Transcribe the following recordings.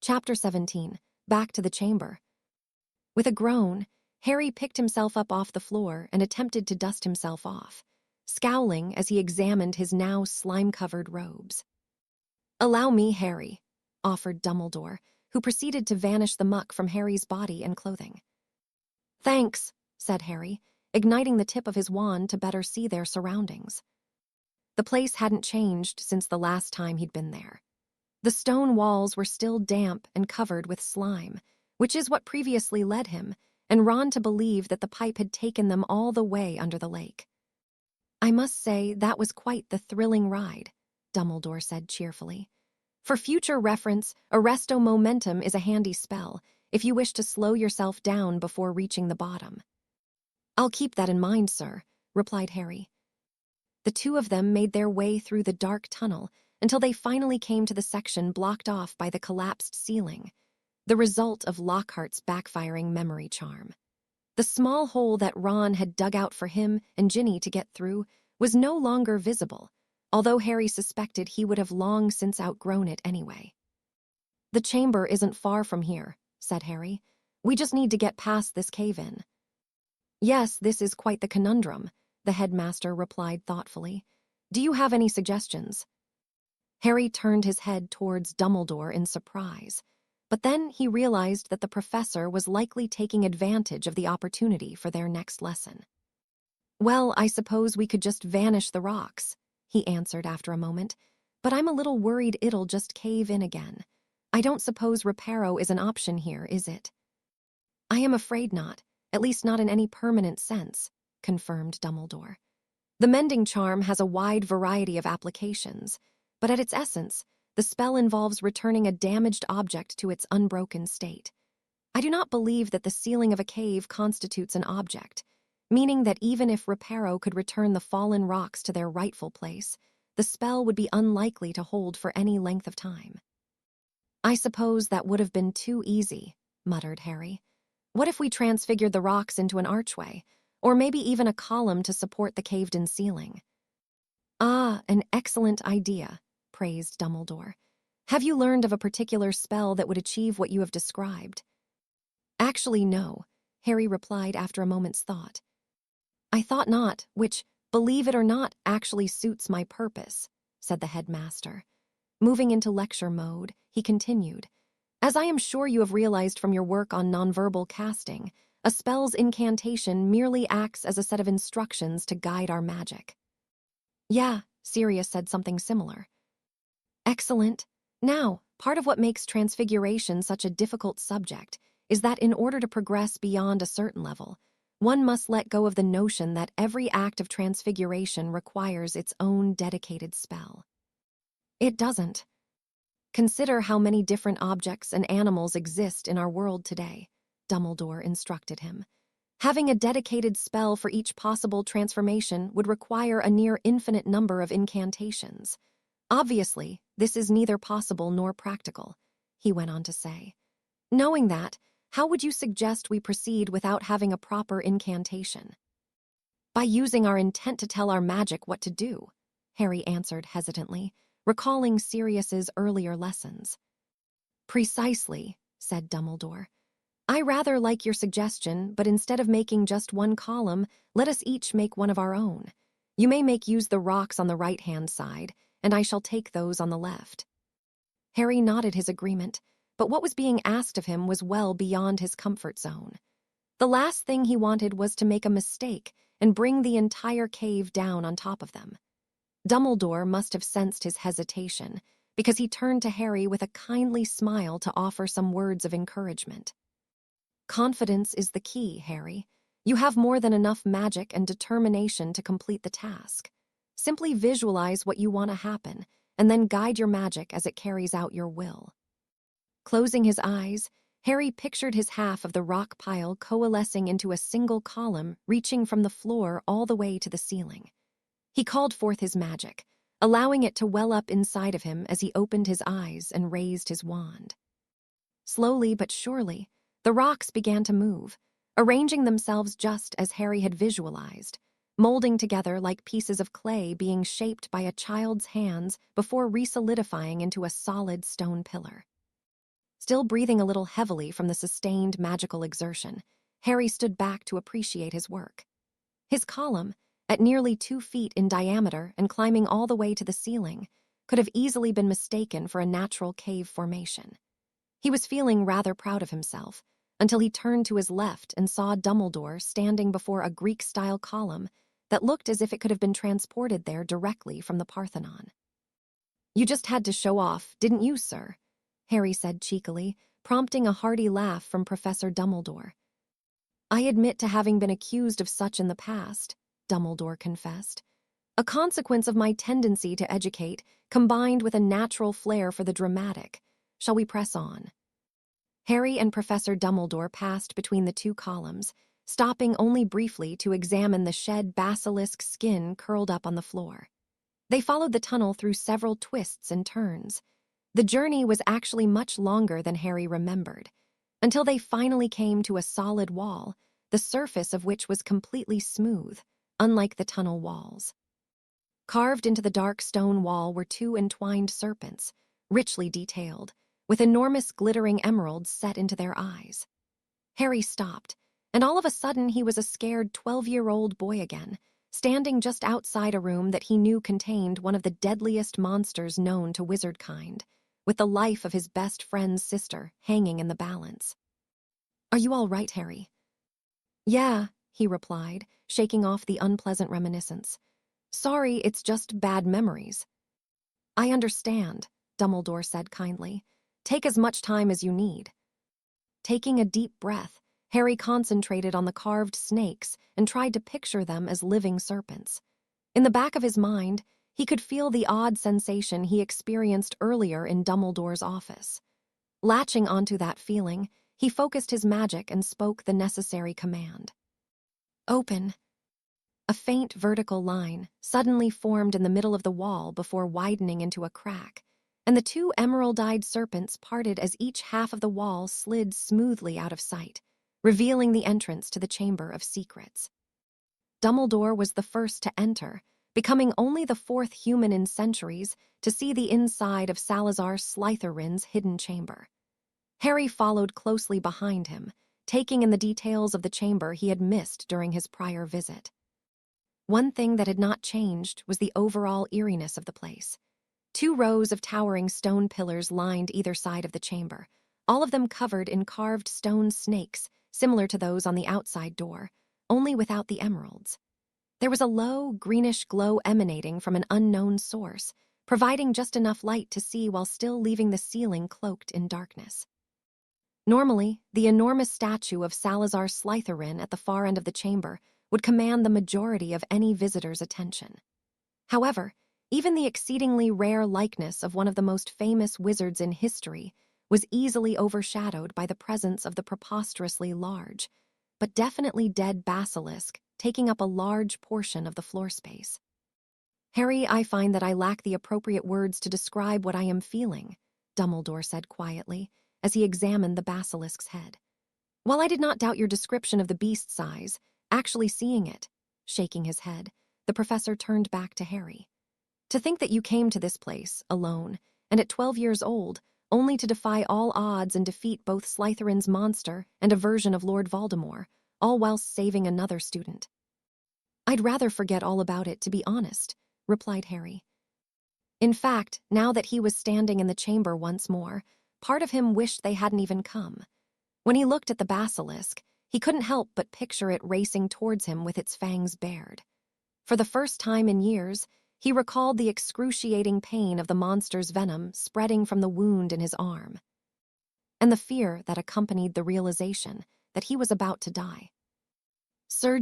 Chapter 17. Back to the chamber. With a groan, Harry picked himself up off the floor and attempted to dust himself off, scowling as he examined his now slime-covered robes. "Allow me, Harry," offered Dumbledore, who proceeded to vanish the muck from Harry's body and clothing. "Thanks," said Harry, igniting the tip of his wand to better see their surroundings. The place hadn't changed since the last time he'd been there. The stone walls were still damp and covered with slime, which is what previously led him and Ron to believe that the pipe had taken them all the way under the lake. "I must say that was quite the thrilling ride," Dumbledore said cheerfully. "For future reference, Arresto Momentum is a handy spell if you wish to slow yourself down before reaching the bottom." "I'll keep that in mind, sir," replied Harry. The two of them made their way through the dark tunnel until they finally came to the section blocked off by the collapsed ceiling, the result of Lockhart's backfiring memory charm. The small hole that Ron had dug out for him and Ginny to get through was no longer visible, although Harry suspected he would have long since outgrown it anyway. "The chamber isn't far from here," said Harry. "We just need to get past this cave-in." "Yes, this is quite the conundrum," the headmaster replied thoughtfully. "Do you have any suggestions?" Harry turned his head towards Dumbledore in surprise, but then he realized that the professor was likely taking advantage of the opportunity for their next lesson. "Well, I suppose we could just vanish the rocks," he answered after a moment, "but I'm a little worried it'll just cave in again. I don't suppose reparo is an option here, is it?" "I am afraid not, at least not in any permanent sense," confirmed Dumbledore. "The mending charm has a wide variety of applications, but at its essence, the spell involves returning a damaged object to its unbroken state. I do not believe that the ceiling of a cave constitutes an object, meaning that even if reparo could return the fallen rocks to their rightful place, the spell would be unlikely to hold for any length of time." "I suppose that would have been too easy," muttered Harry. "What if we transfigured the rocks into an archway, or maybe even a column to support the caved-in ceiling?" "Ah, an excellent idea," praised Dumbledore. "Have you learned of a particular spell that would achieve what you have described?" "Actually, no," Harry replied after a moment's thought. "I thought not, which, believe it or not, actually suits my purpose," said the headmaster. Moving into lecture mode, he continued, "As I am sure you have realized from your work on nonverbal casting, a spell's incantation merely acts as a set of instructions to guide our magic." "Yeah," Sirius said something similar. "Excellent. Now, part of what makes transfiguration such a difficult subject is that in order to progress beyond a certain level, one must let go of the notion that every act of transfiguration requires its own dedicated spell. It doesn't. Consider how many different objects and animals exist in our world today," Dumbledore instructed him. "Having a dedicated spell for each possible transformation would require a near infinite number of incantations. Obviously, this is neither possible nor practical," he went on to say. "Knowing that, how would you suggest we proceed without having a proper incantation?" "By using our intent to tell our magic what to do," Harry answered hesitantly, recalling Sirius's earlier lessons. "Precisely," said Dumbledore. "I rather like your suggestion, but instead of making just one column, let us each make one of our own. You may make use the rocks on the right-hand side, and I shall take those on the left." Harry nodded his agreement, but what was being asked of him was well beyond his comfort zone. The last thing he wanted was to make a mistake and bring the entire cave down on top of them. Dumbledore must have sensed his hesitation, because he turned to Harry with a kindly smile to offer some words of encouragement. "Confidence is the key, Harry. You have more than enough magic and determination to complete the task. Simply visualize what you want to happen, and then guide your magic as it carries out your will." Closing his eyes, Harry pictured his half of the rock pile coalescing into a single column reaching from the floor all the way to the ceiling. He called forth his magic, allowing it to well up inside of him as he opened his eyes and raised his wand. Slowly but surely, the rocks began to move, arranging themselves just as Harry had visualized, molding together like pieces of clay being shaped by a child's hands before re-solidifying into a solid stone pillar. Still breathing a little heavily from the sustained magical exertion, Harry stood back to appreciate his work. His column, at nearly 2 feet in diameter and climbing all the way to the ceiling, could have easily been mistaken for a natural cave formation. He was feeling rather proud of himself, until he turned to his left and saw Dumbledore standing before a Greek-style column that looked as if it could have been transported there directly from the Parthenon. "You just had to show off, didn't you, sir?" Harry said cheekily, prompting a hearty laugh from Professor Dumbledore. "I admit to having been accused of such in the past," Dumbledore confessed. "A consequence of my tendency to educate, combined with a natural flair for the dramatic. Shall we press on?" Harry and Professor Dumbledore passed between the 2 columns, stopping only briefly to examine the shed basilisk skin curled up on the floor. They followed the tunnel through several twists and turns. The journey was actually much longer than Harry remembered, until they finally came to a solid wall, the surface of which was completely smooth, unlike the tunnel walls. Carved into the dark stone wall were 2 entwined serpents, richly detailed, with enormous glittering emeralds set into their eyes. Harry stopped, and all of a sudden he was a scared 12-year-old boy again, standing just outside a room that he knew contained one of the deadliest monsters known to wizardkind, with the life of his best friend's sister hanging in the balance. "Are you all right, Harry?" "Yeah," he replied, shaking off the unpleasant reminiscence. "Sorry, it's just bad memories." "I understand," Dumbledore said kindly. "Take as much time as you need." Taking a deep breath, Harry concentrated on the carved snakes and tried to picture them as living serpents. In the back of his mind, he could feel the odd sensation he experienced earlier in Dumbledore's office. Latching onto that feeling, he focused his magic and spoke the necessary command. "Open." A faint vertical line suddenly formed in the middle of the wall before widening into a crack, and the 2 emerald-eyed serpents parted as each half of the wall slid smoothly out of sight, revealing the entrance to the Chamber of Secrets. Dumbledore was the first to enter, becoming only the 4th human in centuries to see the inside of Salazar Slytherin's hidden chamber. Harry followed closely behind him, taking in the details of the chamber he had missed during his prior visit. One thing that had not changed was the overall eeriness of the place. 2 rows of towering stone pillars lined either side of the chamber, all of them covered in carved stone snakes similar to those on the outside door, only without the emeralds. There was a low, greenish glow emanating from an unknown source, providing just enough light to see while still leaving the ceiling cloaked in darkness. Normally, the enormous statue of Salazar Slytherin at the far end of the chamber would command the majority of any visitor's attention. However, even the exceedingly rare likeness of one of the most famous wizards in history was easily overshadowed by the presence of the preposterously large, but definitely dead basilisk taking up a large portion of the floor space. "Harry, I find that I lack the appropriate words to describe what I am feeling," Dumbledore said quietly, as he examined the basilisk's head. "While I did not doubt your description of the beast's size, actually seeing it," shaking his head, the professor turned back to Harry. "To think that you came to this place, alone, and at 12 years old, only to defy all odds and defeat both Slytherin's monster and a version of Lord Voldemort, all whilst saving another student." "I'd rather forget all about it, to be honest," replied Harry. In fact, now that he was standing in the chamber once more, part of him wished they hadn't even come. When he looked at the basilisk, he couldn't help but picture it racing towards him with its fangs bared. For the first time in years, he recalled the excruciating pain of the monster's venom spreading from the wound in his arm, and the fear that accompanied the realization that he was about to die. "Sir,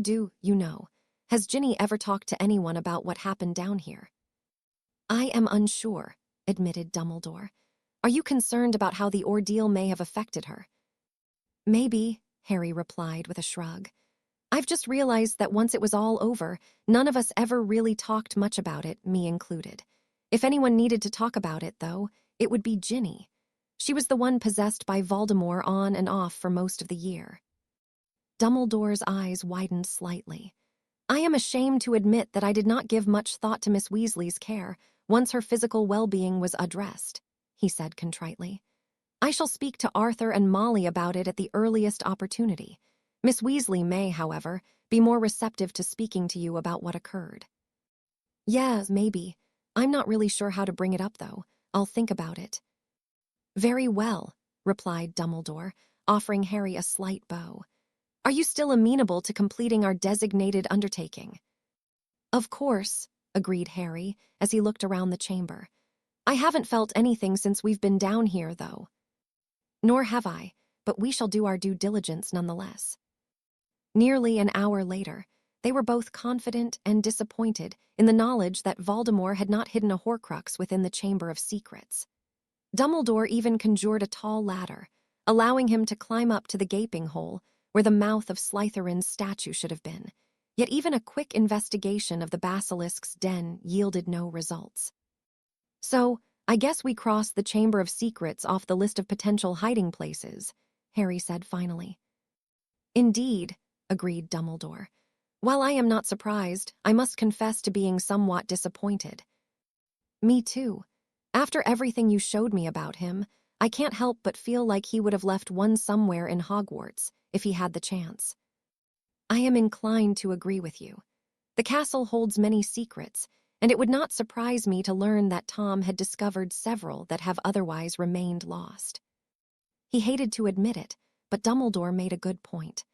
has Ginny ever talked to anyone about what happened down here?" "I am unsure," admitted Dumbledore. "Are you concerned about how the ordeal may have affected her?" "Maybe," Harry replied with a shrug. "I've just realized that once it was all over, none of us ever really talked much about it, me included. If anyone needed to talk about it, though, it would be Ginny. She was the one possessed by Voldemort on and off for most of the year." Dumbledore's eyes widened slightly. "I am ashamed to admit that I did not give much thought to Miss Weasley's care once her physical well-being was addressed," he said contritely. I shall speak to Arthur and Molly about it at the earliest opportunity. Miss Weasley may, however, be more receptive to speaking to you about what occurred. Yes, maybe. I'm not really sure how to bring it up, though. I'll think about it. Very well, replied Dumbledore, offering Harry a slight bow. Are you still amenable to completing our designated undertaking? Of course, agreed Harry, as he looked around the chamber. I haven't felt anything since we've been down here, though. Nor have I, but we shall do our due diligence nonetheless. Nearly an hour later, they were both confident and disappointed in the knowledge that Voldemort had not hidden a Horcrux within the Chamber of Secrets. Dumbledore even conjured a tall ladder, allowing him to climb up to the gaping hole where the mouth of Slytherin's statue should have been. Yet even a quick investigation of the basilisk's den yielded no results. So, I guess we crossed the Chamber of Secrets off the list of potential hiding places, Harry said finally. Indeed, agreed Dumbledore. While I am not surprised, I must confess to being somewhat disappointed. Me too. After everything you showed me about him, I can't help but feel like he would have left one somewhere in Hogwarts, if he had the chance. I am inclined to agree with you. The castle holds many secrets, and it would not surprise me to learn that Tom had discovered several that have otherwise remained lost. He hated to admit it, but Dumbledore made a good point.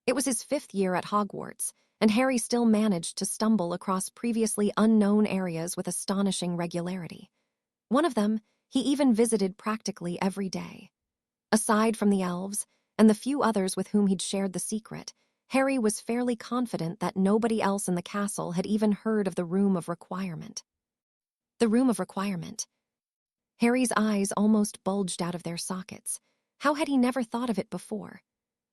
It was his 5th year at Hogwarts, and Harry still managed to stumble across previously unknown areas with astonishing regularity. One of them he even visited practically every day. Aside from the elves, and the few others with whom he'd shared the secret, Harry was fairly confident that nobody else in the castle had even heard of the Room of Requirement. The Room of Requirement. Harry's eyes almost bulged out of their sockets. How had he never thought of it before?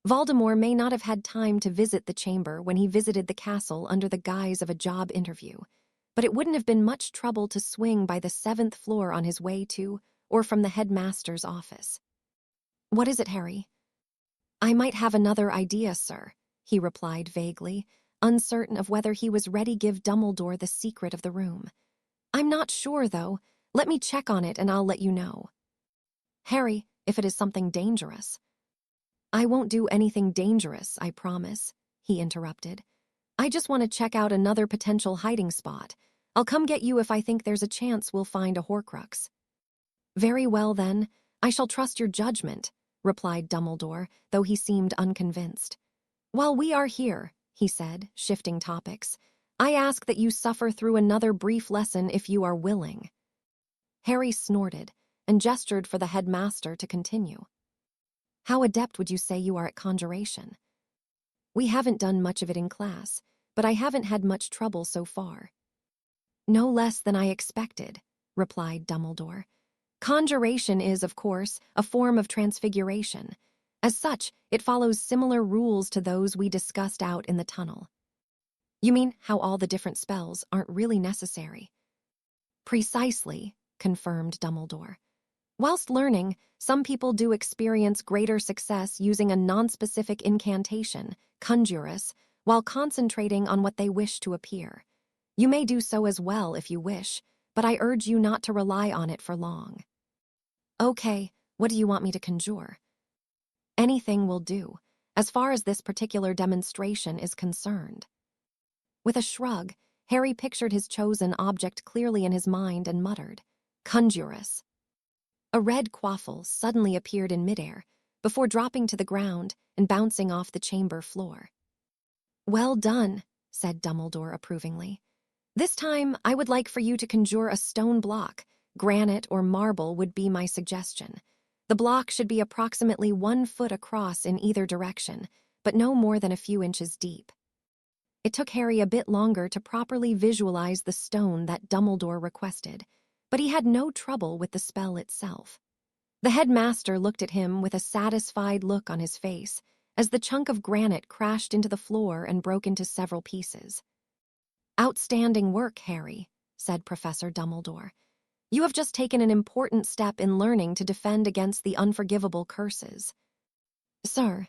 Voldemort may not have had time to visit the chamber when he visited the castle under the guise of a job interview, but it wouldn't have been much trouble to swing by the 7th floor on his way to, or from the headmaster's office. What is it, Harry? I might have another idea, sir, he replied vaguely, uncertain of whether he was ready to give Dumbledore the secret of the room. I'm not sure, though. Let me check on it and I'll let you know. Harry, if it is something dangerous. I won't do anything dangerous, I promise, he interrupted. I just want to check out another potential hiding spot. I'll come get you if I think there's a chance we'll find a Horcrux. Very well, then. I shall trust your judgment, replied Dumbledore, though he seemed unconvinced. While we are here, he said, shifting topics, I ask that you suffer through another brief lesson if you are willing. Harry snorted and gestured for the headmaster to continue. How adept would you say you are at conjuration? We haven't done much of it in class, but I haven't had much trouble so far. No less than I expected, replied Dumbledore. Conjuration is, of course, a form of transfiguration. As such, it follows similar rules to those we discussed out in the tunnel. You mean how all the different spells aren't really necessary? Precisely, confirmed Dumbledore. Whilst learning, some people do experience greater success using a nonspecific incantation, conjurus, while concentrating on what they wish to appear. You may do so as well if you wish, but I urge you not to rely on it for long. Okay, what do you want me to conjure? Anything will do, as far as this particular demonstration is concerned. With a shrug, Harry pictured his chosen object clearly in his mind and muttered, Conjurus. A red quaffle suddenly appeared in midair, before dropping to the ground and bouncing off the chamber floor. Well done, said Dumbledore approvingly. This time, I would like for you to conjure a stone block. Granite or marble would be my suggestion. The block should be approximately 1 foot across in either direction, but no more than a few inches deep. It took Harry a bit longer to properly visualize the stone that Dumbledore requested, but he had no trouble with the spell itself. The headmaster looked at him with a satisfied look on his face as the chunk of granite crashed into the floor and broke into several pieces. Outstanding work, Harry, said Professor Dumbledore. You have just taken an important step in learning to defend against the unforgivable curses. Sir,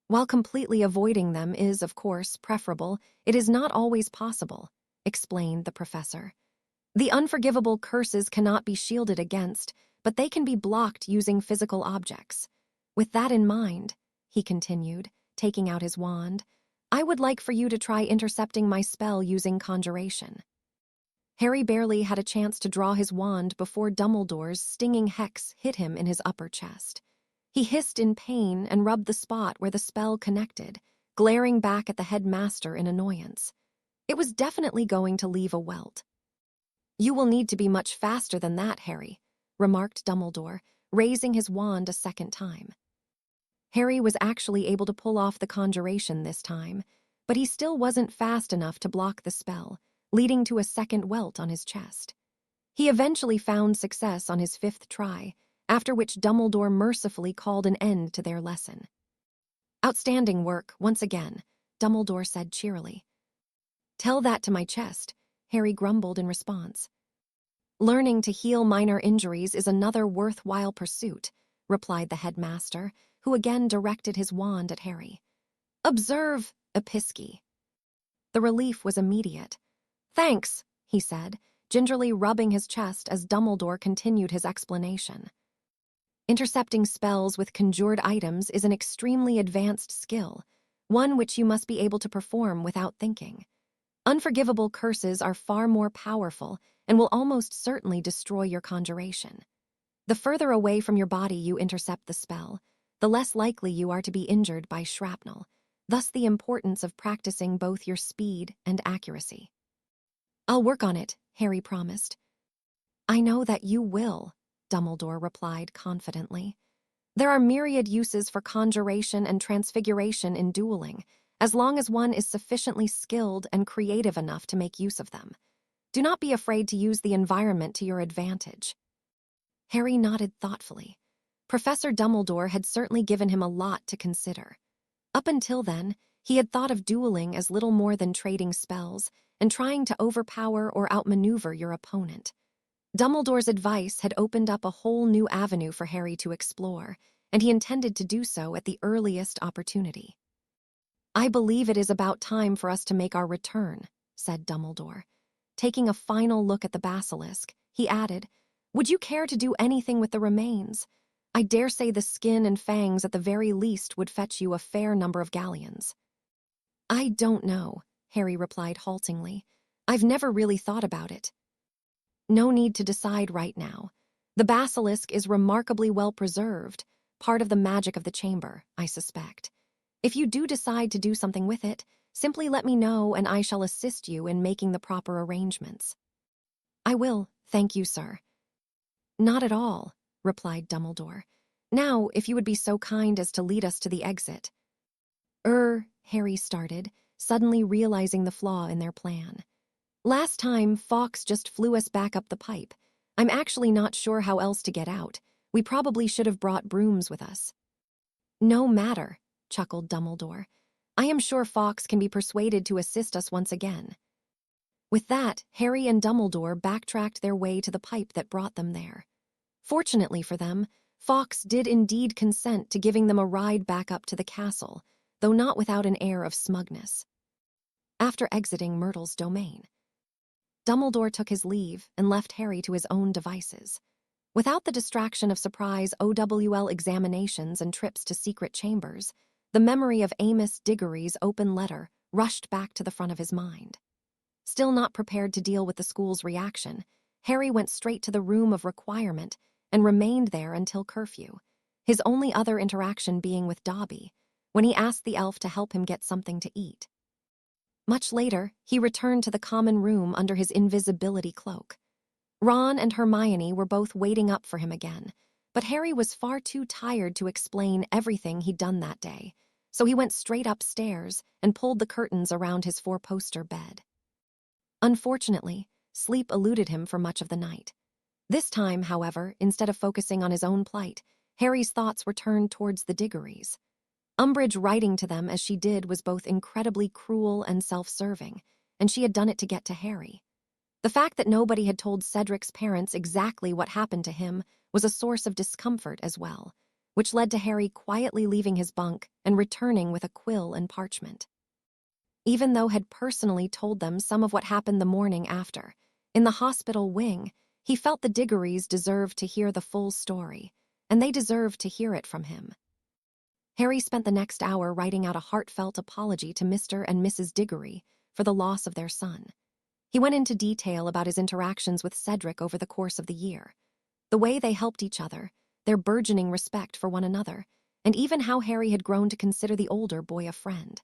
while completely avoiding them is, of course, preferable, it is not always possible, explained the professor. The unforgivable curses cannot be shielded against, but they can be blocked using physical objects. With that in mind, he continued, taking out his wand, I would like for you to try intercepting my spell using conjuration. Harry barely had a chance to draw his wand before Dumbledore's stinging hex hit him in his upper chest. He hissed in pain and rubbed the spot where the spell connected, glaring back at the headmaster in annoyance. It was definitely going to leave a welt. You will need to be much faster than that, Harry, remarked Dumbledore, raising his wand a second time. Harry was actually able to pull off the conjuration this time, but he still wasn't fast enough to block the spell, leading to a second welt on his chest. He eventually found success on his 5th try, after which Dumbledore mercifully called an end to their lesson. Outstanding work, once again, Dumbledore said cheerily. Tell that to my chest, Harry grumbled in response. Learning to heal minor injuries is another worthwhile pursuit, replied the headmaster, who again directed his wand at Harry. Observe, Episky. The relief was immediate. Thanks, he said, gingerly rubbing his chest as Dumbledore continued his explanation. Intercepting spells with conjured items is an extremely advanced skill, one which you must be able to perform without thinking. Unforgivable curses are far more powerful and will almost certainly destroy your conjuration. The further away from your body you intercept the spell, the less likely you are to be injured by shrapnel, thus the importance of practicing both your speed and accuracy. I'll work on it, Harry promised. I know that you will, Dumbledore replied confidently. There are myriad uses for conjuration and transfiguration in dueling, as long as one is sufficiently skilled and creative enough to make use of them. Do not be afraid to use the environment to your advantage. Harry nodded thoughtfully. Professor Dumbledore had certainly given him a lot to consider. Up until then, he had thought of dueling as little more than trading spells and trying to overpower or outmaneuver your opponent. Dumbledore's advice had opened up a whole new avenue for Harry to explore, and he intended to do so at the earliest opportunity. I believe it is about time for us to make our return, said Dumbledore. Taking a final look at the basilisk, he added, Would you care to do anything with the remains? I dare say the skin and fangs at the very least would fetch you a fair number of galleons. I don't know, Harry replied haltingly. I've never really thought about it. No need to decide right now. The basilisk is remarkably well preserved, part of the magic of the chamber, I suspect. If you do decide to do something with it, simply let me know and I shall assist you in making the proper arrangements. I will, thank you, sir. Not at all, replied Dumbledore. Now, if you would be so kind as to lead us to the exit. Harry started, suddenly realizing the flaw in their plan. Last time, Fawkes just flew us back up the pipe. I'm actually not sure how else to get out. We probably should have brought brooms with us. No matter, chuckled Dumbledore. I am sure Fawkes can be persuaded to assist us once again. With that, Harry and Dumbledore backtracked their way to the pipe that brought them there. Fortunately for them, Fawkes did indeed consent to giving them a ride back up to the castle, though not without an air of smugness. After exiting Myrtle's domain, Dumbledore took his leave and left Harry to his own devices. Without the distraction of surprise OWL examinations and trips to secret chambers, the memory of Amos Diggory's open letter rushed back to the front of his mind. Still not prepared to deal with the school's reaction, Harry went straight to the room of requirement and remained there until curfew, his only other interaction being with Dobby, when he asked the elf to help him get something to eat. Much later, he returned to the common room under his invisibility cloak. Ron and Hermione were both waiting up for him again, but Harry was far too tired to explain everything he'd done that day, so he went straight upstairs and pulled the curtains around his four-poster bed. Unfortunately, sleep eluded him for much of the night. This time, however, instead of focusing on his own plight, Harry's thoughts were turned towards the Diggorys. Umbridge writing to them as she did was both incredibly cruel and self-serving, and she had done it to get to Harry. The fact that nobody had told Cedric's parents exactly what happened to him was a source of discomfort as well, which led to Harry quietly leaving his bunk and returning with a quill and parchment. Even though had personally told them some of what happened the morning after, in the hospital wing, He felt the Diggorys deserved to hear the full story, and they deserved to hear it from him. Harry spent the next hour writing out a heartfelt apology to Mr. and Mrs. Diggory for the loss of their son. He went into detail about his interactions with Cedric over the course of the year, the way they helped each other, their burgeoning respect for one another, and even how Harry had grown to consider the older boy a friend.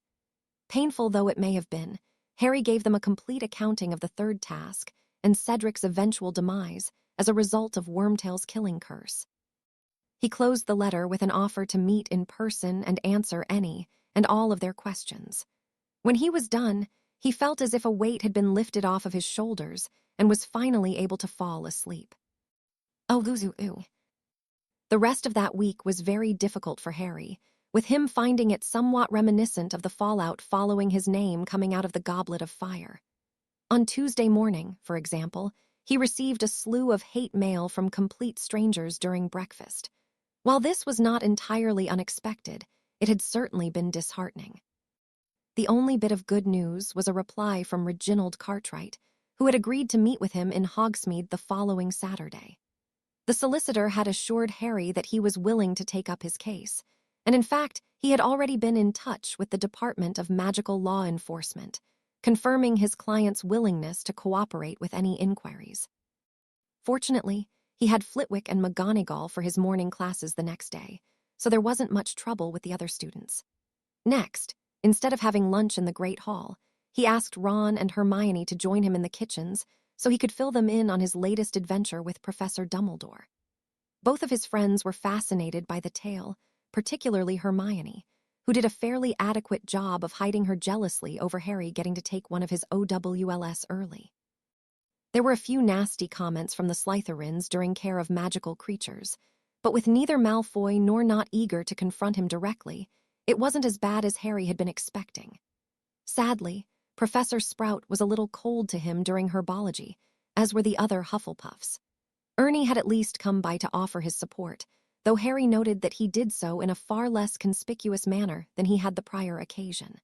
Painful though it may have been, Harry gave them a complete accounting of the third task and Cedric's eventual demise as a result of Wormtail's killing curse. He closed the letter with an offer to meet in person and answer any and all of their questions. When he was done, he felt as if a weight had been lifted off of his shoulders and was finally able to fall asleep. The rest of that week was very difficult for Harry, with him finding it somewhat reminiscent of the fallout following his name coming out of the Goblet of Fire. On Tuesday morning, for example, he received a slew of hate mail from complete strangers during breakfast. While this was not entirely unexpected, it had certainly been disheartening. The only bit of good news was a reply from Reginald Cartwright, who had agreed to meet with him in Hogsmeade the following Saturday. The solicitor had assured Harry that he was willing to take up his case, and in fact, he had already been in touch with the Department of Magical Law Enforcement, confirming his client's willingness to cooperate with any inquiries. Fortunately, he had Flitwick and McGonagall for his morning classes the next day, so there wasn't much trouble with the other students. Next, instead of having lunch in the Great Hall, he asked Ron and Hermione to join him in the kitchens so he could fill them in on his latest adventure with Professor Dumbledore. Both of his friends were fascinated by the tale, particularly Hermione, who did a fairly adequate job of hiding her jealousy over Harry getting to take one of his OWLs early. There were a few nasty comments from the Slytherins during care of magical creatures, but with neither Malfoy nor not eager to confront him directly, it wasn't as bad as Harry had been expecting. Sadly, Professor Sprout was a little cold to him during herbology, as were the other Hufflepuffs. Ernie had at least come by to offer his support, though Harry noted that he did so in a far less conspicuous manner than he had the prior occasion.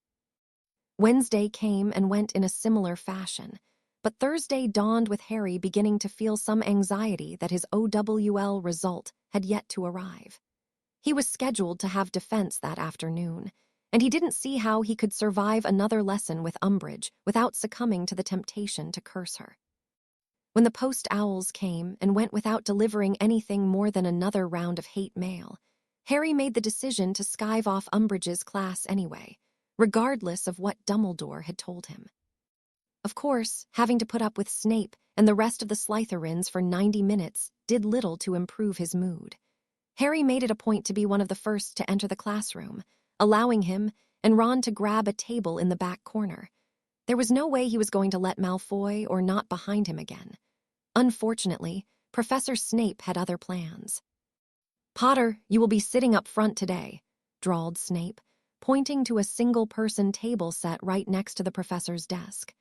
Wednesday came and went in a similar fashion, but Thursday dawned with Harry beginning to feel some anxiety that his OWL result had yet to arrive. He was scheduled to have defense that afternoon, and he didn't see how he could survive another lesson with Umbridge without succumbing to the temptation to curse her. When the post-owls came and went without delivering anything more than another round of hate mail, Harry made the decision to skive off Umbridge's class anyway, regardless of what Dumbledore had told him. Of course, having to put up with Snape and the rest of the Slytherins for 90 minutes did little to improve his mood. Harry made it a point to be one of the first to enter the classroom, allowing him and Ron to grab a table in the back corner. There was no way he was going to let Malfoy or not behind him again. Unfortunately, Professor Snape had other plans. "Potter, you will be sitting up front today," drawled Snape, pointing to a single-person table set right next to the professor's desk.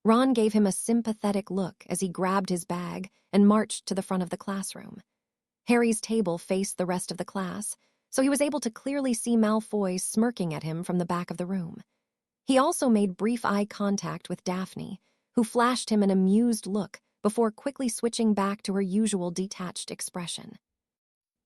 Ron gave him a sympathetic look as he grabbed his bag and marched to the front of the classroom. Harry's table faced the rest of the class, so he was able to clearly see Malfoy smirking at him from the back of the room. He also made brief eye contact with Daphne, who flashed him an amused look before quickly switching back to her usual detached expression.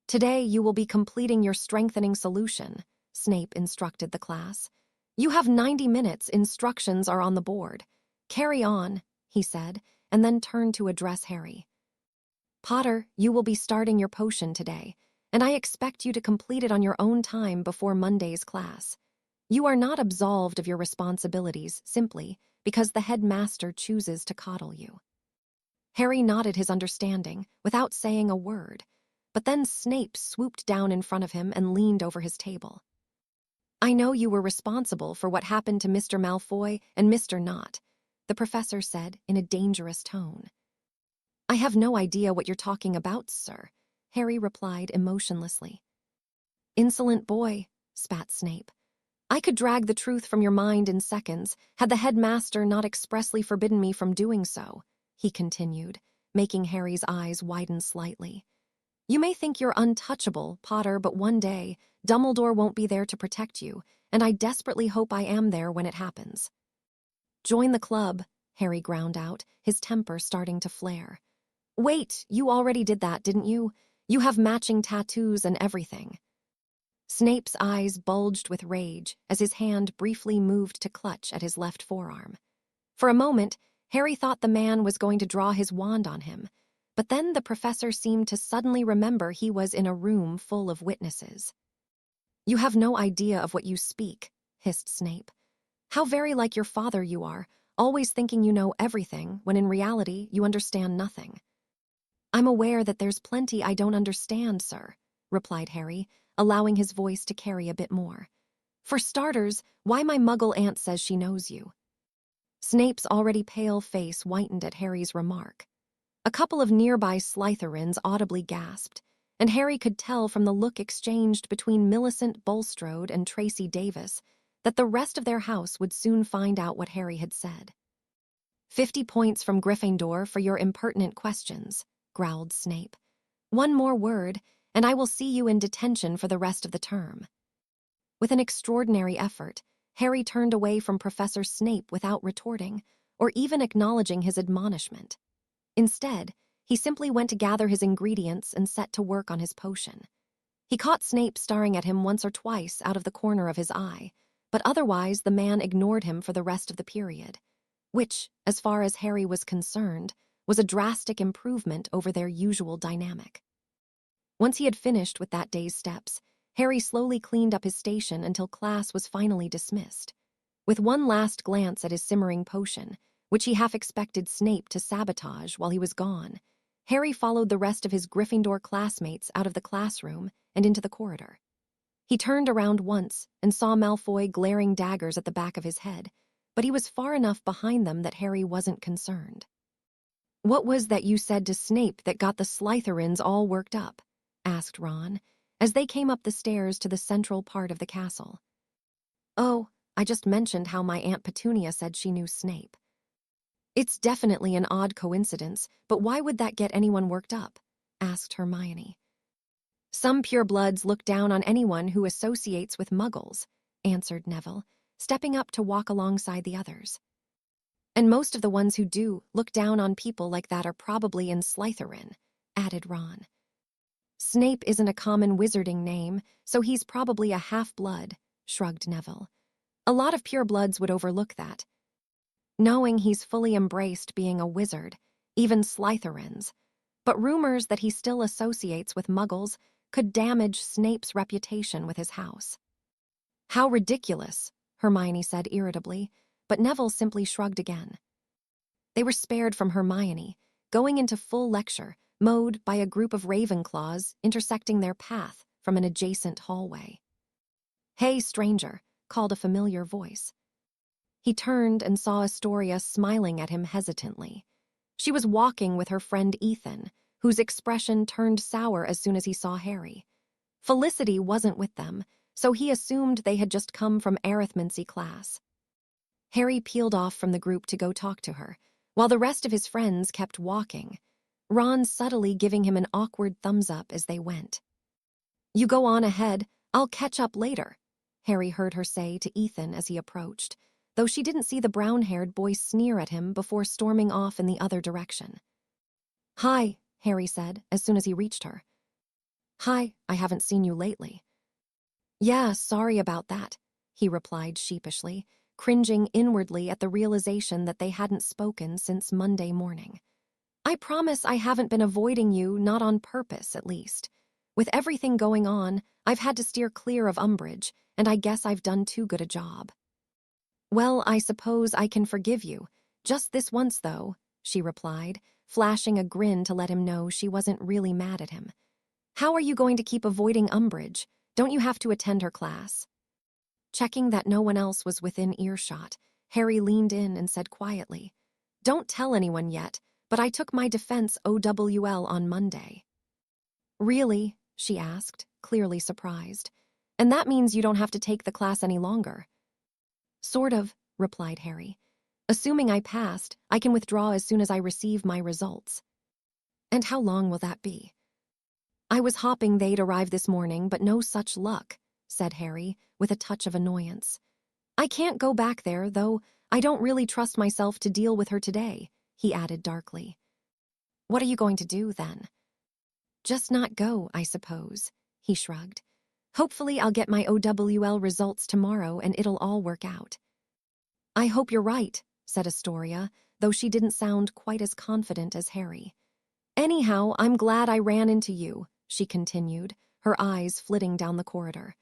"Today you will be completing your strengthening solution," Snape instructed the class. "You have 90 minutes, instructions are on the board. Carry on," he said, and then turned to address Harry. "Potter, you will be starting your potion today, and I expect you to complete it on your own time before Monday's class. You are not absolved of your responsibilities simply because the headmaster chooses to coddle you." Harry nodded his understanding without saying a word, but then Snape swooped down in front of him and leaned over his table. "I know you were responsible for what happened to Mr. Malfoy and Mr. Knott," the professor said in a dangerous tone. "I have no idea what you're talking about, sir," Harry replied emotionlessly. "Insolent boy," spat Snape. "I could drag the truth from your mind in seconds, had the headmaster not expressly forbidden me from doing so," he continued, making Harry's eyes widen slightly. "You may think you're untouchable, Potter, but one day, Dumbledore won't be there to protect you, and I desperately hope I am there when it happens." "Join the club," Harry ground out, his temper starting to flare. Wait, you already did that, didn't you? You have matching tattoos and everything. Snape's eyes bulged with rage as his hand briefly moved to clutch at his left forearm. For a moment, Harry thought the man was going to draw his wand on him, but then the professor seemed to suddenly remember he was in a room full of witnesses. You have no idea of what you speak, hissed Snape. How very like your father you are, always thinking you know everything when in reality you understand nothing. I'm aware that there's plenty I don't understand, sir, replied Harry, allowing his voice to carry a bit more. For starters, why my muggle aunt says she knows you. Snape's already pale face whitened at Harry's remark. A couple of nearby Slytherins audibly gasped, and Harry could tell from the look exchanged between Millicent Bulstrode and Tracy Davis that the rest of their house would soon find out what Harry had said. 50 points from Gryffindor for your impertinent questions, growled Snape. One more word, and I will see you in detention for the rest of the term. With an extraordinary effort, Harry turned away from Professor Snape without retorting, or even acknowledging his admonishment. Instead, he simply went to gather his ingredients and set to work on his potion. He caught Snape staring at him once or twice out of the corner of his eye, but otherwise the man ignored him for the rest of the period, which, as far as Harry was concerned, was a drastic improvement over their usual dynamic. Once he had finished with that day's steps, Harry slowly cleaned up his station until class was finally dismissed. With one last glance at his simmering potion, which he half expected Snape to sabotage while he was gone, Harry followed the rest of his Gryffindor classmates out of the classroom and into the corridor. He turned around once and saw Malfoy glaring daggers at the back of his head, but he was far enough behind them that Harry wasn't concerned. What was that you said to Snape that got the Slytherins all worked up? Asked Ron, as they came up the stairs to the central part of the castle. Oh, I just mentioned how my Aunt Petunia said she knew Snape. It's definitely an odd coincidence, but why would that get anyone worked up? Asked Hermione. Some purebloods look down on anyone who associates with muggles, answered Neville, stepping up to walk alongside the others. And most of the ones who do look down on people like that are probably in Slytherin, added Ron. Snape isn't a common wizarding name, so he's probably a half-blood, shrugged Neville. A lot of purebloods would overlook that. Knowing he's fully embraced being a wizard, even Slytherins, but rumors that he still associates with muggles could damage Snape's reputation with his house. How ridiculous, Hermione said irritably, but Neville simply shrugged again. They were spared from Hermione, going into full lecture mode by a group of Ravenclaws intersecting their path from an adjacent hallway. Hey, stranger, called a familiar voice. He turned and saw Astoria smiling at him hesitantly. She was walking with her friend Ethan, whose expression turned sour as soon as he saw Harry. Felicity wasn't with them, so he assumed they had just come from arithmancy class. Harry peeled off from the group to go talk to her, while the rest of his friends kept walking, Ron subtly giving him an awkward thumbs-up as they went. You go on ahead, I'll catch up later, Harry heard her say to Ethan as he approached, though she didn't see the brown-haired boy sneer at him before storming off in the other direction. Hi, Harry said as soon as he reached her. Hi, I haven't seen you lately. Yeah, sorry about that, he replied sheepishly, cringing inwardly at the realization that they hadn't spoken since Monday morning. I promise I haven't been avoiding you, not on purpose, at least. With everything going on, I've had to steer clear of Umbridge, and I guess I've done too good a job. Well, I suppose I can forgive you. Just this once, though, she replied, flashing a grin to let him know she wasn't really mad at him. How are you going to keep avoiding Umbridge? Don't you have to attend her class? Checking that no one else was within earshot, Harry leaned in and said quietly, Don't tell anyone yet, but I took my defense OWL on Monday. Really? She asked, clearly surprised. And that means you don't have to take the class any longer. Sort of, replied Harry. Assuming I passed, I can withdraw as soon as I receive my results. And how long will that be? I was hoping they'd arrive this morning, but no such luck, said Harry, with a touch of annoyance. I can't go back there, though I don't really trust myself to deal with her today, he added darkly. What are you going to do then? Just not go, I suppose, he shrugged. Hopefully I'll get my OWL results tomorrow and it'll all work out. I hope you're right, said Astoria, though she didn't sound quite as confident as Harry. Anyhow, I'm glad I ran into you, she continued, her eyes flitting down the corridor.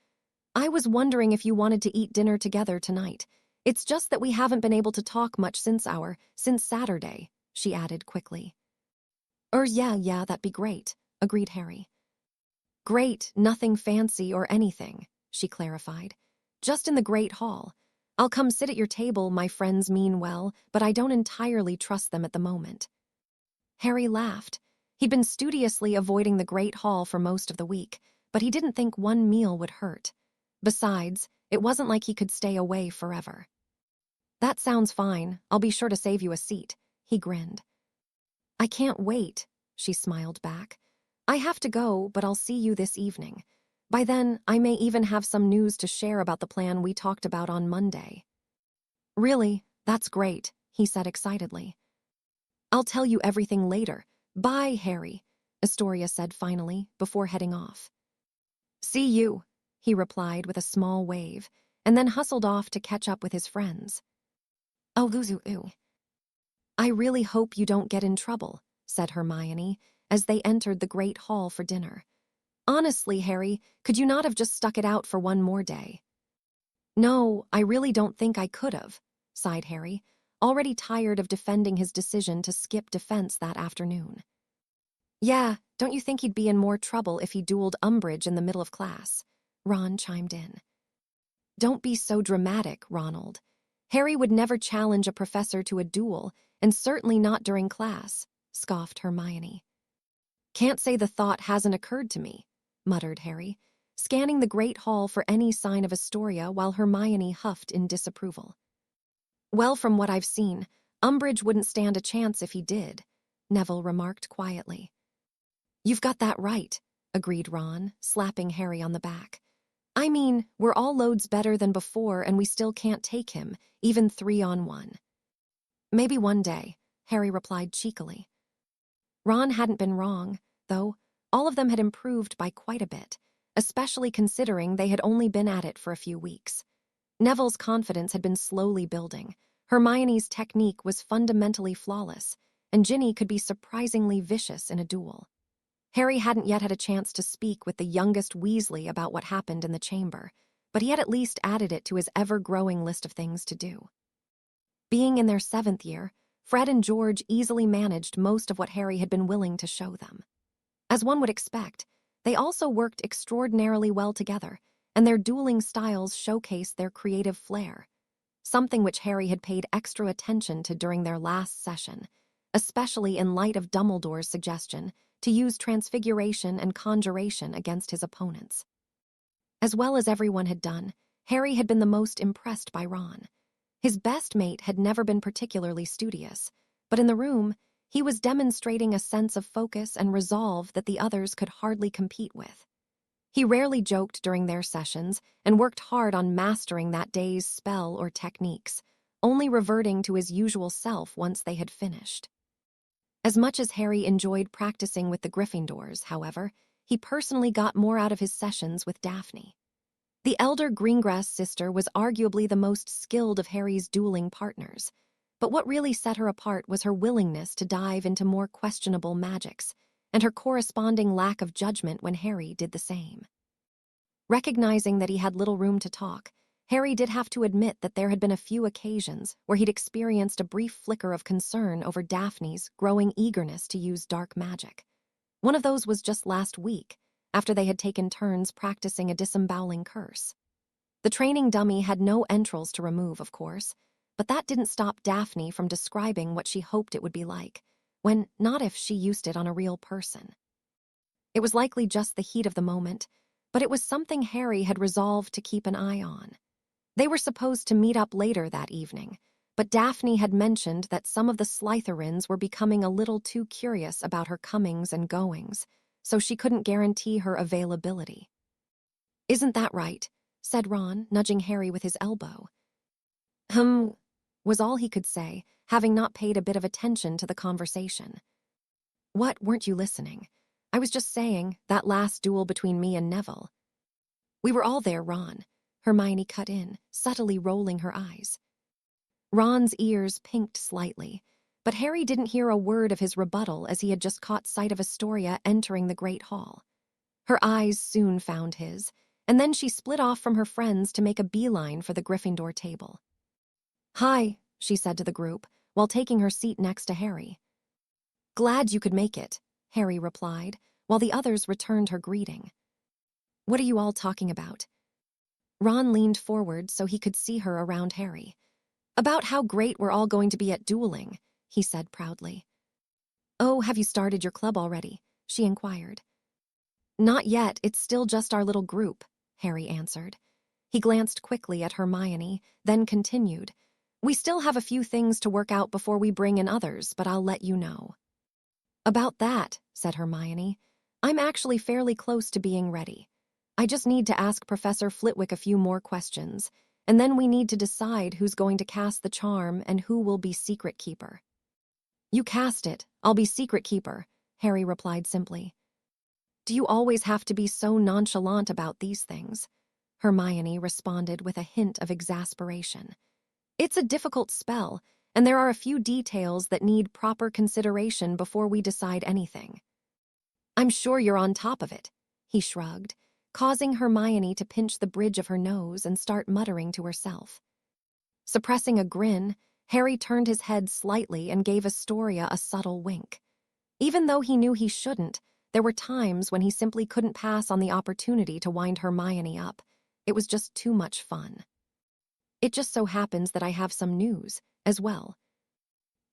I was wondering if you wanted to eat dinner together tonight. It's just that we haven't been able to talk much since Saturday, she added quickly. Yeah, that'd be great, agreed Harry. Great, nothing fancy or anything, she clarified. Just in the Great Hall. I'll come sit at your table, my friends mean well, but I don't entirely trust them at the moment. Harry laughed. He'd been studiously avoiding the Great Hall for most of the week, but he didn't think one meal would hurt. Besides, it wasn't like he could stay away forever. That sounds fine. I'll be sure to save you a seat, he grinned. I can't wait, she smiled back. I have to go, but I'll see you this evening. By then, I may even have some news to share about the plan we talked about on Monday. Really? That's great, he said excitedly. I'll tell you everything later. Bye, Harry, Astoria said finally, before heading off. See you, he replied with a small wave, and then hustled off to catch up with his friends. Oh, Luzu. I really hope you don't get in trouble, said Hermione, as they entered the Great Hall for dinner. Honestly, Harry, could you not have just stuck it out for one more day? No, I really don't think I could have, sighed Harry, already tired of defending his decision to skip defense that afternoon. Yeah, don't you think he'd be in more trouble if he dueled Umbridge in the middle of class? Ron chimed in. Don't be so dramatic, Ronald. Harry would never challenge a professor to a duel, and certainly not during class, scoffed Hermione. Can't say the thought hasn't occurred to me, muttered Harry, scanning the Great Hall for any sign of Astoria while Hermione huffed in disapproval. Well, from what I've seen, Umbridge wouldn't stand a chance if he did, Neville remarked quietly. You've got that right, agreed Ron, slapping Harry on the back. I mean, we're all loads better than before and we still can't take him, even 3-on-1. Maybe one day, Harry replied cheekily. Ron hadn't been wrong, though. All of them had improved by quite a bit, especially considering they had only been at it for a few weeks. Neville's confidence had been slowly building. Hermione's technique was fundamentally flawless, and Ginny could be surprisingly vicious in a duel. Harry hadn't yet had a chance to speak with the youngest Weasley about what happened in the chamber, but he had at least added it to his ever-growing list of things to do. Being in their 7th year, Fred and George easily managed most of what Harry had been willing to show them. As one would expect, they also worked extraordinarily well together, and their dueling styles showcased their creative flair, something which Harry had paid extra attention to during their last session, especially in light of Dumbledore's suggestion to use transfiguration and conjuration against his opponents. As well as everyone had done, Harry had been the most impressed by Ron. His best mate had never been particularly studious, but in the room, he was demonstrating a sense of focus and resolve that the others could hardly compete with. He rarely joked during their sessions and worked hard on mastering that day's spell or techniques, only reverting to his usual self once they had finished. As much as Harry enjoyed practicing with the Gryffindors, however, he personally got more out of his sessions with Daphne. The elder Greengrass sister was arguably the most skilled of Harry's dueling partners, but what really set her apart was her willingness to dive into more questionable magics, and her corresponding lack of judgment when Harry did the same. Recognizing that he had little room to talk, Harry did have to admit that there had been a few occasions where he'd experienced a brief flicker of concern over Daphne's growing eagerness to use dark magic. One of those was just last week, after they had taken turns practicing a disemboweling curse. The training dummy had no entrails to remove, of course, but that didn't stop Daphne from describing what she hoped it would be like, when not if she used it on a real person. It was likely just the heat of the moment, but it was something Harry had resolved to keep an eye on. They were supposed to meet up later that evening, but Daphne had mentioned that some of the Slytherins were becoming a little too curious about her comings and goings, so she couldn't guarantee her availability. "Isn't that right?" said Ron, nudging Harry with his elbow. Was all he could say, having not paid a bit of attention to the conversation. What, weren't you listening? I was just saying, that last duel between me and Neville. We were all there, Ron. Hermione cut in, subtly rolling her eyes. Ron's ears pinked slightly, but Harry didn't hear a word of his rebuttal as he had just caught sight of Astoria entering the Great Hall. Her eyes soon found his, and then she split off from her friends to make a beeline for the Gryffindor table. "Hi," she said to the group, while taking her seat next to Harry. "Glad you could make it," Harry replied, while the others returned her greeting. "What are you all talking about?" Ron leaned forward so he could see her around Harry. "About how great we're all going to be at dueling," he said proudly. "Oh, have you started your club already?" she inquired. "Not yet, it's still just our little group," Harry answered. He glanced quickly at Hermione, then continued, "We still have a few things to work out before we bring in others, but I'll let you know." "About that," said Hermione, "I'm actually fairly close to being ready. I just need to ask Professor Flitwick a few more questions, and then we need to decide who's going to cast the charm and who will be secret keeper." "You cast it, I'll be secret keeper," Harry replied simply. "Do you always have to be so nonchalant about these things?" Hermione responded with a hint of exasperation. "It's a difficult spell, and there are a few details that need proper consideration before we decide anything." "I'm sure you're on top of it," he shrugged, causing Hermione to pinch the bridge of her nose and start muttering to herself. Suppressing a grin, Harry turned his head slightly and gave Astoria a subtle wink. Even though he knew he shouldn't, there were times when he simply couldn't pass on the opportunity to wind Hermione up. It was just too much fun. "It just so happens that I have some news, as well,"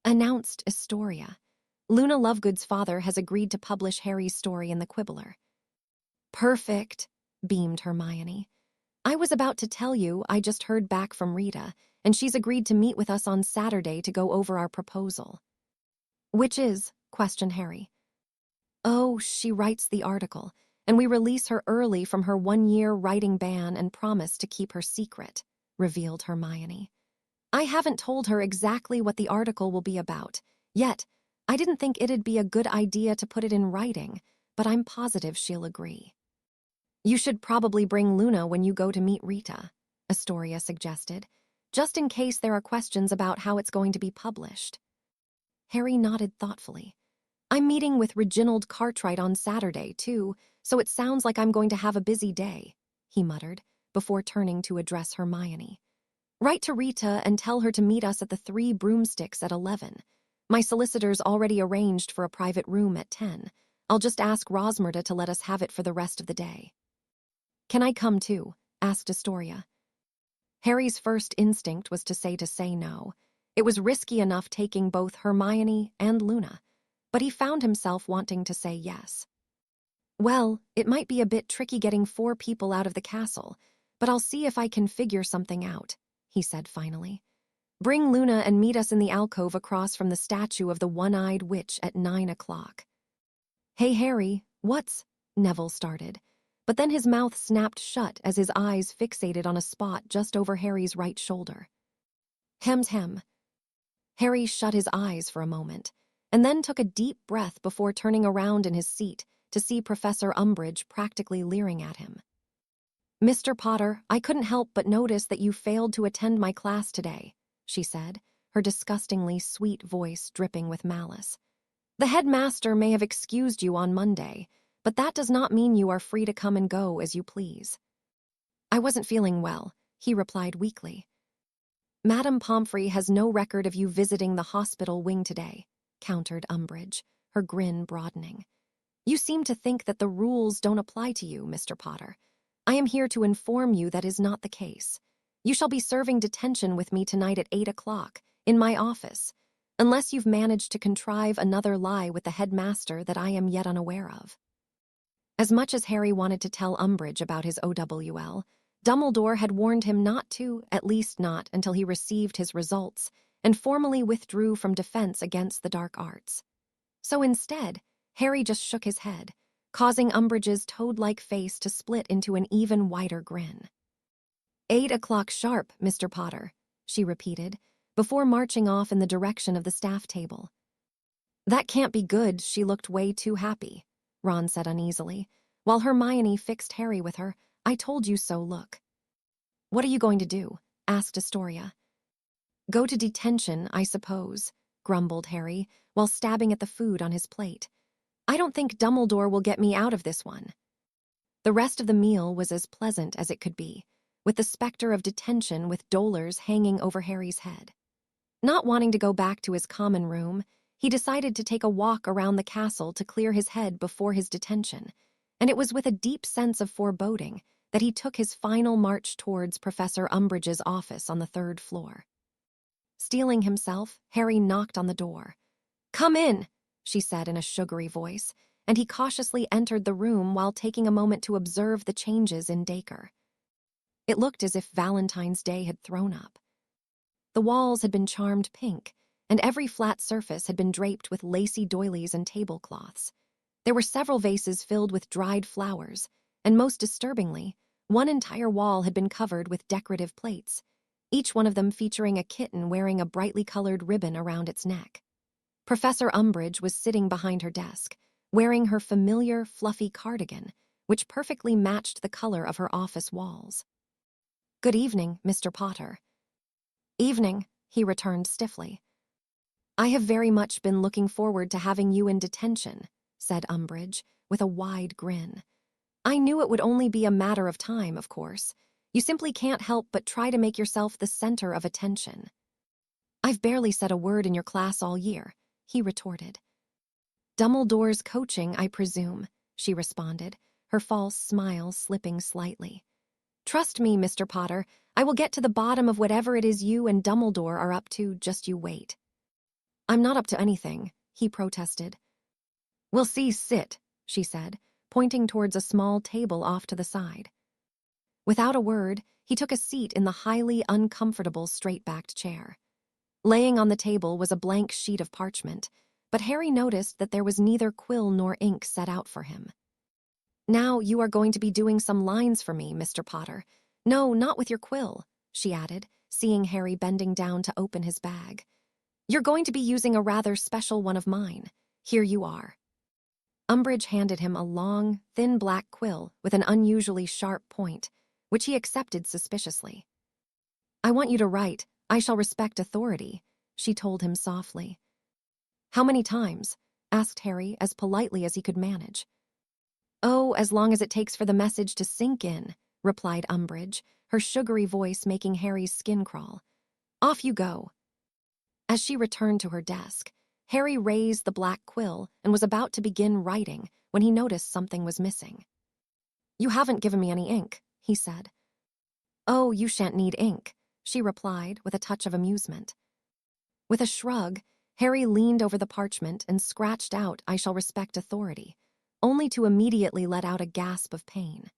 announced Astoria. "Luna Lovegood's father has agreed to publish Harry's story in the Quibbler." "Perfect," beamed Hermione. "I was about to tell you I just heard back from Rita, and she's agreed to meet with us on Saturday to go over our proposal." "Which is?" questioned Harry. "Oh, she writes the article, and we release her early from her 1-year writing ban and promise to keep her secret," revealed Hermione. "I haven't told her exactly what the article will be about, yet I didn't think it'd be a good idea to put it in writing, but I'm positive she'll agree." "You should probably bring Luna when you go to meet Rita," Astoria suggested, "just in case there are questions about how it's going to be published." Harry nodded thoughtfully. "I'm meeting with Reginald Cartwright on Saturday, too, so it sounds like I'm going to have a busy day," he muttered, before turning to address Hermione. "Write to Rita and tell her to meet us at the 3 Broomsticks at 11. My solicitor's already arranged for a private room at 10. I'll just ask Rosmerta to let us have it for the rest of the day." "Can I come too?" asked Astoria. Harry's first instinct was to say no. It was risky enough taking both Hermione and Luna, but he found himself wanting to say yes. "Well, it might be a bit tricky getting 4 people out of the castle, but I'll see if I can figure something out," he said finally. "Bring Luna and meet us in the alcove across from the statue of the one-eyed witch at 9 o'clock. "Hey, Harry, what's—" Neville started, but then his mouth snapped shut as his eyes fixated on a spot just over Harry's right shoulder. Hem. Harry shut his eyes for a moment, and then took a deep breath before turning around in his seat to see Professor Umbridge practically leering at him. "Mr. Potter, I couldn't help but notice that you failed to attend my class today," she said, her disgustingly sweet voice dripping with malice. "The headmaster may have excused you on Monday, but that does not mean you are free to come and go as you please." "I wasn't feeling well," he replied weakly. "Madame Pomfrey has no record of you visiting the hospital wing today," countered Umbridge, her grin broadening. "You seem to think that the rules don't apply to you, Mr. Potter. I am here to inform you that is not the case. You shall be serving detention with me tonight at 8 o'clock, in my office, unless you've managed to contrive another lie with the headmaster that I am yet unaware of." As much as Harry wanted to tell Umbridge about his OWL, Dumbledore had warned him not to, at least not until he received his results, and formally withdrew from defense against the dark arts. So instead, Harry just shook his head, causing Umbridge's toad-like face to split into an even wider grin. 8 o'clock sharp, Mr. Potter," she repeated, before marching off in the direction of the staff table. That can't be good, she looked way too happy, Ron said uneasily, while Hermione fixed Harry with her, I told you so look. What are you going to do? Asked Astoria. Go to detention, I suppose, grumbled Harry, while stabbing at the food on his plate. I don't think Dumbledore will get me out of this one. The rest of the meal was as pleasant as it could be, with the specter of detention with dolors hanging over Harry's head. Not wanting to go back to his common room, he decided to take a walk around the castle to clear his head before his detention, and it was with a deep sense of foreboding that he took his final march towards Professor Umbridge's office on the 3rd floor. Steeling himself, Harry knocked on the door. Come in, she said in a sugary voice, and he cautiously entered the room while taking a moment to observe the changes in Dacre. It looked as if Valentine's Day had thrown up. The walls had been charmed pink, and every flat surface had been draped with lacy doilies and tablecloths. There were several vases filled with dried flowers, and most disturbingly, one entire wall had been covered with decorative plates, each one of them featuring a kitten wearing a brightly colored ribbon around its neck. Professor Umbridge was sitting behind her desk, wearing her familiar, fluffy cardigan, which perfectly matched the color of her office walls. Good evening, Mr. Potter. Evening, he returned stiffly. I have very much been looking forward to having you in detention, said Umbridge, with a wide grin. I knew it would only be a matter of time, of course. You simply can't help but try to make yourself the center of attention. I've barely said a word in your class all year, he retorted. Dumbledore's coaching, I presume, she responded, her false smile slipping slightly. Trust me, Mr. Potter, I will get to the bottom of whatever it is you and Dumbledore are up to, just you wait. I'm not up to anything, he protested. We'll see, sit, she said, pointing towards a small table off to the side. Without a word, he took a seat in the highly uncomfortable straight-backed chair. Laying on the table was a blank sheet of parchment, but Harry noticed that there was neither quill nor ink set out for him. Now you are going to be doing some lines for me, Mr. Potter. No, not with your quill, she added, seeing Harry bending down to open his bag. You're going to be using a rather special one of mine. Here you are. Umbridge handed him a long, thin black quill with an unusually sharp point, which he accepted suspiciously. I want you to write, I shall respect authority, she told him softly. How many times? Asked Harry as politely as he could manage. Oh, as long as it takes for the message to sink in, replied Umbridge, her sugary voice making Harry's skin crawl. Off you go. As she returned to her desk, Harry raised the black quill and was about to begin writing when he noticed something was missing. You haven't given me any ink, he said. Oh, you shan't need ink, she replied with a touch of amusement. With a shrug, Harry leaned over the parchment and scratched out I shall respect authority, only to immediately let out a gasp of pain.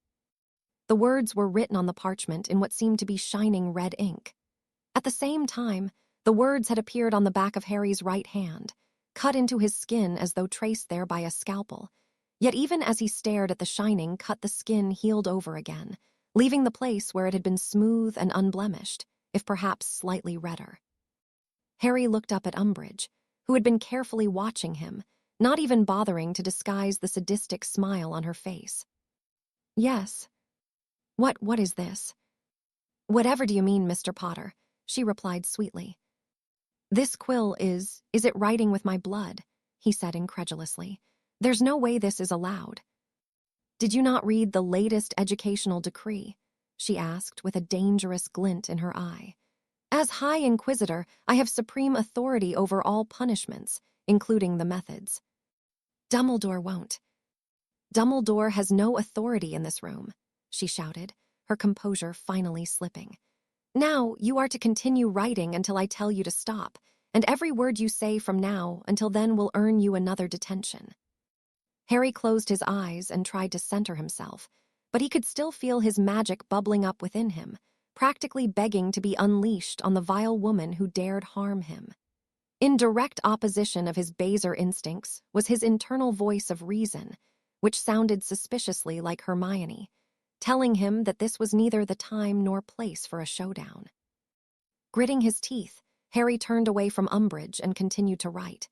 The words were written on the parchment in what seemed to be shining red ink. At the same time, the words had appeared on the back of Harry's right hand, cut into his skin as though traced there by a scalpel. Yet even as he stared at the shining cut, the skin healed over again, leaving the place where it had been smooth and unblemished, if perhaps slightly redder. Harry looked up at Umbridge, who had been carefully watching him, not even bothering to disguise the sadistic smile on her face. Yes. What is this? Whatever do you mean, Mr. Potter, she replied sweetly. This quill is it writing with my blood? He said incredulously. There's no way this is allowed. Did you not read the latest educational decree? She asked with a dangerous glint in her eye. As High Inquisitor, I have supreme authority over all punishments, including the methods. Dumbledore won't. Dumbledore has no authority in this room, she shouted, her composure finally slipping. Now you are to continue writing until I tell you to stop, and every word you say from now until then will earn you another detention. Harry closed his eyes and tried to center himself, but he could still feel his magic bubbling up within him, practically begging to be unleashed on the vile woman who dared harm him. In direct opposition of his baser instincts was his internal voice of reason, which sounded suspiciously like Hermione, telling him that this was neither the time nor place for a showdown. Gritting his teeth, Harry turned away from Umbridge and continued to write.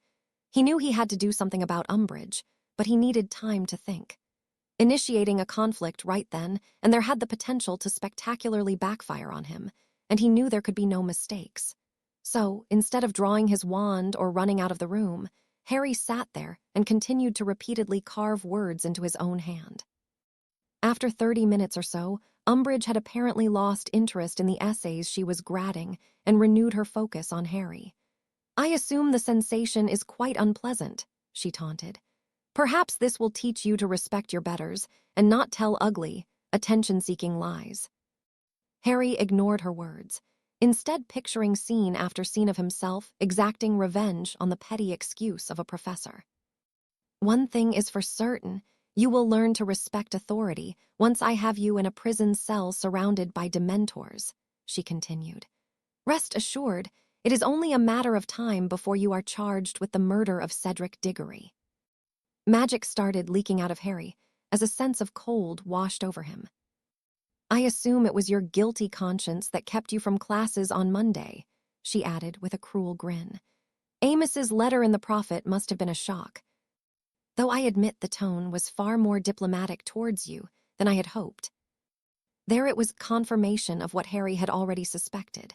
He knew he had to do something about Umbridge, but he needed time to think. Initiating a conflict right then, and there had the potential to spectacularly backfire on him, and he knew there could be no mistakes. So, instead of drawing his wand or running out of the room, Harry sat there and continued to repeatedly carve words into his own hand. After 30 minutes or so, Umbridge had apparently lost interest in the essays she was grading and renewed her focus on Harry. "I assume the sensation is quite unpleasant," she taunted. "Perhaps this will teach you to respect your betters and not tell ugly, attention-seeking lies." Harry ignored her words, instead picturing scene after scene of himself exacting revenge on the petty excuse of a professor. "One thing is for certain, you will learn to respect authority once I have you in a prison cell surrounded by Dementors," she continued. "Rest assured, it is only a matter of time before you are charged with the murder of Cedric Diggory." Magic started leaking out of Harry as a sense of cold washed over him. "I assume it was your guilty conscience that kept you from classes on Monday," she added with a cruel grin. "Amos's letter in the Prophet must have been a shock, though I admit the tone was far more diplomatic towards you than I had hoped." There it was, confirmation of what Harry had already suspected.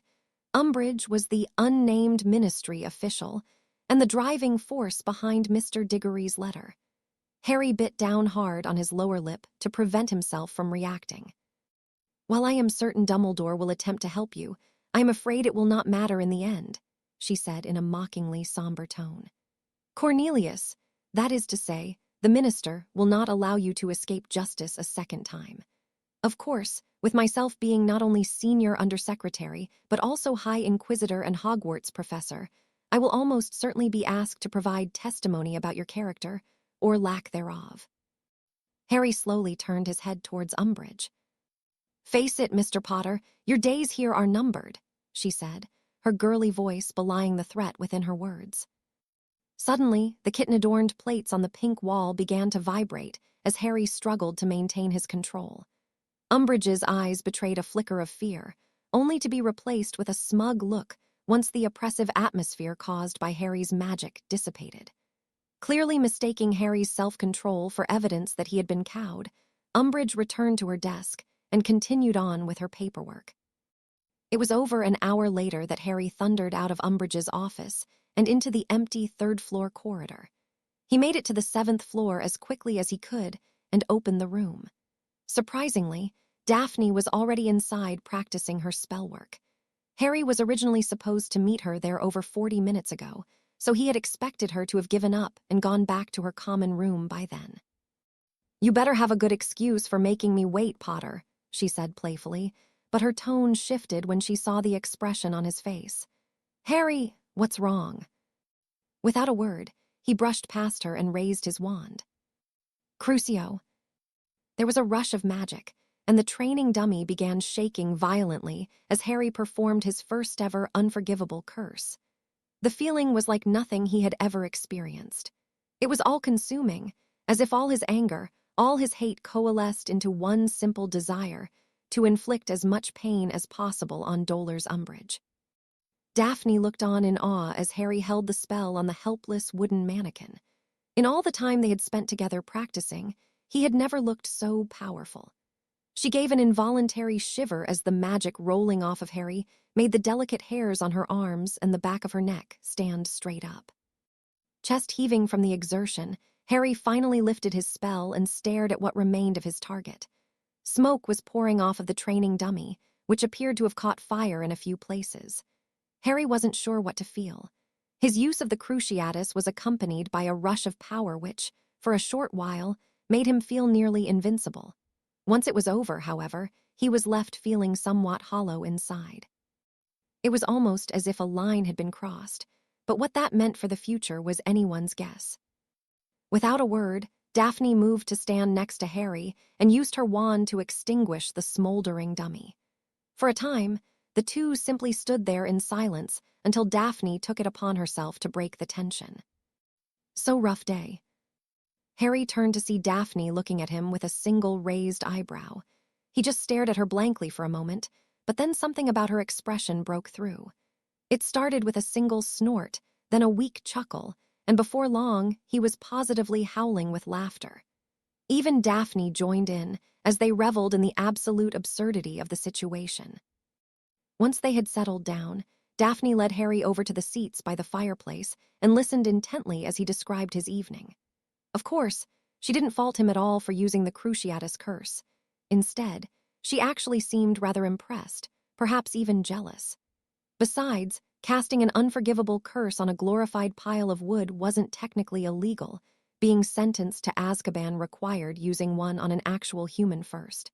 Umbridge was the unnamed ministry official and the driving force behind Mr. Diggory's letter. Harry bit down hard on his lower lip to prevent himself from reacting. "While I am certain Dumbledore will attempt to help you, I am afraid it will not matter in the end," she said in a mockingly somber tone. "Cornelius, that is to say, the minister, will not allow you to escape justice a second time. Of course, with myself being not only senior undersecretary, but also High Inquisitor and Hogwarts professor, I will almost certainly be asked to provide testimony about your character, or lack thereof." Harry slowly turned his head towards Umbridge. "Face it, Mr. Potter, your days here are numbered," she said, her girly voice belying the threat within her words. Suddenly, the kitten-adorned plates on the pink wall began to vibrate as Harry struggled to maintain his control. Umbridge's eyes betrayed a flicker of fear, only to be replaced with a smug look once the oppressive atmosphere caused by Harry's magic dissipated. Clearly mistaking Harry's self-control for evidence that he had been cowed, Umbridge returned to her desk and continued on with her paperwork. It was over an hour later that Harry thundered out of Umbridge's office and into the empty third-floor corridor. He made it to the 7th floor as quickly as he could and opened the room. Surprisingly, Daphne was already inside practicing her spell work. Harry was originally supposed to meet her there over 40 minutes ago, so he had expected her to have given up and gone back to her common room by then. "You better have a good excuse for making me wait, Potter," she said playfully, but her tone shifted when she saw the expression on his face. "Harry, what's wrong?" Without a word, he brushed past her and raised his wand. "Crucio." There was a rush of magic, and the training dummy began shaking violently as Harry performed his first-ever unforgivable curse. The feeling was like nothing he had ever experienced. It was all-consuming, as if all his anger, all his hate coalesced into one simple desire to inflict as much pain as possible on Dolar's Umbridge. Daphne looked on in awe as Harry held the spell on the helpless wooden mannequin. In all the time they had spent together practicing, he had never looked so powerful. She gave an involuntary shiver as the magic rolling off of Harry made the delicate hairs on her arms and the back of her neck stand straight up. Chest heaving from the exertion, Harry finally lifted his spell and stared at what remained of his target. Smoke was pouring off of the training dummy, which appeared to have caught fire in a few places. Harry wasn't sure what to feel. His use of the Cruciatus was accompanied by a rush of power which, for a short while, made him feel nearly invincible. Once it was over, however, he was left feeling somewhat hollow inside. It was almost as if a line had been crossed, but what that meant for the future was anyone's guess. Without a word, Daphne moved to stand next to Harry and used her wand to extinguish the smoldering dummy. For a time, the two simply stood there in silence until Daphne took it upon herself to break the tension. "So rough day." Harry turned to see Daphne looking at him with a single raised eyebrow. He just stared at her blankly for a moment, but then something about her expression broke through. It started with a single snort, then a weak chuckle, and before long, he was positively howling with laughter. Even Daphne joined in, as they reveled in the absolute absurdity of the situation. Once they had settled down, Daphne led Harry over to the seats by the fireplace and listened intently as he described his evening. Of course, she didn't fault him at all for using the Cruciatus curse. Instead, she actually seemed rather impressed, perhaps even jealous. Besides, casting an unforgivable curse on a glorified pile of wood wasn't technically illegal, being sentenced to Azkaban required using one on an actual human first.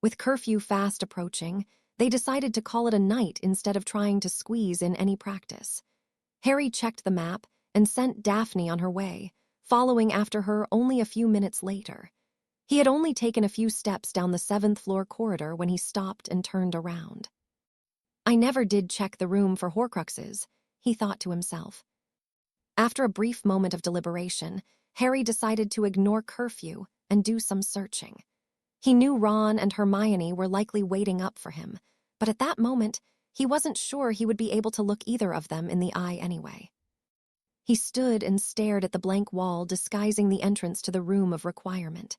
With curfew fast approaching, they decided to call it a night instead of trying to squeeze in any practice. Harry checked the map and sent Daphne on her way, following after her only a few minutes later. He had only taken a few steps down the 7th-floor corridor when he stopped and turned around. I never did check the room for Horcruxes, he thought to himself. After a brief moment of deliberation, Harry decided to ignore curfew and do some searching. He knew Ron and Hermione were likely waiting up for him, but at that moment, he wasn't sure he would be able to look either of them in the eye anyway. He stood and stared at the blank wall disguising the entrance to the room of requirement.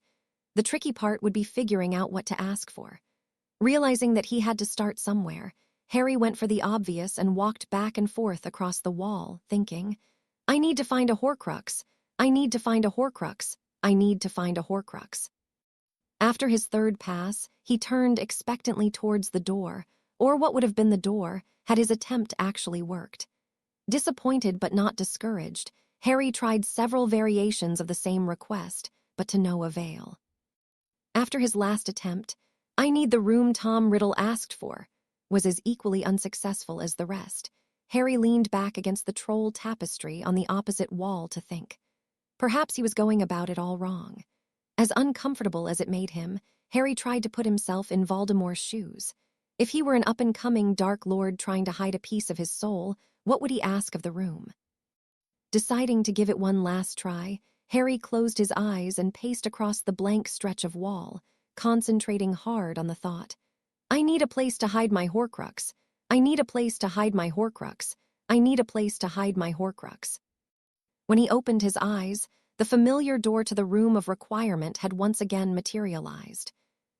The tricky part would be figuring out what to ask for. Realizing that he had to start somewhere, Harry went for the obvious and walked back and forth across the wall, thinking, I need to find a Horcrux. I need to find a Horcrux. I need to find a Horcrux. After his third pass, he turned expectantly towards the door, or what would have been the door, had his attempt actually worked. Disappointed but not discouraged, Harry tried several variations of the same request, but to no avail. After his last attempt, I need the room Tom Riddle asked for, was as equally unsuccessful as the rest. Harry leaned back against the troll tapestry on the opposite wall to think. Perhaps he was going about it all wrong. As uncomfortable as it made him, Harry tried to put himself in Voldemort's shoes. If he were an up-and-coming Dark Lord trying to hide a piece of his soul, what would he ask of the room? Deciding to give it one last try, Harry closed his eyes and paced across the blank stretch of wall, concentrating hard on the thought. I need a place to hide my Horcrux. I need a place to hide my Horcrux. I need a place to hide my Horcrux. When he opened his eyes, the familiar door to the room of requirement had once again materialized.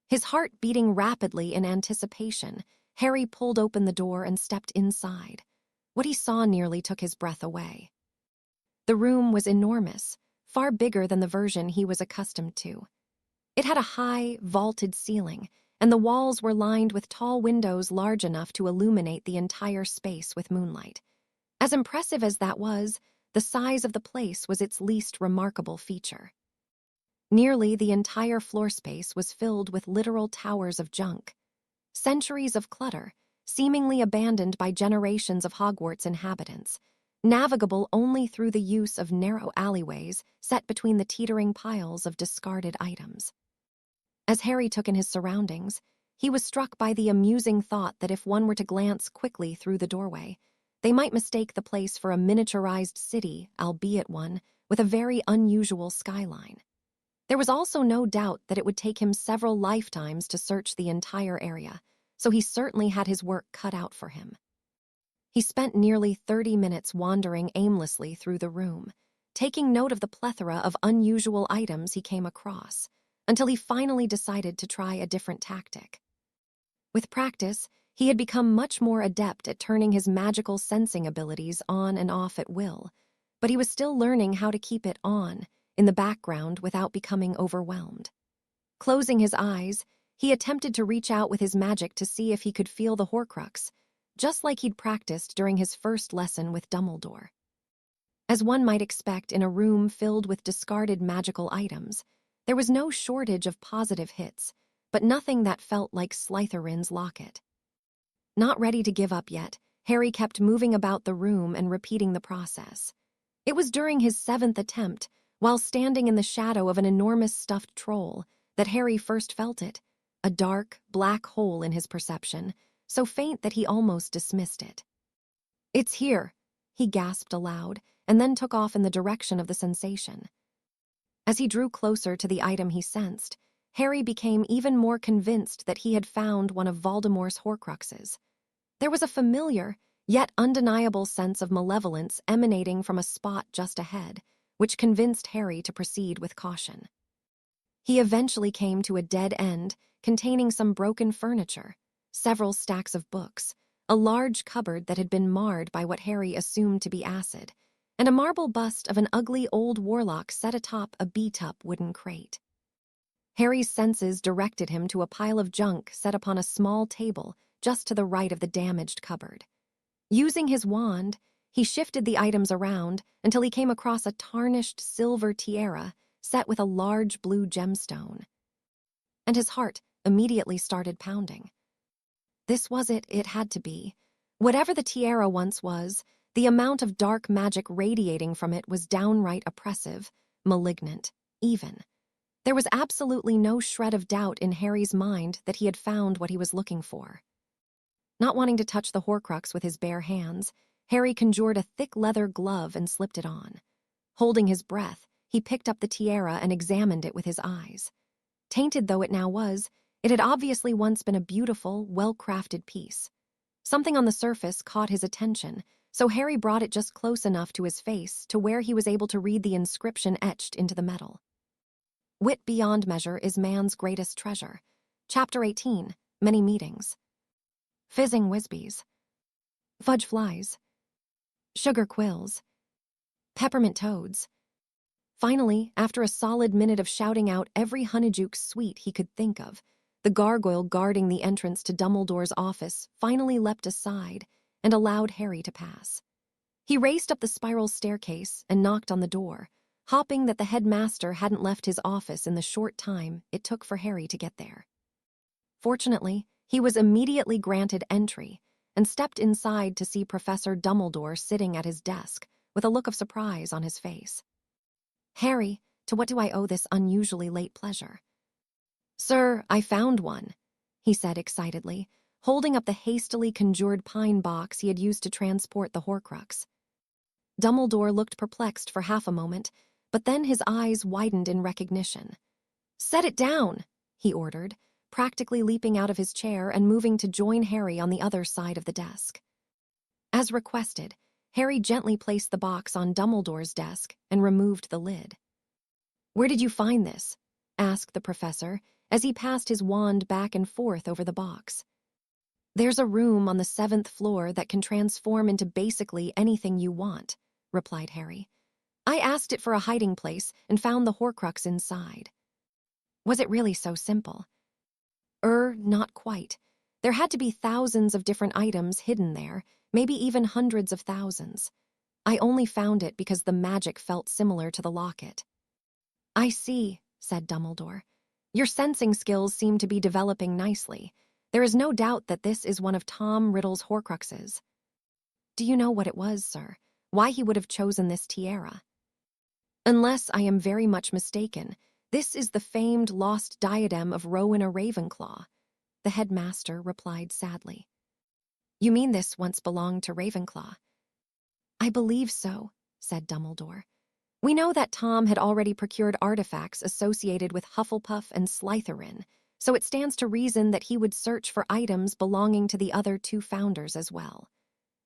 His heart beating rapidly in anticipation, Harry pulled open the door and stepped inside. What he saw nearly took his breath away. The room was enormous, far bigger than the version he was accustomed to. It had a high, vaulted ceiling, and the walls were lined with tall windows large enough to illuminate the entire space with moonlight. As impressive as that was, the size of the place was its least remarkable feature. Nearly the entire floor space was filled with literal towers of junk. Centuries of clutter, seemingly abandoned by generations of Hogwarts inhabitants, navigable only through the use of narrow alleyways set between the teetering piles of discarded items. As Harry took in his surroundings, he was struck by the amusing thought that if one were to glance quickly through the doorway, they might mistake the place for a miniaturized city, albeit one with a very unusual skyline. There was also no doubt that it would take him several lifetimes to search the entire area, so he certainly had his work cut out for him. He spent nearly 30 minutes wandering aimlessly through the room, taking note of the plethora of unusual items he came across, until he finally decided to try a different tactic. With practice, he had become much more adept at turning his magical sensing abilities on and off at will, but he was still learning how to keep it on, in the background without becoming overwhelmed. Closing his eyes, he attempted to reach out with his magic to see if he could feel the Horcrux, just like he'd practiced during his first lesson with Dumbledore. As one might expect in a room filled with discarded magical items, there was no shortage of positive hits, but nothing that felt like Slytherin's locket. Not ready to give up yet, Harry kept moving about the room and repeating the process. It was during his 7th attempt, while standing in the shadow of an enormous stuffed troll, that Harry first felt it, a dark, black hole in his perception, so faint that he almost dismissed it. It's here, he gasped aloud, and then took off in the direction of the sensation. As he drew closer to the item he sensed, Harry became even more convinced that he had found one of Voldemort's Horcruxes. There was a familiar, yet undeniable sense of malevolence emanating from a spot just ahead, which convinced Harry to proceed with caution. He eventually came to a dead end containing some broken furniture, several stacks of books, a large cupboard that had been marred by what Harry assumed to be acid, and a marble bust of an ugly old warlock set atop a beat-up wooden crate. Harry's senses directed him to a pile of junk set upon a small table just to the right of the damaged cupboard. Using his wand, he shifted the items around until he came across a tarnished silver tiara set with a large blue gemstone. And his heart immediately started pounding. This was it had to be. Whatever the tiara once was, the amount of dark magic radiating from it was downright oppressive, malignant, even. There was absolutely no shred of doubt in Harry's mind that he had found what he was looking for. Not wanting to touch the Horcrux with his bare hands, Harry conjured a thick leather glove and slipped it on. Holding his breath, he picked up the tiara and examined it with his eyes. Tainted though it now was, it had obviously once been a beautiful, well-crafted piece. Something on the surface caught his attention, so Harry brought it just close enough to his face to where he was able to read the inscription etched into the metal. Wit beyond measure is man's greatest treasure. Chapter 18, Many Meetings. Fizzing Whizbees. Fudge flies. Sugar quills. Peppermint toads. Finally, after a solid minute of shouting out every Honeyjuke sweet he could think of, the gargoyle guarding the entrance to Dumbledore's office finally leapt aside and allowed Harry to pass. He raced up the spiral staircase and knocked on the door, hoping that the headmaster hadn't left his office in the short time it took for Harry to get there. Fortunately, he was immediately granted entry and stepped inside to see Professor Dumbledore sitting at his desk with a look of surprise on his face. "Harry, to what do I owe this unusually late pleasure?" "Sir, I found one," he said excitedly, holding up the hastily conjured pine box he had used to transport the Horcrux. Dumbledore looked perplexed for half a moment, but then his eyes widened in recognition. "Set it down," he ordered, practically leaping out of his chair and moving to join Harry on the other side of the desk. As requested, Harry gently placed the box on Dumbledore's desk and removed the lid. "Where did you find this?" asked the professor as he passed his wand back and forth over the box. "There's a room on the 7th floor that can transform into basically anything you want," replied Harry. "I asked it for a hiding place and found the Horcrux inside." Was it really so simple? Not quite. There had to be thousands of different items hidden there, maybe even hundreds of thousands. I only found it because the magic felt similar to the locket. "I see," said Dumbledore. "Your sensing skills seem to be developing nicely. There is no doubt that this is one of Tom Riddle's Horcruxes. Do you know what it was, sir? Why he would have chosen this tiara?" "Unless I am very much mistaken, this is the famed lost diadem of Rowena Ravenclaw," the headmaster replied sadly. "You mean this once belonged to Ravenclaw?" "I believe so," said Dumbledore. "We know that Tom had already procured artifacts associated with Hufflepuff and Slytherin, so it stands to reason that he would search for items belonging to the other two founders as well.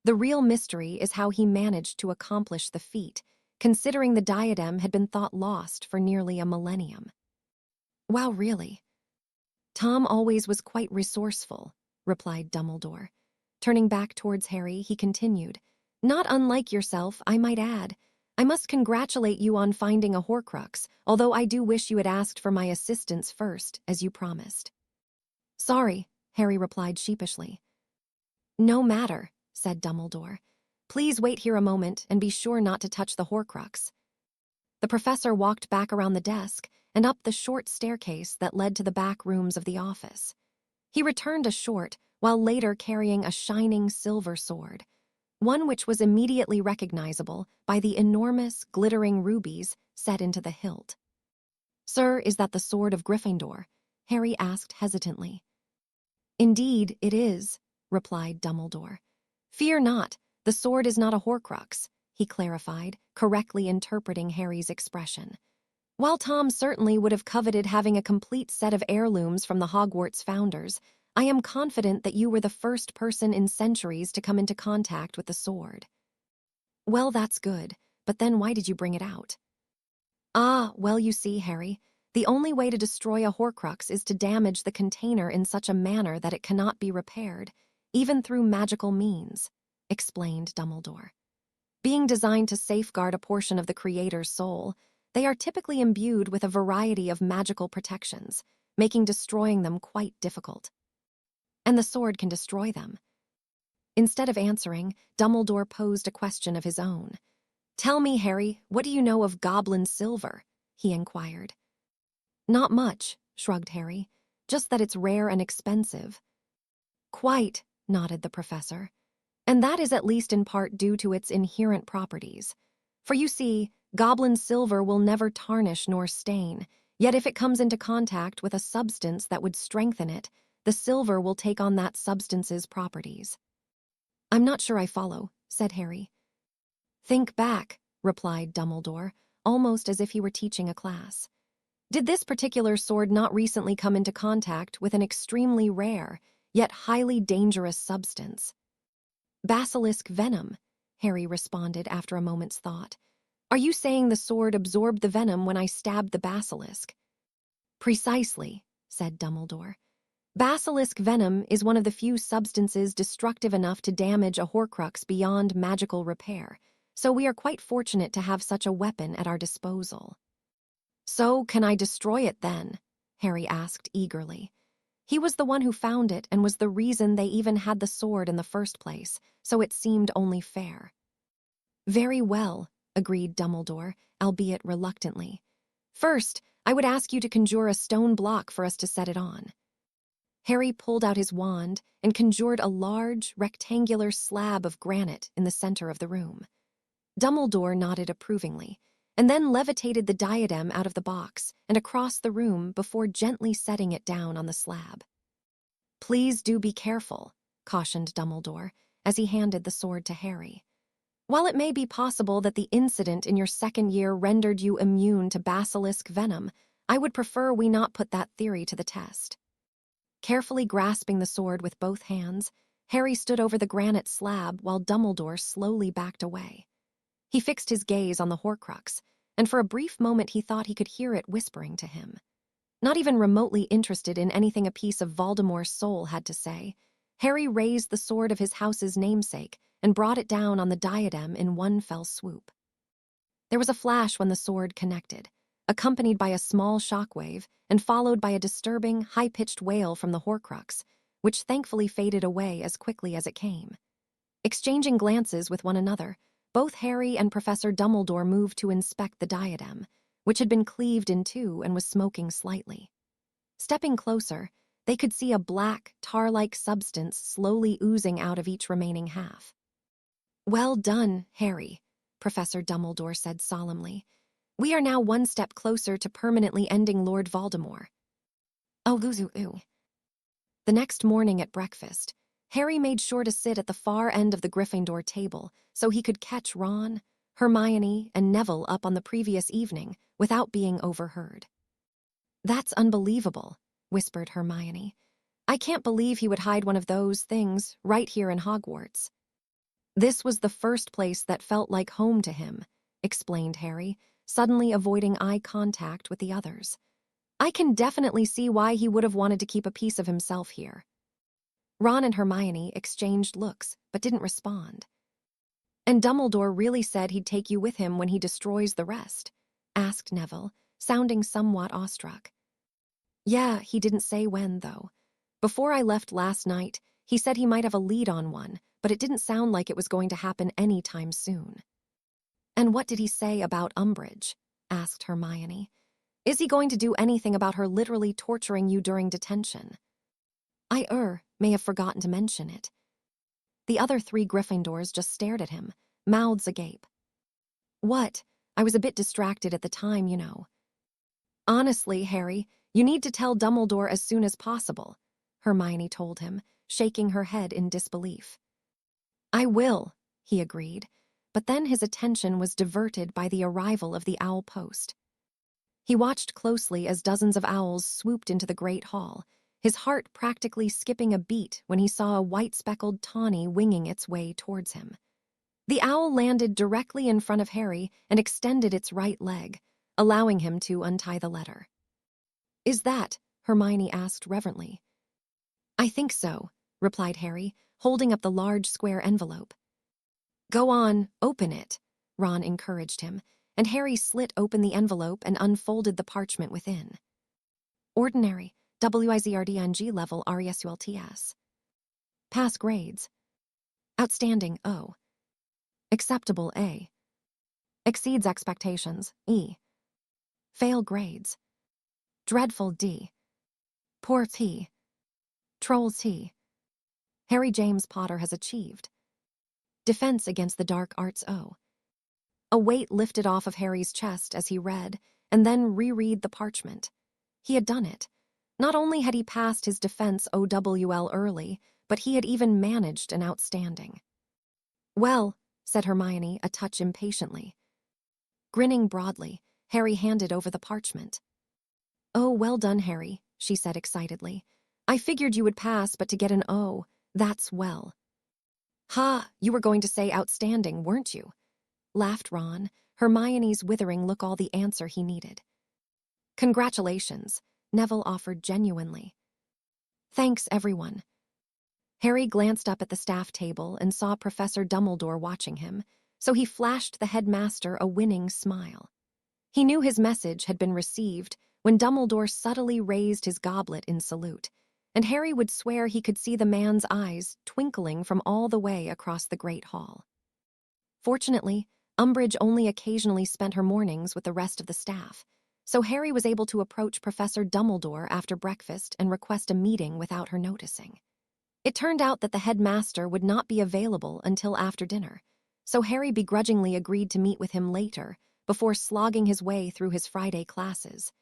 The real mystery is how he managed to accomplish the feat, considering the diadem had been thought lost for nearly a millennium." "Wow, really?" "Tom always was quite resourceful," replied Dumbledore. Turning back towards Harry, he continued, "Not unlike yourself, I might add. I must congratulate you on finding a Horcrux, although I do wish you had asked for my assistance first, as you promised." "Sorry," Harry replied sheepishly. "No matter," said Dumbledore. "Please wait here a moment and be sure not to touch the Horcrux." The professor walked back around the desk and up the short staircase that led to the back rooms of the office. He returned a short, while later carrying a shining silver sword, one which was immediately recognizable by the enormous, glittering rubies set into the hilt. "Sir, is that the sword of Gryffindor?" Harry asked hesitantly. "Indeed, it is," replied Dumbledore. "Fear not, the sword is not a Horcrux," he clarified, correctly interpreting Harry's expression. "While Tom certainly would have coveted having a complete set of heirlooms from the Hogwarts founders, I am confident that you were the first person in centuries to come into contact with the sword." "Well, that's good, but then why did you bring it out?" "Ah, well, you see, Harry, the only way to destroy a Horcrux is to damage the container in such a manner that it cannot be repaired, even through magical means," explained Dumbledore. "Being designed to safeguard a portion of the Creator's soul, they are typically imbued with a variety of magical protections, making destroying them quite difficult. And the sword can destroy them." Instead of answering, Dumbledore posed a question of his own. "Tell me, Harry, what do you know of goblin silver?" he inquired. "Not much," shrugged Harry, "just that it's rare and expensive." "Quite," nodded the professor. "And that is at least in part due to its inherent properties. For you see, goblin silver will never tarnish nor stain, yet if it comes into contact with a substance that would strengthen it, the silver will take on that substance's properties." "I'm not sure I follow," said Harry. "Think back," replied Dumbledore, almost as if he were teaching a class. "Did this particular sword not recently come into contact with an extremely rare, yet highly dangerous substance?" "Basilisk venom," Harry responded after a moment's thought. "Are you saying the sword absorbed the venom when I stabbed the basilisk?" "Precisely," said Dumbledore. "Basilisk venom is one of the few substances destructive enough to damage a Horcrux beyond magical repair, so we are quite fortunate to have such a weapon at our disposal." "So, can I destroy it then?" Harry asked eagerly. He was the one who found it and was the reason they even had the sword in the first place, so it seemed only fair. "Very well," agreed Dumbledore, albeit reluctantly. "First, I would ask you to conjure a stone block for us to set it on." Harry pulled out his wand and conjured a large, rectangular slab of granite in the center of the room. Dumbledore nodded approvingly, and then levitated the diadem out of the box and across the room before gently setting it down on the slab. "Please do be careful," cautioned Dumbledore, as he handed the sword to Harry. "While it may be possible that the incident in your second year rendered you immune to basilisk venom, I would prefer we not put that theory to the test." Carefully grasping the sword with both hands, Harry stood over the granite slab while Dumbledore slowly backed away. He fixed his gaze on the Horcrux, and for a brief moment he thought he could hear it whispering to him. Not even remotely interested in anything a piece of Voldemort's soul had to say, Harry raised the sword of his house's namesake and brought it down on the diadem in one fell swoop. There was a flash when the sword connected, accompanied by a small shockwave and followed by a disturbing, high-pitched wail from the Horcrux, which thankfully faded away as quickly as it came. Exchanging glances with one another, both Harry and Professor Dumbledore moved to inspect the diadem, which had been cleaved in two and was smoking slightly. Stepping closer, they could see a black, tar-like substance slowly oozing out of each remaining half. "Well done, Harry," Professor Dumbledore said solemnly. "We are now one step closer to permanently ending Lord Voldemort." "Oh, ooh. The next morning at breakfast, Harry made sure to sit at the far end of the Gryffindor table so he could catch Ron, Hermione, and Neville up on the previous evening without being overheard. "That's unbelievable," whispered Hermione. "I can't believe he would hide one of those things right here in Hogwarts." "This was the first place that felt like home to him," explained Harry, suddenly avoiding eye contact with the others. "I can definitely see why he would have wanted to keep a piece of himself here." Ron and Hermione exchanged looks, but didn't respond. "And Dumbledore really said he'd take you with him when he destroys the rest?" asked Neville, sounding somewhat awestruck. "Yeah, he didn't say when, though. Before I left last night, he said he might have a lead on one, but it didn't sound like it was going to happen any time soon." "And what did he say about Umbridge?" asked Hermione. "Is he going to do anything about her literally torturing you during detention?" "I may have forgotten to mention it." The other three Gryffindors just stared at him, mouths agape. "What? I was a bit distracted at the time, you know." "Honestly, Harry, you need to tell Dumbledore as soon as possible," Hermione told him, shaking her head in disbelief. "I will," he agreed, but then his attention was diverted by the arrival of the owl post. He watched closely as dozens of owls swooped into the Great Hall, his heart practically skipping a beat when he saw a white-speckled tawny winging its way towards him. The owl landed directly in front of Harry and extended its right leg, allowing him to untie the letter. "Is that?" Hermione asked reverently. "I think so," replied Harry, holding up the large square envelope. "Go on, open it," Ron encouraged him, and Harry slit open the envelope and unfolded the parchment within. Ordinary, WIZRDNG level RESULTS. Pass grades. Outstanding O. Acceptable A. Exceeds expectations E. Fail grades. Dreadful D. Poor T. Trolls T. Harry James Potter has achieved. Defense against the dark arts O. A weight lifted off of Harry's chest as he read, and then reread the parchment. He had done it. Not only had he passed his defense OWL early, but he had even managed an outstanding. "Well," said Hermione, a touch impatiently. Grinning broadly, Harry handed over the parchment. "Oh, well done, Harry," she said excitedly. "I figured you would pass, but to get an O, that's well." "Ha, you were going to say outstanding, weren't you?" laughed Ron, Hermione's withering look all the answer he needed. "Congratulations," Neville offered genuinely. "Thanks, everyone." Harry glanced up at the staff table and saw Professor Dumbledore watching him, so he flashed the headmaster a winning smile. He knew his message had been received when Dumbledore subtly raised his goblet in salute, and Harry would swear he could see the man's eyes twinkling from all the way across the Great Hall. Fortunately, Umbridge only occasionally spent her mornings with the rest of the staff, so Harry was able to approach Professor Dumbledore after breakfast and request a meeting without her noticing. It turned out that the headmaster would not be available until after dinner, so Harry begrudgingly agreed to meet with him later before slogging his way through his Friday classes,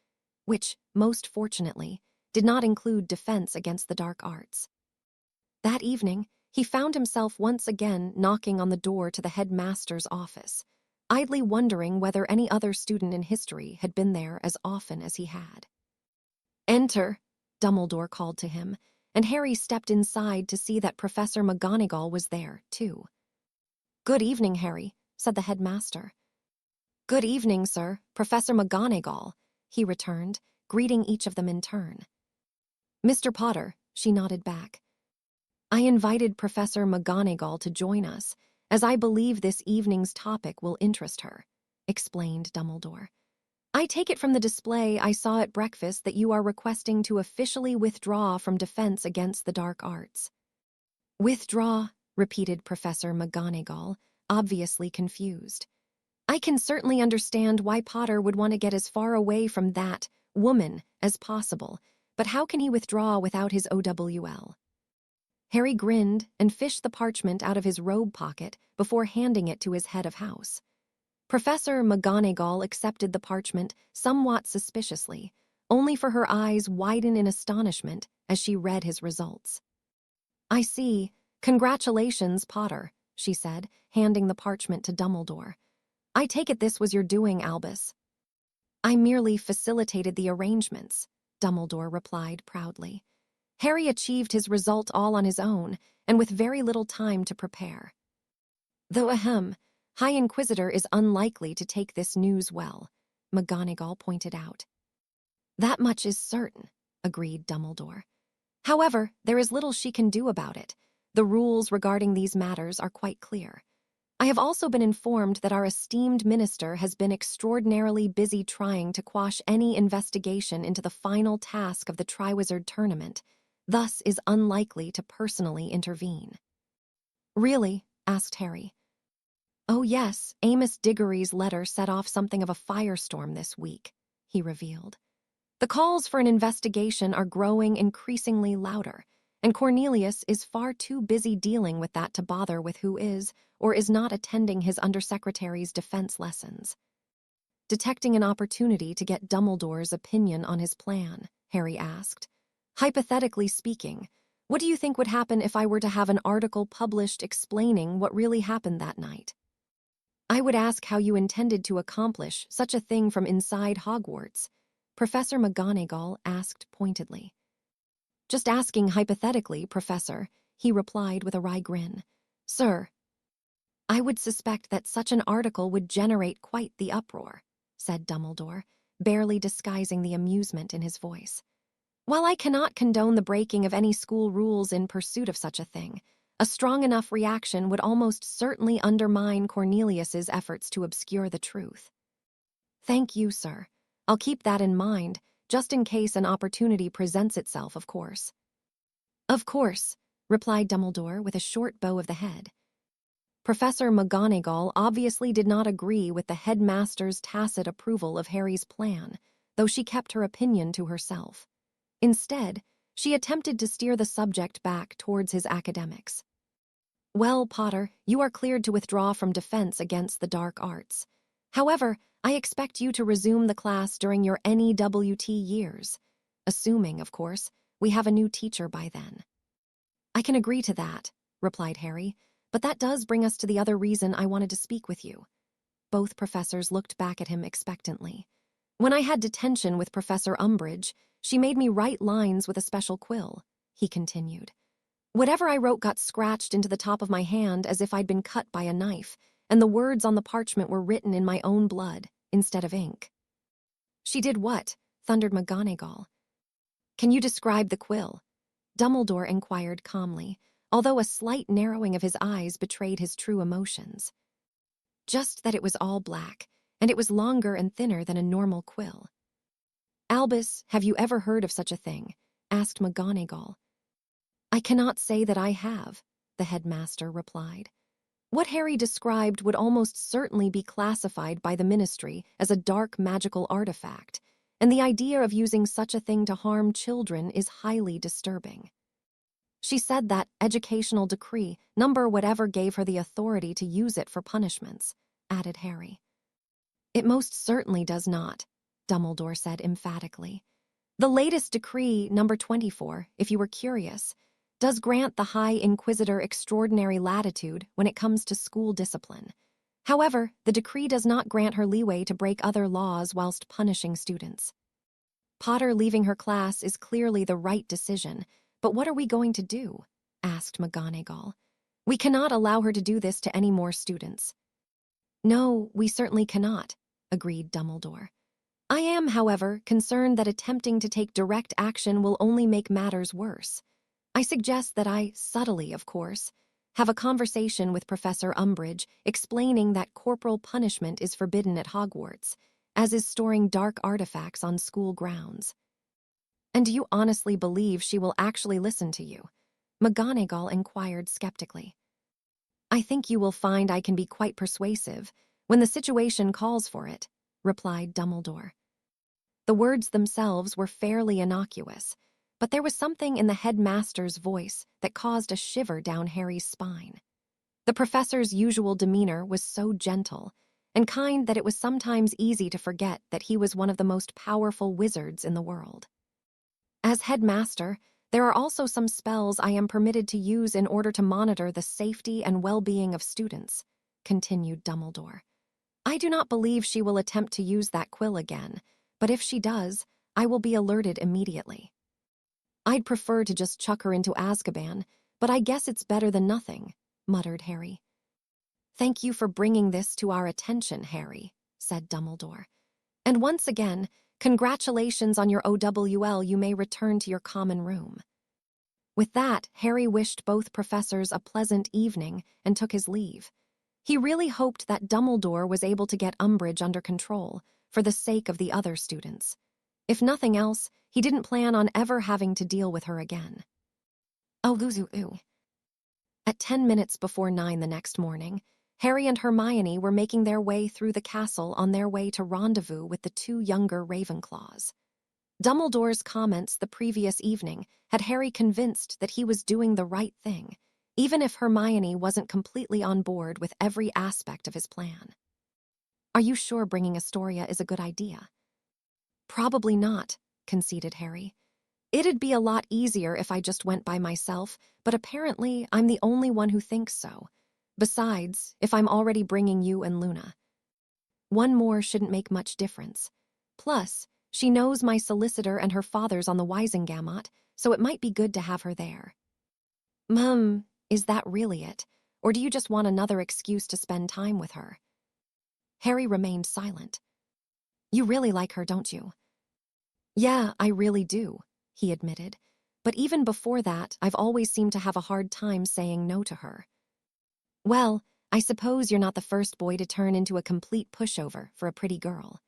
which, most fortunately, did not include defense against the dark arts. That evening, he found himself once again knocking on the door to the headmaster's office, idly wondering whether any other student in history had been there as often as he had. "Enter," Dumbledore called to him, and Harry stepped inside to see that Professor McGonagall was there, too. "Good evening, Harry," said the headmaster. "Good evening, sir, Professor McGonagall," he returned, greeting each of them in turn. "Mr. Potter," she nodded back. "I invited Professor McGonagall to join us, as I believe this evening's topic will interest her," explained Dumbledore. "I take it from the display I saw at breakfast that you are requesting to officially withdraw from defense against the dark arts." "Withdraw," repeated Professor McGonagall, obviously confused. "I can certainly understand why Potter would want to get as far away from that woman as possible, but how can he withdraw without his OWL?" Harry grinned and fished the parchment out of his robe pocket before handing it to his head of house. Professor McGonagall accepted the parchment somewhat suspiciously, only for her eyes widen in astonishment as she read his results. "I see. Congratulations, Potter," she said, handing the parchment to Dumbledore. "I take it this was your doing, Albus." "I merely facilitated the arrangements," Dumbledore replied proudly. Harry achieved his result all on his own, and with very little time to prepare. "Though High Inquisitor is unlikely to take this news well," McGonagall pointed out. "That much is certain," agreed Dumbledore. "However, there is little she can do about it. The rules regarding these matters are quite clear. I have also been informed that our esteemed minister has been extraordinarily busy trying to quash any investigation into the final task of the Triwizard Tournament, thus is unlikely to personally intervene." "Really?" asked Harry. "Oh yes, Amos Diggory's letter set off something of a firestorm this week," he revealed. "The calls for an investigation are growing increasingly louder, and Cornelius is far too busy dealing with that to bother with who is or is not attending his undersecretary's defense lessons." Detecting an opportunity to get Dumbledore's opinion on his plan, Harry asked, "Hypothetically speaking, what do you think would happen if I were to have an article published explaining what really happened that night?" "I would ask how you intended to accomplish such a thing from inside Hogwarts," Professor McGonagall asked pointedly. Just asking hypothetically, Professor, he replied with a wry grin. Sir, I would suspect that such an article would generate quite the uproar, said Dumbledore, barely disguising the amusement in his voice. While I cannot condone the breaking of any school rules in pursuit of such a thing, a strong enough reaction would almost certainly undermine Cornelius's efforts to obscure the truth. Thank you, sir. I'll keep that in mind, just in case an opportunity presents itself, of course. Of course, replied Dumbledore with a short bow of the head. Professor McGonagall obviously did not agree with the headmaster's tacit approval of Harry's plan, though she kept her opinion to herself. Instead, she attempted to steer the subject back towards his academics. Well, Potter, you are cleared to withdraw from defense against the dark arts. However, I expect you to resume the class during your NEWT years, assuming, of course, we have a new teacher by then. I can agree to that, replied Harry, but that does bring us to the other reason I wanted to speak with you. Both professors looked back at him expectantly. When I had detention with Professor Umbridge, she made me write lines with a special quill, he continued. Whatever I wrote got scratched into the top of my hand as if I'd been cut by a knife, and the words on the parchment were written in my own blood instead of ink. She did what? Thundered McGonagall. Can you describe the quill? Dumbledore inquired calmly, although a slight narrowing of his eyes betrayed his true emotions. Just that it was all black, and it was longer and thinner than a normal quill. Albus, have you ever heard of such a thing? Asked McGonagall. I cannot say that I have, the headmaster replied. What Harry described would almost certainly be classified by the Ministry as a dark magical artifact, and the idea of using such a thing to harm children is highly disturbing. She said that educational decree, number whatever, gave her the authority to use it for punishments, added Harry. It most certainly does not, Dumbledore said emphatically. The latest decree, number 24, if you were curious, does grant the High Inquisitor extraordinary latitude when it comes to school discipline. However, the decree does not grant her leeway to break other laws whilst punishing students. Potter leaving her class is clearly the right decision, but what are we going to do? Asked McGonagall. We cannot allow her to do this to any more students. No, we certainly cannot, agreed Dumbledore. I am, however, concerned that attempting to take direct action will only make matters worse. I suggest that I, subtly of course, have a conversation with Professor Umbridge explaining that corporal punishment is forbidden at Hogwarts, as is storing dark artifacts on school grounds. And do you honestly believe she will actually listen to you? McGonagall inquired skeptically. I think you will find I can be quite persuasive when the situation calls for it, replied Dumbledore. The words themselves were fairly innocuous, but there was something in the headmaster's voice that caused a shiver down Harry's spine. The professor's usual demeanor was so gentle and kind that it was sometimes easy to forget that he was one of the most powerful wizards in the world. As headmaster, there are also some spells I am permitted to use in order to monitor the safety and well-being of students, continued Dumbledore. I do not believe she will attempt to use that quill again, but if she does, I will be alerted immediately. I'd prefer to just chuck her into Azkaban, but I guess it's better than nothing, muttered Harry. Thank you for bringing this to our attention, Harry, said Dumbledore. And once again, congratulations on your OWL. You may return to your common room. With that, Harry wished both professors a pleasant evening and took his leave. He really hoped that Dumbledore was able to get Umbridge under control for the sake of the other students. If nothing else, he didn't plan on ever having to deal with her again. At 10 minutes before 9 the next morning, Harry and Hermione were making their way through the castle on their way to rendezvous with the two younger Ravenclaws. Dumbledore's comments the previous evening had Harry convinced that he was doing the right thing, even if Hermione wasn't completely on board with every aspect of his plan. Are you sure bringing Astoria is a good idea? Probably not, conceded Harry. It'd be a lot easier if I just went by myself, but apparently I'm the only one who thinks so. Besides, if I'm already bringing you and Luna. One more shouldn't make much difference. Plus, she knows my solicitor and her father's on the Wisengamot, so it might be good to have her there. Is that really it? Or do you just want another excuse to spend time with her? Harry remained silent. You really like her, don't you? Yeah, I really do, he admitted. But even before that, I've always seemed to have a hard time saying no to her. Well, I suppose you're not the first boy to turn into a complete pushover for a pretty girl.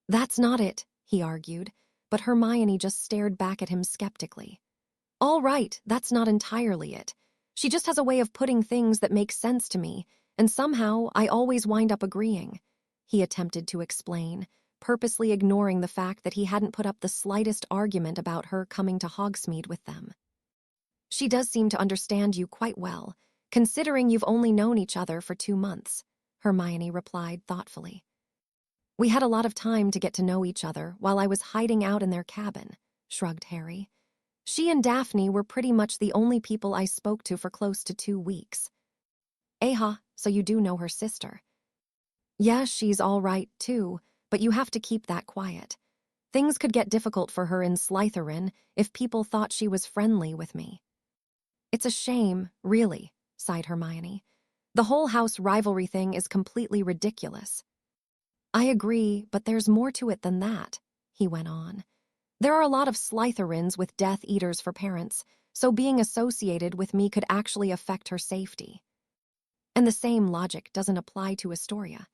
That's not it, he argued, but Hermione just stared back at him skeptically. All right, that's not entirely it. She just has a way of putting things that make sense to me, and somehow I always wind up agreeing, he attempted to explain, purposely ignoring the fact that he hadn't put up the slightest argument about her coming to Hogsmeade with them. She does seem to understand you quite well, considering you've only known each other for 2 months, Hermione replied thoughtfully. We had a lot of time to get to know each other while I was hiding out in their cabin, shrugged Harry. She and Daphne were pretty much the only people I spoke to for close to 2 weeks. Aha, so you do know her sister. Yeah, she's all right, too, but you have to keep that quiet. Things could get difficult for her in Slytherin if people thought she was friendly with me. It's a shame, really, sighed Hermione. The whole house rivalry thing is completely ridiculous. I agree, but there's more to it than that, he went on. There are a lot of Slytherins with Death Eaters for parents, so being associated with me could actually affect her safety. And the same logic doesn't apply to Astoria.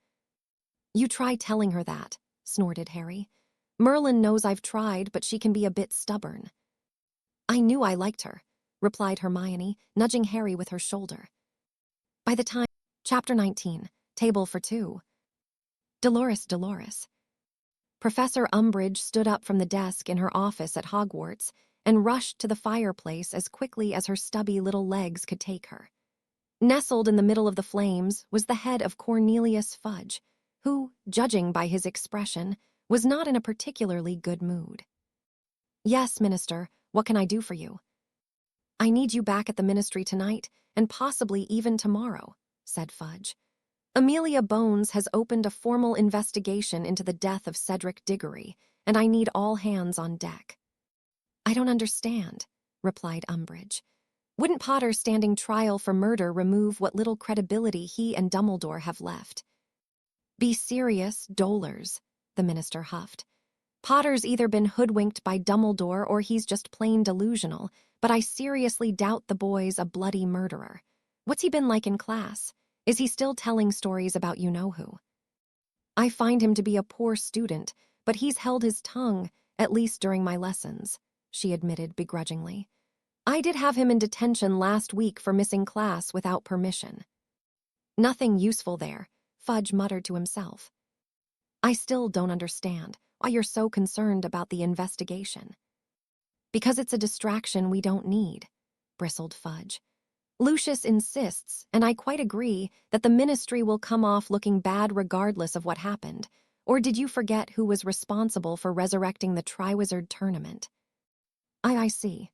You try telling her that, snorted Harry. Merlin knows I've tried, but she can be a bit stubborn. I knew I liked her, replied Hermione, nudging Harry with her shoulder. By the time, Chapter 19, Table for Two. Dolores. Professor Umbridge stood up from the desk in her office at Hogwarts and rushed to the fireplace as quickly as her stubby little legs could take her. Nestled in the middle of the flames was the head of Cornelius Fudge, who, judging by his expression, was not in a particularly good mood. Yes, Minister, what can I do for you? I need you back at the Ministry tonight, and possibly even tomorrow, said Fudge. Amelia Bones has opened a formal investigation into the death of Cedric Diggory, and I need all hands on deck. I don't understand, replied Umbridge. Wouldn't Potter standing trial for murder remove what little credibility he and Dumbledore have left? Be serious, dolers, the minister huffed. Potter's either been hoodwinked by Dumbledore or he's just plain delusional, but I seriously doubt the boy's a bloody murderer. What's he been like in class? Is he still telling stories about you-know-who? I find him to be a poor student, but he's held his tongue, at least during my lessons, she admitted begrudgingly. I did have him in detention last week for missing class without permission. Nothing useful there, Fudge muttered to himself. I still don't understand why you're so concerned about the investigation. Because it's a distraction we don't need, bristled Fudge. Lucius insists, and I quite agree, that the Ministry will come off looking bad regardless of what happened. Or did you forget who was responsible for resurrecting the Triwizard Tournament? I see.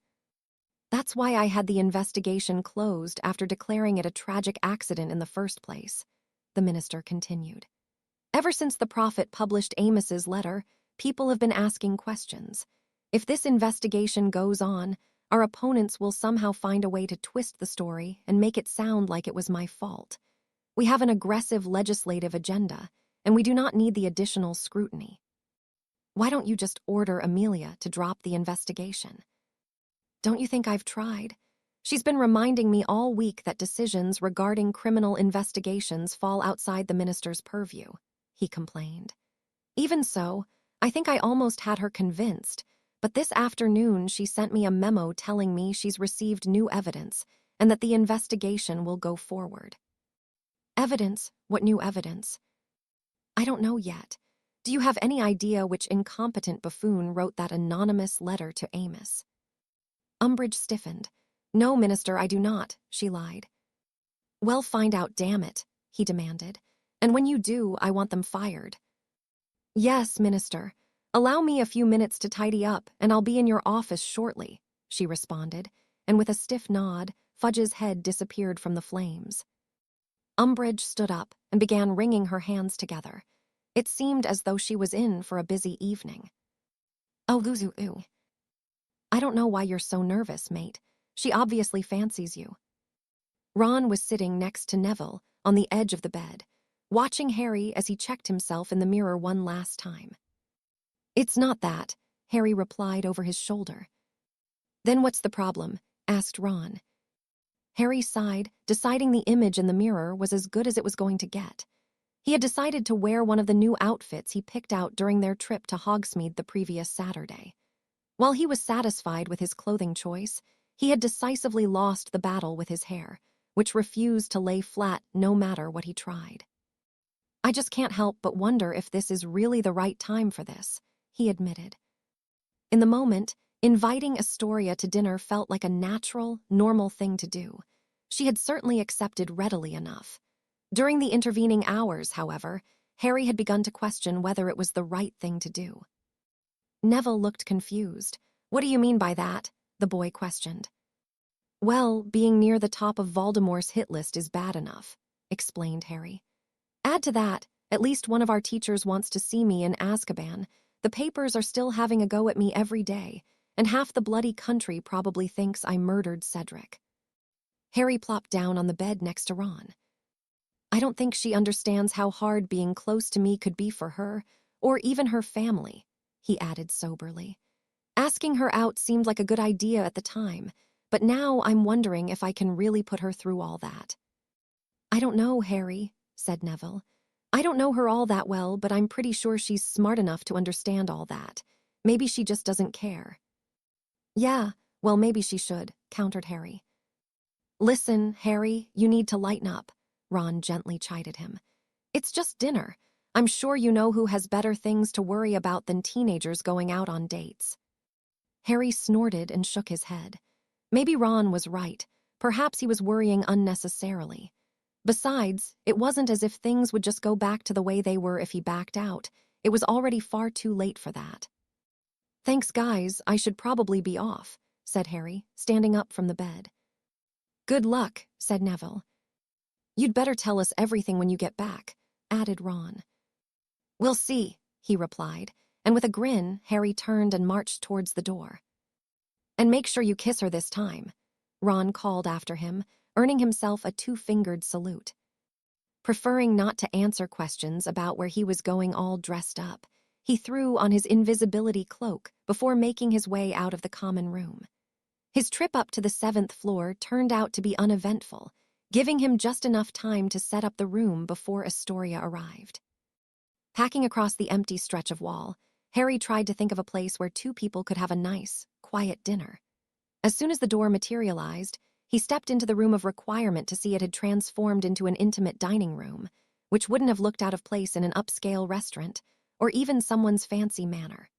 That's why I had the investigation closed after declaring it a tragic accident in the first place, the minister continued. Ever since the prophet published Amos's letter, people have been asking questions. If this investigation goes on, our opponents will somehow find a way to twist the story and make it sound like it was my fault. We have an aggressive legislative agenda, and we do not need the additional scrutiny. Why don't you just order Amelia to drop the investigation? Don't you think I've tried? She's been reminding me all week that decisions regarding criminal investigations fall outside the minister's purview, he complained. Even so, I think I almost had her convinced, but this afternoon she sent me a memo telling me she's received new evidence and that the investigation will go forward. Evidence? What new evidence? I don't know yet. Do you have any idea which incompetent buffoon wrote that anonymous letter to Amos? Umbridge stiffened. No, Minister, I do not, she lied. Well, find out, damn it, he demanded. And when you do, I want them fired. Yes, Minister. Allow me a few minutes to tidy up, and I'll be in your office shortly, she responded, and with a stiff nod, Fudge's head disappeared from the flames. Umbridge stood up and began wringing her hands together. It seemed as though she was in for a busy evening. Oh, ooh. I don't know why you're so nervous, mate. She obviously fancies you. Ron was sitting next to Neville on the edge of the bed, watching Harry as he checked himself in the mirror one last time. It's not that, Harry replied over his shoulder. Then what's the problem? Asked Ron. Harry sighed, deciding the image in the mirror was as good as it was going to get. He had decided to wear one of the new outfits he picked out during their trip to Hogsmeade the previous Saturday. While he was satisfied with his clothing choice, he had decisively lost the battle with his hair, which refused to lay flat no matter what he tried. I just can't help but wonder if this is really the right time for this, he admitted. In the moment, inviting Astoria to dinner felt like a natural, normal thing to do. She had certainly accepted readily enough. During the intervening hours, however, Harry had begun to question whether it was the right thing to do. Neville looked confused. What do you mean by that? The boy questioned. Well, being near the top of Voldemort's hit list is bad enough, explained Harry. Add to that, at least one of our teachers wants to see me in Azkaban. The papers are still having a go at me every day, and half the bloody country probably thinks I murdered Cedric. Harry plopped down on the bed next to Ron. I don't think she understands how hard being close to me could be for her, or even her family, he added soberly. Asking her out seemed like a good idea at the time, but now I'm wondering if I can really put her through all that. I don't know, Harry, said Neville. I don't know her all that well, but I'm pretty sure she's smart enough to understand all that. Maybe she just doesn't care. Yeah, well, maybe she should, countered Harry. Listen, Harry, you need to lighten up, Ron gently chided him. It's just dinner. I'm sure you know who has better things to worry about than teenagers going out on dates. Harry snorted and shook his head. Maybe Ron was right. Perhaps he was worrying unnecessarily. Besides, it wasn't as if things would just go back to the way they were if he backed out. It was already far too late for that. Thanks, guys, I should probably be off, said Harry, standing up from the bed. Good luck, said Neville. You'd better tell us everything when you get back, added Ron. We'll see, he replied, and with a grin, Harry turned and marched towards the door. And make sure you kiss her this time, Ron called after him, earning himself a two-fingered salute. Preferring not to answer questions about where he was going all dressed up, he threw on his invisibility cloak before making his way out of the common room. His trip up to the 7th floor turned out to be uneventful, giving him just enough time to set up the room before Astoria arrived. Packing across the empty stretch of wall, Harry tried to think of a place where two people could have a nice, quiet dinner. As soon as the door materialized, he stepped into the room of requirement to see it had transformed into an intimate dining room, which wouldn't have looked out of place in an upscale restaurant or even someone's fancy manor.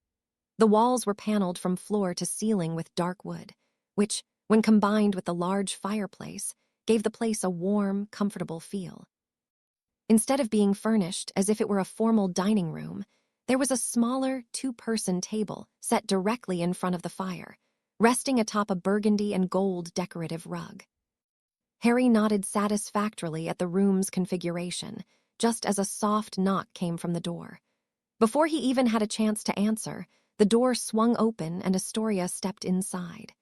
The walls were paneled from floor to ceiling with dark wood, which, when combined with the large fireplace, gave the place a warm, comfortable feel. Instead of being furnished as if it were a formal dining room, there was a smaller, two-person table set directly in front of the fire, resting atop a burgundy and gold decorative rug. Harry nodded satisfactorily at the room's configuration, just as a soft knock came from the door. Before he even had a chance to answer, the door swung open and Astoria stepped inside.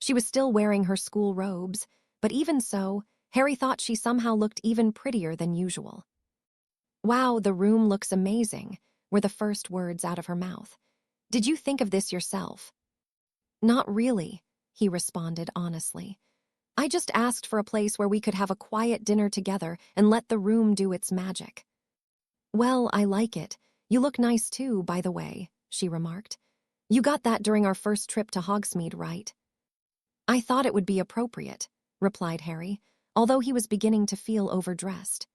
She was still wearing her school robes, but even so, Harry thought she somehow looked even prettier than usual. Wow, the room looks amazing, were the first words out of her mouth. Did you think of this yourself? Not really, he responded honestly. I just asked for a place where we could have a quiet dinner together and let the room do its magic. Well, I like it. You look nice too, by the way, she remarked. You got that during our first trip to Hogsmeade, right? I thought it would be appropriate, replied Harry, although he was beginning to feel overdressed.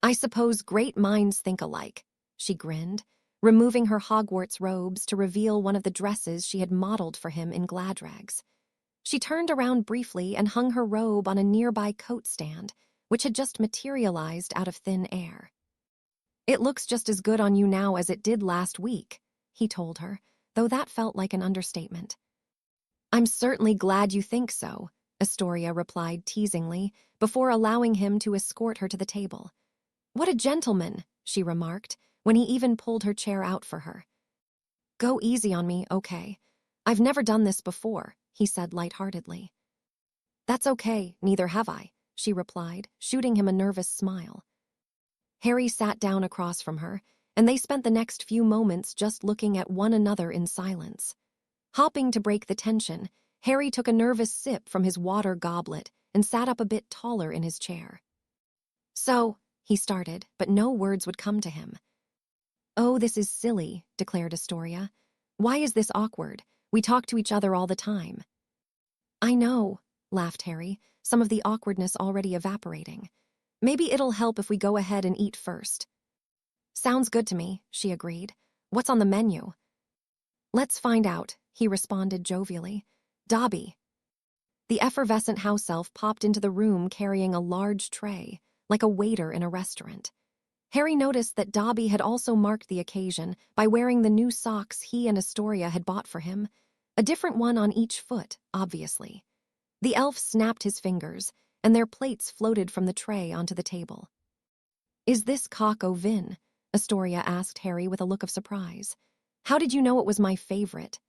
I suppose great minds think alike, she grinned, removing her Hogwarts robes to reveal one of the dresses she had modeled for him in Gladrags. She turned around briefly and hung her robe on a nearby coat stand, which had just materialized out of thin air. It looks just as good on you now as it did last week, he told her, though that felt like an understatement. I'm certainly glad you think so, Astoria replied teasingly, before allowing him to escort her to the table. What a gentleman, she remarked, when he even pulled her chair out for her. Go easy on me, okay. I've never done this before, he said lightheartedly. That's okay, neither have I, she replied, shooting him a nervous smile. Harry sat down across from her, and they spent the next few moments just looking at one another in silence. Hopping to break the tension, Harry took a nervous sip from his water goblet and sat up a bit taller in his chair. So, he started, but no words would come to him. Oh, this is silly, declared Astoria. Why is this awkward? We talk to each other all the time. I know, laughed Harry, some of the awkwardness already evaporating. Maybe it'll help if we go ahead and eat first. Sounds good to me, she agreed. What's on the menu? Let's find out, he responded jovially. Dobby. The effervescent house elf popped into the room carrying a large tray, like a waiter in a restaurant. Harry noticed that Dobby had also marked the occasion by wearing the new socks he and Astoria had bought for him, a different one on each foot, obviously. The elf snapped his fingers, and their plates floated from the tray onto the table. Is this coq au vin? Astoria asked Harry with a look of surprise. How did you know it was my favorite?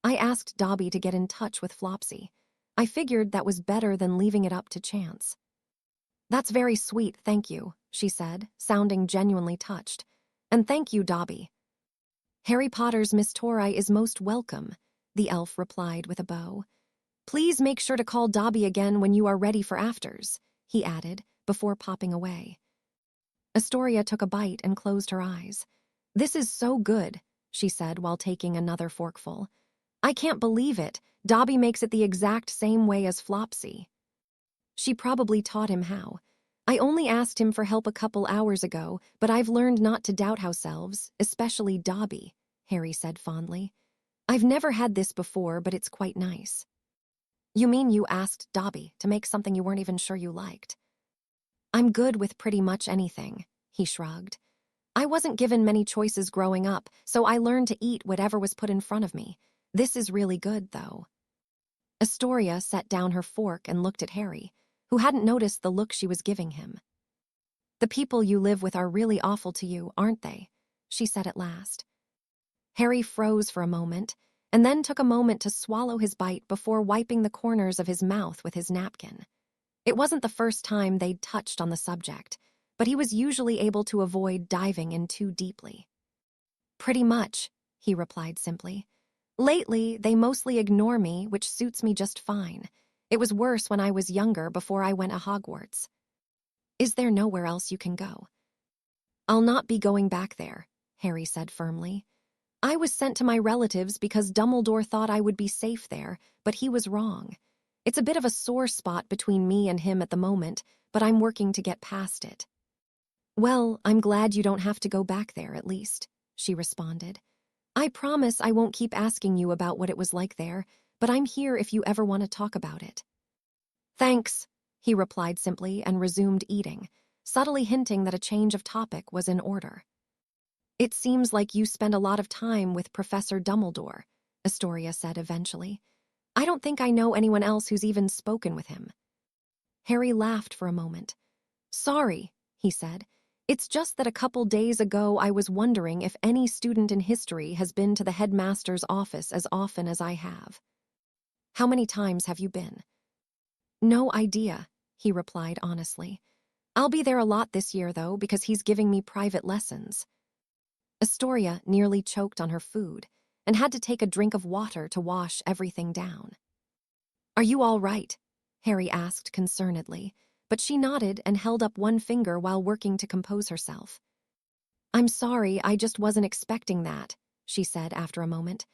I asked Dobby to get in touch with Flopsy. I figured that was better than leaving it up to chance. That's very sweet, thank you, she said, sounding genuinely touched. And thank you, Dobby. Harry Potter's Miss Tori is most welcome, the elf replied with a bow. Please make sure to call Dobby again when you are ready for afters, he added, before popping away. Astoria took a bite and closed her eyes. This is so good, she said while taking another forkful. I can't believe it. Dobby makes it the exact same way as Flopsy. She probably taught him how. I only asked him for help a couple hours ago, but I've learned not to doubt house elves, especially Dobby, Harry said fondly. I've never had this before, but it's quite nice. You mean you asked Dobby to make something you weren't even sure you liked? I'm good with pretty much anything, he shrugged. I wasn't given many choices growing up, so I learned to eat whatever was put in front of me. This is really good, though. Astoria set down her fork and looked at Harry, who hadn't noticed the look she was giving him. The people you live with are really awful to you, aren't they? She said at last. Harry froze for a moment, and then took a moment to swallow his bite before wiping the corners of his mouth with his napkin. It wasn't the first time they'd touched on the subject, but he was usually able to avoid diving in too deeply. Pretty much, he replied simply. Lately, they mostly ignore me, which suits me just fine. It was worse when I was younger before I went to Hogwarts. Is there nowhere else you can go? I'll not be going back there, Harry said firmly. I was sent to my relatives because Dumbledore thought I would be safe there, but he was wrong. It's a bit of a sore spot between me and him at the moment, but I'm working to get past it. Well, I'm glad you don't have to go back there, at least, she responded. I promise I won't keep asking you about what it was like there, but I'm here if you ever want to talk about it. Thanks, he replied simply and resumed eating, subtly hinting that a change of topic was in order. It seems like you spend a lot of time with Professor Dumbledore, Astoria said eventually. I don't think I know anyone else who's even spoken with him. Harry laughed for a moment. Sorry, he said. It's just that a couple days ago I was wondering if any student in history has been to the headmaster's office as often as I have. How many times have you been? No idea, he replied honestly. I'll be there a lot this year, though, because he's giving me private lessons. Astoria nearly choked on her food and had to take a drink of water to wash everything down. Are you all right? Harry asked concernedly, but she nodded and held up one finger while working to compose herself. I'm sorry, I just wasn't expecting that, she said after a moment.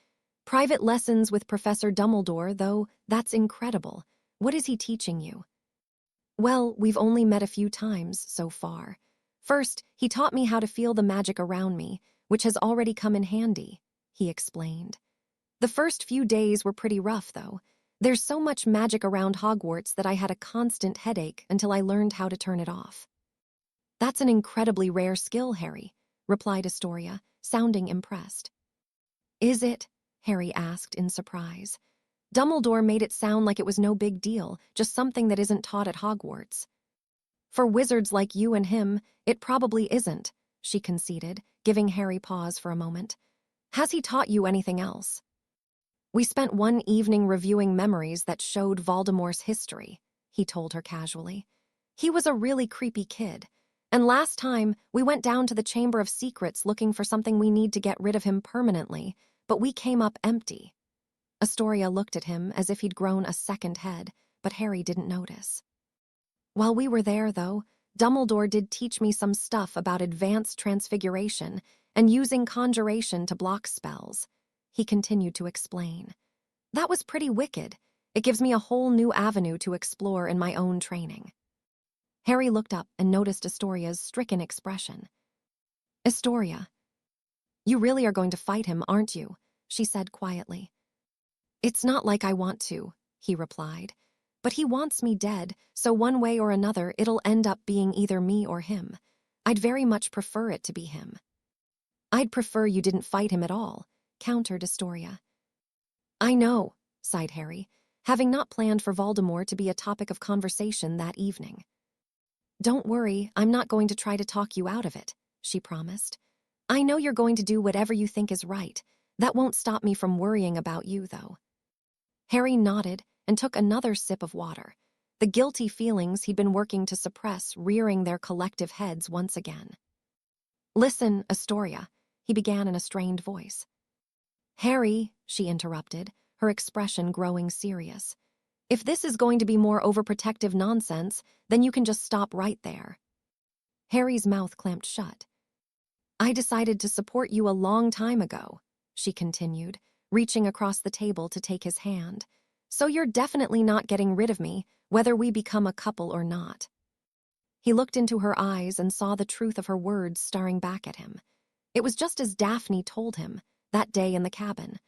Private lessons with Professor Dumbledore, though, that's incredible. What is he teaching you? Well, we've only met a few times so far. First, he taught me how to feel the magic around me, which has already come in handy, he explained. The first few days were pretty rough, though. There's so much magic around Hogwarts that I had a constant headache until I learned how to turn it off. That's an incredibly rare skill, Harry, replied Astoria, sounding impressed. Is it? Harry asked in surprise. Dumbledore made it sound like it was no big deal, just something that isn't taught at Hogwarts. For wizards like you and him, it probably isn't, she conceded, giving Harry pause for a moment. Has he taught you anything else? We spent one evening reviewing memories that showed Voldemort's history, he told her casually. He was a really creepy kid. And last time, we went down to the Chamber of Secrets looking for something we need to get rid of him permanently, but we came up empty. Astoria looked at him as if he'd grown a second head, but Harry didn't notice. While we were there, though, Dumbledore did teach me some stuff about advanced transfiguration and using conjuration to block spells. He continued to explain. That was pretty wicked. It gives me a whole new avenue to explore in my own training. Harry looked up and noticed Astoria's stricken expression. Astoria, you really are going to fight him, aren't you? She said quietly. It's not like I want to, he replied. But he wants me dead, so one way or another it'll end up being either me or him. I'd very much prefer it to be him. I'd prefer you didn't fight him at all, countered Astoria. I know, sighed Harry, having not planned for Voldemort to be a topic of conversation that evening. Don't worry, I'm not going to try to talk you out of it, she promised. I know you're going to do whatever you think is right. That won't stop me from worrying about you, though. Harry nodded and took another sip of water, the guilty feelings he'd been working to suppress rearing their collective heads once again. Listen, Astoria, he began in a strained voice. Harry, she interrupted, her expression growing serious. If this is going to be more overprotective nonsense, then you can just stop right there. Harry's mouth clamped shut. I decided to support you a long time ago, she continued, reaching across the table to take his hand. So you're definitely not getting rid of me, whether we become a couple or not. He looked into her eyes and saw the truth of her words staring back at him. It was just as Daphne told him, that day in the cabin.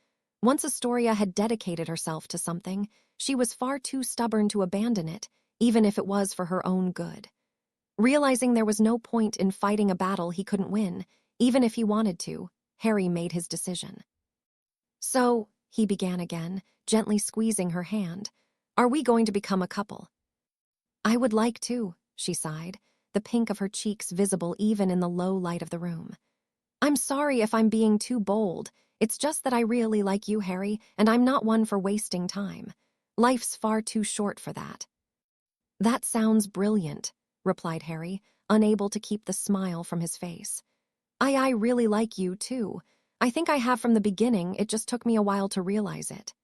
Once Astoria had dedicated herself to something, she was far too stubborn to abandon it, even if it was for her own good. Realizing there was no point in fighting a battle he couldn't win, even if he wanted to, Harry made his decision. So, he began again, gently squeezing her hand, are we going to become a couple? I would like to, she sighed, the pink of her cheeks visible even in the low light of the room. I'm sorry if I'm being too bold. It's just that I really like you, Harry, and I'm not one for wasting time. Life's far too short for that. That sounds brilliant, replied Harry, unable to keep the smile from his face. I really like you, too. I think I have from the beginning, it just took me a while to realize it.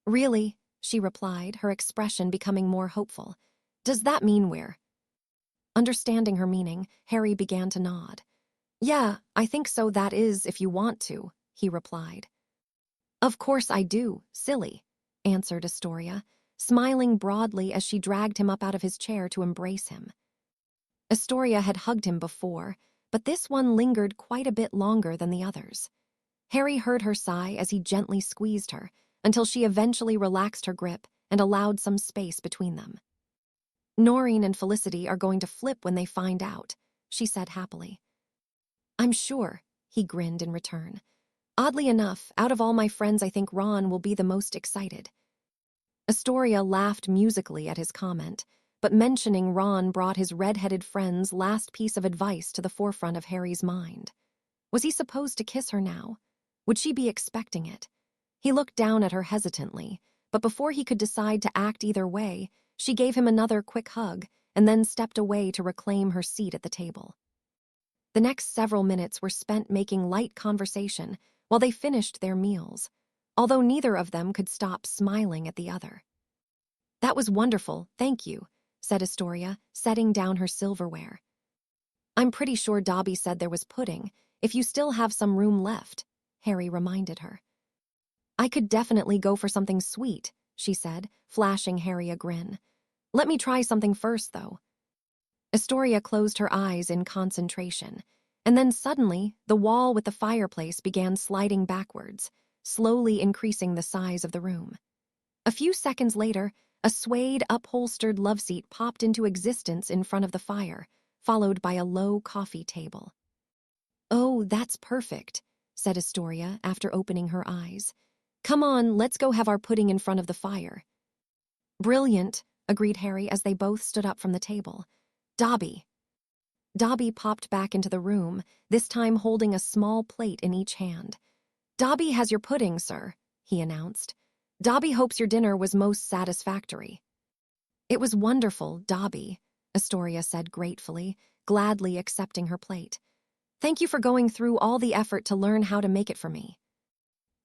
Really, she replied, her expression becoming more hopeful. Does that mean we're? Understanding her meaning, Harry began to nod. Yeah, I think so, that is, if you want to, he replied. Of course I do, silly, answered Astoria, smiling broadly as she dragged him up out of his chair to embrace him. Astoria had hugged him before, but this one lingered quite a bit longer than the others. Harry heard her sigh as he gently squeezed her, until she eventually relaxed her grip and allowed some space between them. Noreen and Felicity are going to flip when they find out, she said happily. I'm sure, he grinned in return. Oddly enough, out of all my friends, I think Ron will be the most excited. Astoria laughed musically at his comment, but mentioning Ron brought his red-headed friend's last piece of advice to the forefront of Harry's mind. Was he supposed to kiss her now? Would she be expecting it? He looked down at her hesitantly, but before he could decide to act either way, she gave him another quick hug and then stepped away to reclaim her seat at the table. The next several minutes were spent making light conversation while they finished their meals, although neither of them could stop smiling at the other. That was wonderful, thank you, said Astoria, setting down her silverware. I'm pretty sure Dobby said there was pudding, if you still have some room left, Harry reminded her. I could definitely go for something sweet, she said, flashing Harry a grin. Let me try something first, though. Astoria closed her eyes in concentration, and then suddenly the wall with the fireplace began sliding backwards, slowly increasing the size of the room. A few seconds later, a suede, upholstered loveseat popped into existence in front of the fire, followed by a low coffee table. Oh, that's perfect, said Astoria after opening her eyes. Come on, let's go have our pudding in front of the fire. Brilliant, agreed Harry as they both stood up from the table. Dobby. Dobby popped back into the room, this time holding a small plate in each hand. Dobby has your pudding, sir, he announced. "Dobby hopes your dinner was most satisfactory." "It was wonderful, Dobby," Astoria said gratefully, gladly accepting her plate. "Thank you for going through all the effort to learn how to make it for me."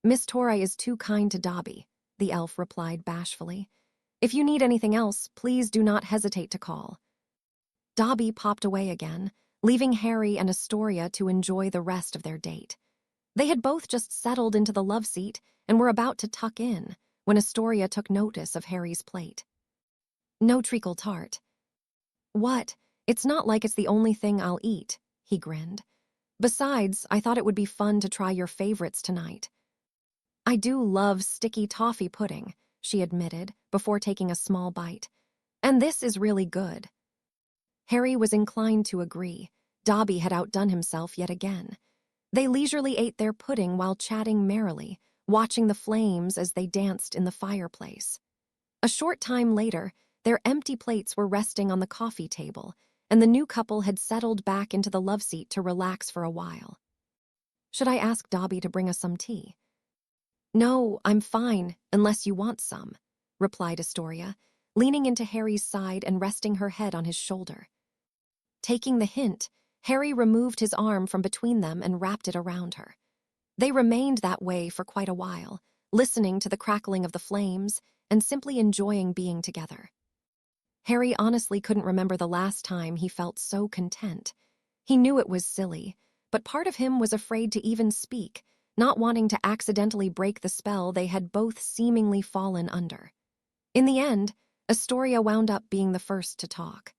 "Miss Tora is too kind to Dobby," the elf replied bashfully. "If you need anything else, please do not hesitate to call." Dobby popped away again, leaving Harry and Astoria to enjoy the rest of their date. They had both just settled into the love seat and were about to tuck in when Astoria took notice of Harry's plate. "No treacle tart." "What? It's not like it's the only thing I'll eat," he grinned. "Besides, I thought it would be fun to try your favorites tonight." "I do love sticky toffee pudding," she admitted before taking a small bite. "And this is really good." Harry was inclined to agree. Dobby had outdone himself yet again. They leisurely ate their pudding while chatting merrily, watching the flames as they danced in the fireplace. A short time later, their empty plates were resting on the coffee table, and the new couple had settled back into the love seat to relax for a while. "Should I ask Dobby to bring us some tea?" "No, I'm fine, unless you want some," replied Astoria, leaning into Harry's side and resting her head on his shoulder. Taking the hint, Harry removed his arm from between them and wrapped it around her. They remained that way for quite a while, listening to the crackling of the flames and simply enjoying being together. Harry honestly couldn't remember the last time he felt so content. He knew it was silly, but part of him was afraid to even speak, not wanting to accidentally break the spell they had both seemingly fallen under. In the end, Astoria wound up being the first to talk.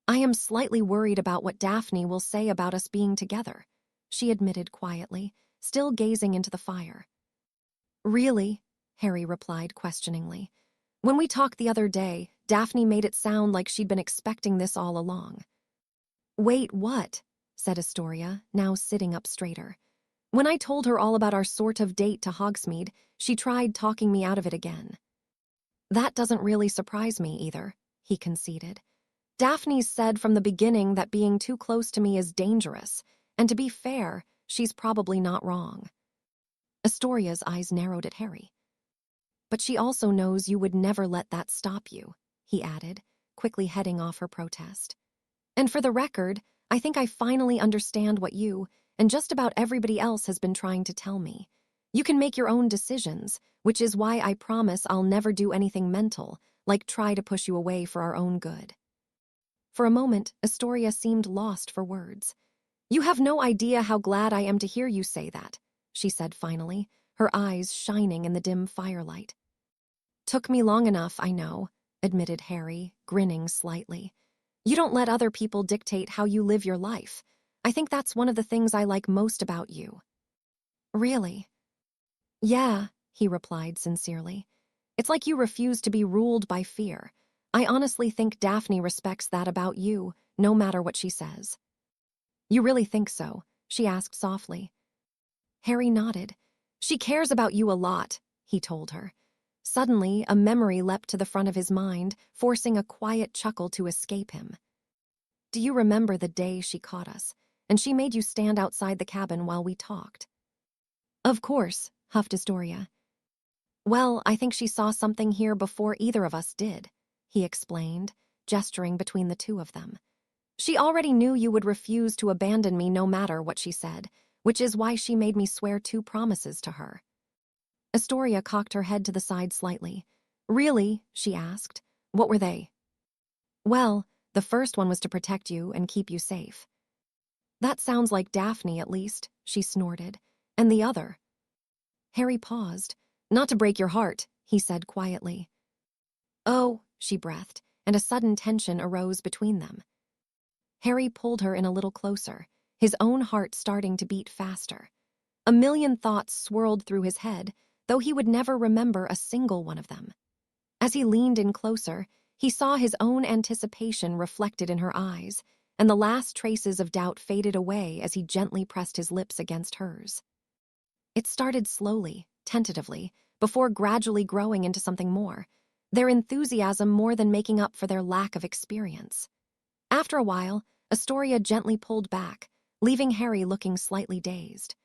"I am slightly worried about what Daphne will say about us being together," she admitted quietly, still gazing into the fire. "Really?" Harry replied questioningly. "When we talked the other day, Daphne made it sound like she'd been expecting this all along." "Wait, what?" said Astoria, now sitting up straighter. "When I told her all about our sort of date to Hogsmeade, she tried talking me out of it again." "That doesn't really surprise me either," he conceded. "Daphne's said from the beginning that being too close to me is dangerous, and to be fair, she's probably not wrong." Astoria's eyes narrowed at Harry. "But she also knows you would never let that stop you," he added, quickly heading off her protest. "And for the record, I think I finally understand what you, and just about everybody else has been trying to tell me. You can make your own decisions, which is why I promise I'll never do anything mental, like try to push you away for our own good." For a moment, Astoria seemed lost for words. "You have no idea how glad I am to hear you say that," she said finally, her eyes shining in the dim firelight. "Took me long enough, I know," admitted Harry, grinning slightly. "You don't let other people dictate how you live your life. I think that's one of the things I like most about you." "Really?" "Yeah," he replied sincerely. "It's like you refuse to be ruled by fear. I honestly think Daphne respects that about you, no matter what she says." "You really think so?" she asked softly. Harry nodded. "She cares about you a lot," he told her. Suddenly, a memory leapt to the front of his mind, forcing a quiet chuckle to escape him. "Do you remember the day she caught us, and she made you stand outside the cabin while we talked?" "Of course," huffed Astoria. "Well, I think she saw something here before either of us did," he explained, gesturing between the two of them. "She already knew you would refuse to abandon me no matter what she said, which is why she made me swear 2 promises to her." Astoria cocked her head to the side slightly. "Really?" she asked. "What were they?" "Well, the first one was to protect you and keep you safe." "That sounds like Daphne, at least," she snorted. "And the other?" Harry paused. "Not to break your heart," he said quietly. "Oh," she breathed, and a sudden tension arose between them. Harry pulled her in a little closer, his own heart starting to beat faster. A million thoughts swirled through his head, though he would never remember a single one of them. As he leaned in closer, he saw his own anticipation reflected in her eyes, and the last traces of doubt faded away as he gently pressed his lips against hers. It started slowly, tentatively, before gradually growing into something more, their enthusiasm more than making up for their lack of experience. After a while, Astoria gently pulled back, leaving Harry looking slightly dazed.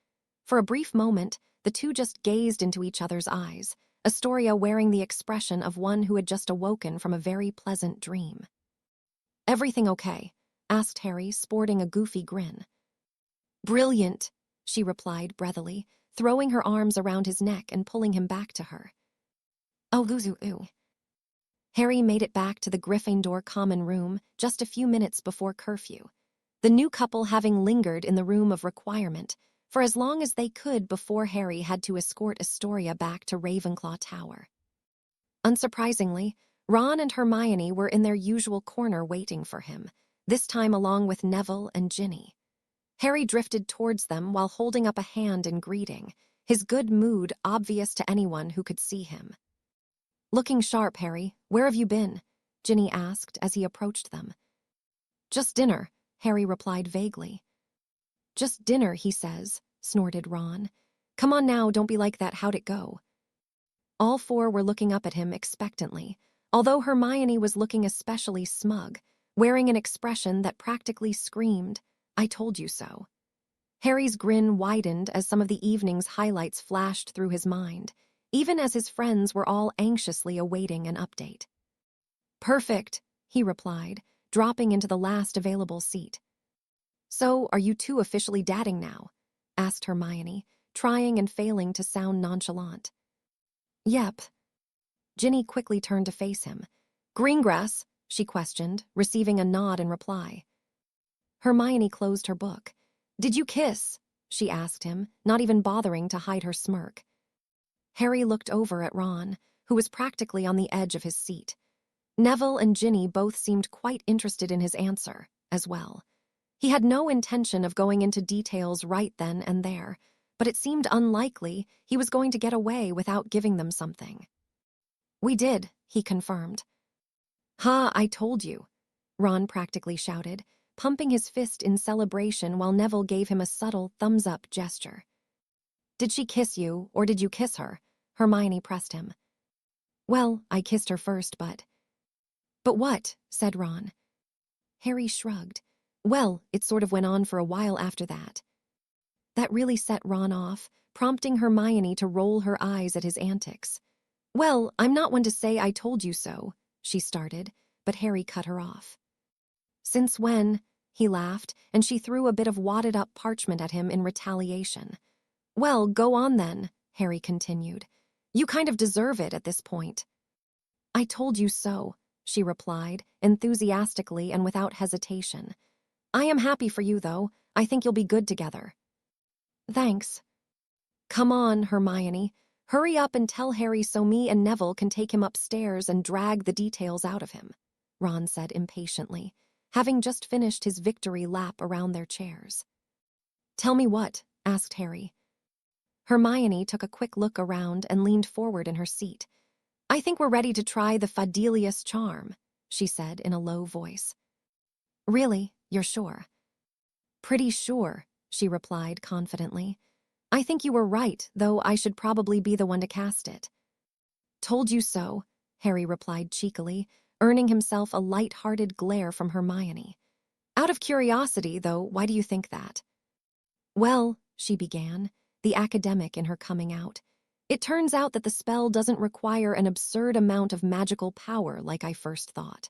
For a brief moment, the two just gazed into each other's eyes, Astoria wearing the expression of one who had just awoken from a very pleasant dream. "Everything okay?" asked Harry, sporting a goofy grin. "Brilliant," she replied breathily, throwing her arms around his neck and pulling him back to her. "Oh, ooh." Harry made it back to the Gryffindor common room just a few minutes before curfew, the new couple having lingered in the room of requirement for as long as they could before Harry had to escort Astoria back to Ravenclaw Tower. Unsurprisingly, Ron and Hermione were in their usual corner waiting for him, this time along with Neville and Ginny. Harry drifted towards them while holding up a hand in greeting, his good mood obvious to anyone who could see him. "Looking sharp, Harry. Where have you been?" Ginny asked as he approached them. "Just dinner," Harry replied vaguely. "Just dinner, he says," snorted Ron. "Come on now, don't be like that, how'd it go?" All four were looking up at him expectantly, although Hermione was looking especially smug, wearing an expression that practically screamed, "I told you so." Harry's grin widened as some of the evening's highlights flashed through his mind, even as his friends were all anxiously awaiting an update. "Perfect," he replied, dropping into the last available seat. "So, are you two officially dadding now?" asked Hermione, trying and failing to sound nonchalant. "Yep." Ginny quickly turned to face him. "Greengrass?" she questioned, receiving a nod in reply. Hermione closed her book. "Did you kiss?" she asked him, not even bothering to hide her smirk. Harry looked over at Ron, who was practically on the edge of his seat. Neville and Ginny both seemed quite interested in his answer, as well. He had no intention of going into details right then and there, but it seemed unlikely he was going to get away without giving them something. "We did," he confirmed. "Ha, I told you," Ron practically shouted, pumping his fist in celebration while Neville gave him a subtle thumbs-up gesture. "Did she kiss you, or did you kiss her?" Hermione pressed him. "Well, I kissed her first, but—" "But what?" said Ron. Harry shrugged. "Well, it sort of went on for a while after that." That really set Ron off, prompting Hermione to roll her eyes at his antics. "Well, I'm not one to say I told you so," she started, but Harry cut her off. "Since when?" he laughed, and she threw a bit of wadded-up parchment at him in retaliation. "Well, go on then," Harry continued. "You kind of deserve it at this point." "I told you so," she replied, enthusiastically and without hesitation. "I am happy for you, though. I think you'll be good together." "Thanks." "Come on, Hermione. Hurry up and tell Harry so me and Neville can take him upstairs and drag the details out of him," Ron said impatiently, having just finished his victory lap around their chairs. "Tell me what?" asked Harry. Hermione took a quick look around and leaned forward in her seat. "I think we're ready to try the Fadelius charm," she said in a low voice. "Really? You're sure?" "Pretty sure," she replied confidently. "I think you were right, though I should probably be the one to cast it." "Told you so," Harry replied cheekily, earning himself a light-hearted glare from Hermione. "Out of curiosity, though, why do you think that?" "Well," she began, the academic in her coming out, "it turns out that the spell doesn't require an absurd amount of magical power like I first thought.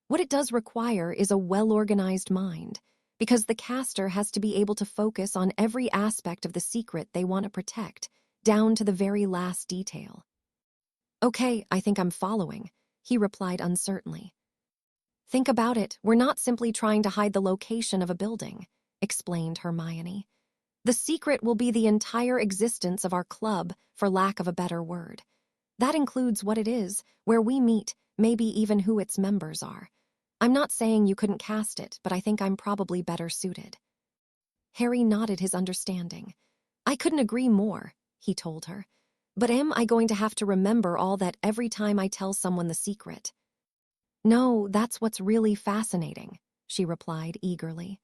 What it does require is a well-organized mind, because the caster has to be able to focus on every aspect of the secret they want to protect, down to the very last detail." "Okay, I think I'm following," he replied uncertainly. "Think about it, we're not simply trying to hide the location of a building," explained Hermione. "The secret will be the entire existence of our club, for lack of a better word. That includes what it is, where we meet, maybe even who its members are. I'm not saying you couldn't cast it, but I think I'm probably better suited." Harry nodded his understanding. "I couldn't agree more," he told her. "But am I going to have to remember all that every time I tell someone the secret?" "No, that's what's really fascinating," she replied eagerly.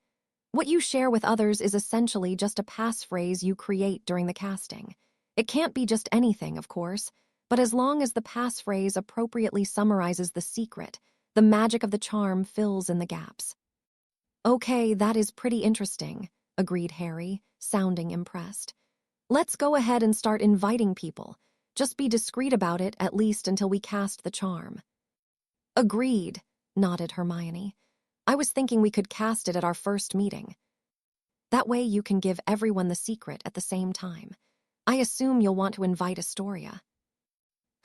"What you share with others is essentially just a passphrase you create during the casting. It can't be just anything, of course, but as long as the passphrase appropriately summarizes the secret, the magic of the charm fills in the gaps." "Okay, that is pretty interesting," agreed Harry, sounding impressed. Let's go ahead and start inviting people. Just be discreet about it, at least until we cast the charm." "Agreed," nodded Hermione. "I was thinking we could cast it at our first meeting. That way you can give everyone the secret at the same time. I assume you'll want to invite Astoria."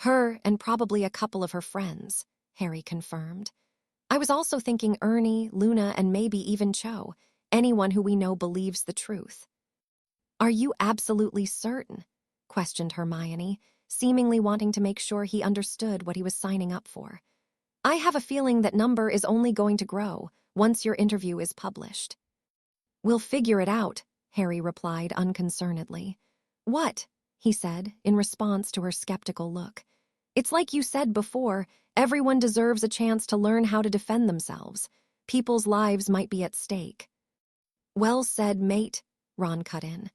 "Her and probably a couple of her friends," Harry confirmed. "I was also thinking Ernie, Luna, and maybe even Cho, anyone who we know believes the truth." "Are you absolutely certain?" questioned Hermione, seemingly wanting to make sure he understood what he was signing up for. "I have a feeling that number is only going to grow once your interview is published." "We'll figure it out," Harry replied unconcernedly. "What?" he said, in response to her skeptical look. "It's like you said before, everyone deserves a chance to learn how to defend themselves. People's lives might be at stake." "Well said, mate," Ron cut in.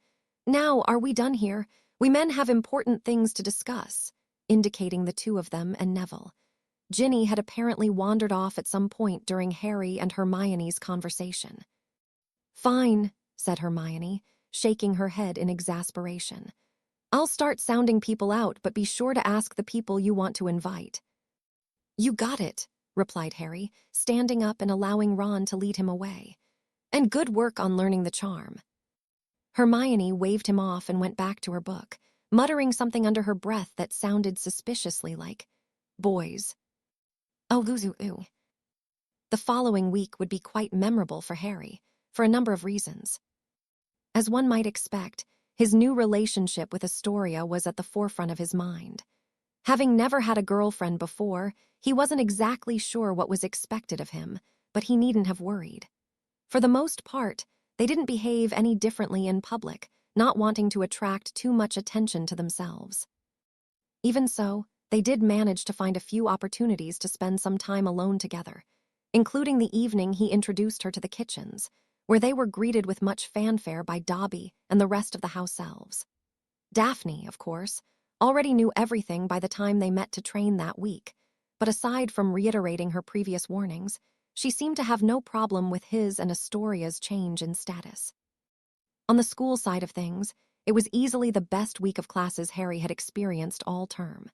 "Now, are we done here? We men have important things to discuss," indicating the two of them and Neville. Ginny had apparently wandered off at some point during Harry and Hermione's conversation. "Fine," said Hermione, shaking her head in exasperation. "I'll start sounding people out, but be sure to ask the people you want to invite." "You got it," replied Harry, standing up and allowing Ron to lead him away. "And good work on learning the charm." Hermione waved him off and went back to her book, muttering something under her breath that sounded suspiciously like boys. Oh, ooh. The following week would be quite memorable for Harry, for a number of reasons. As one might expect, his new relationship with Astoria was at the forefront of his mind. Having never had a girlfriend before, he wasn't exactly sure what was expected of him, but he needn't have worried. For the most part, they didn't behave any differently in public, not wanting to attract too much attention to themselves. Even so, they did manage to find a few opportunities to spend some time alone together, including the evening he introduced her to the kitchens, where they were greeted with much fanfare by Dobby and the rest of the house elves. Daphne, of course, already knew everything by the time they met to train that week, but aside from reiterating her previous warnings, she seemed to have no problem with his and Astoria's change in status. On the school side of things, it was easily the best week of classes Harry had experienced all term.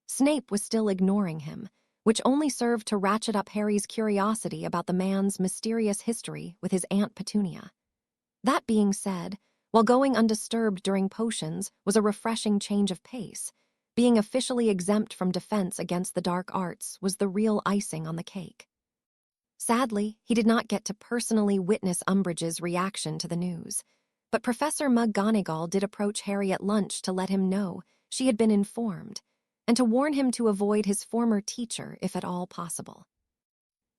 Snape was still ignoring him, which only served to ratchet up Harry's curiosity about the man's mysterious history with his Aunt Petunia. That being said, while going undisturbed during potions was a refreshing change of pace, being officially exempt from defense against the dark arts was the real icing on the cake. Sadly, he did not get to personally witness Umbridge's reaction to the news, but Professor McGonagall did approach Harry at lunch to let him know she had been informed, and to warn him to avoid his former teacher if at all possible.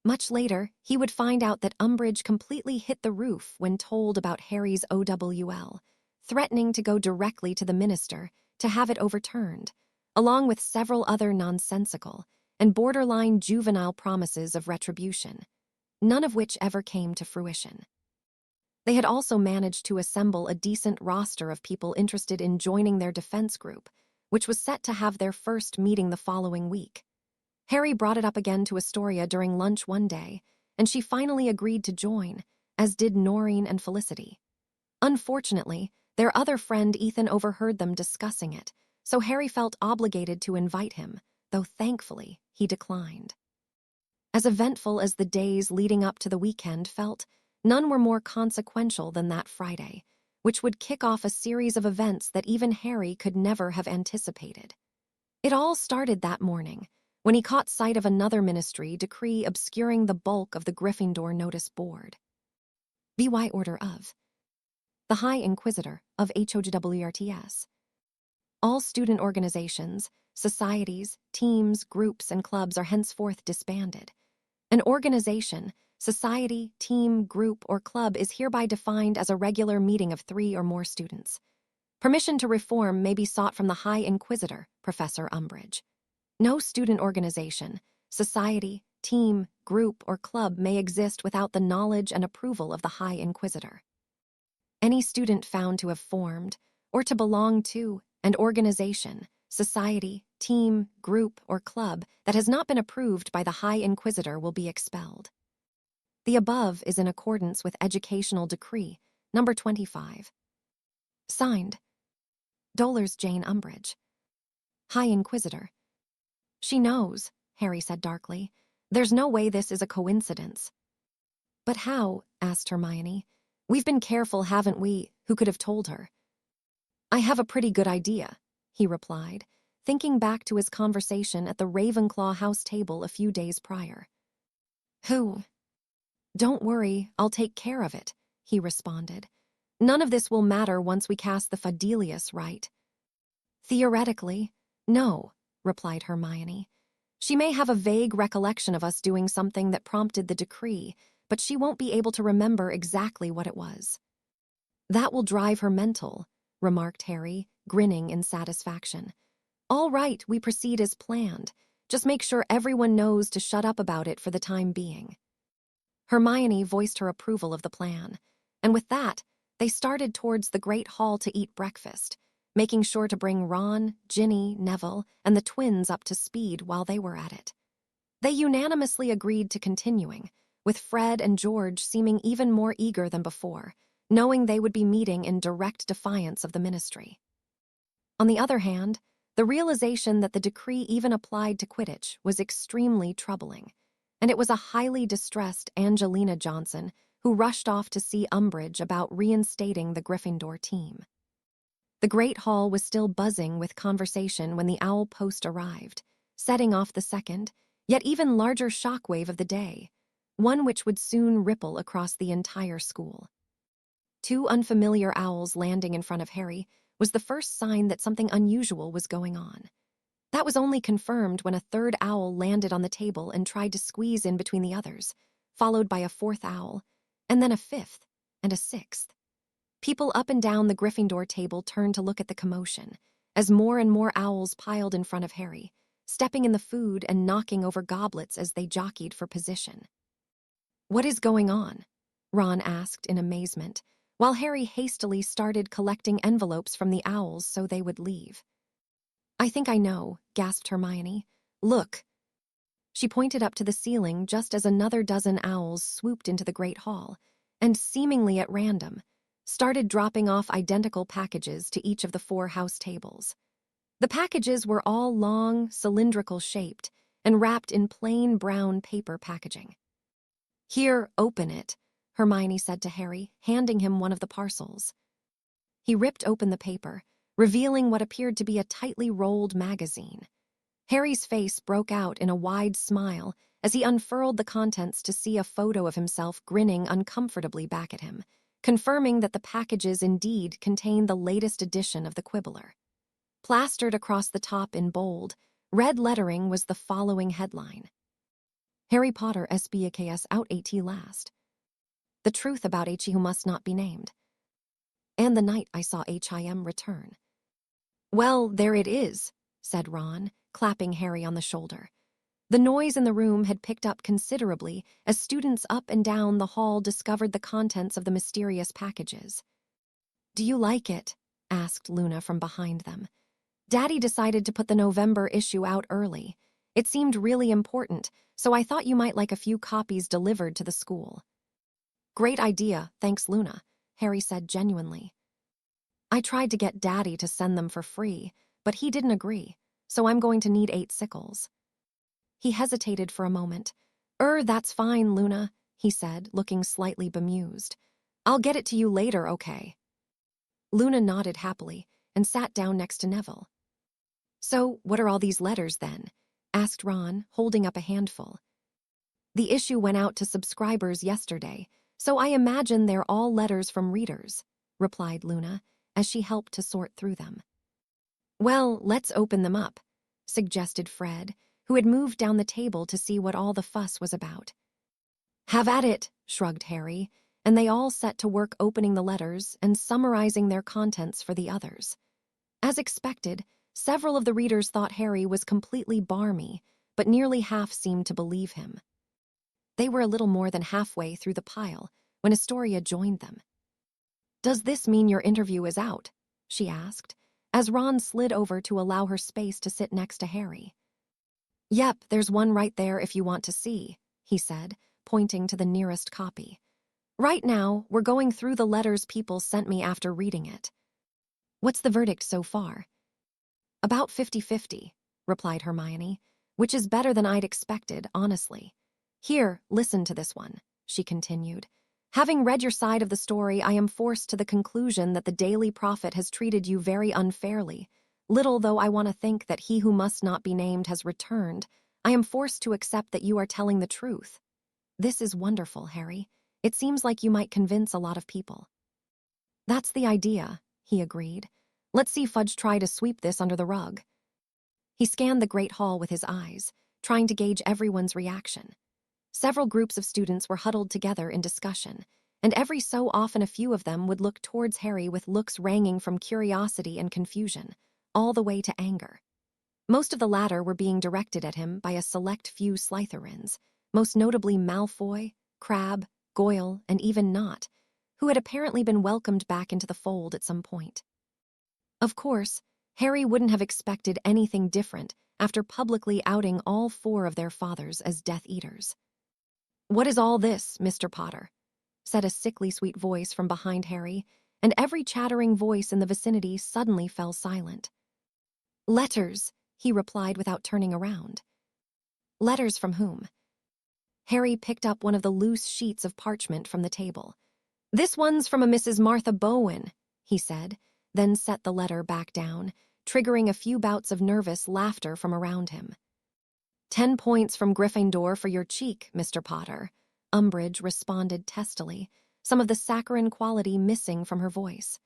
Much later, he would find out that Umbridge completely hit the roof when told about Harry's OWL, threatening to go directly to the minister to have it overturned, along with several other nonsensical and borderline juvenile promises of retribution, none of which ever came to fruition. They had also managed to assemble a decent roster of people interested in joining their defense group, which was set to have their first meeting the following week. Harry brought it up again to Astoria during lunch one day, and she finally agreed to join, as did Noreen and Felicity. Unfortunately, their other friend Ethan overheard them discussing it, so Harry felt obligated to invite him, though thankfully he declined. As eventful as the days leading up to the weekend felt, none were more consequential than that Friday, which would kick off a series of events that even Harry could never have anticipated. It all started that morning, when he caught sight of another ministry decree obscuring the bulk of the Gryffindor notice board. BY order of the High Inquisitor of HOGWRTS. All student organizations, societies, teams, groups, and clubs are henceforth disbanded. An organization, society, team, group, or club is hereby defined as a regular meeting of 3 or more students. Permission to reform may be sought from the High Inquisitor, Professor Umbridge. No student organization, society, team, group, or club may exist without the knowledge and approval of the High Inquisitor. Any student found to have formed, or to belong to, an organization, society, team, group, or club that has not been approved by the High Inquisitor will be expelled. The above is in accordance with Educational Decree, number 25. Signed, Dolar's Jane Umbridge. High Inquisitor. She knows, Harry said darkly. There's no way this is a coincidence. But how? Asked Hermione. We've been careful, haven't we? Who could have told her? I have a pretty good idea, he replied, thinking back to his conversation at the Ravenclaw house table a few days prior. Who? Don't worry, I'll take care of it, he responded. None of this will matter once we cast the Fidelius, right? Theoretically, no, replied Hermione. She may have a vague recollection of us doing something that prompted the decree, but she won't be able to remember exactly what it was. That will drive her mental, remarked Harry, grinning in satisfaction. All right, we proceed as planned. Just make sure everyone knows to shut up about it for the time being. Hermione voiced her approval of the plan, and with that, they started towards the Great Hall to eat breakfast, making sure to bring Ron, Ginny, Neville, and the twins up to speed while they were at it. They unanimously agreed to continuing, with Fred and George seeming even more eager than before, knowing they would be meeting in direct defiance of the Ministry. On the other hand, the realization that the decree even applied to Quidditch was extremely troubling, and it was a highly distressed Angelina Johnson who rushed off to see Umbridge about reinstating the Gryffindor team. The Great Hall was still buzzing with conversation when the owl post arrived, setting off the second, yet even larger shockwave of the day, one which would soon ripple across the entire school. 2 unfamiliar owls landing in front of Harry was the first sign that something unusual was going on. That was only confirmed when a 3rd owl landed on the table and tried to squeeze in between the others, followed by a 4th owl, and then a 5th and a 6th. People up and down the Gryffindor table turned to look at the commotion, as more and more owls piled in front of Harry, stepping in the food and knocking over goblets as they jockeyed for position. What is going on? Ron asked in amazement, while Harry hastily started collecting envelopes from the owls so they would leave. I think I know, gasped Hermione. Look. She pointed up to the ceiling just as another dozen owls swooped into the Great Hall, and seemingly at random, started dropping off identical packages to each of the 4 house tables. The packages were all long, cylindrical-shaped, and wrapped in plain brown paper packaging. Here, open it, Hermione said to Harry, handing him one of the parcels. He ripped open the paper, revealing what appeared to be a tightly rolled magazine. Harry's face broke out in a wide smile as he unfurled the contents to see a photo of himself grinning uncomfortably back at him, confirming that the packages indeed contained the latest edition of the Quibbler. Plastered across the top in bold, red lettering was the following headline. Harry Potter SBAKS out AT last. The truth about H.E. who must not be named. And the night I saw HIM return. Well, there it is, said Ron, clapping Harry on the shoulder. The noise in the room had picked up considerably as students up and down the hall discovered the contents of the mysterious packages. Do you like it? Asked Luna from behind them. Daddy decided to put the November issue out early. It seemed really important, so I thought you might like a few copies delivered to the school. Great idea, thanks Luna, Harry said genuinely. I tried to get Daddy to send them for free, but he didn't agree, so I'm going to need 8 sickles. He hesitated for a moment. That's fine, Luna, he said, looking slightly bemused. I'll get it to you later, okay? Luna nodded happily and sat down next to Neville. So, what are all these letters then? Asked Ron, holding up a handful. The issue went out to subscribers yesterday, so I imagine they're all letters from readers, replied Luna, as she helped to sort through them. Well, let's open them up, suggested Fred, who had moved down the table to see what all the fuss was about. Have at it, shrugged Harry, and they all set to work opening the letters and summarizing their contents for the others. As expected, several of the readers thought Harry was completely barmy, but nearly half seemed to believe him. They were a little more than halfway through the pile when Astoria joined them. Does this mean your interview is out? She asked, as Ron slid over to allow her space to sit next to Harry. Yep, there's one right there if you want to see, he said, pointing to the nearest copy. Right now, we're going through the letters people sent me after reading it. What's the verdict so far? About 50-50, replied Hermione, which is better than I'd expected, honestly. Here, listen to this one, she continued. Having read your side of the story, I am forced to the conclusion that the Daily Prophet has treated you very unfairly. Little though I want to think that he who must not be named has returned, I am forced to accept that you are telling the truth. This is wonderful, Harry. It seems like you might convince a lot of people. That's the idea, he agreed. Let's see Fudge try to sweep this under the rug. He scanned the Great Hall with his eyes, trying to gauge everyone's reaction. Several groups of students were huddled together in discussion, and every so often a few of them would look towards Harry with looks ranging from curiosity and confusion, all the way to anger. Most of the latter were being directed at him by a select few Slytherins, most notably Malfoy, Crabbe, Goyle, and even Nott, who had apparently been welcomed back into the fold at some point. Of course, Harry wouldn't have expected anything different after publicly outing all four of their fathers as Death Eaters. "What is all this, Mr. Potter?" said a sickly sweet voice from behind Harry, and every chattering voice in the vicinity suddenly fell silent. "Letters," he replied without turning around. "Letters from whom?" Harry picked up one of the loose sheets of parchment from the table. "This one's from a Mrs. Martha Bowen," he said, then set the letter back down, triggering a few bouts of nervous laughter from around him. 10 points from Gryffindor for your cheek, Mr. Potter," Umbridge responded testily, some of the saccharine quality missing from her voice.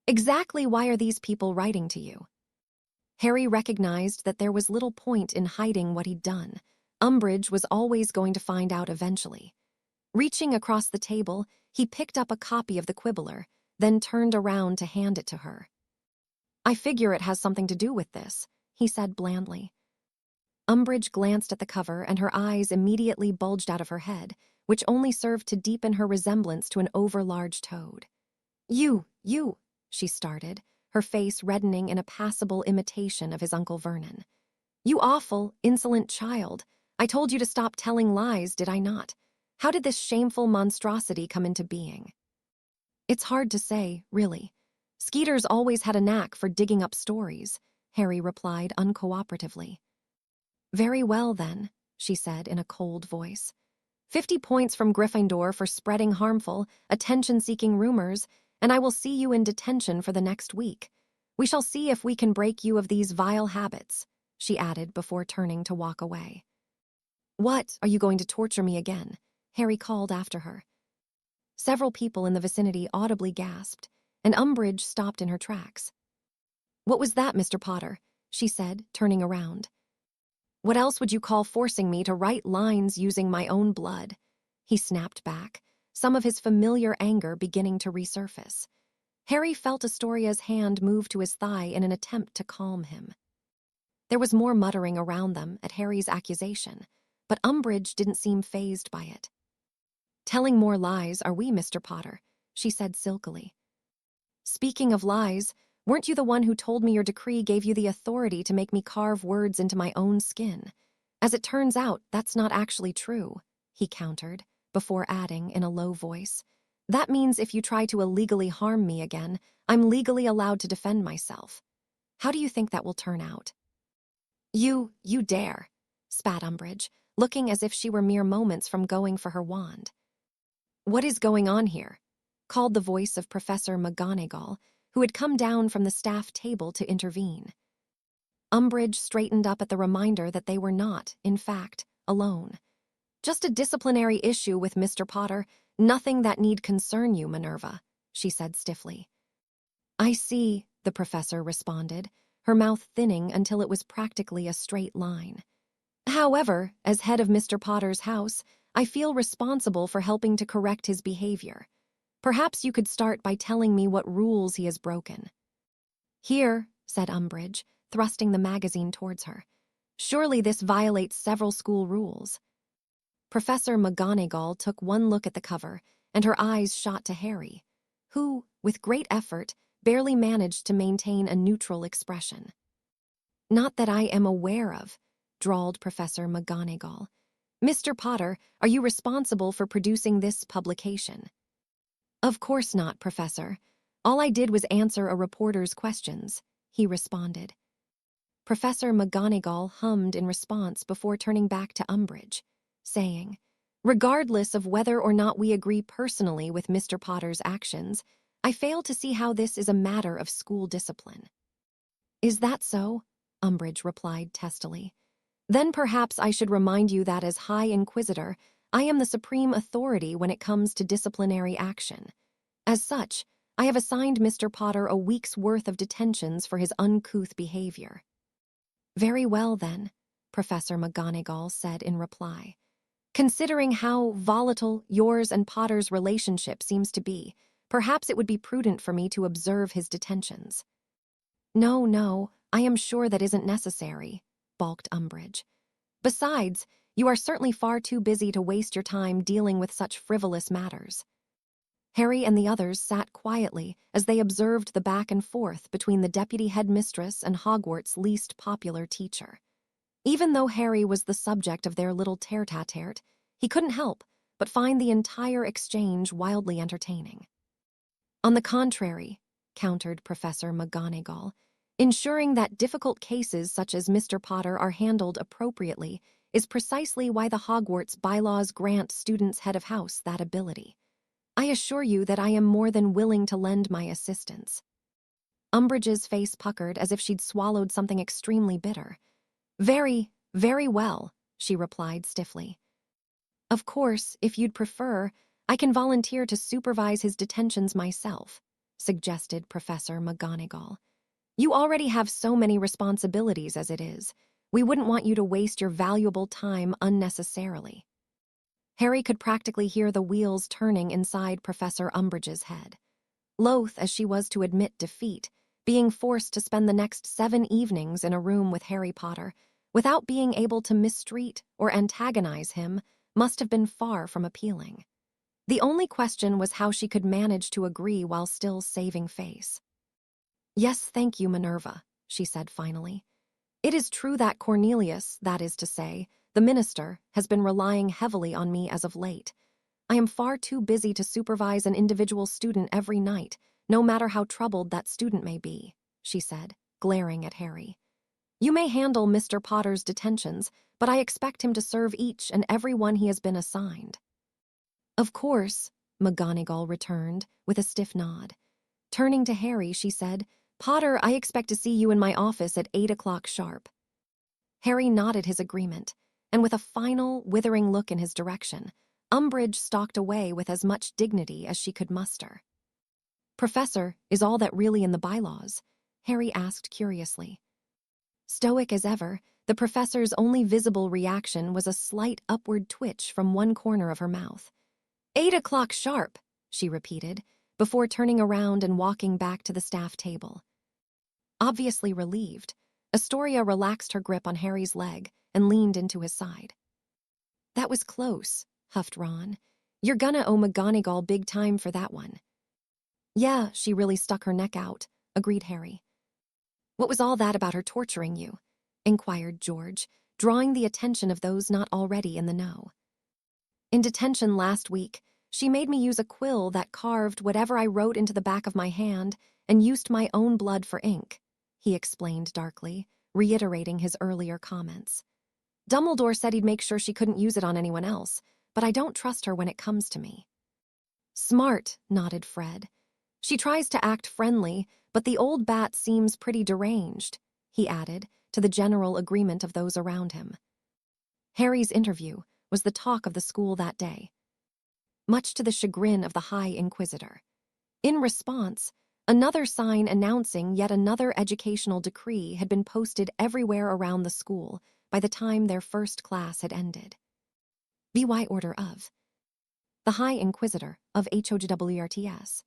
"Exactly why are these people writing to you?" Harry recognized that there was little point in hiding what he'd done. Umbridge was always going to find out eventually. Reaching across the table, he picked up a copy of the Quibbler, then turned around to hand it to her. "I figure it has something to do with this," he said blandly. Umbridge glanced at the cover, and her eyes immediately bulged out of her head, which only served to deepen her resemblance to an overlarge toad. You, she started, her face reddening in a passable imitation of his Uncle Vernon. "You awful, insolent child. I told you to stop telling lies, did I not? How did this shameful monstrosity come into being?" "It's hard to say, really. Skeeter's always had a knack for digging up stories," Harry replied uncooperatively. "Very well, then," she said in a cold voice. 50 points from Gryffindor for spreading harmful, attention-seeking rumors, and I will see you in detention for the next week. We shall see if we can break you of these vile habits," she added before turning to walk away. "What, are you going to torture me again?" Harry called after her. Several people in the vicinity audibly gasped, and Umbridge stopped in her tracks. "What was that, Mr. Potter?" she said, turning around. "What else would you call forcing me to write lines using my own blood?" he snapped back, some of his familiar anger beginning to resurface. Harry felt Astoria's hand move to his thigh in an attempt to calm him. There was more muttering around them at Harry's accusation, but Umbridge didn't seem fazed by it. "Telling more lies, are we, Mr. Potter?" she said silkily. "Speaking of lies, weren't you the one who told me your decree gave you the authority to make me carve words into my own skin? As it turns out, that's not actually true," he countered, before adding in a low voice, "That means if you try to illegally harm me again, I'm legally allowed to defend myself. How do you think that will turn out?" You dare," spat Umbridge, looking as if she were mere moments from going for her wand. "What is going on here?" called the voice of Professor McGonagall, who had come down from the staff table to intervene. Umbridge straightened up at the reminder that they were not, in fact, alone. "Just a disciplinary issue with Mr. Potter, nothing that need concern you, Minerva," she said stiffly. "I see," the professor responded, her mouth thinning until it was practically a straight line. "However, as head of Mr. Potter's house, I feel responsible for helping to correct his behavior. Perhaps you could start by telling me what rules he has broken." "Here," said Umbridge, thrusting the magazine towards her. "Surely this violates several school rules." Professor McGonagall took one look at the cover, and her eyes shot to Harry, who, with great effort, barely managed to maintain a neutral expression. "Not that I am aware of," drawled Professor McGonagall. "Mr. Potter, are you responsible for producing this publication?" "Of course not, Professor. All I did was answer a reporter's questions, he responded. Professor McGonagall hummed in response before turning back to Umbridge, saying, regardless of whether or not we agree personally with Mr. Potter's actions, I fail to see how this is a matter of school discipline. Is that so? Umbridge replied testily. Then perhaps I should remind you that as High Inquisitor, I am the supreme authority when it comes to disciplinary action. As such, I have assigned Mr. Potter a week's worth of detentions for his uncouth behavior. Very well, then, Professor McGonagall said in reply. Considering how volatile yours and Potter's relationship seems to be, perhaps it would be prudent for me to observe his detentions. No, I am sure that isn't necessary, balked Umbridge. Besides, you are certainly far too busy to waste your time dealing with such frivolous matters. Harry and the others sat quietly as they observed the back and forth between the deputy headmistress and Hogwarts' least popular teacher. Even though Harry was the subject of their little tete-a-tete, he couldn't help but find the entire exchange wildly entertaining. On the contrary, countered Professor McGonagall, ensuring that difficult cases such as Mr. Potter are handled appropriately is precisely why the Hogwarts bylaws grant students head of house that ability. I assure you that I am more than willing to lend my assistance. Umbridge's face puckered as if she'd swallowed something extremely bitter. Very well, she replied stiffly. Of course, if you'd prefer, I can volunteer to supervise his detentions myself, suggested Professor McGonagall. You already have so many responsibilities as it is. We wouldn't want you to waste your valuable time unnecessarily. Harry could practically hear the wheels turning inside Professor Umbridge's head. Loath as she was to admit defeat, being forced to spend the next 7 evenings in a room with Harry Potter, without being able to mistreat or antagonize him, must have been far from appealing. The only question was how she could manage to agree while still saving face. Yes, thank you, Minerva, she said finally. It is true that Cornelius, that is to say, the minister, has been relying heavily on me as of late. I am far too busy to supervise an individual student every night, no matter how troubled that student may be, she said, glaring at Harry. You may handle Mr. Potter's detentions, but I expect him to serve each and every one he has been assigned. Of course, McGonagall returned, with a stiff nod. Turning to Harry, she said, Potter, I expect to see you in my office at 8 o'clock sharp. Harry nodded his agreement, and with a final, withering look in his direction, Umbridge stalked away with as much dignity as she could muster. Professor, is all that really in the bylaws? Harry asked curiously. Stoic as ever, the professor's only visible reaction was a slight upward twitch from one corner of her mouth. 8 o'clock sharp, she repeated, before turning around and walking back to the staff table. Obviously relieved, Astoria relaxed her grip on Harry's leg and leaned into his side. That was close, huffed Ron. You're gonna owe McGonagall big time for that one. Yeah, she really stuck her neck out, agreed Harry. What was all that about her torturing you? Inquired George, drawing the attention of those not already in the know. In detention last week, she made me use a quill that carved whatever I wrote into the back of my hand and used my own blood for ink, he explained darkly, reiterating his earlier comments. Dumbledore said he'd make sure she couldn't use it on anyone else, but I don't trust her when it comes to me. Smart, nodded Fred. She tries to act friendly, but the old bat seems pretty deranged, he added, to the general agreement of those around him. Harry's interview was the talk of the school that day, much to the chagrin of the High Inquisitor. In response, another sign announcing yet another educational decree had been posted everywhere around the school by the time their first class had ended. By order of the High Inquisitor of HOGWRTS.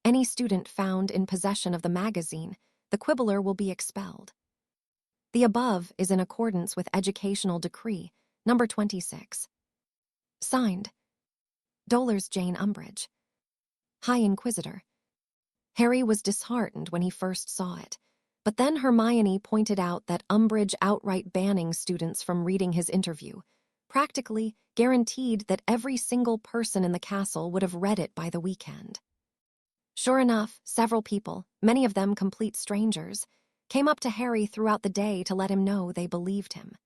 Any student found in possession of the magazine, the Quibbler will be expelled. The above is in accordance with Educational Decree number 26. Signed, Dollars Jane Umbridge, High Inquisitor. Harry was disheartened when he first saw it, but then Hermione pointed out that Umbridge outright banning students from reading his interview practically guaranteed that every single person in the castle would have read it by the weekend. Sure enough, several people, many of them complete strangers, came up to Harry throughout the day to let him know they believed him.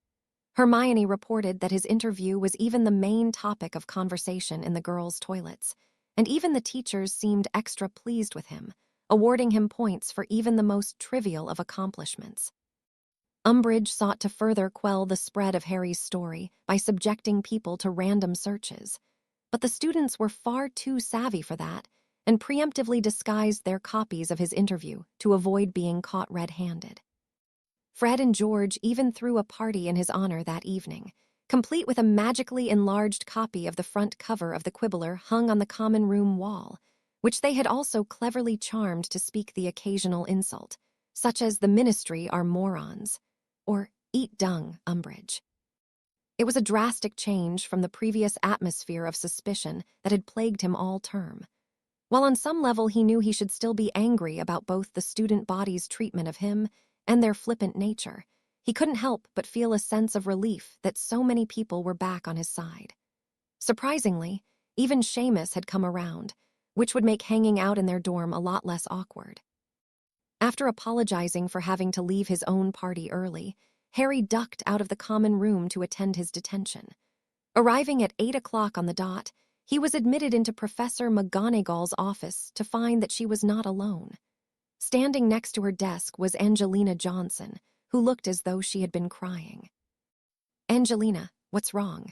Hermione reported that his interview was even the main topic of conversation in the girls' toilets, and even the teachers seemed extra pleased with him, awarding him points for even the most trivial of accomplishments. Umbridge sought to further quell the spread of Harry's story by subjecting people to random searches, but the students were far too savvy for that and preemptively disguised their copies of his interview to avoid being caught red-handed. Fred and George even threw a party in his honor that evening, complete with a magically enlarged copy of the front cover of the Quibbler hung on the common room wall, which they had also cleverly charmed to speak the occasional insult, such as "the Ministry are morons," or "eat dung, Umbridge." It was a drastic change from the previous atmosphere of suspicion that had plagued him all term. While on some level he knew he should still be angry about both the student body's treatment of him and their flippant nature, he couldn't help but feel a sense of relief that so many people were back on his side. Surprisingly, even Seamus had come around, which would make hanging out in their dorm a lot less awkward. After apologizing for having to leave his own party early, Harry ducked out of the common room to attend his detention. Arriving at 8 o'clock on the dot, he was admitted into Professor McGonagall's office to find that she was not alone. Standing next to her desk was Angelina Johnson, who looked as though she had been crying. "Angelina, what's wrong?"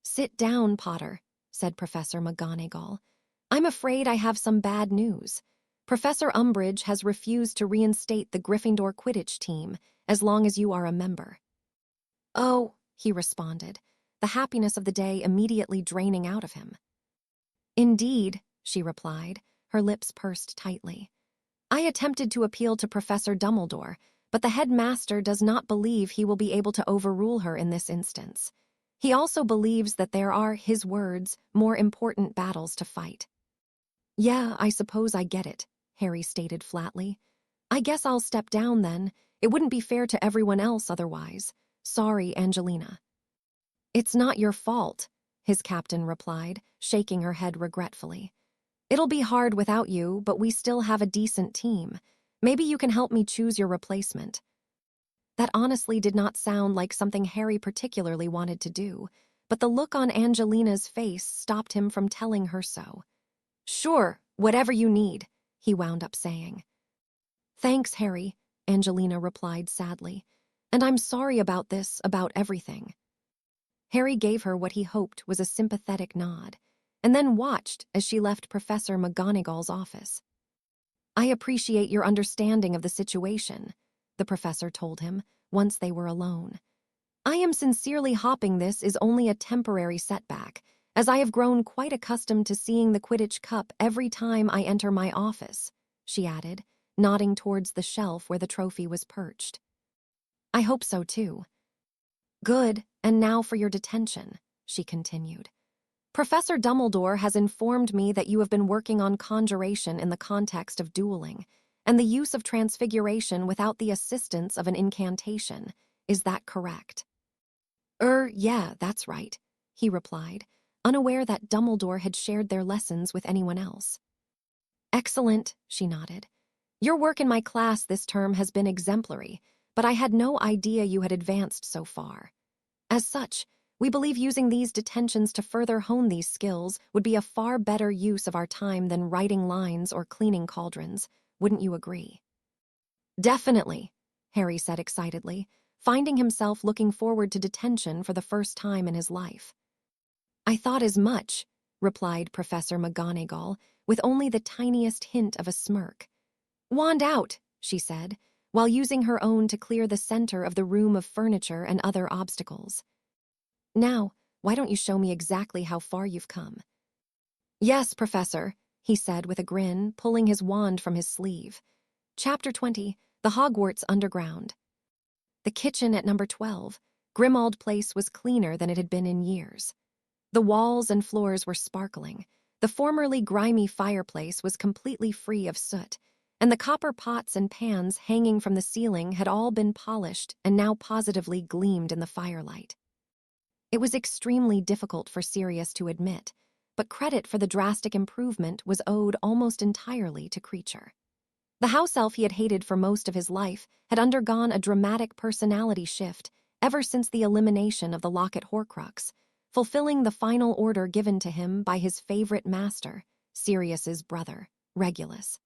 "Sit down, Potter," said Professor McGonagall. "I'm afraid I have some bad news. Professor Umbridge has refused to reinstate the Gryffindor Quidditch team as long as you are a member." "Oh," he responded, the happiness of the day immediately draining out of him. "Indeed," she replied, her lips pursed tightly. "I attempted to appeal to Professor Dumbledore, but the headmaster does not believe he will be able to overrule her in this instance. He also believes that there are, his words, more important battles to fight." "Yeah, I suppose I get it," Harry stated flatly. "I guess I'll step down then. It wouldn't be fair to everyone else otherwise. Sorry, Angelina." "It's not your fault," his captain replied, shaking her head regretfully. "It'll be hard without you, but we still have a decent team. Maybe you can help me choose your replacement." That honestly did not sound like something Harry particularly wanted to do, but the look on Angelina's face stopped him from telling her so. "Sure, whatever you need," he wound up saying. "Thanks, Harry," Angelina replied sadly. "And I'm sorry about this, about everything." Harry gave her what he hoped was a sympathetic nod, and then watched as she left Professor McGonagall's office. "I appreciate your understanding of the situation," the professor told him, once they were alone. "I am sincerely hoping this is only a temporary setback, as I have grown quite accustomed to seeing the Quidditch Cup every time I enter my office," she added, nodding towards the shelf where the trophy was perched. "I hope so too." "Good, and now for your detention," she continued. "Professor Dumbledore has informed me that you have been working on conjuration in the context of dueling, and the use of transfiguration without the assistance of an incantation. Is that correct?" Yeah, that's right," he replied, unaware that Dumbledore had shared their lessons with anyone else. "Excellent," she nodded. "Your work in my class this term has been exemplary, but I had no idea you had advanced so far. As such, we believe using these detentions to further hone these skills would be a far better use of our time than writing lines or cleaning cauldrons. Wouldn't you agree?" "Definitely," Harry said excitedly, finding himself looking forward to detention for the first time in his life. "I thought as much," replied Professor McGonagall, with only the tiniest hint of a smirk. "Wand out," she said, while using her own to clear the center of the room of furniture and other obstacles. "Now, why don't you show me exactly how far you've come?" "Yes, Professor," he said with a grin, pulling his wand from his sleeve. Chapter 20, The Hogwarts Underground. The kitchen at number 12, Grimmauld Place, was cleaner than it had been in years. The walls and floors were sparkling, the formerly grimy fireplace was completely free of soot, and the copper pots and pans hanging from the ceiling had all been polished and now positively gleamed in the firelight. It was extremely difficult for Sirius to admit, but credit for the drastic improvement was owed almost entirely to Kreacher. The house elf he had hated for most of his life had undergone a dramatic personality shift ever since the elimination of the Locket Horcrux, fulfilling the final order given to him by his favorite master, Sirius's brother, Regulus.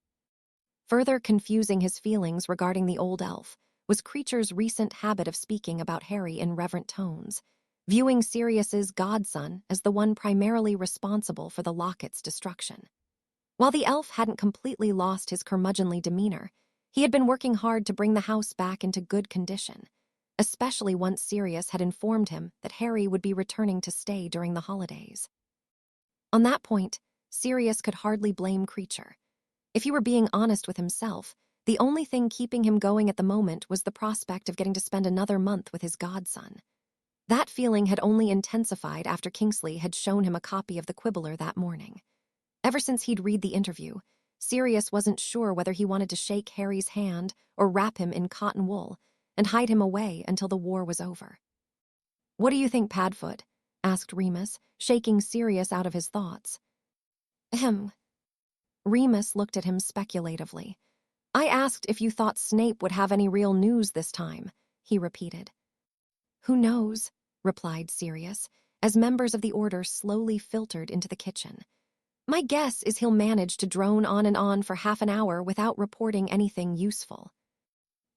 Further confusing his feelings regarding the old elf was Kreacher's recent habit of speaking about Harry in reverent tones, viewing Sirius's godson as the one primarily responsible for the Locket's destruction. While the elf hadn't completely lost his curmudgeonly demeanor, he had been working hard to bring the house back into good condition, especially once Sirius had informed him that Harry would be returning to stay during the holidays. On that point, Sirius could hardly blame Kreacher. If he were being honest with himself, the only thing keeping him going at the moment was the prospect of getting to spend another month with his godson. That feeling had only intensified after Kingsley had shown him a copy of the Quibbler that morning. Ever since he'd read the interview, Sirius wasn't sure whether he wanted to shake Harry's hand or wrap him in cotton wool and hide him away until the war was over. "What do you think, Padfoot?" asked Remus, shaking Sirius out of his thoughts. "Ahem." Remus looked at him speculatively. "I asked if you thought Snape would have any real news this time," he repeated. "Who knows?" replied Sirius, as members of the Order slowly filtered into the kitchen. "My guess is he'll manage to drone on and on for half an hour without reporting anything useful."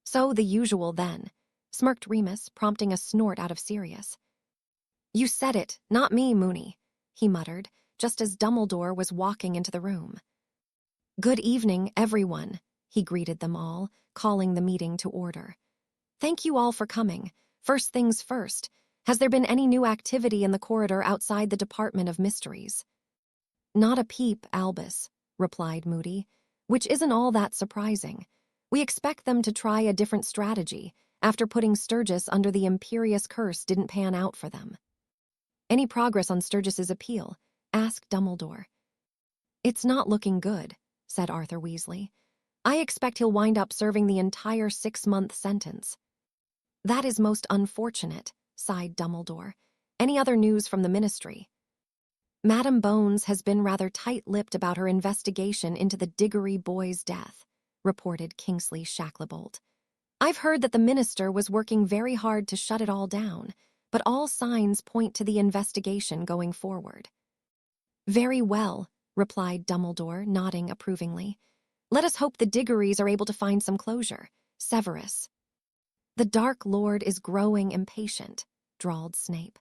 "So the usual, then," smirked Remus, prompting a snort out of Sirius. "You said it, not me, Moony," he muttered, just as Dumbledore was walking into the room. "Good evening, everyone," he greeted them all, calling the meeting to order. "Thank you all for coming. First things first, has there been any new activity in the corridor outside the Department of Mysteries?" "Not a peep, Albus," replied Moody, "which isn't all that surprising. We expect them to try a different strategy after putting Sturgis under the Imperious Curse didn't pan out for them." "Any progress on Sturgis's appeal?" asked Dumbledore. "It's not looking good," said Arthur Weasley. "I expect he'll wind up serving the entire 6-month sentence." "That is most unfortunate," sighed Dumbledore. "Any other news from the Ministry?" "Madam Bones has been rather tight-lipped about her investigation into the Diggory boy's death," reported Kingsley Shacklebolt. "I've heard that the minister was working very hard to shut it all down, but all signs point to the investigation going forward." "Very well," replied Dumbledore, nodding approvingly. "Let us hope the Diggorys are able to find some closure. Severus." "The Dark Lord is growing impatient," drawled Snape.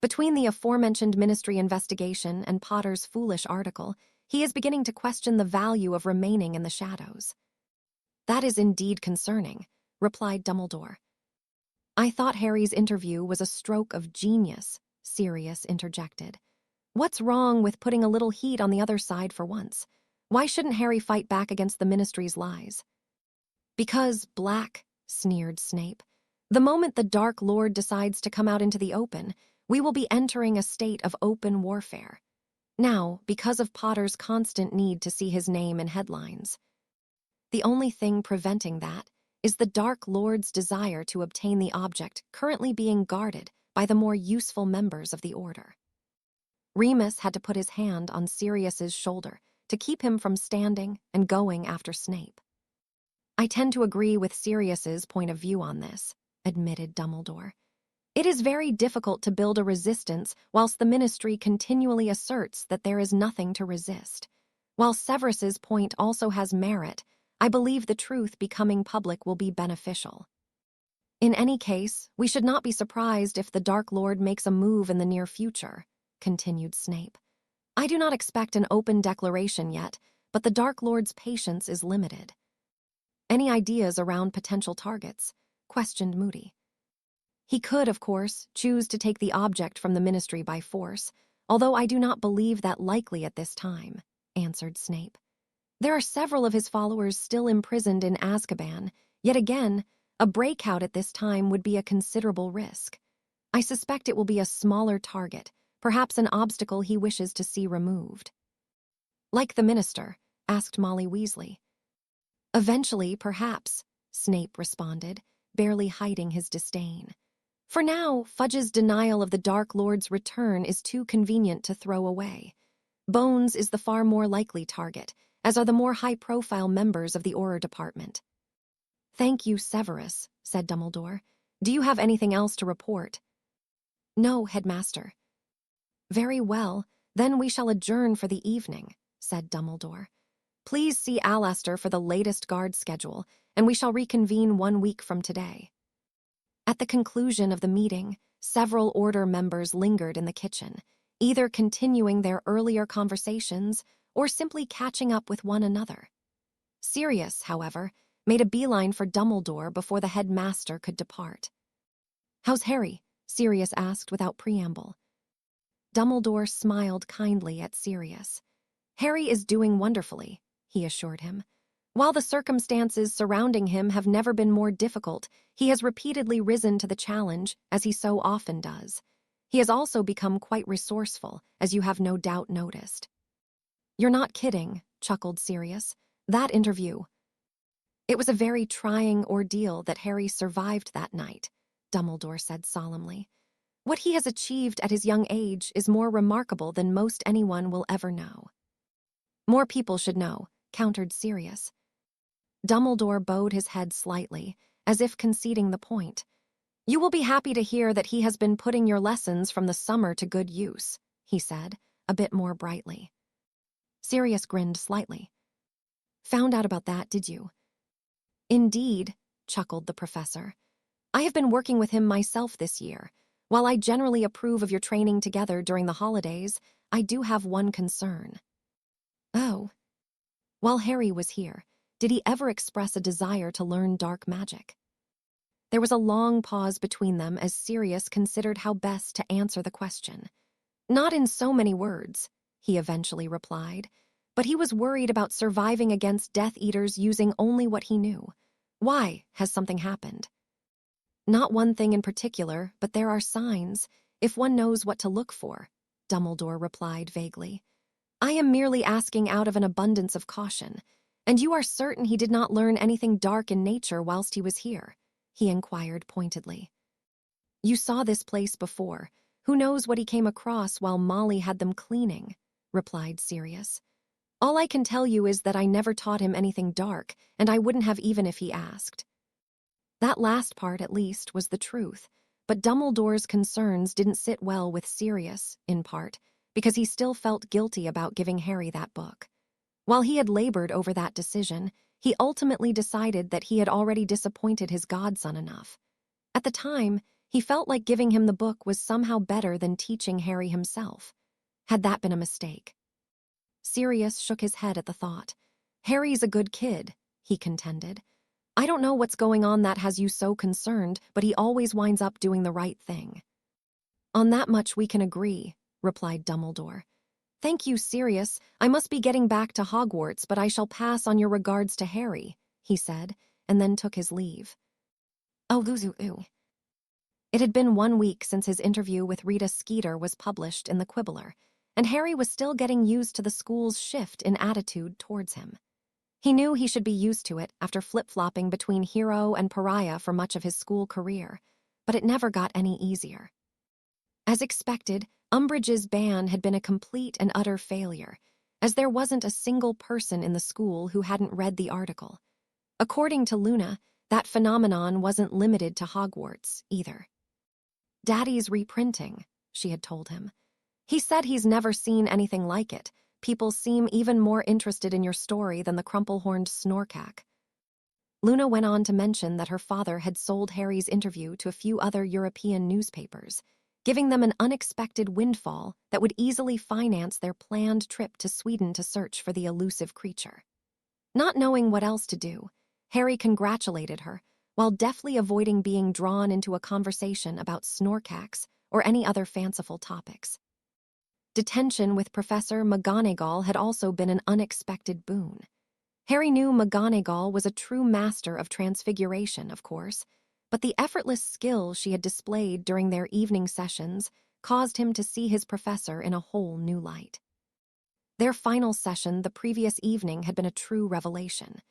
"Between the aforementioned ministry investigation and Potter's foolish article, he is beginning to question the value of remaining in the shadows." "That is indeed concerning," replied Dumbledore. "I thought Harry's interview was a stroke of genius," Sirius interjected. "What's wrong with putting a little heat on the other side for once? Why shouldn't Harry fight back against the Ministry's lies?" "Because, Black," sneered Snape, "the moment the Dark Lord decides to come out into the open, we will be entering a state of open warfare. Now, because of Potter's constant need to see his name in headlines. The only thing preventing that is the Dark Lord's desire to obtain the object currently being guarded by the more useful members of the Order." Remus had to put his hand on Sirius's shoulder to keep him from standing and going after Snape. "I tend to agree with Sirius's point of view on this," admitted Dumbledore. "It is very difficult to build a resistance whilst the Ministry continually asserts that there is nothing to resist. While Severus's point also has merit, I believe the truth becoming public will be beneficial. In any case, we should not be surprised if the Dark Lord makes a move in the near future," continued Snape. "I do not expect an open declaration yet, but the Dark Lord's patience is limited." "Any ideas around potential targets?" questioned Moody. "He could, of course, choose to take the object from the Ministry by force, although I do not believe that likely at this time," answered Snape. "There are several of his followers still imprisoned in Azkaban, yet again, a breakout at this time would be a considerable risk. I suspect it will be a smaller target, perhaps an obstacle he wishes to see removed." "Like the minister?" asked Molly Weasley. "Eventually, perhaps," Snape responded, barely hiding his disdain. "For now, Fudge's denial of the Dark Lord's return is too convenient to throw away. Bones is the far more likely target, as are the more high-profile members of the Auror Department. "Thank you, Severus," said Dumbledore. "Do you have anything else to report?" "No, Headmaster." "Very well, then we shall adjourn for the evening," said Dumbledore. "Please see Alastor for the latest guard schedule, and we shall reconvene 1 week from today." At the conclusion of the meeting, several Order members lingered in the kitchen, either continuing their earlier conversations or simply catching up with one another. Sirius, however, made a beeline for Dumbledore before the headmaster could depart. "How's Harry?" Sirius asked without preamble. Dumbledore smiled kindly at Sirius. "Harry is doing wonderfully," he assured him. "While the circumstances surrounding him have never been more difficult, he has repeatedly risen to the challenge, as he so often does. He has also become quite resourceful, as you have no doubt noticed." "You're not kidding," chuckled Sirius. "That interview—" "It was a very trying ordeal that Harry survived that night," Dumbledore said solemnly. "What he has achieved at his young age is more remarkable than most anyone will ever know." "More people should know," countered Sirius. Dumbledore bowed his head slightly, as if conceding the point. "You will be happy to hear that he has been putting your lessons from the summer to good use," he said, a bit more brightly. Sirius grinned slightly. "Found out about that, did you?" "Indeed," chuckled the professor. "I have been working with him myself this year. While I generally approve of your training together during the holidays, I do have one concern." "Oh." "While Harry was here, did he ever express a desire to learn dark magic?" There was a long pause between them as Sirius considered how best to answer the question. "Not in so many words," he eventually replied, "but he was worried about surviving against Death Eaters using only what he knew. Why? Has something happened?" "Not one thing in particular, but there are signs, if one knows what to look for," Dumbledore replied vaguely. "I am merely asking out of an abundance of caution. And you are certain he did not learn anything dark in nature whilst he was here?" he inquired pointedly. "You saw this place before. Who knows what he came across while Molly had them cleaning?" replied Sirius. "All I can tell you is that I never taught him anything dark, and I wouldn't have even if he asked." That last part, at least, was the truth, but Dumbledore's concerns didn't sit well with Sirius, in part, because he still felt guilty about giving Harry that book. While he had labored over that decision, he ultimately decided that he had already disappointed his godson enough. At the time, he felt like giving him the book was somehow better than teaching Harry himself. Had that been a mistake? Sirius shook his head at the thought. "Harry's a good kid," he contended. "I don't know what's going on that has you so concerned, but he always winds up doing the right thing." "On that much we can agree," replied Dumbledore. "Thank you, Sirius. I must be getting back to Hogwarts, but I shall pass on your regards to Harry," he said, and then took his leave. Oh, Luzu. It had been 1 week since his interview with Rita Skeeter was published in the Quibbler, and Harry was still getting used to the school's shift in attitude towards him. He knew he should be used to it after flip-flopping between hero and pariah for much of his school career, but it never got any easier. As expected, Umbridge's ban had been a complete and utter failure, as there wasn't a single person in the school who hadn't read the article. According to Luna, that phenomenon wasn't limited to Hogwarts, either. "Daddy's reprinting," she had told him. "He said he's never seen anything like it. People seem even more interested in your story than the crumple-horned Snorkack." Luna went on to mention that her father had sold Harry's interview to a few other European newspapers, giving them an unexpected windfall that would easily finance their planned trip to Sweden to search for the elusive creature. Not knowing what else to do, Harry congratulated her, while deftly avoiding being drawn into a conversation about Snorkacks or any other fanciful topics. Detention with Professor McGonagall had also been an unexpected boon. Harry knew McGonagall was a true master of transfiguration, of course, but the effortless skill she had displayed during their evening sessions caused him to see his professor in a whole new light. Their final session the previous evening had been a true revelation.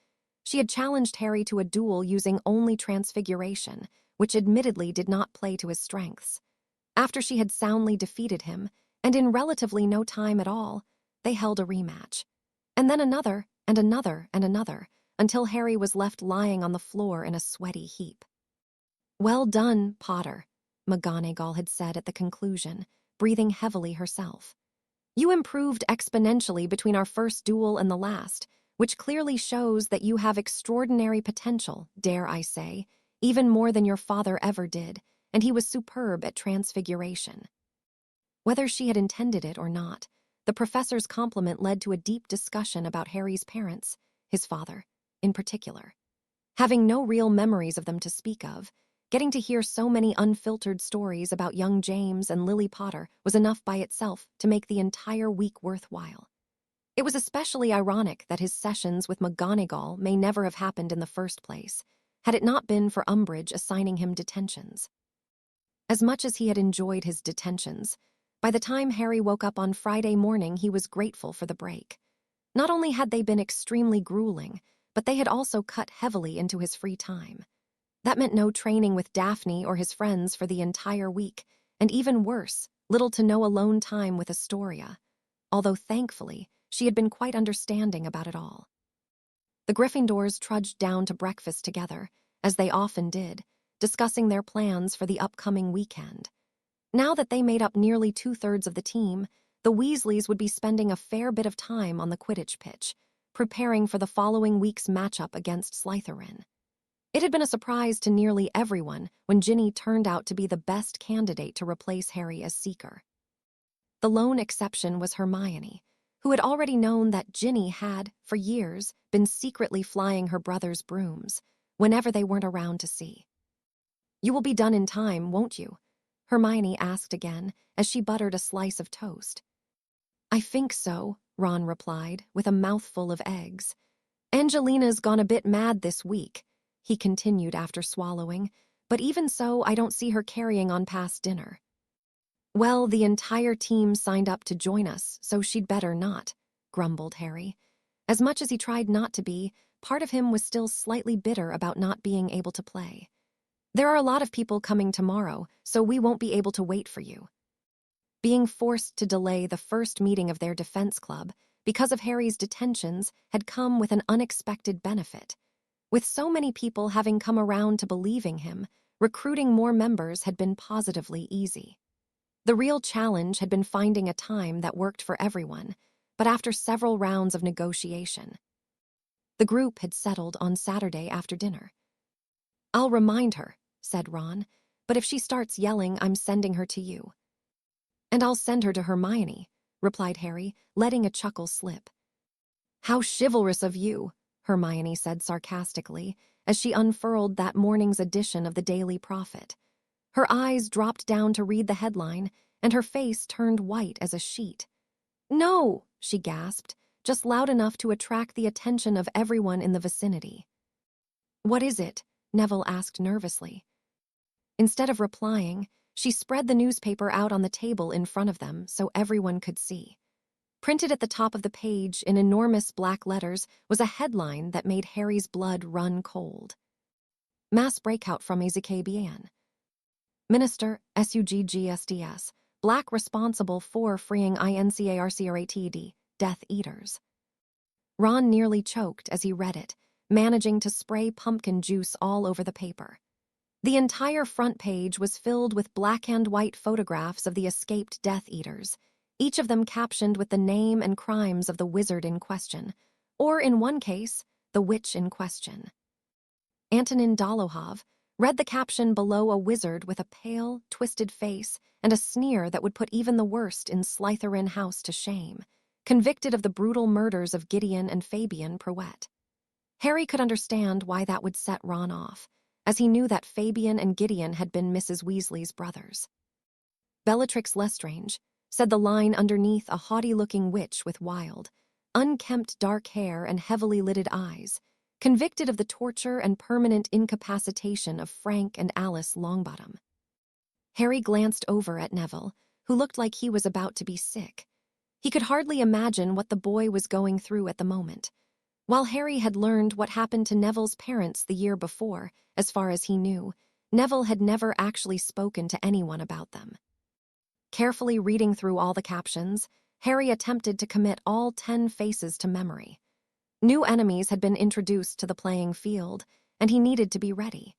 She had challenged Harry to a duel using only transfiguration, which admittedly did not play to his strengths. After she had soundly defeated him, and in relatively no time at all, they held a rematch. And then another, and another, and another, until Harry was left lying on the floor in a sweaty heap. "Well done, Potter," McGonagall had said at the conclusion, breathing heavily herself. "You improved exponentially between our first duel and the last, which clearly shows that you have extraordinary potential, dare I say, even more than your father ever did, and he was superb at transfiguration." Whether she had intended it or not, the professor's compliment led to a deep discussion about Harry's parents, his father, in particular. Having no real memories of them to speak of, getting to hear so many unfiltered stories about young James and Lily Potter was enough by itself to make the entire week worthwhile. It was especially ironic that his sessions with McGonagall may never have happened in the first place, had it not been for Umbridge assigning him detentions. As much as he had enjoyed his detentions, by the time Harry woke up on Friday morning, he was grateful for the break. Not only had they been extremely grueling, but they had also cut heavily into his free time. That meant no training with Daphne or his friends for the entire week, and even worse, little to no alone time with Astoria, although thankfully, she had been quite understanding about it all. The Gryffindors trudged down to breakfast together, as they often did, discussing their plans for the upcoming weekend. Now that they made up nearly 2/3 of the team, the Weasleys would be spending a fair bit of time on the Quidditch pitch, preparing for the following week's matchup against Slytherin. It had been a surprise to nearly everyone when Ginny turned out to be the best candidate to replace Harry as Seeker. The lone exception was Hermione, who had already known that Ginny had, for years, been secretly flying her brother's brooms, whenever they weren't around to see. "You will be done in time, won't you?" Hermione asked again, as she buttered a slice of toast. "I think so," Ron replied, with a mouthful of eggs. "Angelina's gone a bit mad this week," he continued after swallowing, "but even so, I don't see her carrying on past dinner." "Well, the entire team signed up to join us, so she'd better not," grumbled Harry. As much as he tried not to be, part of him was still slightly bitter about not being able to play. "There are a lot of people coming tomorrow, so we won't be able to wait for you." Being forced to delay the first meeting of their defense club because of Harry's detentions had come with an unexpected benefit. With so many people having come around to believing him, recruiting more members had been positively easy. The real challenge had been finding a time that worked for everyone, but after several rounds of negotiation. The group had settled on Saturday after dinner. "I'll remind her," said Ron, "but if she starts yelling, I'm sending her to you." "And I'll send her to Hermione," replied Harry, letting a chuckle slip. "How chivalrous of you," Hermione said sarcastically, as she unfurled that morning's edition of the Daily Prophet. Her eyes dropped down to read the headline, and her face turned white as a sheet. "No," she gasped, just loud enough to attract the attention of everyone in the vicinity. "What is it?" Neville asked nervously. Instead of replying, she spread the newspaper out on the table in front of them so everyone could see. Printed at the top of the page in enormous black letters was a headline that made Harry's blood run cold. "Mass breakout from Ezekabian. Minister, SUGGSDS, Black responsible for freeing INCARCRATD, Death Eaters." Ron nearly choked as he read it, managing to spray pumpkin juice all over the paper. The entire front page was filled with black and white photographs of the escaped Death Eaters, each of them captioned with the name and crimes of the wizard in question, or in one case, the witch in question. Antonin Dolohov read the caption below a wizard with a pale, twisted face and a sneer that would put even the worst in Slytherin House to shame, convicted of the brutal murders of Gideon and Fabian Privet. Harry could understand why that would set Ron off, as he knew that Fabian and Gideon had been Mrs. Weasley's brothers. Bellatrix Lestrange, said the line underneath a haughty-looking witch with wild, unkempt dark hair and heavily lidded eyes, convicted of the torture and permanent incapacitation of Frank and Alice Longbottom. Harry glanced over at Neville, who looked like he was about to be sick. He could hardly imagine what the boy was going through at the moment. While Harry had learned what happened to Neville's parents the year before, as far as he knew, Neville had never actually spoken to anyone about them. Carefully reading through all the captions, Harry attempted to commit all 10 faces to memory. New enemies had been introduced to the playing field, and he needed to be ready.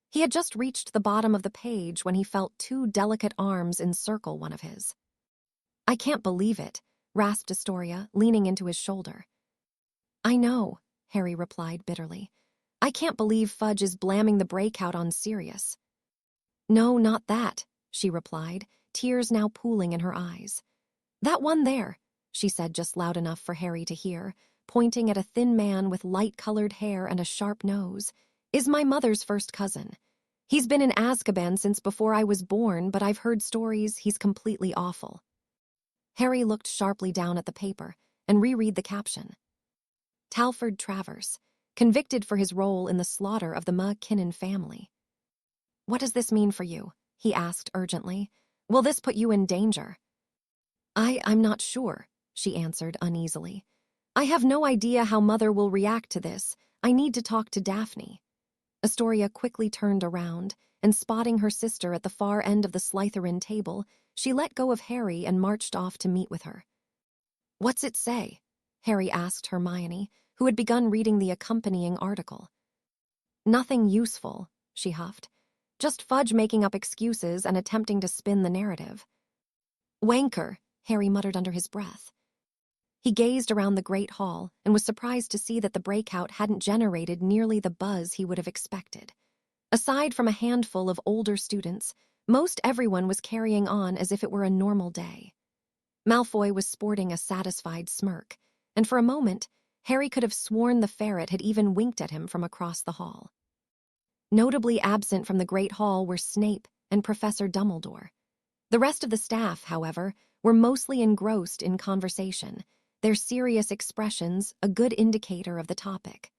He had just reached the bottom of the page when he felt 2 delicate arms encircle one of his. "I can't believe it," rasped Astoria, leaning into his shoulder. "I know," Harry replied bitterly. "I can't believe Fudge is blamming the breakout on Sirius." "No, not that," she replied, tears now pooling in her eyes. "That one there," she said just loud enough for Harry to hear, pointing at a thin man with light-colored hair and a sharp nose, "is my mother's first cousin. He's been in Azkaban since before I was born, but I've heard stories he's completely awful." Harry looked sharply down at the paper and reread the caption. "Talford Travers, convicted for his role in the slaughter of the McKinnon family." "What does this mean for you?" he asked urgently. "Will this put you in danger?" I'm not sure," she answered uneasily. "I have no idea how Mother will react to this. I need to talk to Daphne." Astoria quickly turned around, and spotting her sister at the far end of the Slytherin table, she let go of Harry and marched off to meet with her. "What's it say?" Harry asked Hermione, who had begun reading the accompanying article. "Nothing useful," she huffed. "Just Fudge making up excuses and attempting to spin the narrative." "Wanker," Harry muttered under his breath. He gazed around the great hall and was surprised to see that the breakout hadn't generated nearly the buzz he would have expected. Aside from a handful of older students, most everyone was carrying on as if it were a normal day. Malfoy was sporting a satisfied smirk, and for a moment, Harry could have sworn the ferret had even winked at him from across the hall. Notably absent from the great hall were Snape and Professor Dumbledore. The rest of the staff, however, were mostly engrossed in conversation, their serious expressions a good indicator of the topic.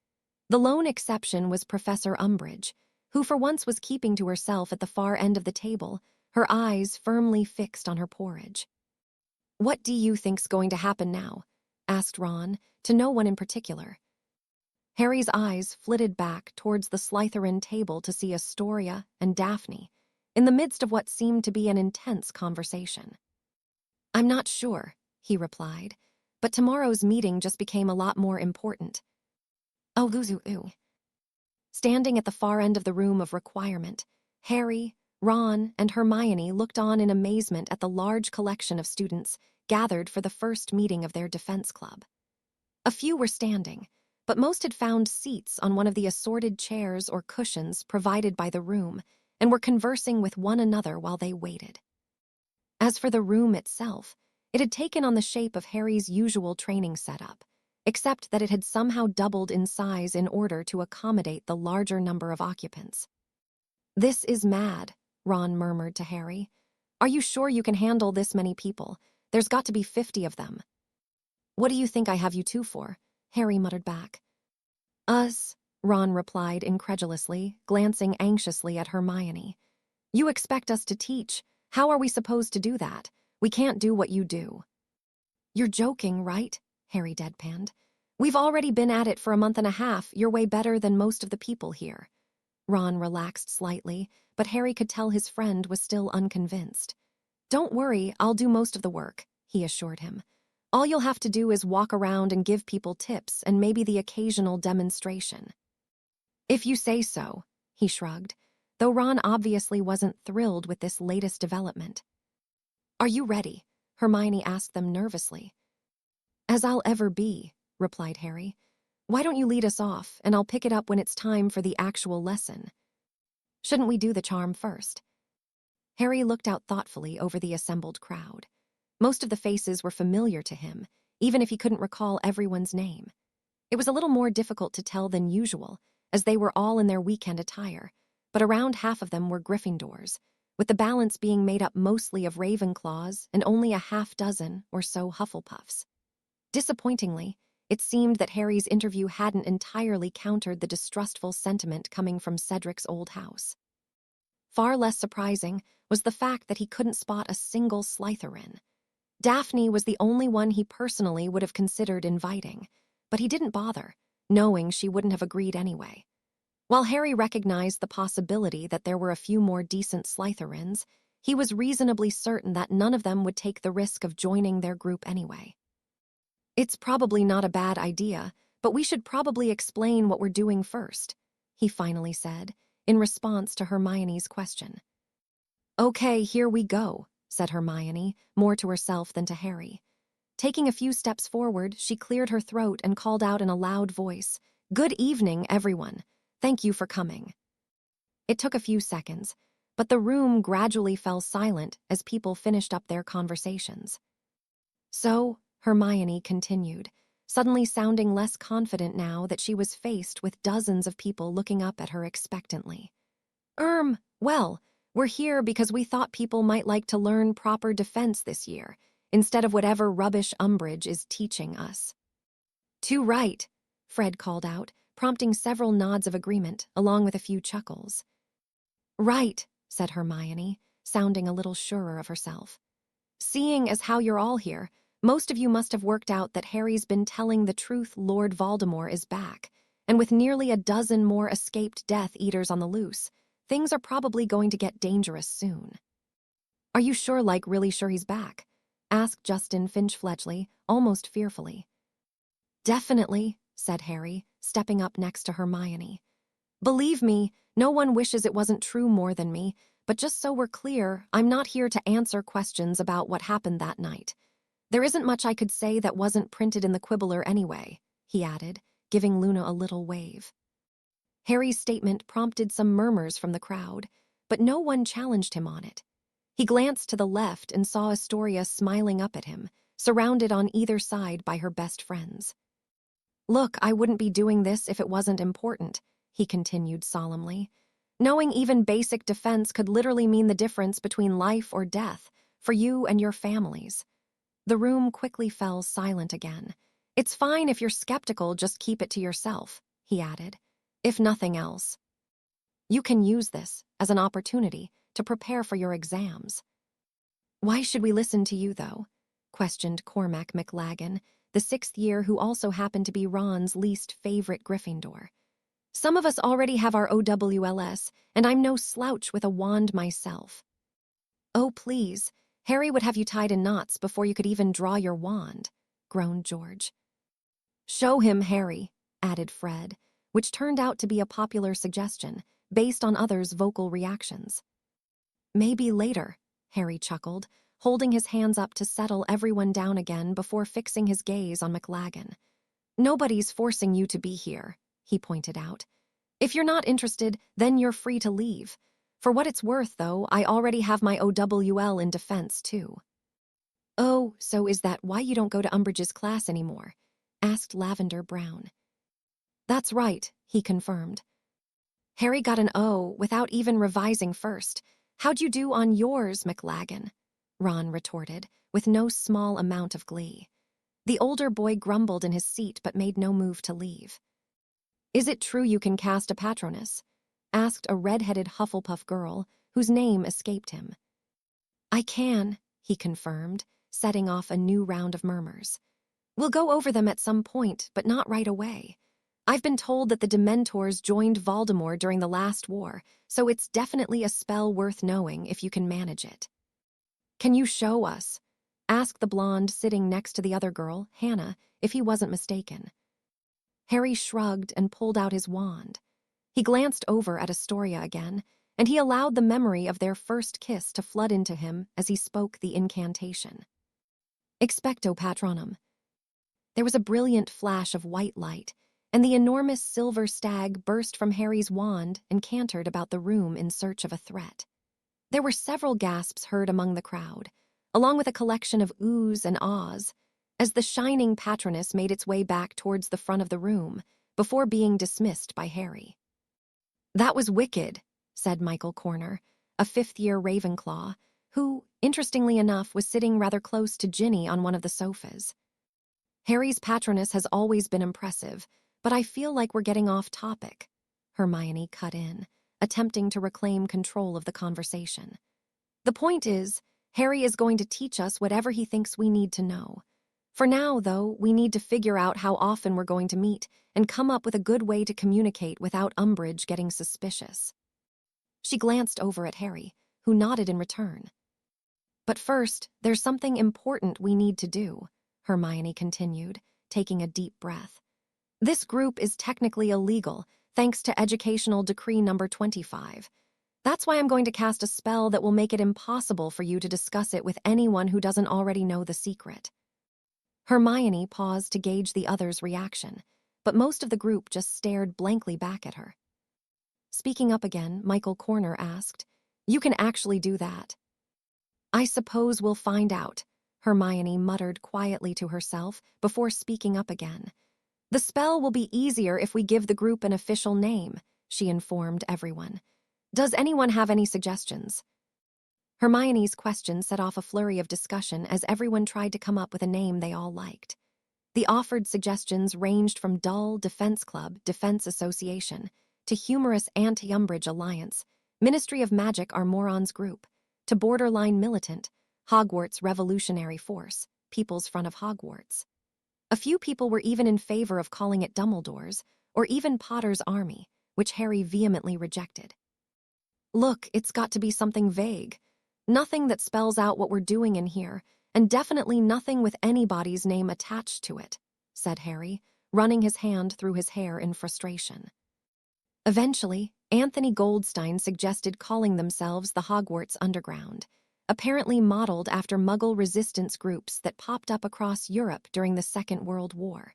The lone exception was Professor Umbridge, who for once was keeping to herself at the far end of the table, her eyes firmly fixed on her porridge. "What do you think's going to happen now?" asked Ron, to no one in particular. Harry's eyes flitted back towards the Slytherin table to see Astoria and Daphne, in the midst of what seemed to be an intense conversation. "I'm not sure," he replied, "but tomorrow's meeting just became a lot more important." "Oh, ooh." Standing at the far end of the room of requirement, Harry, Ron, and Hermione looked on in amazement at the large collection of students gathered for the first meeting of their defense club. A few were standing, but most had found seats on one of the assorted chairs or cushions provided by the room and were conversing with one another while they waited. As for the room itself, it had taken on the shape of Harry's usual training setup, except that it had somehow doubled in size in order to accommodate the larger number of occupants. "This is mad," Ron murmured to Harry. "Are you sure you can handle this many people? There's got to be 50 of them." "What do you think I have you two for?" Harry muttered back. "Us," Ron replied incredulously, glancing anxiously at Hermione. "You expect us to teach. How are we supposed to do that? We can't do what you do." "You're joking, right?" Harry deadpanned. "We've already been at it for a month and a half. You're way better than most of the people here." Ron relaxed slightly, but Harry could tell his friend was still unconvinced. "Don't worry, I'll do most of the work," he assured him. "All you'll have to do is walk around and give people tips and maybe the occasional demonstration." "If you say so," he shrugged, though Ron obviously wasn't thrilled with this latest development. "Are you ready?" Hermione asked them nervously. "As I'll ever be," replied Harry. "Why don't you lead us off, and I'll pick it up when it's time for the actual lesson." "Shouldn't we do the charm first?" Harry looked out thoughtfully over the assembled crowd. Most of the faces were familiar to him, even if he couldn't recall everyone's name. It was a little more difficult to tell than usual, as they were all in their weekend attire, but around half of them were Gryffindors, with the balance being made up mostly of Ravenclaws and only a half-dozen or so Hufflepuffs. Disappointingly, it seemed that Harry's interview hadn't entirely countered the distrustful sentiment coming from Cedric's old house. Far less surprising was the fact that he couldn't spot a single Slytherin. Daphne was the only one he personally would have considered inviting, but he didn't bother, knowing she wouldn't have agreed anyway. While Harry recognized the possibility that there were a few more decent Slytherins, He was reasonably certain that none of them would take the risk of joining their group anyway. "It's probably not a bad idea, but we should probably explain what we're doing first," he finally said, in response to Hermione's question. "Okay, here we go," said Hermione, more to herself than to Harry. Taking a few steps forward, she cleared her throat and called out in a loud voice, "Good evening, everyone. Thank you for coming." It took a few seconds, but the room gradually fell silent as people finished up their conversations. "So," Hermione continued, suddenly sounding less confident now that she was faced with dozens of people looking up at her expectantly. Well, we're here because we thought people might like to learn proper defense this year, instead of whatever rubbish Umbridge is teaching us." "Too right," Fred called out, prompting several nods of agreement, along with a few chuckles. "Right," said Hermione, sounding a little surer of herself. "Seeing as how you're all here, most of you must have worked out that Harry's been telling the truth. Lord Voldemort is back, and with nearly a dozen more escaped Death Eaters on the loose, things are probably going to get dangerous soon." "Are you sure, like really sure he's back?" asked Justin Finch-Fledgley, almost fearfully. "Definitely," said Harry, stepping up next to Hermione. "Believe me, no one wishes it wasn't true more than me, but just so we're clear, I'm not here to answer questions about what happened that night. There isn't much I could say that wasn't printed in the Quibbler anyway," he added, giving Luna a little wave. Harry's statement prompted some murmurs from the crowd, but no one challenged him on it. He glanced to the left and saw Astoria smiling up at him, surrounded on either side by her best friends. "Look, I wouldn't be doing this if it wasn't important," he continued solemnly. "Knowing even basic defense could literally mean the difference between life or death for you and your families." The room quickly fell silent again. "It's fine if you're skeptical, just keep it to yourself," he added. "If nothing else, you can use this as an opportunity to prepare for your exams." "Why should we listen to you, though?" questioned Cormac McLaggen, the sixth year who also happened to be Ron's least favorite Gryffindor. "Some of us already have our OWLS, and I'm no slouch with a wand myself." "Oh, please, Harry would have you tied in knots before you could even draw your wand," groaned George. "Show him, Harry," added Fred, which turned out to be a popular suggestion, based on others' vocal reactions. "Maybe later," Harry chuckled, holding his hands up to settle everyone down again before fixing his gaze on McLaggen. "Nobody's forcing you to be here," he pointed out. "If you're not interested, then you're free to leave. For what it's worth, though, I already have my OWL in defense, too." "Oh, so is that why you don't go to Umbridge's class anymore?" asked Lavender Brown. "That's right," he confirmed. "Harry got an O without even revising first. How'd you do on yours, McLaggen?" Ron retorted, with no small amount of glee. The older boy grumbled in his seat but made no move to leave. "Is it true you can cast a Patronus?" asked a red-headed Hufflepuff girl whose name escaped him. "I can," he confirmed, setting off a new round of murmurs. "We'll go over them at some point, but not right away. I've been told that the Dementors joined Voldemort during the last war, so it's definitely a spell worth knowing if you can manage it." "Can you show us?" asked the blonde sitting next to the other girl, Hannah, if he wasn't mistaken. Harry shrugged and pulled out his wand. He glanced over at Astoria again, and he allowed the memory of their first kiss to flood into him as he spoke the incantation. Expecto Patronum. There was a brilliant flash of white light, and the enormous silver stag burst from Harry's wand and cantered about the room in search of a threat. There were several gasps heard among the crowd, along with a collection of oohs and ahs, as the shining Patronus made its way back towards the front of the room before being dismissed by Harry. "That was wicked," said Michael Corner, a fifth-year Ravenclaw, who, interestingly enough, was sitting rather close to Ginny on one of the sofas. "Harry's Patronus has always been impressive, but I feel like we're getting off topic," Hermione cut in, attempting to reclaim control of the conversation. "The point is, Harry is going to teach us whatever he thinks we need to know. For now, though, we need to figure out how often we're going to meet and come up with a good way to communicate without Umbridge getting suspicious." She glanced over at Harry, who nodded in return. "But first, there's something important we need to do," Hermione continued, taking a deep breath. "This group is technically illegal, thanks to Educational Decree number 25. That's why I'm going to cast a spell that will make it impossible for you to discuss it with anyone who doesn't already know the secret." Hermione paused to gauge the others' reaction, but most of the group just stared blankly back at her. Speaking up again, Michael Corner asked, "You can actually do that?" "I suppose we'll find out," Hermione muttered quietly to herself before speaking up again. "The spell will be easier if we give the group an official name," she informed everyone. "Does anyone have any suggestions?" Hermione's question set off a flurry of discussion as everyone tried to come up with a name they all liked. The offered suggestions ranged from dull Defense Club, Defense Association, to humorous Anti-Umbridge Alliance, Ministry of Magic Are Morons Group, to borderline militant, Hogwarts Revolutionary Force, People's Front of Hogwarts. A few people were even in favor of calling it Dumbledore's, or even Potter's Army, which Harry vehemently rejected. "Look, it's got to be something vague. Nothing that spells out what we're doing in here, and definitely nothing with anybody's name attached to it," said Harry, running his hand through his hair in frustration. Eventually, Anthony Goldstein suggested calling themselves the Hogwarts Underground, apparently modeled after Muggle resistance groups that popped up across Europe during the Second World War.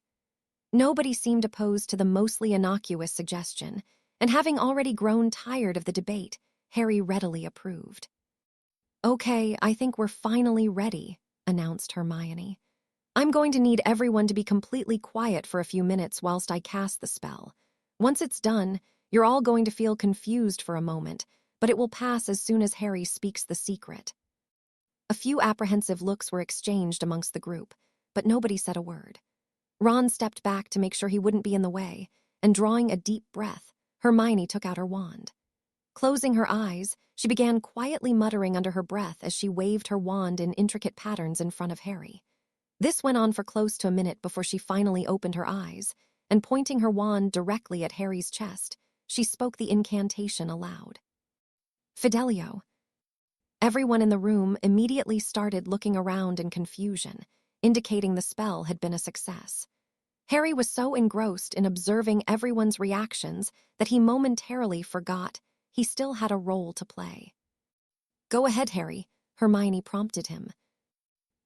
Nobody seemed opposed to the mostly innocuous suggestion, and having already grown tired of the debate, Harry readily approved. "Okay, I think we're finally ready," announced Hermione. "I'm going to need everyone to be completely quiet for a few minutes whilst I cast the spell. Once it's done, you're all going to feel confused for a moment, but it will pass as soon as Harry speaks the secret." A few apprehensive looks were exchanged amongst the group, but nobody said a word. Ron stepped back to make sure he wouldn't be in the way, and drawing a deep breath, Hermione took out her wand. Closing her eyes, she began quietly muttering under her breath as she waved her wand in intricate patterns in front of Harry. This went on for close to a minute before she finally opened her eyes, and pointing her wand directly at Harry's chest, she spoke the incantation aloud. "Fidelio." Everyone in the room immediately started looking around in confusion, indicating the spell had been a success. Harry was so engrossed in observing everyone's reactions that he momentarily forgot he still had a role to play. "Go ahead, Harry," Hermione prompted him.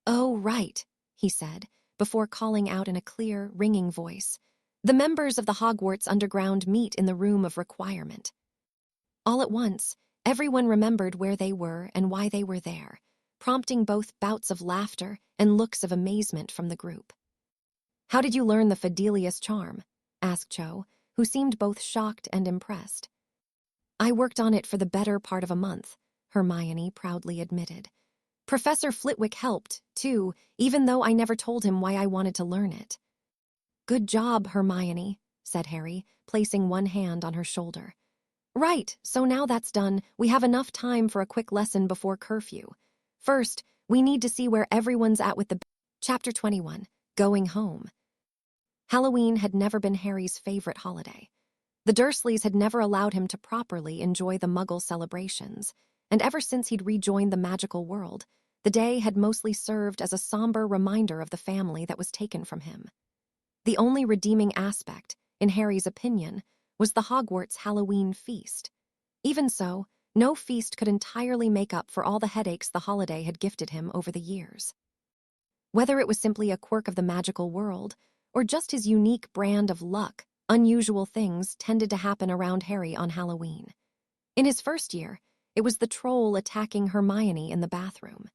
"Oh, right," he said, before calling out in a clear, ringing voice. "The members of the Hogwarts Underground meet in the Room of Requirement." All at once, everyone remembered where they were and why they were there, prompting both bouts of laughter and looks of amazement from the group. "How did you learn the Fidelius charm?" asked Cho, who seemed both shocked and impressed. "I worked on it for the better part of a month," Hermione proudly admitted. "Professor Flitwick helped, too, even though I never told him why I wanted to learn it." "Good job, Hermione," said Harry, placing one hand on her shoulder. "Right, so now that's done, we have enough time for a quick lesson before curfew. First, we need to see where everyone's at with the..." Chapter 21, Going Home. Halloween had never been Harry's favorite holiday. The Dursleys had never allowed him to properly enjoy the Muggle celebrations, and ever since he'd rejoined the magical world, the day had mostly served as a somber reminder of the family that was taken from him. The only redeeming aspect, in Harry's opinion, was the Hogwarts Halloween feast. Even so, no feast could entirely make up for all the headaches the holiday had gifted him over the years. Whether it was simply a quirk of the magical world, or just his unique brand of luck, unusual things tended to happen around Harry on Halloween. In his first year, it was the troll attacking Hermione in the bathroom.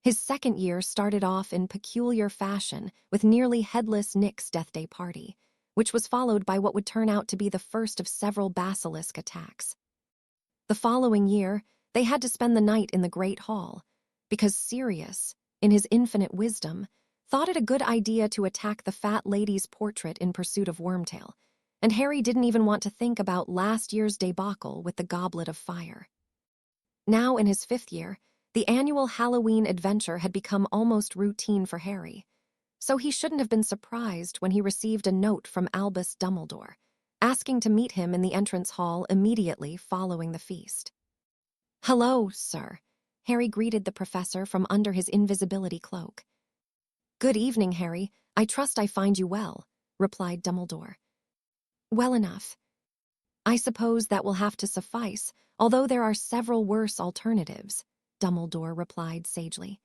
His second year started off in peculiar fashion with nearly headless Nick's Death Day party, which was followed by what would turn out to be the first of several basilisk attacks. The following year, they had to spend the night in the Great Hall, because Sirius, in his infinite wisdom, thought it a good idea to attack the fat lady's portrait in pursuit of Wormtail, and Harry didn't even want to think about last year's debacle with the Goblet of Fire. Now, in his fifth year, the annual Halloween adventure had become almost routine for Harry, so he shouldn't have been surprised when he received a note from Albus Dumbledore, asking to meet him in the entrance hall immediately following the feast. "Hello, sir." Harry greeted the professor from under his invisibility cloak. "Good evening, Harry. I trust I find you well," replied Dumbledore. "Well enough. I suppose that will have to suffice, although there are several worse alternatives," Dumbledore replied sagely.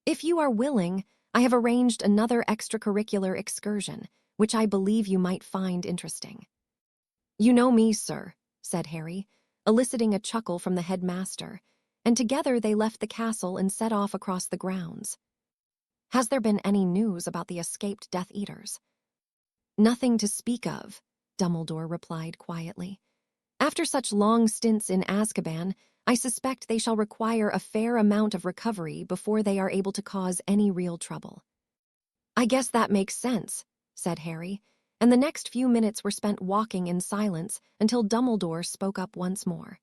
"If you are willing, I have arranged another extracurricular excursion, which I believe you might find interesting." "You know me, sir," said Harry, eliciting a chuckle from the headmaster, and together they left the castle and set off across the grounds. "Has there been any news about the escaped Death Eaters?" "Nothing to speak of," Dumbledore replied quietly. "After such long stints in Azkaban, I suspect they shall require a fair amount of recovery before they are able to cause any real trouble." "I guess that makes sense," said Harry, and the next few minutes were spent walking in silence until Dumbledore spoke up once more.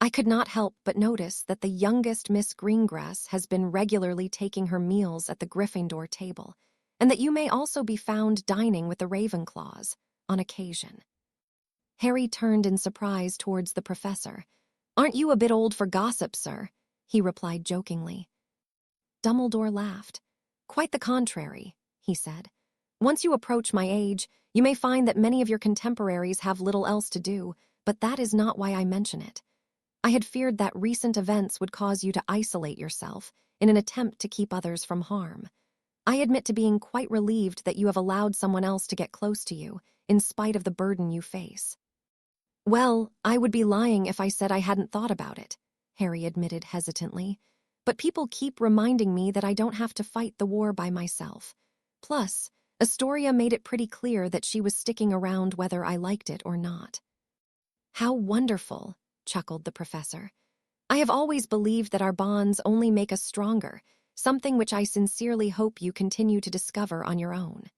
"I could not help but notice that the youngest Miss Greengrass has been regularly taking her meals at the Gryffindor table, and that you may also be found dining with the Ravenclaws, on occasion." Harry turned in surprise towards the professor. "Aren't you a bit old for gossip, sir?" he replied jokingly. Dumbledore laughed. "Quite the contrary," he said. "Once you approach my age, you may find that many of your contemporaries have little else to do, but that is not why I mention it. I had feared that recent events would cause you to isolate yourself in an attempt to keep others from harm. I admit to being quite relieved that you have allowed someone else to get close to you, in spite of the burden you face." "Well, I would be lying if I said I hadn't thought about it," Harry admitted hesitantly. "But people keep reminding me that I don't have to fight the war by myself. Plus, Astoria made it pretty clear that she was sticking around whether I liked it or not." "How wonderful," chuckled the professor. "I have always believed that our bonds only make us stronger, something which I sincerely hope you continue to discover on your own."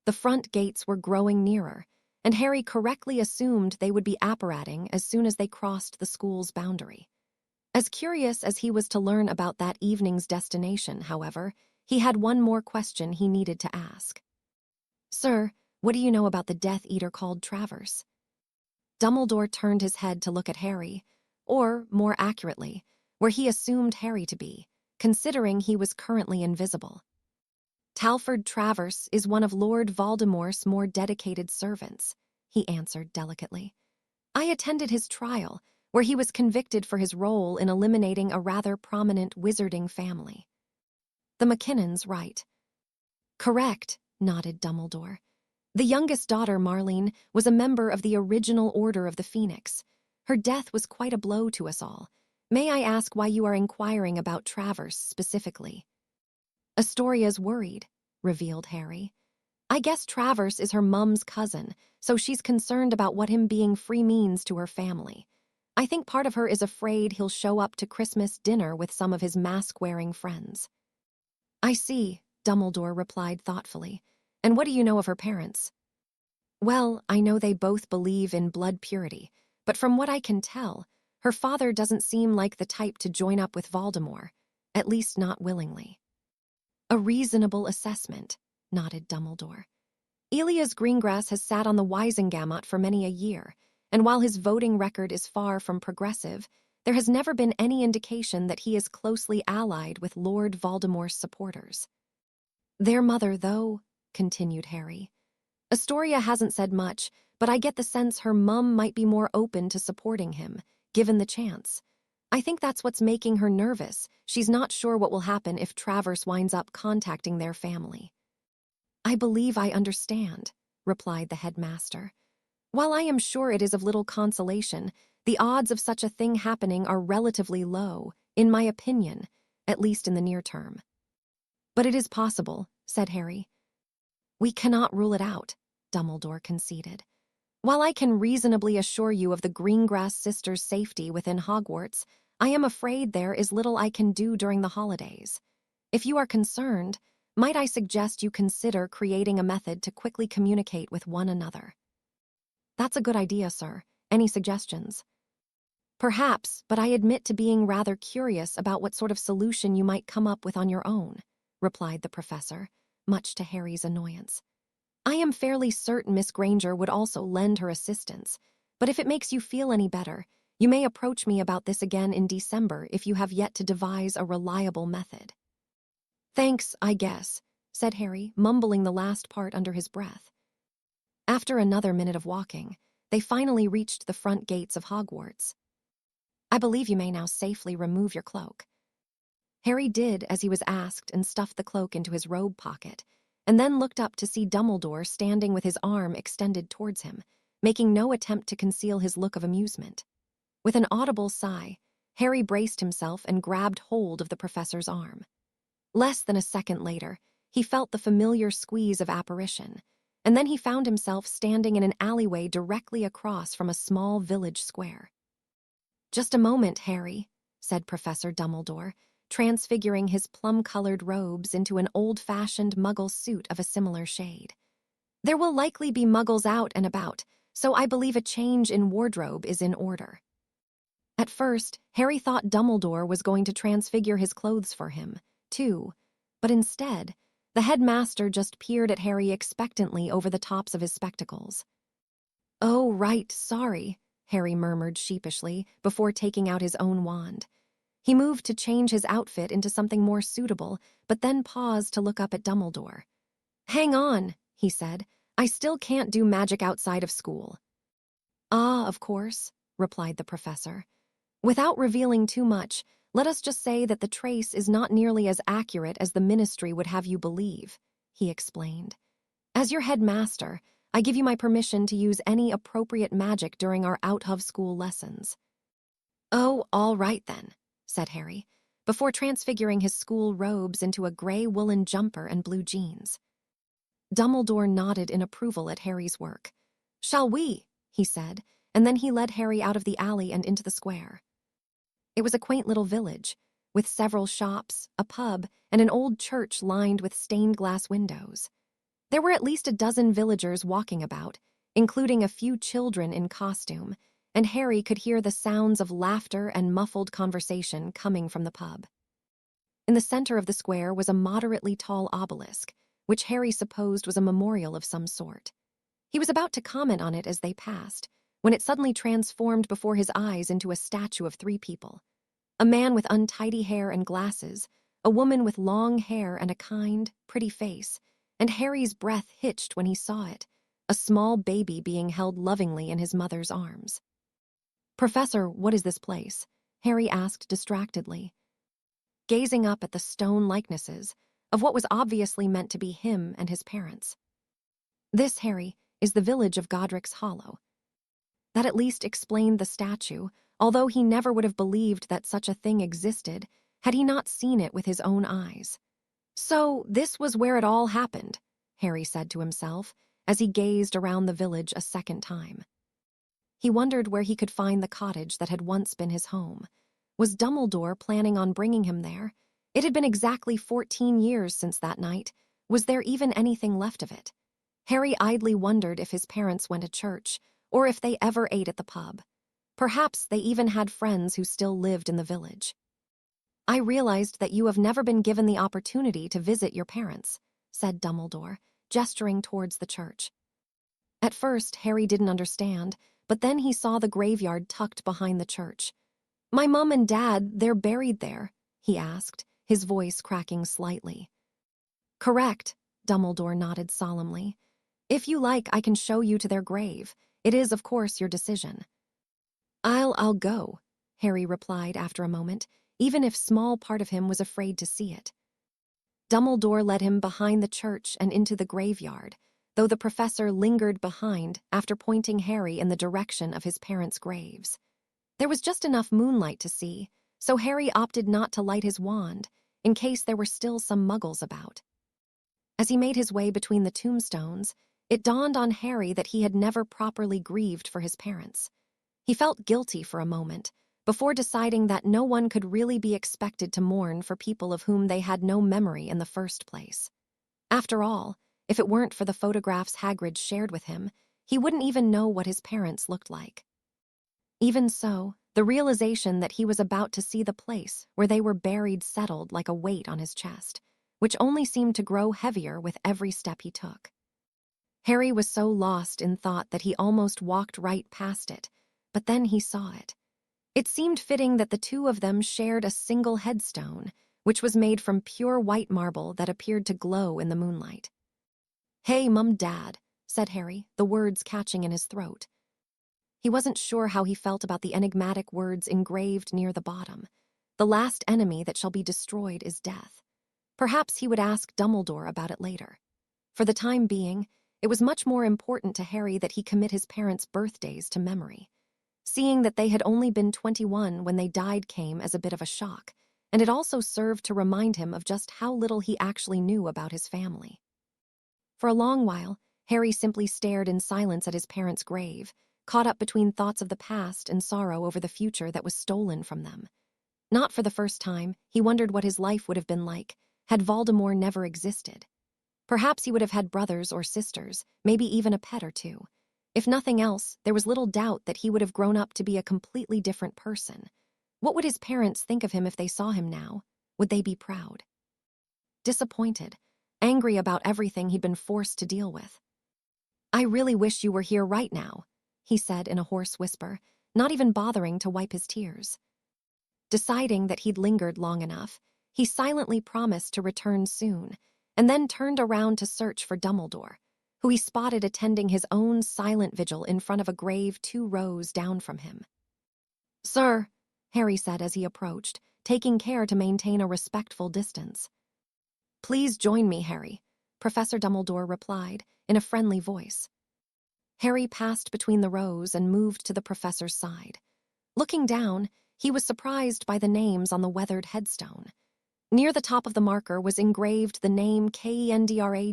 The front gates were growing nearer, and Harry correctly assumed they would be apparating as soon as they crossed the school's boundary. As curious as he was to learn about that evening's destination, however, he had one more question he needed to ask. "Sir, what do you know about the Death Eater called Travers?" Dumbledore turned his head to look at Harry, or, more accurately, where he assumed Harry to be, considering he was currently invisible. "Talford Travers is one of Lord Voldemort's more dedicated servants," he answered delicately. "I attended his trial, where he was convicted for his role in eliminating a rather prominent wizarding family." "The McKinnons, right?" "Correct," nodded Dumbledore. "The youngest daughter, Marlene, was a member of the original Order of the Phoenix. Her death was quite a blow to us all. May I ask why you are inquiring about Travers specifically?" "Astoria's worried," revealed Harry. "I guess Travers is her mum's cousin, so she's concerned about what him being free means to her family. I think part of her is afraid he'll show up to Christmas dinner with some of his mask-wearing friends." "I see," Dumbledore replied thoughtfully. "And what do you know of her parents?" "Well, I know they both believe in blood purity, but from what I can tell, her father doesn't seem like the type to join up with Voldemort, at least not willingly." "A reasonable assessment," nodded Dumbledore. "Elias Greengrass has sat on the Wisengamot for many a year, and while his voting record is far from progressive, there has never been any indication that he is closely allied with Lord Voldemort's supporters." "Their mother, though," continued Harry. "Astoria hasn't said much, but I get the sense her mum might be more open to supporting him, given the chance. I think that's what's making her nervous. She's not sure what will happen if Travers winds up contacting their family." "I believe I understand," replied the headmaster. "While I am sure it is of little consolation, the odds of such a thing happening are relatively low, in my opinion, at least in the near term." "But it is possible," said Harry. "We cannot rule it out," Dumbledore conceded. "While I can reasonably assure you of the Greengrass sisters' safety within Hogwarts, I am afraid there is little I can do during the holidays. If you are concerned, might I suggest you consider creating a method to quickly communicate with one another?" "That's a good idea, sir. Any suggestions?" "Perhaps, but I admit to being rather curious about what sort of solution you might come up with on your own," replied the professor, much to Harry's annoyance. "I am fairly certain Miss Granger would also lend her assistance, but if it makes you feel any better, You may approach me about this again in December if you have yet to devise a reliable method." "Thanks, I guess," said Harry, mumbling the last part under his breath. After another minute of walking, they finally reached the front gates of Hogwarts. "I believe you may now safely remove your cloak." Harry did as he was asked and stuffed the cloak into his robe pocket, and then looked up to see Dumbledore standing with his arm extended towards him, making no attempt to conceal his look of amusement. With an audible sigh, Harry braced himself and grabbed hold of the professor's arm. Less than a second later, he felt the familiar squeeze of apparition, and then he found himself standing in an alleyway directly across from a small village square. "Just a moment, Harry," said Professor Dumbledore, transfiguring his plum-colored robes into an old-fashioned Muggle suit of a similar shade. "There will likely be Muggles out and about, so I believe a change in wardrobe is in order." At first, Harry thought Dumbledore was going to transfigure his clothes for him, too, but instead, the headmaster just peered at Harry expectantly over the tops of his spectacles. "Oh, right, sorry," Harry murmured sheepishly before taking out his own wand. He moved to change his outfit into something more suitable, but then paused to look up at Dumbledore. "Hang on," he said. "I still can't do magic outside of school." "Ah, of course," replied the professor. "Without revealing too much, let us just say that the trace is not nearly as accurate as the ministry would have you believe," he explained. "As your headmaster, I give you my permission to use any appropriate magic during our out-of-school lessons." "Oh, all right then," said Harry, before transfiguring his school robes into a gray woolen jumper and blue jeans. Dumbledore nodded in approval at Harry's work. "Shall we?" he said, and then he led Harry out of the alley and into the square. It was a quaint little village, with several shops, a pub, and an old church lined with stained glass windows. There were at least a dozen villagers walking about, including a few children in costume, and Harry could hear the sounds of laughter and muffled conversation coming from the pub. In the center of the square was a moderately tall obelisk, which Harry supposed was a memorial of some sort. He was about to comment on it as they passed, when it suddenly transformed before his eyes into a statue of three people. A man with untidy hair and glasses, a woman with long hair and a kind, pretty face, and Harry's breath hitched when he saw it, a small baby being held lovingly in his mother's arms. "Professor, what is this place?" Harry asked distractedly, gazing up at the stone likenesses of what was obviously meant to be him and his parents. "This, Harry, is the village of Godric's Hollow." That at least explained the statue, although he never would have believed that such a thing existed had he not seen it with his own eyes. "So, this was where it all happened," Harry said to himself as he gazed around the village a second time. He wondered where he could find the cottage that had once been his home. Was Dumbledore planning on bringing him there? It had been exactly 14 years since that night. Was there even anything left of it? Harry idly wondered if his parents went to church, or if they ever ate at the pub. Perhaps they even had friends who still lived in the village. "I realized that you have never been given the opportunity to visit your parents," said Dumbledore, gesturing towards the church. At first, Harry didn't understand, but then he saw the graveyard tucked behind the church. "My mom and dad, they're buried there?" he asked, his voice cracking slightly. "Correct," Dumbledore nodded solemnly. "If you like, I can show you to their grave. It is, of course, your decision." I'll go," Harry replied after a moment, even if small part of him was afraid to see it. Dumbledore led him behind the church and into the graveyard, though the professor lingered behind after pointing Harry in the direction of his parents' graves. There was just enough moonlight to see, so Harry opted not to light his wand, in case there were still some muggles about. As he made his way between the tombstones, it dawned on Harry that he had never properly grieved for his parents. He felt guilty for a moment, before deciding that no one could really be expected to mourn for people of whom they had no memory in the first place. After all, if it weren't for the photographs Hagrid shared with him, he wouldn't even know what his parents looked like. Even so, the realization that he was about to see the place where they were buried settled like a weight on his chest, which only seemed to grow heavier with every step he took. Harry was so lost in thought that he almost walked right past it, but then he saw it. It seemed fitting that the two of them shared a single headstone, which was made from pure white marble that appeared to glow in the moonlight. "Hey, Mum, Dad," said Harry, the words catching in his throat. He wasn't sure how he felt about the enigmatic words engraved near the bottom. The last enemy that shall be destroyed is death. Perhaps he would ask Dumbledore about it later. For the time being, it was much more important to Harry that he commit his parents' birthdays to memory. Seeing that they had only been 21 when they died came as a bit of a shock, and it also served to remind him of just how little he actually knew about his family. For a long while, Harry simply stared in silence at his parents' grave, caught up between thoughts of the past and sorrow over the future that was stolen from them. Not for the first time, he wondered what his life would have been like had Voldemort never existed. Perhaps he would have had brothers or sisters, maybe even a pet or two. If nothing else, there was little doubt that he would have grown up to be a completely different person. What would his parents think of him if they saw him now? Would they be proud? Disappointed, angry about everything he'd been forced to deal with. "I really wish you were here right now," he said in a hoarse whisper, not even bothering to wipe his tears. Deciding that he'd lingered long enough, he silently promised to return soon, and then turned around to search for Dumbledore, who he spotted attending his own silent vigil in front of a grave 2 rows down from him. "Sir," Harry said as he approached, taking care to maintain a respectful distance. "Please join me, Harry," Professor Dumbledore replied, in a friendly voice. Harry passed between the rows and moved to the professor's side. Looking down, he was surprised by the names on the weathered headstone. Near the top of the marker was engraved the name Kendra,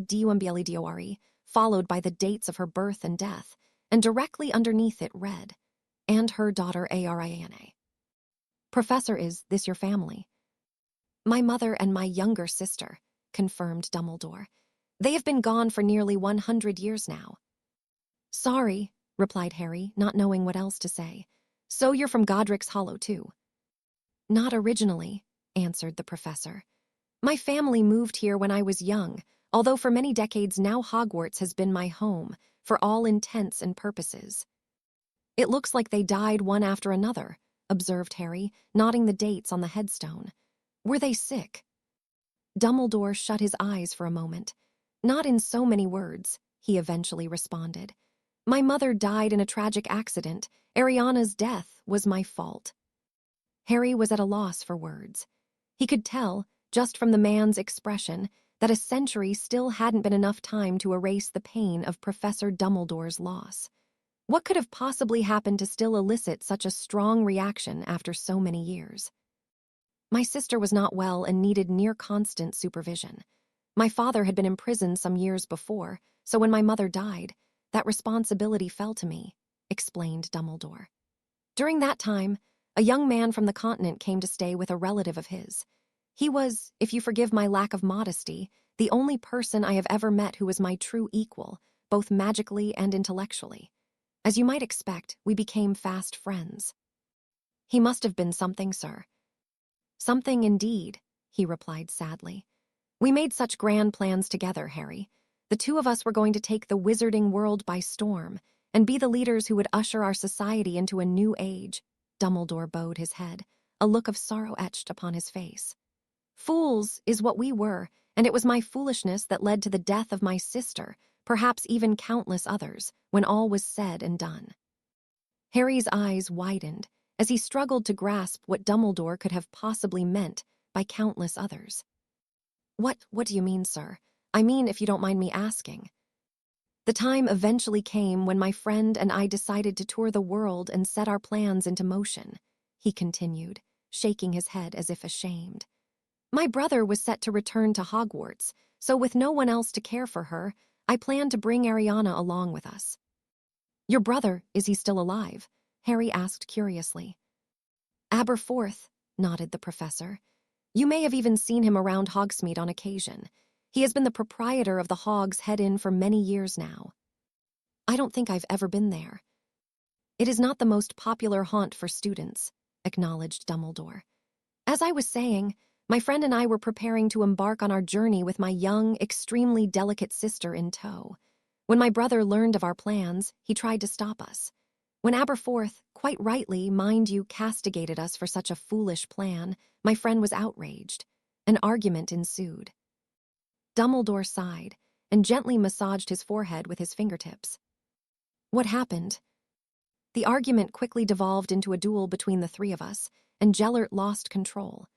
followed by the dates of her birth and death, and directly underneath it read, "And her daughter Ariana." "Professor, is this your family?" "My mother and my younger sister," confirmed Dumbledore. "They have been gone for nearly 100 years now." "Sorry," replied Harry, not knowing what else to say. "So you're from Godric's Hollow, too?" "Not originally," answered the professor. "My family moved here when I was young, although for many decades now Hogwarts has been my home, for all intents and purposes." "It looks like they died one after another," observed Harry, nodding the dates on the headstone. "Were they sick?" Dumbledore shut his eyes for a moment. "Not in so many words," he eventually responded. "My mother died in a tragic accident. Ariana's death was my fault." Harry was at a loss for words. He could tell, just from the man's expression, that a century still hadn't been enough time to erase the pain of Professor Dumbledore's loss. What could have possibly happened to still elicit such a strong reaction after so many years? "My sister was not well and needed near constant supervision. My father had been imprisoned some years before, so when my mother died, that responsibility fell to me," explained Dumbledore. "During that time, a young man from the continent came to stay with a relative of his. He was, if you forgive my lack of modesty, the only person I have ever met who was my true equal, both magically and intellectually. As you might expect, we became fast friends." "He must have been something, sir." "Something indeed," he replied sadly. "We made such grand plans together, Harry. The two of us were going to take the wizarding world by storm and be the leaders who would usher our society into a new age." Dumbledore bowed his head, a look of sorrow etched upon his face. "Fools is what we were, and it was my foolishness that led to the death of my sister, perhaps even countless others, when all was said and done." Harry's eyes widened as he struggled to grasp what Dumbledore could have possibly meant by countless others. What do you mean, sir? I mean, if you don't mind me asking." "The time eventually came when my friend and I decided to tour the world and set our plans into motion," he continued, shaking his head as if ashamed. "My brother was set to return to Hogwarts, so with no one else to care for her, I planned to bring Ariana along with us." "Your brother, is he still alive?" Harry asked curiously. "Aberforth," nodded the professor. "You may have even seen him around Hogsmeade on occasion. He has been the proprietor of the Hog's Head Inn for many years now." "I don't think I've ever been there." "It is not the most popular haunt for students," acknowledged Dumbledore. "As I was saying, my friend and I were preparing to embark on our journey with my young, extremely delicate sister in tow. When my brother learned of our plans, he tried to stop us. When Aberforth, quite rightly, mind you, castigated us for such a foolish plan, my friend was outraged. An argument ensued. Dumbledore sighed and gently massaged his forehead with his fingertips. What happened? The argument quickly devolved into a duel between the three of us, and Gellert lost control.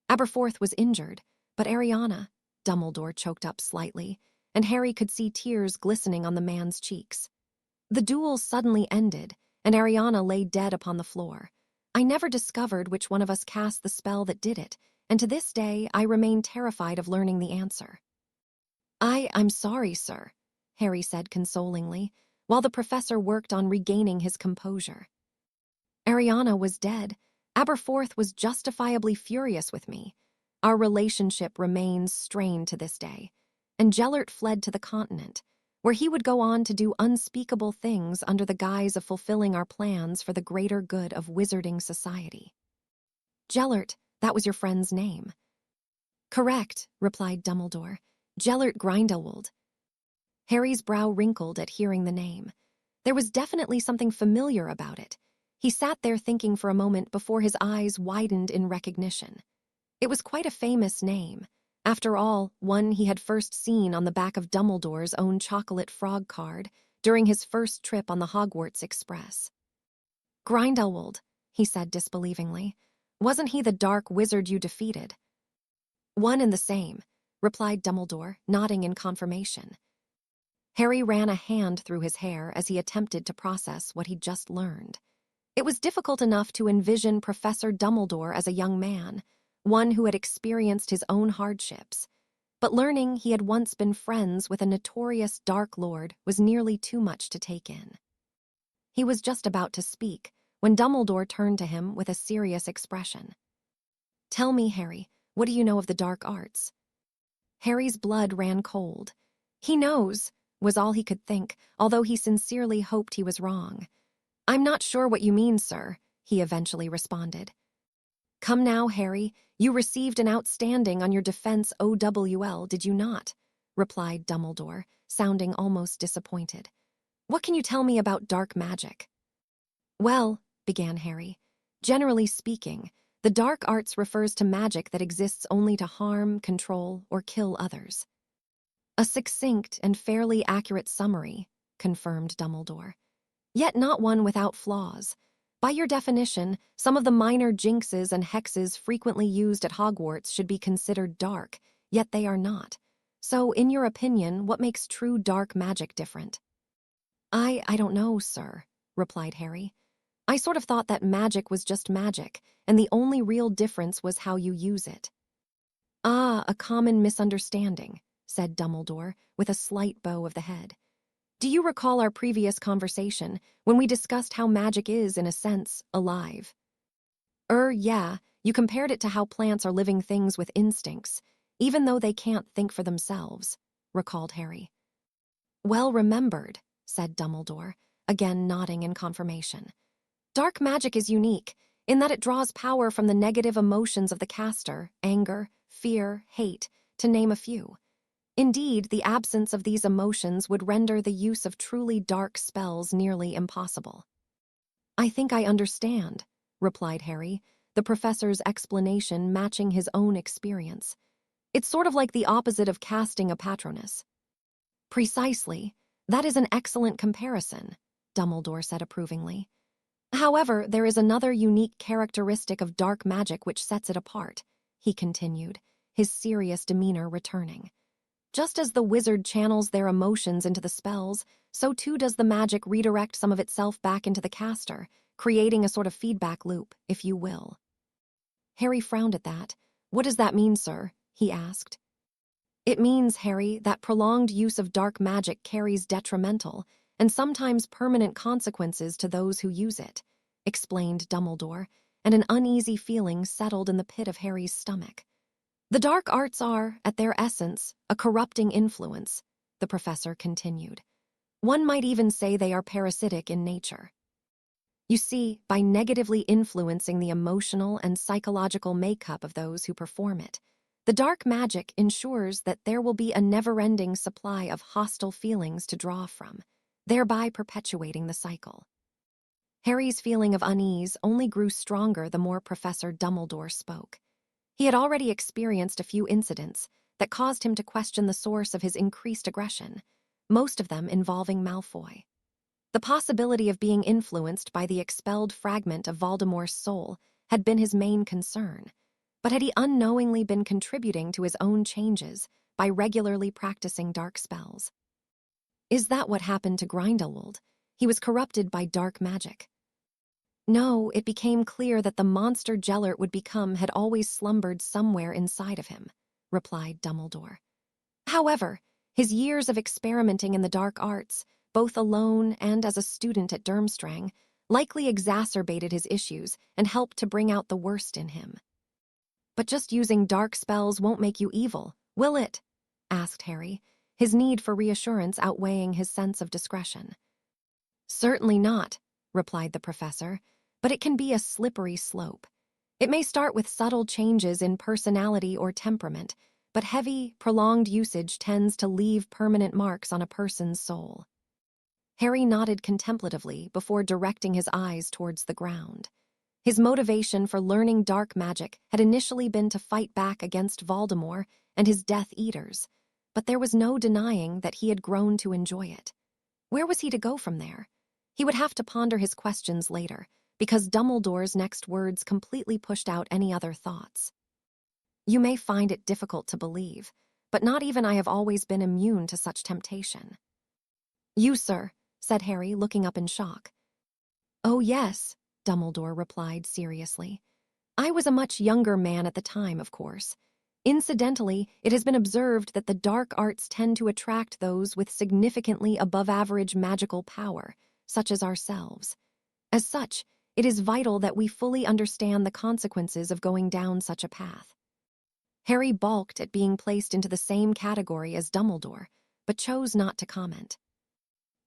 Aberforth was injured, but Ariana, Dumbledore choked up slightly, and Harry could see tears glistening on the man's cheeks. The duel suddenly ended, and Ariana lay dead upon the floor. I never discovered which one of us cast the spell that did it, and to this day I remain terrified of learning the answer. I'm sorry, sir, Harry said consolingly, while the professor worked on regaining his composure. Ariana was dead. Aberforth was justifiably furious with me. Our relationship remains strained to this day, and Gellert fled to the continent, where he would go on to do unspeakable things under the guise of fulfilling our plans for the greater good of wizarding society. Gellert, that was your friend's name. Correct, replied Dumbledore. Gellert Grindelwald. Harry's brow wrinkled at hearing the name. There was definitely something familiar about it. He sat there thinking for a moment before his eyes widened in recognition. It was quite a famous name. After all, one he had first seen on the back of Dumbledore's own chocolate frog card during his first trip on the Hogwarts Express. Grindelwald, he said disbelievingly. Wasn't he the dark wizard you defeated? One and the same, replied Dumbledore, nodding in confirmation. Harry ran a hand through his hair as he attempted to process what he'd just learned. It was difficult enough to envision Professor Dumbledore as a young man, one who had experienced his own hardships. But learning he had once been friends with a notorious Dark Lord was nearly too much to take in. He was just about to speak when Dumbledore turned to him with a serious expression. Tell me, Harry, what do you know of the dark arts? Harry's blood ran cold. He knows, was all he could think, although he sincerely hoped he was wrong. I'm not sure what you mean, sir, he eventually responded. Come now, Harry, you received an outstanding on your defense OWL, did you not? Replied Dumbledore, sounding almost disappointed. What can you tell me about dark magic? Well, began Harry, generally speaking, the dark arts refers to magic that exists only to harm, control, or kill others. A succinct and fairly accurate summary, confirmed Dumbledore. Yet not one without flaws. By your definition, some of the minor jinxes and hexes frequently used at Hogwarts should be considered dark, yet they are not. So, in your opinion, what makes true dark magic different? I don't know, sir, replied Harry. I sort of thought that magic was just magic, and the only real difference was how you use it. Ah, a common misunderstanding, said Dumbledore, with a slight bow of the head. Do you recall our previous conversation, when we discussed how magic is, in a sense, alive? Yeah, you compared it to how plants are living things with instincts, even though they can't think for themselves, recalled Harry. Well remembered, said Dumbledore, again nodding in confirmation. Dark magic is unique, in that it draws power from the negative emotions of the caster, anger, fear, hate, to name a few. Indeed, the absence of these emotions would render the use of truly dark spells nearly impossible. I think I understand, replied Harry, the professor's explanation matching his own experience. It's sort of like the opposite of casting a Patronus. Precisely. That is an excellent comparison, Dumbledore said approvingly. However, there is another unique characteristic of dark magic which sets it apart, he continued, his serious demeanor returning. Just as the wizard channels their emotions into the spells, so too does the magic redirect some of itself back into the caster, creating a sort of feedback loop, if you will. Harry frowned at that. What does that mean, sir? He asked. It means, Harry, that prolonged use of dark magic carries detrimental and sometimes permanent consequences to those who use it, explained Dumbledore, and an uneasy feeling settled in the pit of Harry's stomach. The dark arts are, at their essence, a corrupting influence, the professor continued. One might even say they are parasitic in nature. You see, by negatively influencing the emotional and psychological makeup of those who perform it, the dark magic ensures that there will be a never-ending supply of hostile feelings to draw from, thereby perpetuating the cycle. Harry's feeling of unease only grew stronger the more Professor Dumbledore spoke. He had already experienced a few incidents that caused him to question the source of his increased aggression, most of them involving Malfoy. The possibility of being influenced by the expelled fragment of Voldemort's soul had been his main concern, but had he unknowingly been contributing to his own changes by regularly practicing dark spells? Is that what happened to Grindelwald? He was corrupted by dark magic. No, it became clear that the monster Gellert would become had always slumbered somewhere inside of him, replied Dumbledore. However, his years of experimenting in the dark arts, both alone and as a student at Durmstrang, likely exacerbated his issues and helped to bring out the worst in him. But just using dark spells won't make you evil, will it? Asked Harry, his need for reassurance outweighing his sense of discretion. Certainly not, replied the professor, but it can be a slippery slope. It may start with subtle changes in personality or temperament, but heavy, prolonged usage tends to leave permanent marks on a person's soul. Harry nodded contemplatively before directing his eyes towards the ground. His motivation for learning dark magic had initially been to fight back against Voldemort and his Death Eaters, but there was no denying that he had grown to enjoy it. Where was he to go from there? He would have to ponder his questions later, because Dumbledore's next words completely pushed out any other thoughts. You may find it difficult to believe, but not even I have always been immune to such temptation. You, sir, said Harry, looking up in shock. Oh, yes, Dumbledore replied seriously. I was a much younger man at the time, of course. Incidentally, it has been observed that the dark arts tend to attract those with significantly above-average magical power, such as ourselves. As such, it is vital that we fully understand the consequences of going down such a path. Harry balked at being placed into the same category as Dumbledore, but chose not to comment.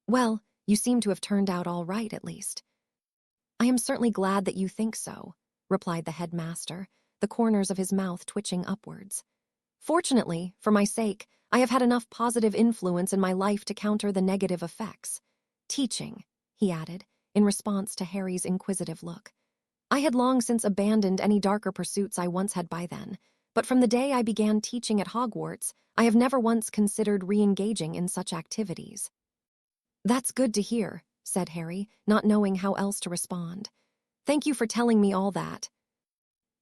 Well, you seem to have turned out all right, at least. I am certainly glad that you think so, replied the headmaster, the corners of his mouth twitching upwards. Fortunately, for my sake, I have had enough positive influence in my life to counter the negative effects. Teaching, he added, in response to Harry's inquisitive look. I had long since abandoned any darker pursuits I once had by then, but from the day I began teaching at Hogwarts, I have never once considered re-engaging in such activities. That's good to hear, said Harry, not knowing how else to respond. Thank you for telling me all that.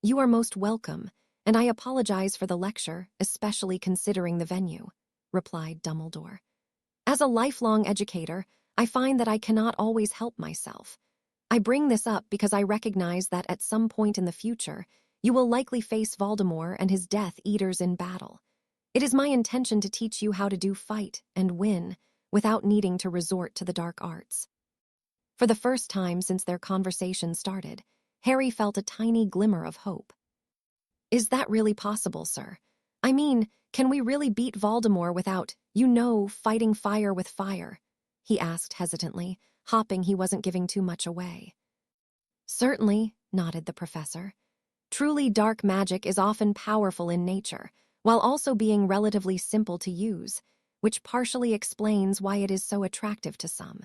You are most welcome, and I apologize for the lecture, especially considering the venue, replied Dumbledore. As a lifelong educator, I find that I cannot always help myself. I bring this up because I recognize that at some point in the future, you will likely face Voldemort and his Death Eaters in battle. It is my intention to teach you how to fight and win without needing to resort to the dark arts. For the first time since their conversation started, Harry felt a tiny glimmer of hope. Is that really possible, sir? I mean, can we really beat Voldemort without, fighting fire with fire? He asked hesitantly, hoping he wasn't giving too much away. Certainly, nodded the professor. Truly dark magic is often powerful in nature, while also being relatively simple to use, which partially explains why it is so attractive to some.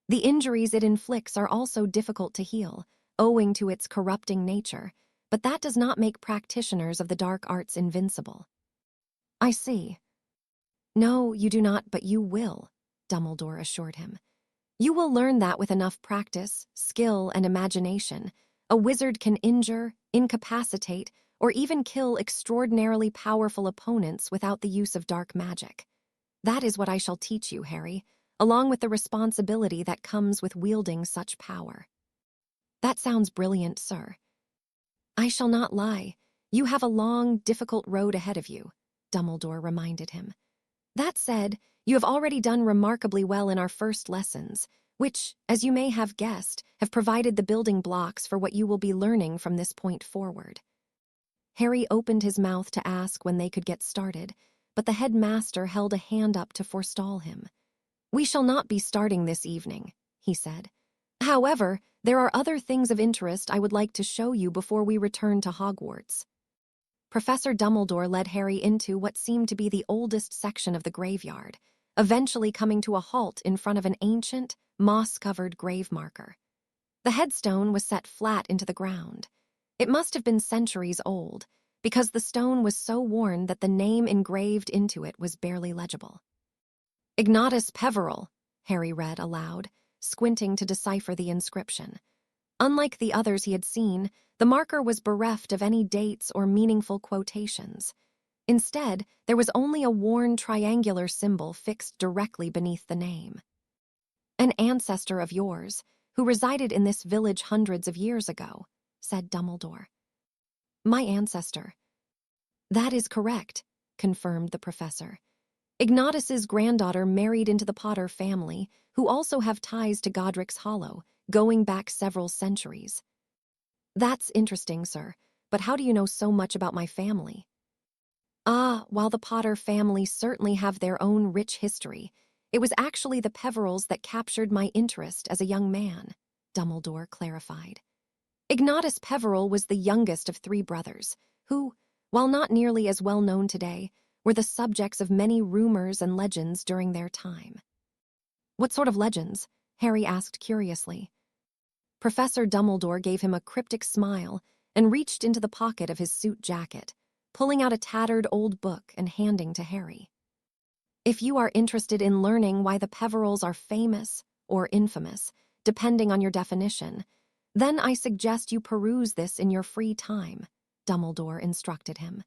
The injuries it inflicts are also difficult to heal, owing to its corrupting nature, but that does not make practitioners of the dark arts invincible. I see. No, you do not, but you will, Dumbledore assured him. You will learn that with enough practice, skill, and imagination, a wizard can injure, incapacitate, or even kill extraordinarily powerful opponents without the use of dark magic. That is what I shall teach you, Harry, along with the responsibility that comes with wielding such power. That sounds brilliant, sir. I shall not lie. You have a long, difficult road ahead of you, Dumbledore reminded him. That said, you have already done remarkably well in our first lessons, which, as you may have guessed, have provided the building blocks for what you will be learning from this point forward. Harry opened his mouth to ask when they could get started, but the headmaster held a hand up to forestall him. We shall not be starting this evening, he said. However, there are other things of interest I would like to show you before we return to Hogwarts. Professor Dumbledore led Harry into what seemed to be the oldest section of the graveyard, eventually coming to a halt in front of an ancient, moss-covered grave marker. The headstone was set flat into the ground. It must have been centuries old, because the stone was so worn that the name engraved into it was barely legible. Ignatus Peveril, Harry read aloud, squinting to decipher the inscription. Unlike the others he had seen, the marker was bereft of any dates or meaningful quotations. Instead, there was only a worn triangular symbol fixed directly beneath the name. An ancestor of yours, who resided in this village hundreds of years ago, said Dumbledore. My ancestor. That is correct, confirmed the professor. Ignatus's granddaughter married into the Potter family, who also have ties to Godric's Hollow, going back several centuries. That's interesting, sir, but how do you know so much about my family? While the Potter family certainly have their own rich history, it was actually the Peverils that captured my interest as a young man, Dumbledore clarified. Ignatus Peveril was the youngest of 3 brothers, who, while not nearly as well known today, were the subjects of many rumors and legends during their time. What sort of legends? Harry asked curiously. Professor Dumbledore gave him a cryptic smile and reached into the pocket of his suit jacket, pulling out a tattered old book and handing to Harry. If you are interested in learning why the Peverils are famous or infamous, depending on your definition, then I suggest you peruse this in your free time, Dumbledore instructed him.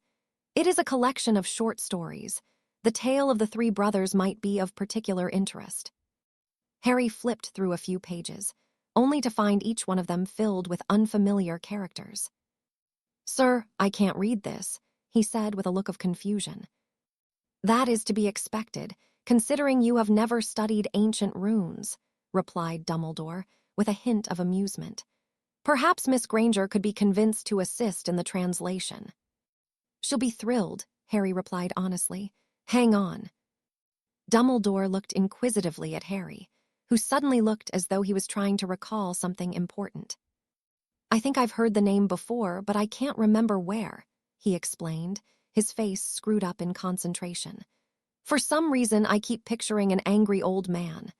It is a collection of short stories. The tale of the 3 brothers might be of particular interest. Harry flipped through a few pages, only to find each one of them filled with unfamiliar characters. Sir, I can't read this, he said with a look of confusion. That is to be expected, considering you have never studied ancient runes, replied Dumbledore, with a hint of amusement. Perhaps Miss Granger could be convinced to assist in the translation. She'll be thrilled, Harry replied honestly. Hang on. Dumbledore looked inquisitively at Harry, who suddenly looked as though he was trying to recall something important. I think I've heard the name before, but I can't remember where, he explained, his face screwed up in concentration. For some reason, I keep picturing an angry old man.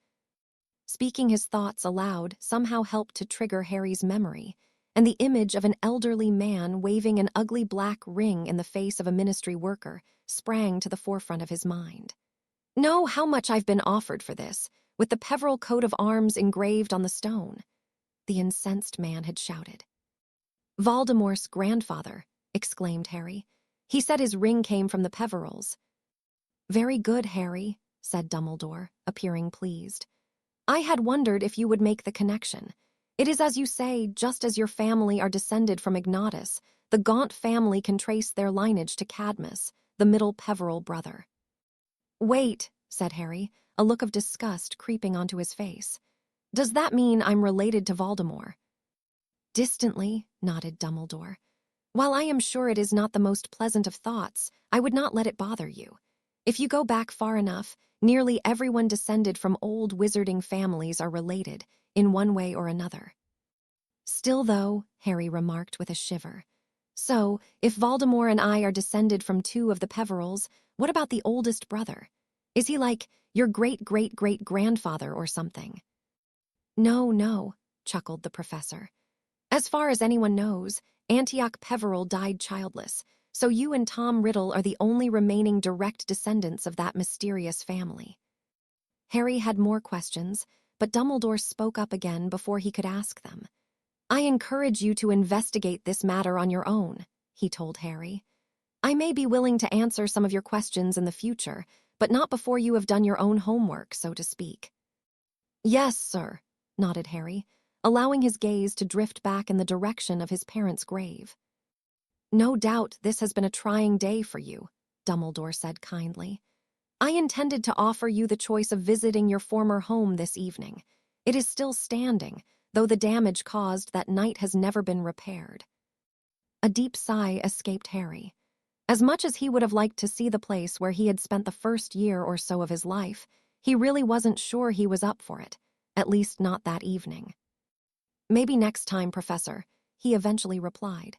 Speaking his thoughts aloud somehow helped to trigger Harry's memory, and the image of an elderly man waving an ugly black ring in the face of a ministry worker sprang to the forefront of his mind. Know how much I've been offered for this, with the Peveril coat of arms engraved on the stone, the incensed man had shouted. Voldemort's grandfather, exclaimed Harry. He said his ring came from the Peverils. Very good, Harry, said Dumbledore, appearing pleased. I had wondered if you would make the connection. It is as you say, just as your family are descended from Ignatus, the Gaunt family can trace their lineage to Cadmus, the middle Peveril brother. Wait, said Harry, a look of disgust creeping onto his face. Does that mean I'm related to Voldemort? Distantly, nodded Dumbledore. While I am sure it is not the most pleasant of thoughts, I would not let it bother you. If you go back far enough, nearly everyone descended from old wizarding families are related, in one way or another. Still though, Harry remarked with a shiver. So, if Voldemort and I are descended from 2 of the Peverils, what about the oldest brother? Is he like your great-great-great-grandfather or something? No, chuckled the professor. As far as anyone knows, Antioch Peveril died childless, so you and Tom Riddle are the only remaining direct descendants of that mysterious family. Harry had more questions, but Dumbledore spoke up again before he could ask them. I encourage you to investigate this matter on your own, he told Harry. I may be willing to answer some of your questions in the future, but not before you have done your own homework, so to speak. Yes, sir, nodded Harry, allowing his gaze to drift back in the direction of his parents' grave. No doubt this has been a trying day for you, Dumbledore said kindly. I intended to offer you the choice of visiting your former home this evening. It is still standing, though the damage caused that night has never been repaired. A deep sigh escaped Harry. As much as he would have liked to see the place where he had spent the first year or so of his life, he really wasn't sure he was up for it, at least not that evening. Maybe next time, Professor, he eventually replied.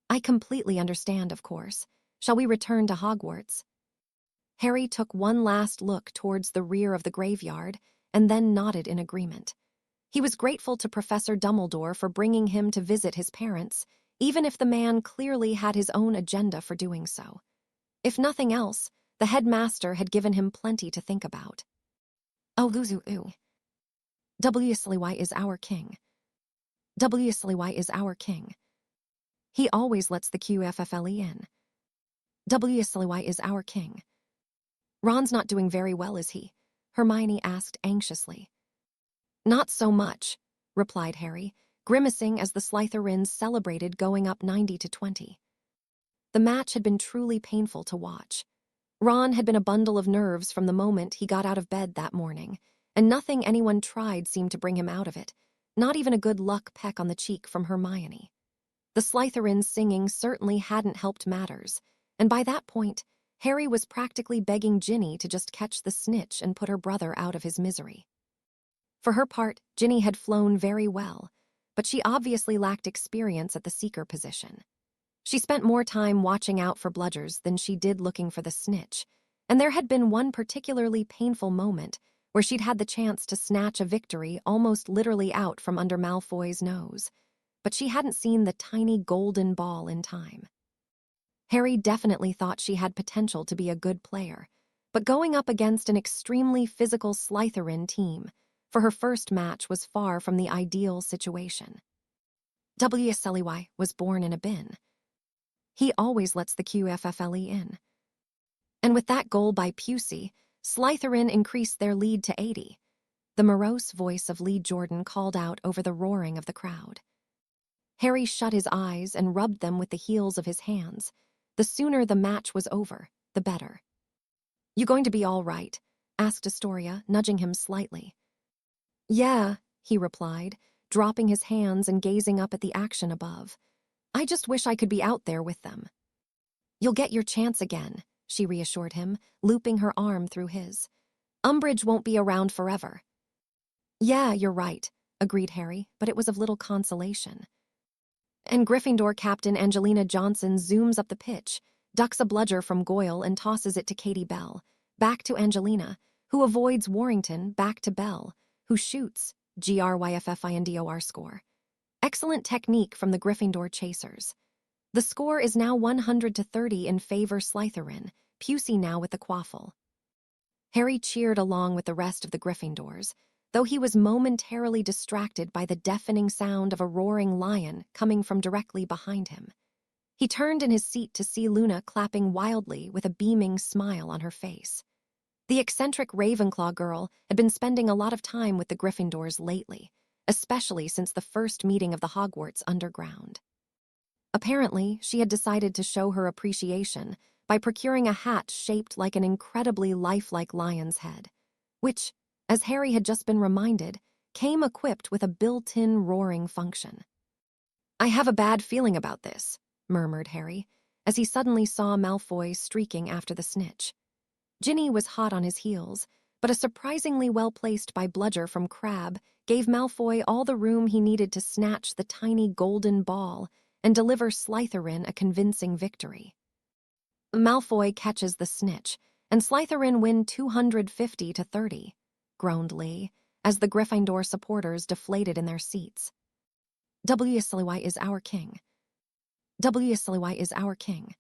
I completely understand, of course. Shall we return to Hogwarts? Harry took one last look towards the rear of the graveyard and then nodded in agreement. He was grateful to Professor Dumbledore for bringing him to visit his parents, even if the man clearly had his own agenda for doing so. If nothing else, the headmaster had given him plenty to think about. Oh, Luzu, WSLY is our king. WSLY is our king. He always lets the QFFLE in. WSLY is our king. Ron's not doing very well, is he? Hermione asked anxiously. Not so much, replied Harry, grimacing as the Slytherins celebrated going up 90-20. The match had been truly painful to watch. Ron had been a bundle of nerves from the moment he got out of bed that morning, and nothing anyone tried seemed to bring him out of it, not even a good luck peck on the cheek from Hermione. The Slytherins singing certainly hadn't helped matters, and by that point, Harry was practically begging Ginny to just catch the snitch and put her brother out of his misery. For her part, Ginny had flown very well, but she obviously lacked experience at the seeker position. She spent more time watching out for bludgers than she did looking for the snitch, and there had been one particularly painful moment where she'd had the chance to snatch a victory almost literally out from under Malfoy's nose, but she hadn't seen the tiny golden ball in time. Harry definitely thought she had potential to be a good player, but going up against an extremely physical Slytherin team for her first match was far from the ideal situation. WSLY was born in a bin. He always lets the QFFLE in. And with that goal by Pusey, Slytherin increased their lead to 80. The morose voice of Lee Jordan called out over the roaring of the crowd. Harry shut his eyes and rubbed them with the heels of his hands. The sooner the match was over, the better. You going to be all right? Asked Astoria, nudging him slightly. Yeah, he replied, dropping his hands and gazing up at the action above. I just wish I could be out there with them. You'll get your chance again, she reassured him, looping her arm through his. Umbridge won't be around forever. Yeah, you're right, agreed Harry, but it was of little consolation. And Gryffindor captain Angelina Johnson zooms up the pitch, ducks a bludger from Goyle and tosses it to Katie Bell, back to Angelina, who avoids Warrington, back to Bell, who shoots, GRYFFINDOR score. Excellent technique from the Gryffindor chasers. The score is now 100-30 in favor Slytherin, Pusey now with the quaffle. Harry cheered along with the rest of the Gryffindors, though he was momentarily distracted by the deafening sound of a roaring lion coming from directly behind him. He turned in his seat to see Luna clapping wildly with a beaming smile on her face. The eccentric Ravenclaw girl had been spending a lot of time with the Gryffindors lately, especially since the first meeting of the Hogwarts Underground. Apparently, she had decided to show her appreciation by procuring a hat shaped like an incredibly lifelike lion's head, which, as Harry had just been reminded, came equipped with a built-in roaring function. I have a bad feeling about this, murmured Harry, as he suddenly saw Malfoy streaking after the snitch. Ginny was hot on his heels, but a surprisingly well-placed by bludger from Crabbe gave Malfoy all the room he needed to snatch the tiny golden ball and deliver Slytherin a convincing victory. Malfoy catches the snitch, and Slytherin win 250-30, groaned Lee, as the Gryffindor supporters deflated in their seats. WSLY is our king. WSLY is our king.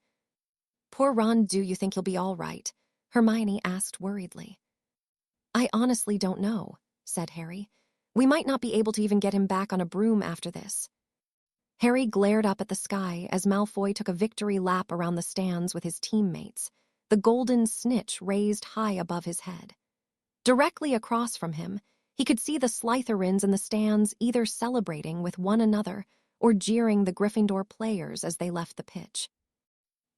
Poor Ron, do you think he'll be all right? Hermione asked worriedly. I honestly don't know, said Harry. We might not be able to even get him back on a broom after this. Harry glared up at the sky as Malfoy took a victory lap around the stands with his teammates, the golden snitch raised high above his head. Directly across from him, he could see the Slytherins in the stands either celebrating with one another or jeering the Gryffindor players as they left the pitch.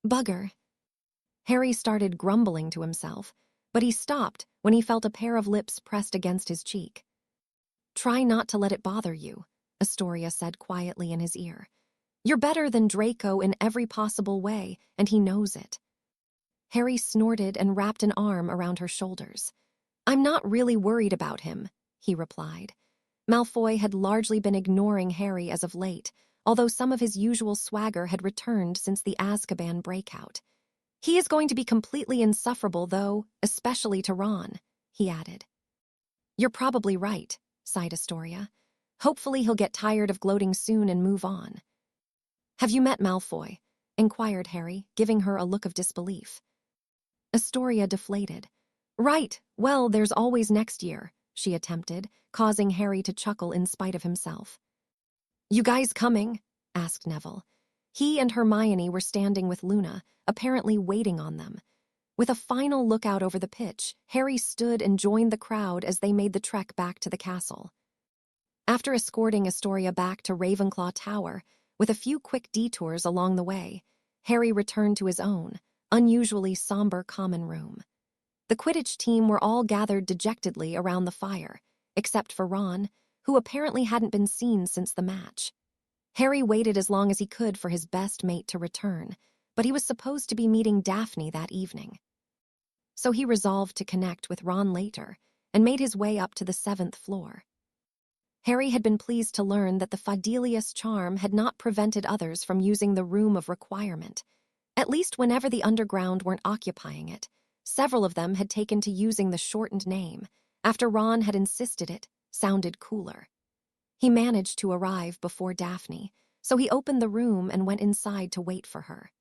Bugger. Harry started grumbling to himself, but he stopped when he felt a pair of lips pressed against his cheek. Try not to let it bother you, Astoria said quietly in his ear. You're better than Draco in every possible way, and he knows it. Harry snorted and wrapped an arm around her shoulders. I'm not really worried about him, he replied. Malfoy had largely been ignoring Harry as of late, although some of his usual swagger had returned since the Azkaban breakout. He is going to be completely insufferable, though, especially to Ron, he added. You're probably right, sighed Astoria. Hopefully he'll get tired of gloating soon and move on. Have you met Malfoy? Inquired Harry, giving her a look of disbelief. Astoria deflated. Right, well, there's always next year, she attempted, causing Harry to chuckle in spite of himself. You guys coming? Asked Neville. He and Hermione were standing with Luna, apparently waiting on them. With a final look out over the pitch, Harry stood and joined the crowd as they made the trek back to the castle. After escorting Astoria back to Ravenclaw Tower, with a few quick detours along the way, Harry returned to his own, unusually somber common room. The Quidditch team were all gathered dejectedly around the fire, except for Ron, who apparently hadn't been seen since the match. Harry waited as long as he could for his best mate to return, but he was supposed to be meeting Daphne that evening. So he resolved to connect with Ron later and made his way up to the 7th floor. Harry had been pleased to learn that the Fidelius charm had not prevented others from using the Room of Requirement. At least whenever the Underground weren't occupying it, several of them had taken to using the shortened name, after Ron had insisted it sounded cooler. He managed to arrive before Daphne, so he opened the room and went inside to wait for her.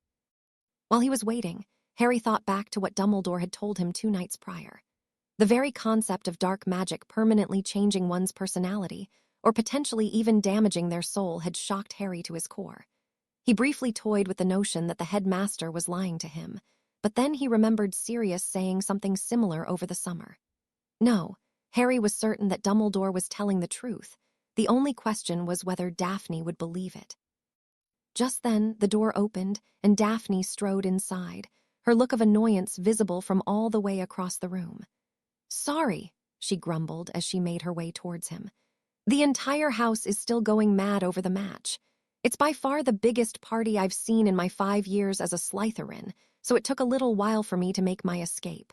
While he was waiting, Harry thought back to what Dumbledore had told him 2 nights prior. The very concept of dark magic permanently changing one's personality, or potentially even damaging their soul, had shocked Harry to his core. He briefly toyed with the notion that the headmaster was lying to him, but then he remembered Sirius saying something similar over the summer. No, Harry was certain that Dumbledore was telling the truth. The only question was whether Daphne would believe it. Just then, the door opened, and Daphne strode inside, her look of annoyance visible from all the way across the room. Sorry, she grumbled as she made her way towards him. The entire house is still going mad over the match. It's by far the biggest party I've seen in my 5 years as a Slytherin, so it took a little while for me to make my escape.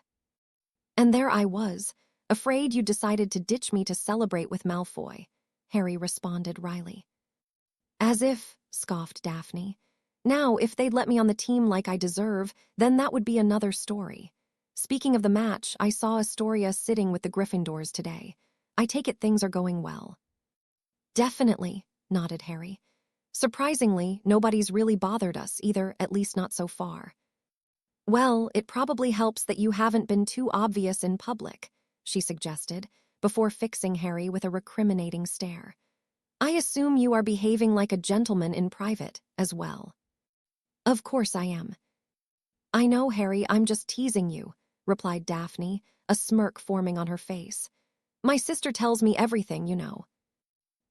And there I was, afraid you decided to ditch me to celebrate with Malfoy, Harry responded wryly. As if, scoffed Daphne. Now, if they'd let me on the team like I deserve, then that would be another story. Speaking of the match, I saw Astoria sitting with the Gryffindors today. I take it things are going well. Definitely, nodded Harry. Surprisingly, nobody's really bothered us either, at least not so far. Well, it probably helps that you haven't been too obvious in public, she suggested, before fixing Harry with a recriminating stare. I assume you are behaving like a gentleman in private, as well. Of course I am. I know, Harry, I'm just teasing you, replied Daphne, a smirk forming on her face. My sister tells me everything, you know.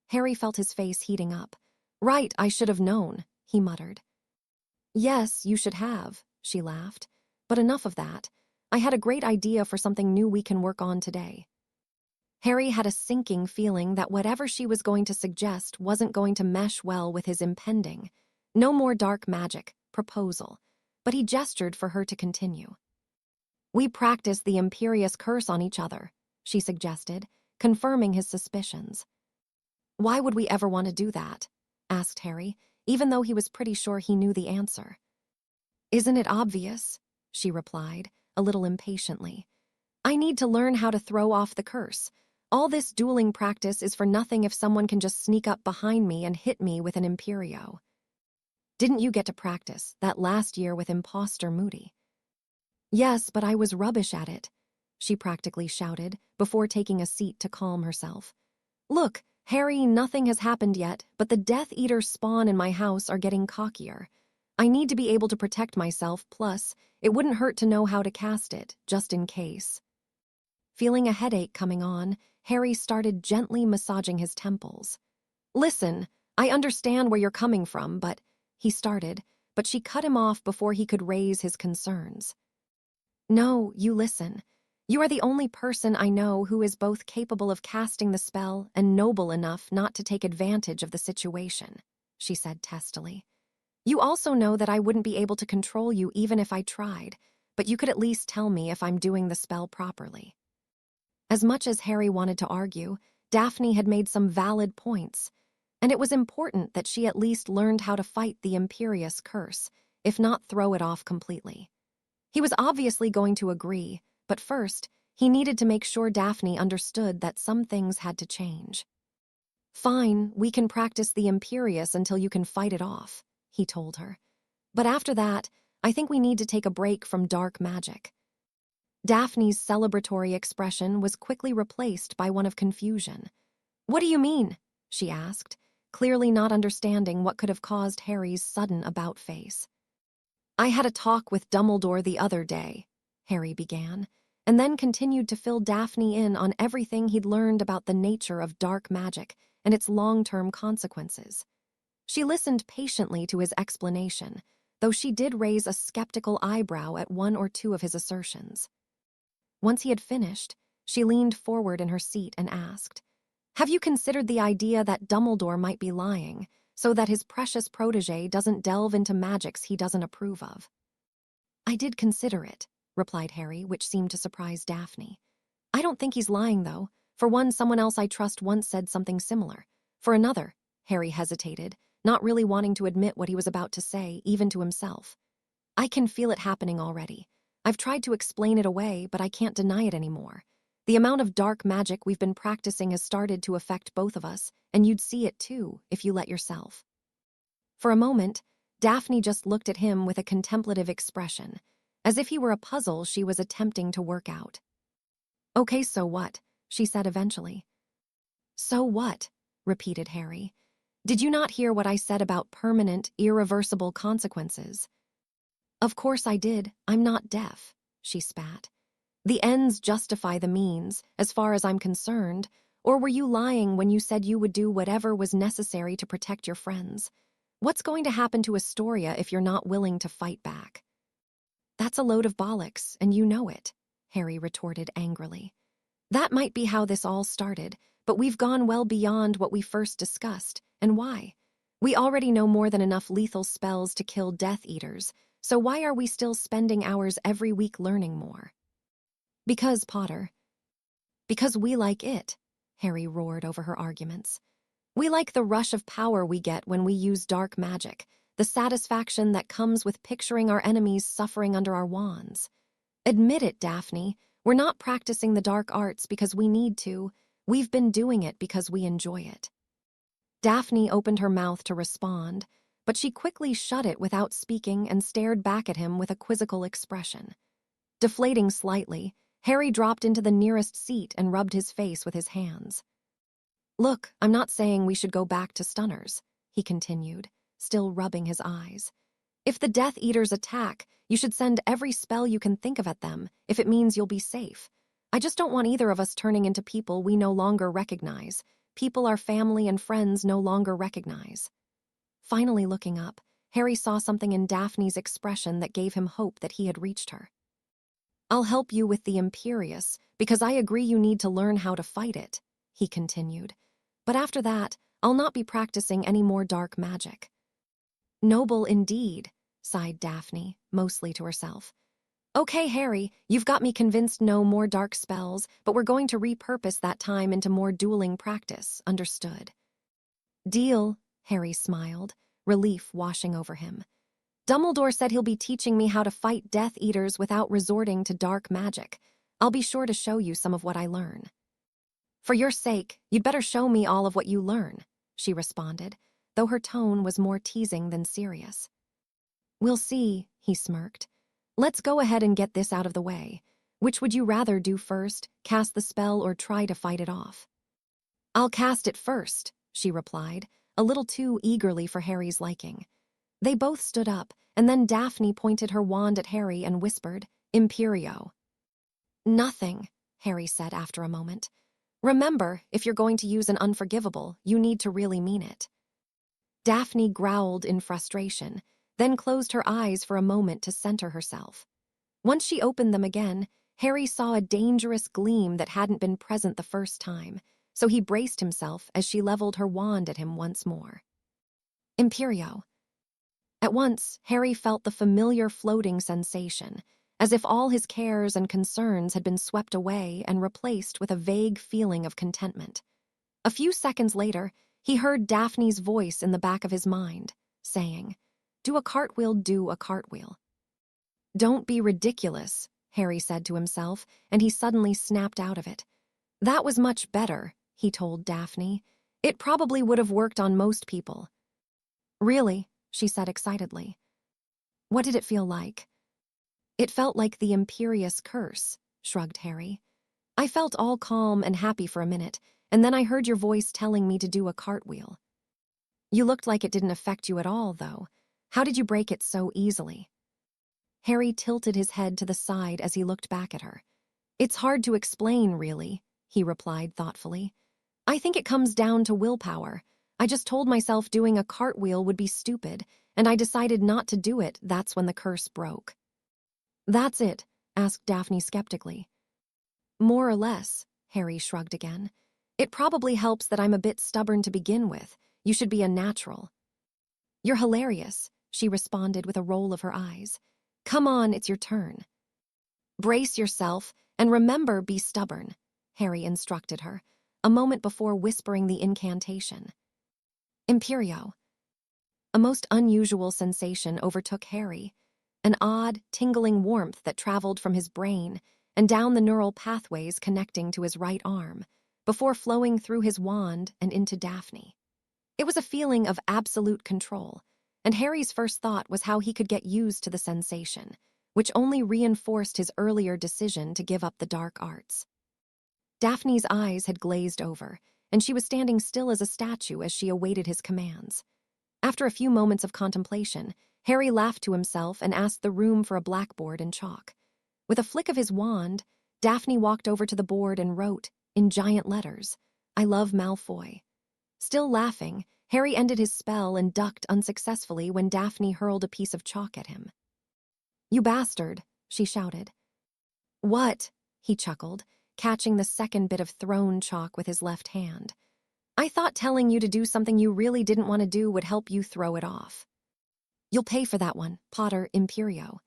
Harry felt his face heating up. Right, I should have known, he muttered. Yes, you should have, she laughed. But enough of that. I had a great idea for something new we can work on today. Harry had a sinking feeling that whatever she was going to suggest wasn't going to mesh well with his impending, no more dark magic, proposal, but he gestured for her to continue. We practiced the Imperious Curse on each other, she suggested, confirming his suspicions. Why would we ever want to do that? Asked Harry, even though he was pretty sure he knew the answer. Isn't it obvious? She replied, a little impatiently. I need to learn how to throw off the curse. All this dueling practice is for nothing if someone can just sneak up behind me and hit me with an Imperio. Didn't you get to practice that last year with Imposter Moody? Yes, but I was rubbish at it, she practically shouted, before taking a seat to calm herself. Look, Harry, nothing has happened yet, but the Death Eater spawn in my house are getting cockier. I need to be able to protect myself, plus, it wouldn't hurt to know how to cast it, just in case. Feeling a headache coming on, Harry started gently massaging his temples. Listen, I understand where you're coming from, but, he started, but she cut him off before he could raise his concerns. No, you listen. You are the only person I know who is both capable of casting the spell and noble enough not to take advantage of the situation, she said testily. You also know that I wouldn't be able to control you even if I tried, but you could at least tell me if I'm doing the spell properly. As much as Harry wanted to argue, Daphne had made some valid points, and it was important that she at least learned how to fight the Imperious Curse, if not throw it off completely. He was obviously going to agree, but first, he needed to make sure Daphne understood that some things had to change. "Fine, we can practice the Imperius until you can fight it off," he told her. "But after that, I think we need to take a break from dark magic." Daphne's celebratory expression was quickly replaced by one of confusion. "What do you mean?" she asked, clearly not understanding what could have caused Harry's sudden about-face. "I had a talk with Dumbledore the other day," Harry began, and then continued to fill Daphne in on everything he'd learned about the nature of dark magic and its long-term consequences. She listened patiently to his explanation, though she did raise a skeptical eyebrow at one or two of his assertions. Once he had finished, she leaned forward in her seat and asked, "Have you considered the idea that Dumbledore might be lying, so that his precious protégé doesn't delve into magics he doesn't approve of?" "I did consider it," replied Harry, which seemed to surprise Daphne. "I don't think he's lying, though. For one, someone else I trust once said something similar. For another," Harry hesitated, not really wanting to admit what he was about to say, even to himself, "I can feel it happening already. I've tried to explain it away, but I can't deny it anymore. The amount of dark magic we've been practicing has started to affect both of us, and you'd see it too, if you let yourself." For a moment, Daphne just looked at him with a contemplative expression, as if he were a puzzle she was attempting to work out. "Okay, so what?" she said eventually. "So what?" repeated Harry. "Did you not hear what I said about permanent, irreversible consequences?" "Of course I did. I'm not deaf," she spat. "The ends justify the means, as far as I'm concerned. Or were you lying when you said you would do whatever was necessary to protect your friends? What's going to happen to Astoria if you're not willing to fight back?" "That's a load of bollocks, and you know it," Harry retorted angrily. "That might be how this all started, but we've gone well beyond what we first discussed. And why? We already know more than enough lethal spells to kill Death Eaters, so why are we still spending hours every week learning more?" "Because, Potter." "Because we like it," Harry roared over her arguments. "We like the rush of power we get when we use dark magic, the satisfaction that comes with picturing our enemies suffering under our wands. Admit it, Daphne, we're not practicing the dark arts because we need to. We've been doing it because we enjoy it." Daphne opened her mouth to respond, but she quickly shut it without speaking and stared back at him with a quizzical expression. Deflating slightly, Harry dropped into the nearest seat and rubbed his face with his hands. "Look, I'm not saying we should go back to stunners," he continued, still rubbing his eyes. "If the Death Eaters attack, you should send every spell you can think of at them, if it means you'll be safe. I just don't want either of us turning into people we no longer recognize, people our family and friends no longer recognize." Finally looking up, Harry saw something in Daphne's expression that gave him hope that he had reached her. "I'll help you with the Imperius, because I agree you need to learn how to fight it," he continued. "But after that, I'll not be practicing any more dark magic." "Noble indeed," sighed Daphne, mostly to herself. "Okay, Harry, you've got me convinced no more dark spells, but we're going to repurpose that time into more dueling practice, understood?" "Deal," Harry smiled, relief washing over him. "Dumbledore said he'll be teaching me how to fight Death Eaters without resorting to dark magic. I'll be sure to show you some of what I learn." "For your sake, you'd better show me all of what you learn," she responded, though her tone was more teasing than serious. "We'll see," he smirked. "Let's go ahead and get this out of the way. Which would you rather do first, cast the spell or try to fight it off?" "I'll cast it first," she replied, a little too eagerly for Harry's liking. They both stood up, and then Daphne pointed her wand at Harry and whispered, "Imperio." "Nothing," Harry said after a moment. "Remember, if you're going to use an unforgivable, you need to really mean it." Daphne growled in frustration, then closed her eyes for a moment to center herself. Once she opened them again, Harry saw a dangerous gleam that hadn't been present the first time, so he braced himself as she leveled her wand at him once more. "Imperio." At once, Harry felt the familiar floating sensation, as if all his cares and concerns had been swept away and replaced with a vague feeling of contentment. A few seconds later, he heard Daphne's voice in the back of his mind, saying, "Do a cartwheel, do a cartwheel." "Don't be ridiculous," Harry said to himself, and he suddenly snapped out of it. "That was much better," he told Daphne. It probably would have worked on most people. Really, she said excitedly. What did it feel like? It felt like the imperious curse, shrugged Harry. I felt all calm and happy for a minute, and then I heard your voice telling me to do a cartwheel. You looked like it didn't affect you at all, though. How did you break it so easily? Harry tilted his head to the side as he looked back at her. It's hard to explain, really, he replied thoughtfully. I think it comes down to willpower. I just told myself doing a cartwheel would be stupid, and I decided not to do it. That's when the curse broke. That's it? Asked Daphne skeptically. More or less, Harry shrugged again. It probably helps that I'm a bit stubborn to begin with. You should be a natural. You're hilarious, she responded with a roll of her eyes. Come on, it's your turn. Brace yourself, and remember, be stubborn, Harry instructed her, a moment before whispering the incantation. Imperio. A most unusual sensation overtook Harry, an odd, tingling warmth that traveled from his brain and down the neural pathways connecting to his right arm, before flowing through his wand and into Daphne. It was a feeling of absolute control, and Harry's first thought was how he could get used to the sensation, which only reinforced his earlier decision to give up the dark arts. Daphne's eyes had glazed over, and she was standing still as a statue as she awaited his commands. After a few moments of contemplation, Harry laughed to himself and asked the room for a blackboard and chalk. With a flick of his wand, Daphne walked over to the board and wrote, in giant letters, I love Malfoy. Still laughing, Harry ended his spell and ducked unsuccessfully when Daphne hurled a piece of chalk at him. You bastard, she shouted. What? He chuckled, catching the second bit of thrown chalk with his left hand. I thought telling you to do something you really didn't want to do would help you throw it off. You'll pay for that one, Potter Imperio.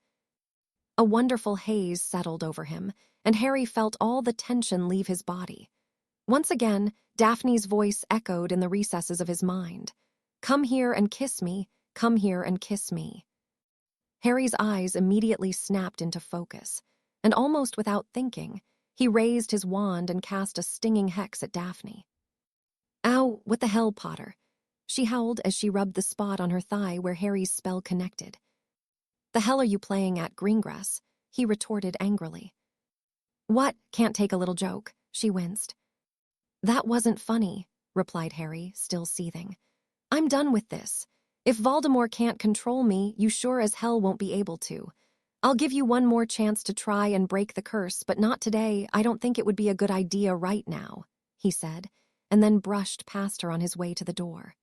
A wonderful haze settled over him, and Harry felt all the tension leave his body. Once again, Daphne's voice echoed in the recesses of his mind. Come here and kiss me, come here and kiss me. Harry's eyes immediately snapped into focus, and almost without thinking, he raised his wand and cast a stinging hex at Daphne. Ow, what the hell, Potter? She howled as she rubbed the spot on her thigh where Harry's spell connected. The hell are you playing at, Greengrass? He retorted angrily. What, can't take a little joke? She winced. That wasn't funny, replied Harry, still seething. I'm done with this. If Voldemort can't control me, you sure as hell won't be able to. I'll give you one more chance to try and break the curse, but not today. I don't think it would be a good idea right now, he said, and then brushed past her on his way to the door.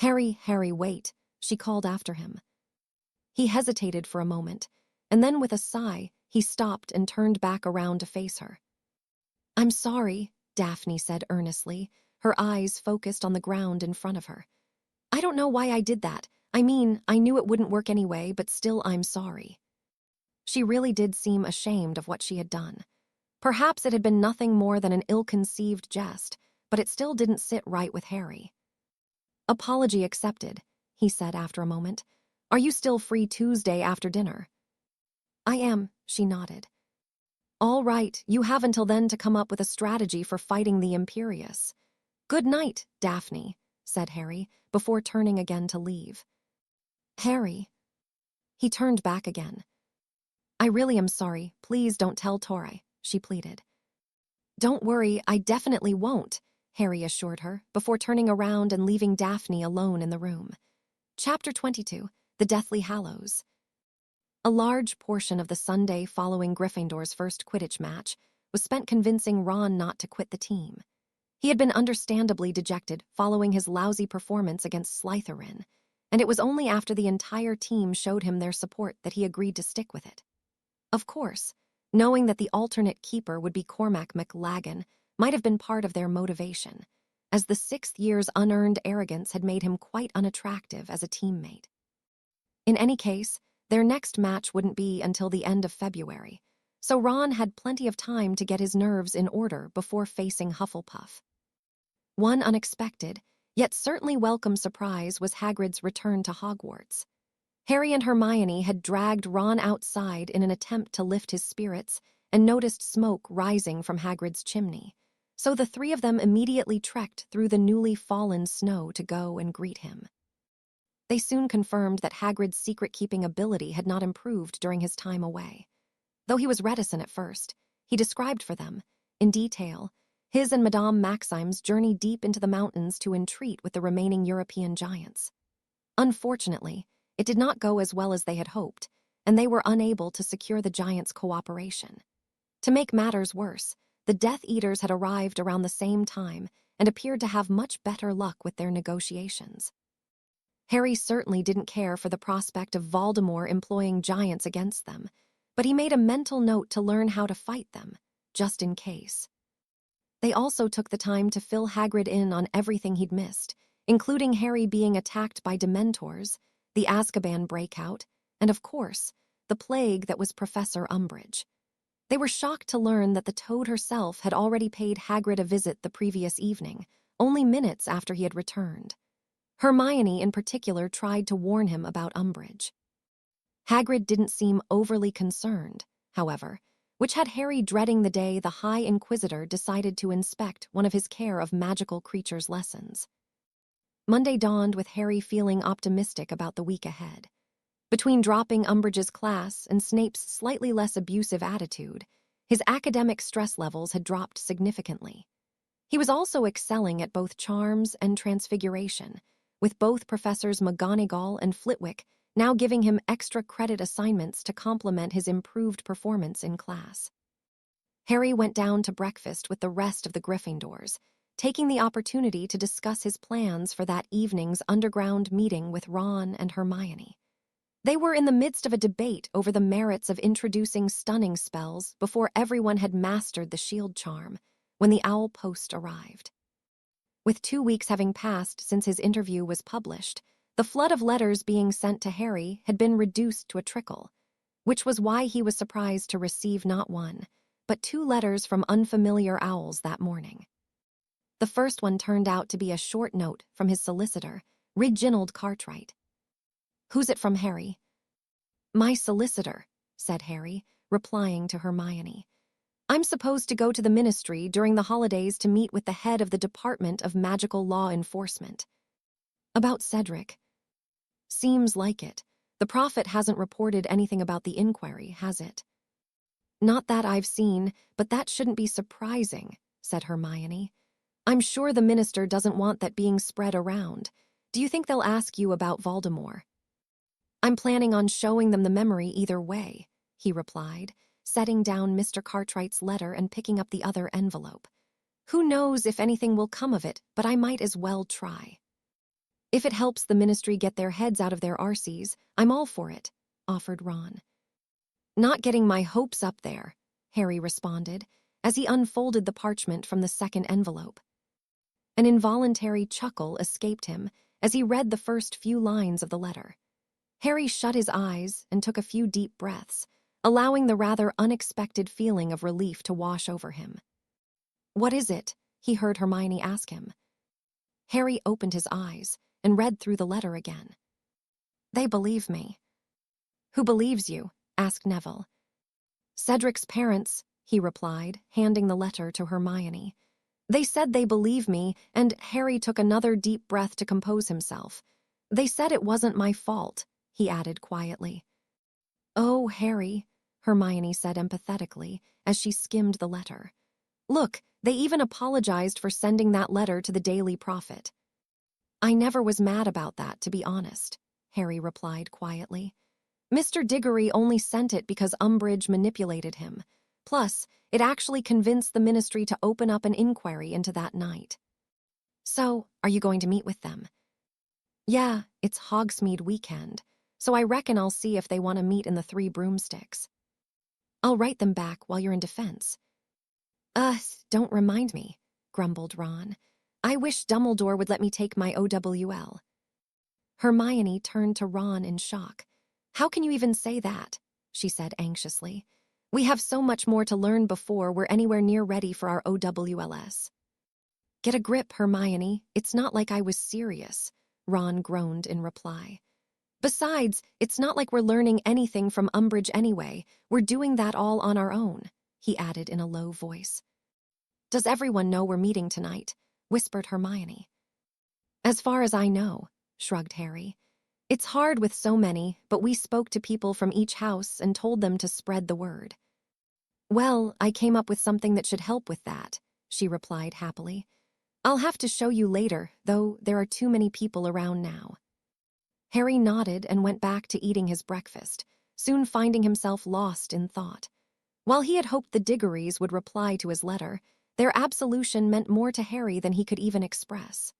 Harry, wait, she called after him. He hesitated for a moment, and then with a sigh, he stopped and turned back around to face her. I'm sorry, Daphne said earnestly, her eyes focused on the ground in front of her. I don't know why I did that. I mean, I knew it wouldn't work anyway, but still I'm sorry. She really did seem ashamed of what she had done. Perhaps it had been nothing more than an ill-conceived jest, but it still didn't sit right with Harry. Apology accepted, he said after a moment. Are you still free Tuesday after dinner? I am, she nodded. All right, you have until then to come up with a strategy for fighting the Imperius. Good night, Daphne, said Harry, before turning again to leave. Harry. He turned back again. I really am sorry. Please don't tell Tori, she pleaded. Don't worry, I definitely won't, Harry assured her, before turning around and leaving Daphne alone in the room. Chapter 22, The Deathly Hallows. A large portion of the Sunday following Gryffindor's first Quidditch match was spent convincing Ron not to quit the team. He had been understandably dejected following his lousy performance against Slytherin, and it was only after the entire team showed him their support that he agreed to stick with it. Of course, knowing that the alternate keeper would be Cormac McLaggen might have been part of their motivation, as the 6th year's unearned arrogance had made him quite unattractive as a teammate. In any case, their next match wouldn't be until the end of February, so Ron had plenty of time to get his nerves in order before facing Hufflepuff. One unexpected, yet certainly welcome surprise was Hagrid's return to Hogwarts. Harry and Hermione had dragged Ron outside in an attempt to lift his spirits and noticed smoke rising from Hagrid's chimney, So the three of them immediately trekked through the newly fallen snow to go and greet him. They soon confirmed that Hagrid's secret-keeping ability had not improved during his time away. Though he was reticent at first, he described for them, in detail, his and Madame Maxime's journey deep into the mountains to entreat with the remaining European giants. Unfortunately, it did not go as well as they had hoped, and they were unable to secure the giants' cooperation. To make matters worse, the Death Eaters had arrived around the same time and appeared to have much better luck with their negotiations. Harry certainly didn't care for the prospect of Voldemort employing giants against them, but he made a mental note to learn how to fight them, just in case. They also took the time to fill Hagrid in on everything he'd missed, including Harry being attacked by Dementors, the Azkaban breakout, and of course, the plague that was Professor Umbridge. They were shocked to learn that the Toad herself had already paid Hagrid a visit the previous evening, only minutes after he had returned. Hermione, in particular, tried to warn him about Umbridge. Hagrid didn't seem overly concerned, however, which had Harry dreading the day the High Inquisitor decided to inspect one of his care of magical creatures' lessons. Monday dawned with Harry feeling optimistic about the week ahead. Between dropping Umbridge's class and Snape's slightly less abusive attitude, his academic stress levels had dropped significantly. He was also excelling at both charms and transfiguration, with both Professors McGonagall and Flitwick now giving him extra credit assignments to complement his improved performance in class. Harry went down to breakfast with the rest of the Gryffindors, taking the opportunity to discuss his plans for that evening's underground meeting with Ron and Hermione. They were in the midst of a debate over the merits of introducing stunning spells before everyone had mastered the shield charm, when the owl post arrived. With 2 weeks having passed since his interview was published, the flood of letters being sent to Harry had been reduced to a trickle, which was why he was surprised to receive not one, but 2 letters from unfamiliar owls that morning. The first one turned out to be a short note from his solicitor, Reginald Cartwright. "Who's it from, Harry?" "My solicitor," said Harry, replying to Hermione. "I'm supposed to go to the ministry during the holidays to meet with the head of the Department of Magical Law Enforcement." "About Cedric?" "Seems like it. The prophet hasn't reported anything about the inquiry, has it?" "Not that I've seen, but that shouldn't be surprising," said Hermione. "I'm sure the minister doesn't want that being spread around. Do you think they'll ask you about Voldemort?" "I'm planning on showing them the memory either way," he replied, setting down Mr. Cartwright's letter and picking up the other envelope. "Who knows if anything will come of it, but I might as well try." "If it helps the ministry get their heads out of their arses, I'm all for it," offered Ron. "Not getting my hopes up there," Harry responded, as he unfolded the parchment from the second envelope. An involuntary chuckle escaped him as he read the first few lines of the letter. Harry shut his eyes and took a few deep breaths, allowing the rather unexpected feeling of relief to wash over him. "What is it?" he heard Hermione ask him. Harry opened his eyes and read through the letter again. "They believe me." "Who believes you?" asked Neville. "Cedric's parents," he replied, handing the letter to Hermione. "They said they believe me," and Harry took another deep breath to compose himself. "They said it wasn't my fault," he added quietly. "Oh, Harry," Hermione said empathetically as she skimmed the letter. "Look, they even apologized for sending that letter to the Daily Prophet." "I never was mad about that, to be honest," Harry replied quietly. "Mr. Diggory only sent it because Umbridge manipulated him. Plus, it actually convinced the ministry to open up an inquiry into that night." "So, are you going to meet with them?" "Yeah, it's Hogsmeade weekend, so I reckon I'll see if they want to meet in the Three Broomsticks. I'll write them back while you're in defense." Don't remind me," grumbled Ron. "I wish Dumbledore would let me take my OWL." Hermione turned to Ron in shock. "How can you even say that?" she said anxiously. "We have so much more to learn before we're anywhere near ready for our OWLS." "Get a grip, Hermione. It's not like I was serious," Ron groaned in reply. "Besides, it's not like we're learning anything from Umbridge anyway. We're doing that all on our own," he added in a low voice. Does everyone know we're meeting tonight? Whispered Hermione. As far as I know, shrugged Harry. It's hard with so many, but we spoke to people from each house and told them to spread the word. Well, I came up with something that should help with that, she replied happily. I'll have to show you later, though there are too many people around now. Harry nodded and went back to eating his breakfast, soon finding himself lost in thought. While he had hoped the Diggorys would reply to his letter, their absolution meant more to Harry than he could even express.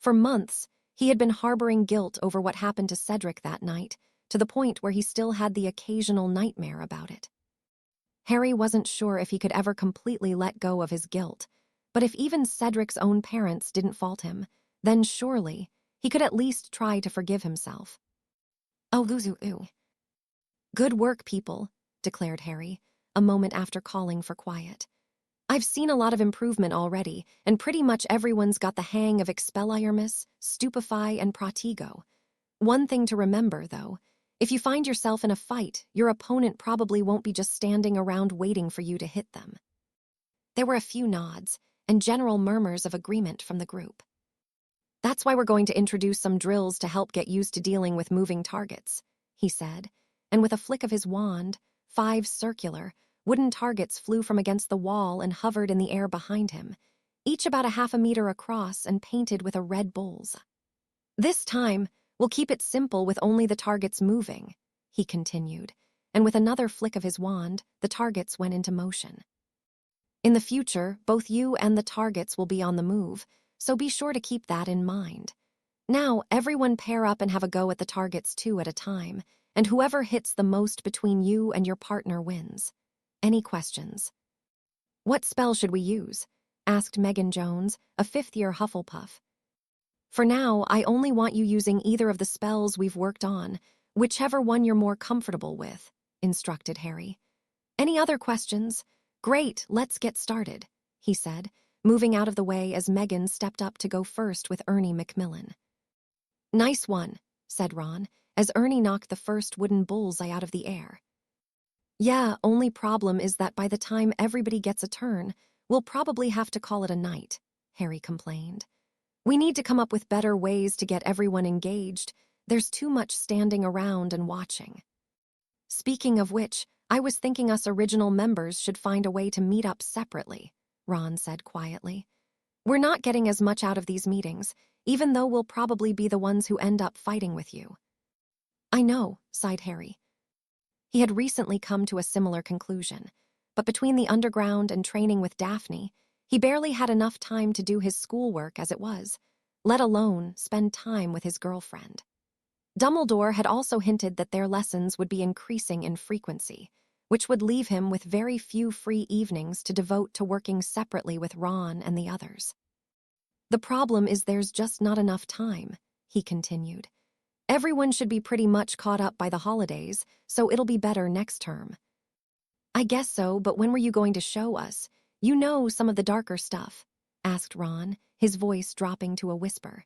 For months, he had been harboring guilt over what happened to Cedric that night, to the point where he still had the occasional nightmare about it. Harry wasn't sure if he could ever completely let go of his guilt, but if even Cedric's own parents didn't fault him, then surely he could at least try to forgive himself. Oh, ooh. Good work, people, declared Harry, a moment after calling for quiet. I've seen a lot of improvement already, and pretty much everyone's got the hang of Expelliarmus, Stupefy, and Protego. One thing to remember, though, if you find yourself in a fight, your opponent probably won't be just standing around waiting for you to hit them. There were a few nods and general murmurs of agreement from the group. That's why we're going to introduce some drills to help get used to dealing with moving targets, he said, and with a flick of his wand, 5 circular, wooden targets flew from against the wall and hovered in the air behind him, each about a half a meter across and painted with a red bull's. This time, we'll keep it simple with only the targets moving, he continued, and with another flick of his wand, the targets went into motion. In the future, both you and the targets will be on the move, so be sure to keep that in mind. Now, everyone pair up and have a go at the targets 2 at a time, and whoever hits the most between you and your partner wins. Any questions? What spell should we use? Asked Megan Jones, a 5th-year Hufflepuff. For now, I only want you using either of the spells we've worked on, whichever one you're more comfortable with, instructed Harry. Any other questions? Great, let's get started, he said, moving out of the way as Megan stepped up to go first with Ernie Macmillan. Nice one, said Ron, as Ernie knocked the first wooden bullseye out of the air. Yeah, only problem is that by the time everybody gets a turn, we'll probably have to call it a night, Harry complained. We need to come up with better ways to get everyone engaged. There's too much standing around and watching. Speaking of which, I was thinking us original members should find a way to meet up separately, Ron said quietly. We're not getting as much out of these meetings, even though we'll probably be the ones who end up fighting with you. I know, sighed Harry. He had recently come to a similar conclusion, but between the underground and training with Daphne, he barely had enough time to do his schoolwork as it was, let alone spend time with his girlfriend. Dumbledore had also hinted that their lessons would be increasing in frequency, which would leave him with very few free evenings to devote to working separately with Ron and the others. The problem is there's just not enough time, he continued. Everyone should be pretty much caught up by the holidays, so it'll be better next term. I guess so, but when were you going to show us? You know some of the darker stuff, asked Ron, his voice dropping to a whisper.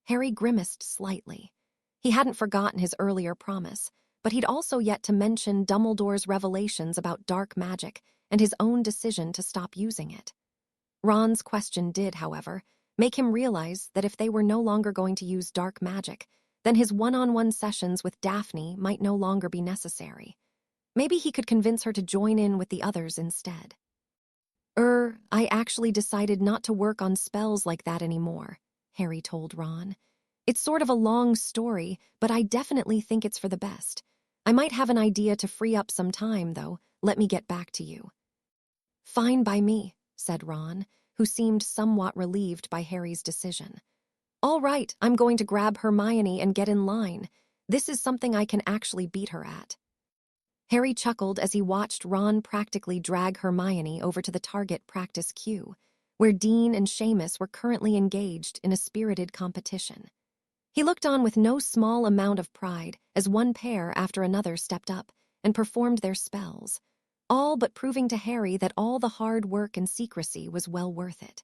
Harry grimaced slightly. He hadn't forgotten his earlier promise, but he'd also yet to mention Dumbledore's revelations about dark magic and his own decision to stop using it. Ron's question did, however, make him realize that if they were no longer going to use dark magic, then his one-on-one sessions with Daphne might no longer be necessary. Maybe he could convince her to join in with the others instead. I actually decided not to work on spells like that anymore, Harry told Ron. It's sort of a long story, but I definitely think it's for the best. I might have an idea to free up some time, though. Let me get back to you. Fine by me, said Ron, who seemed somewhat relieved by Harry's decision. All right, I'm going to grab Hermione and get in line. This is something I can actually beat her at. Harry chuckled as he watched Ron practically drag Hermione over to the target practice queue, where Dean and Seamus were currently engaged in a spirited competition. He looked on with no small amount of pride as one pair after another stepped up and performed their spells, all but proving to Harry that all the hard work and secrecy was well worth it.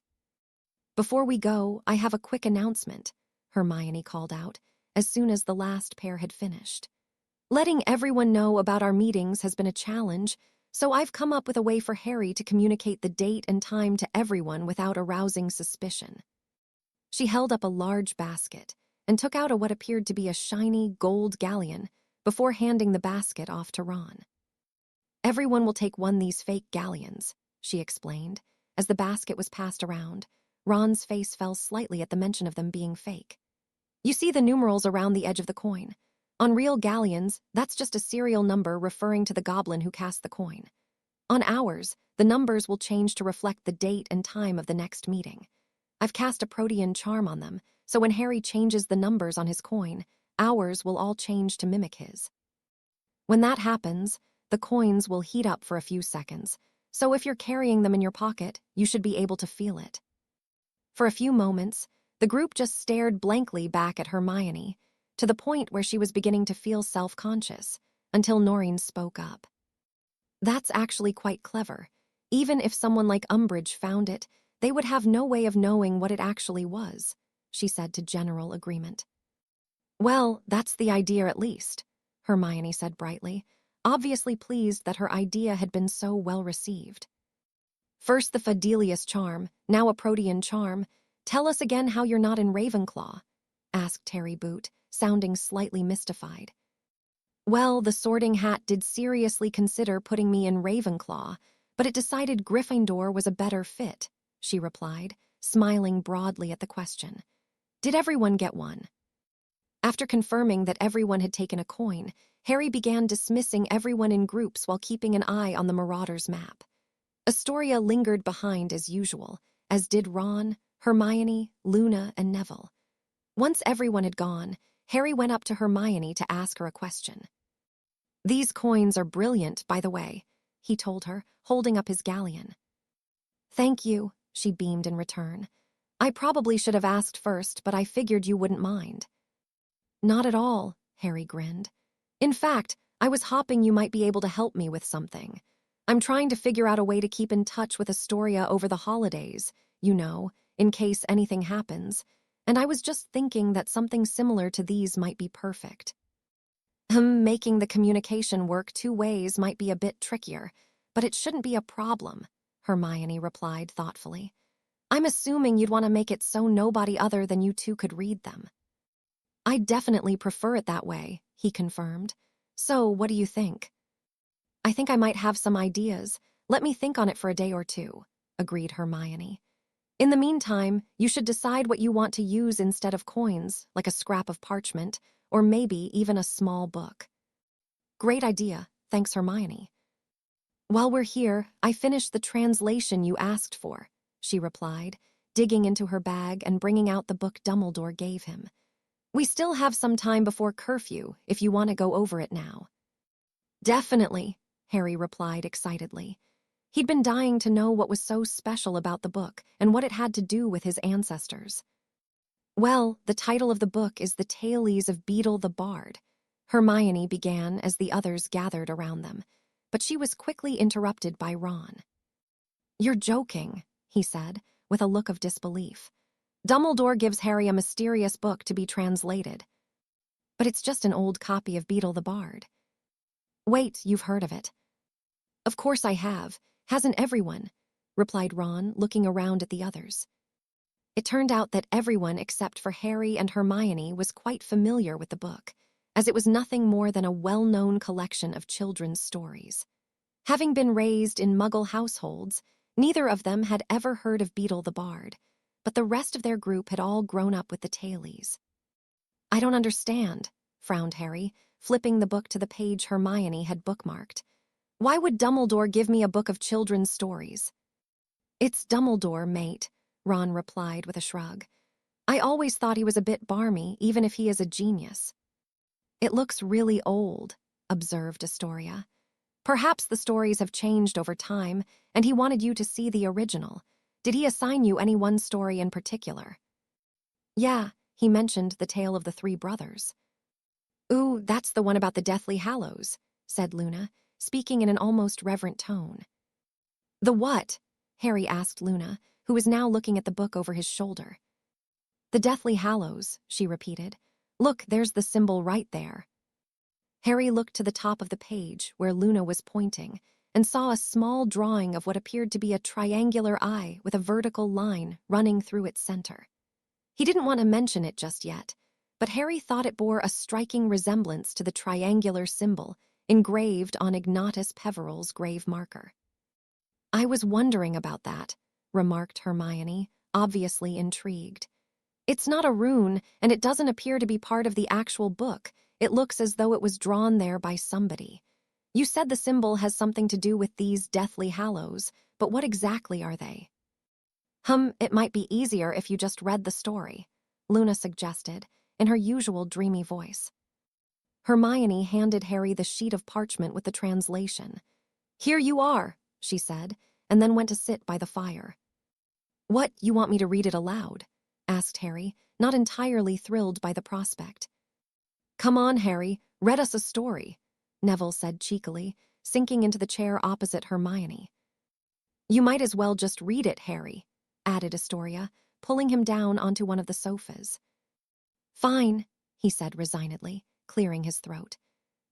Before we go, I have a quick announcement, Hermione called out as soon as the last pair had finished. Letting everyone know about our meetings has been a challenge, So I've come up with a way for Harry to communicate the date and time to everyone without arousing suspicion. She held up a large basket and took out what appeared to be a shiny gold galleon before handing the basket off to Ron. Everyone will take one of these fake galleons, she explained. As the basket was passed around, Ron's face fell slightly at the mention of them being fake. You see the numerals around the edge of the coin. On real galleons, that's just a serial number referring to the goblin who cast the coin. On ours, the numbers will change to reflect the date and time of the next meeting. I've cast a protean charm on them, so when Harry changes the numbers on his coin, ours will all change to mimic his. When that happens, the coins will heat up for a few seconds, so if you're carrying them in your pocket, you should be able to feel it. For a few moments, the group just stared blankly back at Hermione, to the point where she was beginning to feel self-conscious, until Noreen spoke up. That's actually quite clever. Even if someone like Umbridge found it, they would have no way of knowing what it actually was, she said to general agreement. Well, that's the idea at least, Hermione said brightly, obviously pleased that her idea had been so well received. First the Fidelius charm, now a protean charm. Tell us again how you're not in Ravenclaw, asked Harry Boot, sounding slightly mystified. Well, the Sorting Hat did seriously consider putting me in Ravenclaw, but it decided Gryffindor was a better fit, she replied, smiling broadly at the question. Did everyone get one? After confirming that everyone had taken a coin, Harry began dismissing everyone in groups while keeping an eye on the Marauders' map. Astoria lingered behind as usual, as did Ron, Hermione, Luna, and Neville. Once everyone had gone, Harry went up to Hermione to ask her a question. These coins are brilliant, by the way, he told her, holding up his galleon. Thank you, she beamed in return. I probably should have asked first, but I figured you wouldn't mind. Not at all, Harry grinned. In fact, I was hoping you might be able to help me with something. I'm trying to figure out a way to keep in touch with Astoria over the holidays, you know, in case anything happens, and I was just thinking that something similar to these might be perfect. Making the communication work two ways might be a bit trickier, but it shouldn't be a problem, Hermione replied thoughtfully. I'm assuming you'd want to make it so nobody other than you two could read them. I definitely prefer it that way, he confirmed. So, what do you think? I think I might have some ideas. Let me think on it for a day or two, agreed Hermione. In the meantime, you should decide what you want to use instead of coins, like a scrap of parchment, or maybe even a small book. Great idea, thanks Hermione. While we're here, I finished the translation you asked for, she replied, digging into her bag and bringing out the book Dumbledore gave him. We still have some time before curfew, if you want to go over it now. Definitely, Harry replied excitedly. He'd been dying to know what was so special about the book and what it had to do with his ancestors. Well, the title of the book is The Tales of Beedle the Bard, Hermione began as the others gathered around them, but she was quickly interrupted by Ron. You're joking, he said, with a look of disbelief. Dumbledore gives Harry a mysterious book to be translated. But it's just an old copy of Beedle the Bard. Wait, you've heard of it? Of course I have. Hasn't everyone? Replied Ron, looking around at the others. It turned out that everyone except for Harry and Hermione was quite familiar with the book, as it was nothing more than a well-known collection of children's stories. Having been raised in Muggle households, neither of them had ever heard of Beedle the Bard, but the rest of their group had all grown up with the Tales. I don't understand, frowned Harry, flipping the book to the page Hermione had bookmarked. Why would Dumbledore give me a book of children's stories? It's Dumbledore, mate, Ron replied with a shrug. I always thought he was a bit barmy, even if he is a genius. It looks really old, observed Astoria. Perhaps the stories have changed over time, and he wanted you to see the original. Did he assign you any one story in particular? Yeah, he mentioned the tale of the three brothers. Ooh, that's the one about the Deathly Hallows, said Luna, speaking in an almost reverent tone. The what? Harry asked Luna, who was now looking at the book over his shoulder. The Deathly Hallows, she repeated. Look, there's the symbol right there. Harry looked to the top of the page, where Luna was pointing, and saw a small drawing of what appeared to be a triangular eye with a vertical line running through its center. He didn't want to mention it just yet, but Harry thought it bore a striking resemblance to the triangular symbol engraved on Ignatus Peveril's grave marker. "I was wondering about that," remarked Hermione, obviously intrigued. "It's not a rune, and it doesn't appear to be part of the actual book. It looks as though it was drawn there by somebody. You said the symbol has something to do with these Deathly Hallows, but what exactly are they?" It might be easier if you just read the story," Luna suggested, in her usual dreamy voice. Hermione handed Harry the sheet of parchment with the translation. "Here you are," she said, and then went to sit by the fire. "What, you want me to read it aloud?" asked Harry, not entirely thrilled by the prospect. "Come on, Harry, read us a story," Neville said cheekily, sinking into the chair opposite Hermione. "You might as well just read it, Harry," added Astoria, pulling him down onto one of the sofas. "Fine," he said resignedly, clearing his throat.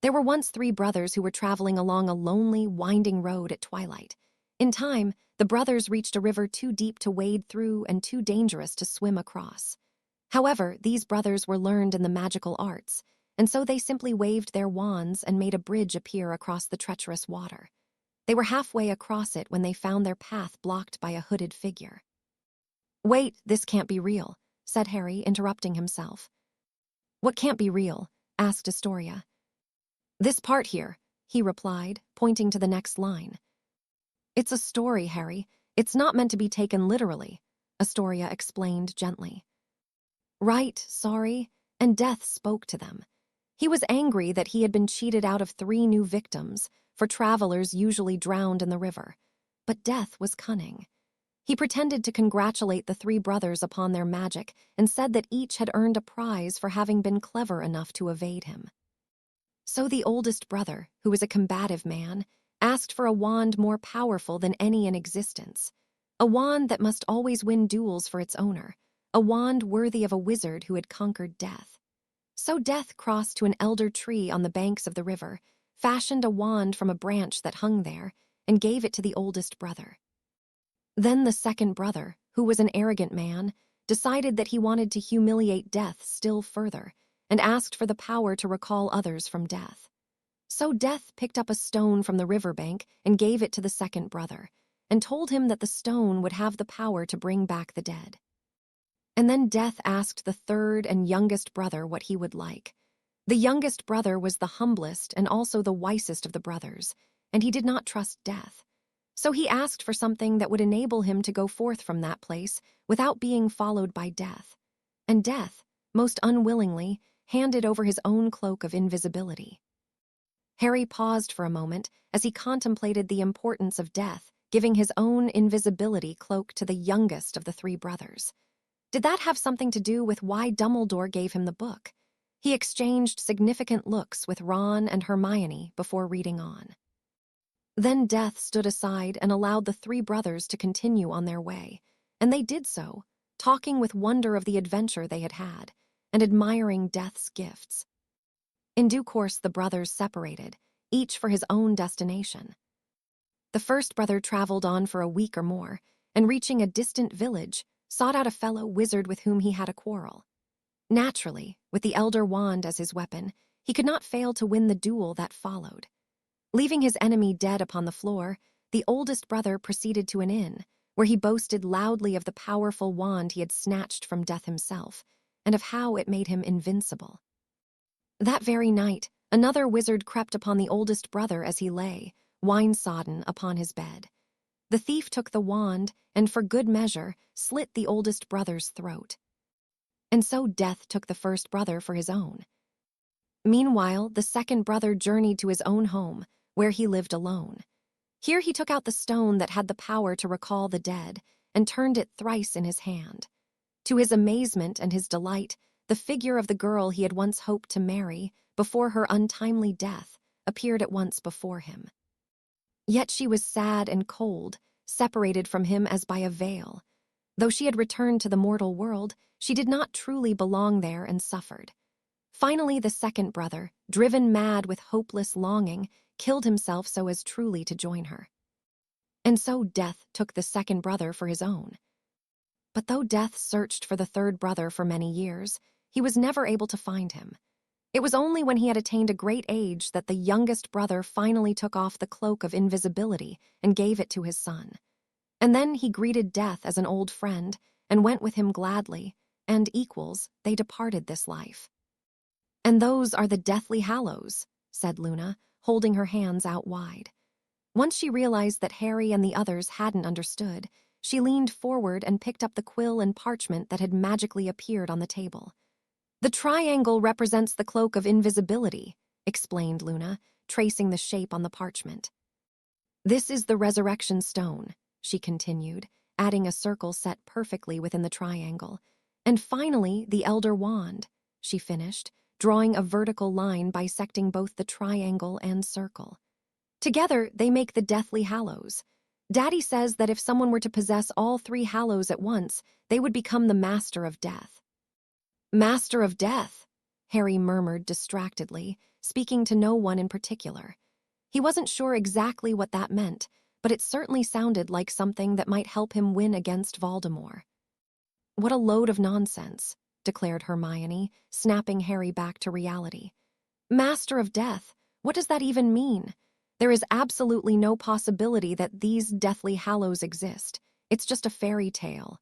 There were once 3 brothers who were traveling along a lonely, winding road at twilight. In time, the brothers reached a river too deep to wade through and too dangerous to swim across. However, these brothers were learned in the magical arts, and so they simply waved their wands and made a bridge appear across the treacherous water. They were halfway across it when they found their path blocked by a hooded figure. "Wait, this can't be real," said Harry, interrupting himself. "What can't be real?" asked Astoria. "This part here," he replied, pointing to the next line. "It's a story, Harry. It's not meant to be taken literally," Astoria explained gently. "Right, sorry," and Death spoke to them. He was angry that he had been cheated out of 3 new victims, for travelers usually drowned in the river. But Death was cunning. He pretended to congratulate the 3 brothers upon their magic and said that each had earned a prize for having been clever enough to evade him. So the oldest brother, who was a combative man, asked for a wand more powerful than any in existence. A wand that must always win duels for its owner. A wand worthy of a wizard who had conquered death. So Death crossed to an elder tree on the banks of the river, fashioned a wand from a branch that hung there, and gave it to the oldest brother. Then the second brother, who was an arrogant man, decided that he wanted to humiliate Death still further, and asked for the power to recall others from death. So Death picked up a stone from the riverbank and gave it to the second brother, and told him that the stone would have the power to bring back the dead. And then Death asked the third and youngest brother what he would like. The youngest brother was the humblest and also the wisest of the brothers, and he did not trust Death. So he asked for something that would enable him to go forth from that place without being followed by Death. And Death, most unwillingly, handed over his own cloak of invisibility. Harry paused for a moment as he contemplated the importance of Death giving his own invisibility cloak to the youngest of the 3 brothers. Did that have something to do with why Dumbledore gave him the book? He exchanged significant looks with Ron and Hermione before reading on. Then Death stood aside and allowed the 3 brothers to continue on their way, and they did so, talking with wonder of the adventure they had had, and admiring Death's gifts. In due course the brothers separated, each for his own destination. The first brother traveled on for a week or more, and reaching a distant village, sought out a fellow wizard with whom he had a quarrel. Naturally, with the Elder Wand as his weapon, he could not fail to win the duel that followed. Leaving his enemy dead upon the floor, the oldest brother proceeded to an inn, where he boasted loudly of the powerful wand he had snatched from Death himself, and of how it made him invincible. That very night, another wizard crept upon the oldest brother as he lay, wine-sodden, upon his bed. The thief took the wand, and for good measure, slit the oldest brother's throat. And so Death took the first brother for his own. Meanwhile, the second brother journeyed to his own home, where he lived alone. Here he took out the stone that had the power to recall the dead, and turned it thrice in his hand. To his amazement and his delight, the figure of the girl he had once hoped to marry, before her untimely death, appeared at once before him. Yet she was sad and cold, separated from him as by a veil. Though she had returned to the mortal world, she did not truly belong there and suffered. Finally, the second brother, driven mad with hopeless longing, killed himself so as truly to join her. And so Death took the second brother for his own. But though Death searched for the third brother for many years, he was never able to find him. It was only when he had attained a great age that the youngest brother finally took off the cloak of invisibility and gave it to his son. And then he greeted Death as an old friend and went with him gladly, and equals, they departed this life. "And those are the Deathly Hallows," said Luna, holding her hands out wide. Once she realized that Harry and the others hadn't understood, she leaned forward and picked up the quill and parchment that had magically appeared on the table. "The triangle represents the cloak of invisibility," explained Luna, tracing the shape on the parchment. "This is the resurrection stone," she continued, adding a circle set perfectly within the triangle. "And finally, the Elder Wand," she finished, drawing a vertical line bisecting both the triangle and circle. "Together, they make the Deathly Hallows. Daddy says that if someone were to possess all three hallows at once, they would become the Master of Death." "Master of Death," Harry murmured distractedly, speaking to no one in particular. He wasn't sure exactly what that meant, but it certainly sounded like something that might help him win against Voldemort. "What a load of nonsense," declared Hermione, snapping Harry back to reality. "Master of Death, what does that even mean? There is absolutely no possibility that these Deathly Hallows exist. It's just a fairy tale."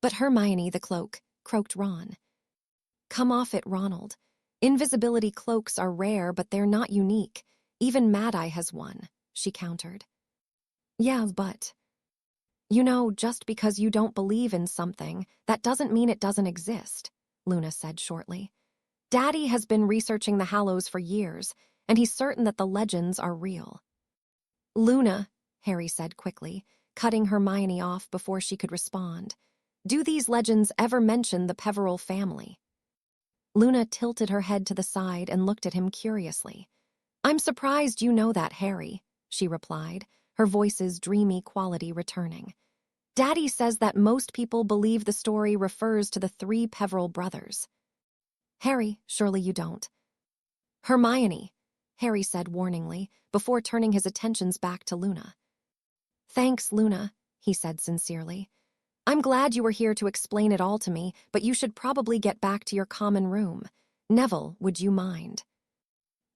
"But Hermione, the cloak," croaked Ron. "Come off it, Ronald. Invisibility cloaks are rare, but they're not unique. Even Mad-Eye has one," she countered. "Yeah, but... You know, just because you don't believe in something, that doesn't mean it doesn't exist," Luna said shortly. "Daddy has been researching the Hallows for years, and he's certain that the legends are real." "Luna," Harry said quickly, cutting Hermione off before she could respond, "do these legends ever mention the Peveril family?" Luna tilted her head to the side and looked at him curiously. "I'm surprised you know that, Harry," she replied, her voice's dreamy quality returning. "Daddy says that most people believe the story refers to the three Peveril brothers." "Harry, surely you don't." "Hermione," Harry said warningly, before turning his attentions back to Luna. "Thanks, Luna," he said sincerely. "I'm glad you were here to explain it all to me, but you should probably get back to your common room. Neville, would you mind?"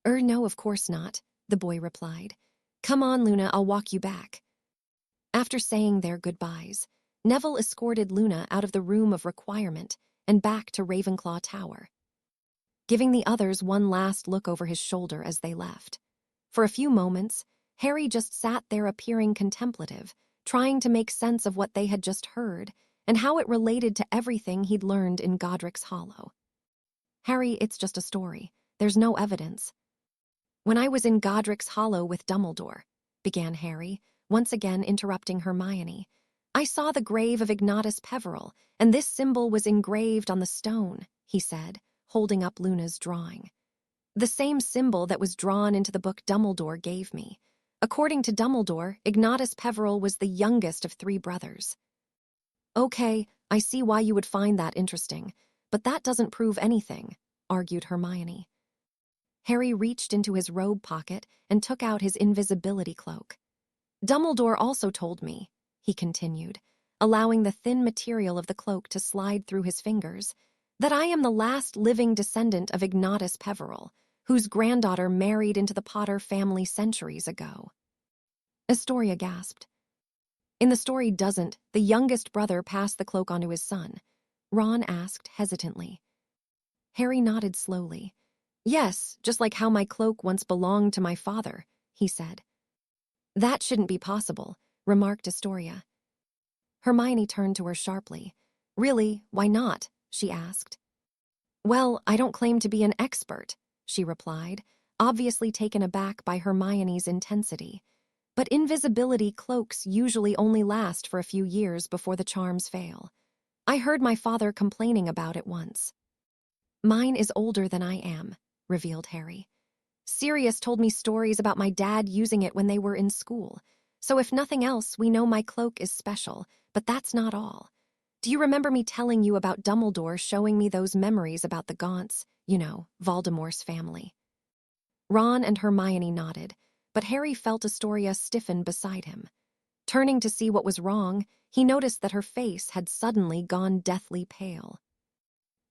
No, of course not," the boy replied. "Come on, Luna, I'll walk you back." After saying their goodbyes, Neville escorted Luna out of the room of requirement and back to Ravenclaw Tower, giving the others one last look over his shoulder as they left. For a few moments, Harry just sat there appearing contemplative, trying to make sense of what they had just heard and how it related to everything he'd learned in Godric's Hollow. "Harry, it's just a story. There's no evidence." "When I was in Godric's Hollow with Dumbledore," began Harry, once again interrupting Hermione, "I saw the grave of Ignatus Peveril, and this symbol was engraved on the stone," he said, holding up Luna's drawing. "The same symbol that was drawn into the book Dumbledore gave me. According to Dumbledore, Ignatus Peveril was the youngest of three brothers." "Okay, I see why you would find that interesting, but that doesn't prove anything," argued Hermione. Harry reached into his robe pocket and took out his invisibility cloak. "Dumbledore also told me," he continued, allowing the thin material of the cloak to slide through his fingers, "that I am the last living descendant of Ignatus Peveril, whose granddaughter married into the Potter family centuries ago." Astoria gasped. "In the story, doesn't the youngest brother pass the cloak onto his son?" Ron asked hesitantly. Harry nodded slowly. "Yes, just like how my cloak once belonged to my father," he said. "That shouldn't be possible," remarked Astoria. Hermione turned to her sharply. "Really, why not?" she asked. "Well, I don't claim to be an expert," she replied, obviously taken aback by Hermione's intensity. "But invisibility cloaks usually only last for a few years before the charms fail. I heard my father complaining about it once." "Mine is older than I am," revealed Harry. "Sirius told me stories about my dad using it when they were in school. So if nothing else, we know my cloak is special, but that's not all. Do you remember me telling you about Dumbledore showing me those memories about the Gaunts, you know, Voldemort's family?" Ron and Hermione nodded, but Harry felt Astoria stiffen beside him. Turning to see what was wrong, he noticed that her face had suddenly gone deathly pale.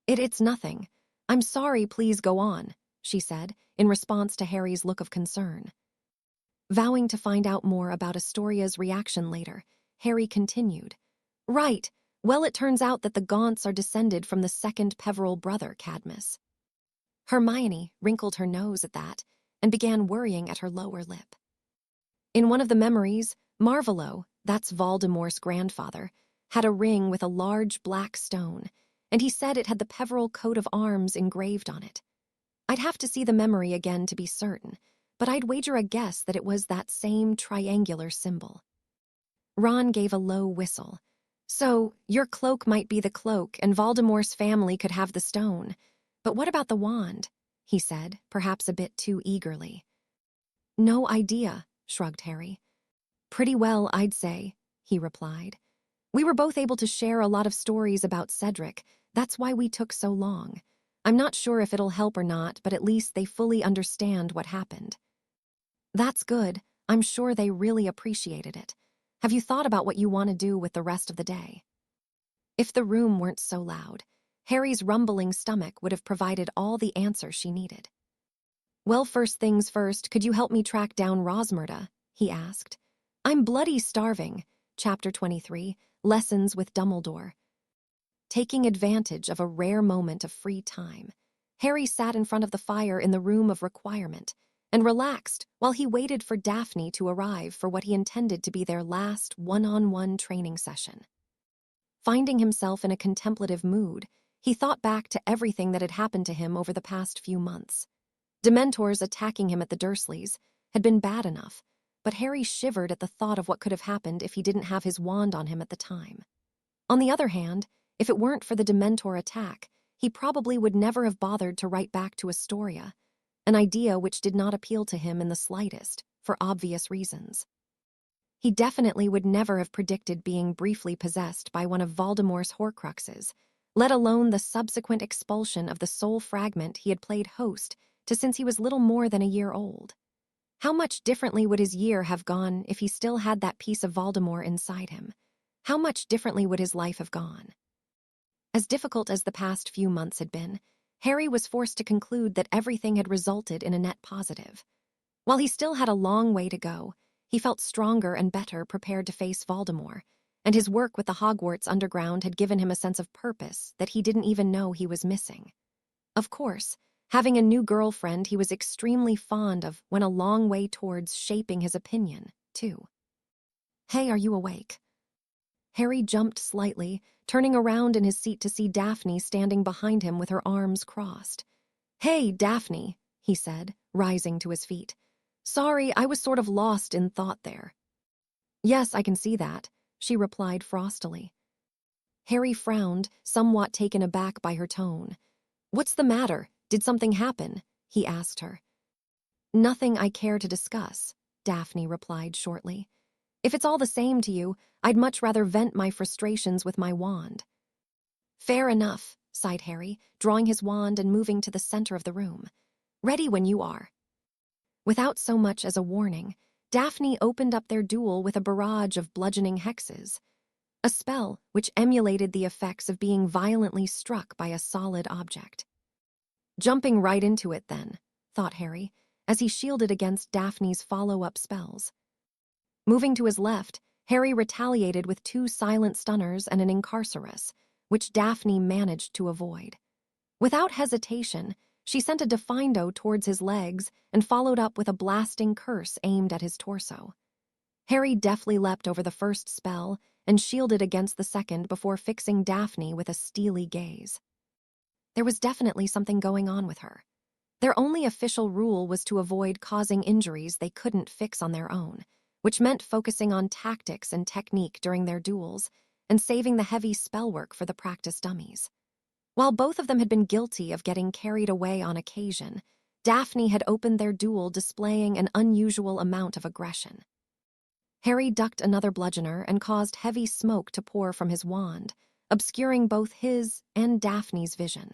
It's nothing. I'm sorry, please go on, she said, in response to Harry's look of concern. Vowing to find out more about Astoria's reaction later, Harry continued. Right, well, it turns out that the Gaunts are descended from the second Peverell brother, Cadmus. Hermione wrinkled her nose at that and began worrying at her lower lip. In one of the memories, Marvolo, that's Voldemort's grandfather, had a ring with a large black stone, and he said it had the Peverell coat of arms engraved on it. I'd have to see the memory again to be certain, but I'd wager a guess that it was that same triangular symbol. Ron gave a low whistle. So, your cloak might be the cloak, and Voldemort's family could have the stone. But what about the wand? He said, perhaps a bit too eagerly. No idea, shrugged Harry. Pretty well, I'd say, he replied. We were both able to share a lot of stories about Cedric. That's why we took so long. I'm not sure if it'll help or not, but at least they fully understand what happened. That's good. I'm sure they really appreciated it. Have you thought about what you want to do with the rest of the day? If the room weren't so loud, Harry's rumbling stomach would have provided all the answers she needed. Well, first things first, could you help me track down Rosmerta? He asked. I'm bloody starving. Chapter 23, Lessons with Dumbledore. Taking advantage of a rare moment of free time, Harry sat in front of the fire in the room of requirement and relaxed while he waited for Daphne to arrive for what he intended to be their last one-on-one training session. Finding himself in a contemplative mood, he thought back to everything that had happened to him over the past few months. Dementors attacking him at the Dursleys had been bad enough, but Harry shivered at the thought of what could have happened if he didn't have his wand on him at the time. On the other hand, if it weren't for the Dementor attack, he probably would never have bothered to write back to Astoria, an idea which did not appeal to him in the slightest, for obvious reasons. He definitely would never have predicted being briefly possessed by one of Voldemort's Horcruxes, let alone the subsequent expulsion of the soul fragment he had played host to since he was little more than a year old. How much differently would his year have gone if he still had that piece of Voldemort inside him? How much differently would his life have gone? As difficult as the past few months had been, Harry was forced to conclude that everything had resulted in a net positive. While he still had a long way to go, he felt stronger and better prepared to face Voldemort, and his work with the Hogwarts Underground had given him a sense of purpose that he didn't even know he was missing. Of course, having a new girlfriend he was extremely fond of went a long way towards shaping his opinion, too. Hey, are you awake? Harry jumped slightly, turning around in his seat to see Daphne standing behind him with her arms crossed. Hey, Daphne, he said, rising to his feet. Sorry, I was sort of lost in thought there. Yes, I can see that, she replied frostily. Harry frowned, somewhat taken aback by her tone. What's the matter? Did something happen? He asked her. Nothing I care to discuss, Daphne replied shortly. If it's all the same to you, I'd much rather vent my frustrations with my wand. Fair enough, sighed Harry, drawing his wand and moving to the center of the room. Ready when you are. Without so much as a warning, Daphne opened up their duel with a barrage of bludgeoning hexes, a spell which emulated the effects of being violently struck by a solid object. Jumping right into it then, thought Harry, as he shielded against Daphne's follow-up spells. Moving to his left, Harry retaliated with 2 silent stunners and an incarcerus, which Daphne managed to avoid. Without hesitation, she sent a Defindo towards his legs and followed up with a blasting curse aimed at his torso. Harry deftly leapt over the first spell and shielded against the second before fixing Daphne with a steely gaze. There was definitely something going on with her. Their only official rule was to avoid causing injuries they couldn't fix on their own, which meant focusing on tactics and technique during their duels and saving the heavy spell work for the practice dummies. While both of them had been guilty of getting carried away on occasion, Daphne had opened their duel displaying an unusual amount of aggression. Harry ducked another bludgeoner and caused heavy smoke to pour from his wand, obscuring both his and Daphne's vision.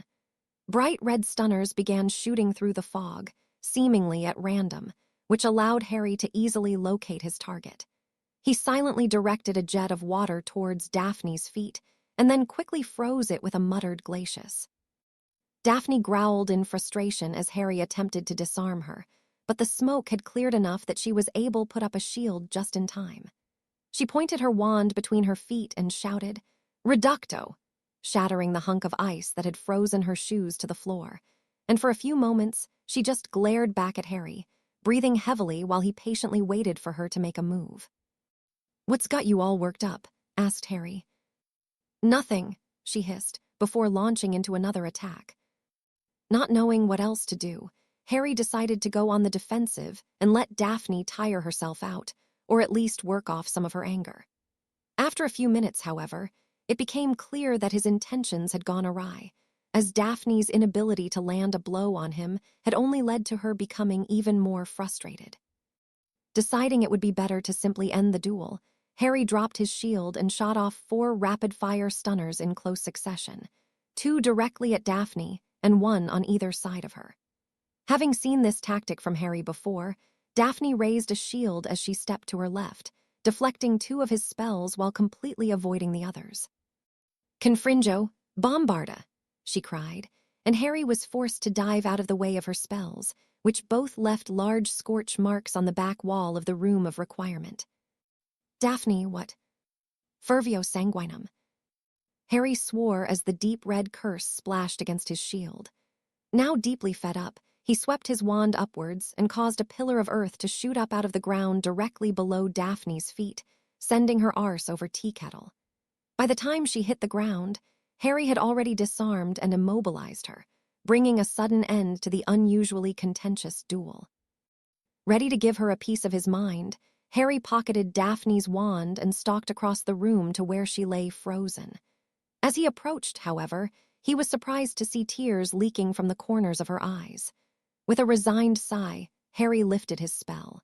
Bright red stunners began shooting through the fog, seemingly at random, which allowed Harry to easily locate his target. He silently directed a jet of water towards Daphne's feet and then quickly froze it with a muttered glacius. Daphne growled in frustration as Harry attempted to disarm her, but the smoke had cleared enough that she was able to put up a shield just in time. She pointed her wand between her feet and shouted, "Reducto!" shattering the hunk of ice that had frozen her shoes to the floor, and for a few moments she just glared back at Harry, breathing heavily while he patiently waited for her to make a move. "What's got you all worked up?" asked Harry. "Nothing," she hissed, before launching into another attack. Not knowing what else to do, Harry decided to go on the defensive and let Daphne tire herself out, or at least work off some of her anger. After a few minutes, however, it became clear that his intentions had gone awry, as Daphne's inability to land a blow on him had only led to her becoming even more frustrated. Deciding it would be better to simply end the duel, Harry dropped his shield and shot off 4 rapid-fire stunners in close succession, 2 directly at Daphne and 1 on either side of her. Having seen this tactic from Harry before, Daphne raised a shield as she stepped to her left, deflecting 2 of his spells while completely avoiding the others. "Confringo, bombarda!" she cried, and Harry was forced to dive out of the way of her spells, which both left large scorch marks on the back wall of the room of requirement. "Daphne, what?" "Fervio sanguinum." Harry swore as the deep red curse splashed against his shield. Now deeply fed up, he swept his wand upwards and caused a pillar of earth to shoot up out of the ground directly below Daphne's feet, sending her arse over tea kettle. By the time she hit the ground, Harry had already disarmed and immobilized her, bringing a sudden end to the unusually contentious duel. Ready to give her a piece of his mind, Harry pocketed Daphne's wand and stalked across the room to where she lay frozen. As he approached, however, he was surprised to see tears leaking from the corners of her eyes. With a resigned sigh, Harry lifted his spell.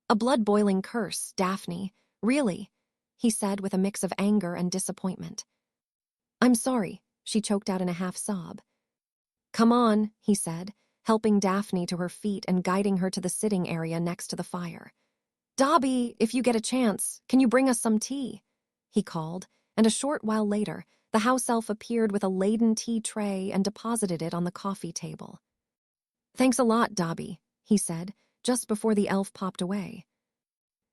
"A blood-boiling curse, Daphne, really," he said with a mix of anger and disappointment. "I'm sorry," she choked out in a half-sob. "Come on," he said, helping Daphne to her feet and guiding her to the sitting area next to the fire. "Dobby, if you get a chance, can you bring us some tea?" he called, and a short while later, the house elf appeared with a laden tea tray and deposited it on the coffee table. "Thanks a lot, Dobby," he said, just before the elf popped away.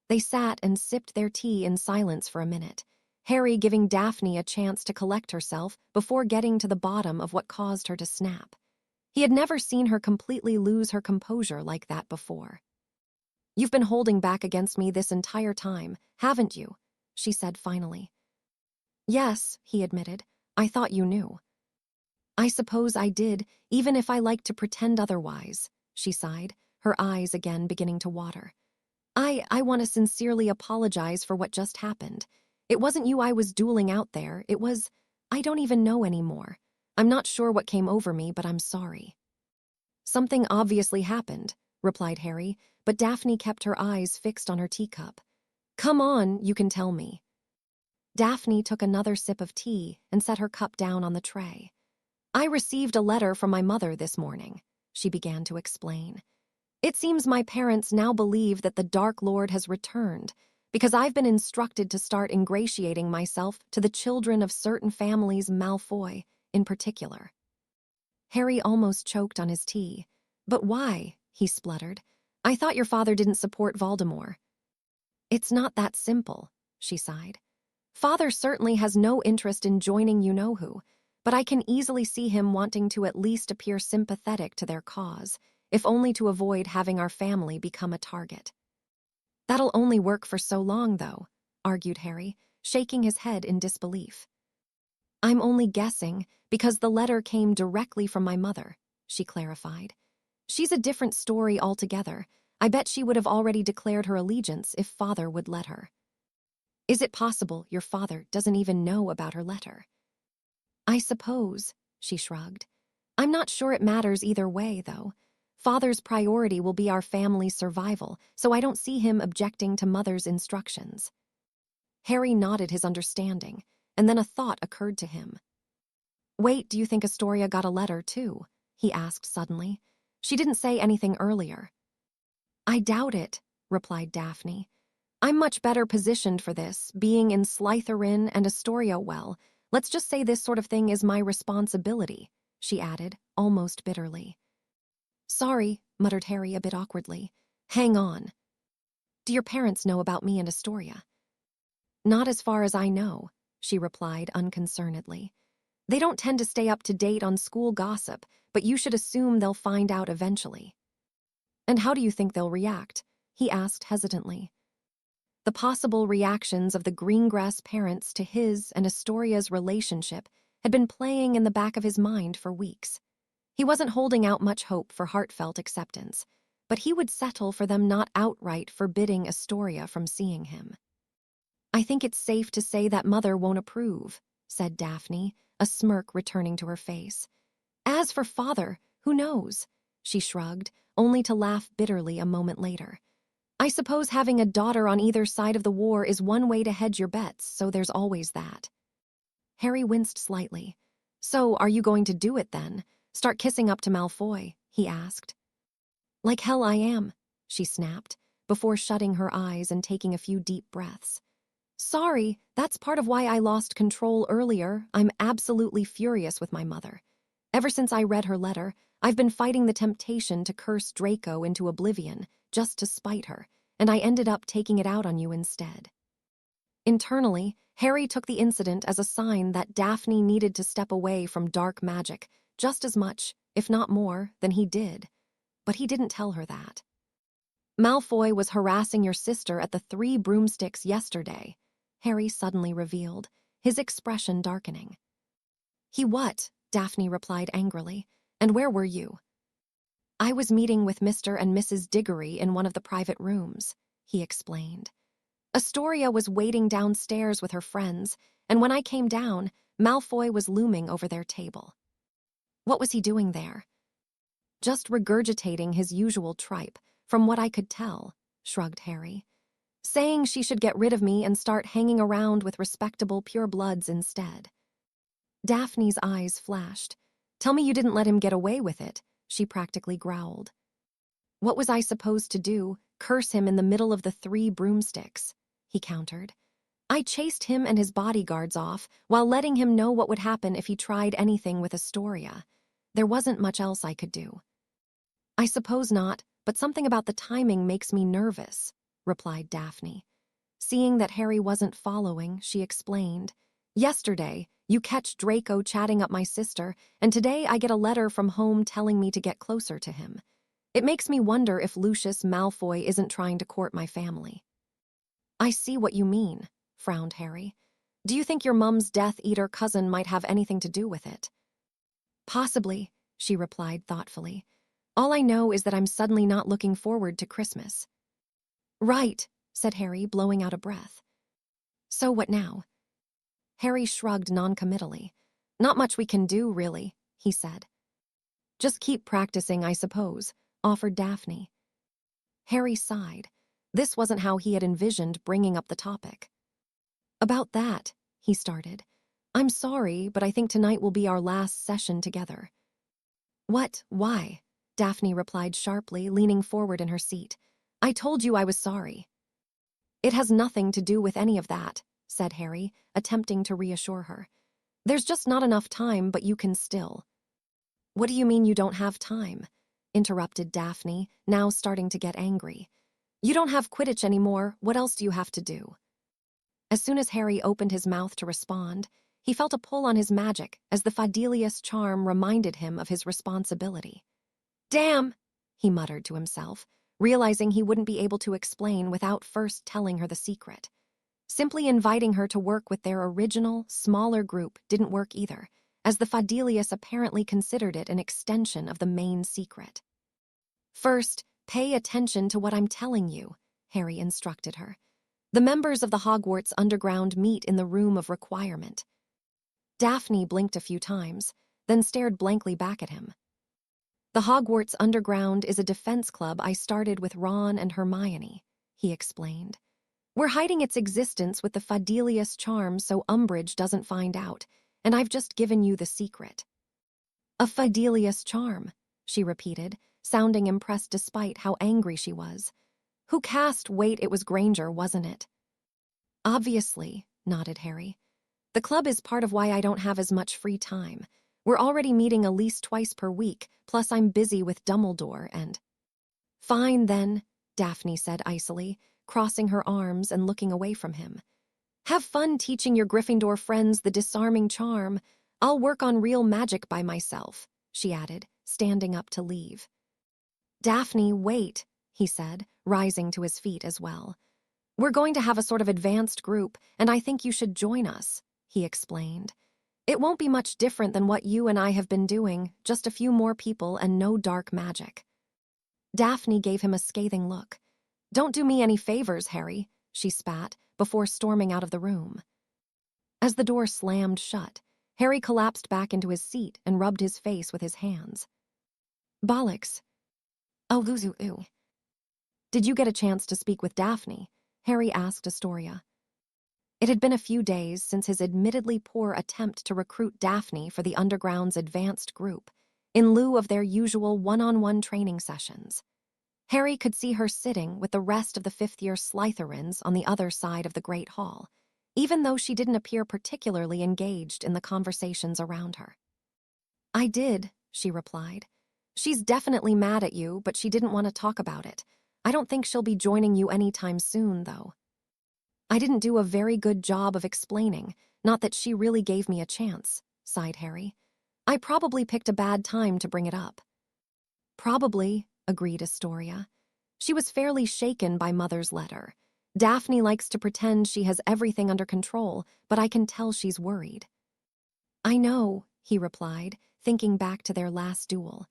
They sat and sipped their tea in silence for a minute, Harry giving Daphne a chance to collect herself before getting to the bottom of what caused her to snap. He had never seen her completely lose her composure like that before. "You've been holding back against me this entire time, haven't you?" she said finally. "Yes," he admitted. "I thought you knew." "I suppose I did, even if I like to pretend otherwise," she sighed, her eyes again beginning to water. I want to sincerely apologize for what just happened. It wasn't you I was dueling out there, it was, I don't even know anymore. I'm not sure what came over me, but I'm sorry." "Something obviously happened," replied Harry, but Daphne kept her eyes fixed on her teacup. "Come on, you can tell me." Daphne took another sip of tea and set her cup down on the tray. "I received a letter from my mother this morning," she began to explain. "It seems my parents now believe that the Dark Lord has returned, because I've been instructed to start ingratiating myself to the children of certain families, Malfoy in particular." Harry almost choked on his tea. "But why?" he spluttered. "I thought your father didn't support Voldemort." "It's not that simple," she sighed. "Father certainly has no interest in joining you-know-who, but I can easily see him wanting to at least appear sympathetic to their cause, if only to avoid having our family become a target." "That'll only work for so long, though," argued Harry, shaking his head in disbelief. "I'm only guessing because the letter came directly from my mother," she clarified. "She's a different story altogether. I bet she would have already declared her allegiance if Father would let her." "Is it possible your father doesn't even know about her letter?" "I suppose," she shrugged. "I'm not sure it matters either way, though. Father's priority will be our family's survival, so I don't see him objecting to Mother's instructions." Harry nodded his understanding, and then a thought occurred to him. "Wait, do you think Astoria got a letter, too?" he asked suddenly. She didn't say anything earlier. I doubt it, replied Daphne. I'm much better positioned for this, being in Slytherin and Astoria well. Let's just say this sort of thing is my responsibility, she added, almost bitterly. Sorry, muttered Harry a bit awkwardly. Hang on. Do your parents know about me and Astoria? Not as far as I know, she replied unconcernedly. They don't tend to stay up to date on school gossip, but you should assume they'll find out eventually. And how do you think they'll react? He asked hesitantly. The possible reactions of the Greengrass parents to his and Astoria's relationship had been playing in the back of his mind for weeks. He wasn't holding out much hope for heartfelt acceptance, but he would settle for them not outright forbidding Astoria from seeing him. I think it's safe to say that Mother won't approve, said Daphne, a smirk returning to her face. As for Father, who knows? She shrugged, only to laugh bitterly a moment later. I suppose having a daughter on either side of the war is one way to hedge your bets, so there's always that. Harry winced slightly. So, are you going to do it then? Start kissing up to Malfoy? He asked. Like hell I am, she snapped, before shutting her eyes and taking a few deep breaths. Sorry, that's part of why I lost control earlier. I'm absolutely furious with my mother. Ever since I read her letter, I've been fighting the temptation to curse Draco into oblivion, just to spite her, and I ended up taking it out on you instead. Internally, Harry took the incident as a sign that Daphne needed to step away from dark magic just as much, if not more, than he did. But he didn't tell her that. Malfoy was harassing your sister at the Three Broomsticks yesterday, Harry suddenly revealed, his expression darkening. He what? Daphne replied angrily. And where were you? I was meeting with Mr. and Mrs. Diggory in one of the private rooms, he explained. Astoria was waiting downstairs with her friends, and when I came down, Malfoy was looming over their table. What was he doing there? Just regurgitating his usual tripe, from what I could tell, shrugged Harry. Saying she should get rid of me and start hanging around with respectable purebloods instead. Daphne's eyes flashed. Tell me you didn't let him get away with it, she practically growled. What was I supposed to do, curse him in the middle of the Three Broomsticks? He countered. I chased him and his bodyguards off while letting him know what would happen if he tried anything with Astoria. There wasn't much else I could do. I suppose not, but something about the timing makes me nervous, replied Daphne. Seeing that Harry wasn't following, she explained. Yesterday, you catch Draco chatting up my sister, and today I get a letter from home telling me to get closer to him. It makes me wonder if Lucius Malfoy isn't trying to court my family. I see what you mean, frowned Harry. Do you think your mum's Death Eater cousin might have anything to do with it? Possibly, she replied thoughtfully. All I know is that I'm suddenly not looking forward to Christmas. Right, said Harry, blowing out a breath. So what now? Harry shrugged noncommittally. Not much we can do, really, he said. Just keep practicing, I suppose, offered Daphne. Harry sighed. This wasn't how he had envisioned bringing up the topic. About that, he started. I'm sorry, but I think tonight will be our last session together. What? Why? Daphne replied sharply, leaning forward in her seat. I told you I was sorry. It has nothing to do with any of that, said Harry, attempting to reassure her. There's just not enough time, but you can still. What do you mean you don't have time? Interrupted Daphne, now starting to get angry. You don't have Quidditch anymore, what else do you have to do? As soon as Harry opened his mouth to respond, he felt a pull on his magic as the Fidelius charm reminded him of his responsibility. Damn, he muttered to himself, realizing he wouldn't be able to explain without first telling her the secret. Simply inviting her to work with their original, smaller group didn't work either, as the Fidelius apparently considered it an extension of the main secret. First, pay attention to what I'm telling you, Harry instructed her. The members of the Hogwarts Underground meet in the Room of Requirement. Daphne blinked a few times, then stared blankly back at him. The Hogwarts Underground is a defense club I started with Ron and Hermione, he explained. We're hiding its existence with the Fidelius charm so Umbridge doesn't find out, and I've just given you the secret. A Fidelius charm, she repeated, sounding impressed despite how angry she was. Who cast? Wait, it was Granger, wasn't it? Obviously, nodded Harry. The club is part of why I don't have as much free time. We're already meeting at least twice per week, plus I'm busy with Dumbledore and… Fine then, Daphne said icily, crossing her arms and looking away from him. Have fun teaching your Gryffindor friends the disarming charm. I'll work on real magic by myself, she added, standing up to leave. Daphne, wait, he said, rising to his feet as well. We're going to have a sort of advanced group, and I think you should join us, he explained. It won't be much different than what you and I have been doing, just a few more people and no dark magic. Daphne gave him a scathing look. Don't do me any favors, Harry, she spat, before storming out of the room. As the door slammed shut, Harry collapsed back into his seat and rubbed his face with his hands. Bollocks. Oh, ooh. Did you get a chance to speak with Daphne? Harry asked Astoria. It had been a few days since his admittedly poor attempt to recruit Daphne for the Underground's advanced group, in lieu of their usual one-on-one training sessions. Harry could see her sitting with the rest of the fifth-year Slytherins on the other side of the Great Hall, even though she didn't appear particularly engaged in the conversations around her. I did, she replied. She's definitely mad at you, but she didn't want to talk about it. I don't think she'll be joining you anytime soon, though. I didn't do a very good job of explaining, not that she really gave me a chance, sighed Harry. I probably picked a bad time to bring it up. Probably, agreed Astoria. She was fairly shaken by Mother's letter. Daphne likes to pretend she has everything under control, but I can tell she's worried. I know, he replied, thinking back to their last duel.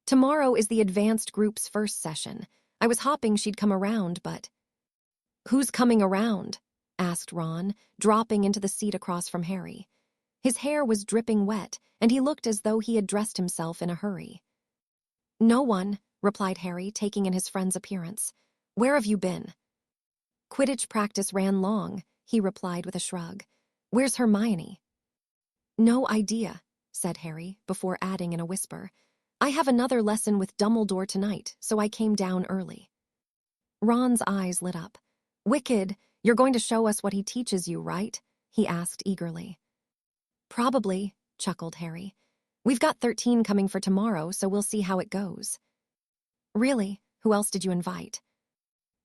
Tomorrow is the advanced group's first session. I was hoping she'd come around, but… Who's coming around? Asked Ron, dropping into the seat across from Harry. His hair was dripping wet, and he looked as though he had dressed himself in a hurry. No one, replied Harry, taking in his friend's appearance. Where have you been? Quidditch practice ran long, he replied with a shrug. Where's Hermione? No idea, said Harry, before adding in a whisper. I have another lesson with Dumbledore tonight, so I came down early. Ron's eyes lit up. Wicked, you're going to show us what he teaches you, right? He asked eagerly. Probably, chuckled Harry. We've got 13 coming for tomorrow, so we'll see how it goes. Really? Who else did you invite?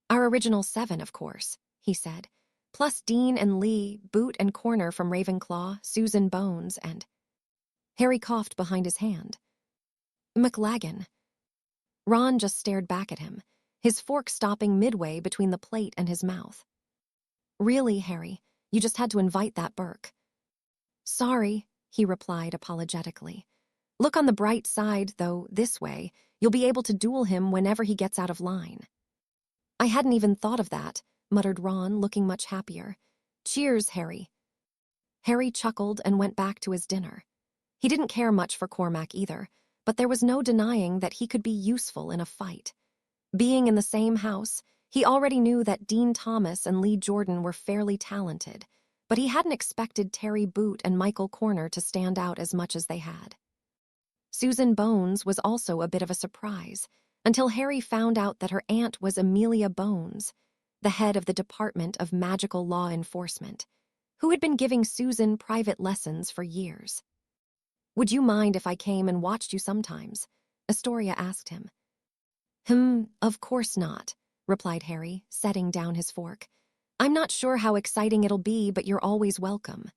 Our original 7, of course, he said. Plus Dean and Lee, Boot and Corner from Ravenclaw, Susan Bones, and… Harry coughed behind his hand. McLagan. Ron just stared back at him, his fork stopping midway between the plate and his mouth. Really, Harry, you just had to invite that Burke. Sorry, he replied apologetically. Look on the bright side, though, this way, you'll be able to duel him whenever he gets out of line. I hadn't even thought of that, muttered Ron, looking much happier. Cheers, Harry. Harry chuckled and went back to his dinner. He didn't care much for Cormac either, but there was no denying that he could be useful in a fight. Being in the same house, he already knew that Dean Thomas and Lee Jordan were fairly talented, but he hadn't expected Terry Boot and Michael Corner to stand out as much as they had. Susan Bones was also a bit of a surprise, until Harry found out that her aunt was Amelia Bones, the head of the Department of Magical Law Enforcement, who had been giving Susan private lessons for years. Would you mind if I came and watched you sometimes? Astoria asked him. Of course not, replied Harry, setting down his fork. I'm not sure how exciting it'll be, but you're always welcome.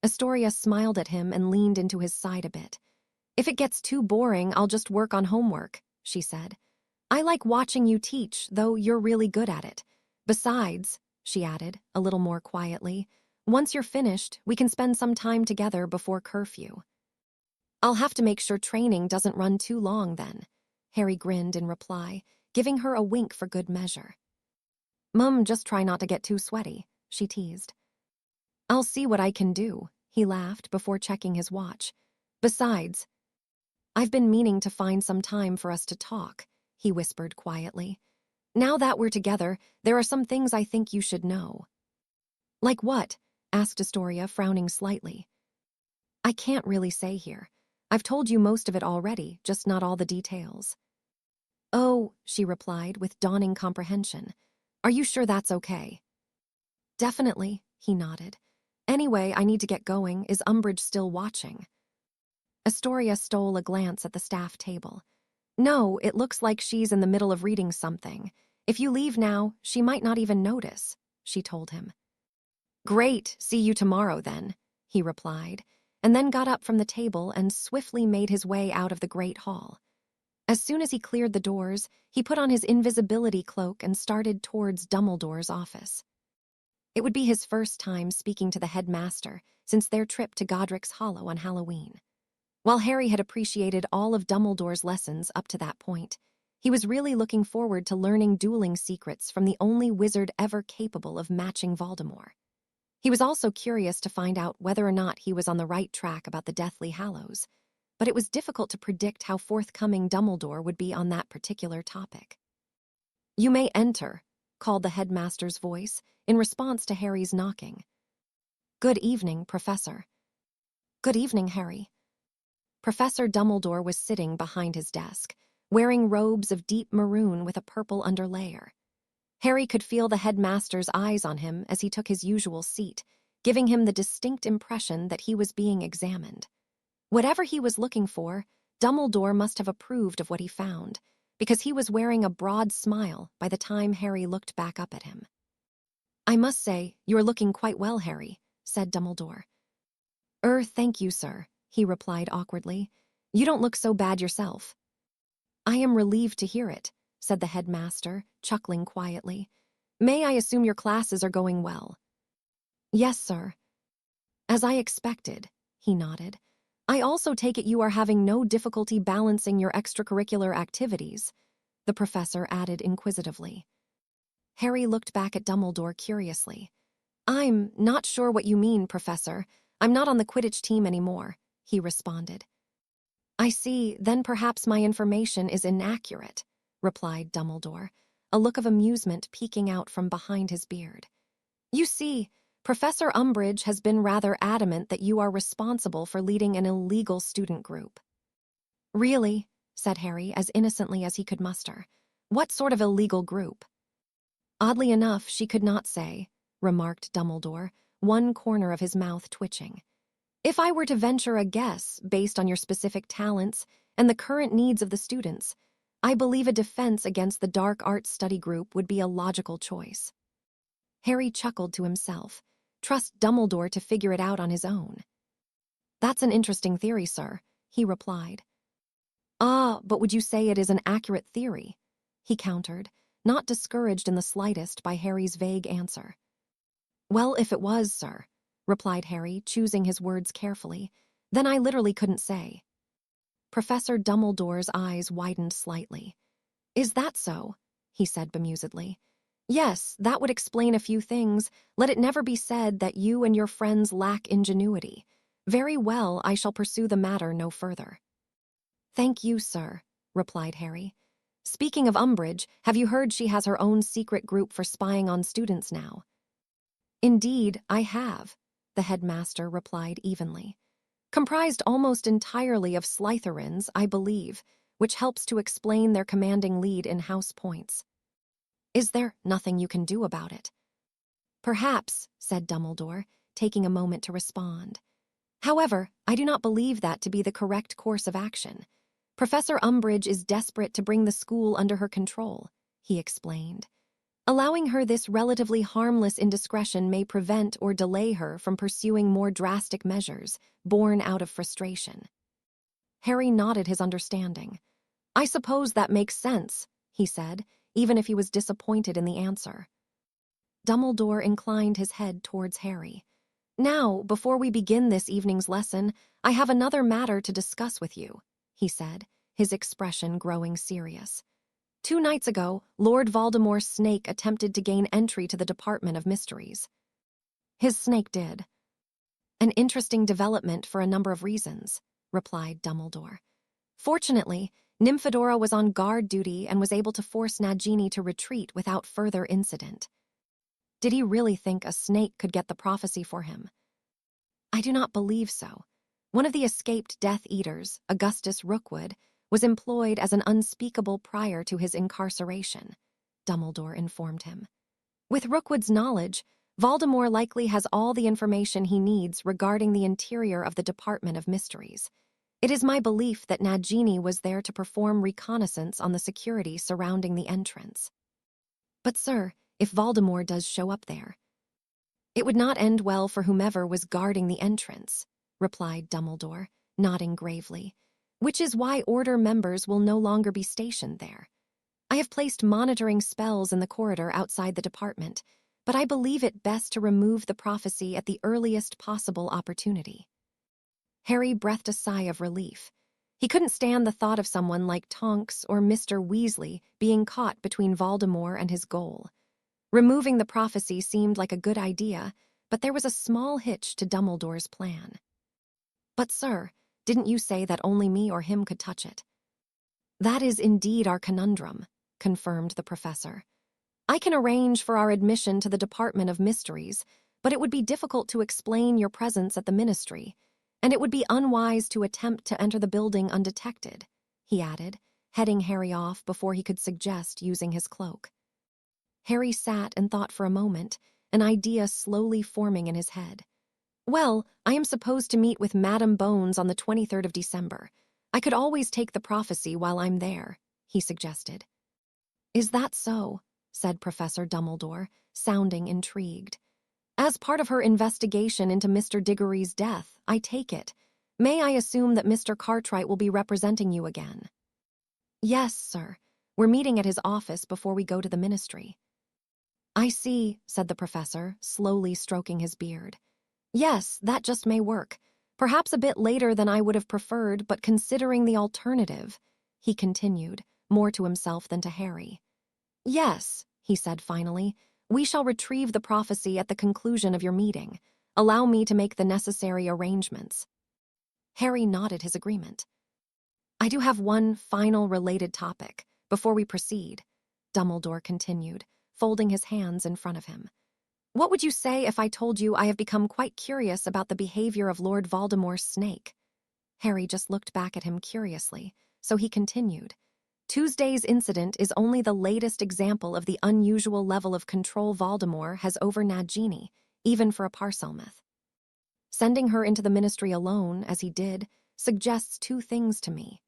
Astoria smiled at him and leaned into his side a bit. If it gets too boring, I'll just work on homework, she said. I like watching you teach, though you're really good at it. Besides, she added, a little more quietly, once you're finished, we can spend some time together before curfew. I'll have to make sure training doesn't run too long then, Harry grinned in reply, giving her a wink for good measure. Mum, just try not to get too sweaty, she teased. I'll see what I can do, he laughed before checking his watch. Besides, I've been meaning to find some time for us to talk, he whispered quietly. Now that we're together, there are some things I think you should know. Like what? Asked Astoria, frowning slightly. I can't really say here. I've told you most of it already, just not all the details. "Oh," she replied with dawning comprehension. "Are you sure that's okay?" "Definitely," he nodded. "Anyway, I need to get going. Is Umbridge still watching?" Astoria stole a glance at the staff table. "No, it looks like she's in the middle of reading something. If you leave now, she might not even notice," she told him. "Great, see you tomorrow then," he replied, and then got up from the table and swiftly made his way out of the great hall. As soon as he cleared the doors, he put on his invisibility cloak and started towards Dumbledore's office. It would be his first time speaking to the headmaster since their trip to Godric's Hollow on Halloween. While Harry had appreciated all of Dumbledore's lessons up to that point, he was really looking forward to learning dueling secrets from the only wizard ever capable of matching Voldemort. He was also curious to find out whether or not he was on the right track about the Deathly Hallows, but it was difficult to predict how forthcoming Dumbledore would be on that particular topic. "You may enter," called the headmaster's voice in response to Harry's knocking. "Good evening, Professor." "Good evening, Harry." Professor Dumbledore was sitting behind his desk, wearing robes of deep maroon with a purple underlayer. Harry could feel the headmaster's eyes on him as he took his usual seat, giving him the distinct impression that he was being examined. Whatever he was looking for, Dumbledore must have approved of what he found, because he was wearing a broad smile by the time Harry looked back up at him. "I must say, you're looking quite well, Harry," said Dumbledore. Thank you, sir," he replied awkwardly. "You don't look so bad yourself." "I am relieved to hear it," said the headmaster, chuckling quietly. "May I assume your classes are going well?" "Yes, sir." "As I expected," he nodded. "I also take it you are having no difficulty balancing your extracurricular activities," the professor added inquisitively. Harry looked back at Dumbledore curiously. "I'm not sure what you mean, Professor. I'm not on the Quidditch team anymore," he responded. "I see, then perhaps my information is inaccurate," replied Dumbledore, a look of amusement peeking out from behind his beard. "You see, Professor Umbridge has been rather adamant that you are responsible for leading an illegal student group." "Really?" said Harry as innocently as he could muster. "What sort of illegal group?" "Oddly enough, she could not say," remarked Dumbledore, one corner of his mouth twitching. "If I were to venture a guess based on your specific talents and the current needs of the students, I believe a defense against the dark arts study group would be a logical choice." Harry chuckled to himself. Trust Dumbledore to figure it out on his own. "That's an interesting theory, sir," he replied. "Ah, but would you say it is an accurate theory?" he countered, not discouraged in the slightest by Harry's vague answer. "Well, if it was, sir," replied Harry, choosing his words carefully, "then I literally couldn't say." Professor Dumbledore's eyes widened slightly. "Is that so?" he said bemusedly. "Yes, that would explain a few things. Let it never be said that you and your friends lack ingenuity. Very well, I shall pursue the matter no further." "Thank you, sir," replied Harry. "Speaking of Umbridge, have you heard she has her own secret group for spying on students now?" "Indeed, I have," the headmaster replied evenly. "Comprised almost entirely of Slytherins, I believe, which helps to explain their commanding lead in house points." "Is there nothing you can do about it?" "Perhaps," said Dumbledore, taking a moment to respond. "However, I do not believe that to be the correct course of action. Professor Umbridge is desperate to bring the school under her control," he explained. "Allowing her this relatively harmless indiscretion may prevent or delay her from pursuing more drastic measures, born out of frustration." Harry nodded his understanding. "I suppose that makes sense," he said, even if he was disappointed in the answer. Dumbledore inclined his head towards Harry. "Now, before we begin this evening's lesson, I have another matter to discuss with you," he said, his expression growing serious. "2 nights ago, Lord Voldemort's snake attempted to gain entry to the Department of Mysteries." "His snake did." "An interesting development for a number of reasons," replied Dumbledore. "Fortunately, Nymphadora was on guard duty and was able to force Nagini to retreat without further incident." "Did he really think a snake could get the prophecy for him?" "I do not believe so. One of the escaped Death Eaters, Augustus Rookwood, was employed as an unspeakable prior to his incarceration, Dumbledore informed him. With Rookwood's knowledge, Voldemort likely has all the information he needs regarding the interior of the Department of Mysteries. It is my belief that Nagini was there to perform reconnaissance on the security surrounding the entrance. But sir, if Voldemort does show up there, it would not end well for whomever was guarding the entrance, replied Dumbledore, nodding gravely, which is why Order members will no longer be stationed there. I have placed monitoring spells in the corridor outside the department, but I believe it best to remove the prophecy at the earliest possible opportunity. Harry breathed a sigh of relief. He couldn't stand the thought of someone like Tonks or Mr. Weasley being caught between Voldemort and his goal. Removing the prophecy seemed like a good idea, but there was a small hitch to Dumbledore's plan. But sir, didn't you say that only me or him could touch it? That is indeed our conundrum, confirmed the professor. I can arrange for our admission to the Department of Mysteries, but it would be difficult to explain your presence at the Ministry, and it would be unwise to attempt to enter the building undetected, he added, heading Harry off before he could suggest using his cloak. Harry sat and thought for a moment, an idea slowly forming in his head. Well, I am supposed to meet with Madame Bones on the 23rd of December. I could always take the prophecy while I'm there, he suggested. Is that so? Said Professor Dumbledore, sounding intrigued. As part of her investigation into Mr. Diggory's death, I take it. May I assume that Mr. Cartwright will be representing you again? Yes, sir. We're meeting at his office before we go to the Ministry. I see, said the professor, slowly stroking his beard. Yes, that just may work. Perhaps a bit later than I would have preferred, but considering the alternative, he continued, more to himself than to Harry. Yes, he said finally, we shall retrieve the prophecy at the conclusion of your meeting. Allow me to make the necessary arrangements. Harry nodded his agreement. I do have one final related topic before we proceed, Dumbledore continued, folding his hands in front of him. What would you say if I told you I have become quite curious about the behavior of Lord Voldemort's snake? Harry just looked back at him curiously, so he continued. Tuesday's incident is only the latest example of the unusual level of control Voldemort has over Nagini, even for a Parselmouth. Sending her into the Ministry alone, as he did, suggests two things to me.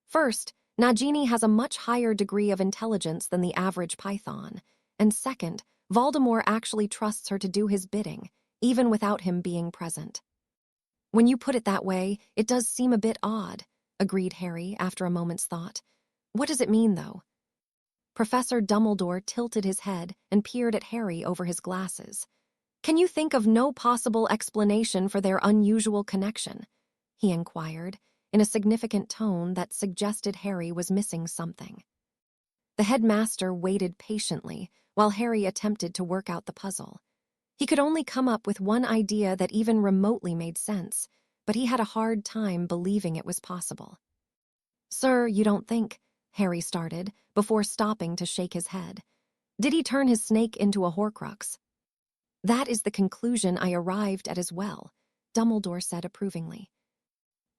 First, Nagini has a much higher degree of intelligence than the average Python, and second, Voldemort actually trusts her to do his bidding, even without him being present. When you put it that way, it does seem a bit odd, agreed Harry after a moment's thought. What does it mean, though? Professor Dumbledore tilted his head and peered at Harry over his glasses. Can you think of no possible explanation for their unusual connection? He inquired, in a significant tone that suggested Harry was missing something. The headmaster waited patiently while Harry attempted to work out the puzzle. He could only come up with one idea that even remotely made sense, but he had a hard time believing it was possible. Sir, you don't think, Harry started, before stopping to shake his head. Did he turn his snake into a Horcrux? That is the conclusion I arrived at as well, Dumbledore said approvingly.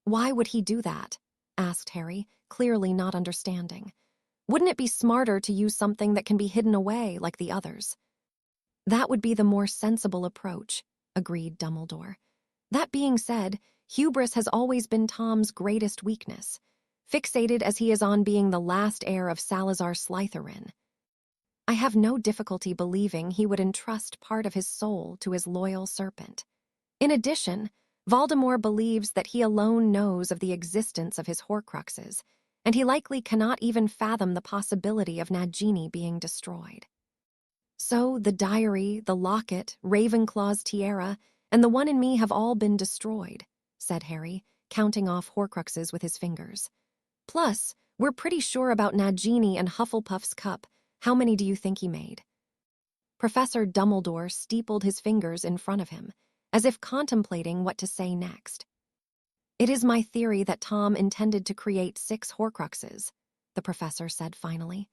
Why would he do that? Asked Harry, clearly not understanding. Wouldn't it be smarter to use something that can be hidden away like the others? That would be the more sensible approach, agreed Dumbledore. That being said, hubris has always been Tom's greatest weakness, fixated as he is on being the last heir of Salazar Slytherin. I have no difficulty believing he would entrust part of his soul to his loyal serpent. In addition, Voldemort believes that he alone knows of the existence of his Horcruxes, and he likely cannot even fathom the possibility of Nagini being destroyed. So the diary, the locket, Ravenclaw's tiara, and the one in me have all been destroyed, said Harry, counting off Horcruxes with his fingers. Plus, we're pretty sure about Nagini and Hufflepuff's cup. How many do you think he made? Professor Dumbledore steepled his fingers in front of him, as if contemplating what to say next. It is my theory that Tom intended to create 6 Horcruxes, the professor said finally.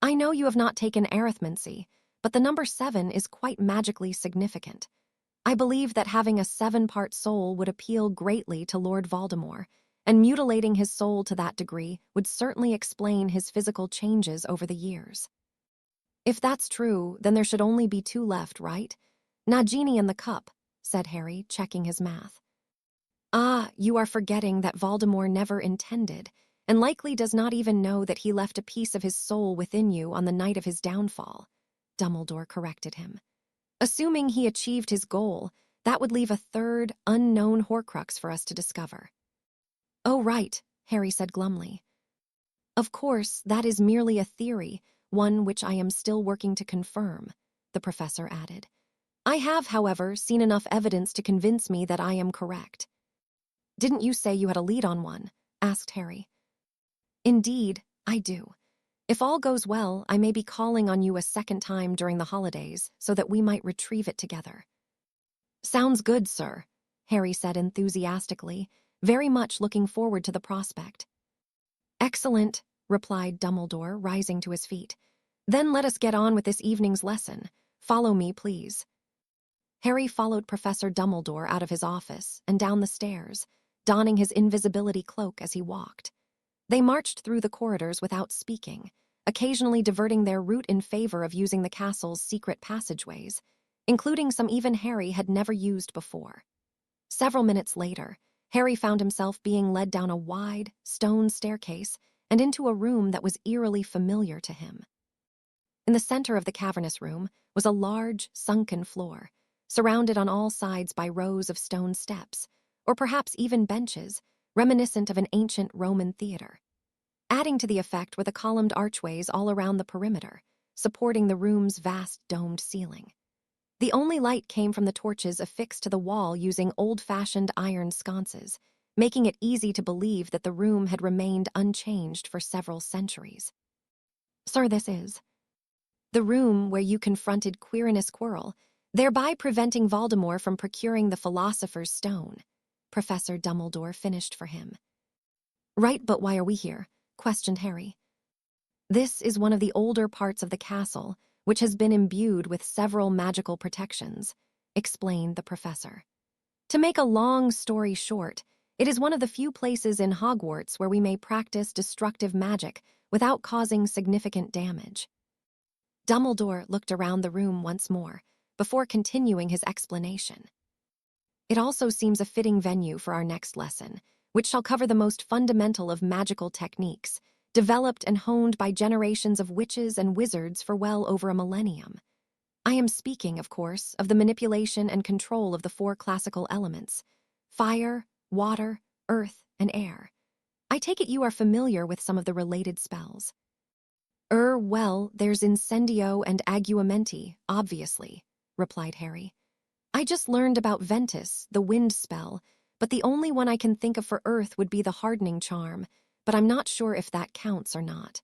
I know you have not taken arithmancy, but the number 7 is quite magically significant. I believe that having a 7-part soul would appeal greatly to Lord Voldemort, and mutilating his soul to that degree would certainly explain his physical changes over the years. If that's true, then there should only be two left, right? Nagini and the cup, said Harry, checking his math. Ah, you are forgetting that Voldemort never intended, and likely does not even know that he left a piece of his soul within you on the night of his downfall, Dumbledore corrected him. Assuming he achieved his goal, that would leave a third, unknown Horcrux for us to discover. Oh, right, Harry said glumly. Of course, that is merely a theory, one which I am still working to confirm, the professor added. I have, however, seen enough evidence to convince me that I am correct. Didn't you say you had a lead on one? Asked Harry. Indeed, I do. If all goes well, I may be calling on you a second time during the holidays so that we might retrieve it together. Sounds good, sir, Harry said enthusiastically, very much looking forward to the prospect. Excellent, replied Dumbledore, rising to his feet. Then let us get on with this evening's lesson. Follow me, please. Harry followed Professor Dumbledore out of his office and down the stairs, donning his invisibility cloak as he walked. They marched through the corridors without speaking, occasionally diverting their route in favor of using the castle's secret passageways, including some even Harry had never used before. Several minutes later, Harry found himself being led down a wide, stone staircase and into a room that was eerily familiar to him. In the center of the cavernous room was a large, sunken floor, surrounded on all sides by rows of stone steps, or perhaps even benches, reminiscent of an ancient Roman theater. Adding to the effect were the columned archways all around the perimeter, supporting the room's vast domed ceiling. The only light came from the torches affixed to the wall using old-fashioned iron sconces, making it easy to believe that the room had remained unchanged for several centuries. Sir, this is the room where you confronted Quirinus Quirrell, thereby preventing Voldemort from procuring the Philosopher's Stone, Professor Dumbledore finished for him. Right, but why are we here? Questioned Harry. This is one of the older parts of the castle, which has been imbued with several magical protections, explained the professor. To make a long story short, it is one of the few places in Hogwarts where we may practice destructive magic without causing significant damage. Dumbledore looked around the room once more, before continuing his explanation. It also seems a fitting venue for our next lesson, which shall cover the most fundamental of magical techniques, developed and honed by generations of witches and wizards for well over a millennium. I am speaking, of course, of the manipulation and control of the four classical elements: fire, water, earth, and air. I take it you are familiar with some of the related spells. Well, there's Incendio and Aguamenti, obviously, replied Harry. I just learned about Ventus, the wind spell, but the only one I can think of for earth would be the hardening charm, but I'm not sure if that counts or not.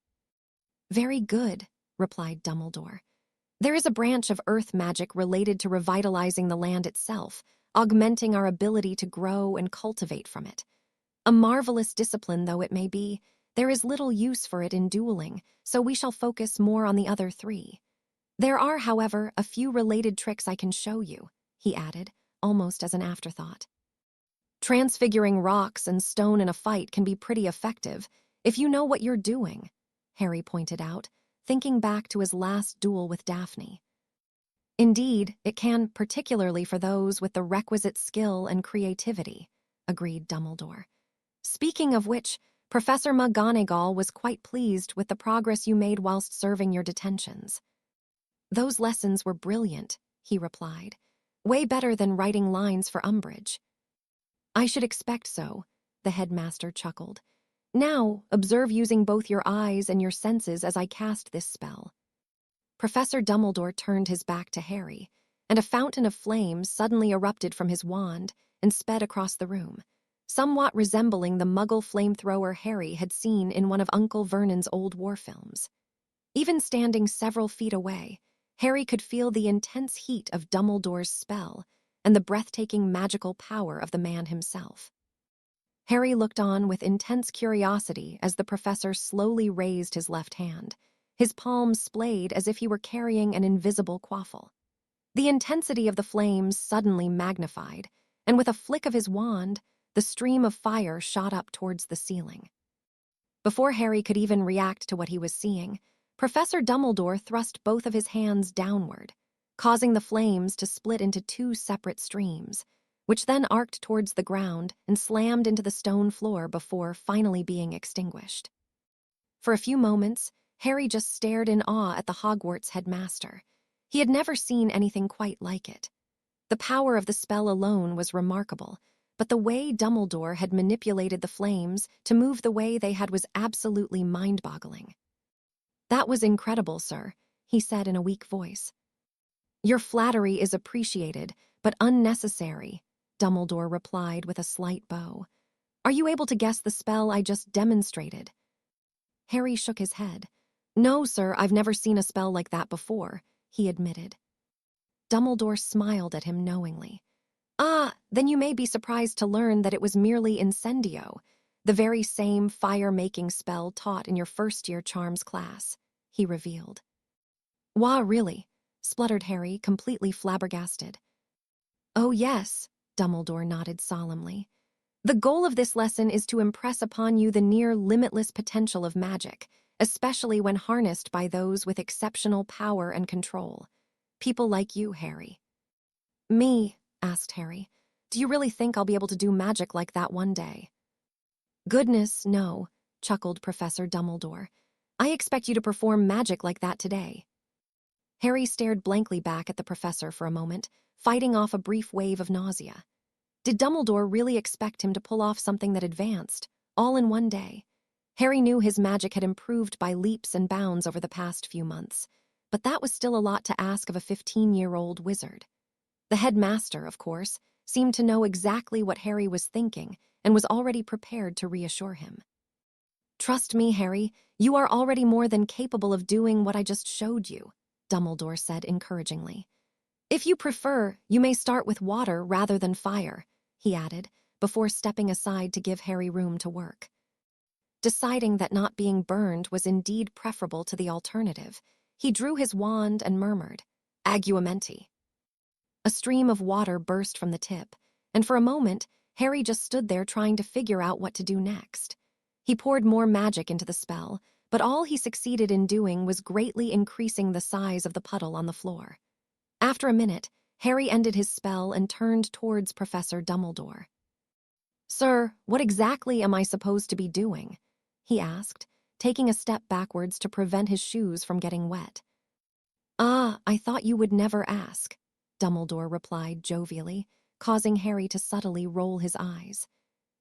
Very good, replied Dumbledore. There is a branch of earth magic related to revitalizing the land itself, augmenting our ability to grow and cultivate from it. A marvelous discipline though it may be, there is little use for it in dueling, so we shall focus more on the other three. There are, however, a few related tricks I can show you, he added, almost as an afterthought. Transfiguring rocks and stone in a fight can be pretty effective, if you know what you're doing, Harry pointed out, thinking back to his last duel with Daphne. Indeed, it can, particularly for those with the requisite skill and creativity, agreed Dumbledore. Speaking of which, Professor McGonagall was quite pleased with the progress you made whilst serving your detentions. Those lessons were brilliant, he replied. Way better than writing lines for Umbridge. I should expect so, the headmaster chuckled. Now, observe using both your eyes and your senses as I cast this spell. Professor Dumbledore turned his back to Harry, and a fountain of flame suddenly erupted from his wand and sped across the room, somewhat resembling the Muggle flamethrower Harry had seen in one of Uncle Vernon's old war films. Even standing several feet away, Harry could feel the intense heat of Dumbledore's spell and the breathtaking magical power of the man himself. Harry looked on with intense curiosity as the professor slowly raised his left hand, his palm splayed as if he were carrying an invisible quaffle. The intensity of the flames suddenly magnified, and with a flick of his wand, the stream of fire shot up towards the ceiling. Before Harry could even react to what he was seeing, Professor Dumbledore thrust both of his hands downward, causing the flames to split into two separate streams, which then arced towards the ground and slammed into the stone floor before finally being extinguished. For a few moments, Harry just stared in awe at the Hogwarts headmaster. He had never seen anything quite like it. The power of the spell alone was remarkable, but the way Dumbledore had manipulated the flames to move the way they had was absolutely mind-boggling. "That was incredible, sir," he said in a weak voice. "Your flattery is appreciated, but unnecessary," Dumbledore replied with a slight bow. "Are you able to guess the spell I just demonstrated?" Harry shook his head. "No, sir, I've never seen a spell like that before," he admitted. Dumbledore smiled at him knowingly. "Ah, then you may be surprised to learn that it was merely Incendio, the very same fire-making spell taught in your first-year charms class," he revealed. "Wah, really?" spluttered Harry, completely flabbergasted. "Oh, yes," Dumbledore nodded solemnly. "The goal of this lesson is to impress upon you the near limitless potential of magic, especially when harnessed by those with exceptional power and control. People like you, Harry." "Me?" asked Harry. "Do you really think I'll be able to do magic like that one day?" "Goodness, no," chuckled Professor Dumbledore. "I expect you to perform magic like that today." Harry stared blankly back at the professor for a moment, fighting off a brief wave of nausea. Did Dumbledore really expect him to pull off something that advanced, all in one day? Harry knew his magic had improved by leaps and bounds over the past few months, but that was still a lot to ask of a 15-year-old wizard. The headmaster, of course, seemed to know exactly what Harry was thinking and was already prepared to reassure him. "Trust me, Harry, you are already more than capable of doing what I just showed you," Dumbledore said encouragingly. "If you prefer, you may start with water rather than fire," he added, before stepping aside to give Harry room to work. Deciding that not being burned was indeed preferable to the alternative, he drew his wand and murmured, "Aguamenti." A stream of water burst from the tip, and for a moment, Harry just stood there trying to figure out what to do next. He poured more magic into the spell, but all he succeeded in doing was greatly increasing the size of the puddle on the floor. After a minute, Harry ended his spell and turned towards Professor Dumbledore. "Sir, what exactly am I supposed to be doing?" he asked, taking a step backwards to prevent his shoes from getting wet. "Ah, I thought you would never ask," Dumbledore replied jovially, causing Harry to subtly roll his eyes.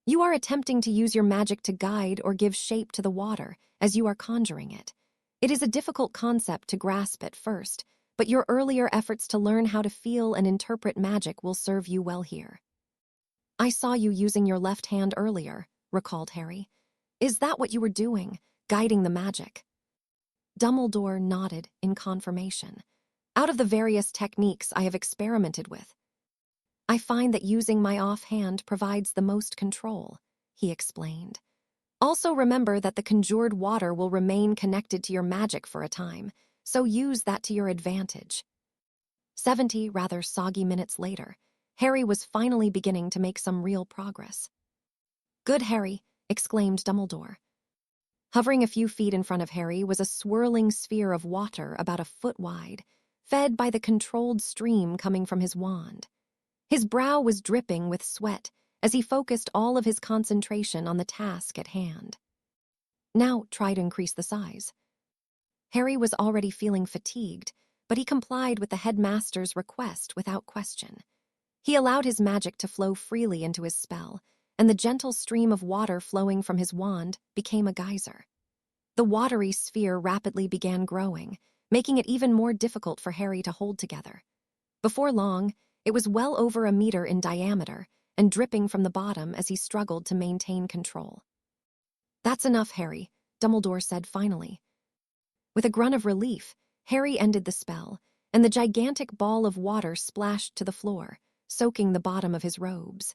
"You are attempting to use your magic to guide or give shape to the water as you are conjuring it. It is a difficult concept to grasp at first, but your earlier efforts to learn how to feel and interpret magic will serve you well here." "I saw you using your left hand earlier," recalled Harry. "Is that what you were doing, guiding the magic?" Dumbledore nodded in confirmation. "Out of the various techniques I have experimented with, I find that using my offhand provides the most control," he explained. "Also remember that the conjured water will remain connected to your magic for a time, so use that to your advantage." 70 rather soggy minutes later, Harry was finally beginning to make some real progress. "Good, Harry," exclaimed Dumbledore. Hovering a few feet in front of Harry was a swirling sphere of water about a foot wide, fed by the controlled stream coming from his wand. His brow was dripping with sweat as he focused all of his concentration on the task at hand. "Now try to increase the size." Harry was already feeling fatigued, but he complied with the headmaster's request without question. He allowed his magic to flow freely into his spell, and the gentle stream of water flowing from his wand became a geyser. The watery sphere rapidly began growing, making it even more difficult for Harry to hold together. Before long, it was well over a meter in diameter and dripping from the bottom as he struggled to maintain control. "That's enough, Harry," Dumbledore said finally. With a grunt of relief, Harry ended the spell, and the gigantic ball of water splashed to the floor, soaking the bottom of his robes.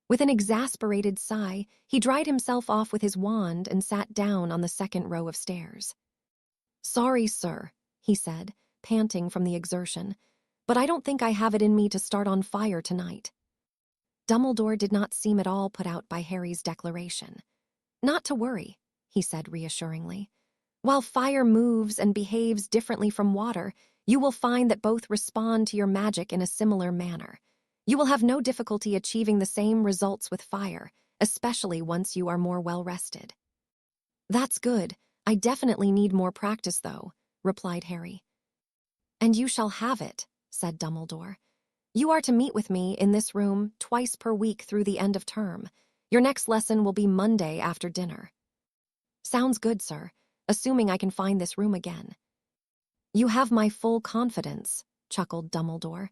With an exasperated sigh, he dried himself off with his wand and sat down on the second row of stairs. "Sorry, sir," he said, panting from the exertion, "but I don't think I have it in me to start on fire tonight." Dumbledore did not seem at all put out by Harry's declaration. "Not to worry," he said reassuringly. "While fire moves and behaves differently from water, you will find that both respond to your magic in a similar manner. You will have no difficulty achieving the same results with fire, especially once you are more well-rested." "That's good. I definitely need more practice, though," replied Harry. "And you shall have it," said Dumbledore. "You are to meet with me in this room twice per week through the end of term. Your next lesson will be Monday after dinner." "Sounds good, sir, assuming I can find this room again." "You have my full confidence," chuckled Dumbledore.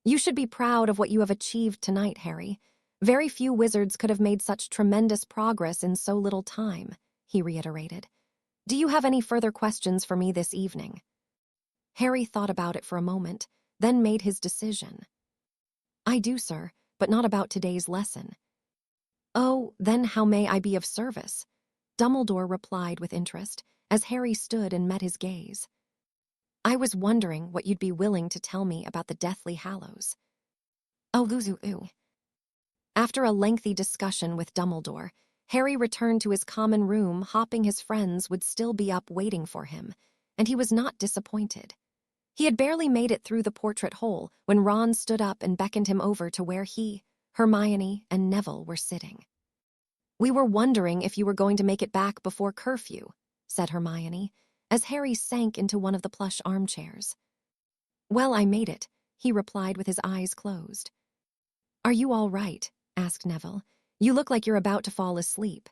"You should be proud of what you have achieved tonight, Harry. Very few wizards could have made such tremendous progress in so little time," he reiterated. "Do you have any further questions for me this evening?" Harry thought about it for a moment, then made his decision. "I do, sir, but not about today's lesson." "Oh, then how may I be of service?" Dumbledore replied with interest, as Harry stood and met his gaze. "I was wondering what you'd be willing to tell me about the Deathly Hallows." "Oh, ooh. After a lengthy discussion with Dumbledore, Harry returned to his common room, hoping his friends would still be up waiting for him, and he was not disappointed. He had barely made it through the portrait hole when Ron stood up and beckoned him over to where he, Hermione, and Neville were sitting. "We were wondering if you were going to make it back before curfew," said Hermione, as Harry sank into one of the plush armchairs. "Well, I made it," he replied with his eyes closed. "Are you all right?" asked Neville. "You look like you're about to fall asleep."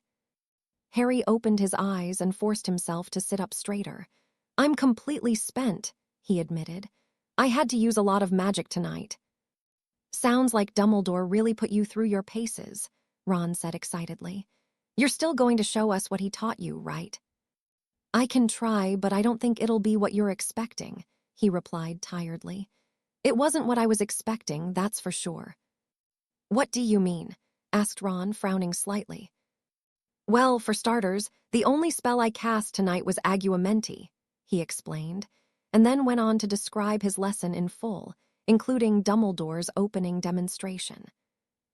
Harry opened his eyes and forced himself to sit up straighter. "I'm completely spent," he admitted. "I had to use a lot of magic tonight." "Sounds like Dumbledore really put you through your paces," Ron said excitedly. "You're still going to show us what he taught you, right?" "I can try, but I don't think it'll be what you're expecting," he replied tiredly. "It wasn't what I was expecting, that's for sure." "What do you mean?" asked Ron, frowning slightly. "Well, for starters, the only spell I cast tonight was Aguamenti," he explained, and then went on to describe his lesson in full, including Dumbledore's opening demonstration.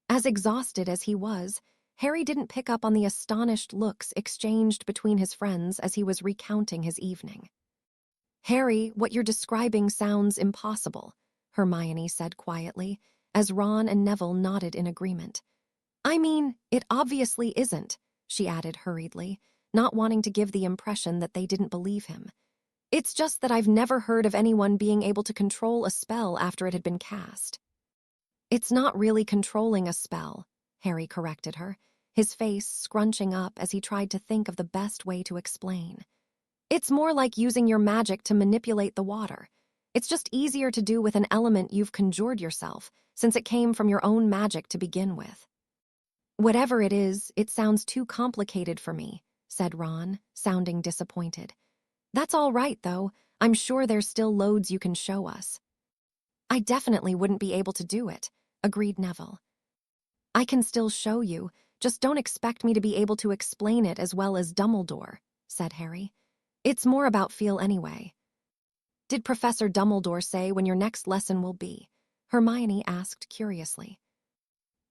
As exhausted as he was, Harry didn't pick up on the astonished looks exchanged between his friends as he was recounting his evening. "Harry, what you're describing sounds impossible," Hermione said quietly, as Ron and Neville nodded in agreement. "I mean, it obviously isn't," she added hurriedly, not wanting to give the impression that they didn't believe him. "It's just that I've never heard of anyone being able to control a spell after it had been cast." "It's not really controlling a spell," Harry corrected her, his face scrunching up as he tried to think of the best way to explain. "It's more like using your magic to manipulate the water. It's just easier to do with an element you've conjured yourself, since it came from your own magic to begin with." "Whatever it is, it sounds too complicated for me," said Ron, sounding disappointed. "That's all right, though. I'm sure there's still loads you can show us." "I definitely wouldn't be able to do it," agreed Neville. "I can still show you, just don't expect me to be able to explain it as well as Dumbledore," said Harry. "It's more about feel anyway." "Did Professor Dumbledore say when your next lesson will be?" Hermione asked curiously.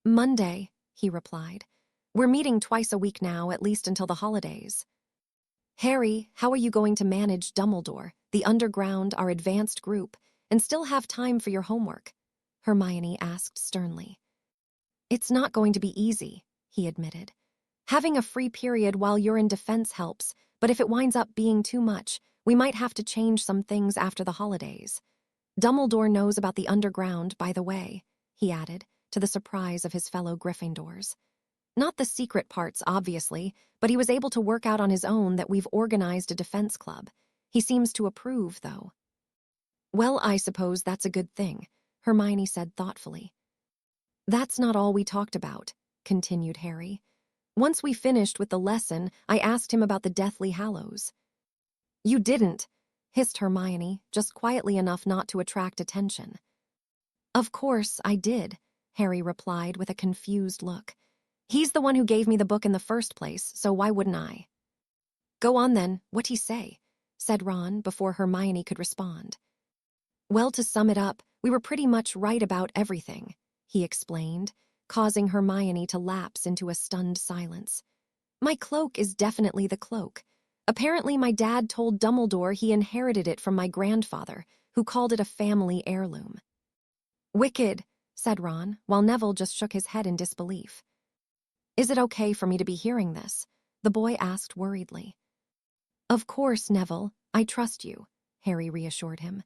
"Monday," he replied. "We're meeting twice a week now, at least until the holidays." "Harry, how are you going to manage Dumbledore, the Underground, our advanced group, and still have time for your homework?" Hermione asked sternly. "It's not going to be easy," he admitted. "Having a free period while you're in defense helps, but if it winds up being too much, we might have to change some things after the holidays. Dumbledore knows about the Underground, by the way," he added, to the surprise of his fellow Gryffindors. "Not the secret parts, obviously, but he was able to work out on his own that we've organized a defense club. He seems to approve, though." "Well, I suppose that's a good thing," Hermione said thoughtfully. "That's not all we talked about," continued Harry. "Once we finished with the lesson, I asked him about the Deathly Hallows." "You didn't," hissed Hermione, just quietly enough not to attract attention. "Of course, I did," Harry replied with a confused look. "He's the one who gave me the book in the first place, so why wouldn't I?" "Go on then, what'd he say?" said Ron before Hermione could respond. "Well, to sum it up, we were pretty much right about everything," he explained, causing Hermione to lapse into a stunned silence. "My cloak is definitely the cloak. Apparently my dad told Dumbledore he inherited it from my grandfather, who called it a family heirloom." "Wicked," said Ron, while Neville just shook his head in disbelief. "Is it okay for me to be hearing this?" the boy asked worriedly. "Of course, Neville. I trust you," Harry reassured him.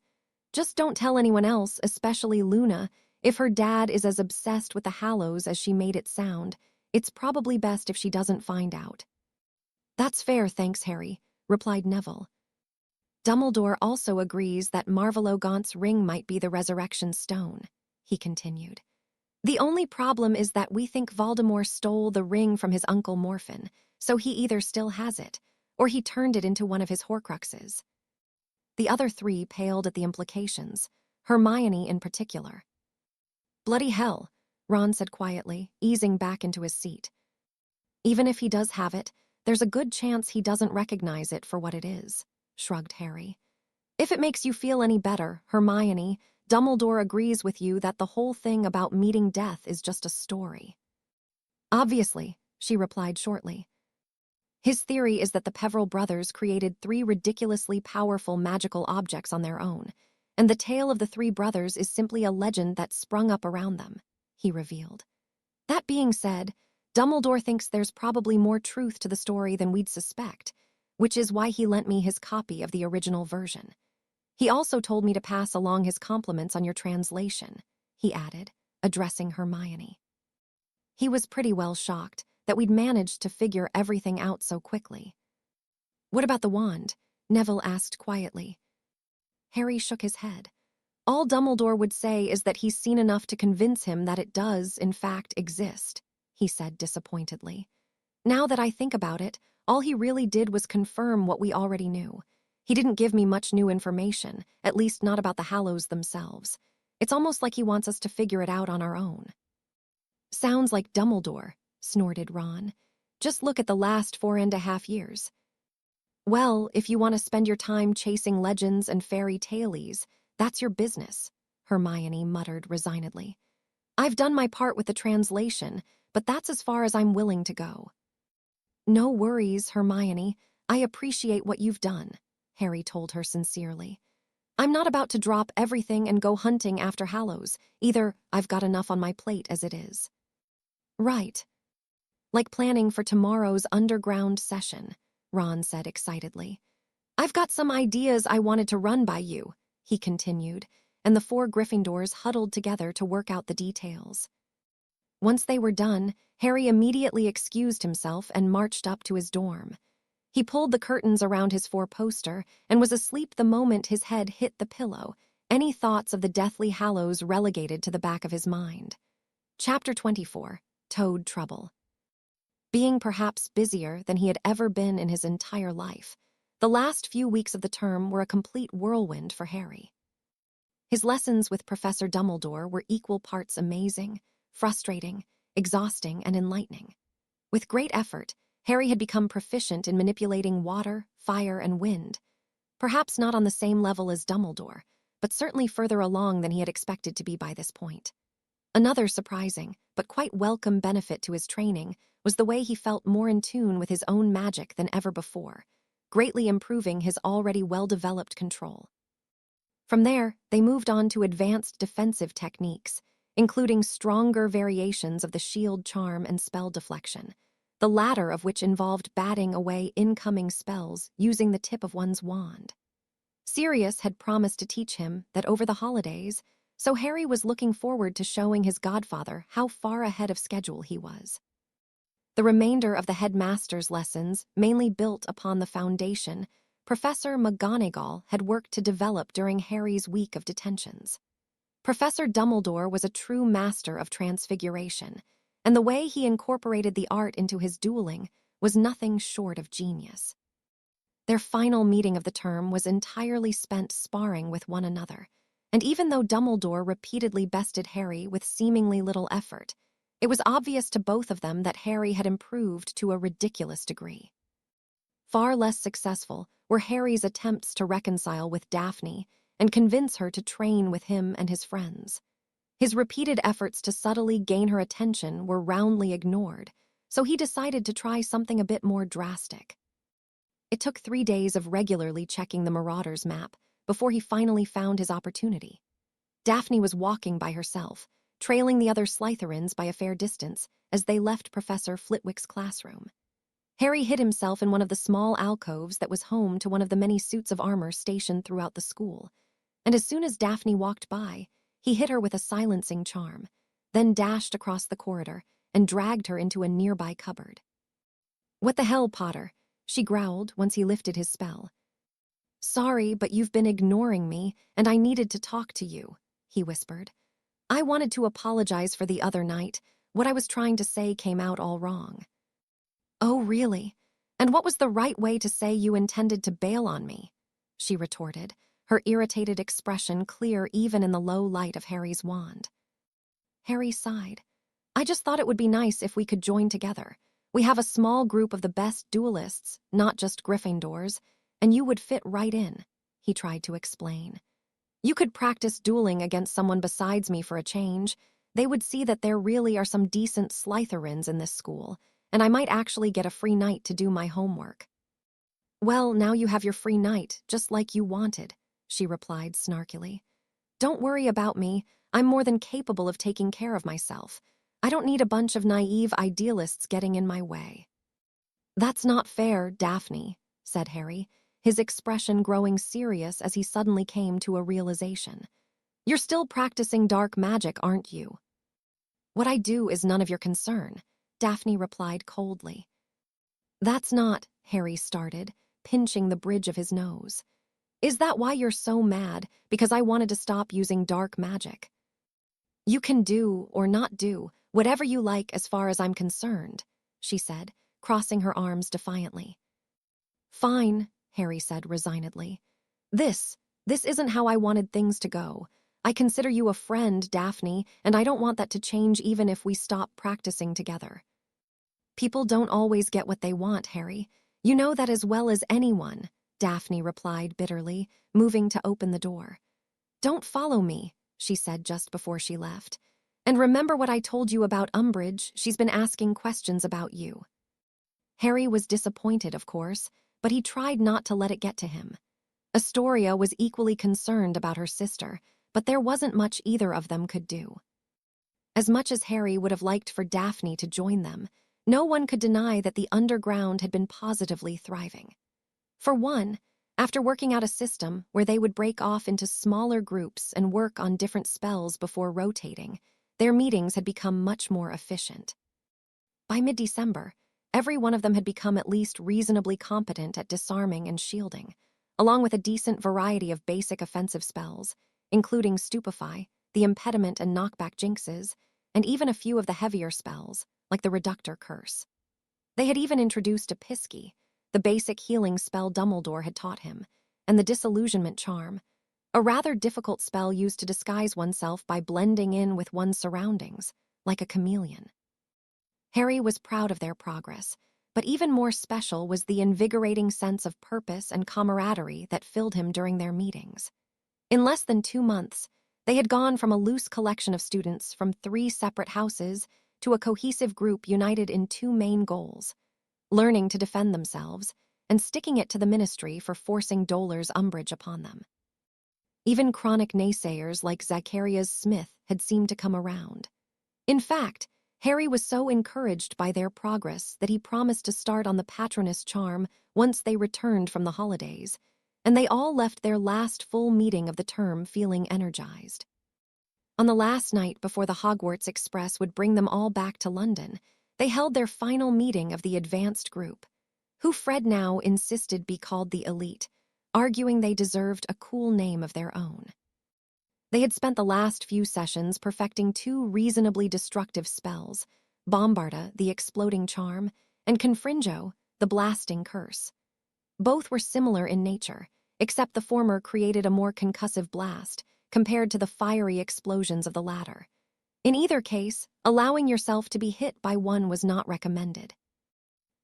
"Just don't tell anyone else, especially Luna. If her dad is as obsessed with the Hallows as she made it sound, it's probably best if she doesn't find out." "That's fair, thanks, Harry," replied Neville. "Dumbledore also agrees that Marvolo Gaunt's ring might be the Resurrection Stone," he continued. "The only problem is that we think Voldemort stole the ring from his uncle Morphin, so he either still has it, or he turned it into one of his Horcruxes." The other three paled at the implications, Hermione in particular. "Bloody hell," Ron said quietly, easing back into his seat. "Even if he does have it, there's a good chance he doesn't recognize it for what it is," shrugged Harry. "If it makes you feel any better, Hermione, Dumbledore agrees with you that the whole thing about meeting death is just a story." "Obviously," she replied shortly. "His theory is that the Peverell brothers created 3 ridiculously powerful magical objects on their own, and the tale of the 3 brothers is simply a legend that sprung up around them," he revealed. "That being said, Dumbledore thinks there's probably more truth to the story than we'd suspect, which is why he lent me his copy of the original version. He also told me to pass along his compliments on your translation," he added, addressing Hermione. He was pretty well shocked that we'd managed to figure everything out so quickly. "What about the wand?" Neville asked quietly. Harry shook his head. "All Dumbledore would say is that he's seen enough to convince him that it does, in fact, exist," he said disappointedly. "Now that I think about it, all he really did was confirm what we already knew. He didn't give me much new information, at least not about the Hallows themselves. It's almost like he wants us to figure it out on our own." "Sounds like Dumbledore," snorted Ron. "Just look at the last 4.5 years. "Well, if you want to spend your time chasing legends and fairy tales, that's your business," Hermione muttered resignedly. "I've done my part with the translation, but that's as far as I'm willing to go." "No worries, Hermione. I appreciate what you've done," Harry told her sincerely. "I'm not about to drop everything and go hunting after Hallows. Either I've got enough on my plate as it is." "Right. Like planning for tomorrow's underground session," Ron said excitedly. "I've got some ideas I wanted to run by you," he continued, and the 4 Gryffindors huddled together to work out the details. Once they were done, Harry immediately excused himself and marched up to his dorm. He pulled the curtains around his 4-poster and was asleep the moment his head hit the pillow, any thoughts of the Deathly Hallows relegated to the back of his mind. Chapter 24, Toad Trouble. Being perhaps busier than he had ever been in his entire life, the last few weeks of the term were a complete whirlwind for Harry. His lessons with Professor Dumbledore were equal parts amazing, frustrating, exhausting, and enlightening. With great effort, Harry had become proficient in manipulating water, fire, and wind. Perhaps not on the same level as Dumbledore, but certainly further along than he had expected to be by this point. Another surprising, but quite welcome benefit to his training was the way he felt more in tune with his own magic than ever before, greatly improving his already well-developed control. From there, they moved on to advanced defensive techniques, including stronger variations of the shield charm and spell deflection, the latter of which involved batting away incoming spells using the tip of one's wand. Sirius had promised to teach him that over the holidays, so Harry was looking forward to showing his godfather how far ahead of schedule he was. The remainder of the headmaster's lessons mainly built upon the foundation Professor McGonagall had worked to develop during Harry's week of detentions. Professor Dumbledore was a true master of transfiguration, and the way he incorporated the art into his dueling was nothing short of genius. Their final meeting of the term was entirely spent sparring with one another, and even though Dumbledore repeatedly bested Harry with seemingly little effort, it was obvious to both of them that Harry had improved to a ridiculous degree. Far less successful were Harry's attempts to reconcile with Daphne and convince her to train with him and his friends. His repeated efforts to subtly gain her attention were roundly ignored, so he decided to try something a bit more drastic. It took 3 days of regularly checking the Marauder's map before he finally found his opportunity. Daphne was walking by herself, trailing the other Slytherins by a fair distance as they left Professor Flitwick's classroom. Harry hid himself in one of the small alcoves that was home to one of the many suits of armor stationed throughout the school, and as soon as Daphne walked by, he hit her with a silencing charm, then dashed across the corridor and dragged her into a nearby cupboard. "What the hell, Potter?" she growled once he lifted his spell. "Sorry, but you've been ignoring me, and I needed to talk to you," he whispered. "I wanted to apologize for the other night. What I was trying to say came out all wrong." "Oh, really? And what was the right way to say you intended to bail on me?" she retorted, her irritated expression clear even in the low light of Harry's wand. Harry sighed. "I just thought it would be nice if we could join together. We have a small group of the best duelists, not just Gryffindors, and you would fit right in," he tried to explain. "You could practice dueling against someone besides me for a change. They would see that there really are some decent Slytherins in this school, and I might actually get a free night to do my homework." "Well, now you have your free night, just like you wanted," she replied snarkily. "Don't worry about me. I'm more than capable of taking care of myself. I don't need a bunch of naive idealists getting in my way." "That's not fair, Daphne," said Harry, his expression growing serious as he suddenly came to a realization. "You're still practicing dark magic, aren't you?" "What I do is none of your concern," Daphne replied coldly. "That's not," Harry started, pinching the bridge of his nose. "Is that why you're so mad, because I wanted to stop using dark magic?" "You can do, or not do, whatever you like as far as I'm concerned," she said, crossing her arms defiantly. "Fine," Harry said resignedly. This isn't how I wanted things to go. I consider you a friend, Daphne, and I don't want that to change even if we stop practicing together." "People don't always get what they want, Harry. You know that as well as anyone," Daphne replied bitterly, moving to open the door. "Don't follow me," she said just before she left. "And remember what I told you about Umbridge. She's been asking questions about you." Harry was disappointed, of course, but he tried not to let it get to him. Astoria was equally concerned about her sister, but there wasn't much either of them could do. As much as Harry would have liked for Daphne to join them, no one could deny that the underground had been positively thriving. For one, after working out a system where they would break off into smaller groups and work on different spells before rotating, their meetings had become much more efficient. By mid-December, every one of them had become at least reasonably competent at disarming and shielding, along with a decent variety of basic offensive spells, including Stupefy, the Impediment and Knockback Jinxes, and even a few of the heavier spells, like the Reductor Curse. They had even introduced a Pisky, the basic healing spell Dumbledore had taught him, and the Disillusionment Charm, a rather difficult spell used to disguise oneself by blending in with one's surroundings, like a chameleon. Harry was proud of their progress, but even more special was the invigorating sense of purpose and camaraderie that filled him during their meetings. In less than 2 months, they had gone from a loose collection of students from 3 separate houses to a cohesive group united in 2 main goals: learning to defend themselves and sticking it to the Ministry for forcing Dolar's umbrage upon them. Even chronic naysayers like Zacharias Smith had seemed to come around. In fact, Harry was so encouraged by their progress that he promised to start on the Patronus charm once they returned from the holidays, and they all left their last full meeting of the term feeling energized. On the last night before the Hogwarts Express would bring them all back to London, they held their final meeting of the advanced group, who Fred now insisted be called the Elite, arguing they deserved a cool name of their own. They had spent the last few sessions perfecting 2 reasonably destructive spells, Bombarda, the Exploding Charm, and Confringo, the Blasting Curse. Both were similar in nature, except the former created a more concussive blast compared to the fiery explosions of the latter. In either case, allowing yourself to be hit by one was not recommended.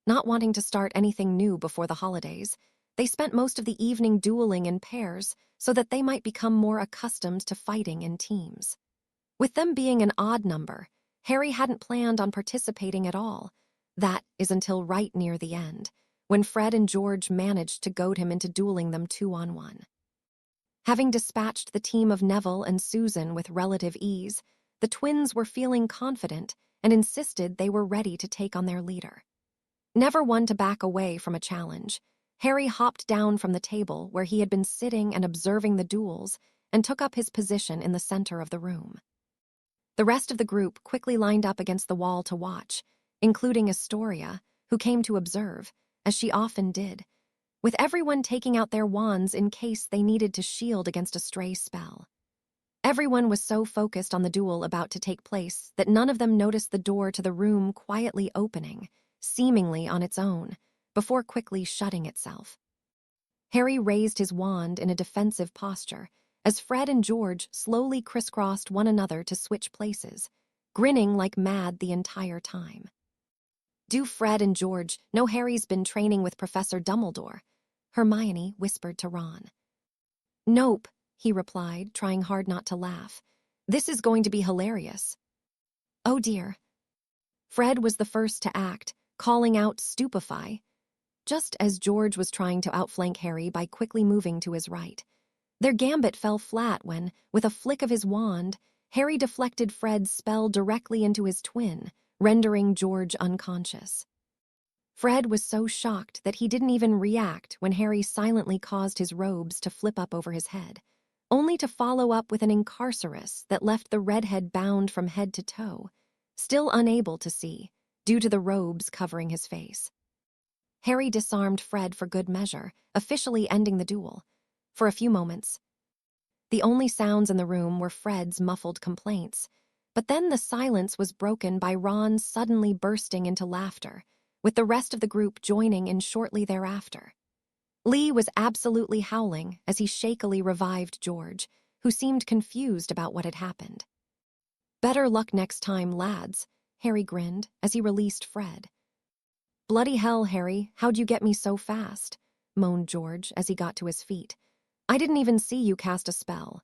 Not wanting to start anything new before the holidays, they spent most of the evening dueling in pairs so that they might become more accustomed to fighting in teams. With them being an odd number, Harry hadn't planned on participating at all. That is until right near the end, when Fred and George managed to goad him into dueling them 2-on-1. Having dispatched the team of Neville and Susan with relative ease, the twins were feeling confident and insisted they were ready to take on their leader. Never one to back away from a challenge, Harry hopped down from the table where he had been sitting and observing the duels and took up his position in the center of the room. The rest of the group quickly lined up against the wall to watch, including Astoria, who came to observe, as she often did, with everyone taking out their wands in case they needed to shield against a stray spell. Everyone was so focused on the duel about to take place that none of them noticed the door to the room quietly opening, seemingly on its own, before quickly shutting itself. Harry raised his wand in a defensive posture as Fred and George slowly crisscrossed one another to switch places, grinning like mad the entire time. "Do Fred and George know Harry's been training with Professor Dumbledore?" Hermione whispered to Ron. "Nope," he replied, trying hard not to laugh. "This is going to be hilarious." "Oh dear." Fred was the first to act, calling out "Stupefy," just as George was trying to outflank Harry by quickly moving to his right. Their gambit fell flat when, with a flick of his wand, Harry deflected Fred's spell directly into his twin, rendering George unconscious. Fred was so shocked that he didn't even react when Harry silently caused his robes to flip up over his head, only to follow up with an incarcerus that left the redhead bound from head to toe, still unable to see, due to the robes covering his face. Harry disarmed Fred for good measure, officially ending the duel. For a few moments, the only sounds in the room were Fred's muffled complaints, but then the silence was broken by Ron suddenly bursting into laughter, with the rest of the group joining in shortly thereafter. Lee was absolutely howling as he shakily revived George, who seemed confused about what had happened. "Better luck next time, lads," Harry grinned as he released Fred. "Bloody hell, Harry, how'd you get me so fast?" moaned George as he got to his feet. "I didn't even see you cast a spell."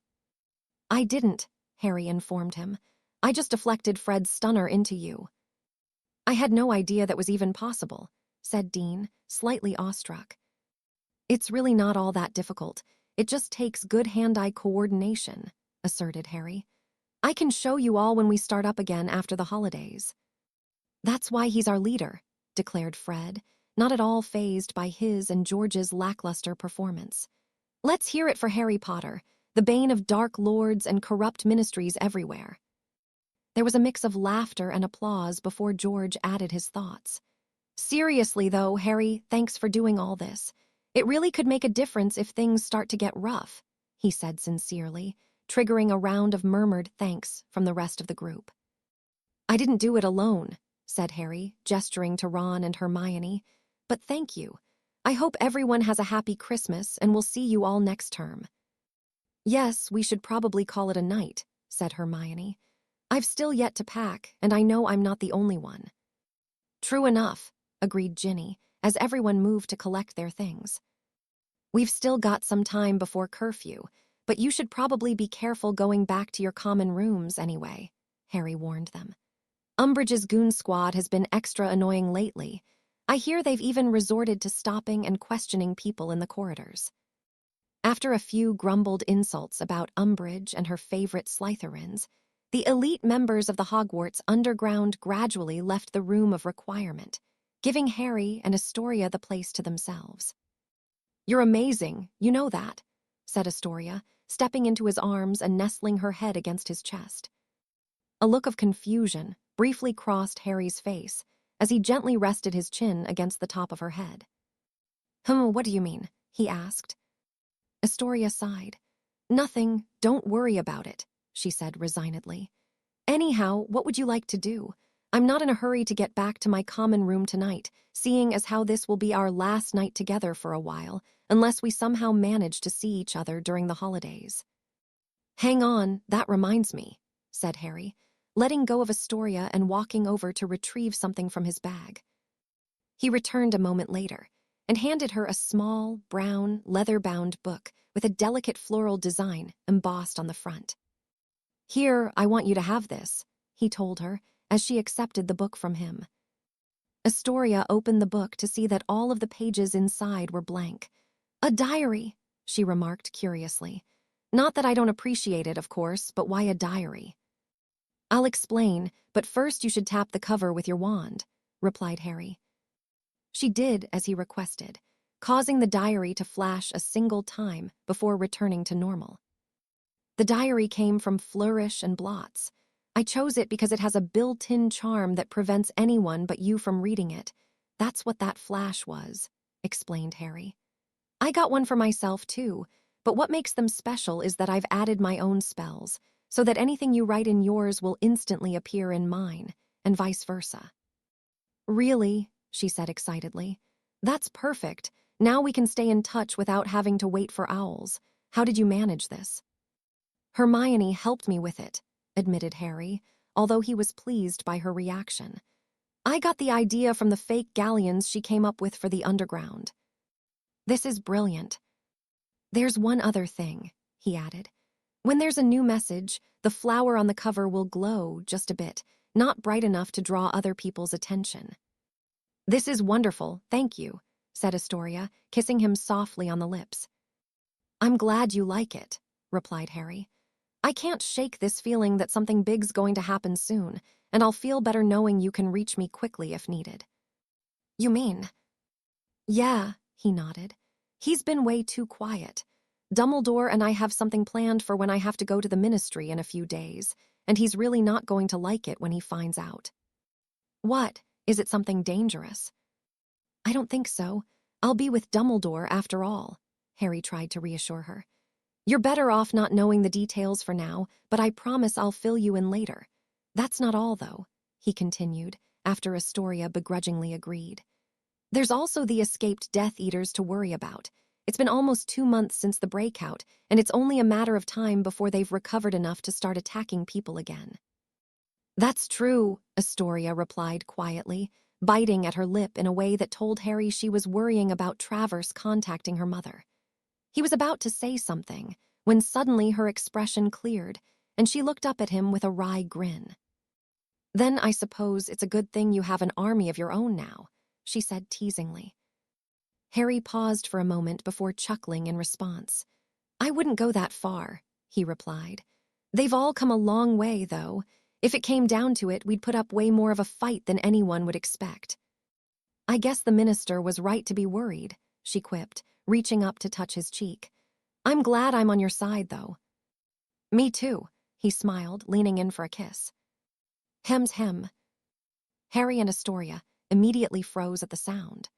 "I didn't," Harry informed him. "I just deflected Fred's stunner into you." "I had no idea that was even possible," said Dean, slightly awestruck. "It's really not all that difficult. It just takes good hand-eye coordination," asserted Harry. "I can show you all when we start up again after the holidays." "That's why he's our leader," declared Fred, not at all fazed by his and George's lackluster performance. "Let's hear it for Harry Potter, the bane of dark lords and corrupt ministries everywhere." There was a mix of laughter and applause before George added his thoughts. "Seriously, though, Harry, thanks for doing all this. It really could make a difference if things start to get rough," he said sincerely, triggering a round of murmured thanks from the rest of the group. "I didn't do it alone," said Harry, gesturing to Ron and Hermione. "But thank you. I hope everyone has a happy Christmas and we'll see you all next term." "Yes, we should probably call it a night," said Hermione. "I've still yet to pack, and I know I'm not the only one." "True enough," agreed Ginny, as everyone moved to collect their things. "We've still got some time before curfew, but you should probably be careful going back to your common rooms anyway," Harry warned them. "Umbridge's goon squad has been extra annoying lately. I hear they've even resorted to stopping and questioning people in the corridors." After a few grumbled insults about Umbridge and her favorite Slytherins, the elite members of the Hogwarts underground gradually left the room of requirement, giving Harry and Astoria the place to themselves. "You're amazing, you know that," said Astoria, stepping into his arms and nestling her head against his chest. A look of confusion briefly crossed Harry's face as he gently rested his chin against the top of her head. What do you mean?" he asked. Astoria sighed. "Nothing, don't worry about it," she said resignedly. "Anyhow, what would you like to do? I'm not in a hurry to get back to my common room tonight, seeing as how this will be our last night together for a while, unless we somehow manage to see each other during the holidays." "Hang on, that reminds me," said Harry, letting go of Astoria and walking over to retrieve something from his bag. He returned a moment later and handed her a small, brown, leather-bound book with a delicate floral design embossed on the front. "Here, I want you to have this," he told her, as she accepted the book from him. Astoria opened the book to see that all of the pages inside were blank. "A diary," she remarked curiously. "Not that I don't appreciate it, of course, but why a diary?" "I'll explain, but first you should tap the cover with your wand," replied Harry. She did as he requested, causing the diary to flash a single time before returning to normal. The diary came from Flourish and Blots. "I chose it because it has a built-in charm that prevents anyone but you from reading it. That's what that flash was," explained Harry. "I got one for myself too, but what makes them special is that I've added my own spells, so that anything you write in yours will instantly appear in mine, and vice versa." "Really?" she said excitedly. "That's perfect. Now we can stay in touch without having to wait for owls. How did you manage this?" "Hermione helped me with it," admitted Harry, although he was pleased by her reaction. "I got the idea from the fake galleons she came up with for the underground." "This is brilliant. There's one other thing," he added. "When there's a new message, the flower on the cover will glow just a bit, not bright enough to draw other people's attention." "This is wonderful, thank you," said Astoria, kissing him softly on the lips. "I'm glad you like it," replied Harry. "I can't shake this feeling that something big's going to happen soon, and I'll feel better knowing you can reach me quickly if needed." "You mean?" "Yeah," he nodded. "He's been way too quiet. Dumbledore and I have something planned for when I have to go to the ministry in a few days, and he's really not going to like it when he finds out." "What? Is it something dangerous?" "I don't think so. I'll be with Dumbledore after all," Harry tried to reassure her. "You're better off not knowing the details for now, but I promise I'll fill you in later. That's not all, though," he continued, after Astoria begrudgingly agreed. "There's also the escaped Death Eaters to worry about. It's been almost 2 months since the breakout, and it's only a matter of time before they've recovered enough to start attacking people again." "That's true," Astoria replied quietly, biting at her lip in a way that told Harry she was worrying about Travers contacting her mother. He was about to say something, when suddenly her expression cleared, and she looked up at him with a wry grin. "Then I suppose it's a good thing you have an army of your own now," she said teasingly. Harry paused for a moment before chuckling in response. "I wouldn't go that far," he replied. "They've all come a long way, though. If it came down to it, we'd put up way more of a fight than anyone would expect." "I guess the minister was right to be worried," she quipped, reaching up to touch his cheek. "I'm glad I'm on your side, though." "Me too," he smiled, leaning in for a kiss. "Hem's hem." Harry and Astoria immediately froze at the sound.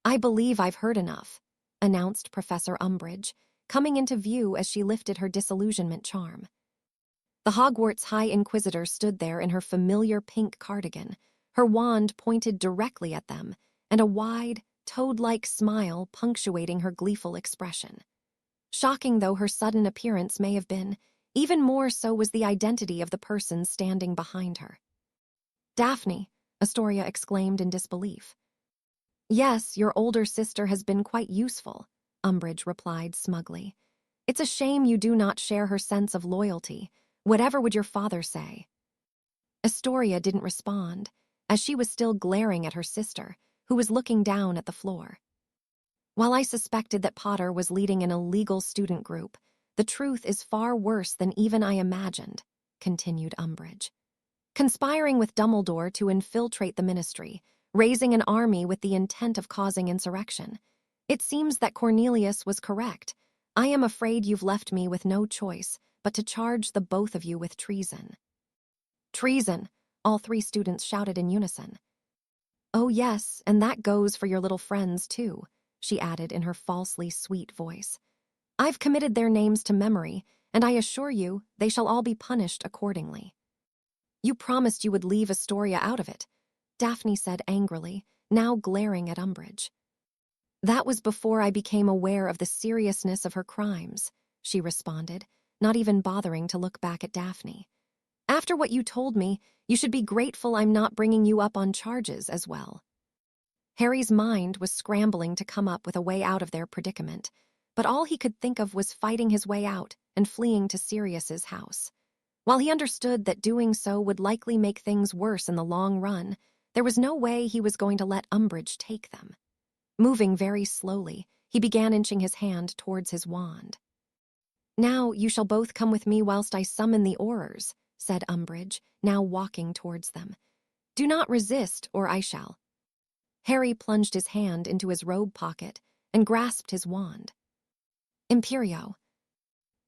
"I believe I've heard enough," announced Professor Umbridge, coming into view as she lifted her disillusionment charm. The Hogwarts High Inquisitor stood there in her familiar pink cardigan, her wand pointed directly at them, and a wide, toad-like smile punctuating her gleeful expression. Shocking though her sudden appearance may have been, even more so was the identity of the person standing behind her. "Daphne," Astoria exclaimed in disbelief. "Yes, your older sister has been quite useful," Umbridge replied smugly. "It's a shame you do not share her sense of loyalty. Whatever would your father say?" Astoria didn't respond, as she was still glaring at her sister, who was looking down at the floor. "While I suspected that Potter was leading an illegal student group, the truth is far worse than even I imagined," continued Umbridge. "Conspiring with Dumbledore to infiltrate the ministry, raising an army with the intent of causing insurrection. It seems that Cornelius was correct. I am afraid you've left me with no choice but to charge the both of you with treason." "Treason!" all 3 students shouted in unison. "Oh yes, and that goes for your little friends too," she added in her falsely sweet voice. "I've committed their names to memory, and I assure you they shall all be punished accordingly." "You promised you would leave Astoria out of it," Daphne said angrily, now glaring at Umbridge. "That was before I became aware of the seriousness of her crimes," she responded, not even bothering to look back at Daphne. "After what you told me, you should be grateful I'm not bringing you up on charges as well." Harry's mind was scrambling to come up with a way out of their predicament, but all he could think of was fighting his way out and fleeing to Sirius's house. While he understood that doing so would likely make things worse in the long run, there was no way he was going to let Umbridge take them. Moving very slowly, he began inching his hand towards his wand. "Now you shall both come with me whilst I summon the Aurors," said Umbridge, now walking towards them. "Do not resist, or I shall." Harry plunged his hand into his robe pocket and grasped his wand. "Imperio."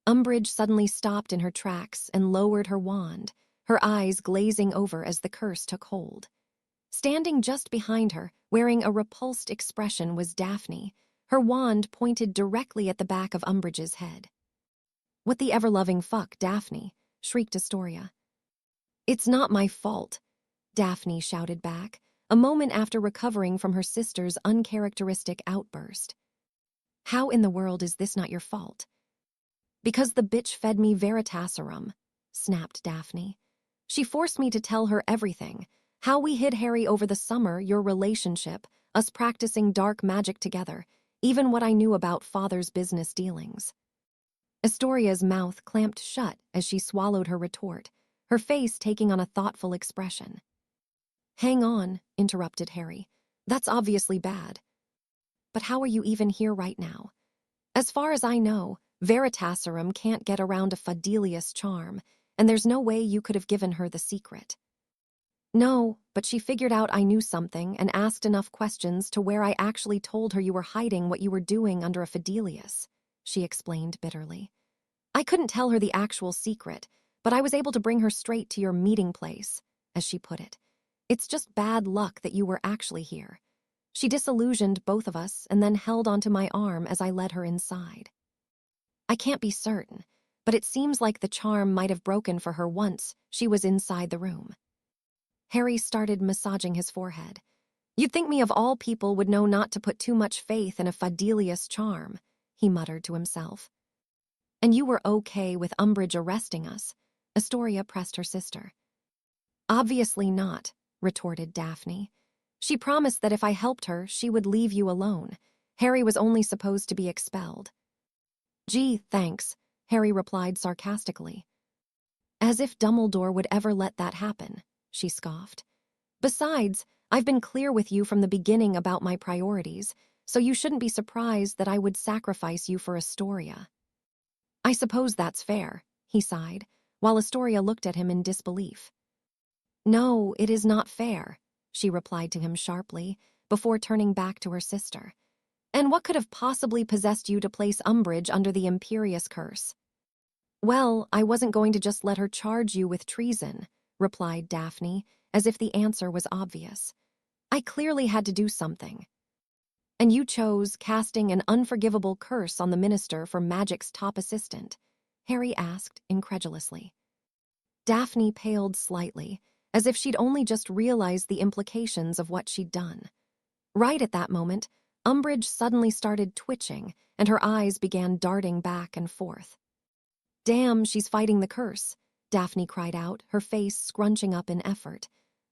Umbridge suddenly stopped in her tracks and lowered her wand, her eyes glazing over as the curse took hold. Standing just behind her, wearing a repulsed expression, was Daphne, her wand pointed directly at the back of Umbridge's head. "What the ever-loving fuck, Daphne?" shrieked Astoria. "It's not my fault," Daphne shouted back, a moment after recovering from her sister's uncharacteristic outburst. "How in the world is this not your fault?" "Because the bitch fed me Veritaserum," snapped Daphne. "She forced me to tell her everything. How we hid Harry over the summer, your relationship, us practicing dark magic together, even what I knew about father's business dealings." Astoria's mouth clamped shut as she swallowed her retort, her face taking on a thoughtful expression. "Hang on," interrupted Harry. "That's obviously bad. But how are you even here right now? As far as I know, Veritaserum can't get around a Fidelius charm, and there's no way you could have given her the secret." "No, but she figured out I knew something and asked enough questions to where I actually told her you were hiding what you were doing under a Fidelius," she explained bitterly. "I couldn't tell her the actual secret, but I was able to bring her straight to your meeting place," as she put it. "It's just bad luck that you were actually here." She disillusioned both of us and then held onto my arm as I led her inside. "I can't be certain, but it seems like the charm might have broken for her once she was inside the room." Harry started massaging his forehead. "You'd think me of all people would know not to put too much faith in a Fidelius charm," he muttered to himself. "And you were okay with Umbridge arresting us?" Astoria pressed her sister. "Obviously not," retorted Daphne. "She promised that if I helped her, she would leave you alone. Harry was only supposed to be expelled." "Gee, thanks," Harry replied sarcastically. "As if Dumbledore would ever let that happen," she scoffed. "Besides, I've been clear with you from the beginning about my priorities, so you shouldn't be surprised that I would sacrifice you for Astoria." "I suppose that's fair," he sighed, while Astoria looked at him in disbelief. "No, it is not fair," she replied to him sharply, before turning back to her sister. "And what could have possibly possessed you to place Umbridge under the Imperius curse?" "Well, I wasn't going to just let her charge you with treason," replied Daphne, as if the answer was obvious. "I clearly had to do something." "And you chose casting an unforgivable curse on the minister for Magic's top assistant?" Harry asked incredulously. Daphne paled slightly, as if she'd only just realized the implications of what she'd done. Right at that moment, Umbridge suddenly started twitching, and her eyes began darting back and forth. "Damn, she's fighting the curse," Daphne cried out, her face scrunching up in effort.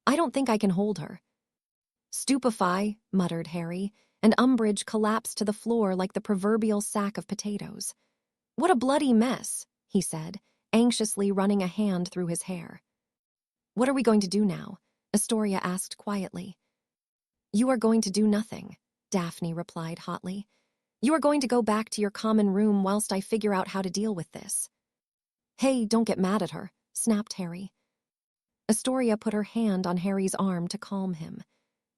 "I don't think I can hold her." "Stupefy," muttered Harry, and Umbridge collapsed to the floor like the proverbial sack of potatoes. "What a bloody mess," he said, anxiously running a hand through his hair. "What are we going to do now?" Astoria asked quietly. "You are going to do nothing," Daphne replied hotly. "You are going to go back to your common room whilst I figure out how to deal with this." "Hey, don't get mad at her," snapped Harry. Astoria put her hand on Harry's arm to calm him.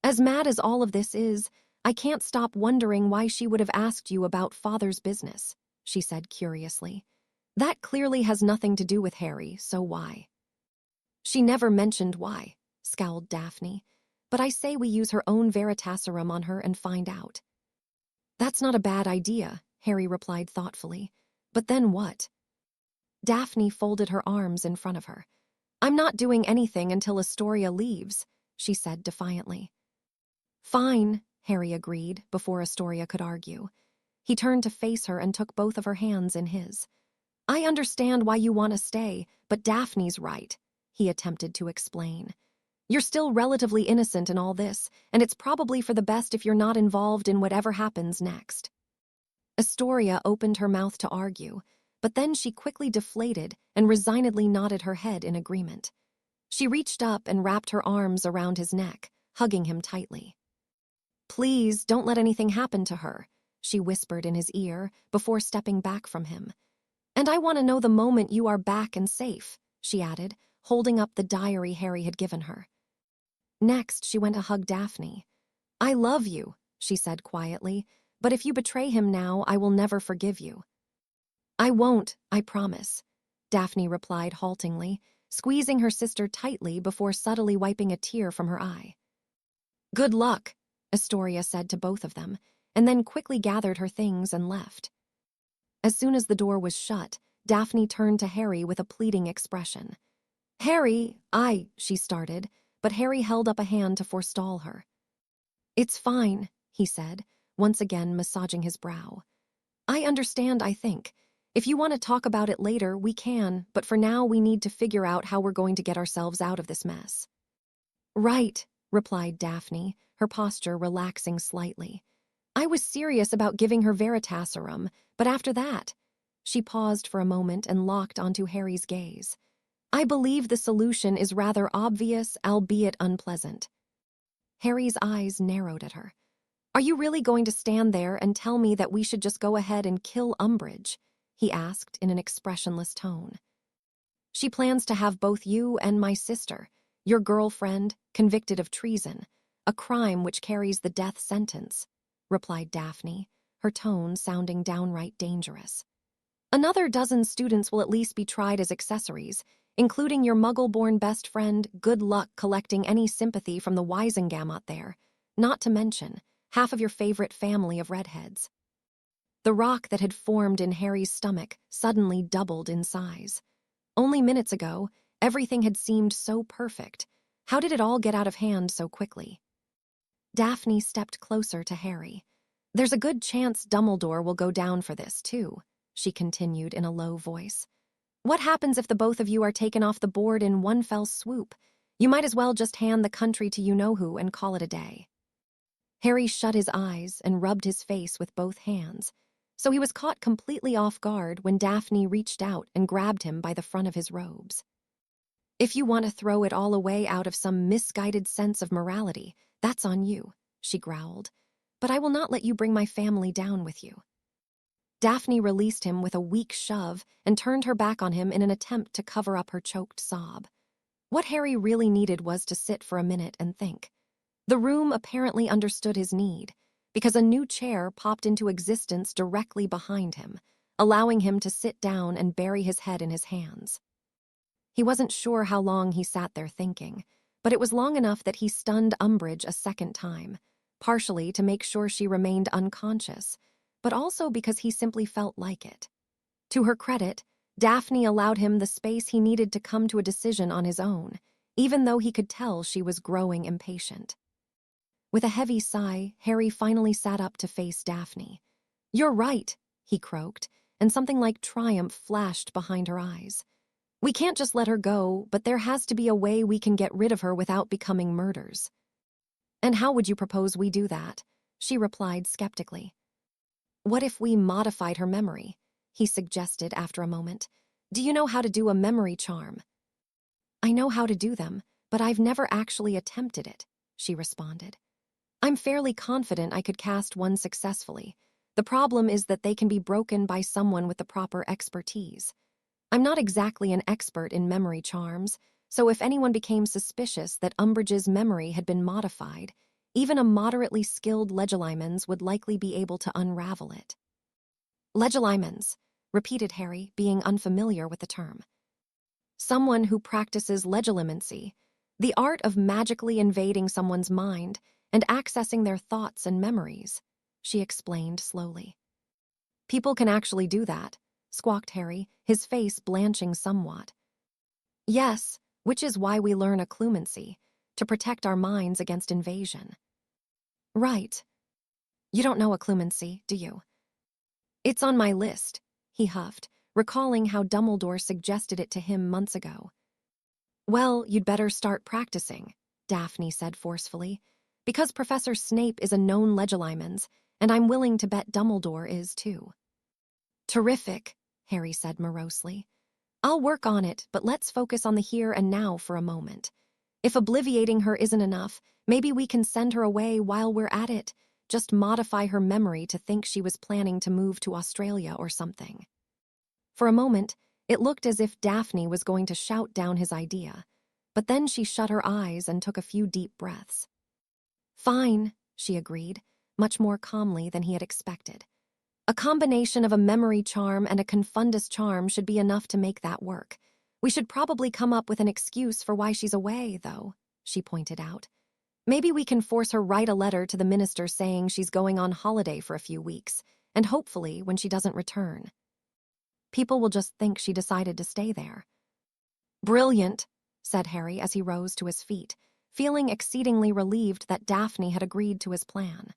"As mad as all of this is, I can't stop wondering why she would have asked you about father's business," she said curiously. "That clearly has nothing to do with Harry, so why?" "She never mentioned why," scowled Daphne. "But I say we use her own Veritaserum on her and find out." "That's not a bad idea," Harry replied thoughtfully. "But then what?" Daphne folded her arms in front of her. "I'm not doing anything until Astoria leaves," she said defiantly. "Fine," Harry agreed, before Astoria could argue. He turned to face her and took both of her hands in his. "I understand why you want to stay, but Daphne's right," he attempted to explain. "You're still relatively innocent in all this, and it's probably for the best if you're not involved in whatever happens next." Astoria opened her mouth to argue, but then she quickly deflated and resignedly nodded her head in agreement. She reached up and wrapped her arms around his neck, hugging him tightly. "Please, don't let anything happen to her," she whispered in his ear before stepping back from him. "And I want to know the moment you are back and safe," she added, holding up the diary Harry had given her. Next, she went to hug Daphne. "I love you," she said quietly, "but if you betray him now, I will never forgive you." "I won't, I promise," Daphne replied haltingly, squeezing her sister tightly before subtly wiping a tear from her eye. "Good luck," Astoria said to both of them, and then quickly gathered her things and left. As soon as the door was shut, Daphne turned to Harry with a pleading expression. "Harry, she started, but Harry held up a hand to forestall her. "It's fine," he said, once again massaging his brow. "I understand, I think. If you want to talk about it later, we can, but for now we need to figure out how we're going to get ourselves out of this mess." "Right," replied Daphne, her posture relaxing slightly. "I was serious about giving her Veritaserum, but after that—" She paused for a moment and locked onto Harry's gaze. "I believe the solution is rather obvious, albeit unpleasant." Harry's eyes narrowed at her. "Are you really going to stand there and tell me that we should just go ahead and kill Umbridge?" he asked in an expressionless tone. "She plans to have both you and my sister, your girlfriend, convicted of treason, a crime which carries the death sentence," replied Daphne, her tone sounding downright dangerous. "Another dozen students will at least be tried as accessories, including your muggle-born best friend. Good luck collecting any sympathy from the Wisengamot there, not to mention half of your favorite family of redheads." The rock that had formed in Harry's stomach suddenly doubled in size. Only minutes ago, everything had seemed so perfect. How did it all get out of hand so quickly? Daphne stepped closer to Harry. "There's a good chance Dumbledore will go down for this, too," she continued in a low voice. "What happens if the both of you are taken off the board in one fell swoop? You might as well just hand the country to you-know-who and call it a day." Harry shut his eyes and rubbed his face with both hands, so he was caught completely off guard when Daphne reached out and grabbed him by the front of his robes. "If you want to throw it all away out of some misguided sense of morality, that's on you," she growled, "but I will not let you bring my family down with you." Daphne released him with a weak shove and turned her back on him in an attempt to cover up her choked sob. What Harry really needed was to sit for a minute and think. The room apparently understood his need, because a new chair popped into existence directly behind him, allowing him to sit down and bury his head in his hands. He wasn't sure how long he sat there thinking, but it was long enough that he stunned Umbridge a second time, partially to make sure she remained unconscious, but also because he simply felt like it. To her credit, Daphne allowed him the space he needed to come to a decision on his own, even though he could tell she was growing impatient. With a heavy sigh, Harry finally sat up to face Daphne. "You're right," he croaked, and something like triumph flashed behind her eyes. "We can't just let her go, but there has to be a way we can get rid of her without becoming murders." "And how would you propose we do that?" she replied skeptically. "What if we modified her memory?" he suggested after a moment. "Do you know how to do a memory charm?" "I know how to do them, but I've never actually attempted it," she responded. "I'm fairly confident I could cast one successfully. The problem is that they can be broken by someone with the proper expertise. I'm not exactly an expert in memory charms, so if anyone became suspicious that Umbridge's memory had been modified, even a moderately skilled Legilimens would likely be able to unravel it." "Legilimens," repeated Harry, being unfamiliar with the term. "Someone who practices legilimency, the art of magically invading someone's mind and accessing their thoughts and memories," she explained slowly. "People can actually do that," squawked Harry, his face blanching somewhat. "Yes, which is why we learn occlumency, to protect our minds against invasion." "Right. You don't know occlumency, do you?" "It's on my list," he huffed, recalling how Dumbledore suggested it to him months ago. "Well, you'd better start practicing," Daphne said forcefully, "because Professor Snape is a known Legilimens, and I'm willing to bet Dumbledore is too." "Terrific," Harry said morosely. I'll work on it, but let's focus on the here and now for a moment. If obliviating her isn't enough, maybe we can send her away while we're at it. Just modify her memory to think she was planning to move to Australia or something. For a moment, it looked as if Daphne was going to shout down his idea, but then she shut her eyes and took a few deep breaths. Fine, she agreed, much more calmly than he had expected. A combination of a memory charm and a confundus charm should be enough to make that work. We should probably come up with an excuse for why she's away, though, she pointed out. Maybe we can force her write a letter to the minister saying she's going on holiday for a few weeks, and hopefully when she doesn't return. People will just think she decided to stay there. Brilliant, said Harry as he rose to his feet, feeling exceedingly relieved that Daphne had agreed to his plan.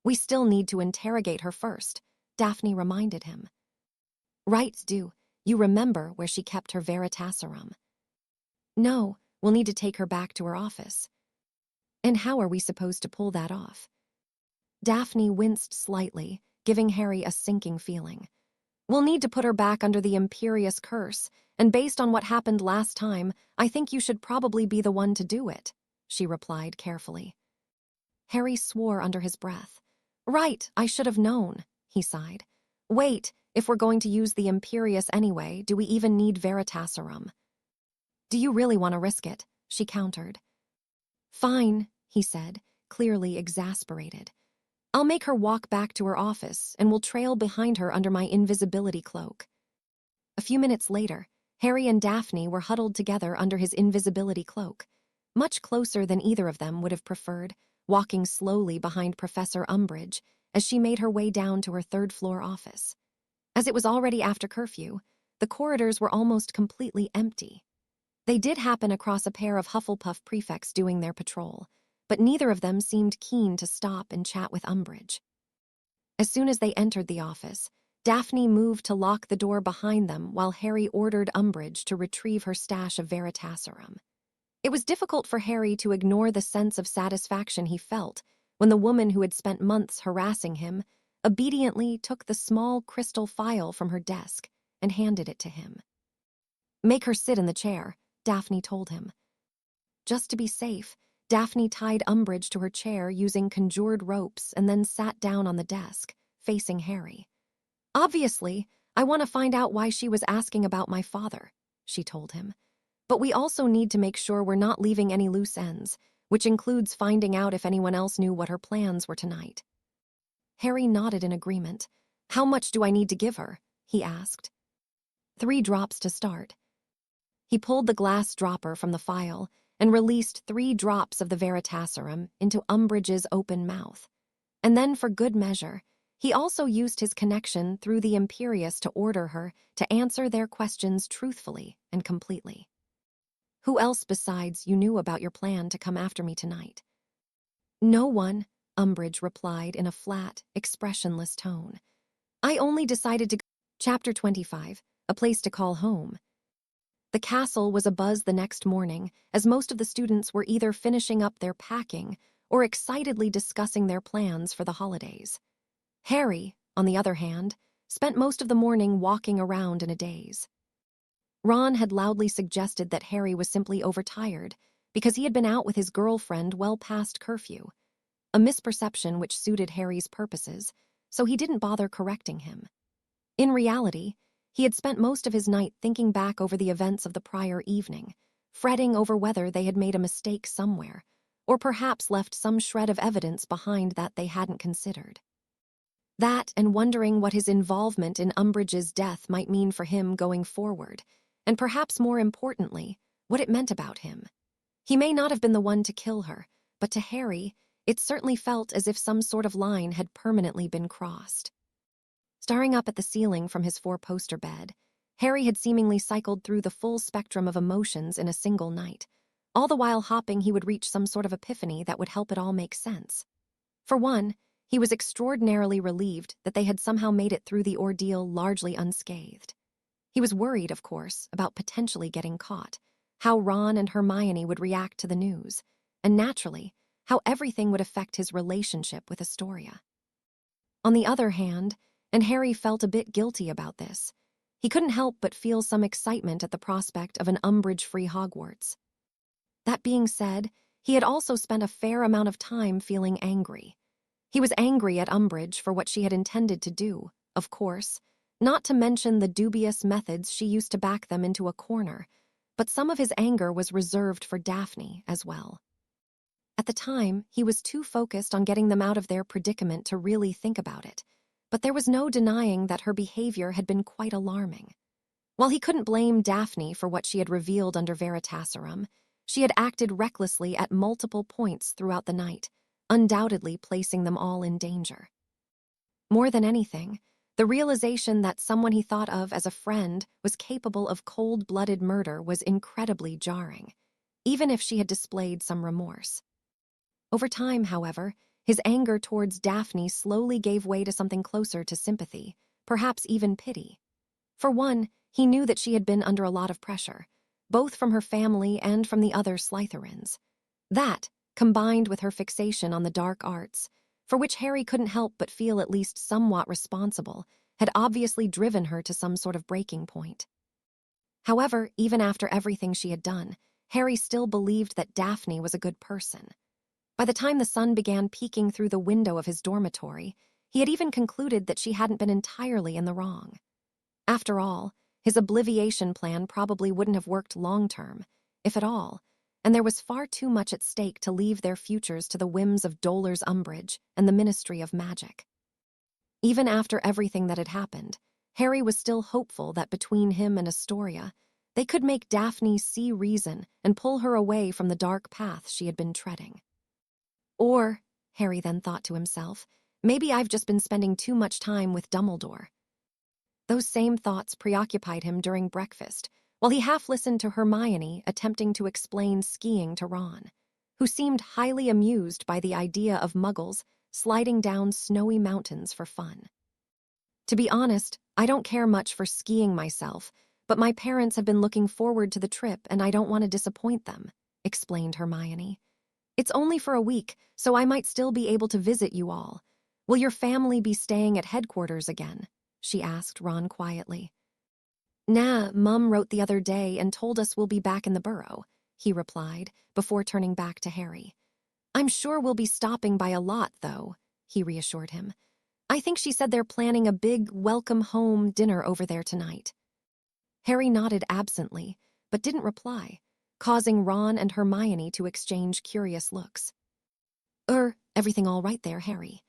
We still need to interrogate her first, Daphne reminded him. Right, do. You remember where she kept her Veritaserum? No, we'll need to take her back to her office. And how are we supposed to pull that off? Daphne winced slightly, giving Harry a sinking feeling. We'll need to put her back under the Imperious curse, and based on what happened last time, I think you should probably be the one to do it, she replied carefully. Harry swore under his breath. Right, I should have known, he sighed. Wait, if we're going to use the Imperious anyway, do we even need Veritaserum? Do you really want to risk it? She countered. Fine, he said, clearly exasperated. I'll make her walk back to her office, and we'll trail behind her under my invisibility cloak. A few minutes later, Harry and Daphne were huddled together under his invisibility cloak, much closer than either of them would have preferred, walking slowly behind Professor Umbridge as she made her way down to her third-floor office. As it was already after curfew, the corridors were almost completely empty. They did happen across a pair of Hufflepuff prefects doing their patrol, but neither of them seemed keen to stop and chat with Umbridge. As soon as they entered the office, Daphne moved to lock the door behind them while Harry ordered Umbridge to retrieve her stash of Veritaserum. It was difficult for Harry to ignore the sense of satisfaction he felt when the woman who had spent months harassing him obediently took the small crystal phial from her desk and handed it to him. Make her sit in the chair, Daphne told him. Just to be safe, Daphne tied Umbridge to her chair using conjured ropes and then sat down on the desk, facing Harry. Obviously, I want to find out why she was asking about my father, she told him. But we also need to make sure we're not leaving any loose ends, which includes finding out if anyone else knew what her plans were tonight. Harry nodded in agreement. How much do I need to give her? He asked. 3 drops to start. He pulled the glass dropper from the phial and released 3 drops of the Veritaserum into Umbridge's open mouth. And then, for good measure, he also used his connection through the Imperious to order her to answer their questions truthfully and completely. Who else besides you knew about your plan to come after me tonight? No one, Umbridge replied in a flat, expressionless tone. I only decided to go. Chapter 25, A Place to Call Home. The castle was abuzz the next morning, as most of the students were either finishing up their packing or excitedly discussing their plans for the holidays. Harry, on the other hand, spent most of the morning walking around in a daze. Ron had loudly suggested that Harry was simply overtired because he had been out with his girlfriend well past curfew, a misperception which suited Harry's purposes, so he didn't bother correcting him. In reality, he had spent most of his night thinking back over the events of the prior evening, fretting over whether they had made a mistake somewhere, or perhaps left some shred of evidence behind that they hadn't considered. That and wondering what his involvement in Umbridge's death might mean for him going forward, and perhaps more importantly, what it meant about him. He may not have been the one to kill her, but to Harry, it certainly felt as if some sort of line had permanently been crossed. Staring up at the ceiling from his 4-poster bed, Harry had seemingly cycled through the full spectrum of emotions in a single night. All the while hoping he would reach some sort of epiphany that would help it all make sense. For one, he was extraordinarily relieved that they had somehow made it through the ordeal largely unscathed. He was worried, of course, about potentially getting caught, how Ron and Hermione would react to the news, and naturally, how everything would affect his relationship with Astoria. On the other hand, and Harry felt a bit guilty about this, He couldn't help but feel some excitement at the prospect of an Umbridge-free Hogwarts. That being said, he had also spent a fair amount of time feeling angry. He was angry at Umbridge for what she had intended to do, of course, not to mention the dubious methods she used to back them into a corner, but some of his anger was reserved for Daphne as well. At the time, he was too focused on getting them out of their predicament to really think about it, but there was no denying that her behavior had been quite alarming. While he couldn't blame Daphne for what she had revealed under Veritaserum, she had acted recklessly at multiple points throughout the night, undoubtedly placing them all in danger. More than anything, the realization that someone he thought of as a friend was capable of cold-blooded murder was incredibly jarring, even if she had displayed some remorse. Over time, however, his anger towards Daphne slowly gave way to something closer to sympathy, perhaps even pity. For one, he knew that she had been under a lot of pressure, both from her family and from the other Slytherins. That, combined with her fixation on the dark arts, for which Harry couldn't help but feel at least somewhat responsible, had obviously driven her to some sort of breaking point. However, even after everything she had done, Harry still believed that Daphne was a good person. By the time the sun began peeking through the window of his dormitory, he had even concluded that she hadn't been entirely in the wrong. After all, his obliviation plan probably wouldn't have worked long-term, if at all, and there was far too much at stake to leave their futures to the whims of Dolar's Umbridge and the Ministry of Magic. Even after everything that had happened, Harry was still hopeful that between him and Astoria, they could make Daphne see reason and pull her away from the dark path she had been treading. Or, Harry then thought to himself, maybe I've just been spending too much time with Dumbledore. Those same thoughts preoccupied him during breakfast, while he half-listened to Hermione attempting to explain skiing to Ron, who seemed highly amused by the idea of Muggles sliding down snowy mountains for fun. To be honest, I don't care much for skiing myself, but my parents have been looking forward to the trip and I don't want to disappoint them, explained Hermione. It's only for a week, so I might still be able to visit you all. Will your family be staying at headquarters again? She asked Ron quietly. Nah, Mum wrote the other day and told us we'll be back in the burrow, he replied, before turning back to Harry. I'm sure we'll be stopping by a lot, though, he reassured him. I think she said they're planning a big welcome home dinner over there tonight. Harry nodded absently, but didn't reply, causing Ron and Hermione to exchange curious looks. Everything all right there, Harry?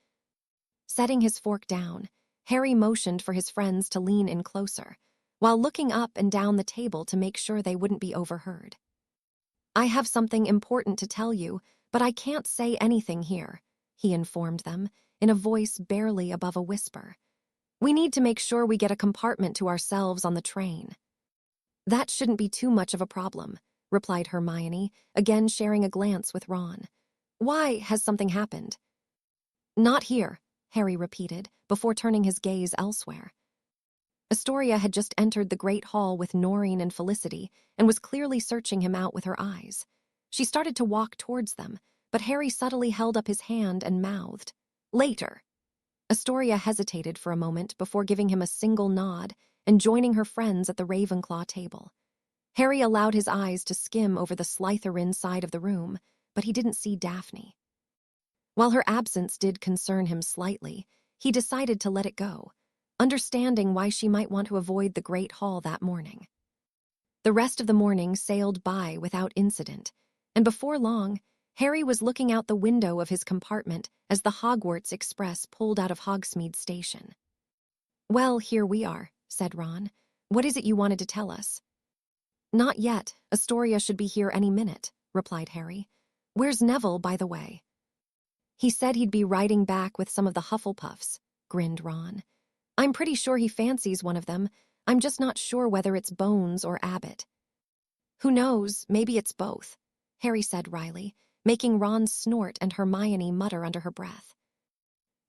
Setting his fork down, Harry motioned for his friends to lean in closer, while looking up and down the table to make sure they wouldn't be overheard. I have something important to tell you, but I can't say anything here, he informed them, in a voice barely above a whisper. We need to make sure we get a compartment to ourselves on the train. That shouldn't be too much of a problem, replied Hermione, again sharing a glance with Ron. Why has something happened? Not here, Harry repeated, before turning his gaze elsewhere. Astoria had just entered the Great Hall with Noreen and Felicity and was clearly searching him out with her eyes. She started to walk towards them, but Harry subtly held up his hand and mouthed, Later. Astoria hesitated for a moment before giving him a single nod and joining her friends at the Ravenclaw table. Harry allowed his eyes to skim over the Slytherin side of the room, but he didn't see Daphne. While her absence did concern him slightly, he decided to let it go, understanding why she might want to avoid the Great Hall that morning. The rest of the morning sailed by without incident, and before long, Harry was looking out the window of his compartment as the Hogwarts Express pulled out of Hogsmeade Station. Well, here we are, said Ron. What is it you wanted to tell us? Not yet. Astoria should be here any minute, replied Harry. Where's Neville, by the way? He said he'd be riding back with some of the Hufflepuffs, grinned Ron. I'm pretty sure he fancies one of them. I'm just not sure whether it's Bones or Abbott. Who knows, maybe it's both, Harry said wryly, making Ron snort and Hermione mutter under her breath.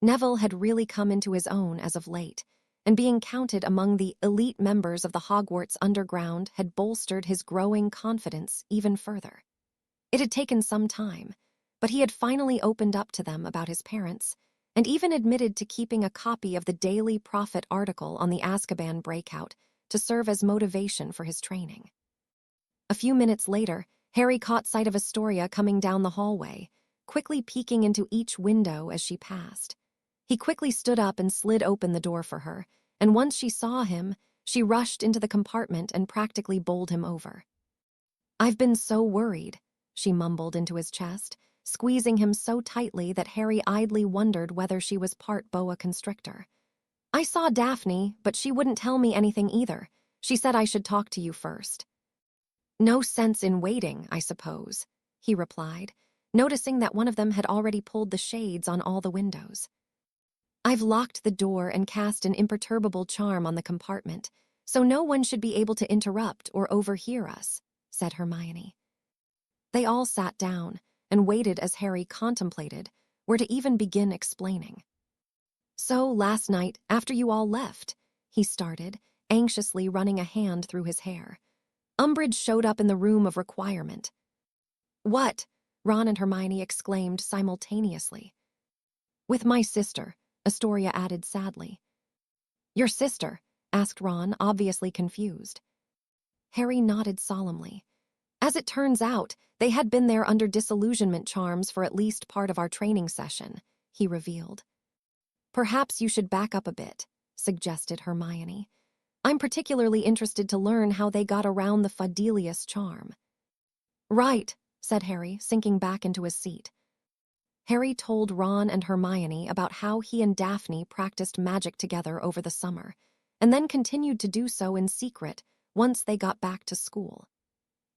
Neville had really come into his own as of late, and being counted among the elite members of the Hogwarts underground had bolstered his growing confidence even further. It had taken some time, but he had finally opened up to them about his parents, and even admitted to keeping a copy of the Daily Prophet article on the Azkaban breakout to serve as motivation for his training. A few minutes later, Harry caught sight of Astoria coming down the hallway, quickly peeking into each window as she passed. He quickly stood up and slid open the door for her, and once she saw him, she rushed into the compartment and practically bowled him over. "I've been so worried," she mumbled into his chest, squeezing him so tightly that Harry idly wondered whether she was part boa constrictor. "I saw Daphne, but she wouldn't tell me anything either. She said I should talk to you first." "No sense in waiting, I suppose," he replied, noticing that one of them had already pulled the shades on all the windows. "I've locked the door and cast an imperturbable charm on the compartment, so no one should be able to interrupt or overhear us," said Hermione. They all sat down and waited as Harry contemplated where to even begin explaining. "So last night, after you all left," he started, anxiously running a hand through his hair, "Umbridge showed up in the room of requirement." "What?" Ron and Hermione exclaimed simultaneously. "With my sister," Astoria added sadly. "Your sister?" asked Ron, obviously confused. Harry nodded solemnly. "As it turns out, they had been there under disillusionment charms for at least part of our training session," he revealed. "Perhaps you should back up a bit," suggested Hermione. "I'm particularly interested to learn how they got around the Fadelius charm." "Right," said Harry, sinking back into his seat. Harry told Ron and Hermione about how he and Daphne practiced magic together over the summer, and then continued to do so in secret once they got back to school.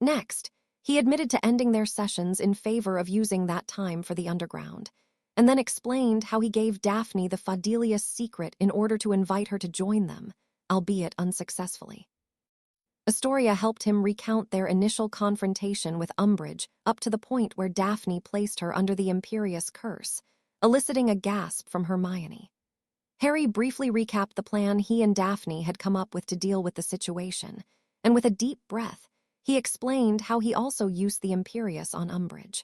Next, he admitted to ending their sessions in favor of using that time for the underground, and then explained how he gave Daphne the Fadelius secret in order to invite her to join them, albeit unsuccessfully. Astoria helped him recount their initial confrontation with Umbridge up to the point where Daphne placed her under the Imperious Curse, eliciting a gasp from Hermione. Harry briefly recapped the plan he and Daphne had come up with to deal with the situation, and with a deep breath, he explained how he also used the Imperious on Umbridge.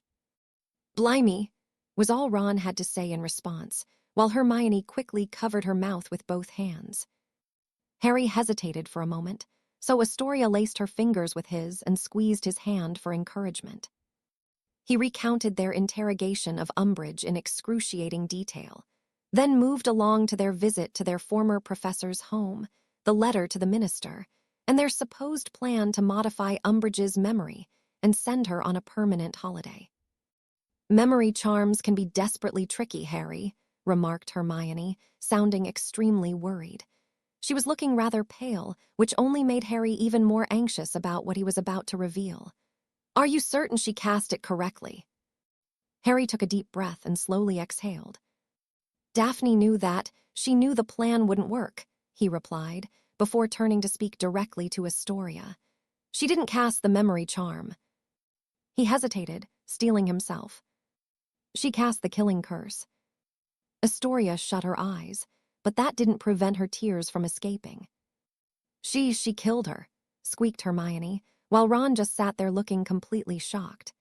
"Blimey," was all Ron had to say in response, while Hermione quickly covered her mouth with both hands. Harry hesitated for a moment, so Astoria laced her fingers with his and squeezed his hand for encouragement. He recounted their interrogation of Umbridge in excruciating detail, then moved along to their visit to their former professor's home, the letter to the minister, and their supposed plan to modify Umbridge's memory and send her on a permanent holiday. "Memory charms can be desperately tricky, Harry," remarked Hermione, sounding extremely worried. She was looking rather pale, which only made Harry even more anxious about what he was about to reveal. "Are you certain she cast it correctly?" Harry took a deep breath and slowly exhaled. "Daphne knew that. She knew the plan wouldn't work," he replied, before turning to speak directly to Astoria. "She didn't cast the memory charm." He hesitated, steeling himself. "She cast the killing curse." Astoria shut her eyes, but that didn't prevent her tears from escaping. She killed her," squeaked Hermione, while Ron just sat there looking completely shocked.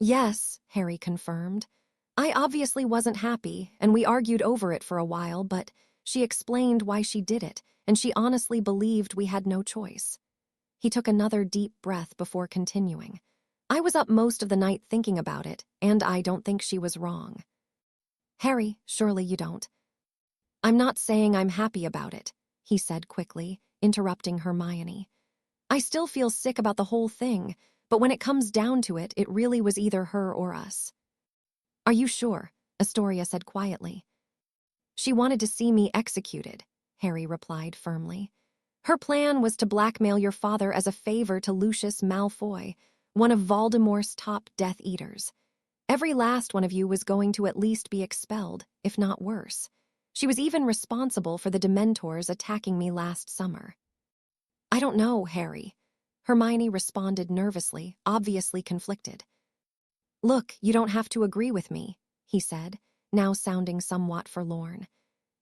"Yes," Harry confirmed. "I obviously wasn't happy, and we argued over it for a while, but she explained why she did it, and she honestly believed we had no choice." He took another deep breath before continuing. "I was up most of the night thinking about it, and I don't think she was wrong." "Harry, surely you don't." "I'm not saying I'm happy about it," he said quickly, interrupting Hermione. "I still feel sick about the whole thing, but when it comes down to it, it really was either her or us." "Are you sure?" Astoria said quietly. "She wanted to see me executed," Harry replied firmly. "Her plan was to blackmail your father as a favor to Lucius Malfoy, one of Voldemort's top Death Eaters. Every last one of you was going to at least be expelled, if not worse. She was even responsible for the Dementors attacking me last summer." "I don't know, Harry," Hermione responded nervously, obviously conflicted. "Look, you don't have to agree with me," he said, now sounding somewhat forlorn.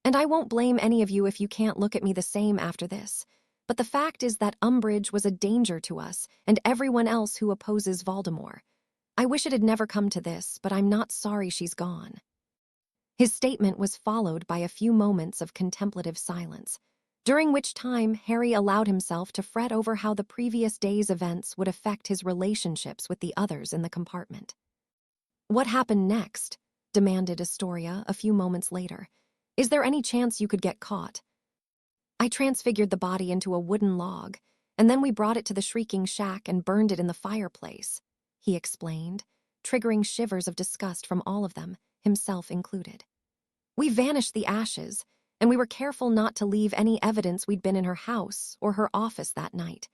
"And I won't blame any of you if you can't look at me the same after this. But the fact is that Umbridge was a danger to us and everyone else who opposes Voldemort. I wish it had never come to this, but I'm not sorry she's gone." His statement was followed by a few moments of contemplative silence, during which time Harry allowed himself to fret over how the previous day's events would affect his relationships with the others in the compartment. "What happened next?" demanded Astoria a few moments later. "Is there any chance you could get caught?" "I transfigured the body into a wooden log, and then we brought it to the Shrieking Shack and burned it in the fireplace," he explained, triggering shivers of disgust from all of them, himself included. "We vanished the ashes, and we were careful not to leave any evidence we'd been in her house or her office that night.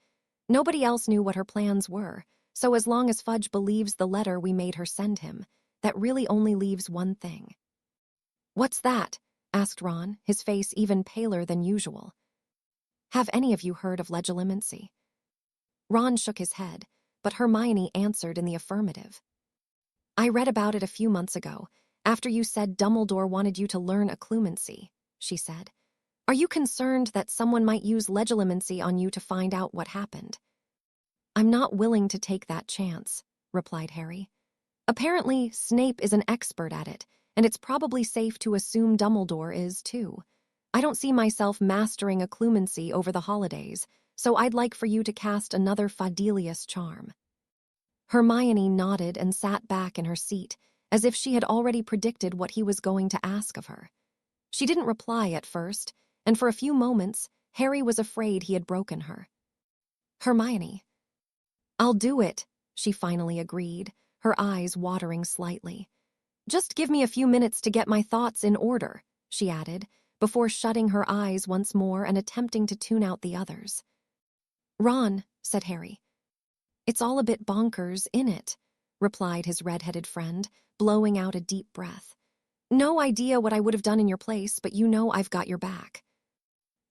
Nobody else knew what her plans were, so as long as Fudge believes the letter we made her send him, that really only leaves one thing." "What's that?" asked Ron, his face even paler than usual. "Have any of you heard of legilimency?" Ron shook his head, but Hermione answered in the affirmative. "I read about it a few months ago, after you said Dumbledore wanted you to learn occlumency," she said. "Are you concerned that someone might use legilimency on you to find out what happened?" "I'm not willing to take that chance," replied Harry. "Apparently, Snape is an expert at it, and it's probably safe to assume Dumbledore is, too. I don't see myself mastering occlumency over the holidays, so I'd like for you to cast another Fadelius charm." Hermione nodded and sat back in her seat, as if she had already predicted what he was going to ask of her. She didn't reply at first, and for a few moments, Harry was afraid he had broken her. "Hermione." "I'll do it," she finally agreed, her eyes watering slightly. "Just give me a few minutes to get my thoughts in order," she added, before shutting her eyes once more and attempting to tune out the others. "Ron," said Harry. "It's all a bit bonkers, innit?" replied his red-headed friend, blowing out a deep breath. "No idea what I would have done in your place, but you know I've got your back."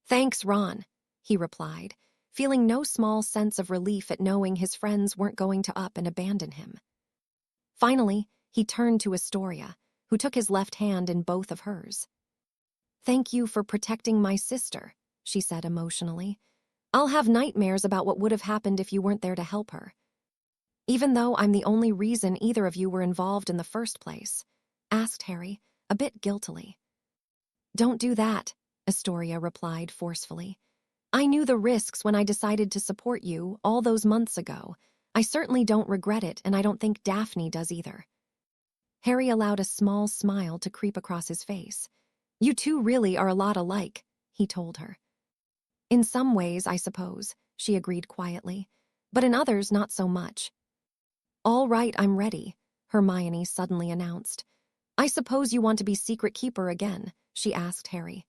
"Thanks, Ron," he replied, feeling no small sense of relief at knowing his friends weren't going to up and abandon him. Finally, he turned to Astoria, who took his left hand in both of hers. "Thank you for protecting my sister," she said emotionally. "I'll have nightmares about what would have happened if you weren't there to help her. Even though I'm the only reason either of you were involved in the first place," asked Harry, a bit guiltily. "Don't do that," Astoria replied forcefully. "I knew the risks when I decided to support you all those months ago. I certainly don't regret it, and I don't think Daphne does either." Harry allowed a small smile to creep across his face. "You two really are a lot alike," he told her. "In some ways, I suppose," she agreed quietly, "but in others, not so much." "All right, I'm ready," Hermione suddenly announced. "I suppose you want to be secret keeper again," she asked Harry.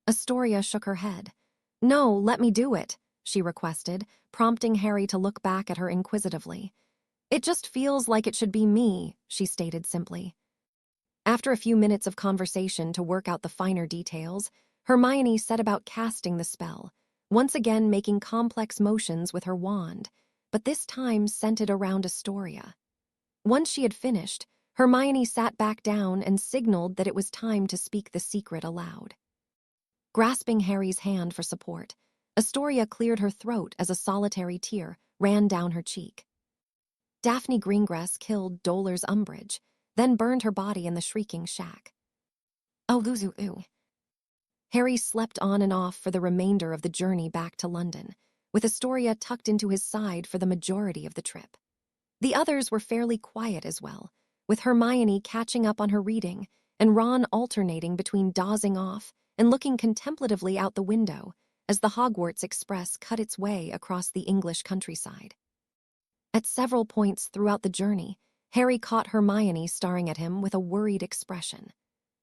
Astoria shook her head. "No, let me do it," she requested, prompting Harry to look back at her inquisitively. "It just feels like it should be me," she stated simply. After a few minutes of conversation to work out the finer details, Hermione set about casting the spell, once again making complex motions with her wand, but this time centered around Astoria. Once she had finished, Hermione sat back down and signaled that it was time to speak the secret aloud. Grasping Harry's hand for support, Astoria cleared her throat as a solitary tear ran down her cheek. "Daphne Greengrass killed Dolar's Umbridge, then burned her body in the Shrieking Shack." "Oh, Luzu-oo." Harry slept on and off for the remainder of the journey back to London, with Astoria tucked into his side for the majority of the trip. The others were fairly quiet as well, with Hermione catching up on her reading and Ron alternating between dozing off and looking contemplatively out the window as the Hogwarts Express cut its way across the English countryside. At several points throughout the journey, Harry caught Hermione staring at him with a worried expression.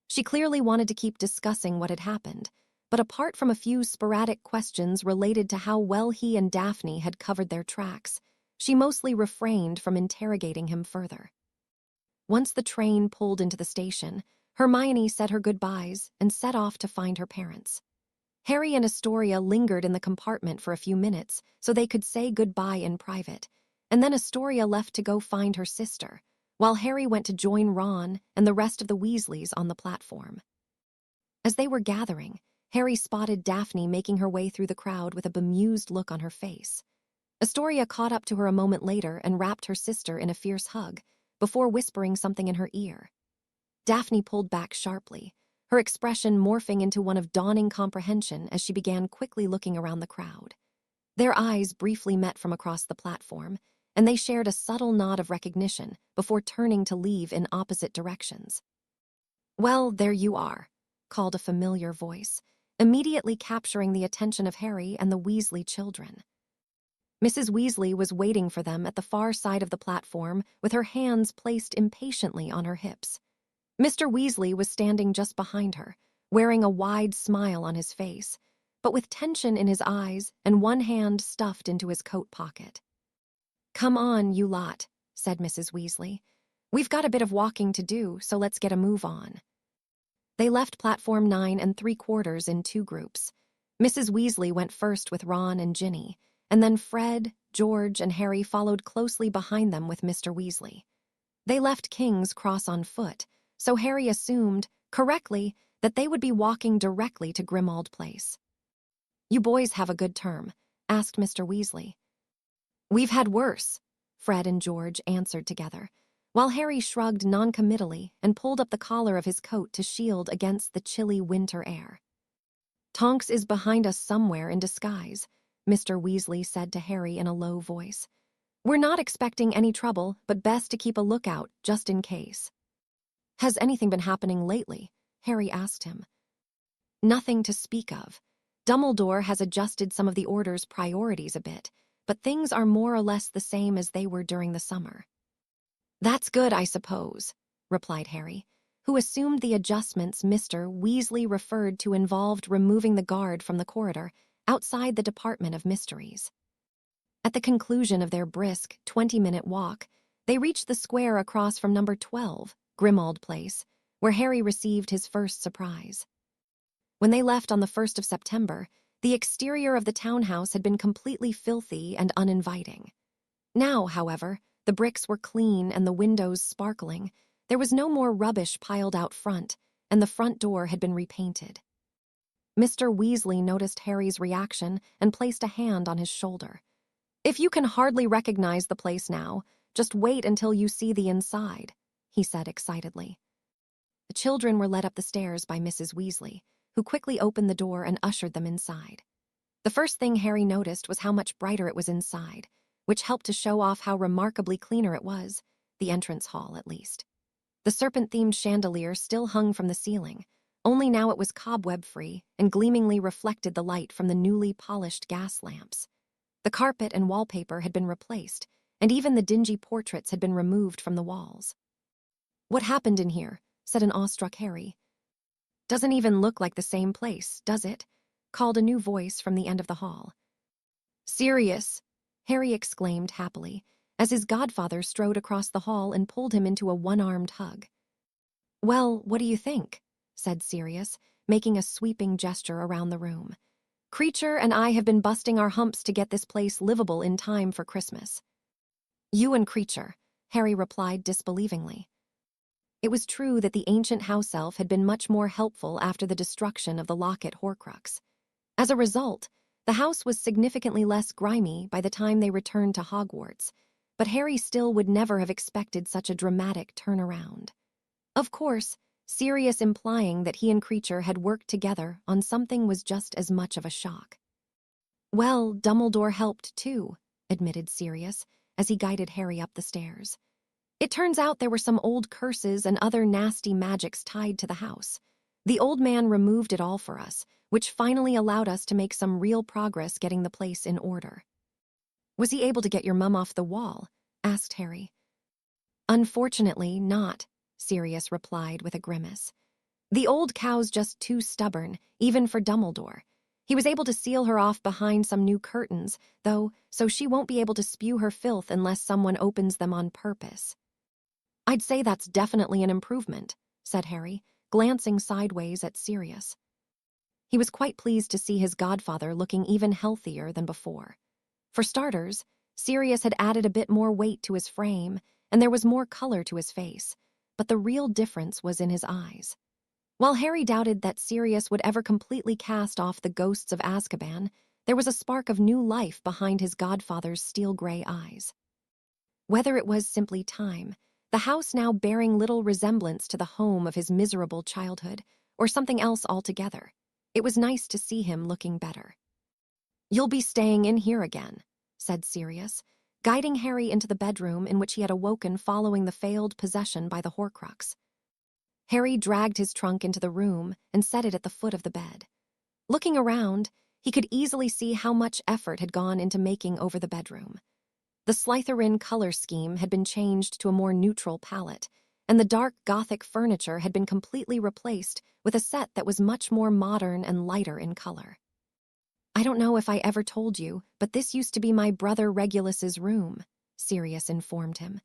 She clearly wanted to keep discussing what had happened, but apart from a few sporadic questions related to how well he and Daphne had covered their tracks, she mostly refrained from interrogating him further. Once the train pulled into the station, Hermione said her goodbyes and set off to find her parents. Harry and Astoria lingered in the compartment for a few minutes so they could say goodbye in private, and then Astoria left to go find her sister, while Harry went to join Ron and the rest of the Weasleys on the platform. As they were gathering, Harry spotted Daphne making her way through the crowd with a bemused look on her face. Astoria caught up to her a moment later and wrapped her sister in a fierce hug, before whispering something in her ear. Daphne pulled back sharply, her expression morphing into one of dawning comprehension as she began quickly looking around the crowd. Their eyes briefly met from across the platform, and they shared a subtle nod of recognition before turning to leave in opposite directions. "Well, there you are," called a familiar voice, immediately capturing the attention of Harry and the Weasley children. Mrs. Weasley was waiting for them at the far side of the platform with her hands placed impatiently on her hips. Mr. Weasley was standing just behind her, wearing a wide smile on his face, but with tension in his eyes and one hand stuffed into his coat pocket. "Come on, you lot," said Mrs. Weasley. "We've got a bit of walking to do, so let's get a move on." They left platform 9 3/4 in 2 groups. Mrs. Weasley went first with Ron and Ginny, and then Fred, George, and Harry followed closely behind them with Mr. Weasley. They left King's Cross on foot, so Harry assumed, correctly, that they would be walking directly to Grimmauld Place. "You boys have a good term?" asked Mr. Weasley. "We've had worse," Fred and George answered together, while Harry shrugged noncommittally and pulled up the collar of his coat to shield against the chilly winter air. "Tonks is behind us somewhere in disguise," Mr. Weasley said to Harry in a low voice. "We're not expecting any trouble, but best to keep a lookout, just in case." "Has anything been happening lately?" Harry asked him. "Nothing to speak of. Dumbledore has adjusted some of the Order's priorities a bit, but things are more or less the same as they were during the summer." "That's good, I suppose," replied Harry, who assumed the adjustments Mr. Weasley referred to involved removing the guard from the corridor outside the Department of Mysteries. At the conclusion of their brisk 20-minute walk, they reached the square across from number 12, Grimmauld Place, where Harry received his first surprise. When they left on the 1st of September, the exterior of the townhouse had been completely filthy and uninviting. Now, however, the bricks were clean and the windows sparkling. There was no more rubbish piled out front, and the front door had been repainted. Mr. Weasley noticed Harry's reaction and placed a hand on his shoulder. "If you can hardly recognize the place now, just wait until you see the inside," he said excitedly. The children were led up the stairs by Mrs. Weasley, who quickly opened the door and ushered them inside. The first thing Harry noticed was how much brighter it was inside, which helped to show off how remarkably cleaner it was, the entrance hall at least. The serpent-themed chandelier still hung from the ceiling, only now it was cobweb-free and gleamingly reflected the light from the newly polished gas lamps. The carpet and wallpaper had been replaced, and even the dingy portraits had been removed from the walls. "What happened in here?" said an awestruck Harry. "Doesn't even look like the same place, does it?" called a new voice from the end of the hall. "Sirius!" Harry exclaimed happily, as his godfather strode across the hall and pulled him into a one-armed hug. "Well, what do you think?" said Sirius, making a sweeping gesture around the room. "Creature and I have been busting our humps to get this place livable in time for Christmas." "You and Creature," Harry replied disbelievingly. It was true that the ancient house elf had been much more helpful after the destruction of the Locket Horcrux. As a result, the house was significantly less grimy by the time they returned to Hogwarts, but Harry still would never have expected such a dramatic turnaround. Of course, Sirius implying that he and Creature had worked together on something was just as much of a shock. "Well, Dumbledore helped too," admitted Sirius, as he guided Harry up the stairs. "It turns out there were some old curses and other nasty magics tied to the house. The old man removed it all for us, which finally allowed us to make some real progress getting the place in order." "Was he able to get your mum off the wall?" asked Harry. "Unfortunately not," Sirius replied with a grimace. "The old cow's just too stubborn, even for Dumbledore. He was able to seal her off behind some new curtains, though, so she won't be able to spew her filth unless someone opens them on purpose." "I'd say that's definitely an improvement," said Harry, glancing sideways at Sirius. He was quite pleased to see his godfather looking even healthier than before. For starters, Sirius had added a bit more weight to his frame, and there was more color to his face, but the real difference was in his eyes. While Harry doubted that Sirius would ever completely cast off the ghosts of Azkaban, there was a spark of new life behind his godfather's steel-gray eyes. Whether it was simply time, the house now bearing little resemblance to the home of his miserable childhood, or something else altogether. It was nice to see him looking better. "You'll be staying in here again," said Sirius, guiding Harry into the bedroom in which he had awoken following the failed possession by the Horcrux. Harry dragged his trunk into the room and set it at the foot of the bed. Looking around, he could easily see how much effort had gone into making over the bedroom. The Slytherin color scheme had been changed to a more neutral palette, and the dark Gothic furniture had been completely replaced with a set that was much more modern and lighter in color. "I don't know if I ever told you, but this used to be my brother Regulus's room," Sirius informed him.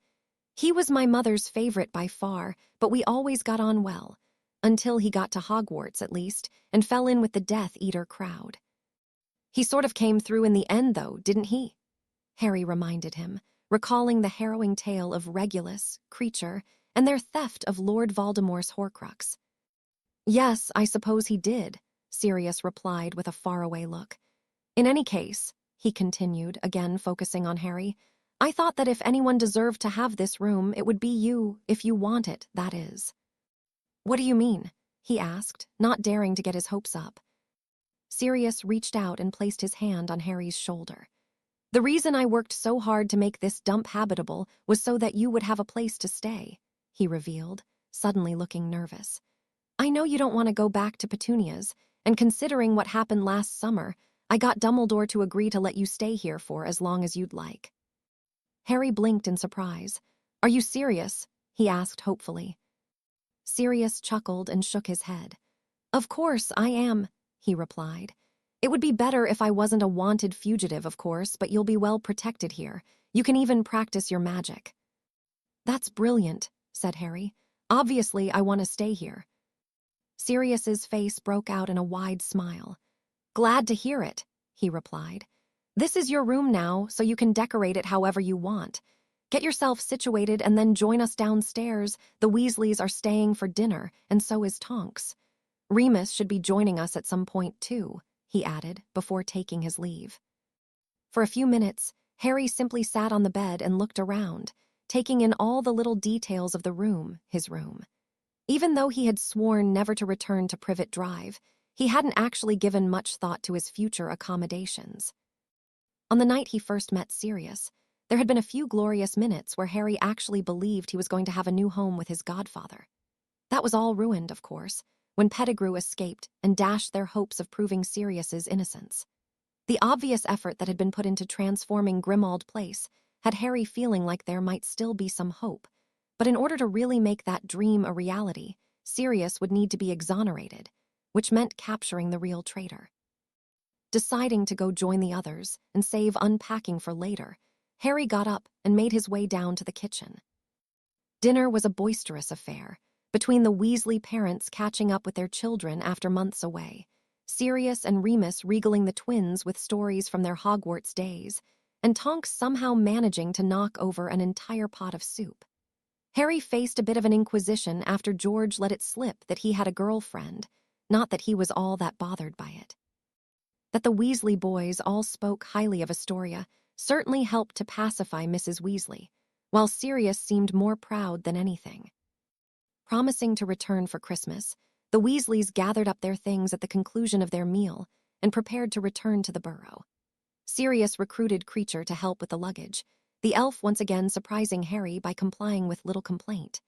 "He was my mother's favorite by far, but we always got on well, until he got to Hogwarts at least, and fell in with the Death Eater crowd." "He sort of came through in the end, though, didn't he?" Harry reminded him, recalling the harrowing tale of Regulus, Kreacher, and their theft of Lord Voldemort's Horcrux. "Yes, I suppose he did," Sirius replied with a faraway look. "In any case," he continued, again focusing on Harry, "I thought that if anyone deserved to have this room, it would be you, if you want it, that is." "What do you mean?" he asked, not daring to get his hopes up. Sirius reached out and placed his hand on Harry's shoulder. "The reason I worked so hard to make this dump habitable was so that you would have a place to stay," he revealed, suddenly looking nervous. "I know you don't want to go back to Petunia's, and considering what happened last summer, I got Dumbledore to agree to let you stay here for as long as you'd like." Harry blinked in surprise. "Are you serious?" he asked hopefully. Sirius chuckled and shook his head. "Of course I am," he replied. "It would be better if I wasn't a wanted fugitive, of course, but you'll be well protected here. You can even practice your magic." "That's brilliant," said Harry. "Obviously, I want to stay here." Sirius's face broke out in a wide smile. "Glad to hear it," he replied. "This is your room now, so you can decorate it however you want. Get yourself situated and then join us downstairs. The Weasleys are staying for dinner, and so is Tonks. Remus should be joining us at some point, too," he added, before taking his leave. For a few minutes, Harry simply sat on the bed and looked around, taking in all the little details of the room, his room. Even though he had sworn never to return to Privet Drive, he hadn't actually given much thought to his future accommodations. On the night he first met Sirius, there had been a few glorious minutes where Harry actually believed he was going to have a new home with his godfather. That was all ruined, of course, when Pettigrew escaped and dashed their hopes of proving Sirius's innocence. The obvious effort that had been put into transforming Grimmauld Place had Harry feeling like there might still be some hope, but in order to really make that dream a reality, Sirius would need to be exonerated, which meant capturing the real traitor. Deciding to go join the others and save unpacking for later, Harry got up and made his way down to the kitchen. Dinner was a boisterous affair, between the Weasley parents catching up with their children after months away, Sirius and Remus regaling the twins with stories from their Hogwarts days, and Tonks somehow managing to knock over an entire pot of soup. Harry faced a bit of an inquisition after George let it slip that he had a girlfriend, not that he was all that bothered by it. That the Weasley boys all spoke highly of Astoria certainly helped to pacify Mrs. Weasley, while Sirius seemed more proud than anything. Promising to return for Christmas, the Weasleys gathered up their things at the conclusion of their meal and prepared to return to the burrow. Sirius recruited Kreacher to help with the luggage, the elf once again surprising Harry by complying with little complaint.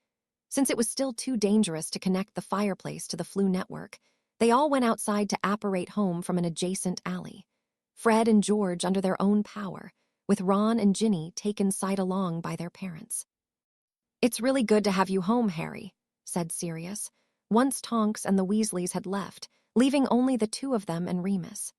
Since it was still too dangerous to connect the fireplace to the Floo network, they all went outside to apparate home from an adjacent alley. Fred and George under their own power, with Ron and Ginny taken side-along by their parents. "It's really good to have you home, Harry," said Sirius, once Tonks and the Weasleys had left, leaving only the two of them and Remus.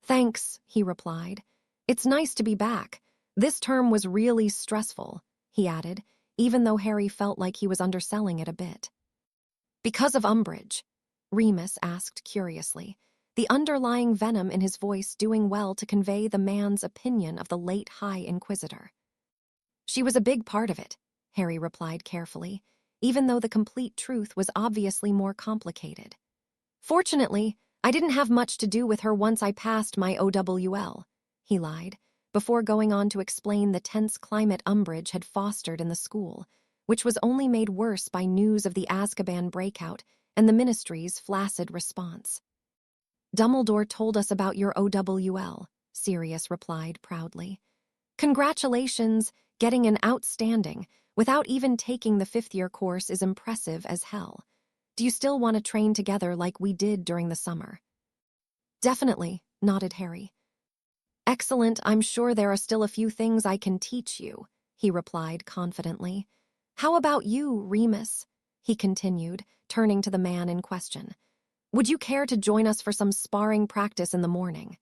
"Thanks," he replied. "It's nice to be back. This term was really stressful," he added, even though Harry felt like he was underselling it a bit. "Because of Umbridge?" Remus asked curiously, the underlying venom in his voice doing well to convey the man's opinion of the late High Inquisitor. "She was a big part of it," Harry replied carefully, even though the complete truth was obviously more complicated. "Fortunately, I didn't have much to do with her once I passed my OWL," he lied, before going on to explain the tense climate Umbridge had fostered in the school, which was only made worse by news of the Azkaban breakout and the Ministry's flaccid response. "Dumbledore told us about your OWL," Sirius replied proudly. "Congratulations, getting an outstanding without even taking the fifth-year course is impressive as hell. Do you still want to train together like we did during the summer?" "Definitely," nodded Harry. "Excellent, I'm sure there are still a few things I can teach you," he replied confidently. "How about you, Remus?" he continued, turning to the man in question. "Would you care to join us for some sparring practice in the morning?"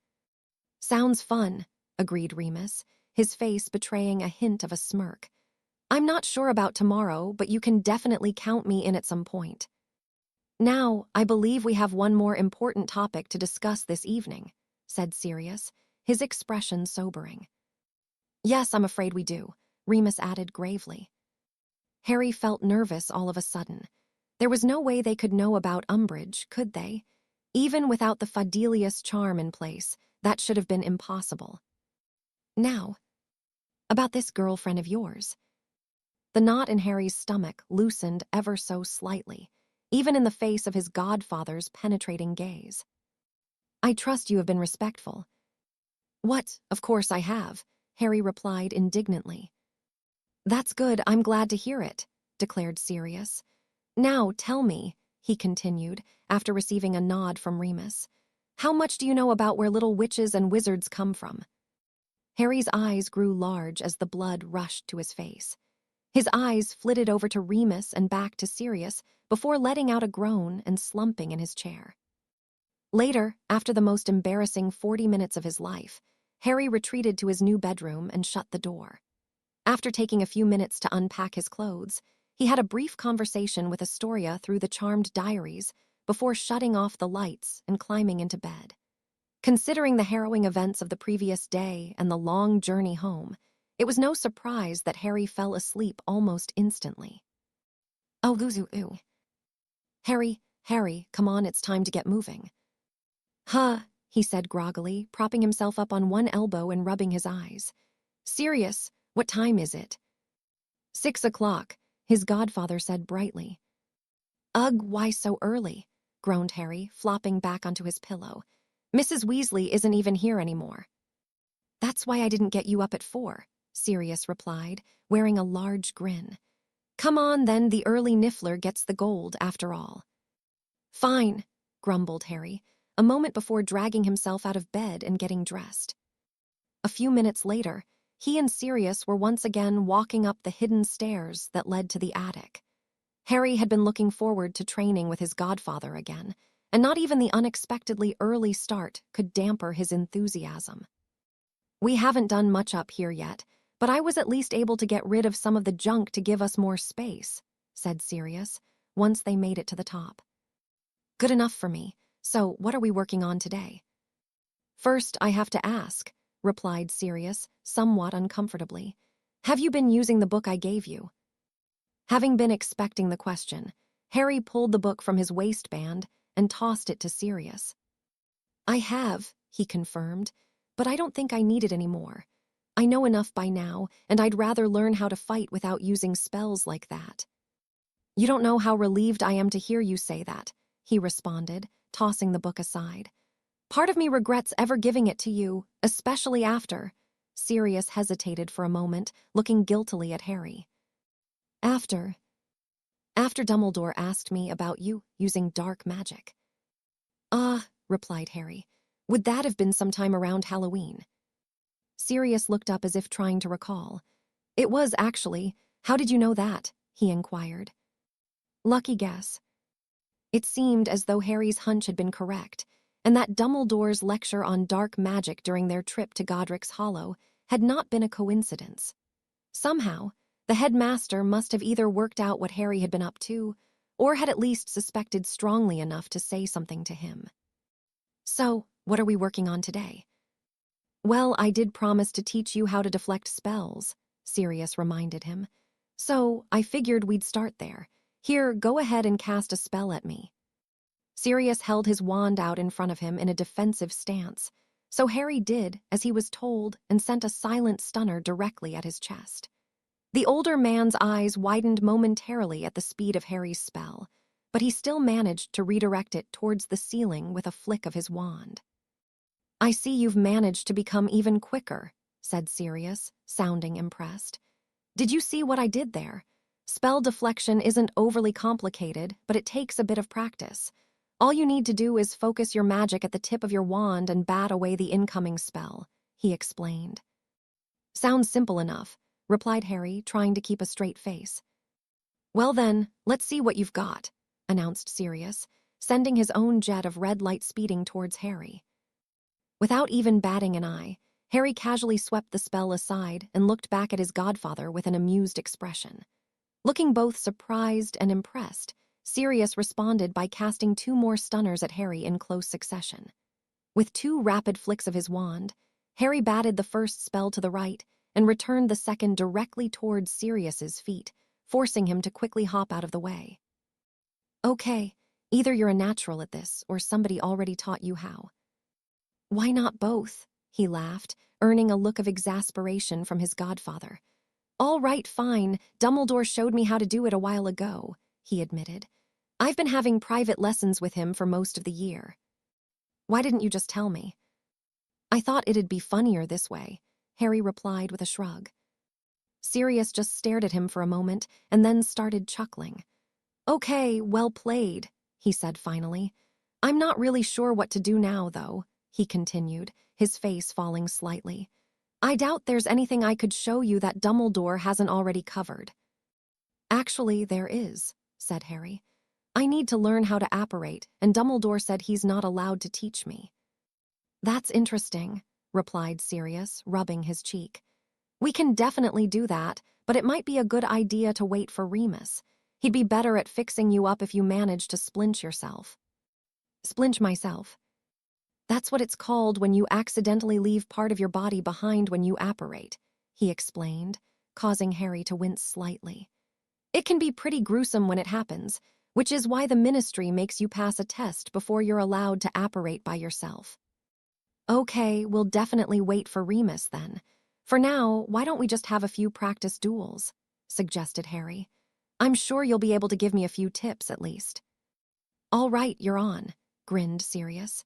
"Sounds fun," agreed Remus, his face betraying a hint of a smirk. "I'm not sure about tomorrow, but you can definitely count me in at some point. Now, I believe we have one more important topic to discuss this evening," said Sirius, his expression sobering. "Yes, I'm afraid we do," Remus added gravely. Harry felt nervous all of a sudden. There was no way they could know about Umbridge, could they? Even without the Fadelius charm in place, that should have been impossible. "Now, about this girlfriend of yours." The knot in Harry's stomach loosened ever so slightly, even in the face of his godfather's penetrating gaze. "I trust you have been respectful." "What? Of course I have," Harry replied indignantly. "That's good, I'm glad to hear it," declared Sirius. "Now, tell me," he continued, after receiving a nod from Remus, "how much do you know about where little witches and wizards come from?" Harry's eyes grew large as the blood rushed to his face. His eyes flitted over to Remus and back to Sirius before letting out a groan and slumping in his chair. Later, after the most embarrassing 40 minutes of his life, Harry retreated to his new bedroom and shut the door. After taking a few minutes to unpack his clothes, he had a brief conversation with Astoria through the charmed diaries before shutting off the lights and climbing into bed. Considering the harrowing events of the previous day and the long journey home, it was no surprise that Harry fell asleep almost instantly. "Oh, ooh. Harry, come on, it's time to get moving." "Huh," he said groggily, propping himself up on one elbow and rubbing his eyes. "Sirius, what time is it?" 6 o'clock, his godfather said brightly. "Ugh, why so early?" groaned Harry, flopping back onto his pillow. "Mrs. Weasley isn't even here anymore." "That's why I didn't get you up at 4, Sirius replied, wearing a large grin. "Come on, then, the early niffler gets the gold, after all." "Fine," grumbled Harry, a moment before dragging himself out of bed and getting dressed. A few minutes later, he and Sirius were once again walking up the hidden stairs that led to the attic. Harry had been looking forward to training with his godfather again, and not even the unexpectedly early start could damper his enthusiasm. "We haven't done much up here yet, but I was at least able to get rid of some of the junk to give us more space," said Sirius, once they made it to the top. "Good enough for me. So, what are we working on today?" "First, I have to ask," replied Sirius, somewhat uncomfortably. "Have you been using the book I gave you?" Having been expecting the question, Harry pulled the book from his waistband and tossed it to Sirius. "I have," he confirmed, "but I don't think I need it anymore. I know enough by now, and I'd rather learn how to fight without using spells like that." "You don't know how relieved I am to hear you say that," he responded, tossing the book aside. "Part of me regrets ever giving it to you, especially after—" Sirius hesitated for a moment, looking guiltily at Harry. After Dumbledore asked me about you using dark magic." "Ah," replied Harry. "Would that have been sometime around Halloween?" Sirius looked up as if trying to recall. "It was, actually. How did you know that?" he inquired. "Lucky guess." It seemed as though Harry's hunch had been correct, and that Dumbledore's lecture on dark magic during their trip to Godric's Hollow had not been a coincidence. Somehow, the headmaster must have either worked out what Harry had been up to, or had at least suspected strongly enough to say something to him. "So, what are we working on today?" "Well, I did promise to teach you how to deflect spells," Sirius reminded him. "So, I figured we'd start there. Here, go ahead and cast a spell at me." Sirius held his wand out in front of him in a defensive stance, so Harry did as he was told and sent a silent stunner directly at his chest. The older man's eyes widened momentarily at the speed of Harry's spell, but he still managed to redirect it towards the ceiling with a flick of his wand. "I see you've managed to become even quicker," said Sirius, sounding impressed. "Did you see what I did there? Spell deflection isn't overly complicated, but it takes a bit of practice. All you need to do is focus your magic at the tip of your wand and bat away the incoming spell," he explained. "Sounds simple enough," replied Harry, trying to keep a straight face. "Well then, let's see what you've got," announced Sirius, sending his own jet of red light speeding towards Harry. Without even batting an eye, Harry casually swept the spell aside and looked back at his godfather with an amused expression. Looking both surprised and impressed, Sirius responded by casting 2 more stunners at Harry in close succession. With 2 rapid flicks of his wand, Harry batted the first spell to the right and returned the second directly towards Sirius's feet, forcing him to quickly hop out of the way. "Okay, either you're a natural at this or somebody already taught you how." "Why not both?" he laughed, earning a look of exasperation from his godfather. "All right, fine, Dumbledore showed me how to do it a while ago," he admitted. "I've been having private lessons with him for most of the year." "Why didn't you just tell me?" "I thought it'd be funnier this way," Harry replied with a shrug. Sirius just stared at him for a moment and then started chuckling. "Okay, well played," he said finally. "I'm not really sure what to do now, though," he continued, his face falling slightly. "I doubt there's anything I could show you that Dumbledore hasn't already covered." "Actually, there is," said Harry. "I need to learn how to apparate, and Dumbledore said he's not allowed to teach me." "That's interesting," replied Sirius, rubbing his cheek. "We can definitely do that, but it might be a good idea to wait for Remus. He'd be better at fixing you up if you manage to splinch yourself." "Splinch myself?" "That's what it's called when you accidentally leave part of your body behind when you apparate," he explained, causing Harry to wince slightly. "It can be pretty gruesome when it happens, which is why the Ministry makes you pass a test before you're allowed to apparate by yourself." "Okay, we'll definitely wait for Remus then. For now, why don't we just have a few practice duels?" suggested Harry. "I'm sure you'll be able to give me a few tips at least." "All right, you're on," grinned Sirius.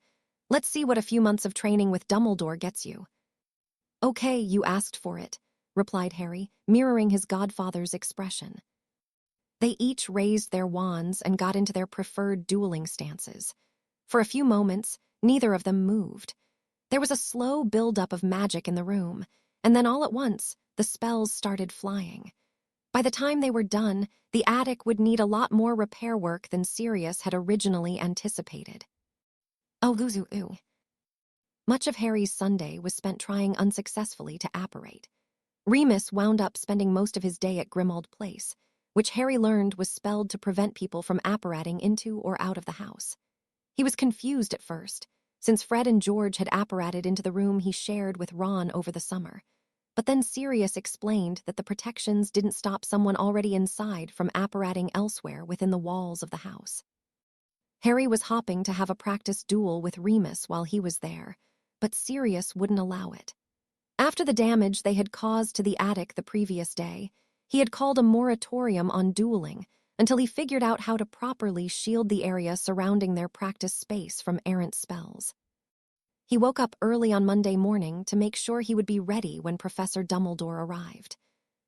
"Let's see what a few months of training with Dumbledore gets you." "Okay, you asked for it," replied Harry, mirroring his godfather's expression. They each raised their wands and got into their preferred dueling stances. For a few moments, neither of them moved. There was a slow buildup of magic in the room, and then all at once, the spells started flying. By the time they were done, the attic would need a lot more repair work than Sirius had originally anticipated. Oh. Much of Harry's Sunday was spent trying unsuccessfully to apparate. Remus wound up spending most of his day at Grimmauld Place, which Harry learned was spelled to prevent people from apparating into or out of the house. He was confused at first, since Fred and George had apparated into the room he shared with Ron over the summer. But then Sirius explained that the protections didn't stop someone already inside from apparating elsewhere within the walls of the house. Harry was hoping to have a practice duel with Remus while he was there, but Sirius wouldn't allow it. After the damage they had caused to the attic the previous day, he had called a moratorium on dueling until he figured out how to properly shield the area surrounding their practice space from errant spells. He woke up early on Monday morning to make sure he would be ready when Professor Dumbledore arrived.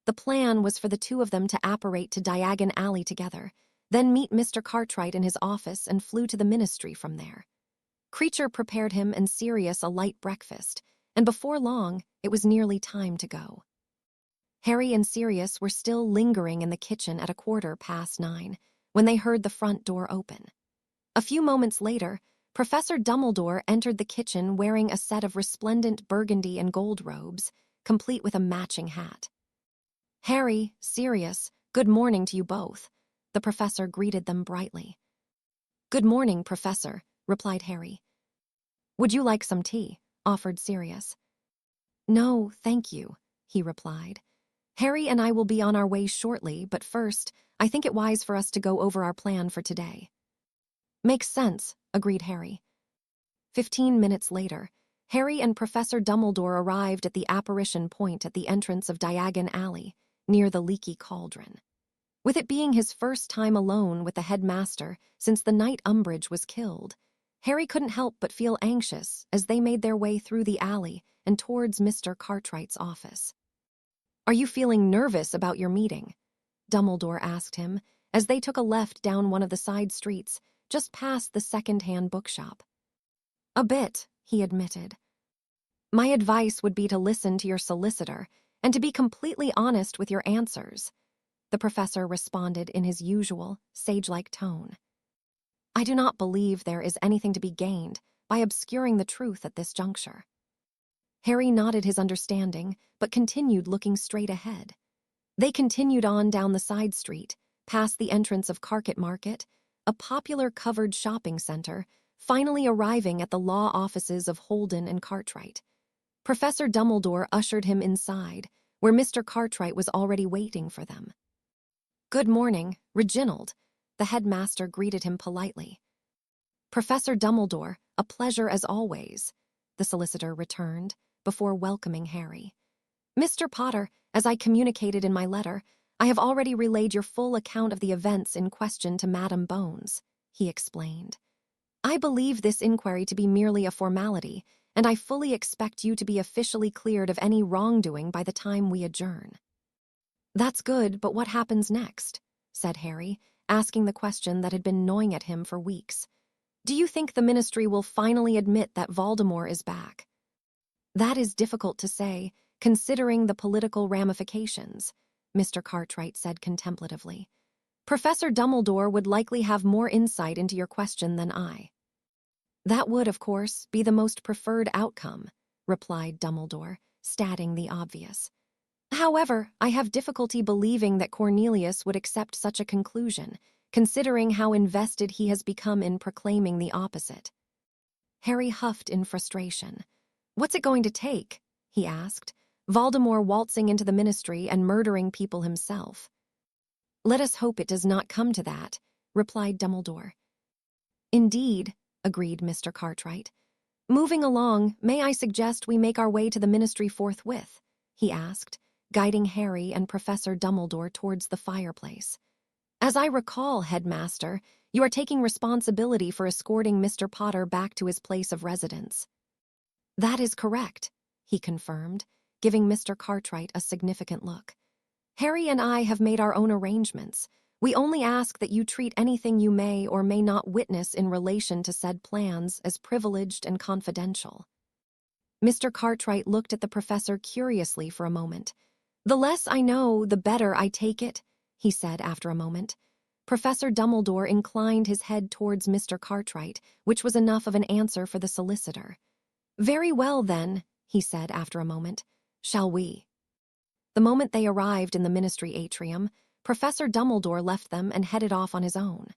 The plan was for the two of them to apparate to Diagon Alley together, then meet Mr. Cartwright in his office and flew to the Ministry from there. Creature prepared him and Sirius a light breakfast, and before long, it was nearly time to go. Harry and Sirius were still lingering in the kitchen at 9:15 when they heard the front door open. A few moments later, Professor Dumbledore entered the kitchen wearing a set of resplendent burgundy and gold robes, complete with a matching hat. "Harry, Sirius, good morning to you both," the professor greeted them brightly. "Good morning, Professor," replied Harry. "Would you like some tea?" offered Sirius. "No, thank you," he replied. "Harry and I will be on our way shortly, but first, I think it wise for us to go over our plan for today." "Makes sense," agreed Harry. 15 minutes later, Harry and Professor Dumbledore arrived at the apparition point at the entrance of Diagon Alley, near the leaky cauldron. With it being his first time alone with the headmaster since the night Umbridge was killed, Harry couldn't help but feel anxious as they made their way through the alley and towards Mr. Cartwright's office. "Are you feeling nervous about your meeting?" Dumbledore asked him as they took a left down one of the side streets just past the second-hand bookshop. "A bit," he admitted. "My advice would be to listen to your solicitor and to be completely honest with your answers," the professor responded in his usual, sage-like tone. "I do not believe there is anything to be gained by obscuring the truth at this juncture." Harry nodded his understanding, but continued looking straight ahead. They continued on down the side street, past the entrance of Carket Market, a popular covered shopping center, finally arriving at the law offices of Holden and Cartwright. Professor Dumbledore ushered him inside, where Mr. Cartwright was already waiting for them. "Good morning, Reginald," the headmaster greeted him politely. "Professor Dumbledore, a pleasure as always," the solicitor returned, before welcoming Harry. "Mr. Potter, as I communicated in my letter, I have already relayed your full account of the events in question to Madame Bones," he explained. "I believe this inquiry to be merely a formality, and I fully expect you to be officially cleared of any wrongdoing by the time we adjourn." "That's good, but what happens next?" said Harry, asking the question that had been gnawing at him for weeks. "Do you think the Ministry will finally admit that Voldemort is back?" "That is difficult to say, considering the political ramifications," Mr. Cartwright said contemplatively. "Professor Dumbledore would likely have more insight into your question than I." "That would, of course, be the most preferred outcome," replied Dumbledore, stating the obvious. "However, I have difficulty believing that Cornelius would accept such a conclusion, considering how invested he has become in proclaiming the opposite." Harry huffed in frustration. "What's it going to take?" he asked. "Voldemort waltzing into the Ministry and murdering people himself." "Let us hope it does not come to that," replied Dumbledore. "Indeed," agreed Mr. Cartwright. "Moving along, may I suggest we make our way to the Ministry forthwith?" he asked, guiding Harry and Professor Dumbledore towards the fireplace. "As I recall, Headmaster, you are taking responsibility for escorting Mr. Potter back to his place of residence." "That is correct," he confirmed, giving Mr. Cartwright a significant look. "Harry and I have made our own arrangements. We only ask that you treat anything you may or may not witness in relation to said plans as privileged and confidential." Mr. Cartwright looked at the professor curiously for a moment. "The less I know, the better I take it," he said after a moment. Professor Dumbledore inclined his head towards Mr. Cartwright, which was enough of an answer for the solicitor. "Very well, then," he said after a moment. "Shall we?" The moment they arrived in the Ministry atrium, Professor Dumbledore left them and headed off on his own.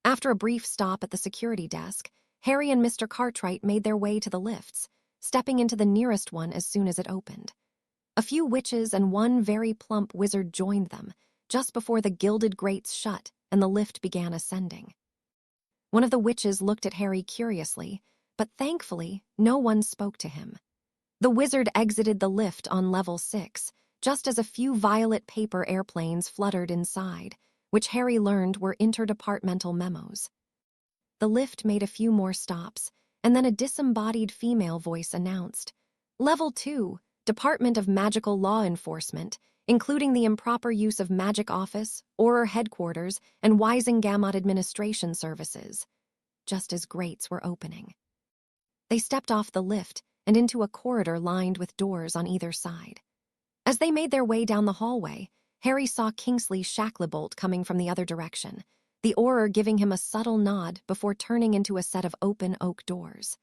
After a brief stop at the security desk, Harry and Mr. Cartwright made their way to the lifts, stepping into the nearest one as soon as it opened. A few witches and one very plump wizard joined them, just before the gilded grates shut and the lift began ascending. One of the witches looked at Harry curiously, but thankfully, no one spoke to him. The wizard exited the lift on level 6, just as a few violet paper airplanes fluttered inside, which Harry learned were interdepartmental memos. The lift made a few more stops, and then a disembodied female voice announced, "Level 2, Department of Magical Law Enforcement, including the improper use of Magic Office, Auror Headquarters, and Wisengamot Administration Services," just as grates were opening. They stepped off the lift and into a corridor lined with doors on either side. As they made their way down the hallway, Harry saw Kingsley Shacklebolt coming from the other direction, the Auror giving him a subtle nod before turning into a set of open oak doors.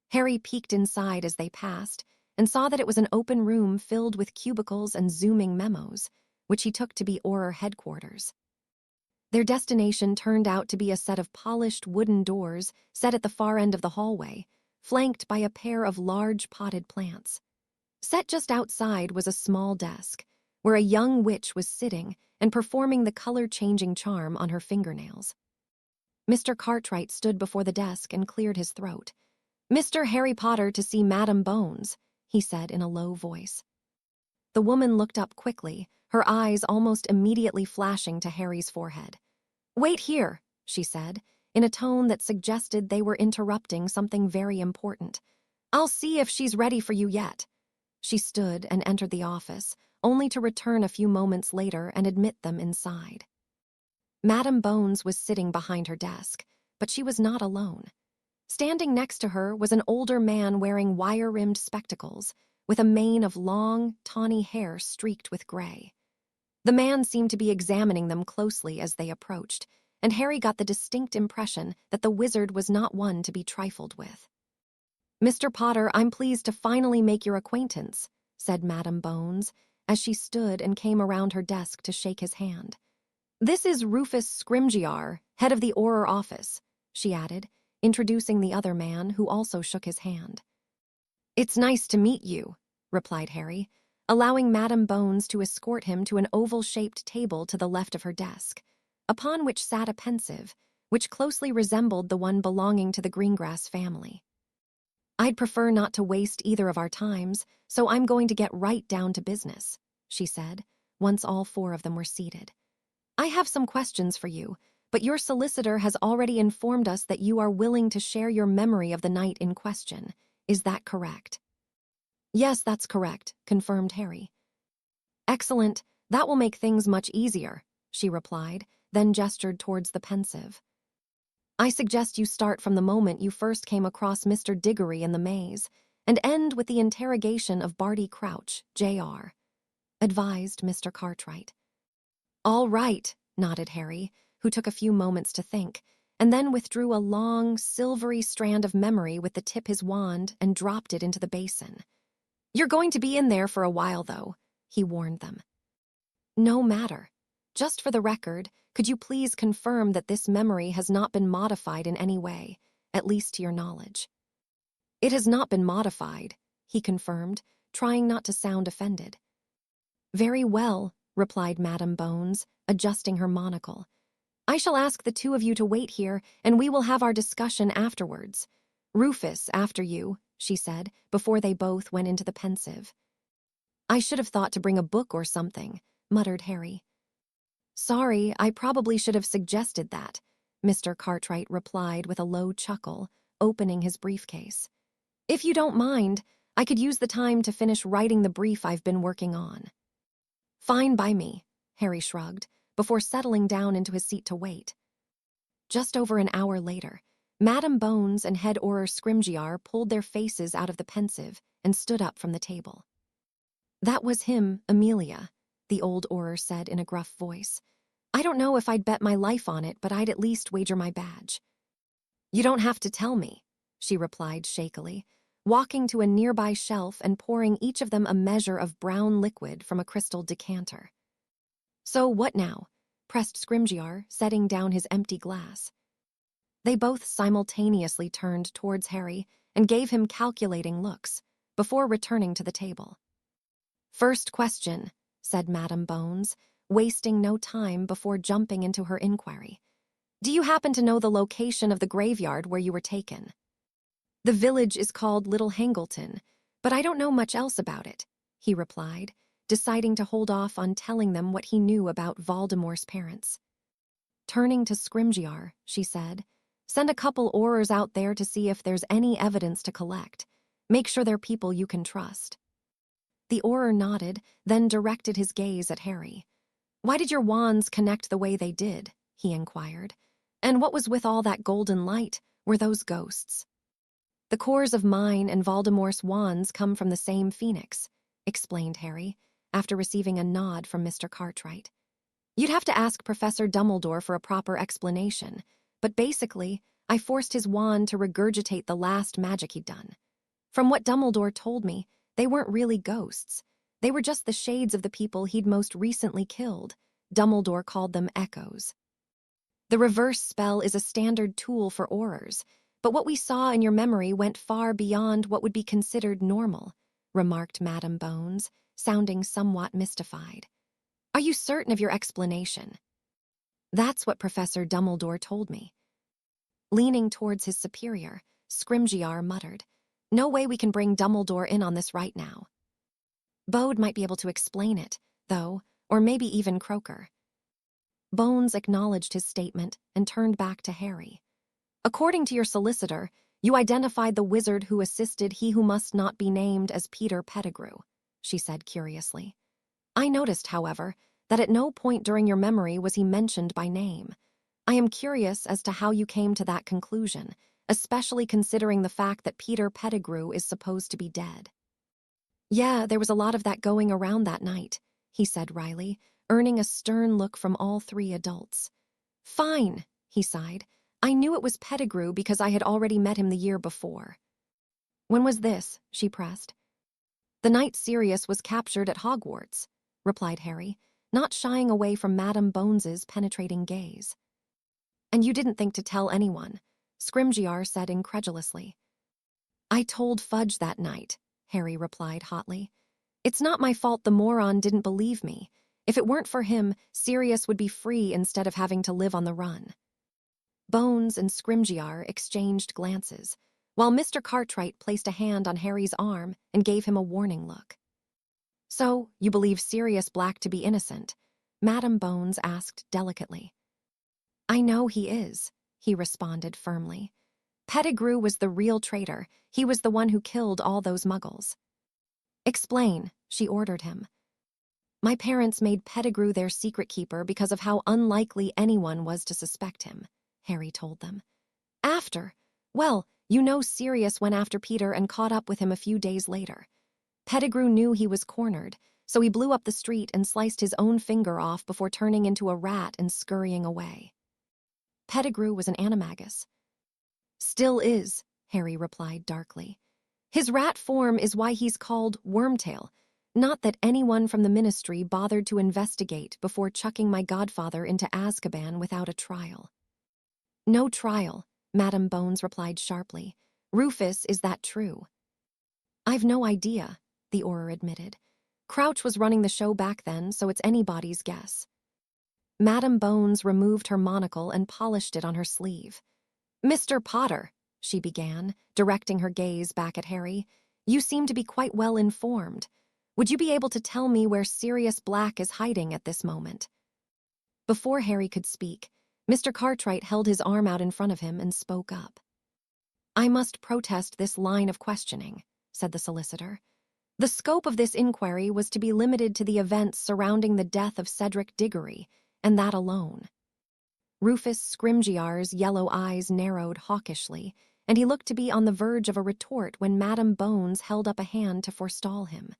Harry peeked inside as they passed and saw that it was an open room filled with cubicles and zooming memos, which he took to be Auror headquarters. Their destination turned out to be a set of polished wooden doors set at the far end of the hallway, flanked by a pair of large potted plants. Set just outside was a small desk, where a young witch was sitting and performing the color-changing charm on her fingernails. Mr. Cartwright stood before the desk and cleared his throat. "Mr. Harry Potter to see Madame Bones," he said in a low voice. The woman looked up quickly, her eyes almost immediately flashing to Harry's forehead. "Wait here," she said, in a tone that suggested they were interrupting something very important. "I'll see if she's ready for you yet." She stood and entered the office, only to return a few moments later and admit them inside. Madam Bones was sitting behind her desk, but she was not alone. Standing next to her was an older man wearing wire-rimmed spectacles, with a mane of long, tawny hair streaked with gray. The man seemed to be examining them closely as they approached, and Harry got the distinct impression that the wizard was not one to be trifled with. "Mr. Potter, I'm pleased to finally make your acquaintance," said Madam Bones, as she stood and came around her desk to shake his hand. "This is Rufus Scrimgeour, head of the Auror office," she added, introducing the other man, who also shook his hand. "It's nice to meet you," replied Harry, allowing Madam Bones to escort him to an oval-shaped table to the left of her desk, upon which sat a pensive, which closely resembled the one belonging to the Greengrass family. "I'd prefer not to waste either of our times, so I'm going to get right down to business," she said, once all four of them were seated. "I have some questions for you, but your solicitor has already informed us that you are willing to share your memory of the night in question. Is that correct?" "Yes, that's correct," confirmed Harry. "Excellent. That will make things much easier," she replied, then gestured towards the pensive. "I suggest you start from the moment you first came across Mr. Diggory in the maze, and end with the interrogation of Barty Crouch, Jr.," advised Mr. Cartwright. "All right," nodded Harry, who took a few moments to think, and then withdrew a long, silvery strand of memory with the tip of his wand and dropped it into the basin. "You're going to be in there for a while, though," he warned them. "No matter. Just for the record, could you please confirm that this memory has not been modified in any way, at least to your knowledge?" "It has not been modified," he confirmed, trying not to sound offended. "Very well," replied Madam Bones, adjusting her monocle. "I shall ask the two of you to wait here, and we will have our discussion afterwards. Rufus, after you," she said, before they both went into the pensive. "I should have thought to bring a book or something," muttered Harry. "Sorry, I probably should have suggested that," Mr. Cartwright replied with a low chuckle, opening his briefcase. "If you don't mind, I could use the time to finish writing the brief I've been working on." "Fine by me," Harry shrugged, before settling down into his seat to wait. Just over an hour later, Madam Bones and Head Auror Scrimgeour pulled their faces out of the pensive and stood up from the table. "That was him, Amelia," the old Auror said in a gruff voice. "I don't know if I'd bet my life on it, but I'd at least wager my badge." "You don't have to tell me," she replied shakily, walking to a nearby shelf and pouring each of them a measure of brown liquid from a crystal decanter. "So what now?" pressed Scrimgeour, setting down his empty glass. They both simultaneously turned towards Harry and gave him calculating looks, before returning to the table. "First question," said Madam Bones, wasting no time before jumping into her inquiry. "Do you happen to know the location of the graveyard where you were taken?" "The village is called Little Hangleton, but I don't know much else about it," he replied, deciding to hold off on telling them what he knew about Voldemort's parents. Turning to Scrimgeour, she said, "Send a couple Aurors out there to see if there's any evidence to collect. Make sure they're people you can trust." The Auror nodded, then directed his gaze at Harry. "Why did your wands connect the way they did?" he inquired. "And what was with all that golden light? Were those ghosts?" "The cores of mine and Voldemort's wands come from the same phoenix," explained Harry, after receiving a nod from Mr. Cartwright. "You'd have to ask Professor Dumbledore for a proper explanation, but basically, I forced his wand to regurgitate the last magic he'd done. From what Dumbledore told me, they weren't really ghosts. They were just the shades of the people he'd most recently killed. Dumbledore called them echoes. The reverse spell is a standard tool for Aurors, but what we saw in your memory went far beyond what would be considered normal," remarked Madam Bones, sounding somewhat mystified. "Are you certain of your explanation?" "That's what Professor Dumbledore told me." Leaning towards his superior, Scrimgeour muttered, "No way we can bring Dumbledore in on this right now." "Bode might be able to explain it, though, or maybe even Croaker. Bones acknowledged his statement and turned back to Harry. According to your solicitor, you identified the wizard who assisted he who must not be named as Peter Pettigrew, she said curiously. I noticed, however, that at no point during your memory was he mentioned by name. I am curious as to how you came to that conclusion, especially considering the fact that Peter Pettigrew is supposed to be dead. Yeah, there was a lot of that going around that night, he said wryly, earning a stern look from all three adults. Fine, he sighed. I knew it was Pettigrew because I had already met him the year before. When was this? She pressed. The night Sirius was captured at Hogwarts, replied Harry, not shying away from Madame Bones's penetrating gaze. And you didn't think to tell anyone, Scrimgeour said incredulously. I told Fudge that night, Harry replied hotly. It's not my fault the moron didn't believe me. If it weren't for him, Sirius would be free instead of having to live on the run. Bones and Scrimgeour exchanged glances, while Mr. Cartwright placed a hand on Harry's arm and gave him a warning look. So, you believe Sirius Black to be innocent? Madame Bones asked delicately. I know he is, he responded firmly. Pettigrew was the real traitor. He was the one who killed all those muggles. Explain, she ordered him. My parents made Pettigrew their secret keeper because of how unlikely anyone was to suspect him, Harry told them. Well, you know Sirius went after Peter and caught up with him a few days later. Pettigrew knew he was cornered, so he blew up the street and sliced his own finger off before turning into a rat and scurrying away. Pettigrew was an animagus. Still is, Harry replied darkly. His rat form is why he's called Wormtail, not that anyone from the ministry bothered to investigate before chucking my godfather into Azkaban without a trial. No trial, Madame Bones replied sharply. Rufus, is that true? I've no idea, the Auror admitted. Crouch was running the show back then, so it's anybody's guess. Madame Bones removed her monocle and polished it on her sleeve. Mr. Potter, she began, directing her gaze back at Harry, you seem to be quite well informed. Would you be able to tell me where Sirius Black is hiding at this moment? Before Harry could speak, Mr. Cartwright held his arm out in front of him and spoke up. I must protest this line of questioning, said the solicitor. The scope of this inquiry was to be limited to the events surrounding the death of Cedric Diggory, and that alone. Rufus Scrimgeour's yellow eyes narrowed hawkishly, and he looked to be on the verge of a retort when Madame Bones held up a hand to forestall him.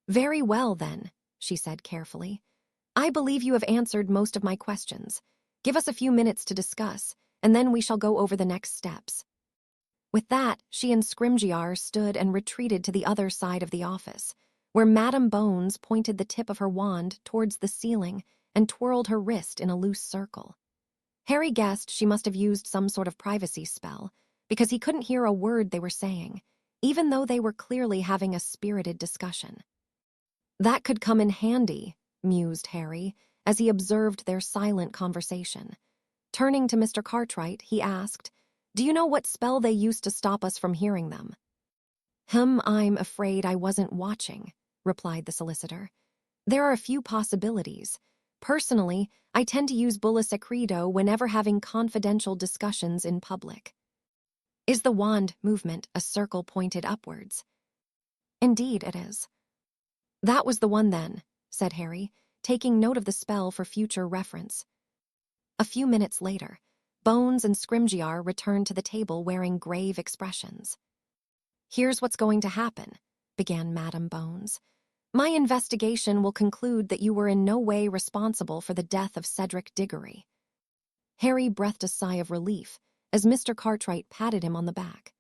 Very well, then, she said carefully. I believe you have answered most of my questions. Give us a few minutes to discuss, and then we shall go over the next steps. With that, she and Scrimgeour stood and retreated to the other side of the office, where Madame Bones pointed the tip of her wand towards the ceiling and twirled her wrist in a loose circle. Harry guessed she must have used some sort of privacy spell, because he couldn't hear a word they were saying, even though they were clearly having a spirited discussion. That could come in handy, mused Harry, as he observed their silent conversation. Turning to Mr. Cartwright, he asked, Do you know what spell they used to stop us from hearing them? I'm afraid I wasn't watching, replied the solicitor. There are a few possibilities. Personally, I tend to use Bulla Secreto whenever having confidential discussions in public. Is the wand movement a circle pointed upwards? Indeed it is. That was the one then, said Harry, taking note of the spell for future reference. A few minutes later, Bones and Scrimgeour returned to the table wearing grave expressions. Here's what's going to happen, began Madame Bones. My investigation will conclude that you were in no way responsible for the death of Cedric Diggory. Harry breathed a sigh of relief as Mr. Cartwright patted him on the back.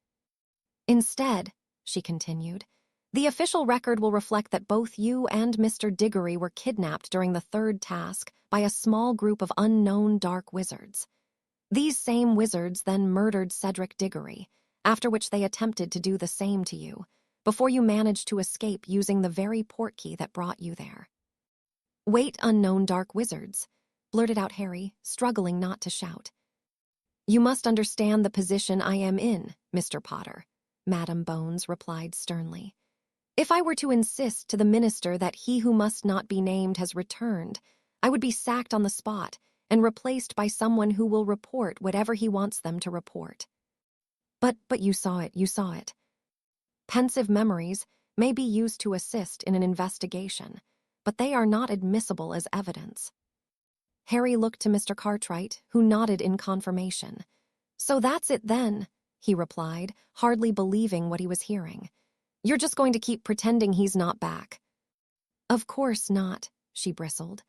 Instead, she continued, the official record will reflect that both you and Mr. Diggory were kidnapped during the third task by a small group of unknown dark wizards. These same wizards then murdered Cedric Diggory, after which they attempted to do the same to you, before you managed to escape using the very portkey that brought you there. Wait, unknown dark wizards, blurted out Harry, struggling not to shout. You must understand the position I am in, Mr. Potter, Madame Bones replied sternly. If I were to insist to the minister that he who must not be named has returned, I would be sacked on the spot and replaced by someone who will report whatever he wants them to report. But you saw it. Pensive memories may be used to assist in an investigation, but they are not admissible as evidence. Harry looked to Mr. Cartwright, who nodded in confirmation. So that's it then, he replied, hardly believing what he was hearing. You're just going to keep pretending he's not back. Of course not, she bristled.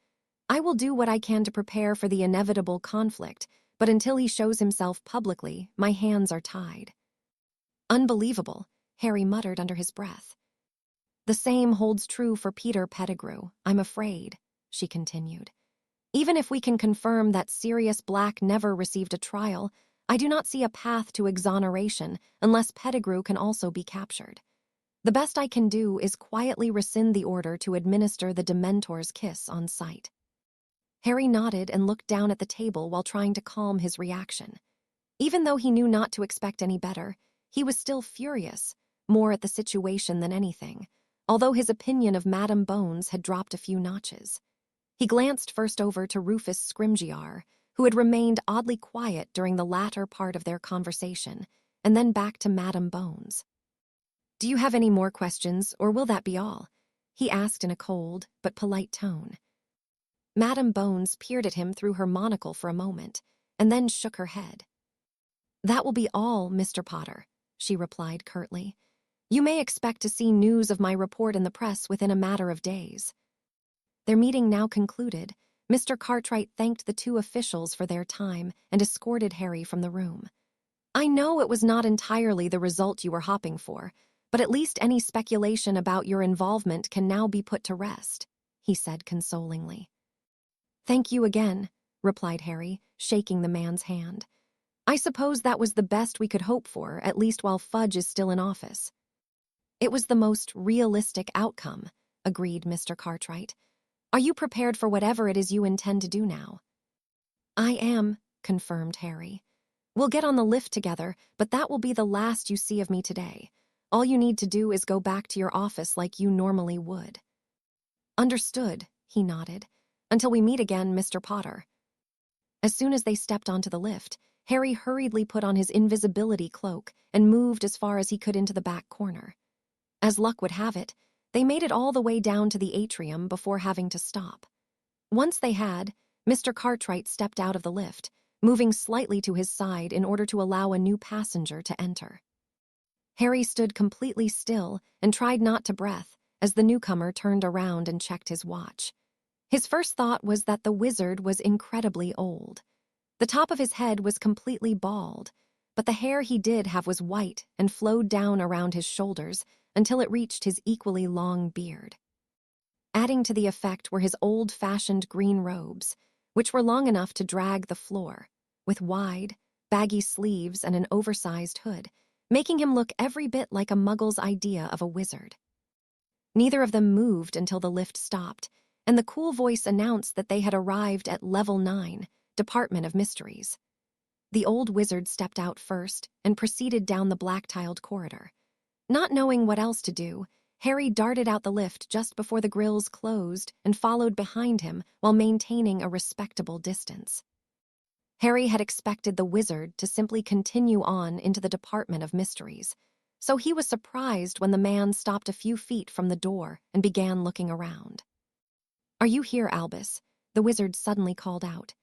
I will do what I can to prepare for the inevitable conflict, but until he shows himself publicly, my hands are tied. Unbelievable, Harry muttered under his breath. The same holds true for Peter Pettigrew, I'm afraid, she continued. Even if we can confirm that Sirius Black never received a trial, I do not see a path to exoneration unless Pettigrew can also be captured. The best I can do is quietly rescind the order to administer the Dementor's kiss on sight. Harry nodded and looked down at the table while trying to calm his reaction. Even though he knew not to expect any better, he was still furious, more at the situation than anything, although his opinion of Madame Bones had dropped a few notches. He glanced first over to Rufus Scrimgeour, who had remained oddly quiet during the latter part of their conversation, and then back to Madame Bones. Do you have any more questions, or will that be all? He asked in a cold but polite tone. Madame Bones peered at him through her monocle for a moment, and then shook her head. That will be all, Mr. Potter, she replied curtly. You may expect to see news of my report in the press within a matter of days. Their meeting now concluded, Mr. Cartwright thanked the two officials for their time and escorted Harry from the room. I know it was not entirely the result you were hoping for, but at least any speculation about your involvement can now be put to rest, he said consolingly. Thank you again, replied Harry, shaking the man's hand. I suppose that was the best we could hope for, at least while Fudge is still in office. It was the most realistic outcome, agreed Mr. Cartwright. Are you prepared for whatever it is you intend to do now? I am, confirmed Harry. We'll get on the lift together, but that will be the last you see of me today. All you need to do is go back to your office like you normally would. Understood, he nodded. Until we meet again, Mr. Potter. As soon as they stepped onto the lift, Harry hurriedly put on his invisibility cloak and moved as far as he could into the back corner. As luck would have it, they made it all the way down to the atrium before having to stop. Once they had, Mr. Cartwright stepped out of the lift, moving slightly to his side in order to allow a new passenger to enter. Harry stood completely still and tried not to breath as the newcomer turned around and checked his watch. His first thought was that the wizard was incredibly old. The top of his head was completely bald, but the hair he did have was white and flowed down around his shoulders until it reached his equally long beard. Adding to the effect were his old-fashioned green robes, which were long enough to drag the floor, with wide, baggy sleeves and an oversized hood, making him look every bit like a muggle's idea of a wizard. Neither of them moved until the lift stopped, and the cool voice announced that they had arrived at Level 9, Department of Mysteries. The old wizard stepped out first and proceeded down the black-tiled corridor. Not knowing what else to do, Harry darted out the lift just before the grills closed and followed behind him while maintaining a respectable distance. Harry had expected the wizard to simply continue on into the Department of Mysteries, so he was surprised when the man stopped a few feet from the door and began looking around. Are you here, Albus? The wizard suddenly called out.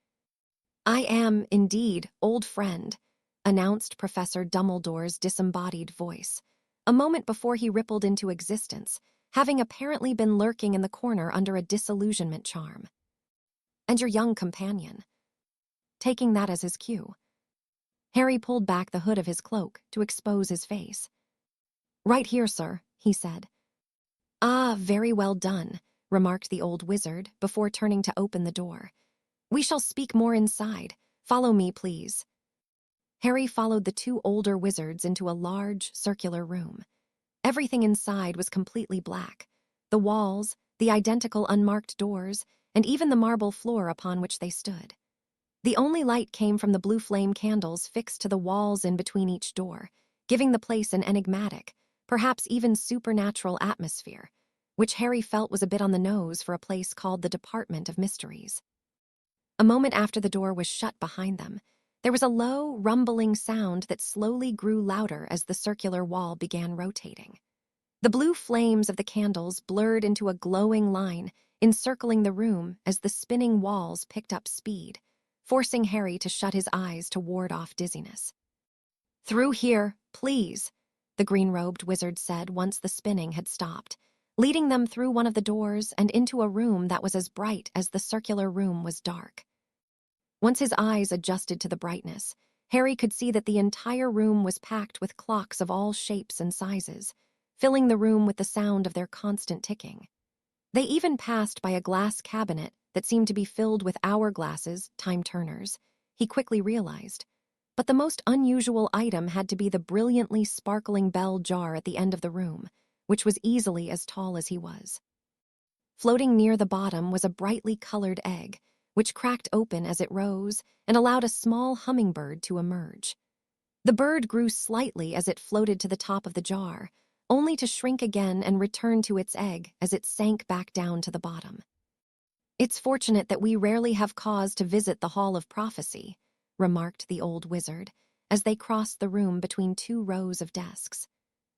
I am, indeed, old friend, announced Professor Dumbledore's disembodied voice, a moment before he rippled into existence, having apparently been lurking in the corner under a disillusionment charm. And your young companion. Taking that as his cue, Harry pulled back the hood of his cloak to expose his face. Right here, sir, he said. Ah, very well done, remarked the old wizard before turning to open the door. We shall speak more inside. Follow me, please. Harry followed the two older wizards into a large, circular room. Everything inside was completely black. The walls, the identical unmarked doors, and even the marble floor upon which they stood. The only light came from the blue flame candles fixed to the walls in between each door, giving the place an enigmatic, perhaps even supernatural atmosphere, which Harry felt was a bit on the nose for a place called the Department of Mysteries. A moment after the door was shut behind them, there was a low, rumbling sound that slowly grew louder as the circular wall began rotating. The blue flames of the candles blurred into a glowing line, encircling the room as the spinning walls picked up speed, forcing Harry to shut his eyes to ward off dizziness. "Through here, please," the green-robed wizard said once the spinning had stopped, leading them through one of the doors and into a room that was as bright as the circular room was dark. Once his eyes adjusted to the brightness, Harry could see that the entire room was packed with clocks of all shapes and sizes, filling the room with the sound of their constant ticking. They even passed by a glass cabinet that seemed to be filled with hourglasses, time-turners, he quickly realized. But the most unusual item had to be the brilliantly sparkling bell jar at the end of the room, which was easily as tall as he was. Floating near the bottom was a brightly colored egg, which cracked open as it rose and allowed a small hummingbird to emerge. The bird grew slightly as it floated to the top of the jar, only to shrink again and return to its egg as it sank back down to the bottom. "It's fortunate that we rarely have cause to visit the Hall of Prophecy," remarked the old wizard, as they crossed the room between two rows of desks.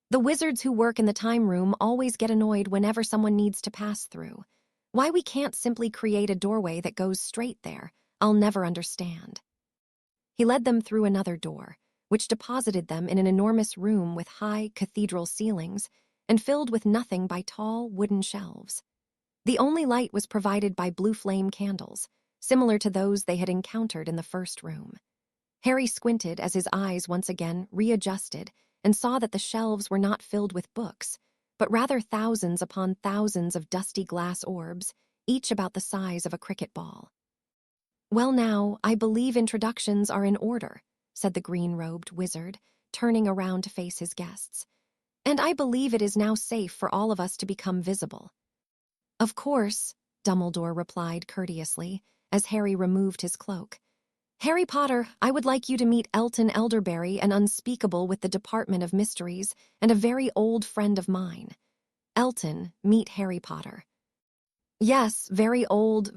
"The wizards who work in the time room always get annoyed whenever someone needs to pass through. Why we can't simply create a doorway that goes straight there, I'll never understand." He led them through another door, which deposited them in an enormous room with high cathedral ceilings and filled with nothing but tall wooden shelves. The only light was provided by blue flame candles, similar to those they had encountered in the first room. Harry squinted as his eyes once again readjusted and saw that the shelves were not filled with books, but rather thousands upon thousands of dusty glass orbs, each about the size of a cricket ball. "Well now, I believe introductions are in order," said the green-robed wizard, turning around to face his guests. "And I believe it is now safe for all of us to become visible." "Of course," Dumbledore replied courteously, as Harry removed his cloak. "Harry Potter, I would like you to meet Elton Elderberry, an unspeakable with the Department of Mysteries, and a very old friend of mine. Elton, meet Harry Potter." "Yes, very old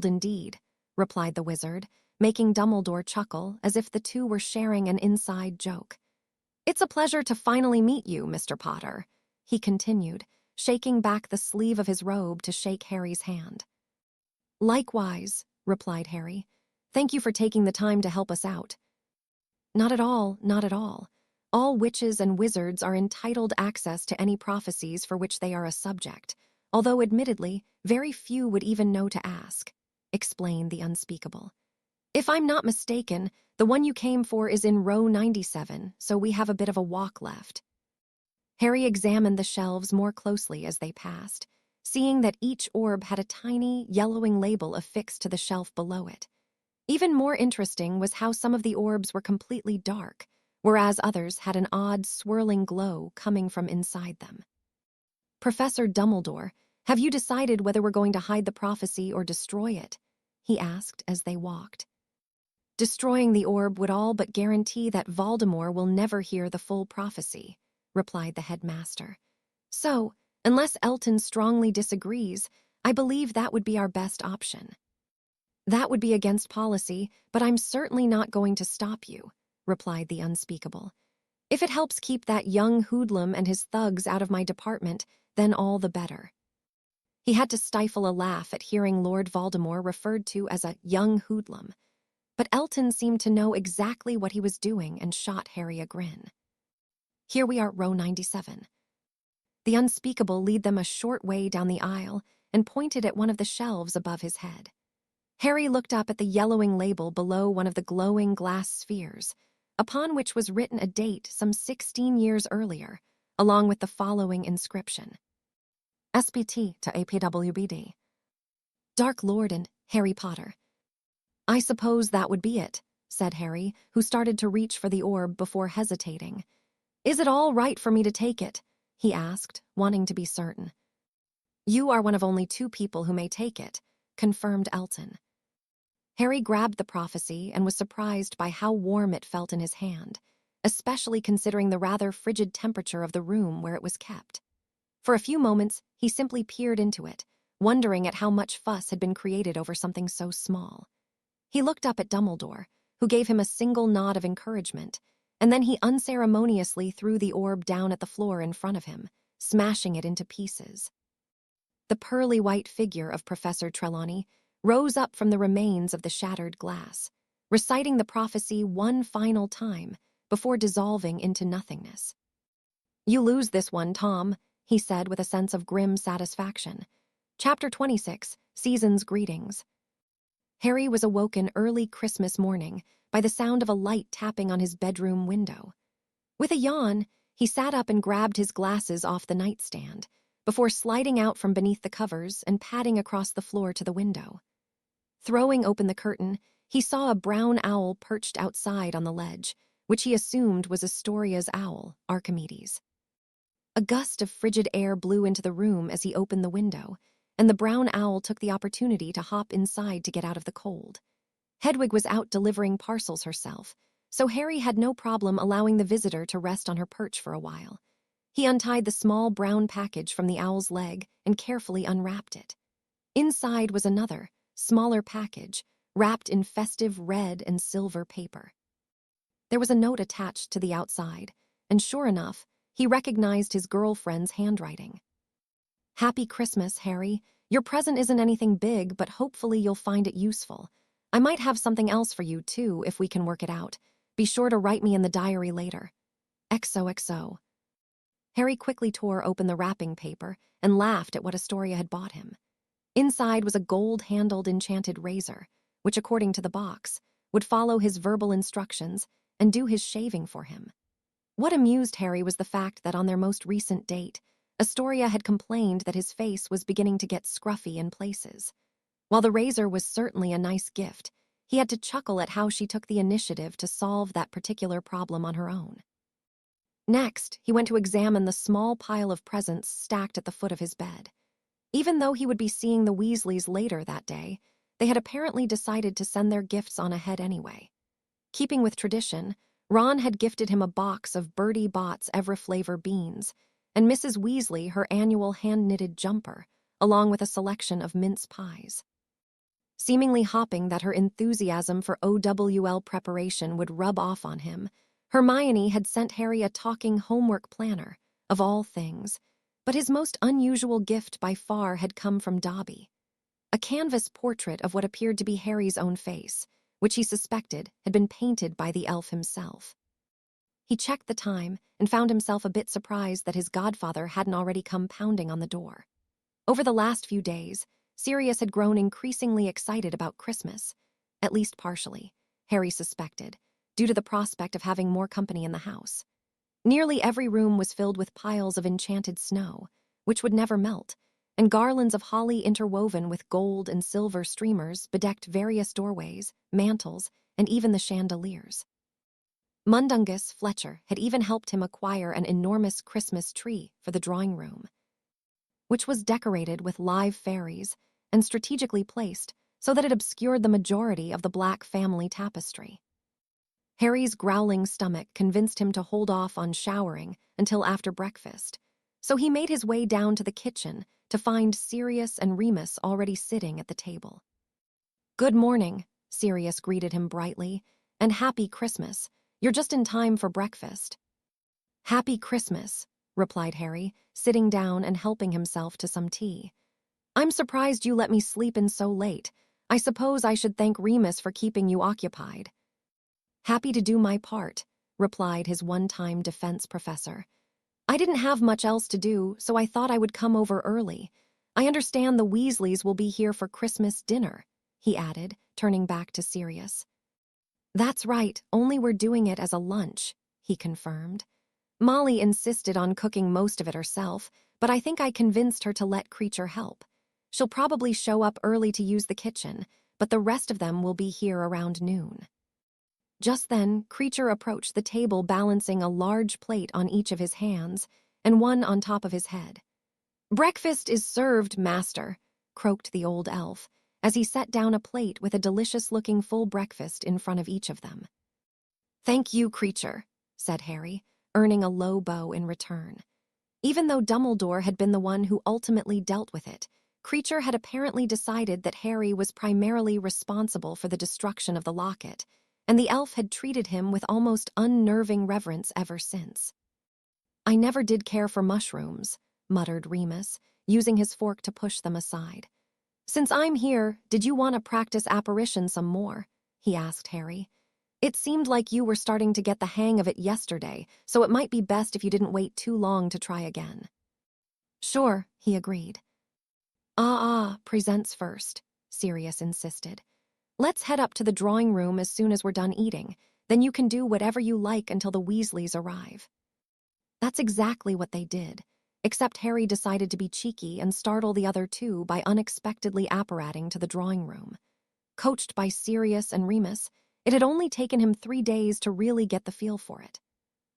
indeed," replied the wizard, making Dumbledore chuckle as if the two were sharing an inside joke. "It's a pleasure to finally meet you, Mr. Potter," he continued, shaking back the sleeve of his robe to shake Harry's hand. "Likewise," replied Harry. "Thank you for taking the time to help us out." "Not at all, not at all. All witches and wizards are entitled access to any prophecies for which they are a subject, although admittedly, very few would even know to ask," explained the unspeakable. "If I'm not mistaken, the one you came for is in row 97, so we have a bit of a walk left." Harry examined the shelves more closely as they passed, seeing that each orb had a tiny, yellowing label affixed to the shelf below it. Even more interesting was how some of the orbs were completely dark, whereas others had an odd, swirling glow coming from inside them. "Professor Dumbledore, have you decided whether we're going to hide the prophecy or destroy it?" he asked as they walked. "Destroying the orb would all but guarantee that Voldemort will never hear the full prophecy," replied the headmaster. "So, unless Elton strongly disagrees, I believe that would be our best option." "That would be against policy, but I'm certainly not going to stop you," replied the unspeakable. "If it helps keep that young hoodlum and his thugs out of my department, then all the better." He had to stifle a laugh at hearing Lord Voldemort referred to as a young hoodlum, but Elton seemed to know exactly what he was doing and shot Harry a grin. "Here we are at row 97. The unspeakable lead them a short way down the aisle and pointed at one of the shelves above his head. Harry looked up at the yellowing label below one of the glowing glass spheres, upon which was written a date some 16 years earlier, along with the following inscription: SPT to APWBD. Dark Lord and Harry Potter. "I suppose that would be it," said Harry, who started to reach for the orb before hesitating. "Is it all right for me to take it?" he asked, wanting to be certain. "You are one of only 2 people who may take it," confirmed Elton. Harry grabbed the prophecy and was surprised by how warm it felt in his hand, especially considering the rather frigid temperature of the room where it was kept. For a few moments, he simply peered into it, wondering at how much fuss had been created over something so small. He looked up at Dumbledore, who gave him a single nod of encouragement, and then he unceremoniously threw the orb down at the floor in front of him, smashing it into pieces. The pearly white figure of Professor Trelawney rose up from the remains of the shattered glass, reciting the prophecy one final time before dissolving into nothingness. "You lose this one, Tom," he said with a sense of grim satisfaction. Chapter 26, Season's Greetings. Harry was awoken early Christmas morning by the sound of a light tapping on his bedroom window. With a yawn, he sat up and grabbed his glasses off the nightstand, before sliding out from beneath the covers and padding across the floor to the window. Throwing open the curtain, he saw a brown owl perched outside on the ledge, which he assumed was Astoria's owl, Archimedes. A gust of frigid air blew into the room as he opened the window, and the brown owl took the opportunity to hop inside to get out of the cold. Hedwig was out delivering parcels herself, so Harry had no problem allowing the visitor to rest on her perch for a while. He untied the small brown package from the owl's leg and carefully unwrapped it. Inside was another, smaller package, wrapped in festive red and silver paper. There was a note attached to the outside, and sure enough, he recognized his girlfriend's handwriting. "Happy Christmas, Harry. Your present isn't anything big, but hopefully you'll find it useful. I might have something else for you, too, if we can work it out. Be sure to write me in the diary later. XOXO." Harry quickly tore open the wrapping paper and laughed at what Astoria had bought him. Inside was a gold-handled enchanted razor, which, according to the box, would follow his verbal instructions and do his shaving for him. What amused Harry was the fact that on their most recent date, Astoria had complained that his face was beginning to get scruffy in places. While the razor was certainly a nice gift, he had to chuckle at how she took the initiative to solve that particular problem on her own. Next, he went to examine the small pile of presents stacked at the foot of his bed. Even though he would be seeing the Weasleys later that day, they had apparently decided to send their gifts on ahead anyway. Keeping with tradition, Ron had gifted him a box of Bertie Bott's Everflavor beans, and Mrs. Weasley her annual hand-knitted jumper, along with a selection of mince pies. Seemingly hoping that her enthusiasm for OWL preparation would rub off on him, Hermione had sent Harry a talking homework planner, of all things, but his most unusual gift by far had come from Dobby. A canvas portrait of what appeared to be Harry's own face, which he suspected had been painted by the elf himself. He checked the time and found himself a bit surprised that his godfather hadn't already come pounding on the door. Over the last few days, Sirius had grown increasingly excited about Christmas, at least partially, Harry suspected, due to the prospect of having more company in the house. Nearly every room was filled with piles of enchanted snow, which would never melt, and garlands of holly interwoven with gold and silver streamers bedecked various doorways, mantels, and even the chandeliers. Mundungus Fletcher had even helped him acquire an enormous Christmas tree for the drawing room, which was decorated with live fairies and strategically placed so that it obscured the majority of the black family tapestry. Harry's growling stomach convinced him to hold off on showering until after breakfast, so he made his way down to the kitchen to find Sirius and Remus already sitting at the table. "Good morning," Sirius greeted him brightly, "and happy Christmas. You're just in time for breakfast." "Happy Christmas," replied Harry, sitting down and helping himself to some tea. "I'm surprised you let me sleep in so late. I suppose I should thank Remus for keeping you occupied." "Happy to do my part," replied his one-time defense professor. "I didn't have much else to do, so I thought I would come over early. I understand the Weasleys will be here for Christmas dinner," he added, turning back to Sirius. "That's right, only we're doing it as a lunch," he confirmed. "Molly insisted on cooking most of it herself, but I think I convinced her to let Creature help. She'll probably show up early to use the kitchen, but the rest of them will be here around noon." Just then, Creature approached the table balancing a large plate on each of his hands and one on top of his head. "Breakfast is served, master," croaked the old elf, as he set down a plate with a delicious-looking full breakfast in front of each of them. "Thank you, Creature," said Harry, earning a low bow in return. Even though Dumbledore had been the one who ultimately dealt with it, Kreacher had apparently decided that Harry was primarily responsible for the destruction of the locket, and the elf had treated him with almost unnerving reverence ever since. "I never did care for mushrooms," muttered Remus, using his fork to push them aside. "Since I'm here, did you want to practice apparition some more?" he asked Harry. "It seemed like you were starting to get the hang of it yesterday, so it might be best if you didn't wait too long to try again." "Sure," he agreed. Presents first," Sirius insisted. "Let's head up to the drawing room as soon as we're done eating. Then you can do whatever you like until the Weasleys arrive." That's exactly what they did, except Harry decided to be cheeky and startle the other two by unexpectedly apparating to the drawing room. Coached by Sirius and Remus, it had only taken him 3 days to really get the feel for it.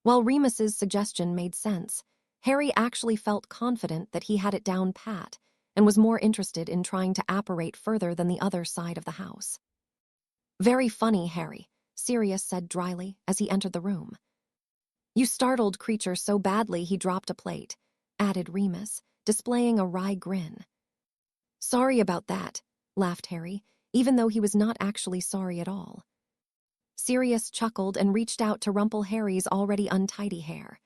While Remus's suggestion made sense, Harry actually felt confident that he had it down pat and was more interested in trying to apparate further than the other side of the house. "Very funny, Harry," Sirius said dryly as he entered the room. "You startled Kreacher so badly he dropped a plate," added Remus, displaying a wry grin. "Sorry about that," laughed Harry, even though he was not actually sorry at all. Sirius chuckled and reached out to rumple Harry's already untidy hair.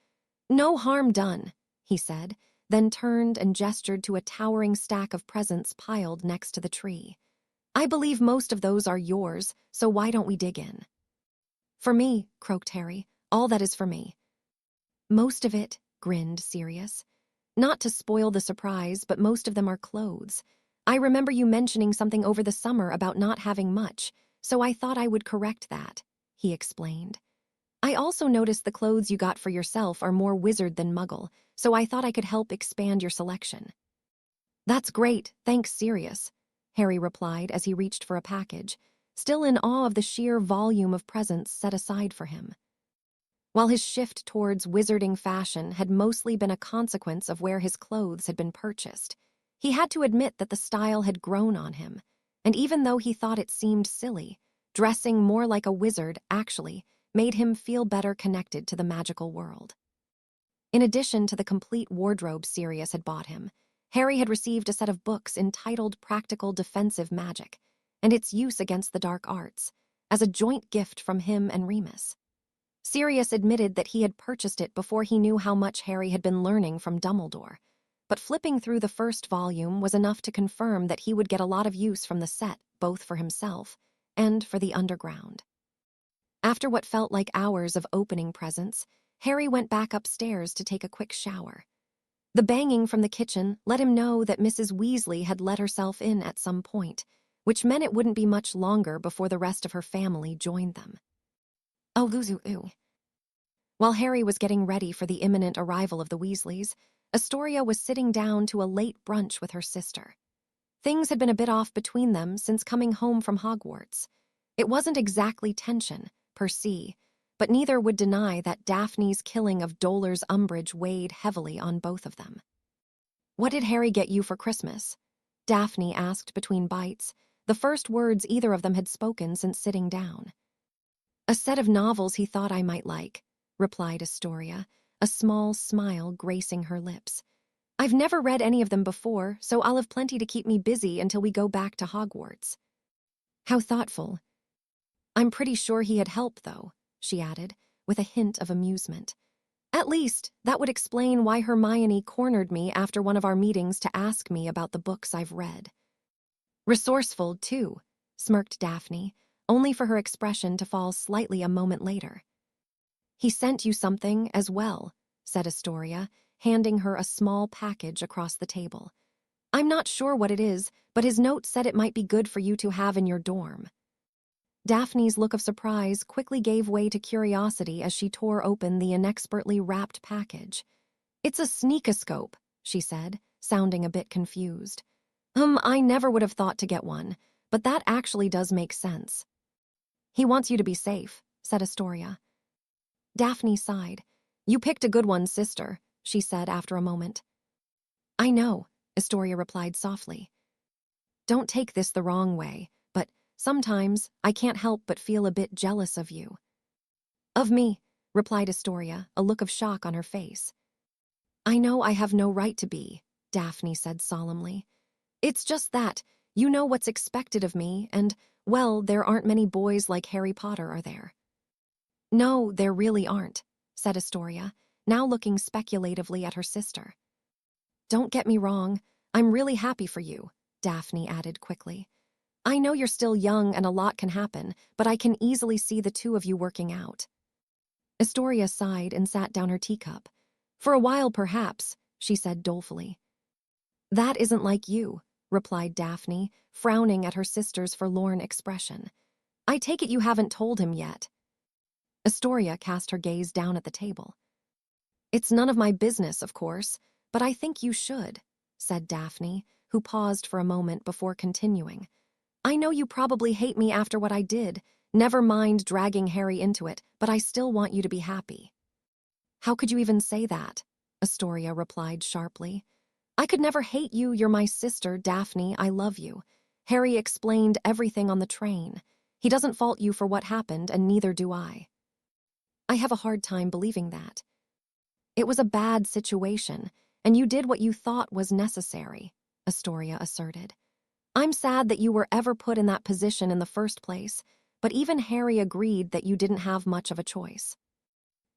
"No harm done," he said, then turned and gestured to a towering stack of presents piled next to the tree. "I believe most of those are yours, so why don't we dig in?" "For me," croaked Harry. "All that is for me." "Most of it," grinned Sirius. "Not to spoil the surprise, but most of them are clothes. I remember you mentioning something over the summer about not having much, so I thought I would correct that," he explained. "I also noticed the clothes you got for yourself are more wizard than muggle, so I thought I could help expand your selection." "That's great, thanks, Sirius," Harry replied as he reached for a package, still in awe of the sheer volume of presents set aside for him. While his shift towards wizarding fashion had mostly been a consequence of where his clothes had been purchased, he had to admit that the style had grown on him, and even though he thought it seemed silly, dressing more like a wizard actually made him feel better connected to the magical world. In addition to the complete wardrobe Sirius had bought him, Harry had received a set of books entitled Practical Defensive Magic and its use against the dark arts, as a joint gift from him and Remus. Sirius admitted that he had purchased it before he knew how much Harry had been learning from Dumbledore, but flipping through the first volume was enough to confirm that he would get a lot of use from the set, both for himself and for the underground. After what felt like hours of opening presents, Harry went back upstairs to take a quick shower. The banging from the kitchen let him know that Mrs. Weasley had let herself in at some point, which meant it wouldn't be much longer before the rest of her family joined them. Oh, Luzu. While Harry was getting ready for the imminent arrival of the Weasleys, Astoria was sitting down to a late brunch with her sister. Things had been a bit off between them since coming home from Hogwarts. It wasn't exactly tension, per se, but neither would deny that Daphne's killing of Dolar's Umbridge weighed heavily on both of them. "What did Harry get you for Christmas?" Daphne asked between bites, the first words either of them had spoken since sitting down. "A set of novels he thought I might like," replied Astoria, a small smile gracing her lips. "I've never read any of them before, so I'll have plenty to keep me busy until we go back to Hogwarts." "How thoughtful." "I'm pretty sure he had help, though," she added, with a hint of amusement. "At least, that would explain why Hermione cornered me after one of our meetings to ask me about the books I've read." "Resourceful, too," smirked Daphne, only for her expression to fall slightly a moment later. "He sent you something as well," said Astoria, handing her a small package across the table. "I'm not sure what it is, but his note said it might be good for you to have in your dorm." Daphne's look of surprise quickly gave way to curiosity as she tore open the inexpertly wrapped package. "It's a sneakoscope," she said, sounding a bit confused. I never would have thought to get one, but that actually does make sense." "He wants you to be safe," said Astoria. Daphne sighed. "You picked a good one, sister," she said after a moment. "I know," Astoria replied softly. "Don't take this the wrong way, but sometimes I can't help but feel a bit jealous of you." "Of me?" replied Astoria, a look of shock on her face. I know I have no right to be, Daphne said solemnly. It's just that, you know what's expected of me, and, well, there aren't many boys like Harry Potter, are there? No, there really aren't, said Astoria, now looking speculatively at her sister. Don't get me wrong, I'm really happy for you, Daphne added quickly. I know you're still young and a lot can happen, but I can easily see the two of you working out. Astoria sighed and sat down her teacup. For a while, perhaps, she said dolefully. That isn't like you, replied Daphne, frowning at her sister's forlorn expression. I take it you haven't told him yet. Astoria cast her gaze down at the table. It's none of my business, of course, but I think you should, said Daphne, who paused for a moment before continuing. I know you probably hate me after what I did. Never mind dragging Harry into it, but I still want you to be happy. How could you even say that? Astoria replied sharply. I could never hate you, you're my sister, Daphne, I love you. Harry explained everything on the train. He doesn't fault you for what happened, and neither do I. I have a hard time believing that. It was a bad situation, and you did what you thought was necessary, Astoria asserted. I'm sad that you were ever put in that position in the first place, but even Harry agreed that you didn't have much of a choice.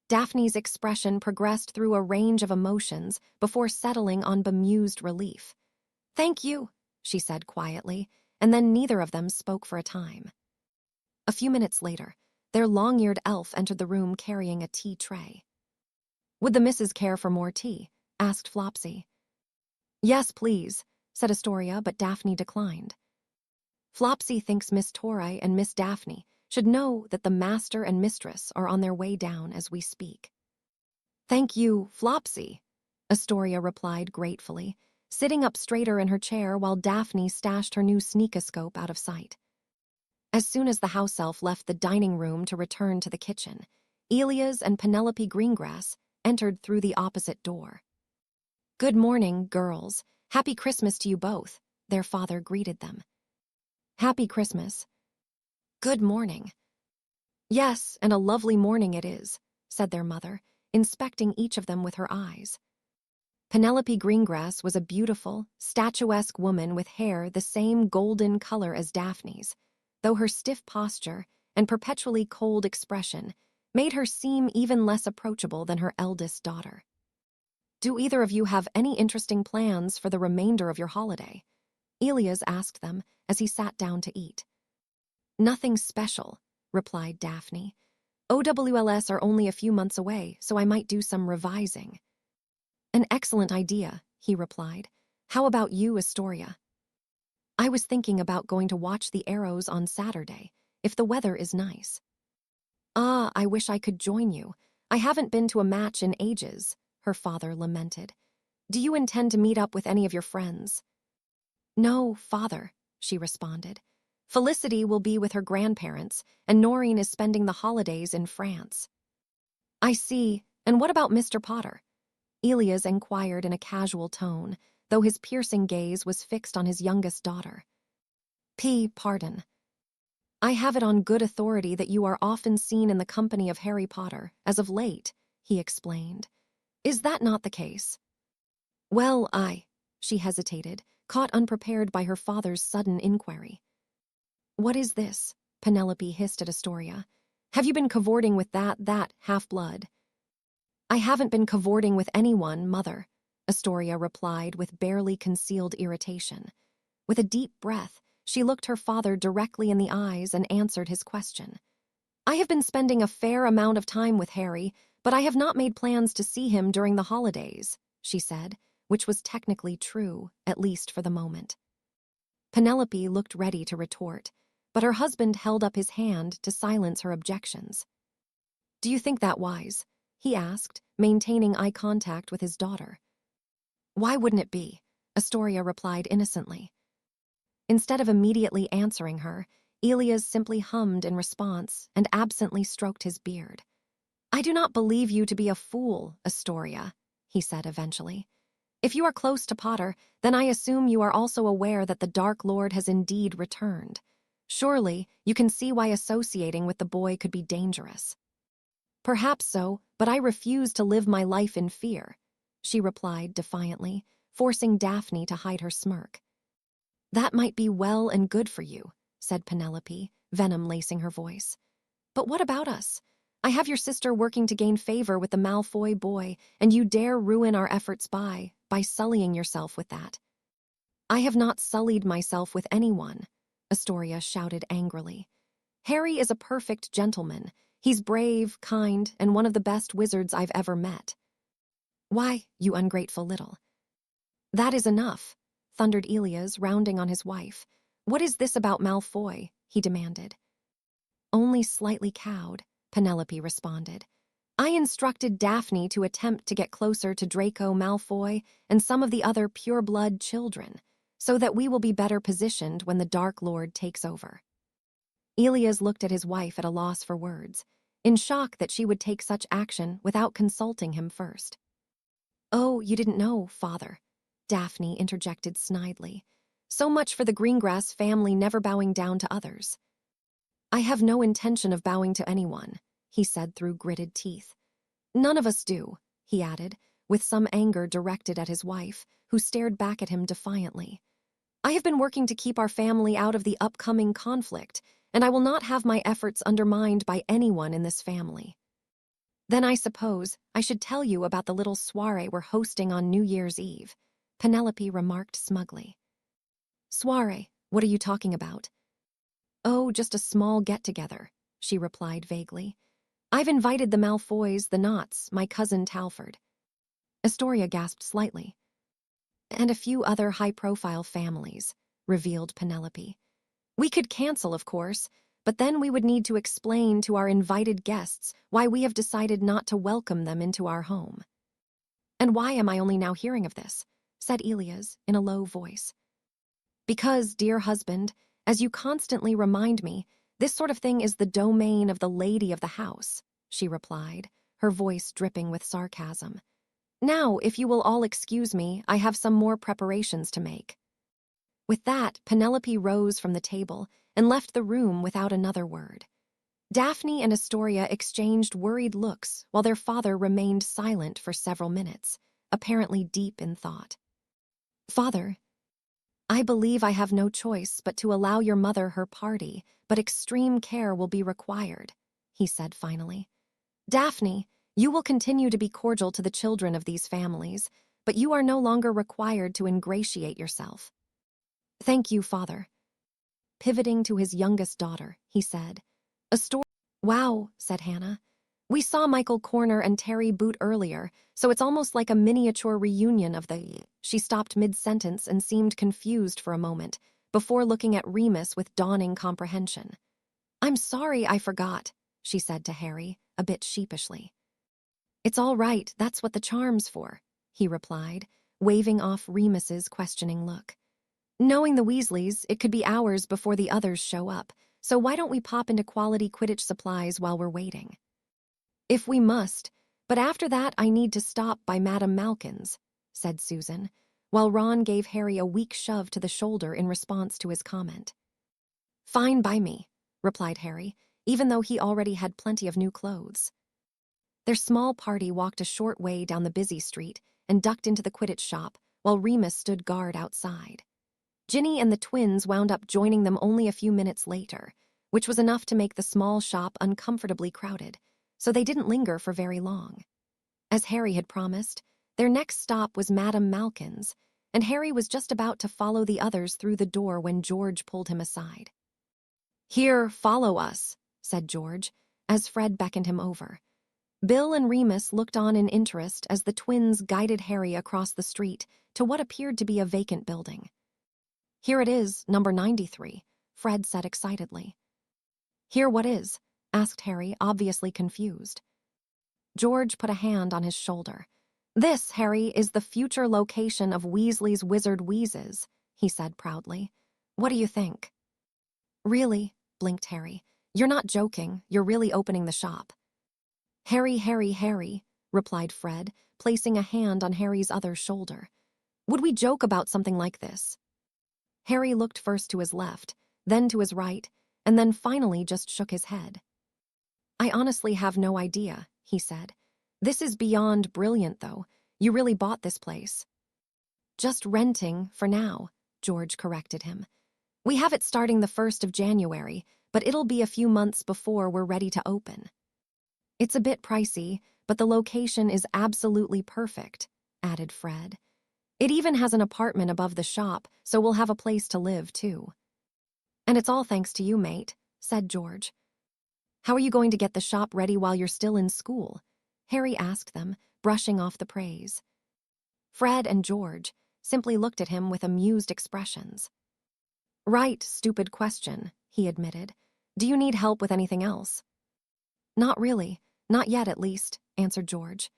Daphne's expression progressed through a range of emotions before settling on bemused relief. Thank you, she said quietly, and then neither of them spoke for a time. A few minutes later, their long-eared elf entered the room carrying a tea tray. Would the missus care for more tea? Asked Flopsy. Yes, please, said Astoria, but Daphne declined. Flopsy thinks Miss Torrey and Miss Daphne should know that the master and mistress are on their way down as we speak. Thank you, Flopsy, Astoria replied gratefully, sitting up straighter in her chair while Daphne stashed her new sneakoscope out of sight. As soon as the house elf left the dining room to return to the kitchen, Elias and Penelope Greengrass entered through the opposite door. Good morning, girls. Happy Christmas to you both, their father greeted them. Happy Christmas. Good morning. Yes, and a lovely morning it is, said their mother, inspecting each of them with her eyes. Penelope Greengrass was a beautiful, statuesque woman with hair the same golden color as Daphne's, though her stiff posture and perpetually cold expression made her seem even less approachable than her eldest daughter. Do either of you have any interesting plans for the remainder of your holiday? Elias asked them as he sat down to eat. Nothing special, replied Daphne. OWLs are only a few months away, so I might do some revising. An excellent idea, he replied. How about you, Astoria? I was thinking about going to watch the Arrows on Saturday, if the weather is nice. Ah, I wish I could join you. I haven't been to a match in ages, her father lamented. Do you intend to meet up with any of your friends? No, father, she responded. Felicity will be with her grandparents, and Noreen is spending the holidays in France. I see, and what about Mr. Potter? Elias inquired in a casual tone, though his piercing gaze was fixed on his youngest daughter. Pardon. I have it on good authority that you are often seen in the company of Harry Potter, as of late, he explained. Is that not the case? Well, she hesitated, caught unprepared by her father's sudden inquiry. What is this? Penelope hissed at Astoria. Have you been cavorting with that half-blood? I haven't been cavorting with anyone, mother, Astoria replied with barely concealed irritation. With a deep breath, she looked her father directly in the eyes and answered his question. I have been spending a fair amount of time with Harry, but I have not made plans to see him during the holidays, she said, which was technically true, at least for the moment. Penelope looked ready to retort, but her husband held up his hand to silence her objections. Do you think that wise? He asked, maintaining eye contact with his daughter. Why wouldn't it be? Astoria replied innocently. Instead of immediately answering her, Elias simply hummed in response and absently stroked his beard. I do not believe you to be a fool, Astoria, he said eventually. If you are close to Potter, then I assume you are also aware that the Dark Lord has indeed returned. Surely, you can see why associating with the boy could be dangerous. Perhaps so, but I refuse to live my life in fear, she replied defiantly, forcing Daphne to hide her smirk. That might be well and good for you, said Penelope, venom lacing her voice. But what about us? I have your sister working to gain favor with the Malfoy boy, and you dare ruin our efforts by sullying yourself with that. I have not sullied myself with anyone, Astoria shouted angrily. Harry is a perfect gentleman. He's brave, kind, and one of the best wizards I've ever met. Why, you ungrateful little. That is enough, thundered Elias, rounding on his wife. What is this about Malfoy? He demanded. Only slightly cowed, Penelope responded. I instructed Daphne to attempt to get closer to Draco Malfoy and some of the other pure-blood children, so that we will be better positioned when the Dark Lord takes over. Elias looked at his wife at a loss for words, in shock that she would take such action without consulting him first. Oh, you didn't know, father, Daphne interjected snidely. So much for the Greengrass family never bowing down to others. I have no intention of bowing to anyone, he said through gritted teeth. None of us do, he added, with some anger directed at his wife, who stared back at him defiantly. I have been working to keep our family out of the upcoming conflict, and I will not have my efforts undermined by anyone in this family. Then I suppose I should tell you about the little soiree we're hosting on New Year's Eve, Penelope remarked smugly. Soiree, what are you talking about? Oh, just a small get-together, she replied vaguely. I've invited the Malfoys, the Knotts, my cousin Talford. Astoria gasped slightly. And a few other high-profile families, revealed Penelope. We could cancel, of course, but then we would need to explain to our invited guests why we have decided not to welcome them into our home. And why am I only now hearing of this? Said Elias in a low voice. Because, dear husband, as you constantly remind me, this sort of thing is the domain of the lady of the house, she replied, her voice dripping with sarcasm. Now, if you will all excuse me, I have some more preparations to make. With that, Penelope rose from the table and left the room without another word. Daphne and Astoria exchanged worried looks while their father remained silent for several minutes, apparently deep in thought. Father, I believe I have no choice but to allow your mother her party, but extreme care will be required, he said finally. Daphne, you will continue to be cordial to the children of these families, but you are no longer required to ingratiate yourself. Thank you, father. Pivoting to his youngest daughter, he said. Wow, said Hannah. We saw Michael Corner and Terry Boot earlier, so it's almost like a miniature reunion of the... She stopped mid-sentence and seemed confused for a moment, before looking at Remus with dawning comprehension. I'm sorry I forgot, she said to Harry, a bit sheepishly. It's all right, that's what the charm's for, he replied, waving off Remus's questioning look. Knowing the Weasleys, it could be hours before the others show up, so why don't we pop into Quality Quidditch supplies while we're waiting? If we must, but after that I need to stop by Madame Malkin's, said Susan, while Ron gave Harry a weak shove to the shoulder in response to his comment. Fine by me, replied Harry, even though he already had plenty of new clothes. Their small party walked a short way down the busy street and ducked into the Quidditch shop, while Remus stood guard outside. Ginny and the twins wound up joining them only a few minutes later, which was enough to make the small shop uncomfortably crowded, so they didn't linger for very long. As Harry had promised, their next stop was Madame Malkin's, and Harry was just about to follow the others through the door when George pulled him aside. Here, follow us, said George, as Fred beckoned him over. Bill and Remus looked on in interest as the twins guided Harry across the street to what appeared to be a vacant building. Here it is, number 93, Fred said excitedly. Here what is? Asked Harry, obviously confused. George put a hand on his shoulder. This, Harry, is the future location of Weasley's Wizard Wheezes, he said proudly. What do you think? Really? Blinked Harry. You're not joking, you're really opening the shop. Harry, replied Fred, placing a hand on Harry's other shoulder. Would we joke about something like this? Harry looked first to his left, then to his right, and then finally just shook his head. I honestly have no idea, he said. "This is beyond brilliant, though. You really bought this place." "Just renting, for now," George corrected him. "We have it starting the 1st of January, but it'll be a few months before we're ready to open." "It's a bit pricey, but the location is absolutely perfect," added Fred. "It even has an apartment above the shop, so we'll have a place to live, too." "And it's all thanks to you, mate," said George. "How are you going to get the shop ready while you're still in school?" Harry asked them, brushing off the praise. Fred and George simply looked at him with amused expressions. "Right, stupid question," he admitted. "Do you need help with anything else?" "Not really. Not yet, at least," answered George.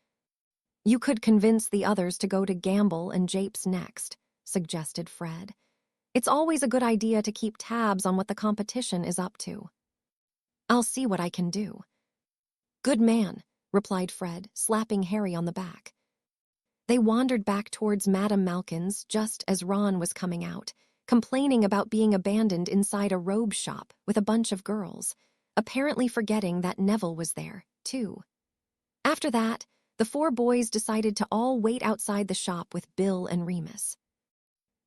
"You could convince the others to go to Gamble and Japes next," suggested Fred. "It's always a good idea to keep tabs on what the competition is up to." "I'll see what I can do." "Good man," replied Fred, slapping Harry on the back. They wandered back towards Madame Malkin's just as Ron was coming out, complaining about being abandoned inside a robe shop with a bunch of girls, apparently forgetting that Neville was there, too. After that, the 4 boys decided to all wait outside the shop with Bill and Remus.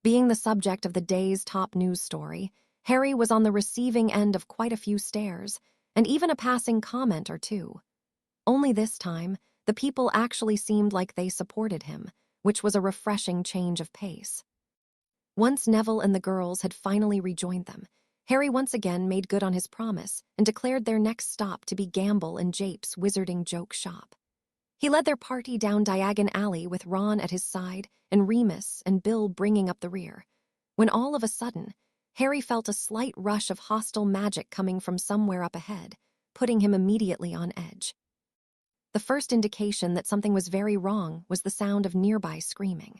Being the subject of the day's top news story, Harry was on the receiving end of quite a few stares, and even a passing comment or two. Only this time, the people actually seemed like they supported him, which was a refreshing change of pace. Once Neville and the girls had finally rejoined them, Harry once again made good on his promise and declared their next stop to be Gamble and Japes' Wizarding Joke Shop. He led their party down Diagon Alley with Ron at his side and Remus and Bill bringing up the rear, when all of a sudden, Harry felt a slight rush of hostile magic coming from somewhere up ahead, putting him immediately on edge. The first indication that something was very wrong was the sound of nearby screaming.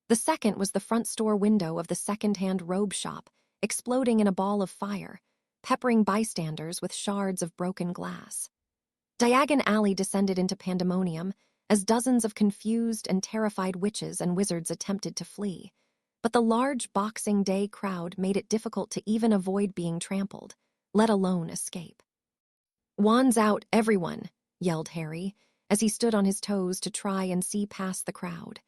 The second was the front store window of the second-hand robe shop exploding in a ball of fire, peppering bystanders with shards of broken glass. Diagon Alley descended into pandemonium as dozens of confused and terrified witches and wizards attempted to flee, but the large Boxing Day crowd made it difficult to even avoid being trampled, let alone escape. "Wands out, everyone!" yelled Harry, as he stood on his toes to try and see past the crowd.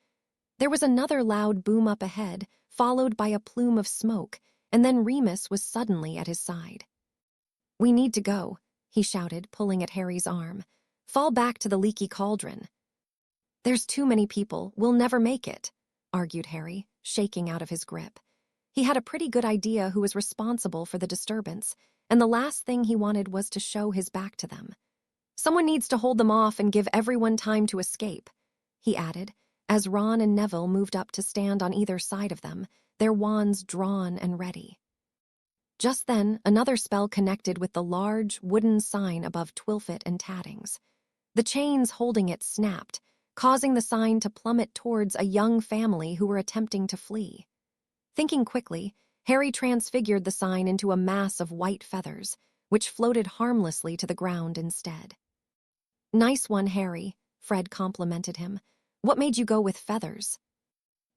There was another loud boom up ahead, followed by a plume of smoke, and then Remus was suddenly at his side. "We need to go," he shouted, pulling at Harry's arm. "Fall back to the leaky cauldron." "There's too many people. We'll never make it," argued Harry, shaking out of his grip. He had a pretty good idea who was responsible for the disturbance, and the last thing he wanted was to show his back to them. "Someone needs to hold them off and give everyone time to escape," he added, as Ron and Neville moved up to stand on either side of them, their wands drawn and ready. Just then, another spell connected with the large, wooden sign above Twilfit and Tattings. The chains holding it snapped, causing the sign to plummet towards a young family who were attempting to flee. Thinking quickly, Harry transfigured the sign into a mass of white feathers, which floated harmlessly to the ground instead. "Nice one, Harry," Fred complimented him. "What made you go with feathers?"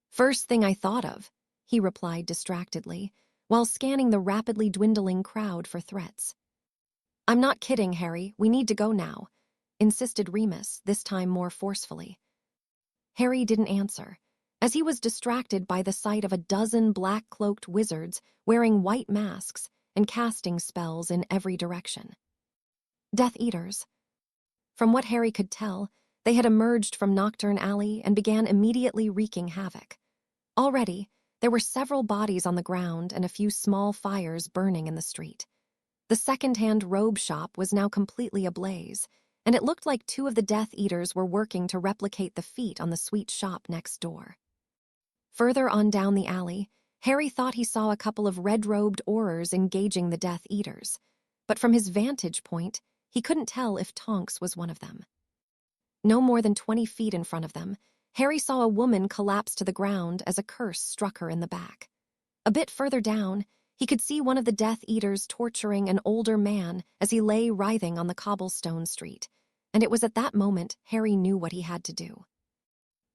"First thing I thought of," he replied distractedly, while scanning the rapidly dwindling crowd for threats. "I'm not kidding, Harry. We need to go now," insisted Remus, this time more forcefully. Harry didn't answer, as he was distracted by the sight of a dozen black-cloaked wizards wearing white masks and casting spells in every direction. Death Eaters. From what Harry could tell, they had emerged from Nocturne Alley and began immediately wreaking havoc. Already, there were several bodies on the ground and a few small fires burning in the street. The second-hand robe shop was now completely ablaze, and it looked like 2 of the Death Eaters were working to replicate the feat on the sweet shop next door. Further on down the alley, Harry thought he saw a couple of red-robed Aurors engaging the Death Eaters, but from his vantage point, he couldn't tell if Tonks was one of them. No more than 20 feet in front of them, Harry saw a woman collapse to the ground as a curse struck her in the back. A bit further down, he could see one of the Death Eaters torturing an older man as he lay writhing on the cobblestone street, and it was at that moment Harry knew what he had to do.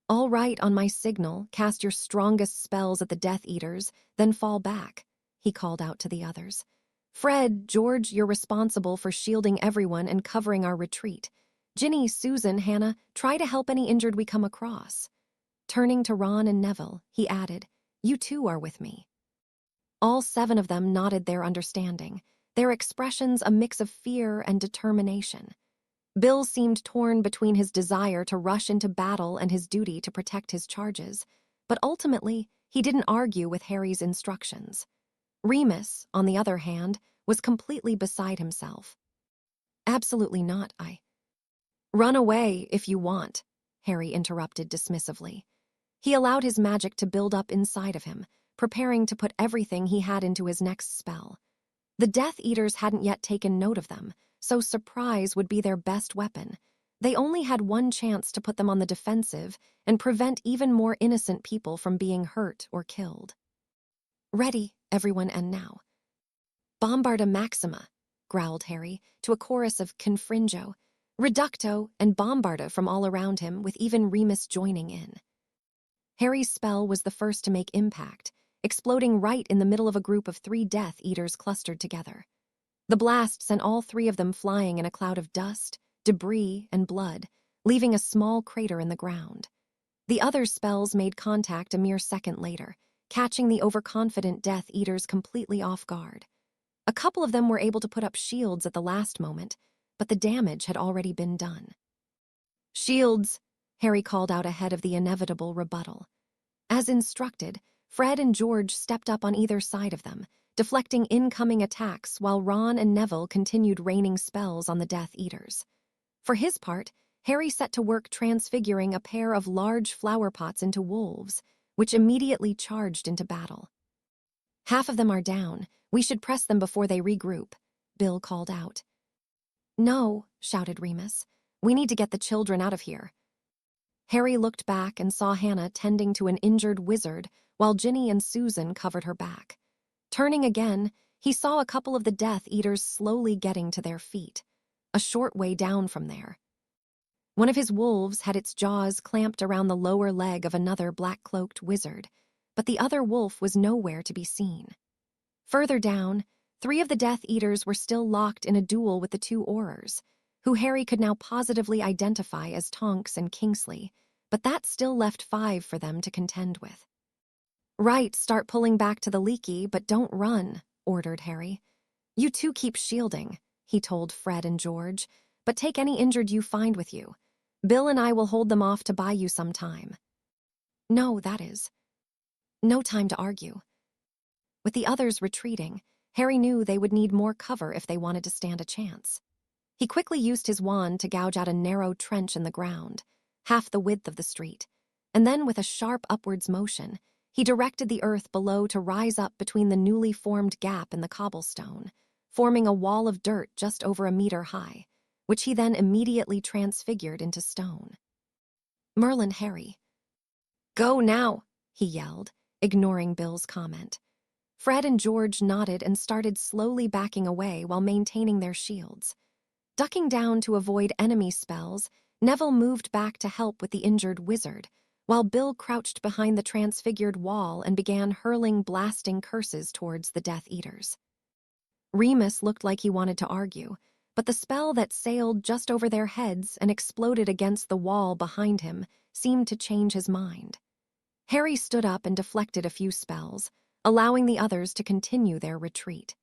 "All right, on my signal, cast your strongest spells at the Death Eaters, then fall back," he called out to the others. "Fred, George, you're responsible for shielding everyone and covering our retreat. Ginny, Susan, Hannah, try to help any injured we come across." Turning to Ron and Neville, he added, "You too are with me." All 7 of them nodded their understanding, their expressions a mix of fear and determination. Bill seemed torn between his desire to rush into battle and his duty to protect his charges, but ultimately, he didn't argue with Harry's instructions. Remus, on the other hand, was completely beside himself. "Absolutely not, Run away if you want," Harry interrupted dismissively. He allowed his magic to build up inside of him, preparing to put everything he had into his next spell. The Death Eaters hadn't yet taken note of them, so surprise would be their best weapon. They only had one chance to put them on the defensive and prevent even more innocent people from being hurt or killed. "Ready, everyone, and now." "Bombarda Maxima," growled Harry, to a chorus of Confringo, Reducto, and Bombarda from all around him, with even Remus joining in. Harry's spell was the first to make impact, exploding right in the middle of a group of 3 Death Eaters clustered together. The blast sent all 3 of them flying in a cloud of dust, debris, and blood, leaving a small crater in the ground. The other spells made contact a mere second later, catching the overconfident Death Eaters completely off guard. A couple of them were able to put up shields at the last moment, but the damage had already been done. "Shields!" Harry called out ahead of the inevitable rebuttal. As instructed, Fred and George stepped up on either side of them, deflecting incoming attacks while Ron and Neville continued raining spells on the Death Eaters. For his part, Harry set to work transfiguring a pair of large flower pots into wolves, which immediately charged into battle. "Half of them are down. We should press them before they regroup," Bill called out. "No," shouted Remus. "We need to get the children out of here." Harry looked back and saw Hannah tending to an injured wizard while Ginny and Susan covered her back. Turning again, he saw a couple of the Death Eaters slowly getting to their feet, a short way down from there. One of his wolves had its jaws clamped around the lower leg of another black-cloaked wizard, but the other wolf was nowhere to be seen. Further down, 3 of the Death Eaters were still locked in a duel with the 2 Aurors, who Harry could now positively identify as Tonks and Kingsley, but that still left 5 for them to contend with. "Right, start pulling back to the leaky, but don't run," ordered Harry. "You 2 keep shielding," he told Fred and George, "but take any injured you find with you. Bill and I will hold them off to buy you some time." "No, that is." No time to argue. With the others retreating, Harry knew they would need more cover if they wanted to stand a chance. He quickly used his wand to gouge out a narrow trench in the ground, half the width of the street, and then with a sharp upwards motion, he directed the earth below to rise up between the newly formed gap in the cobblestone, forming a wall of dirt just over a meter high, which he then immediately transfigured into stone. "Merlin, Harry." "Go now," he yelled, ignoring Bill's comment. Fred and George nodded and started slowly backing away while maintaining their shields. Ducking down to avoid enemy spells, Neville moved back to help with the injured wizard, while Bill crouched behind the transfigured wall and began hurling blasting curses towards the Death Eaters. Remus looked like he wanted to argue, but the spell that sailed just over their heads and exploded against the wall behind him seemed to change his mind. Harry stood up and deflected a few spells, allowing the others to continue their retreat.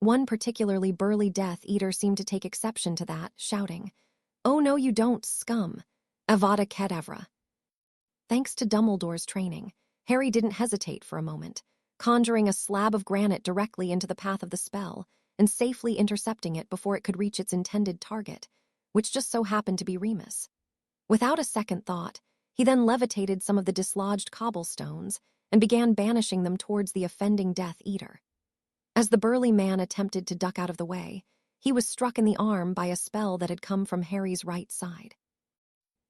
One particularly burly Death Eater seemed to take exception to that, shouting, "Oh no you don't, scum! Avada Kedavra!" Thanks to Dumbledore's training, Harry didn't hesitate for a moment, conjuring a slab of granite directly into the path of the spell and safely intercepting it before it could reach its intended target, which just so happened to be Remus. Without a second thought, he then levitated some of the dislodged cobblestones and began banishing them towards the offending Death Eater. As the burly man attempted to duck out of the way, he was struck in the arm by a spell that had come from Harry's right side.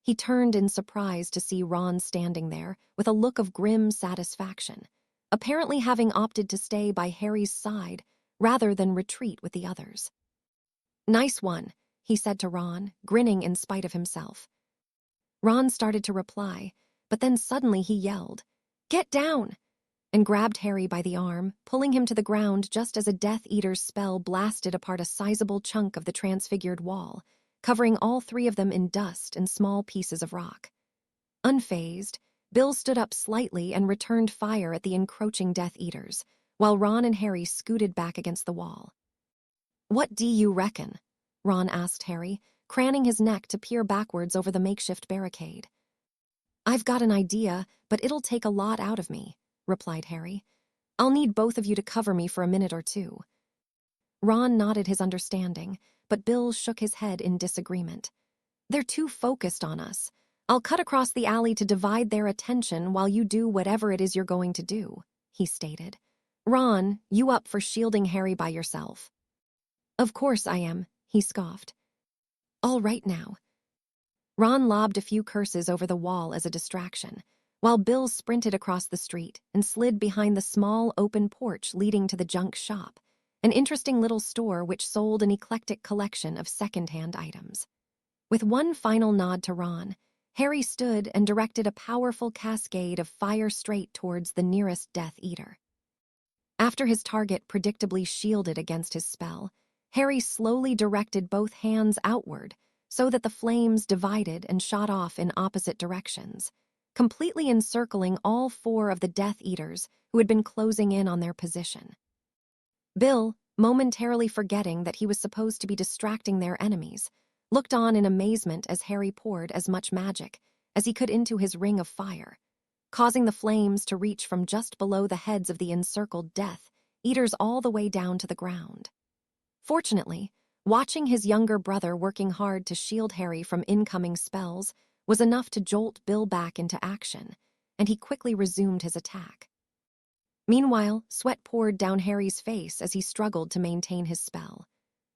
He turned in surprise to see Ron standing there with a look of grim satisfaction, apparently having opted to stay by Harry's side rather than retreat with the others. "Nice one," he said to Ron, grinning in spite of himself. Ron started to reply, but then suddenly he yelled, "Get down!" and grabbed Harry by the arm, pulling him to the ground just as a Death Eater's spell blasted apart a sizable chunk of the transfigured wall, covering all three of them in dust and small pieces of rock. Unfazed, Bill stood up slightly and returned fire at the encroaching Death Eaters, while Ron and Harry scooted back against the wall. "What do you reckon?" Ron asked Harry, craning his neck to peer backwards over the makeshift barricade. "I've got an idea, but it'll take a lot out of me," replied Harry. "I'll need both of you to cover me for a minute or two." Ron nodded his understanding, but Bill shook his head in disagreement. "They're too focused on us. I'll cut across the alley to divide their attention while you do whatever it is you're going to do," he stated. "Ron, you up for shielding Harry by yourself?" "Of course I am," he scoffed. "All right now." Ron lobbed a few curses over the wall as a distraction, while Bill sprinted across the street and slid behind the small open porch leading to the junk shop, an interesting little store which sold an eclectic collection of second-hand items. With one final nod to Ron, Harry stood and directed a powerful cascade of fire straight towards the nearest Death Eater. After his target predictably shielded against his spell, Harry slowly directed both hands outward so that the flames divided and shot off in opposite directions, completely encircling all four of the Death Eaters who had been closing in on their position. Bill, momentarily forgetting that he was supposed to be distracting their enemies, looked on in amazement as Harry poured as much magic as he could into his ring of fire, causing the flames to reach from just below the heads of the encircled Death Eaters all the way down to the ground. Fortunately, watching his younger brother working hard to shield Harry from incoming spells was enough to jolt Bill back into action, and he quickly resumed his attack. Meanwhile, sweat poured down Harry's face as he struggled to maintain his spell.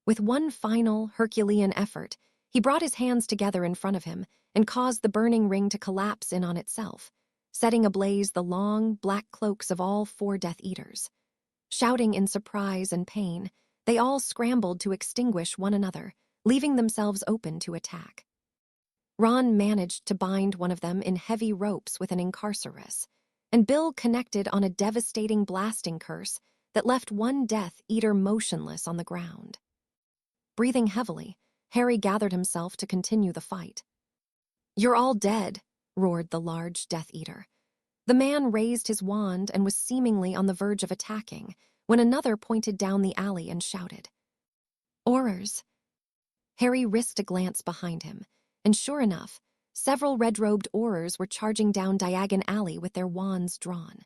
With one final, Herculean effort, he brought his hands together in front of him and caused the burning ring to collapse in on itself, setting ablaze the long, black cloaks of all four Death Eaters. Shouting in surprise and pain, they all scrambled to extinguish one another, leaving themselves open to attack. Ron managed to bind one of them in heavy ropes with an incarcerus, and Bill connected on a devastating blasting curse that left one Death Eater motionless on the ground. Breathing heavily, Harry gathered himself to continue the fight. "You're all dead," roared the large Death Eater. The man raised his wand and was seemingly on the verge of attacking when another pointed down the alley and shouted, "Aurors!" Harry risked a glance behind him, and sure enough, several red-robed Aurors were charging down Diagon Alley with their wands drawn.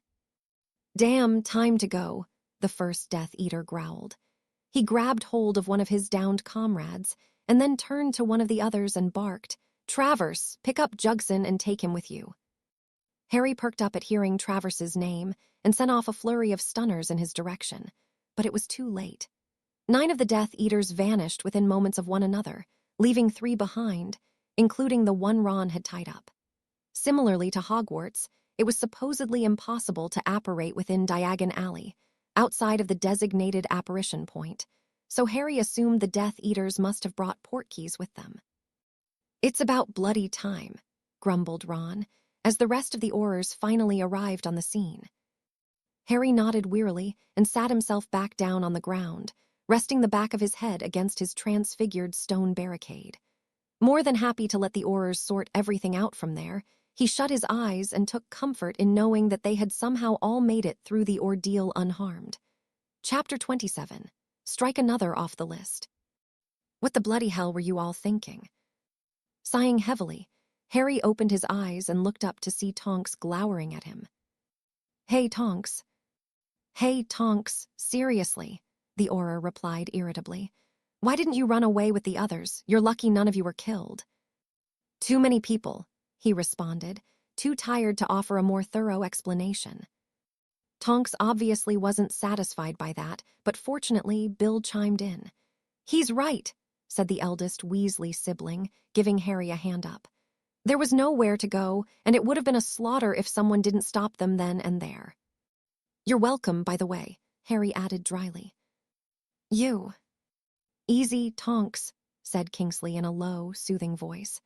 "Damn, time to go," the first Death Eater growled. He grabbed hold of one of his downed comrades and then turned to one of the others and barked, "Travers, pick up Jugson and take him with you." Harry perked up at hearing Travers's name and sent off a flurry of stunners in his direction, but it was too late. 9 of the Death Eaters vanished within moments of one another, leaving 3 behind, including the one Ron had tied up. Similarly to Hogwarts, it was supposedly impossible to apparate within Diagon Alley, outside of the designated apparition point, so Harry assumed the Death Eaters must have brought portkeys with them. "It's about bloody time," grumbled Ron, as the rest of the Aurors finally arrived on the scene. Harry nodded wearily and sat himself back down on the ground, resting the back of his head against his transfigured stone barricade. More than happy to let the Aurors sort everything out from there, he shut his eyes and took comfort in knowing that they had somehow all made it through the ordeal unharmed. Chapter 27. Strike another off the list. What the bloody hell were you all thinking? Sighing heavily, Harry opened his eyes and looked up to see Tonks glowering at him. Hey, Tonks, seriously," the Auror replied irritably. "Why didn't you run away with the others? You're lucky none of you were killed." "Too many people," he responded, too tired to offer a more thorough explanation. Tonks obviously wasn't satisfied by that, but fortunately Bill chimed in. "He's right," said the eldest Weasley sibling, giving Harry a hand up. "There was nowhere to go, and it would have been a slaughter if someone didn't stop them then and there." "You're welcome, by the way," Harry added dryly. "You." "Easy, Tonks," said Kingsley in a low, soothing voice.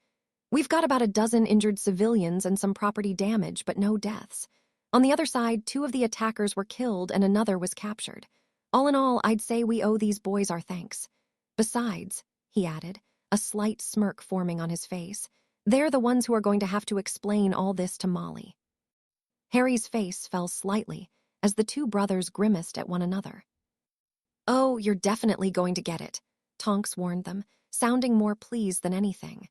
"We've got about a dozen injured civilians and some property damage, but no deaths. On the other side, 2 of the attackers were killed and another was captured. All in all, I'd say we owe these boys our thanks. Besides," he added, a slight smirk forming on his face. They're the ones who are going to have to explain all this to Molly. Harry's face fell slightly as the two brothers grimaced at one another. Oh, you're definitely going to get it, Tonks warned them, sounding more pleased than anything.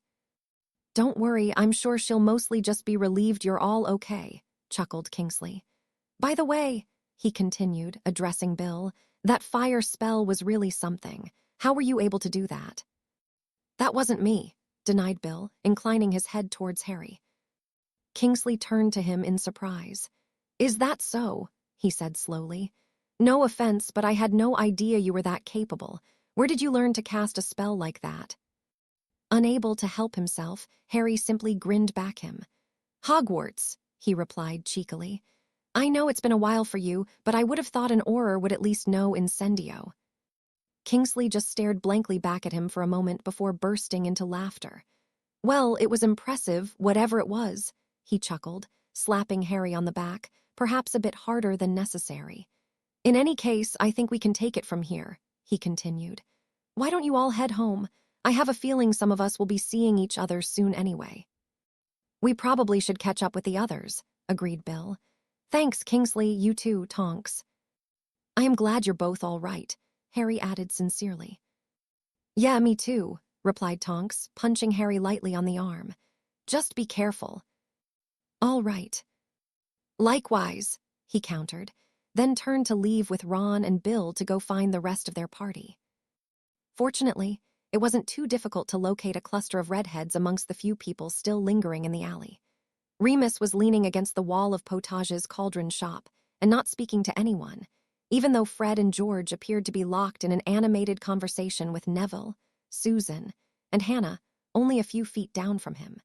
Don't worry, I'm sure she'll mostly just be relieved you're all okay, chuckled Kingsley. By the way, he continued, addressing Bill, that fire spell was really something. How were you able to do that? That wasn't me, denied Bill, inclining his head towards Harry. Kingsley turned to him in surprise. Is that so? He said slowly. No offense, but I had no idea you were that capable. Where did you learn to cast a spell like that? Unable to help himself, Harry simply grinned back him. Hogwarts, he replied cheekily. I know it's been a while for you, but I would have thought an Auror would at least know Incendio. Kingsley just stared blankly back at him for a moment before bursting into laughter. Well, it was impressive, whatever it was, he chuckled, slapping Harry on the back, perhaps a bit harder than necessary. In any case, I think we can take it from here, he continued. Why don't you all head home? I have a feeling some of us will be seeing each other soon anyway. We probably should catch up with the others, agreed Bill. Thanks, Kingsley, you too, Tonks. I am glad you're both all right, Harry added sincerely. Yeah, me too, replied Tonks, punching Harry lightly on the arm. Just be careful. All right. Likewise, he countered, then turned to leave with Ron and Bill to go find the rest of their party. Fortunately, it wasn't too difficult to locate a cluster of redheads amongst the few people still lingering in the alley. Remus was leaning against the wall of Potage's cauldron shop and not speaking to anyone, even though Fred and George appeared to be locked in an animated conversation with Neville, Susan, and Hannah only a few feet down from him.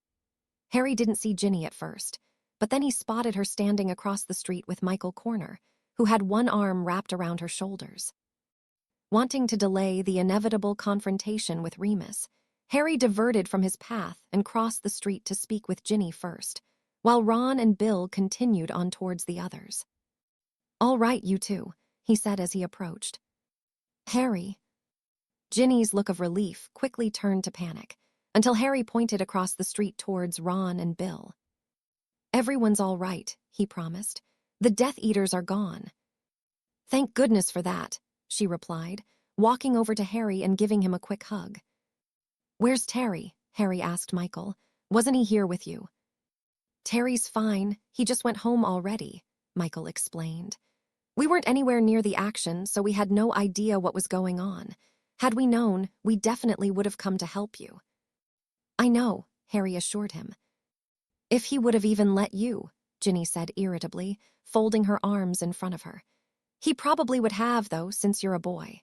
Harry didn't see Ginny at first, but then he spotted her standing across the street with Michael Corner, who had one arm wrapped around her shoulders. Wanting to delay the inevitable confrontation with Remus, Harry diverted from his path and crossed the street to speak with Ginny first, while Ron and Bill continued on towards the others. All right, you two, he said as he approached. Harry. Ginny's look of relief quickly turned to panic, until Harry pointed across the street towards Ron and Bill. Everyone's all right, he promised. The Death Eaters are gone. Thank goodness for that, she replied, walking over to Harry and giving him a quick hug. Where's Terry? Harry asked Michael. Wasn't he here with you? Terry's fine, he just went home already, Michael explained. We weren't anywhere near the action, so we had no idea what was going on. Had we known, we definitely would have come to help you. I know, Harry assured him. If he would have even let you, Ginny said irritably, folding her arms in front of her. He probably would have, though, since you're a boy.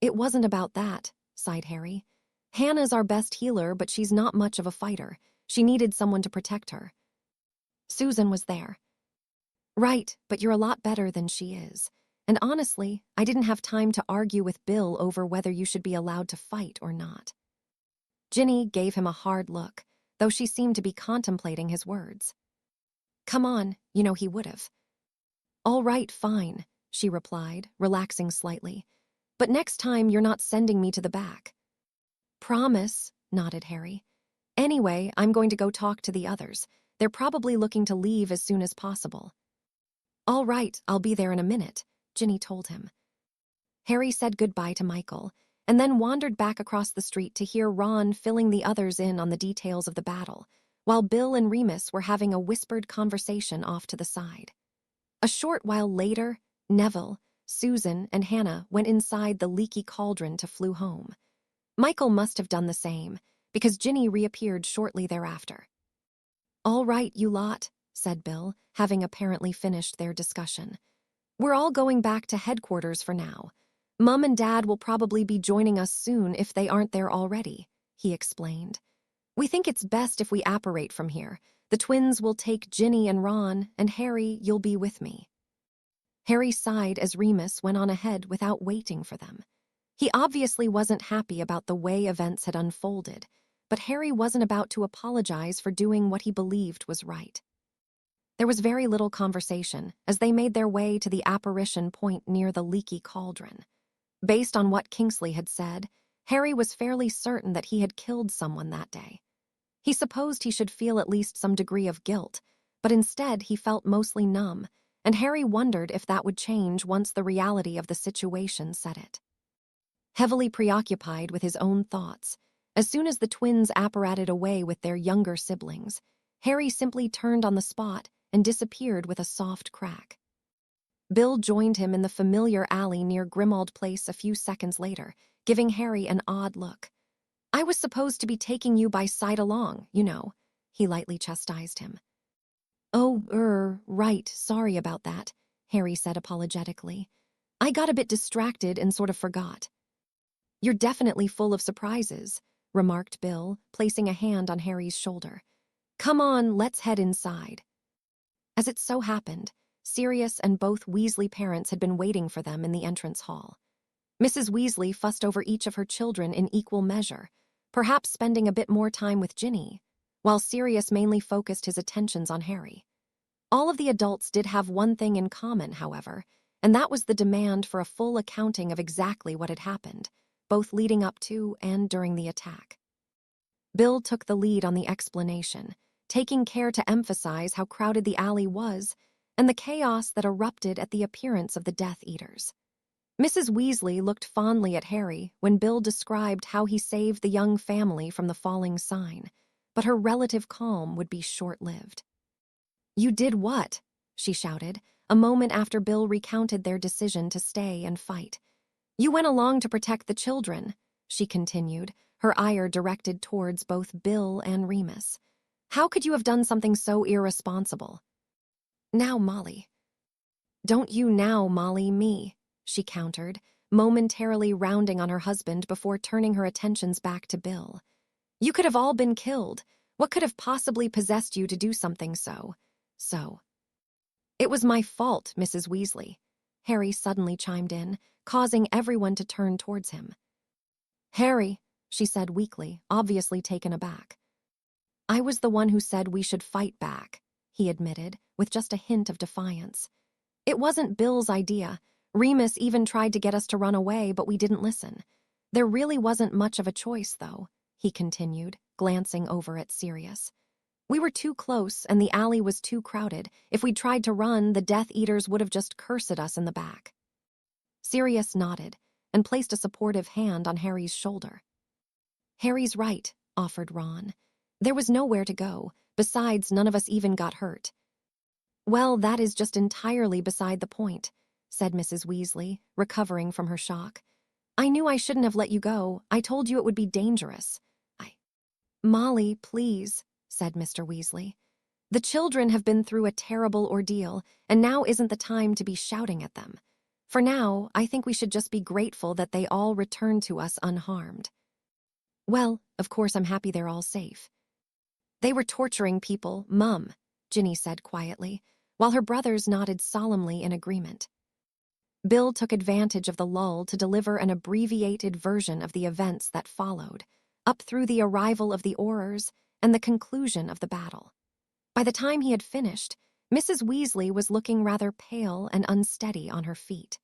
It wasn't about that, sighed Harry. Hannah's our best healer, but she's not much of a fighter. She needed someone to protect her. Susan was there. Right, but you're a lot better than she is. And honestly, I didn't have time to argue with Bill over whether you should be allowed to fight or not. Ginny gave him a hard look, though she seemed to be contemplating his words. Come on, you know he would have. All right, fine, she replied, relaxing slightly. But next time you're not sending me to the back. Promise, nodded Harry. Anyway, I'm going to go talk to the others. They're probably looking to leave as soon as possible. All right, I'll be there in a minute, Ginny told him. Harry said goodbye to Michael, and then wandered back across the street to hear Ron filling the others in on the details of the battle, while Bill and Remus were having a whispered conversation off to the side. A short while later, Neville, Susan, and Hannah went inside the leaky cauldron to flew home. Michael must have done the same, because Ginny reappeared shortly thereafter. All right, you lot, said Bill, having apparently finished their discussion. We're all going back to headquarters for now. Mum and Dad will probably be joining us soon if they aren't there already, he explained. We think it's best if we apparate from here. The twins will take Ginny and Ron, and Harry, you'll be with me. Harry sighed as Remus went on ahead without waiting for them. He obviously wasn't happy about the way events had unfolded, but Harry wasn't about to apologize for doing what he believed was right. There was very little conversation as they made their way to the apparition point near the leaky cauldron. Based on what Kingsley had said, Harry was fairly certain that he had killed someone that day. He supposed he should feel at least some degree of guilt, but instead he felt mostly numb, and Harry wondered if that would change once the reality of the situation set it. Heavily preoccupied with his own thoughts, as soon as the twins apparated away with their younger siblings, Harry simply turned on the spot and disappeared with a soft crack. Bill joined him in the familiar alley near Grimmauld Place a few seconds later, giving Harry an odd look. "I was supposed to be taking you by side along, you know," he lightly chastised him. "Oh, right, sorry about that," Harry said apologetically. "I got a bit distracted and sort of forgot." "You're definitely full of surprises," remarked Bill, placing a hand on Harry's shoulder. "Come on, let's head inside." As it so happened, Sirius and both Weasley parents had been waiting for them in the entrance hall. Mrs. Weasley fussed over each of her children in equal measure, perhaps spending a bit more time with Ginny, while Sirius mainly focused his attentions on Harry. All of the adults did have one thing in common, however, and that was the demand for a full accounting of exactly what had happened, both leading up to and during the attack. Bill took the lead on the explanation, taking care to emphasize how crowded the alley was and the chaos that erupted at the appearance of the Death Eaters. Mrs. Weasley looked fondly at Harry when Bill described how he saved the young family from the falling sign, but her relative calm would be short-lived. "You did what?" she shouted, a moment after Bill recounted their decision to stay and fight. "You went along to protect the children," she continued, her ire directed towards both Bill and Remus. "How could you have done something so irresponsible?" "Now, Molly." "Don't you now, Molly, me," she countered, momentarily rounding on her husband before turning her attentions back to Bill. "You could have all been killed. What could have possibly possessed you to do something so? "It was my fault, Mrs. Weasley," Harry suddenly chimed in, causing everyone to turn towards him. "Harry," she said weakly, obviously taken aback. "I was the one who said we should fight back," he admitted, with just a hint of defiance. "It wasn't Bill's idea. Remus even tried to get us to run away, but we didn't listen. There really wasn't much of a choice, though," he continued, glancing over at Sirius. "We were too close, and the alley was too crowded. If we'd tried to run, the Death Eaters would have just cursed us in the back." Sirius nodded and placed a supportive hand on Harry's shoulder. "Harry's right," offered Ron. "There was nowhere to go. Besides, none of us even got hurt." "Well, that is just entirely beside the point," said Mrs. Weasley, recovering from her shock. "I knew I shouldn't have let you go. I told you it would be dangerous. "Molly, please," said Mr. Weasley. "The children have been through a terrible ordeal, and now isn't the time to be shouting at them. For now, I think we should just be grateful that they all returned to us unharmed." "Well, of course I'm happy they're all safe." "They were torturing people, Mum," Ginny said quietly, while her brothers nodded solemnly in agreement. Bill took advantage of the lull to deliver an abbreviated version of the events that followed, up through the arrival of the Aurors and the conclusion of the battle. By the time he had finished, Mrs. Weasley was looking rather pale and unsteady on her feet.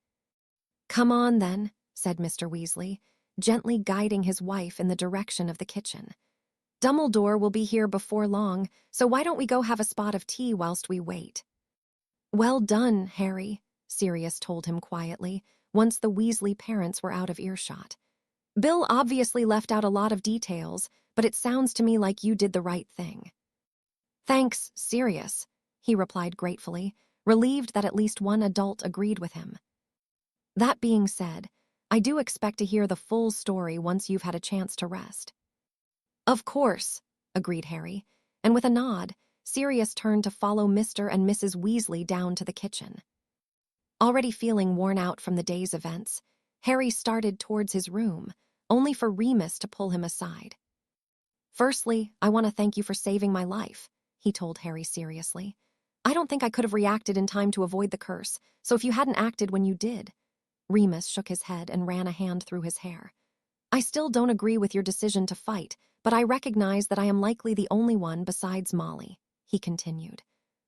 "Come on, then," said Mr. Weasley, gently guiding his wife in the direction of the kitchen. "Dumbledore will be here before long, so why don't we go have a spot of tea whilst we wait?" "Well done, Harry," Sirius told him quietly, once the Weasley parents were out of earshot. "Bill obviously left out a lot of details, but it sounds to me like you did the right thing." "Thanks, Sirius," he replied gratefully, relieved that at least one adult agreed with him. "That being said, I do expect to hear the full story once you've had a chance to rest." "Of course," agreed Harry, and with a nod, Sirius turned to follow Mr. and Mrs. Weasley down to the kitchen. Already feeling worn out from the day's events, Harry started towards his room, only for Remus to pull him aside. "Firstly, I want to thank you for saving my life," he told Harry seriously. "I don't think I could have reacted in time to avoid the curse, so if you hadn't acted when you did—" Remus shook his head and ran a hand through his hair. "I still don't agree with your decision to fight, but I recognize that I am likely the only one besides Molly," he continued.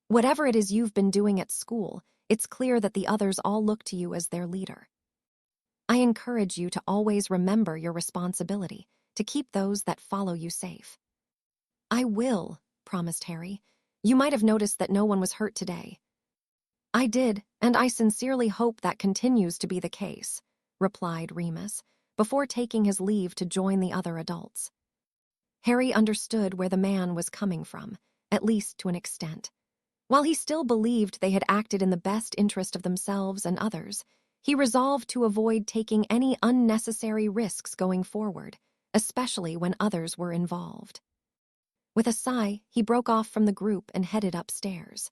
"Whatever it is you've been doing at school, it's clear that the others all look to you as their leader." I encourage you to always remember your responsibility to keep those that follow you safe. I will, promised Harry. You might have noticed that no one was hurt today. I did, and I sincerely hope that continues to be the case, replied Remus, before taking his leave to join the other adults. Harry understood where the man was coming from, at least to an extent. While he still believed they had acted in the best interest of themselves and others, he resolved to avoid taking any unnecessary risks going forward, especially when others were involved. With a sigh, he broke off from the group and headed upstairs.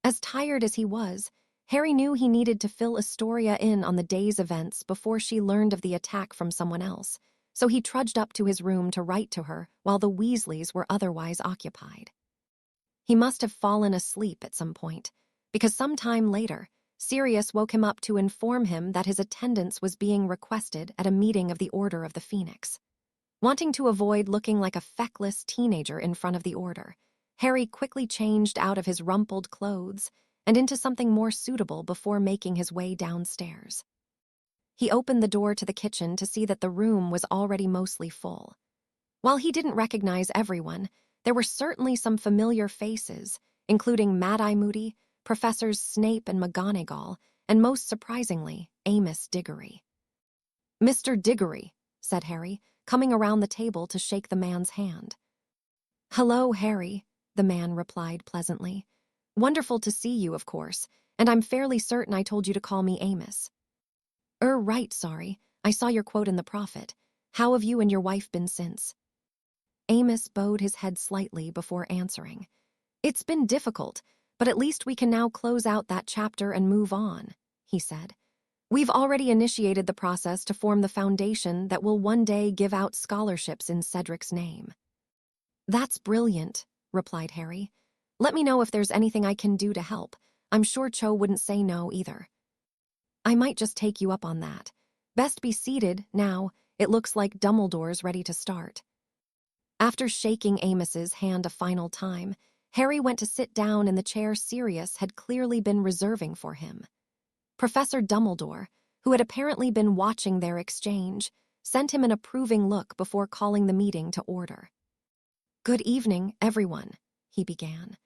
As tired as he was, Harry knew he needed to fill Astoria in on the day's events before she learned of the attack from someone else, so he trudged up to his room to write to her while the Weasleys were otherwise occupied. He must have fallen asleep at some point, because some time later, Sirius woke him up to inform him that his attendance was being requested at a meeting of the Order of the Phoenix. Wanting to avoid looking like a feckless teenager in front of the Order, Harry quickly changed out of his rumpled clothes and into something more suitable before making his way downstairs. He opened the door to the kitchen to see that the room was already mostly full. While he didn't recognize everyone, there were certainly some familiar faces, including Mad-Eye Moody, Professors Snape and McGonagall, and most surprisingly, Amos Diggory. "Mr. Diggory," said Harry, coming around the table to shake the man's hand. "Hello, Harry," the man replied pleasantly. "Wonderful to see you, of course, and I'm fairly certain I told you to call me Amos." Right, sorry. I saw your quote in the Prophet. How have you and your wife been since?" Amos bowed his head slightly before answering. "It's been difficult, but at least we can now close out that chapter and move on," he said. "We've already initiated the process to form the foundation that will one day give out scholarships in Cedric's name." "That's brilliant," replied Harry. "Let me know if there's anything I can do to help. I'm sure Cho wouldn't say no either." "I might just take you up on that. Best be seated, now. It looks like Dumbledore's ready to start." After shaking Amos's hand a final time, Harry went to sit down in the chair Sirius had clearly been reserving for him. Professor Dumbledore, who had apparently been watching their exchange, sent him an approving look before calling the meeting to order. "Good evening, everyone," he began.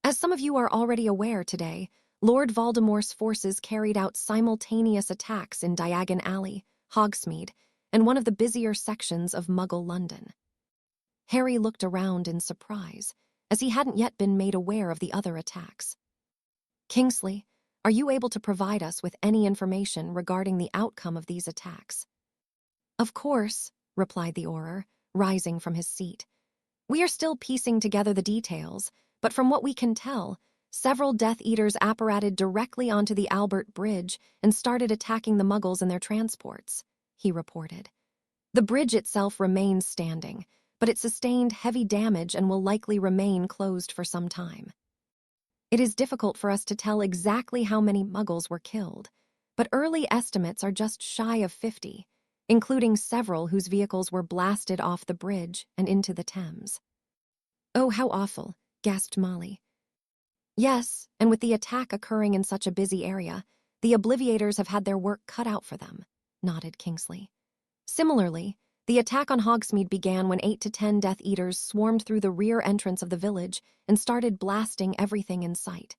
"As some of you are already aware today, Lord Voldemort's forces carried out simultaneous attacks in Diagon Alley, Hogsmeade, and one of the busier sections of Muggle London." Harry looked around in surprise, as he hadn't yet been made aware of the other attacks. "Kingsley, are you able to provide us with any information regarding the outcome of these attacks?" "Of course," replied the Auror, rising from his seat. "We are still piecing together the details, but from what we can tell, several Death Eaters apparated directly onto the Albert Bridge and started attacking the Muggles in their transports," he reported. "The bridge itself remains standing, but it sustained heavy damage and will likely remain closed for some time. It is difficult for us to tell exactly how many Muggles were killed, but early estimates are just shy of 50, including several whose vehicles were blasted off the bridge and into the Thames." "Oh, how awful," gasped Molly. "Yes, and with the attack occurring in such a busy area, the Obliviators have had their work cut out for them," nodded Kingsley. "Similarly, the attack on Hogsmeade began when 8 to 10 Death Eaters swarmed through the rear entrance of the village and started blasting everything in sight.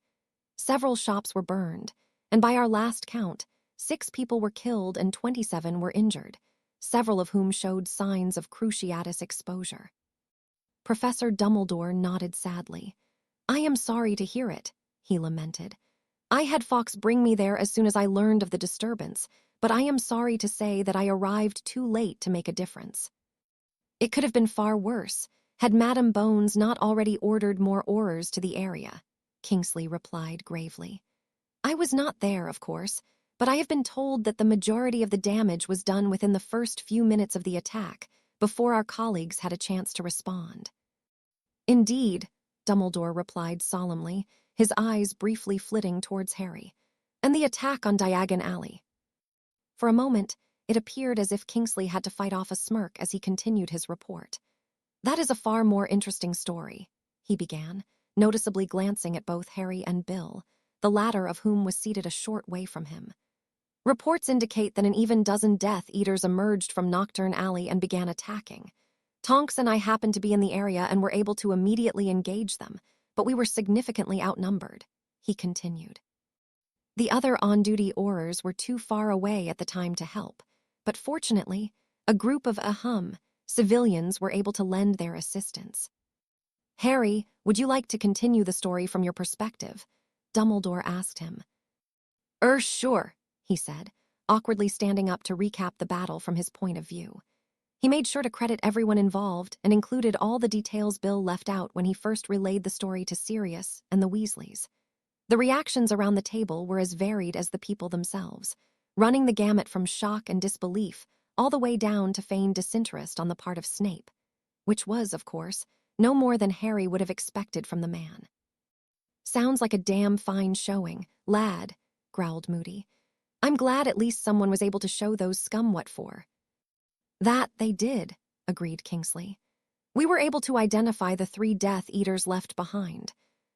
Several shops were burned, and by our last count, 6 people were killed and 27 were injured, several of whom showed signs of cruciatus exposure." Professor Dumbledore nodded sadly. "I am sorry to hear it," he lamented. "I had Fawkes bring me there as soon as I learned of the disturbance, but I am sorry to say that I arrived too late to make a difference. It could have been far worse, had Madame Bones not already ordered more Aurors to the area," Kingsley replied gravely. "I was not there, of course, but I have been told that the majority of the damage was done within the first few minutes of the attack, before our colleagues had a chance to respond." "Indeed," Dumbledore replied solemnly, his eyes briefly flitting towards Harry. "And the attack on Diagon Alley." For a moment, it appeared as if Kingsley had to fight off a smirk as he continued his report. "That is a far more interesting story," he began, noticeably glancing at both Harry and Bill, the latter of whom was seated a short way from him. Reports indicate that an even dozen Death Eaters emerged from Nocturne Alley and began attacking. Tonks and I happened to be in the area and were able to immediately engage them, but we were significantly outnumbered, he continued. The other on-duty Aurors were too far away at the time to help, but fortunately, a group of civilians were able to lend their assistance. Harry, would you like to continue the story from your perspective? Dumbledore asked him. Sure, he said, awkwardly standing up to recap the battle from his point of view. He made sure to credit everyone involved and included all the details Bill left out when he first relayed the story to Sirius and the Weasleys. The reactions around the table were as varied as the people themselves, running the gamut from shock and disbelief all the way down to feigned disinterest on the part of Snape, which was, of course, no more than Harry would have expected from the man. Sounds like a damn fine showing, lad, growled Moody. I'm glad at least someone was able to show those scum what for. That they did, agreed Kingsley. We were able to identify the 3 Death Eaters left behind.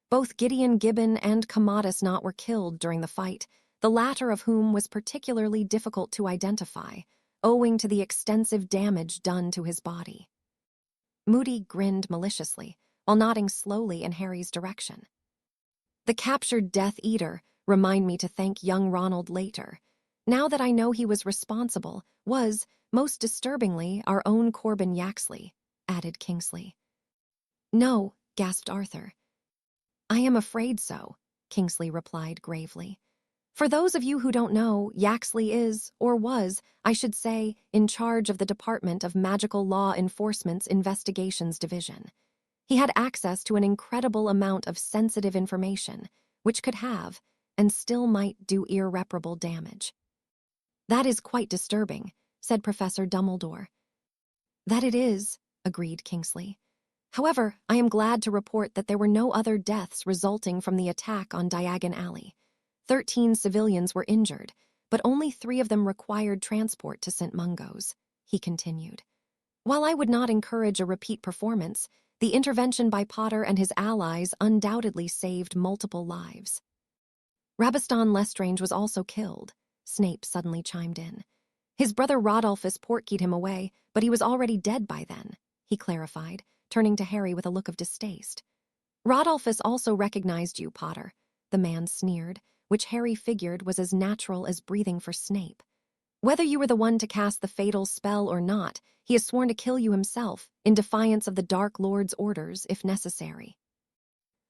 Both Gideon Gibbon and Commodus Knott were killed during the fight, the latter of whom was particularly difficult to identify, owing to the extensive damage done to his body. Moody grinned maliciously, while nodding slowly in Harry's direction. The captured Death Eater remind me to thank young Ronald later. Now that I know he was responsible, was, most disturbingly, our own Corbin Yaxley, added Kingsley. No, gasped Arthur. I am afraid so, Kingsley replied gravely. For those of you who don't know, Yaxley is, or was, I should say, in charge of the Department of Magical Law Enforcement's Investigations Division. He had access to an incredible amount of sensitive information, which could have, and still might do irreparable damage. That is quite disturbing, said Professor Dumbledore. That it is, agreed Kingsley. However, I am glad to report that there were no other deaths resulting from the attack on Diagon Alley. 13 civilians were injured, but only 3 of them required transport to St. Mungo's, he continued. While I would not encourage a repeat performance, the intervention by Potter and his allies undoubtedly saved multiple lives. Rabaston Lestrange was also killed, Snape suddenly chimed in. His brother Rodolphus portkeyed him away, but he was already dead by then, he clarified, turning to Harry with a look of distaste. Rodolphus also recognized you, Potter, the man sneered, which Harry figured was as natural as breathing for Snape. Whether you were the one to cast the fatal spell or not, he has sworn to kill you himself, in defiance of the Dark Lord's orders if necessary.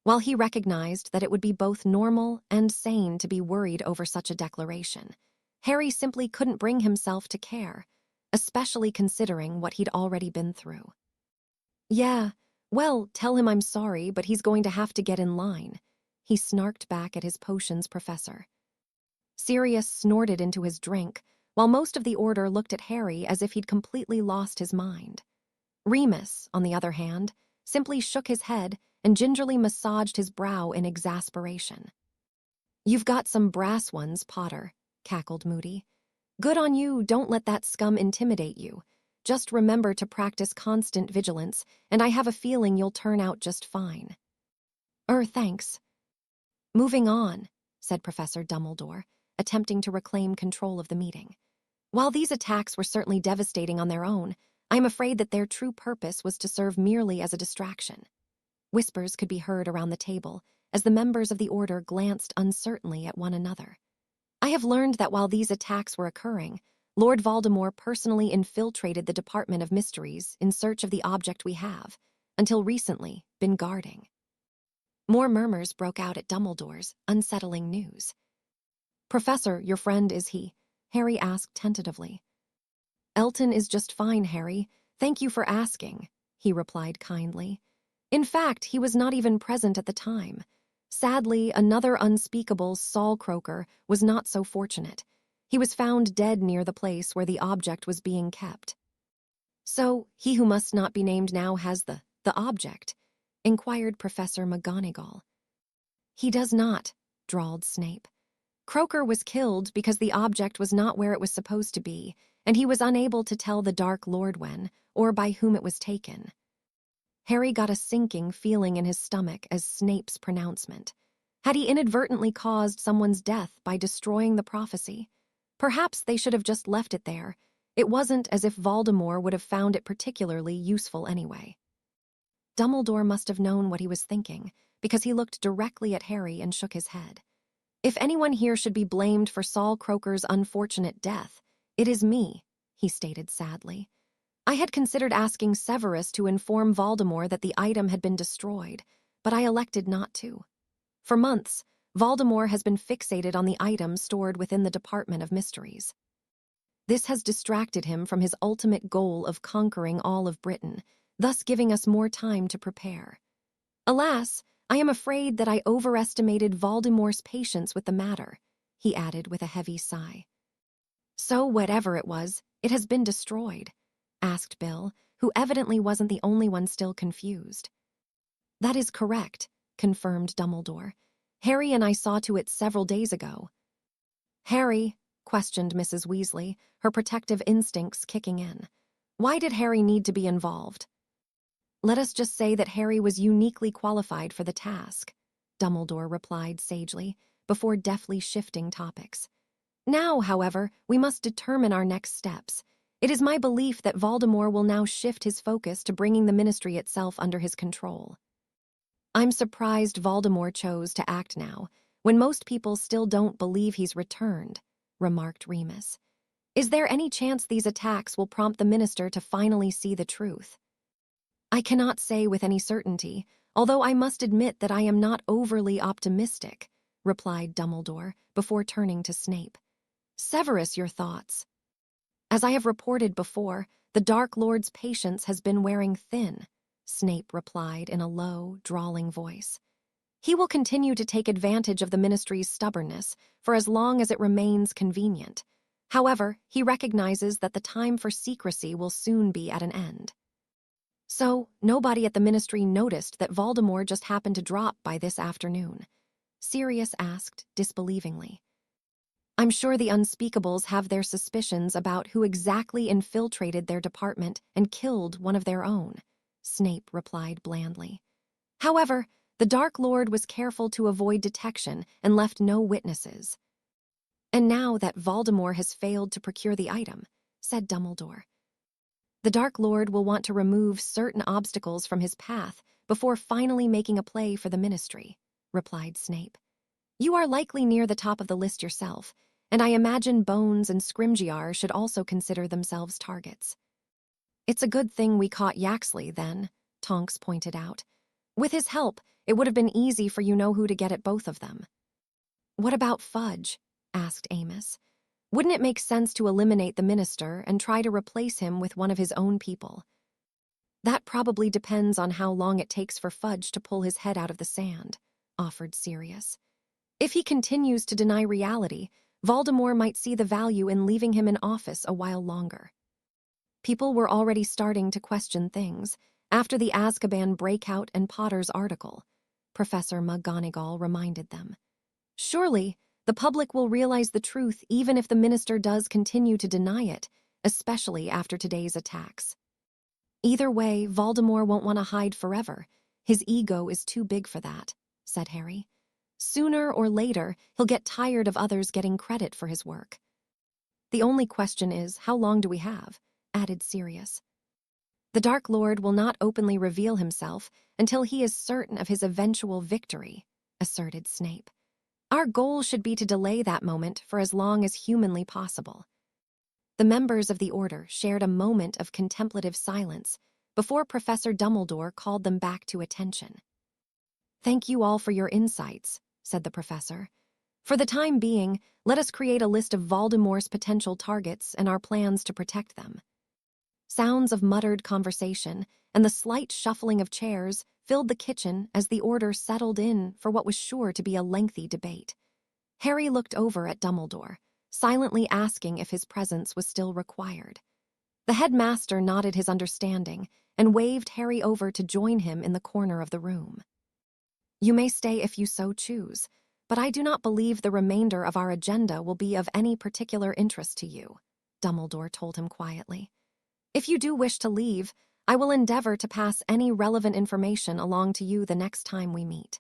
While he recognized that it would be both normal and sane to be worried over such a declaration, Harry simply couldn't bring himself to care, especially considering what he'd already been through. Yeah, well, tell him I'm sorry, but he's going to have to get in line, he snarked back at his potions professor. Sirius snorted into his drink, while most of the order looked at Harry as if he'd completely lost his mind. Remus, on the other hand, simply shook his head and gingerly massaged his brow in exasperation. You've got some brass ones, Potter, cackled Moody. Good on you, don't let that scum intimidate you. Just remember to practice constant vigilance, and I have a feeling you'll turn out just fine. Thanks. Moving on, said Professor Dumbledore, attempting to reclaim control of the meeting. While these attacks were certainly devastating on their own, I am afraid that their true purpose was to serve merely as a distraction. Whispers could be heard around the table as the members of the Order glanced uncertainly at one another. I have learned that while these attacks were occurring, Lord Voldemort personally infiltrated the Department of Mysteries in search of the object we have, until recently, been guarding. More murmurs broke out at Dumbledore's unsettling news. Professor, your friend, is he? Harry asked tentatively. Elton is just fine, Harry. Thank you for asking, he replied kindly. In fact, he was not even present at the time. Sadly, another unspeakable Saul Croaker was not so fortunate. He was found dead near the place where the object was being kept. So, he who must not be named now has the object? Inquired Professor McGonagall. He does not, drawled Snape. Croaker was killed because the object was not where it was supposed to be, and he was unable to tell the Dark Lord when, or by whom it was taken. Harry got a sinking feeling in his stomach as Snape's pronouncement. Had he inadvertently caused someone's death by destroying the prophecy? Perhaps they should have just left it there. It wasn't as if Voldemort would have found it particularly useful anyway. Dumbledore must have known what he was thinking, because he looked directly at Harry and shook his head. If anyone here should be blamed for Saul Croker's unfortunate death, it is me, he stated sadly. I had considered asking Severus to inform Voldemort that the item had been destroyed, but I elected not to. For months, Voldemort has been fixated on the item stored within the Department of Mysteries. This has distracted him from his ultimate goal of conquering all of Britain, thus giving us more time to prepare. Alas, I am afraid that I overestimated Voldemort's patience with the matter, he added with a heavy sigh. So whatever it was, it has been destroyed, asked Bill, who evidently wasn't the only one still confused. That is correct, confirmed Dumbledore. Harry and I saw to it several days ago. Harry, questioned Mrs. Weasley, her protective instincts kicking in. Why did Harry need to be involved? Let us just say that Harry was uniquely qualified for the task, Dumbledore replied sagely, before deftly shifting topics. Now, however, we must determine our next steps. It is my belief that Voldemort will now shift his focus to bringing the Ministry itself under his control. I'm surprised Voldemort chose to act now, when most people still don't believe he's returned, remarked Remus. Is there any chance these attacks will prompt the Minister to finally see the truth? I cannot say with any certainty, although I must admit that I am not overly optimistic, replied Dumbledore, before turning to Snape. Severus, your thoughts? As I have reported before, the Dark Lord's patience has been wearing thin, Snape replied in a low, drawling voice. He will continue to take advantage of the Ministry's stubbornness for as long as it remains convenient. However, he recognizes that the time for secrecy will soon be at an end. So, nobody at the Ministry noticed that Voldemort just happened to drop by this afternoon? Sirius asked, disbelievingly. I'm sure the Unspeakables have their suspicions about who exactly infiltrated their department and killed one of their own, Snape replied blandly. However, the Dark Lord was careful to avoid detection and left no witnesses. And now that Voldemort has failed to procure the item, said Dumbledore, the Dark Lord will want to remove certain obstacles from his path before finally making a play for the Ministry, replied Snape. You are likely near the top of the list yourself, and I imagine Bones and Scrimgeour should also consider themselves targets. It's a good thing we caught Yaxley, then, Tonks pointed out. With his help, it would have been easy for you-know-who to get at both of them. What about Fudge? Asked Amos. Wouldn't it make sense to eliminate the Minister and try to replace him with one of his own people? That probably depends on how long it takes for Fudge to pull his head out of the sand, offered Sirius. If he continues to deny reality, Voldemort might see the value in leaving him in office a while longer. People were already starting to question things after the Azkaban breakout and Potter's article, Professor McGonagall reminded them. Surely, the public will realize the truth even if the Minister does continue to deny it, especially after today's attacks. Either way, Voldemort won't want to hide forever. His ego is too big for that, said Harry. Sooner or later, he'll get tired of others getting credit for his work. The only question is, how long do we have? Added Sirius. The Dark Lord will not openly reveal himself until he is certain of his eventual victory, asserted Snape. Our goal should be to delay that moment for as long as humanly possible. The members of the Order shared a moment of contemplative silence before Professor Dumbledore called them back to attention. Thank you all for your insights, said the professor. For the time being, let us create a list of Voldemort's potential targets and our plans to protect them. Sounds of muttered conversation and the slight shuffling of chairs filled the kitchen as the Order settled in for what was sure to be a lengthy debate. Harry looked over at Dumbledore, silently asking if his presence was still required. The headmaster nodded his understanding and waved Harry over to join him in the corner of the room. You may stay if you so choose, but I do not believe the remainder of our agenda will be of any particular interest to you, Dumbledore told him quietly. If you do wish to leave, I will endeavor to pass any relevant information along to you the next time we meet.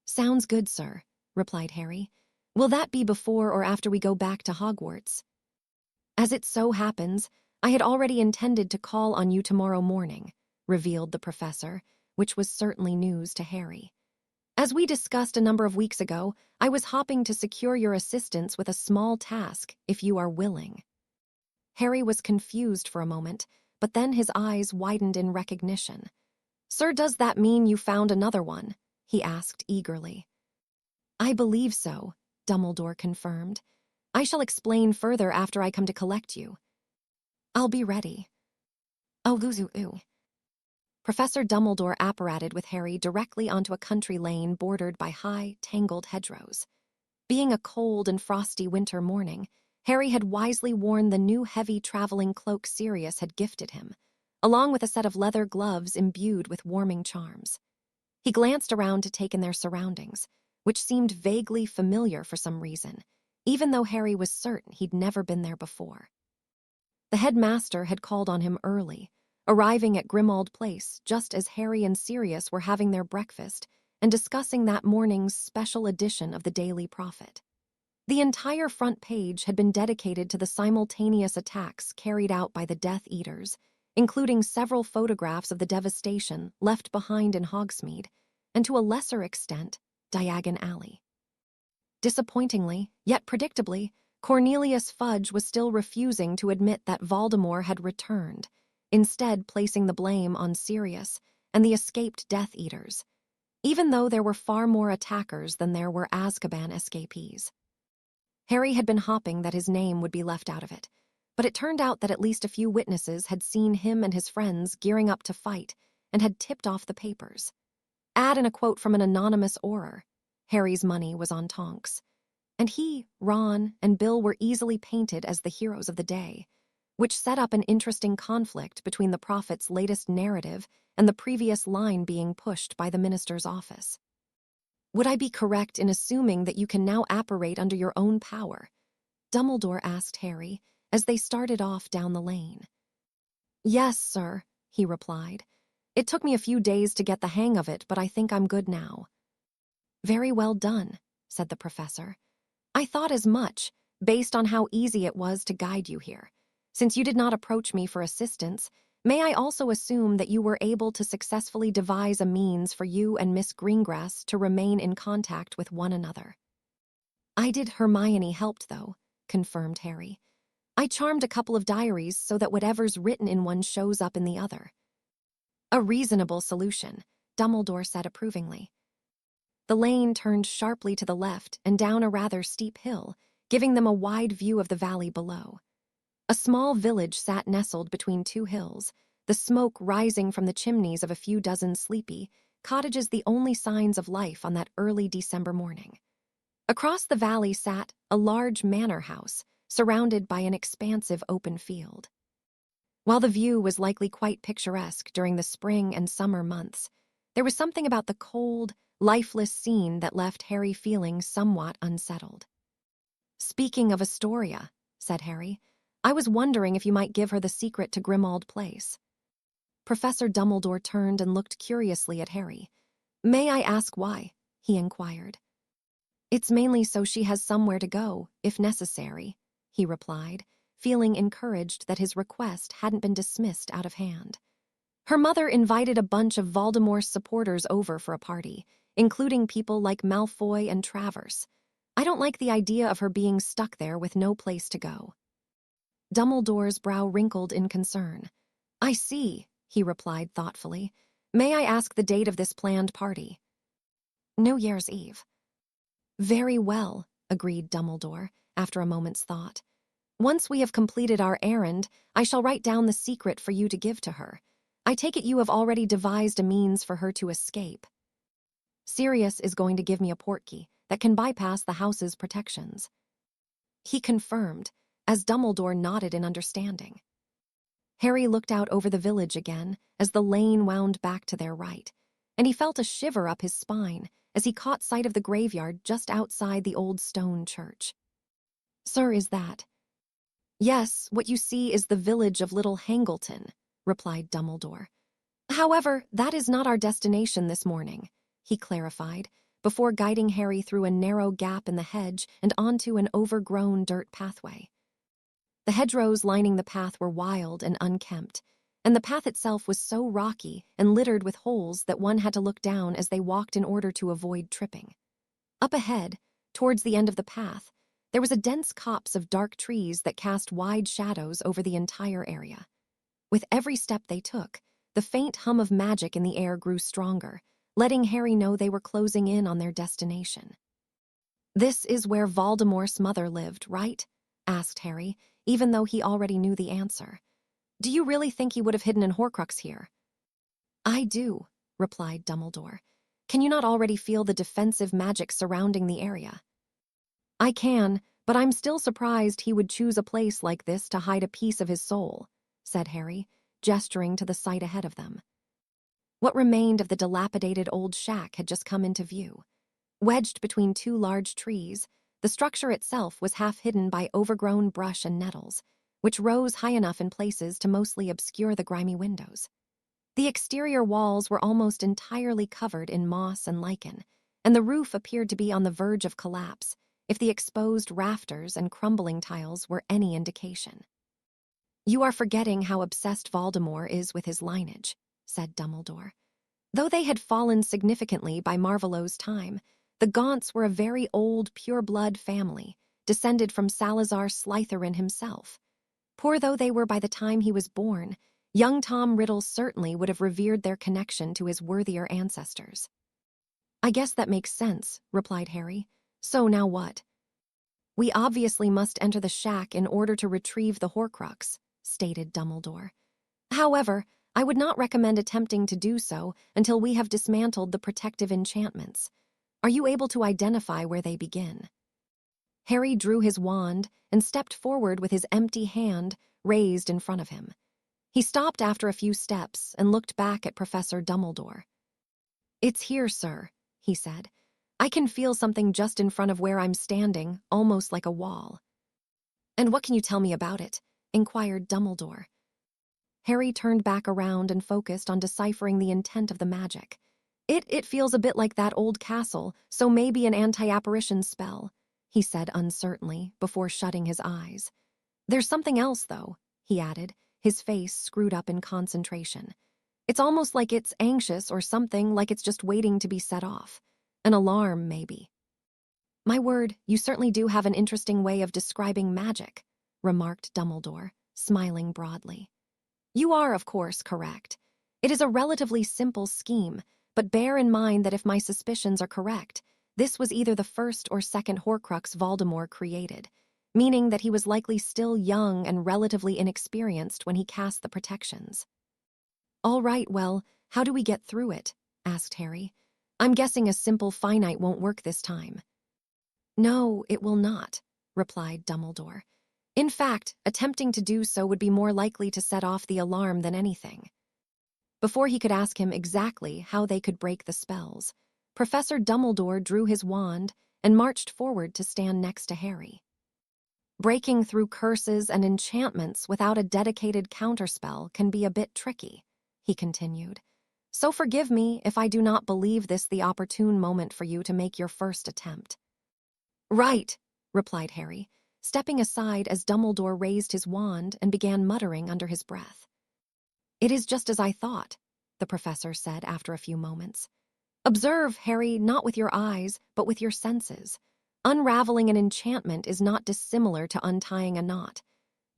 Sounds good, sir, replied Harry. Will that be before or after we go back to Hogwarts? As it so happens, I had already intended to call on you tomorrow morning, revealed the professor, which was certainly news to Harry. As we discussed a number of weeks ago, I was hoping to secure your assistance with a small task, if you are willing. Harry was confused for a moment, but then his eyes widened in recognition. Sir, does that mean you found another one? He asked eagerly. I believe so, Dumbledore confirmed. I shall explain further after I come to collect you. I'll be ready. Oh, ooh. Professor Dumbledore apparated with Harry directly onto a country lane bordered by high, tangled hedgerows. Being a cold and frosty winter morning, Harry had wisely worn the new heavy traveling cloak Sirius had gifted him, along with a set of leather gloves imbued with warming charms. He glanced around to take in their surroundings, which seemed vaguely familiar for some reason, even though Harry was certain he'd never been there before. The headmaster had called on him early, arriving at Grimmauld Place just as Harry and Sirius were having their breakfast and discussing that morning's special edition of the Daily Prophet. The entire front page had been dedicated to the simultaneous attacks carried out by the Death Eaters, including several photographs of the devastation left behind in Hogsmeade, and to a lesser extent, Diagon Alley. Disappointingly, yet predictably, Cornelius Fudge was still refusing to admit that Voldemort had returned, instead placing the blame on Sirius and the escaped Death Eaters, even though there were far more attackers than there were Azkaban escapees. Harry had been hoping that his name would be left out of it, but it turned out that at least a few witnesses had seen him and his friends gearing up to fight and had tipped off the papers. Add in a quote from an anonymous Auror. Harry's money was on Tonks, and he, Ron, and Bill were easily painted as the heroes of the day, which set up an interesting conflict between the Prophet's latest narrative and the previous line being pushed by the minister's office. Would I be correct in assuming that you can now apparate under your own power? Dumbledore asked Harry as they started off down the lane. Yes, sir, he replied. It took me a few days to get the hang of it, but I think I'm good now. Very well done, said the professor. I thought as much, based on how easy it was to guide you here. Since you did not approach me for assistance, may I also assume that you were able to successfully devise a means for you and Miss Greengrass to remain in contact with one another? I did. Hermione helped, though, confirmed Harry. I charmed a couple of diaries so that whatever's written in one shows up in the other. A reasonable solution, Dumbledore said approvingly. The lane turned sharply to the left and down a rather steep hill, giving them a wide view of the valley below. A small village sat nestled between two hills, the smoke rising from the chimneys of a few dozen sleepy cottages, the only signs of life on that early December morning. Across the valley sat a large manor house, surrounded by an expansive open field. While the view was likely quite picturesque during the spring and summer months, there was something about the cold, lifeless scene that left Harry feeling somewhat unsettled. Speaking of Astoria, said Harry, I was wondering if you might give her the secret to Grimmauld Place. Professor Dumbledore turned and looked curiously at Harry. May I ask why? He inquired. It's mainly so she has somewhere to go, if necessary, he replied, feeling encouraged that his request hadn't been dismissed out of hand. Her mother invited a bunch of Voldemort's supporters over for a party, including people like Malfoy and Travers. I don't like the idea of her being stuck there with no place to go. Dumbledore's brow wrinkled in concern. I see, he replied thoughtfully. May I ask the date of this planned party? New Year's Eve. Very well, agreed Dumbledore, after a moment's thought. Once we have completed our errand, I shall write down the secret for you to give to her. I take it you have already devised a means for her to escape. Sirius is going to give me a portkey that can bypass the house's protections. He confirmed, as Dumbledore nodded in understanding. Harry looked out over the village again as the lane wound back to their right, and he felt a shiver up his spine as he caught sight of the graveyard just outside the old stone church. Sir, is that? Yes, what you see is the village of Little Hangleton, replied Dumbledore. However, that is not our destination this morning, he clarified, before guiding Harry through a narrow gap in the hedge and onto an overgrown dirt pathway. The hedgerows lining the path were wild and unkempt, and the path itself was so rocky and littered with holes that one had to look down as they walked in order to avoid tripping. Up ahead, towards the end of the path, there was a dense copse of dark trees that cast wide shadows over the entire area. With every step they took, the faint hum of magic in the air grew stronger, letting Harry know they were closing in on their destination. "This is where Voldemort's mother lived, right?" asked Harry, even though he already knew the answer. "Do you really think he would have hidden an Horcrux here?" "I do," replied Dumbledore. "Can you not already feel the defensive magic surrounding the area?" "I can, but I'm still surprised he would choose a place like this to hide a piece of his soul," said Harry, gesturing to the site ahead of them. What remained of the dilapidated old shack had just come into view. Wedged between two large trees, the structure itself was half hidden by overgrown brush and nettles, which rose high enough in places to mostly obscure the grimy windows. The exterior walls were almost entirely covered in moss and lichen, and the roof appeared to be on the verge of collapse, if the exposed rafters and crumbling tiles were any indication. "You are forgetting how obsessed Voldemort is with his lineage," said Dumbledore. Though they had fallen significantly by Marvellow's time, the Gaunts were a very old pure-blood family, descended from Salazar Slytherin himself. Poor though they were by the time he was born, young Tom Riddle certainly would have revered their connection to his worthier ancestors. "I guess that makes sense," replied Harry. "So now what?" "We obviously must enter the shack in order to retrieve the Horcrux," stated Dumbledore. "However, I would not recommend attempting to do so until we have dismantled the protective enchantments. Are you able to identify where they begin?" Harry drew his wand and stepped forward with his empty hand raised in front of him. He stopped after a few steps and looked back at Professor Dumbledore. "It's here, sir," he said. "I can feel something just in front of where I'm standing, almost like a wall." "And what can you tell me about it?" inquired Dumbledore. Harry turned back around and focused on deciphering the intent of the magic. It feels a bit like that old castle, so maybe an anti-apparition spell," he said uncertainly, before shutting his eyes. "There's something else, though," he added, his face screwed up in concentration. "It's almost like it's anxious or something, like it's just waiting to be set off. An alarm, maybe." "My word, you certainly do have an interesting way of describing magic," remarked Dumbledore, smiling broadly. "You are, of course, correct. It is a relatively simple scheme, but bear in mind that if my suspicions are correct, this was either the first or second Horcrux Voldemort created, meaning that he was likely still young and relatively inexperienced when he cast the protections." "All right, well, how do we get through it?" asked Harry. "I'm guessing a simple finite won't work this time." "No, it will not," replied Dumbledore. "In fact, attempting to do so would be more likely to set off the alarm than anything." Before he could ask him exactly how they could break the spells, Professor Dumbledore drew his wand and marched forward to stand next to Harry. "Breaking through curses and enchantments without a dedicated counterspell can be a bit tricky," he continued. "So forgive me if I do not believe this the opportune moment for you to make your first attempt." "Right," replied Harry, stepping aside as Dumbledore raised his wand and began muttering under his breath. "It is just as I thought," the professor said after a few moments. "Observe, Harry, not with your eyes, but with your senses. Unraveling an enchantment is not dissimilar to untying a knot.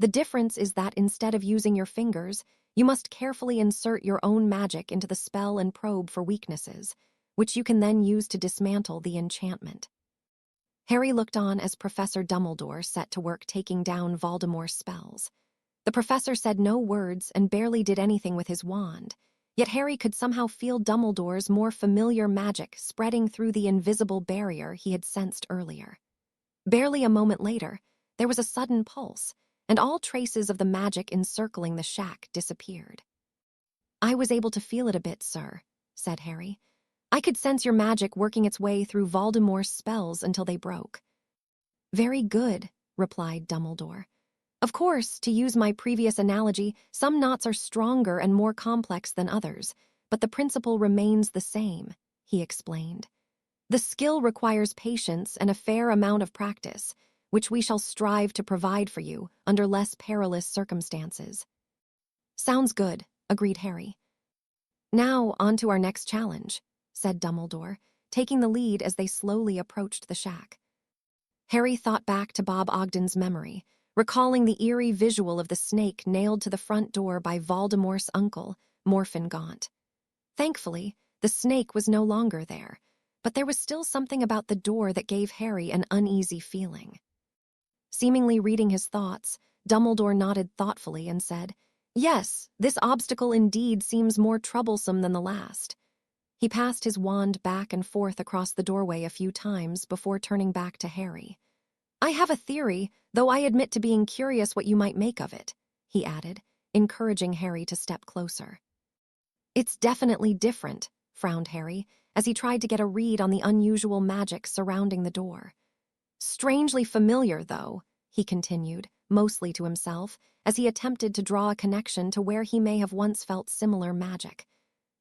The difference is that instead of using your fingers, you must carefully insert your own magic into the spell and probe for weaknesses, which you can then use to dismantle the enchantment." Harry looked on as Professor Dumbledore set to work taking down Voldemort's spells. The professor said no words and barely did anything with his wand, yet Harry could somehow feel Dumbledore's more familiar magic spreading through the invisible barrier he had sensed earlier. Barely a moment later, there was a sudden pulse, and all traces of the magic encircling the shack disappeared. "I was able to feel it a bit, sir," said Harry. "I could sense your magic working its way through Voldemort's spells until they broke." "Very good," replied Dumbledore. "Of course, to use my previous analogy, some knots are stronger and more complex than others, but the principle remains the same," he explained. The skill requires patience and a fair amount of practice, which we shall strive to provide for you under less perilous circumstances." "Sounds good," agreed Harry. "Now, on to our next challenge," said Dumbledore, taking the lead as they slowly approached the shack. Harry thought back to Bob Ogden's memory, recalling the eerie visual of the snake nailed to the front door by Voldemort's uncle, Morphin Gaunt. Thankfully, the snake was no longer there, but there was still something about the door that gave Harry an uneasy feeling. Seemingly reading his thoughts, Dumbledore nodded thoughtfully and said, "Yes, this obstacle indeed seems more troublesome than the last." He passed his wand back and forth across the doorway a few times before turning back to Harry. "I have a theory, though I admit to being curious what you might make of it," he added, encouraging Harry to step closer. "It's definitely different," frowned Harry, as he tried to get a read on the unusual magic surrounding the door. "Strangely familiar, though," he continued, mostly to himself, as he attempted to draw a connection to where he may have once felt similar magic.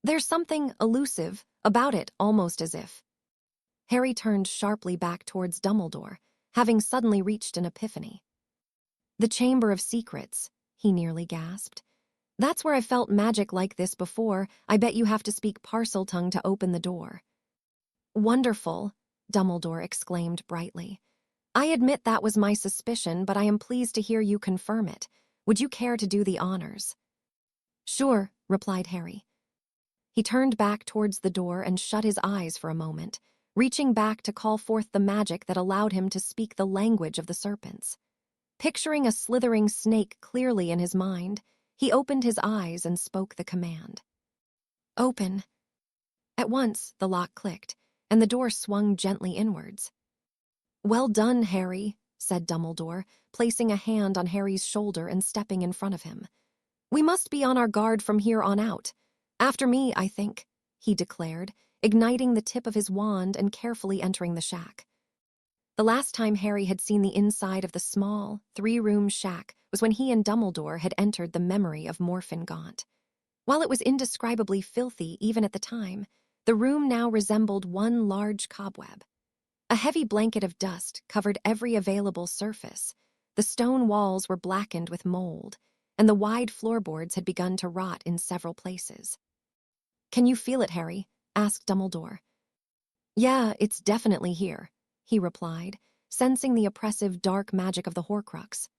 "There's something elusive about it, almost as if—" Harry turned sharply back towards Dumbledore, having suddenly reached an epiphany. "The Chamber of Secrets," he nearly gasped. "That's where I felt magic like this before. I bet you have to speak Parseltongue to open the door." "Wonderful," Dumbledore exclaimed brightly. "I admit that was my suspicion, but I am pleased to hear you confirm it. Would you care to do the honors?" "Sure," replied Harry. He turned back towards the door and shut his eyes for a moment, reaching back to call forth the magic that allowed him to speak the language of the serpents. Picturing a slithering snake clearly in his mind, he opened his eyes and spoke the command. "Open." At once, the lock clicked, and the door swung gently inwards. "Well done, Harry," said Dumbledore, placing a hand on Harry's shoulder and stepping in front of him. "We must be on our guard from here on out. After me, I think," he declared, igniting the tip of his wand and carefully entering the shack. The last time Harry had seen the inside of the small, three-room shack was when he and Dumbledore had entered the memory of Morphin Gaunt. While it was indescribably filthy even at the time, the room now resembled one large cobweb. A heavy blanket of dust covered every available surface. The stone walls were blackened with mold, and the wide floorboards had begun to rot in several places. "Can you feel it, Harry?" asked Dumbledore. "Yeah, it's definitely here," he replied, sensing the oppressive dark magic of the Horcrux.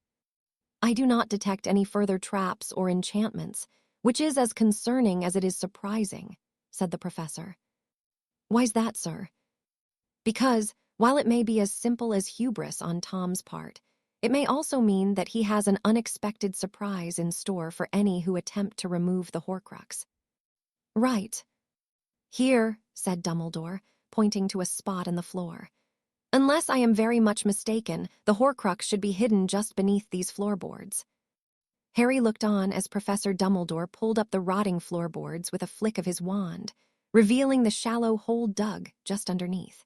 "I do not detect any further traps or enchantments, which is as concerning as it is surprising," said the professor. "Why's that, sir?" "Because, while it may be as simple as hubris on Tom's part, it may also mean that he has an unexpected surprise in store for any who attempt to remove the Horcrux." "Right." "Here," said Dumbledore, pointing to a spot in the floor. "Unless I am very much mistaken, the Horcrux should be hidden just beneath these floorboards." Harry looked on as Professor Dumbledore pulled up the rotting floorboards with a flick of his wand, revealing the shallow hole dug just underneath.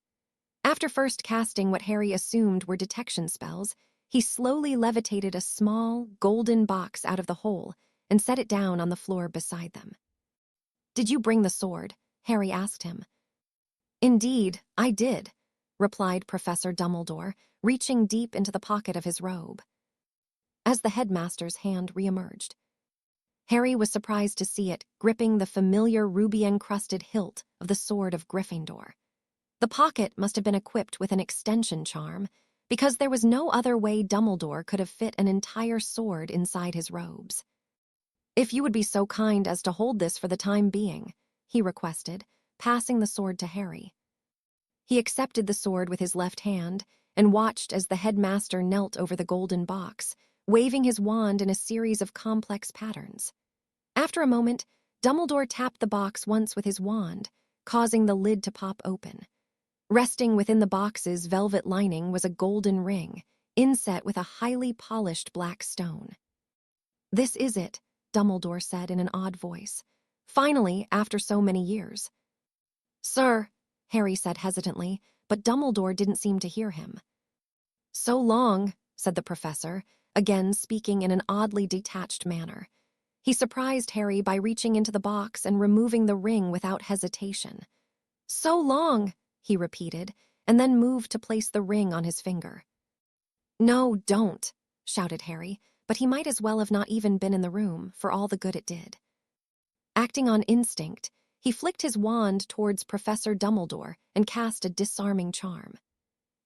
After first casting what Harry assumed were detection spells, he slowly levitated a small, golden box out of the hole and set it down on the floor beside them. "Did you bring the sword?" Harry asked him. "Indeed, I did," replied Professor Dumbledore, reaching deep into the pocket of his robe. As the headmaster's hand reemerged, Harry was surprised to see it gripping the familiar ruby-encrusted hilt of the sword of Gryffindor. The pocket must have been equipped with an extension charm, because there was no other way Dumbledore could have fit an entire sword inside his robes. "If you would be so kind as to hold this for the time being," he requested, passing the sword to Harry. He accepted the sword with his left hand and watched as the headmaster knelt over the golden box, waving his wand in a series of complex patterns. After a moment, Dumbledore tapped the box once with his wand, causing the lid to pop open. Resting within the box's velvet lining was a golden ring, inset with a highly polished black stone. "This is it," Dumbledore said in an odd voice. "Finally, after so many years." "Sir," Harry said hesitantly, but Dumbledore didn't seem to hear him. "So long," said the professor, again speaking in an oddly detached manner. He surprised Harry by reaching into the box and removing the ring without hesitation. "So long," he repeated, and then moved to place the ring on his finger. "No, don't," shouted Harry, but he might as well have not even been in the room for all the good it did. Acting on instinct, he flicked his wand towards Professor Dumbledore and cast a disarming charm.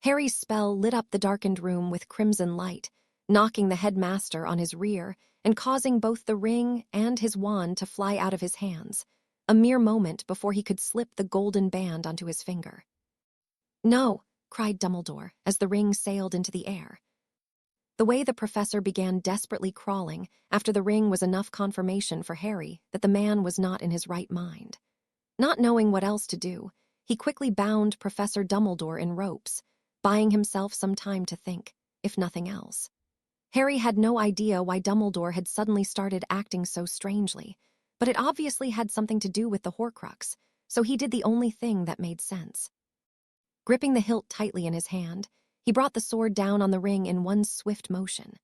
Harry's spell lit up the darkened room with crimson light, knocking the headmaster on his rear and causing both the ring and his wand to fly out of his hands, a mere moment before he could slip the golden band onto his finger. "No!" cried Dumbledore as the ring sailed into the air. The way the professor began desperately crawling after the ring was enough confirmation for Harry that the man was not in his right mind. Not knowing what else to do, he quickly bound Professor Dumbledore in ropes, buying himself some time to think, if nothing else. Harry had no idea why Dumbledore had suddenly started acting so strangely, but it obviously had something to do with the Horcrux, so he did the only thing that made sense. Gripping the hilt tightly in his hand, he brought the sword down on the ring in one swift motion.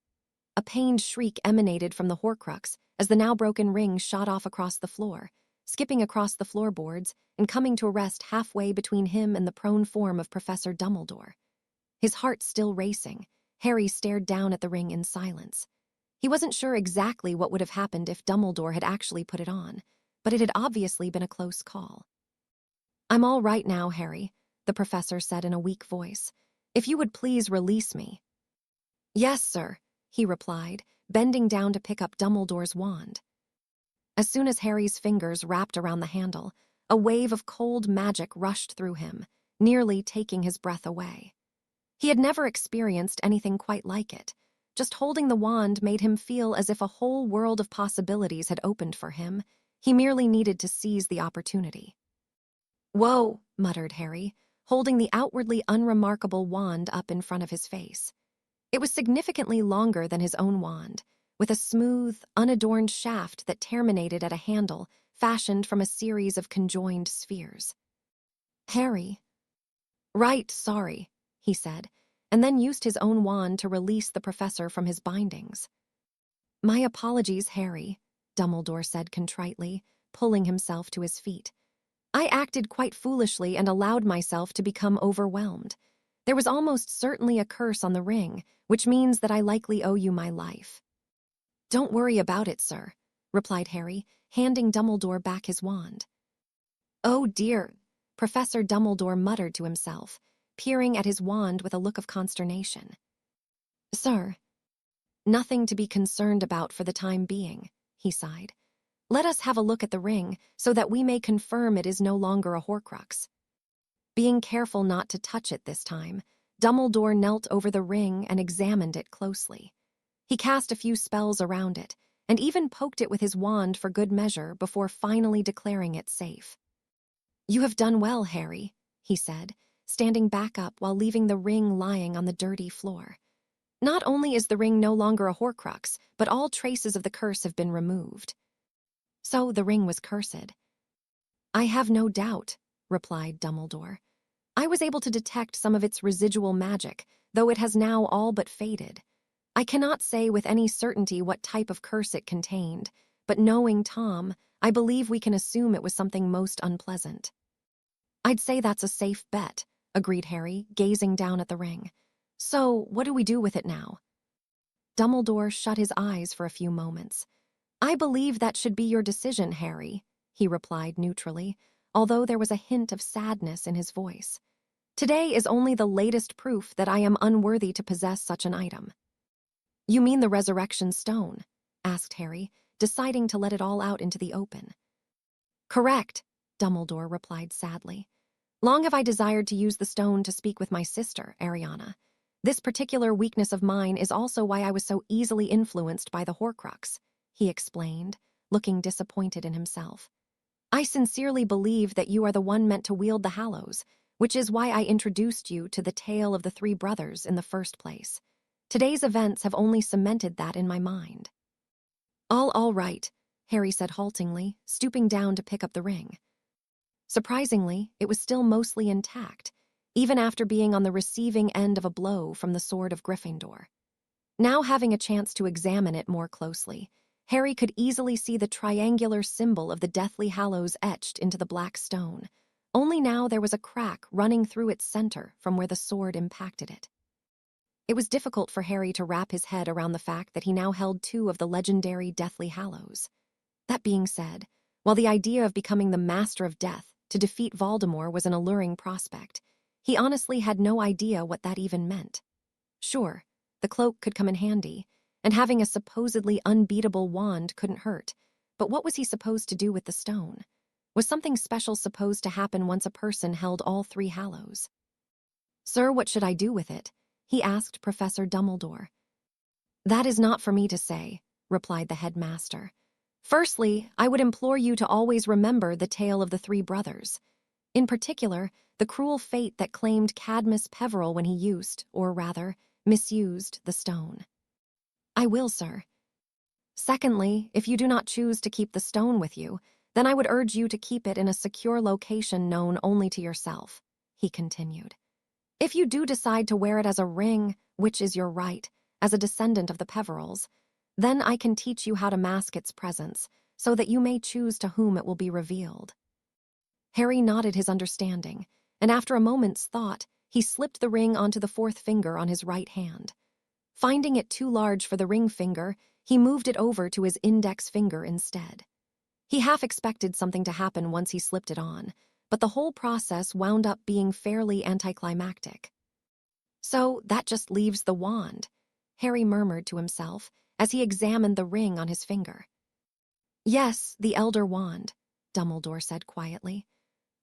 A pained shriek emanated from the Horcrux as the now broken ring shot off across the floor, skipping across the floorboards and coming to a rest halfway between him and the prone form of Professor Dumbledore. His heart still racing, Harry stared down at the ring in silence. He wasn't sure exactly what would have happened if Dumbledore had actually put it on, but it had obviously been a close call. "I'm all right now, Harry," the professor said in a weak voice. "If you would please release me." "Yes, sir," he replied, bending down to pick up Dumbledore's wand. As soon as Harry's fingers wrapped around the handle, a wave of cold magic rushed through him, nearly taking his breath away. He had never experienced anything quite like it. Just holding the wand made him feel as if a whole world of possibilities had opened for him. He merely needed to seize the opportunity. "Whoa," muttered Harry, holding the outwardly unremarkable wand up in front of his face. It was significantly longer than his own wand, with a smooth, unadorned shaft that terminated at a handle fashioned from a series of conjoined spheres. "Harry." "Right, sorry," he said, and then used his own wand to release the professor from his bindings. "My apologies, Harry," Dumbledore said contritely, pulling himself to his feet. "I acted quite foolishly and allowed myself to become overwhelmed. There was almost certainly a curse on the ring, which means that I likely owe you my life." "Don't worry about it, sir," replied Harry, handing Dumbledore back his wand. "Oh dear," Professor Dumbledore muttered to himself, peering at his wand with a look of consternation. "Sir, nothing to be concerned about for the time being," he sighed. "Let us have a look at the ring so that we may confirm it is no longer a Horcrux." Being careful not to touch it this time, Dumbledore knelt over the ring and examined it closely. He cast a few spells around it, and even poked it with his wand for good measure before finally declaring it safe. "You have done well, Harry," he said, standing back up while leaving the ring lying on the dirty floor. "Not only is the ring no longer a Horcrux, but all traces of the curse have been removed." So the ring was cursed. "I have no doubt," replied Dumbledore. "I was able to detect some of its residual magic, though it has now all but faded. I cannot say with any certainty what type of curse it contained, but knowing Tom, I believe we can assume it was something most unpleasant." "I'd say that's a safe bet," agreed Harry, gazing down at the ring. "So, what do we do with it now?" Dumbledore shut his eyes for a few moments. "I believe that should be your decision, Harry," he replied neutrally, although there was a hint of sadness in his voice. "Today is only the latest proof that I am unworthy to possess such an item." "You mean the resurrection stone?" asked Harry, deciding to let it all out into the open. "Correct," Dumbledore replied sadly. "Long have I desired to use the stone to speak with my sister, Ariana. This particular weakness of mine is also why I was so easily influenced by the Horcrux," he explained, looking disappointed in himself. "I sincerely believe that you are the one meant to wield the Hallows, which is why I introduced you to the tale of the three brothers in the first place. Today's events have only cemented that in my mind." All right," Harry said haltingly, stooping down to pick up the ring. Surprisingly, it was still mostly intact, even after being on the receiving end of a blow from the sword of Gryffindor. Now having a chance to examine it more closely, Harry could easily see the triangular symbol of the Deathly Hallows etched into the black stone, only now there was a crack running through its center from where the sword impacted it. It was difficult for Harry to wrap his head around the fact that he now held two of the legendary Deathly Hallows. That being said, while the idea of becoming the Master of Death to defeat Voldemort was an alluring prospect, he honestly had no idea what that even meant. Sure, the cloak could come in handy, and having a supposedly unbeatable wand couldn't hurt, but what was he supposed to do with the stone? Was something special supposed to happen once a person held all three Hallows? "Sir, what should I do with it?" he asked Professor Dumbledore. "That is not for me to say," replied the headmaster. "Firstly, I would implore you to always remember the tale of the three brothers. In particular, the cruel fate that claimed Cadmus Peverell when he used, or rather, misused, the stone." "I will, sir." "Secondly, if you do not choose to keep the stone with you, then I would urge you to keep it in a secure location known only to yourself," he continued. "If you do decide to wear it as a ring, which is your right, as a descendant of the Peverells, then I can teach you how to mask its presence, so that you may choose to whom it will be revealed." Harry nodded his understanding, and after a moment's thought, he slipped the ring onto the fourth finger on his right hand. Finding it too large for the ring finger, he moved it over to his index finger instead. He half expected something to happen once he slipped it on, but the whole process wound up being fairly anticlimactic. "So that just leaves the wand," Harry murmured to himself as he examined the ring on his finger. "Yes, the Elder Wand," Dumbledore said quietly.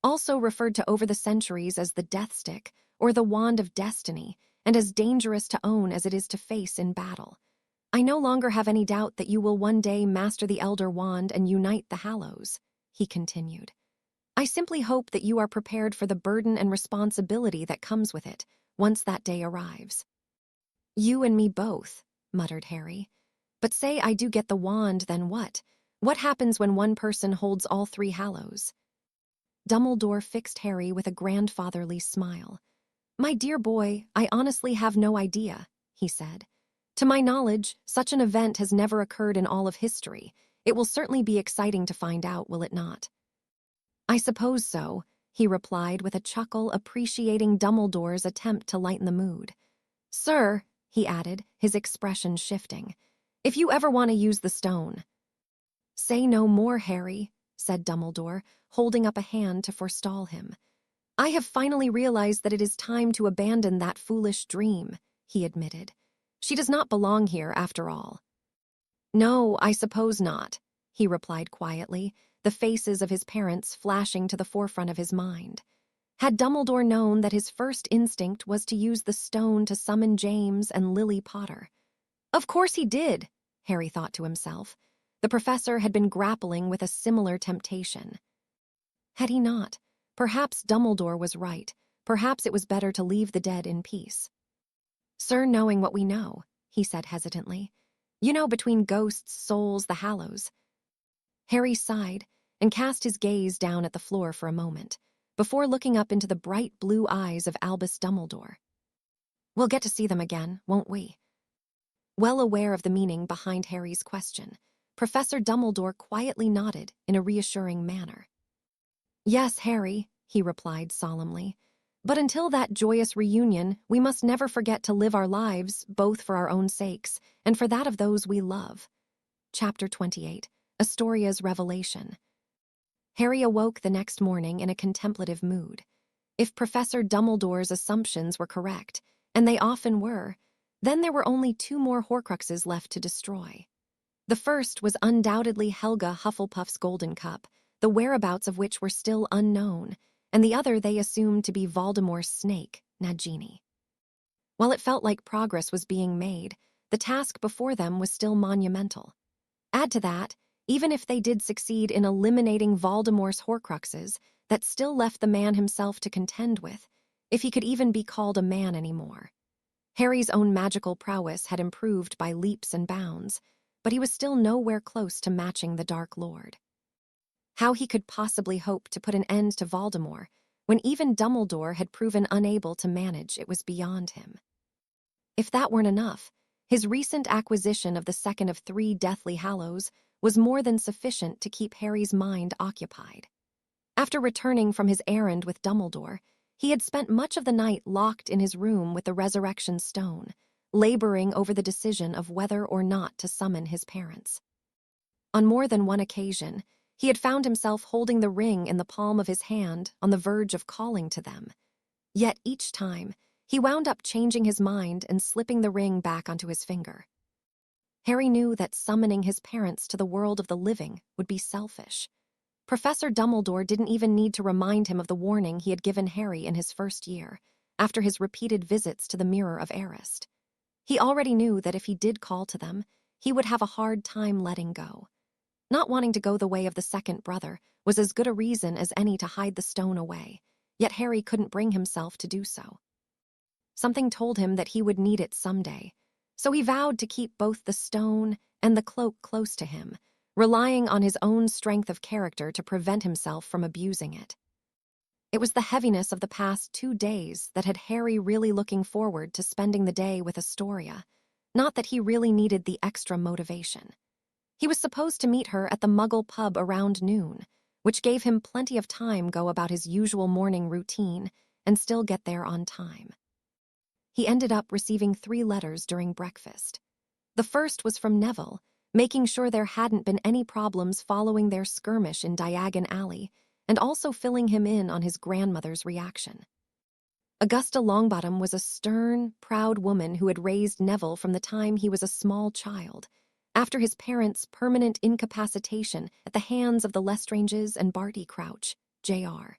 "Also referred to over the centuries as the Death Stick, or the Wand of Destiny, and as dangerous to own as it is to face in battle. I no longer have any doubt that you will one day master the Elder Wand and unite the Hallows," he continued. "I simply hope that you are prepared for the burden and responsibility that comes with it, once that day arrives." "You and me both," muttered Harry. "But say I do get the wand, then what? What happens when one person holds all three Hallows?" Dumbledore fixed Harry with a grandfatherly smile. "My dear boy, I honestly have no idea," he said. "To my knowledge, such an event has never occurred in all of history. It will certainly be exciting to find out, will it not?" "I suppose so," he replied with a chuckle, appreciating Dumbledore's attempt to lighten the mood. "Sir," he added, his expression shifting, "if you ever want to use the stone—" "Say no more, Harry," said Dumbledore, holding up a hand to forestall him. "I have finally realized that it is time to abandon that foolish dream," he admitted. "She does not belong here, after all." "No, I suppose not," he replied quietly, the faces of his parents flashing to the forefront of his mind. Had Dumbledore known that his first instinct was to use the stone to summon James and Lily Potter? Of course he did, Harry thought to himself. The professor had been grappling with a similar temptation. Had he not? Perhaps Dumbledore was right. Perhaps it was better to leave the dead in peace. "Sir, knowing what we know," he said hesitantly. "You know, between ghosts, souls, the Hallows." Harry sighed and cast his gaze down at the floor for a moment, before looking up into the bright blue eyes of Albus Dumbledore. "We'll get to see them again, won't we?" Well aware of the meaning behind Harry's question, Professor Dumbledore quietly nodded in a reassuring manner. "Yes, Harry," he replied solemnly. "But until that joyous reunion, we must never forget to live our lives, both for our own sakes and for that of those we love." Chapter 28, Astoria's Revelation. Harry awoke the next morning in a contemplative mood. If Professor Dumbledore's assumptions were correct, and they often were, then there were only two more Horcruxes left to destroy. The first was undoubtedly Helga Hufflepuff's golden cup, the whereabouts of which were still unknown, and the other they assumed to be Voldemort's snake, Nagini. While it felt like progress was being made, the task before them was still monumental. Add to that, even if they did succeed in eliminating Voldemort's Horcruxes, that still left the man himself to contend with, if he could even be called a man anymore. Harry's own magical prowess had improved by leaps and bounds, but he was still nowhere close to matching the Dark Lord. How he could possibly hope to put an end to Voldemort when even Dumbledore had proven unable to manage it was beyond him. If that weren't enough, his recent acquisition of the second of 3 Deathly Hallows was more than sufficient to keep Harry's mind occupied. After returning from his errand with Dumbledore, he had spent much of the night locked in his room with the Resurrection Stone, laboring over the decision of whether or not to summon his parents. On more than one occasion, he had found himself holding the ring in the palm of his hand on the verge of calling to them. Yet each time, he wound up changing his mind and slipping the ring back onto his finger. Harry knew that summoning his parents to the world of the living would be selfish. Professor Dumbledore didn't even need to remind him of the warning he had given Harry in his first year, after his repeated visits to the Mirror of Erised. He already knew that if he did call to them, he would have a hard time letting go. Not wanting to go the way of the second brother was as good a reason as any to hide the stone away, yet Harry couldn't bring himself to do so. Something told him that he would need it someday, so he vowed to keep both the stone and the cloak close to him, relying on his own strength of character to prevent himself from abusing it. It was the heaviness of the past 2 days that had Harry really looking forward to spending the day with Astoria, not that he really needed the extra motivation. He was supposed to meet her at the Muggle pub around noon, which gave him plenty of time go about his usual morning routine and still get there on time. He ended up receiving 3 letters during breakfast. The first was from Neville, making sure there hadn't been any problems following their skirmish in Diagon Alley, and also filling him in on his grandmother's reaction. Augusta Longbottom was a stern, proud woman who had raised Neville from the time he was a small child, after his parents' permanent incapacitation at the hands of the Lestranges and Barty Crouch, Jr.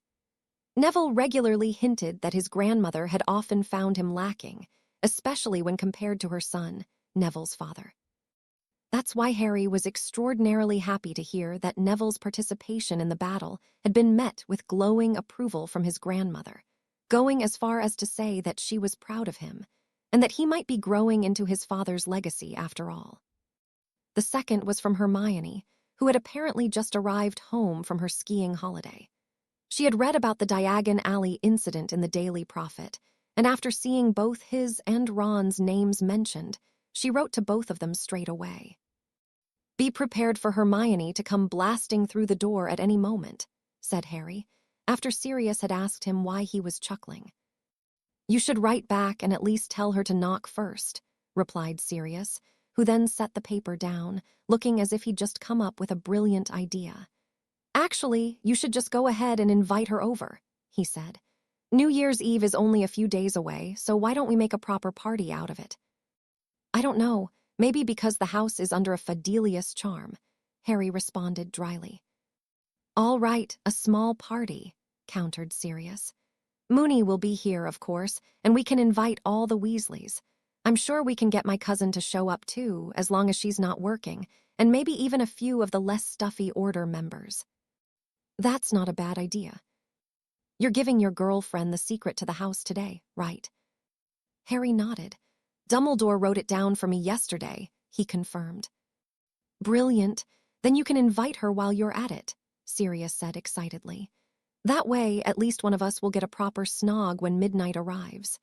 Neville regularly hinted that his grandmother had often found him lacking, especially when compared to her son, Neville's father. That's why Harry was extraordinarily happy to hear that Neville's participation in the battle had been met with glowing approval from his grandmother, going as far as to say that she was proud of him, and that he might be growing into his father's legacy after all. The second was from Hermione, who had apparently just arrived home from her skiing holiday. She had read about the Diagon Alley incident in the Daily Prophet, and after seeing both his and Ron's names mentioned, she wrote to both of them straight away. "Be prepared for Hermione to come blasting through the door at any moment," said Harry, after Sirius had asked him why he was chuckling. "You should write back and at least tell her to knock first," replied Sirius, who then set the paper down, looking as if he'd just come up with a brilliant idea. "Actually, you should just go ahead and invite her over," he said. "New Year's Eve is only a few days away, so why don't we make a proper party out of it?" "I don't know, maybe because the house is under a Fidelius charm," Harry responded dryly. "All right, a small party," countered Sirius. "Moony will be here, of course, and we can invite all the Weasleys. I'm sure we can get my cousin to show up too, as long as she's not working, and maybe even a few of the less stuffy Order members." "That's not a bad idea. You're giving your girlfriend the secret to the house today, right?" Harry nodded. "Dumbledore wrote it down for me yesterday," he confirmed. "Brilliant. Then you can invite her while you're at it," Sirius said excitedly. "That way, at least one of us will get a proper snog when midnight arrives."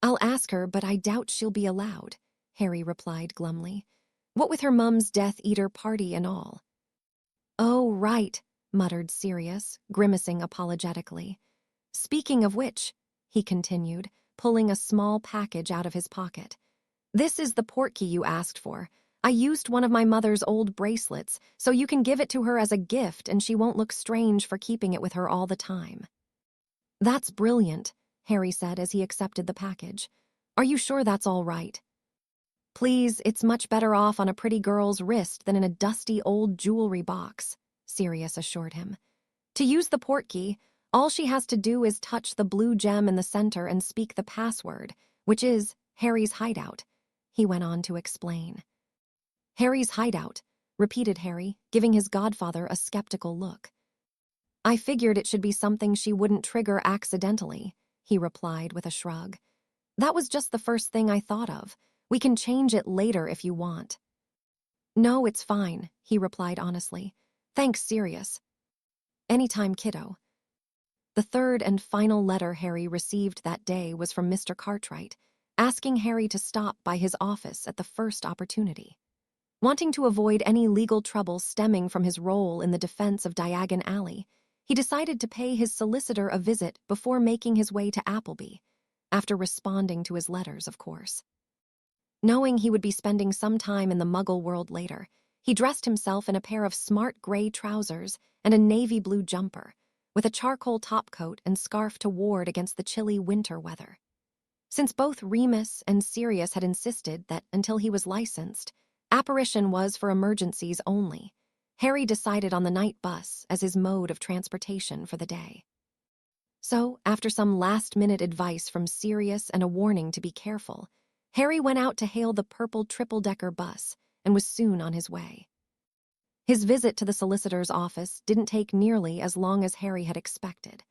"I'll ask her, but I doubt she'll be allowed," Harry replied glumly. "What with her mum's Death Eater party and all." "Oh, right," muttered Sirius, grimacing apologetically. "Speaking of which," he continued, pulling a small package out of his pocket. "This is the portkey you asked for. I used one of my mother's old bracelets, so you can give it to her as a gift and she won't look strange for keeping it with her all the time." "That's brilliant," Harry said as he accepted the package. "Are you sure that's all right?" "Please, it's much better off on a pretty girl's wrist than in a dusty old jewelry box," Sirius assured him. "To use the portkey, all she has to do is touch the blue gem in the center and speak the password, which is Harry's hideout," he went on to explain. "Harry's hideout," repeated Harry, giving his godfather a skeptical look. "I figured it should be something she wouldn't trigger accidentally," he replied with a shrug. "That was just the first thing I thought of. We can change it later if you want." "No, it's fine," he replied honestly. "Thanks, Sirius." "Anytime, kiddo." The third and final letter Harry received that day was from Mr. Cartwright, asking Harry to stop by his office at the first opportunity. Wanting to avoid any legal trouble stemming from his role in the defense of Diagon Alley, he decided to pay his solicitor a visit before making his way to Appleby, after responding to his letters, of course. Knowing he would be spending some time in the Muggle world later, he dressed himself in a pair of smart gray trousers and a navy blue jumper, with a charcoal topcoat and scarf to ward against the chilly winter weather. Since both Remus and Sirius had insisted that until he was licensed, apparition was for emergencies only, Harry decided on the night bus as his mode of transportation for the day. So, after some last-minute advice from Sirius and a warning to be careful, Harry went out to hail the purple triple-decker bus and was soon on his way. His visit to the solicitor's office didn't take nearly as long as Harry had expected.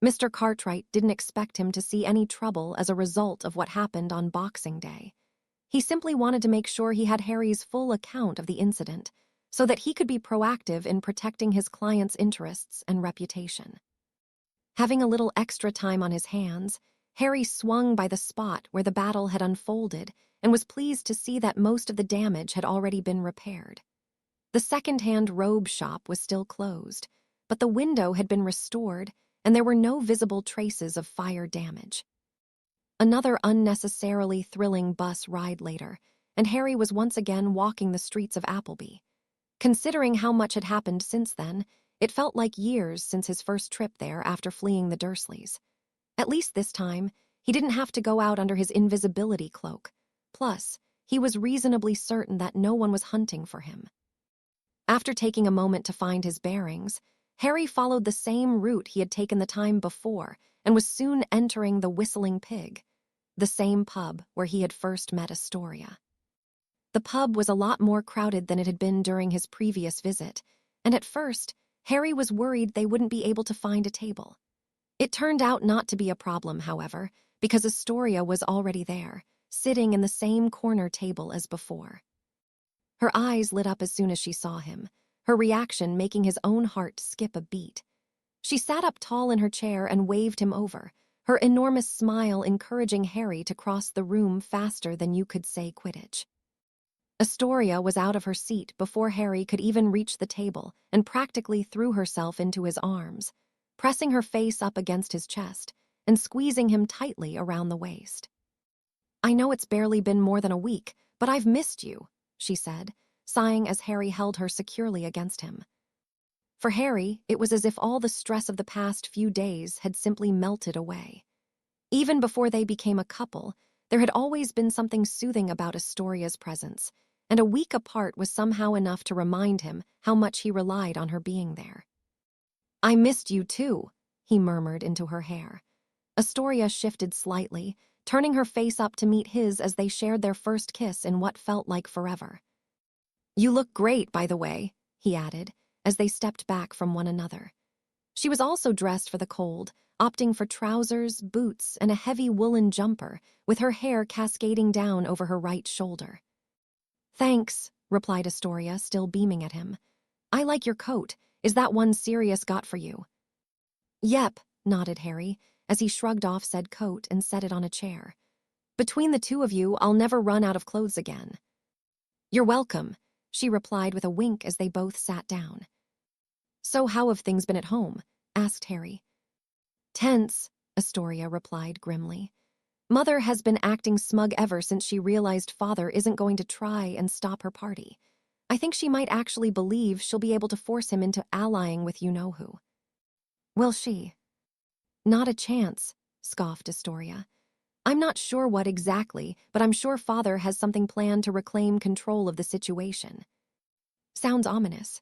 Mr. Cartwright didn't expect him to see any trouble as a result of what happened on Boxing Day. He simply wanted to make sure he had Harry's full account of the incident so that he could be proactive in protecting his client's interests and reputation. Having a little extra time on his hands, Harry swung by the spot where the battle had unfolded and was pleased to see that most of the damage had already been repaired. The second-hand robe shop was still closed, but the window had been restored and there were no visible traces of fire damage. Another unnecessarily thrilling bus ride later, and Harry was once again walking the streets of Appleby. Considering how much had happened since then, it felt like years since his first trip there after fleeing the Dursleys. At least this time, he didn't have to go out under his invisibility cloak. Plus, he was reasonably certain that no one was hunting for him. After taking a moment to find his bearings, Harry followed the same route he had taken the time before and was soon entering the Whistling Pig, the same pub where he had first met Astoria. The pub was a lot more crowded than it had been during his previous visit, and at first, Harry was worried they wouldn't be able to find a table. It turned out not to be a problem, however, because Astoria was already there, sitting in the same corner table as before. Her eyes lit up as soon as she saw him, her reaction making his own heart skip a beat. She sat up tall in her chair and waved him over, her enormous smile encouraging Harry to cross the room faster than you could say Quidditch. Astoria was out of her seat before Harry could even reach the table and practically threw herself into his arms, pressing her face up against his chest and squeezing him tightly around the waist. "I know it's barely been more than a week, but I've missed you," she said, sighing as Harry held her securely against him. For Harry, it was as if all the stress of the past few days had simply melted away. Even before they became a couple, there had always been something soothing about Astoria's presence, and a week apart was somehow enough to remind him how much he relied on her being there. "I missed you too," he murmured into her hair. Astoria shifted slightly, turning her face up to meet his as they shared their first kiss in what felt like forever. "You look great, by the way," he added, as they stepped back from one another. She was also dressed for the cold, opting for trousers, boots, and a heavy woolen jumper, with her hair cascading down over her right shoulder. "Thanks," replied Astoria, still beaming at him. "I like your coat. Is that one Sirius got for you?" "Yep," nodded Harry, as he shrugged off said coat and set it on a chair. "Between the two of you, I'll never run out of clothes again." "You're welcome," she replied with a wink as they both sat down. "So how have things been at home?" asked Harry. "Tense," Astoria replied grimly. "Mother has been acting smug ever since she realized Father isn't going to try and stop her party. I think she might actually believe she'll be able to force him into allying with you-know-who." "Will she?" "Not a chance," scoffed Astoria. "I'm not sure what exactly, but I'm sure Father has something planned to reclaim control of the situation." "Sounds ominous."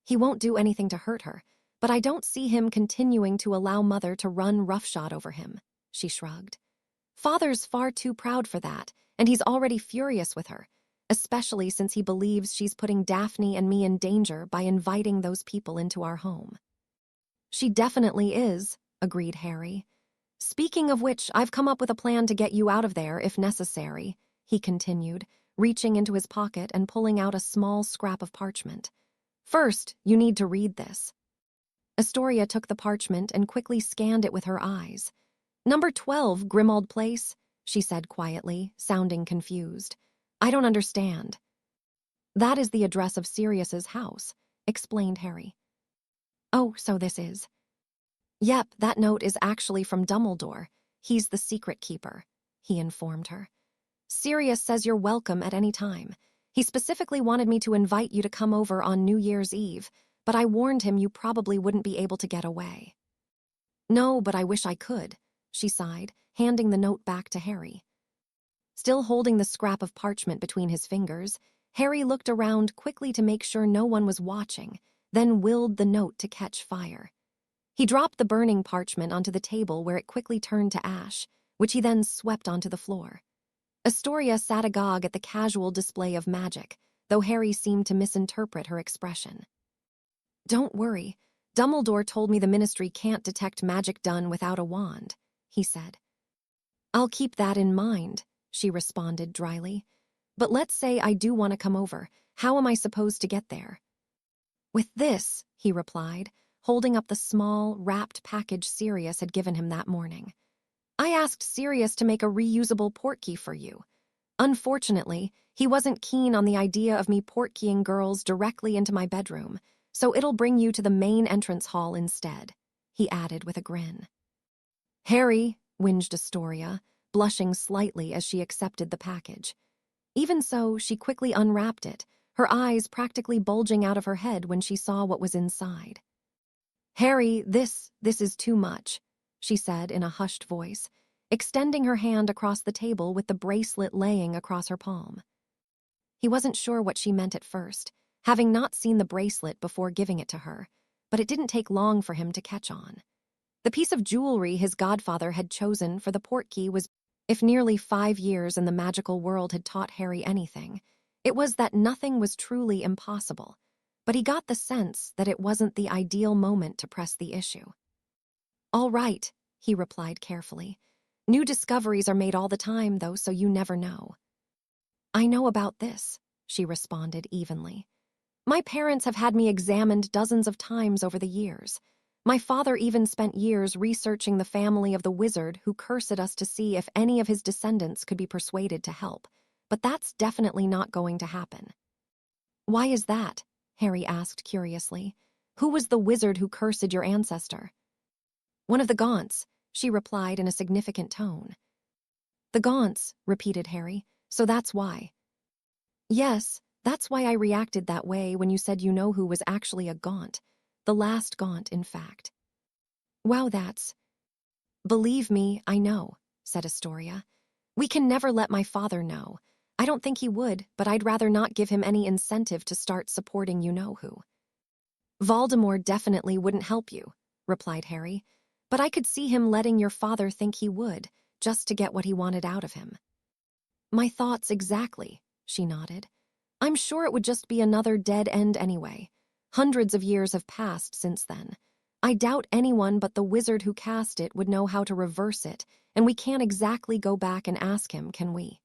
"He won't do anything to hurt her, but I don't see him continuing to allow Mother to run roughshod over him," she shrugged. "Father's far too proud for that, and he's already furious with her, especially since he believes she's putting Daphne and me in danger by inviting those people into our home." "She definitely is," agreed Harry. "Speaking of which, I've come up with a plan to get you out of there if necessary," he continued, reaching into his pocket and pulling out a small scrap of parchment. "First, you need to read this." Astoria took the parchment and quickly scanned it with her eyes. "Number 12, Grimmauld Place," she said quietly, sounding confused. "I don't understand." "That is the address of Sirius's house," explained Harry. Oh, so this is. Yep, that note is actually from Dumbledore. He's the secret keeper, he informed her. Sirius says you're welcome at any time. He specifically wanted me to invite you to come over on New Year's Eve, but I warned him you probably wouldn't be able to get away. No, but I wish I could, she sighed, handing the note back to Harry. Still holding the scrap of parchment between his fingers, Harry looked around quickly to make sure no one was watching, then willed the note to catch fire. He dropped the burning parchment onto the table where it quickly turned to ash, which he then swept onto the floor. Astoria sat agog at the casual display of magic, though Harry seemed to misinterpret her expression. Don't worry, Dumbledore told me the Ministry can't detect magic done without a wand, he said. I'll keep that in mind, she responded dryly. But let's say I do want to come over. How am I supposed to get there? With this, he replied, holding up the small, wrapped package Sirius had given him that morning. I asked Sirius to make a reusable portkey for you. Unfortunately, he wasn't keen on the idea of me portkeying girls directly into my bedroom, so it'll bring you to the main entrance hall instead, he added with a grin. Harry, whinged Astoria, blushing slightly as she accepted the package. Even so, she quickly unwrapped it, her eyes practically bulging out of her head when she saw what was inside. Harry, this is too much, she said in a hushed voice, extending her hand across the table with the bracelet laying across her palm. He wasn't sure what she meant at first, having not seen the bracelet before giving it to her, but it didn't take long for him to catch on. The piece of jewelry his godfather had chosen for the portkey was, if nearly 5 years in the magical world had taught Harry anything, it was that nothing was truly impossible, but he got the sense that it wasn't the ideal moment to press the issue. All right, he replied carefully. New discoveries are made all the time, though, so you never know. I know about this, she responded evenly. My parents have had me examined dozens of times over the years. My father even spent years researching the family of the wizard who cursed us to see if any of his descendants could be persuaded to help, but that's definitely not going to happen. Why is that? Harry asked curiously. Who was the wizard who cursed your ancestor? One of the Gaunts, she replied in a significant tone. The Gaunts, repeated Harry, so that's why. Yes, that's why I reacted that way when you said you know who was actually a Gaunt. The last Gaunt, in fact. Wow, that's... Believe me, I know, said Astoria. We can never let my father know. I don't think he would, but I'd rather not give him any incentive to start supporting you-know-who. Voldemort definitely wouldn't help you, replied Harry, but I could see him letting your father think he would, just to get what he wanted out of him. My thoughts exactly, she nodded. I'm sure it would just be another dead end anyway. Hundreds of years have passed since then. I doubt anyone but the wizard who cast it would know how to reverse it, and we can't exactly go back and ask him, can we?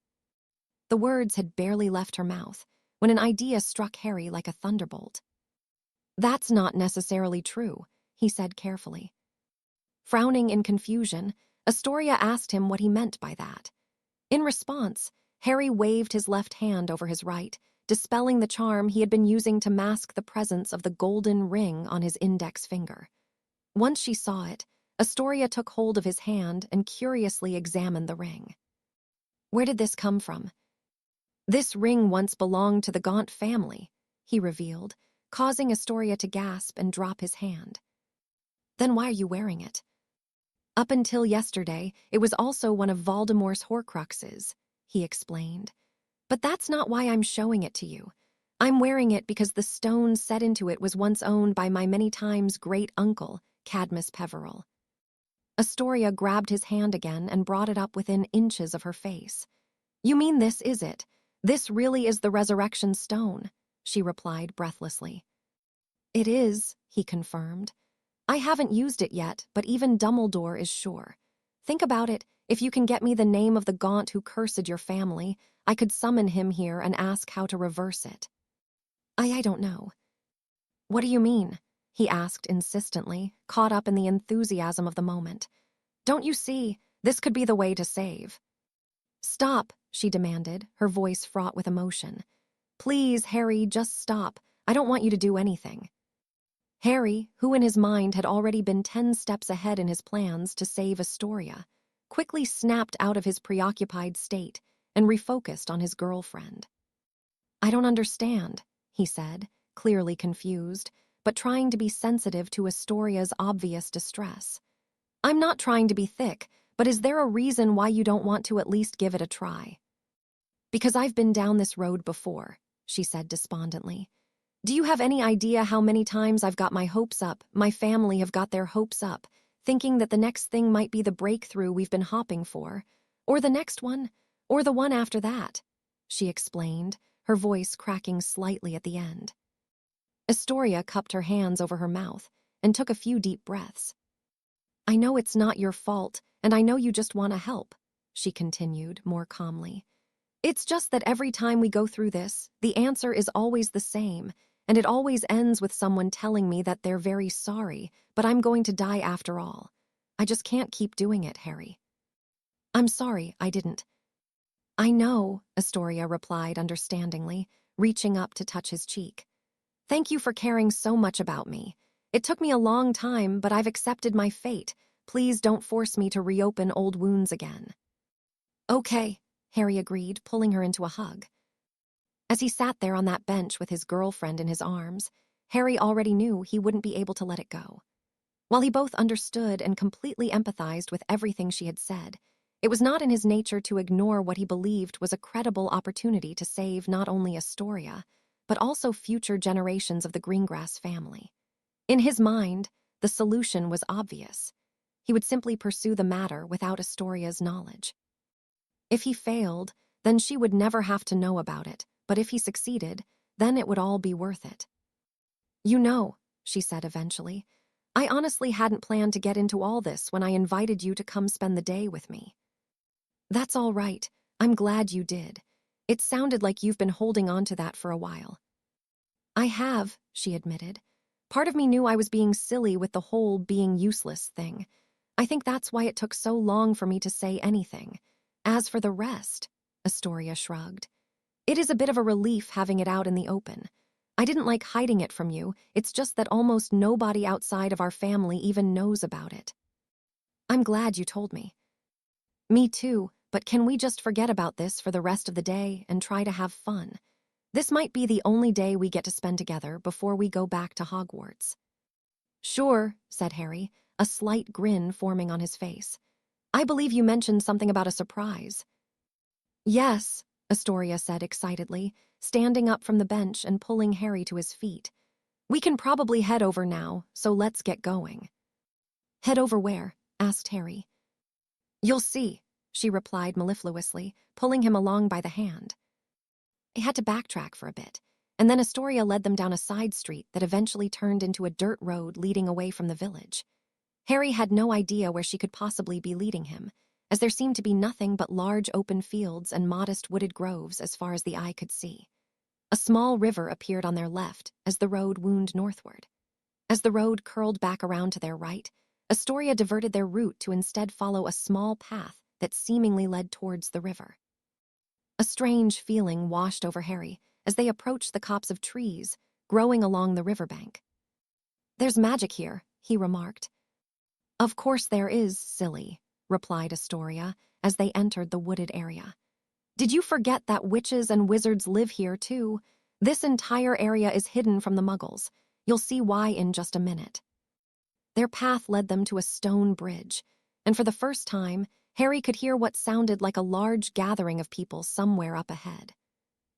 The words had barely left her mouth when an idea struck Harry like a thunderbolt. That's not necessarily true, he said carefully. Frowning in confusion, Astoria asked him what he meant by that. In response, Harry waved his left hand over his right, dispelling the charm he had been using to mask the presence of the golden ring on his index finger. Once she saw it, Astoria took hold of his hand and curiously examined the ring. Where did this come from? This ring once belonged to the Gaunt family, he revealed, causing Astoria to gasp and drop his hand. Then why are you wearing it? Up until yesterday, it was also one of Voldemort's Horcruxes, he explained. But that's not why I'm showing it to you. I'm wearing it because the stone set into it was once owned by my many times great-uncle, Cadmus Peveril. Astoria grabbed his hand again and brought it up within inches of her face. You mean this is it? This really is the resurrection stone, she replied breathlessly. It is, he confirmed. I haven't used it yet, but even Dumbledore is sure. Think about it, if you can get me the name of the Gaunt who cursed your family, I could summon him here and ask how to reverse it. I don't know. What do you mean? He asked insistently, caught up in the enthusiasm of the moment. Don't you see, this could be the way to save. Stop, she demanded, her voice fraught with emotion. Please, Harry, just stop. I don't want you to do anything. Harry, who in his mind had already been 10 steps ahead in his plans to save Astoria, quickly snapped out of his preoccupied state and refocused on his girlfriend. "I don't understand," he said, clearly confused, but trying to be sensitive to Astoria's obvious distress. "I'm not trying to be thick, but is there a reason why you don't want to at least give it a try?" "Because I've been down this road before," she said despondently. "Do you have any idea how many times I've got my hopes up, my family have got their hopes up, thinking that the next thing might be the breakthrough we've been hopping for, or the next one, or the one after that," she explained, her voice cracking slightly at the end. Astoria cupped her hands over her mouth and took a few deep breaths. "I know it's not your fault, and I know you just want to help," she continued more calmly. "It's just that every time we go through this, the answer is always the same, and it always ends with someone telling me that they're very sorry, but I'm going to die after all. I just can't keep doing it, Harry." "I'm sorry, I didn't." "I know," Astoria replied understandingly, reaching up to touch his cheek. "Thank you for caring so much about me. It took me a long time, but I've accepted my fate. Please don't force me to reopen old wounds again." "Okay," Harry agreed, pulling her into a hug. As he sat there on that bench with his girlfriend in his arms, Harry already knew he wouldn't be able to let it go. While he both understood and completely empathized with everything she had said, it was not in his nature to ignore what he believed was a credible opportunity to save not only Astoria, but also future generations of the Greengrass family. In his mind, the solution was obvious. He would simply pursue the matter without Astoria's knowledge. If he failed, then she would never have to know about it, but if he succeeded, then it would all be worth it. "You know," she said eventually, "I honestly hadn't planned to get into all this when I invited you to come spend the day with me." "That's all right. I'm glad you did. It sounded like you've been holding on to that for a while." "I have," she admitted. "Part of me knew I was being silly with the whole being useless thing. I think that's why it took so long for me to say anything. As for the rest," Astoria shrugged, "it is a bit of a relief having it out in the open. I didn't like hiding it from you, it's just that almost nobody outside of our family even knows about it." "I'm glad you told me." "Me too, but can we just forget about this for the rest of the day and try to have fun? This might be the only day we get to spend together before we go back to Hogwarts." "Sure," said Harry, a slight grin forming on his face. "I believe you mentioned something about a surprise." "Yes," Astoria said excitedly, standing up from the bench and pulling Harry to his feet. "We can probably head over now, so let's get going." "Head over where?" asked Harry. "You'll see," she replied mellifluously, pulling him along by the hand. They had to backtrack for a bit, and then Astoria led them down a side street that eventually turned into a dirt road leading away from the village. Harry had no idea where she could possibly be leading him, as there seemed to be nothing but large open fields and modest wooded groves as far as the eye could see. A small river appeared on their left as the road wound northward. As the road curled back around to their right, Astoria diverted their route to instead follow a small path that seemingly led towards the river. A strange feeling washed over Harry as they approached the copse of trees growing along the riverbank. "There's magic here," he remarked. "Of course there is, silly," replied Astoria as they entered the wooded area. "Did you forget that witches and wizards live here, too? This entire area is hidden from the Muggles. You'll see why in just a minute." Their path led them to a stone bridge, and for the first time, Harry could hear what sounded like a large gathering of people somewhere up ahead.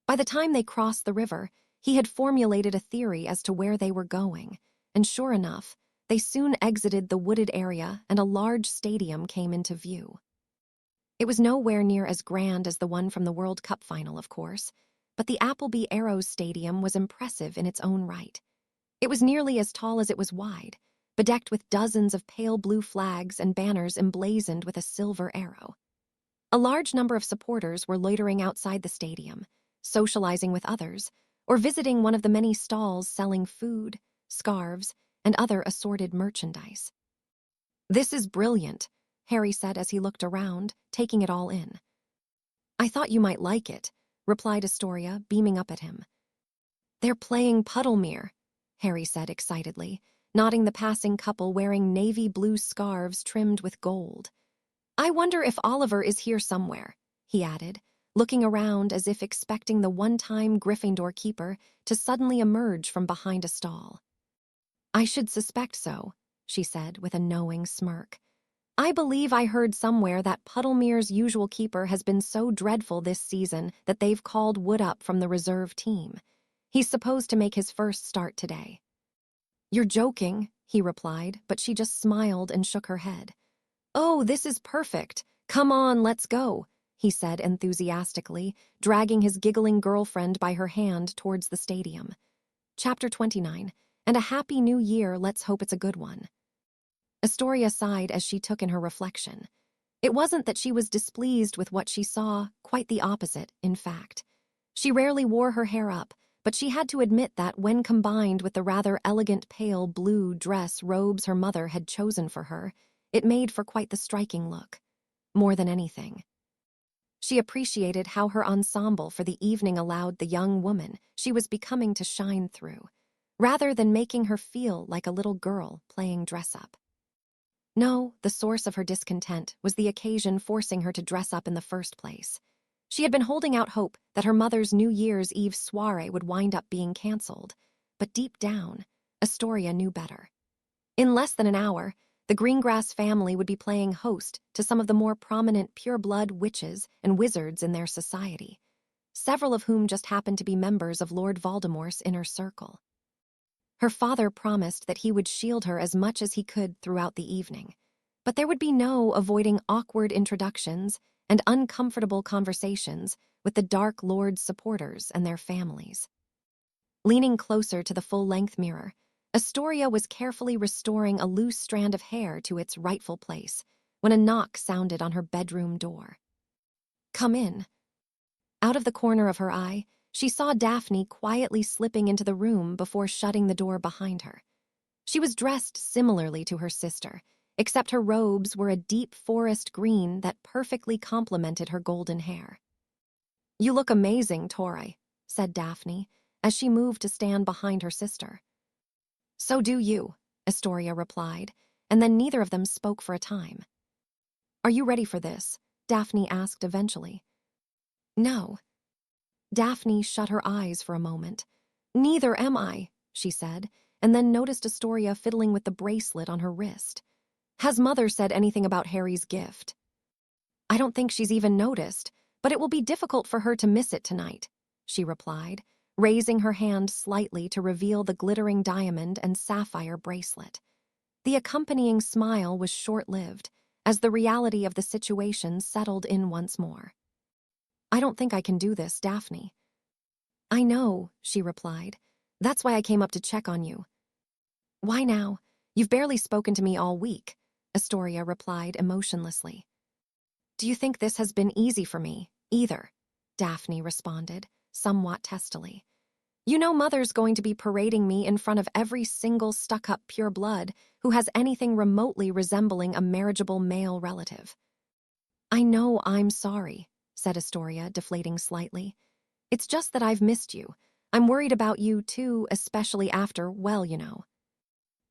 By the time they crossed the river, he had formulated a theory as to where they were going, and sure enough, they soon exited the wooded area and a large stadium came into view. It was nowhere near as grand as the one from the World Cup final, of course, but the Appleby Arrows Stadium was impressive in its own right. It was nearly as tall as it was wide, bedecked with dozens of pale blue flags and banners emblazoned with a silver arrow. A large number of supporters were loitering outside the stadium, socializing with others, or visiting one of the many stalls selling food, scarves, and other assorted merchandise. "This is brilliant," Harry said as he looked around, taking it all in. "I thought you might like it," replied Astoria, beaming up at him. "They're playing Puddlemere," Harry said excitedly, nodding the passing couple wearing navy blue scarves trimmed with gold. "I wonder if Oliver is here somewhere," he added, looking around as if expecting the one-time Gryffindor keeper to suddenly emerge from behind a stall. "I should suspect so," she said with a knowing smirk. "I believe I heard somewhere that Puddlemere's usual keeper has been so dreadful this season that they've called Wood up from the reserve team. He's supposed to make his first start today." "You're joking," he replied, but she just smiled and shook her head. "Oh, this is perfect. Come on, let's go," he said enthusiastically, dragging his giggling girlfriend by her hand towards the stadium. Chapter 29, and a happy new year, let's hope it's a good one. Astoria sighed as she took in her reflection. It wasn't that she was displeased with what she saw, quite the opposite, in fact. She rarely wore her hair up, but she had to admit that when combined with the rather elegant pale blue dress robes her mother had chosen for her, it made for quite the striking look. More than anything, she appreciated how her ensemble for the evening allowed the young woman she was becoming to shine through, rather than making her feel like a little girl playing dress-up. No, the source of her discontent was the occasion forcing her to dress up in the first place. She had been holding out hope that her mother's New Year's Eve soiree would wind up being cancelled, but deep down, Astoria knew better. In less than an hour, the Greengrass family would be playing host to some of the more prominent pure-blood witches and wizards in their society, several of whom just happened to be members of Lord Voldemort's inner circle. Her father promised that he would shield her as much as he could throughout the evening, but there would be no avoiding awkward introductions and uncomfortable conversations with the Dark Lord's supporters and their families. Leaning closer to the full-length mirror, Astoria was carefully restoring a loose strand of hair to its rightful place when a knock sounded on her bedroom door. "Come in." Out of the corner of her eye, she saw Daphne quietly slipping into the room before shutting the door behind her. She was dressed similarly to her sister, except her robes were a deep forest green that perfectly complemented her golden hair. "You look amazing, Tori," said Daphne, as she moved to stand behind her sister. "So do you," Astoria replied, and then neither of them spoke for a time. "Are you ready for this?" Daphne asked eventually. "No." Daphne shut her eyes for a moment. "Neither am I," she said, and then noticed Astoria fiddling with the bracelet on her wrist. "Has Mother said anything about Harry's gift?" "I don't think she's even noticed, but it will be difficult for her to miss it tonight," she replied, raising her hand slightly to reveal the glittering diamond and sapphire bracelet. The accompanying smile was short-lived, as the reality of the situation settled in once more. "I don't think I can do this, Daphne." "I know," she replied. "That's why I came up to check on you." "Why now? You've barely spoken to me all week," Astoria replied emotionlessly. "Do you think this has been easy for me, either?" Daphne responded, somewhat testily. "You know Mother's going to be parading me in front of every single stuck-up pure-blood who has anything remotely resembling a marriageable male relative." "I know I'm sorry," said Astoria, deflating slightly. "It's just that I've missed you. I'm worried about you, too, especially after, well, you know."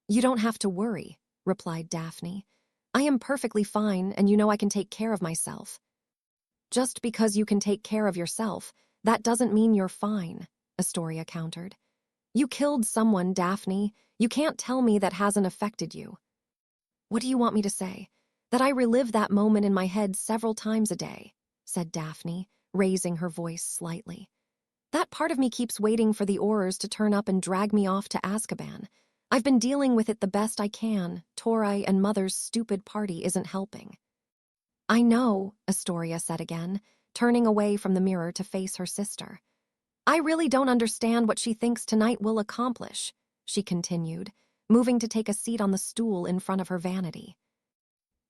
"You don't have to worry," replied Daphne. "I am perfectly fine, and you know I can take care of myself." "Just because you can take care of yourself, that doesn't mean you're fine," Astoria countered. "You killed someone, Daphne. You can't tell me that hasn't affected you." "What do you want me to say? That I relive that moment in my head several times a day," said Daphne, raising her voice slightly. "That part of me keeps waiting for the Aurors to turn up and drag me off to Azkaban. I've been dealing with it the best I can. Tori and Mother's stupid party isn't helping." "I know," Astoria said again, turning away from the mirror to face her sister. "I really don't understand what she thinks tonight will accomplish," she continued, moving to take a seat on the stool in front of her vanity.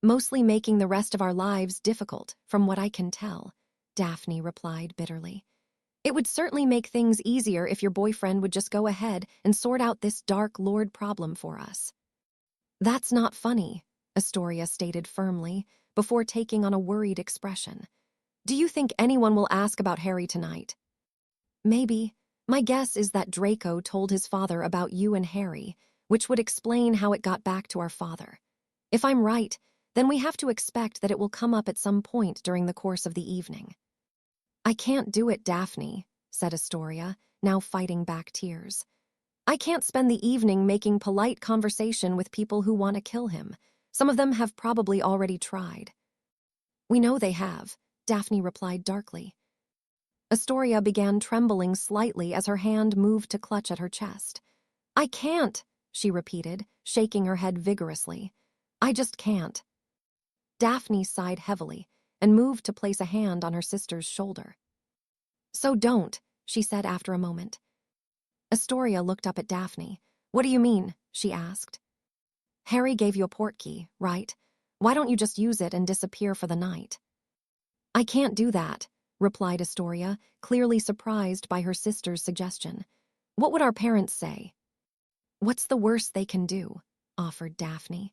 "Mostly making the rest of our lives difficult, from what I can tell," Daphne replied bitterly. "It would certainly make things easier if your boyfriend would just go ahead and sort out this Dark Lord problem for us." "That's not funny," Astoria stated firmly, before taking on a worried expression. "Do you think anyone will ask about Harry tonight?" "Maybe. My guess is that Draco told his father about you and Harry, which would explain how it got back to our father. If I'm right, then we have to expect that it will come up at some point during the course of the evening. I can't do it, Daphne, said Astoria, now fighting back tears. I can't spend the evening making polite conversation with people who want to kill him. Some of them have probably already tried. We know they have, Daphne replied darkly. Astoria began trembling slightly as her hand moved to clutch at her chest. I can't, she repeated, shaking her head vigorously. I just can't. Daphne sighed heavily and moved to place a hand on her sister's shoulder. So don't, she said after a moment. Astoria looked up at Daphne. What do you mean? She asked. Harry gave you a portkey, right? Why don't you just use it and disappear for the night? I can't do that, replied Astoria, clearly surprised by her sister's suggestion. What would our parents say? What's the worst they can do? Offered Daphne.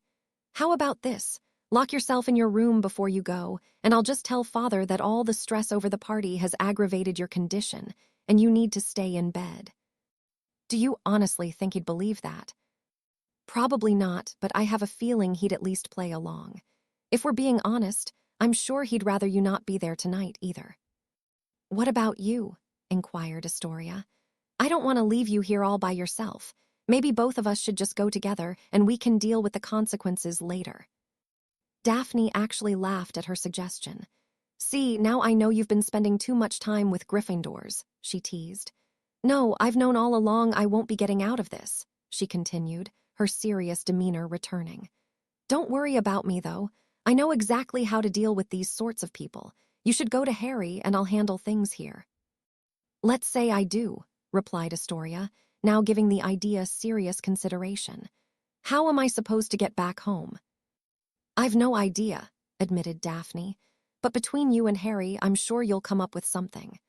How about this? Lock yourself in your room before you go, and I'll just tell Father that all the stress over the party has aggravated your condition, and you need to stay in bed. Do you honestly think he'd believe that? Probably not, but I have a feeling he'd at least play along. If we're being honest, I'm sure he'd rather you not be there tonight either. What about you? Inquired Astoria. I don't want to leave you here all by yourself. Maybe both of us should just go together and we can deal with the consequences later. Daphne actually laughed at her suggestion. See, now I know you've been spending too much time with Gryffindors, she teased. No, I've known all along I won't be getting out of this, she continued, her serious demeanor returning. Don't worry about me, though. I know exactly how to deal with these sorts of people. You should go to Harry and I'll handle things here. Let's say I do, replied Astoria, now giving the idea serious consideration. How am I supposed to get back home? I've no idea, admitted Daphne, but between you and Harry, I'm sure you'll come up with something.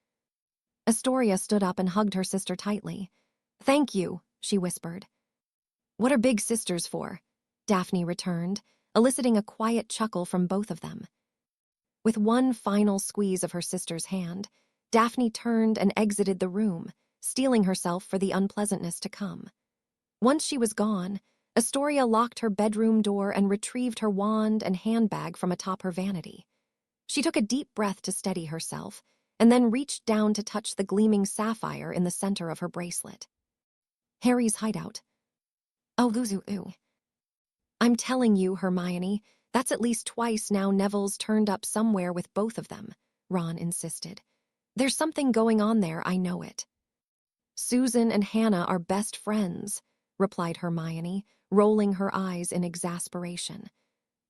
Astoria stood up and hugged her sister tightly. Thank you, she whispered. What are big sisters for? Daphne returned, eliciting a quiet chuckle from both of them. With one final squeeze of her sister's hand, Daphne turned and exited the room, steeling herself for the unpleasantness to come. Once she was gone, Astoria locked her bedroom door and retrieved her wand and handbag from atop her vanity. She took a deep breath to steady herself, and then reached down to touch the gleaming sapphire in the center of her bracelet. Harry's hideout. Oh, ooh. I'm telling you, Hermione, that's at least twice now Neville's turned up somewhere with both of them, Ron insisted. There's something going on there, I know it. Susan and Hannah are best friends, replied Hermione, rolling her eyes in exasperation.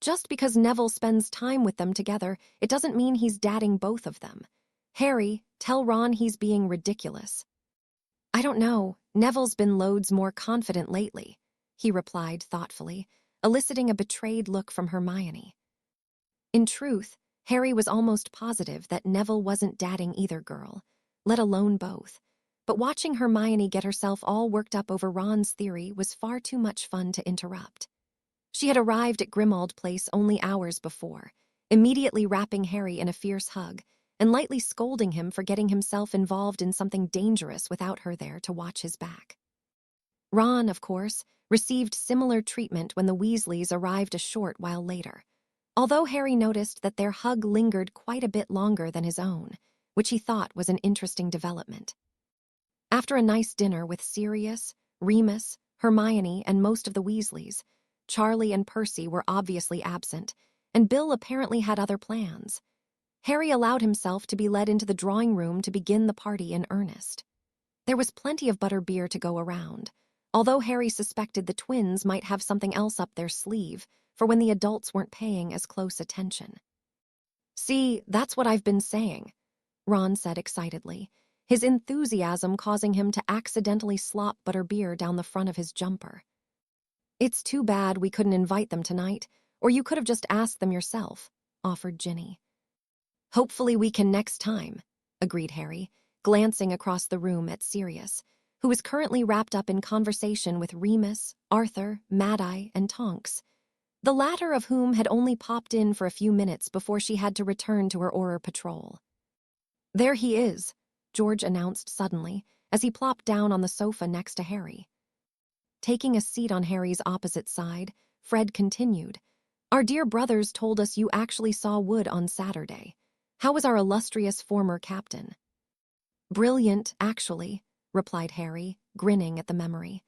Just because Neville spends time with them together, it doesn't mean he's dating both of them. Harry, tell Ron he's being ridiculous. I don't know. Neville's been loads more confident lately, he replied thoughtfully, eliciting a betrayed look from Hermione. In truth, Harry was almost positive that Neville wasn't dating either girl, let alone both. But watching Hermione get herself all worked up over Ron's theory was far too much fun to interrupt. She had arrived at Grimmauld Place only hours before, immediately wrapping Harry in a fierce hug and lightly scolding him for getting himself involved in something dangerous without her there to watch his back. Ron, of course, received similar treatment when the Weasleys arrived a short while later, although Harry noticed that their hug lingered quite a bit longer than his own, which he thought was an interesting development. After a nice dinner with Sirius, Remus, Hermione, and most of the Weasleys, Charlie and Percy were obviously absent, and Bill apparently had other plans. Harry allowed himself to be led into the drawing room to begin the party in earnest. There was plenty of butterbeer to go around, although Harry suspected the twins might have something else up their sleeve for when the adults weren't paying as close attention. See, that's what I've been saying, Ron said excitedly, his enthusiasm causing him to accidentally slop butterbeer down the front of his jumper. It's too bad we couldn't invite them tonight, or you could have just asked them yourself, offered Ginny. Hopefully we can next time, agreed Harry, glancing across the room at Sirius, who was currently wrapped up in conversation with Remus, Arthur, Mad-Eye, and Tonks, the latter of whom had only popped in for a few minutes before she had to return to her Auror patrol. There he is, George announced suddenly, as he plopped down on the sofa next to Harry. Taking a seat on Harry's opposite side, Fred continued, "Our dear brothers told us you actually saw Wood on Saturday. How was our illustrious former captain?" "Brilliant, actually," replied Harry, grinning at the memory.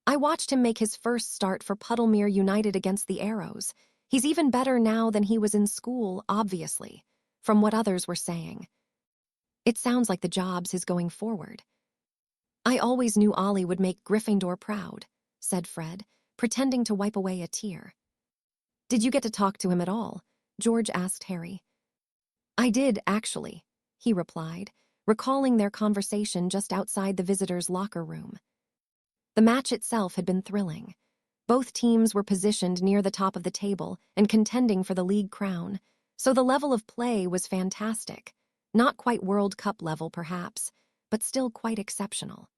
"I watched him make his first start for Puddlemere United against the Arrows. He's even better now than he was in school, obviously, from what others were saying. It sounds like the job's his going forward." "I always knew Ollie would make Gryffindor proud," said Fred, pretending to wipe away a tear. "Did you get to talk to him at all?" George asked Harry. "I did, actually," he replied, recalling their conversation just outside the visitors' locker room. The match itself had been thrilling. Both teams were positioned near the top of the table and contending for the league crown, so the level of play was fantastic. Not quite World Cup level, perhaps, but still quite exceptional.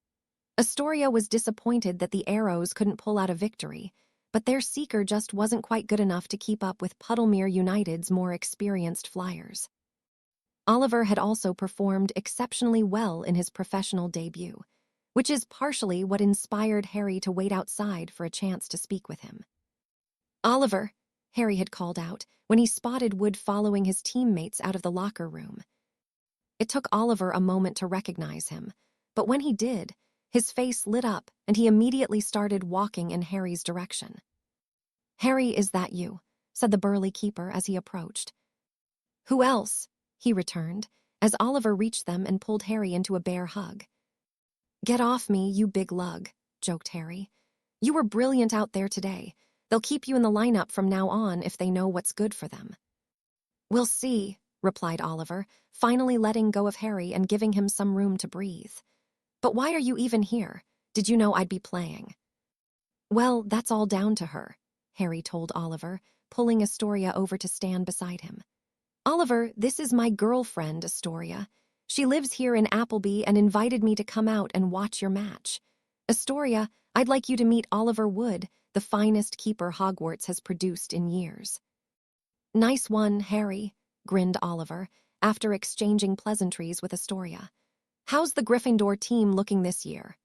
Astoria was disappointed that the Arrows couldn't pull out a victory, but their seeker just wasn't quite good enough to keep up with Puddlemere United's more experienced Flyers. Oliver had also performed exceptionally well in his professional debut, which is partially what inspired Harry to wait outside for a chance to speak with him. "Oliver," Harry had called out when he spotted Wood following his teammates out of the locker room. It took Oliver a moment to recognize him, but when he did, his face lit up and he immediately started walking in Harry's direction. "Harry, is that you?" said the burly keeper as he approached. "Who else?" he returned, as Oliver reached them and pulled Harry into a bear hug. "Get off me, you big lug," joked Harry. "You were brilliant out there today. They'll keep you in the lineup from now on if they know what's good for them." "We'll see," replied Oliver, finally letting go of Harry and giving him some room to breathe. "But why are you even here? Did you know I'd be playing?" "Well, that's all down to her," Harry told Oliver, pulling Astoria over to stand beside him. "Oliver, this is my girlfriend, Astoria. She lives here in Appleby and invited me to come out and watch your match. Astoria, I'd like you to meet Oliver Wood, the finest keeper Hogwarts has produced in years." "Nice one, Harry," grinned Oliver, after exchanging pleasantries with Astoria. "How's the Gryffindor team looking this year?"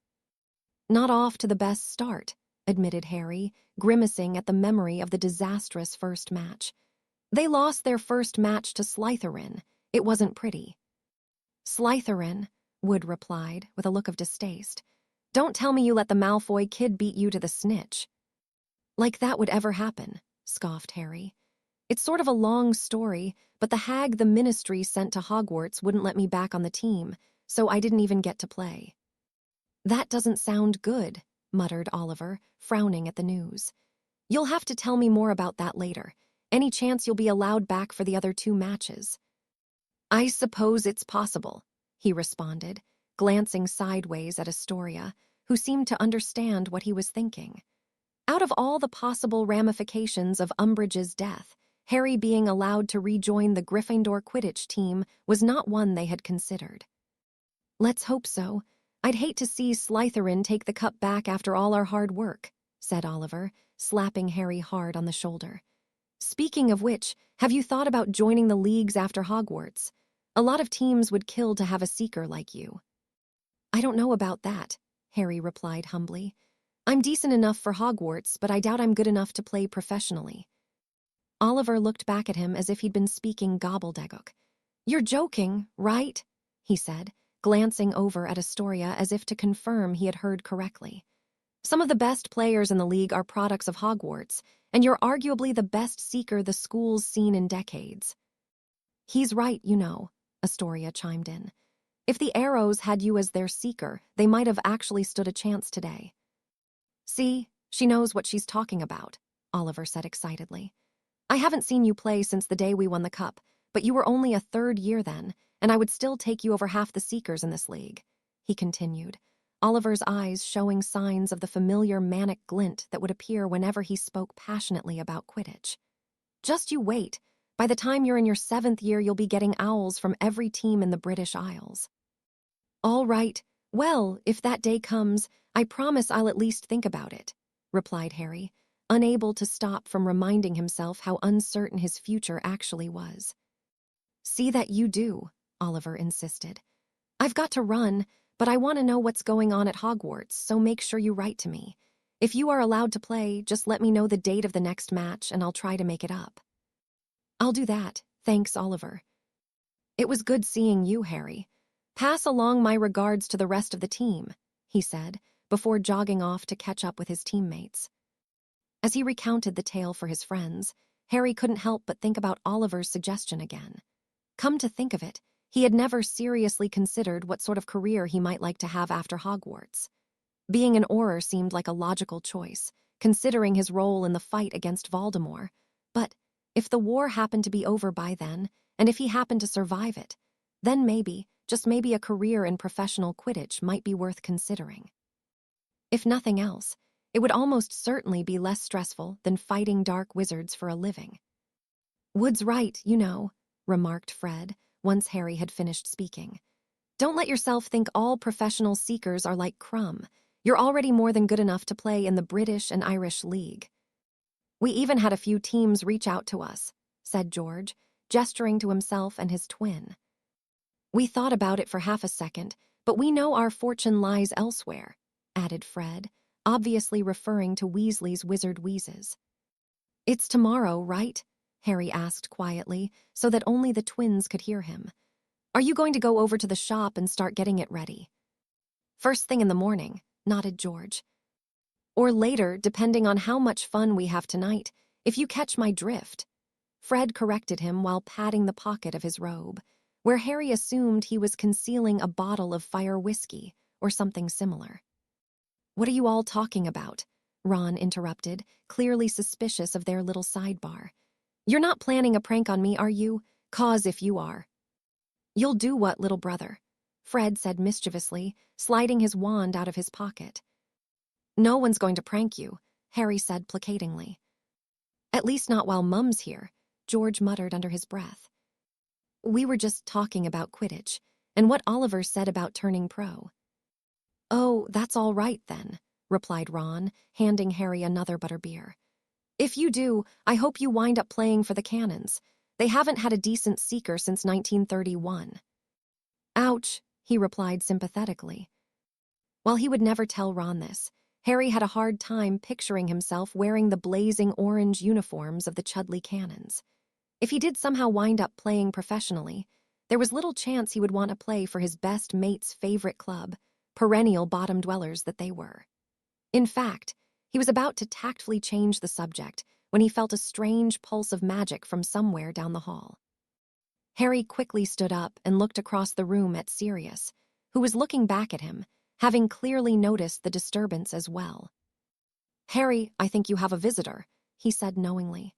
"Not off to the best start," admitted Harry, grimacing at the memory of the disastrous first match. "They lost their first match to Slytherin. It wasn't pretty." "Slytherin," Wood replied, with a look of distaste. "Don't tell me you let the Malfoy kid beat you to the snitch." "Like that would ever happen," scoffed Harry. "It's sort of a long story, but the hag the Ministry sent to Hogwarts wouldn't let me back on the team, so I didn't even get to play." "That doesn't sound good," muttered Oliver, frowning at the news. "You'll have to tell me more about that later. Any chance you'll be allowed back for the other 2 matches?" "I suppose it's possible," he responded, glancing sideways at Astoria, who seemed to understand what he was thinking. Out of all the possible ramifications of Umbridge's death, Harry being allowed to rejoin the Gryffindor Quidditch team was not one they had considered. "Let's hope so. I'd hate to see Slytherin take the cup back after all our hard work," said Oliver, slapping Harry hard on the shoulder. "Speaking of which, have you thought about joining the leagues after Hogwarts? A lot of teams would kill to have a seeker like you." "I don't know about that," Harry replied humbly. "I'm decent enough for Hogwarts, but I doubt I'm good enough to play professionally." Oliver looked back at him as if he'd been speaking gobbledygook. "You're joking, right?" he said, glancing over at Astoria as if to confirm he had heard correctly. "Some of the best players in the league are products of Hogwarts, and you're arguably the best seeker the school's seen in decades." "He's right, you know," Astoria chimed in. "If the Arrows had you as their seeker, they might have actually stood a chance today." "See, she knows what she's talking about," Oliver said excitedly. "I haven't seen you play since the day we won the cup, but you were only a 3rd year then, and I would still take you over half the seekers in this league," he continued, Oliver's eyes showing signs of the familiar manic glint that would appear whenever he spoke passionately about Quidditch. "Just you wait. By the time you're in your 7th year, you'll be getting owls from every team in the British Isles." "All right. Well, if that day comes, I promise I'll at least think about it," replied Harry, unable to stop from reminding himself how uncertain his future actually was. "See that you do," Oliver insisted. "I've got to run, but I want to know what's going on at Hogwarts, so make sure you write to me. If you are allowed to play, just let me know the date of the next match and I'll try to make it up." "I'll do that, thanks, Oliver." "It was good seeing you, Harry. Pass along my regards to the rest of the team," he said, before jogging off to catch up with his teammates. As he recounted the tale for his friends, Harry couldn't help but think about Oliver's suggestion again. Come to think of it, he had never seriously considered what sort of career he might like to have after Hogwarts. Being an Auror seemed like a logical choice, considering his role in the fight against Voldemort. But if the war happened to be over by then, and if he happened to survive it, then maybe, just maybe, a career in professional Quidditch might be worth considering. If nothing else, it would almost certainly be less stressful than fighting dark wizards for a living. "Wood's right, you know," remarked Fred, once Harry had finished speaking. "Don't let yourself think all professional seekers are like Crumb. You're already more than good enough to play in the British and Irish League." "We even had a few teams reach out to us," said George, gesturing to himself and his twin. "We thought about it for half a second, but we know our fortune lies elsewhere," added Fred, obviously referring to Weasley's wizard wheezes. "It's tomorrow, right?" Harry asked quietly, so that only the twins could hear him. "Are you going to go over to the shop and start getting it ready?" "First thing in the morning," nodded George. "Or later, depending on how much fun we have tonight, if you catch my drift." Fred corrected him while patting the pocket of his robe, where Harry assumed he was concealing a bottle of fire whiskey or something similar. "What are you all talking about?" Ron interrupted, clearly suspicious of their little sidebar. "You're not planning a prank on me, are you? 'Cause if you are—" "You'll do what, little brother?" Fred said mischievously, sliding his wand out of his pocket. "No one's going to prank you," Harry said placatingly. "At least not while Mum's here," George muttered under his breath. "We were just talking about Quidditch, and what Oliver said about turning pro." "Oh, that's all right then," replied Ron, handing Harry another butterbeer. "If you do, I hope you wind up playing for the Cannons. They haven't had a decent seeker since 1931. "Ouch," he replied sympathetically. While he would never tell Ron this, Harry had a hard time picturing himself wearing the blazing orange uniforms of the Chudley Cannons. If he did somehow wind up playing professionally, there was little chance he would want to play for his best mate's favorite club, perennial bottom dwellers that they were. In fact, he was about to tactfully change the subject when he felt a strange pulse of magic from somewhere down the hall. Harry quickly stood up and looked across the room at Sirius, who was looking back at him, having clearly noticed the disturbance as well. "Harry, I think you have a visitor," he said knowingly.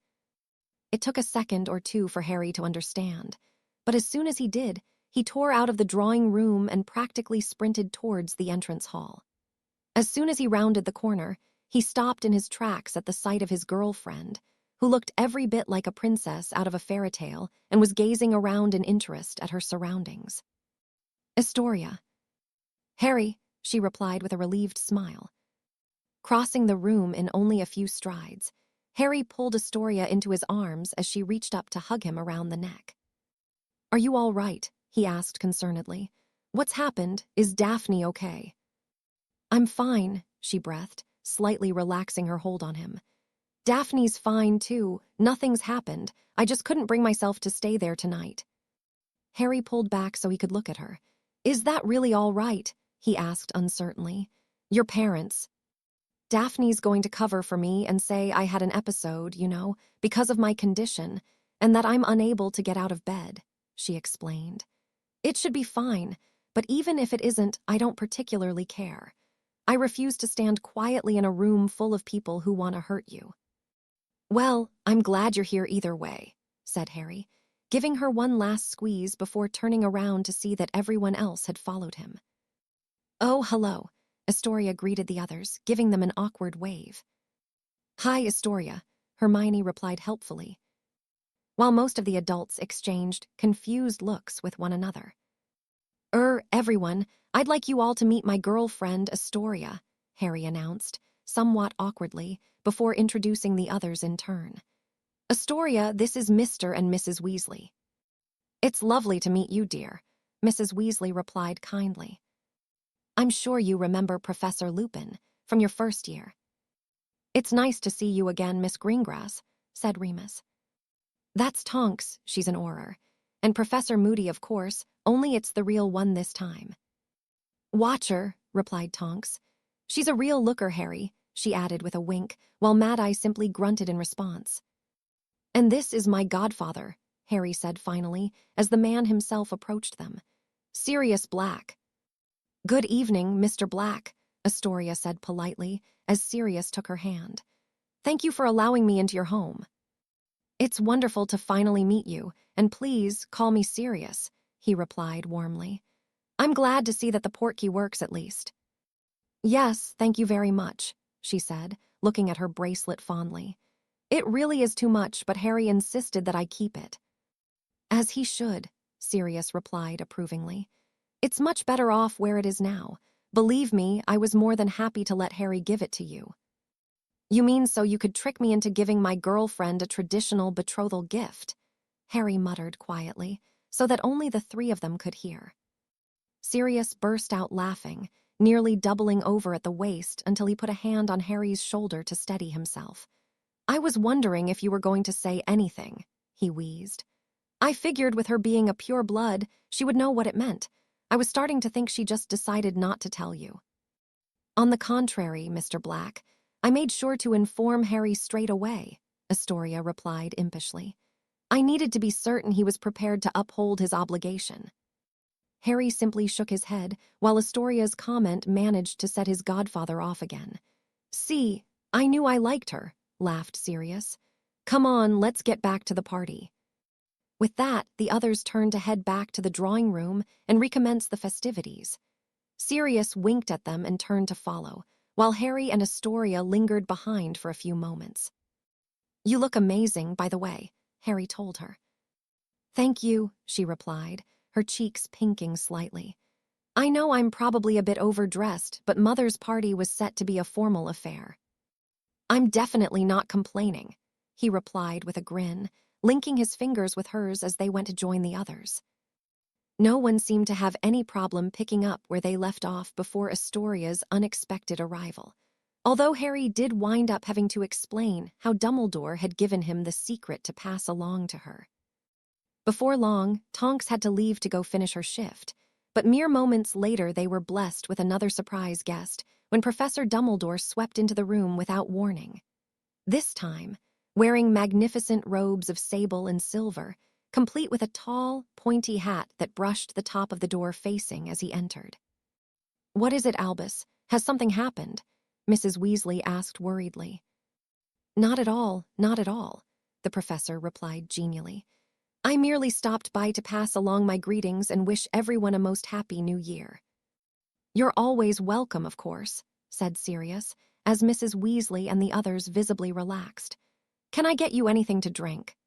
It took a second or two for Harry to understand, but as soon as he did, he tore out of the drawing room and practically sprinted towards the entrance hall. As soon as he rounded the corner, he stopped in his tracks at the sight of his girlfriend, who looked every bit like a princess out of a fairy tale and was gazing around in interest at her surroundings. "Astoria." "Harry," she replied with a relieved smile. Crossing the room in only a few strides, Harry pulled Astoria into his arms as she reached up to hug him around the neck. "Are you all right?" he asked concernedly. "What's happened? Is Daphne okay?" "I'm fine," she breathed, slightly relaxing her hold on him. "Daphne's fine, too. Nothing's happened. I just couldn't bring myself to stay there tonight." Harry pulled back so he could look at her. "Is that really all right?" he asked uncertainly. "Your parents—" "Daphne's going to cover for me and say I had an episode, you know, because of my condition, and that I'm unable to get out of bed," she explained. "It should be fine, but even if it isn't, I don't particularly care. I refuse to stand quietly in a room full of people who want to hurt you." "Well, I'm glad you're here either way," said Harry, giving her one last squeeze before turning around to see that everyone else had followed him. "Oh, hello," Astoria greeted the others, giving them an awkward wave. "Hi, Astoria," Hermione replied helpfully, while most of the adults exchanged confused looks with one another. Everyone, I'd like you all to meet my girlfriend, Astoria," Harry announced, somewhat awkwardly, before introducing the others in turn. "Astoria, this is Mr. and Mrs. Weasley." "It's lovely to meet you, dear," Mrs. Weasley replied kindly. "I'm sure you remember Professor Lupin from your first year." "It's nice to see you again, Miss Greengrass," said Remus. "That's Tonks, she's an Auror. And Professor Moody, of course, only it's the real one this time." "Watch her," replied Tonks. "She's a real looker, Harry," she added with a wink, while Mad-Eye simply grunted in response. "And this is my godfather," Harry said finally, as the man himself approached them. "Sirius Black." "Good evening, Mr. Black," Astoria said politely, as Sirius took her hand. "Thank you for allowing me into your home." "It's wonderful to finally meet you, and please call me Sirius," he replied warmly. "I'm glad to see that the portkey works at least." "Yes, thank you very much," she said, looking at her bracelet fondly. "It really is too much, but Harry insisted that I keep it." "As he should," Sirius replied approvingly. "It's much better off where it is now. Believe me, I was more than happy to let Harry give it to you." "You mean so you could trick me into giving my girlfriend a traditional betrothal gift?" Harry muttered quietly, so that only the three of them could hear. Sirius burst out laughing, nearly doubling over at the waist until he put a hand on Harry's shoulder to steady himself. "I was wondering if you were going to say anything," he wheezed. "I figured with her being a pure blood, she would know what it meant. I was starting to think she just decided not to tell you." "On the contrary, Mr. Black, I made sure to inform Harry straight away," Astoria replied impishly. "I needed to be certain he was prepared to uphold his obligation." Harry simply shook his head, while Astoria's comment managed to set his godfather off again. "See, I knew I liked her," laughed Sirius. "Come on, let's get back to the party." With that, the others turned to head back to the drawing room and recommence the festivities. Sirius winked at them and turned to follow, while Harry and Astoria lingered behind for a few moments. "You look amazing, by the way," Harry told her. "Thank you," she replied, her cheeks pinking slightly. "I know I'm probably a bit overdressed, but Mother's party was set to be a formal affair." "I'm definitely not complaining," he replied with a grin, linking his fingers with hers as they went to join the others. No one seemed to have any problem picking up where they left off before Astoria's unexpected arrival, although Harry did wind up having to explain how Dumbledore had given him the secret to pass along to her. Before long, Tonks had to leave to go finish her shift, but mere moments later they were blessed with another surprise guest when Professor Dumbledore swept into the room without warning. This time, wearing magnificent robes of sable and silver, complete with a tall, pointy hat that brushed the top of the door facing as he entered. "What is it, Albus? Has something happened?" Mrs. Weasley asked worriedly. "Not at all, not at all," the professor replied genially. "I merely stopped by to pass along my greetings and wish everyone a most happy new year." "You're always welcome, of course," said Sirius, as Mrs. Weasley and the others visibly relaxed. "Can I get you anything to drink?"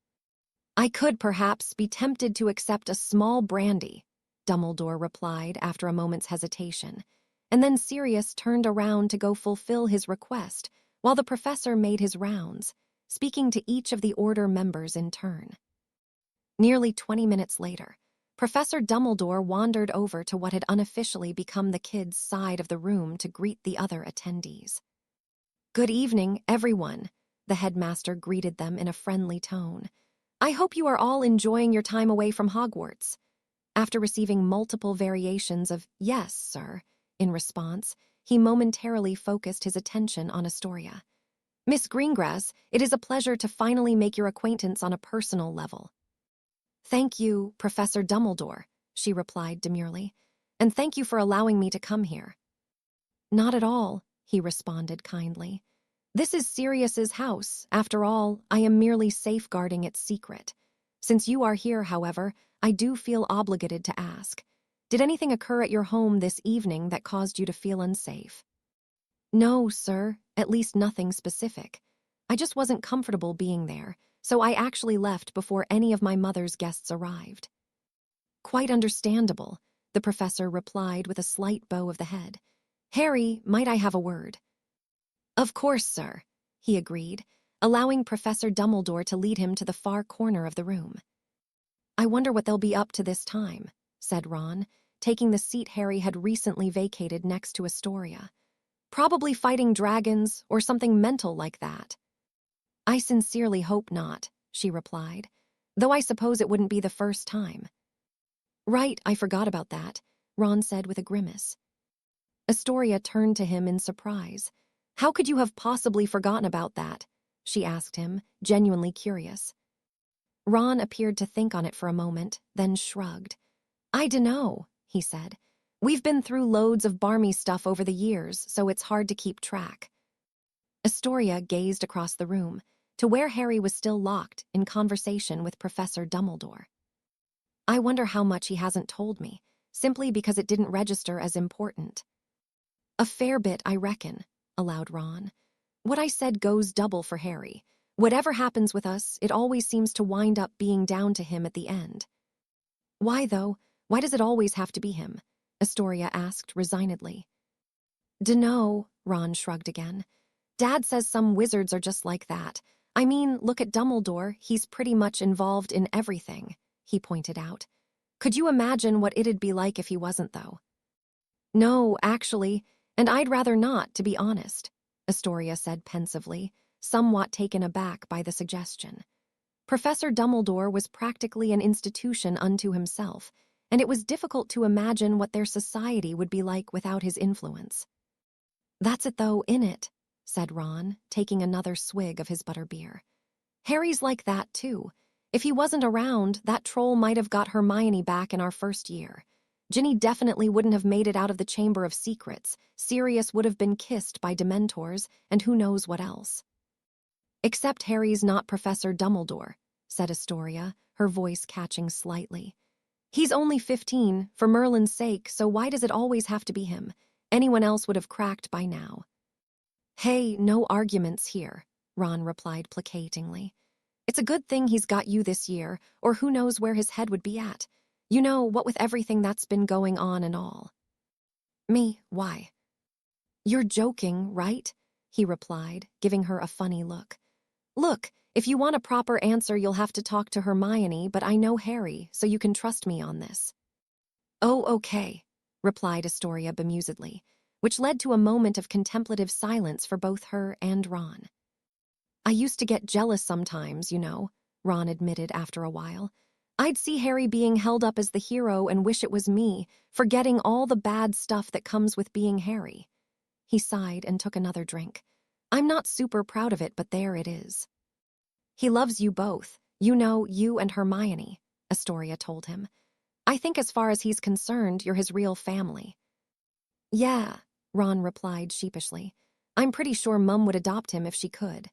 "I could perhaps be tempted to accept a small brandy," Dumbledore replied after a moment's hesitation, and then Sirius turned around to go fulfill his request while the professor made his rounds, speaking to each of the Order members in turn. Nearly 20 minutes later, Professor Dumbledore wandered over to what had unofficially become the kids' side of the room to greet the other attendees. "Good evening, everyone," the headmaster greeted them in a friendly tone. "I hope you are all enjoying your time away from Hogwarts." After receiving multiple variations of "yes, sir," in response, he momentarily focused his attention on Astoria. "Miss Greengrass, it is a pleasure to finally make your acquaintance on a personal level." "Thank you, Professor Dumbledore," she replied demurely, "and thank you for allowing me to come here." "Not at all," he responded kindly. "This is Sirius's house. After all, I am merely safeguarding its secret. Since you are here, however, I do feel obligated to ask. Did anything occur at your home this evening that caused you to feel unsafe?" "No, sir, at least nothing specific. I just wasn't comfortable being there, so I actually left before any of my mother's guests arrived." "Quite understandable," the professor replied with a slight bow of the head. "Harry, might I have a word?" "Of course, sir," he agreed, allowing Professor Dumbledore to lead him to the far corner of the room. "I wonder what they'll be up to this time," said Ron, taking the seat Harry had recently vacated next to Astoria. Probably fighting dragons or something mental like that. I sincerely hope not, she replied, though I suppose it wouldn't be the first time. Right, I forgot about that, Ron said with a grimace. Astoria turned to him in surprise. How could you have possibly forgotten about that? She asked him, genuinely curious. Ron appeared to think on it for a moment, then shrugged. I dunno, he said. We've been through loads of barmy stuff over the years, so it's hard to keep track. Astoria gazed across the room, to where Harry was still locked in conversation with Professor Dumbledore. I wonder how much he hasn't told me, simply because it didn't register as important. A fair bit, I reckon, allowed Ron. What I said goes double for Harry. Whatever happens with us, it always seems to wind up being down to him at the end. Why, though? Why does it always have to be him? Astoria asked resignedly. Dunno, Ron shrugged again. Dad says some wizards are just like that. I mean, look at Dumbledore, he's pretty much involved in everything, he pointed out. Could you imagine what it'd be like if he wasn't, though? No, actually, and I'd rather not, to be honest, Astoria said pensively, somewhat taken aback by the suggestion. Professor Dumbledore was practically an institution unto himself, and it was difficult to imagine what their society would be like without his influence. That's it, though, innit? Said Ron, taking another swig of his butterbeer. Harry's like that, too. If he wasn't around, that troll might have got Hermione back in our first year. Ginny definitely wouldn't have made it out of the Chamber of Secrets. Sirius would have been kissed by Dementors, and who knows what else. Except Harry's not Professor Dumbledore, said Astoria, her voice catching slightly. He's only 15, for Merlin's sake, so why does it always have to be him? Anyone else would have cracked by now. Hey, no arguments here, Ron replied placatingly. It's a good thing he's got you this year, or who knows where his head would be at. You know, what with everything that's been going on and all. Me, why? You're joking, right? He replied, giving her a funny look. Look, if you want a proper answer, you'll have to talk to Hermione, but I know Harry, so you can trust me on this. Oh, okay, replied Astoria bemusedly, which led to a moment of contemplative silence for both her and Ron. I used to get jealous sometimes, you know, Ron admitted after a while. I'd see Harry being held up as the hero and wish it was me, forgetting all the bad stuff that comes with being Harry. He sighed and took another drink. I'm not super proud of it, but there it is. He loves you both. You know, you and Hermione, Astoria told him. I think as far as he's concerned, you're his real family. Yeah, Ron replied sheepishly. I'm pretty sure Mum would adopt him if she could.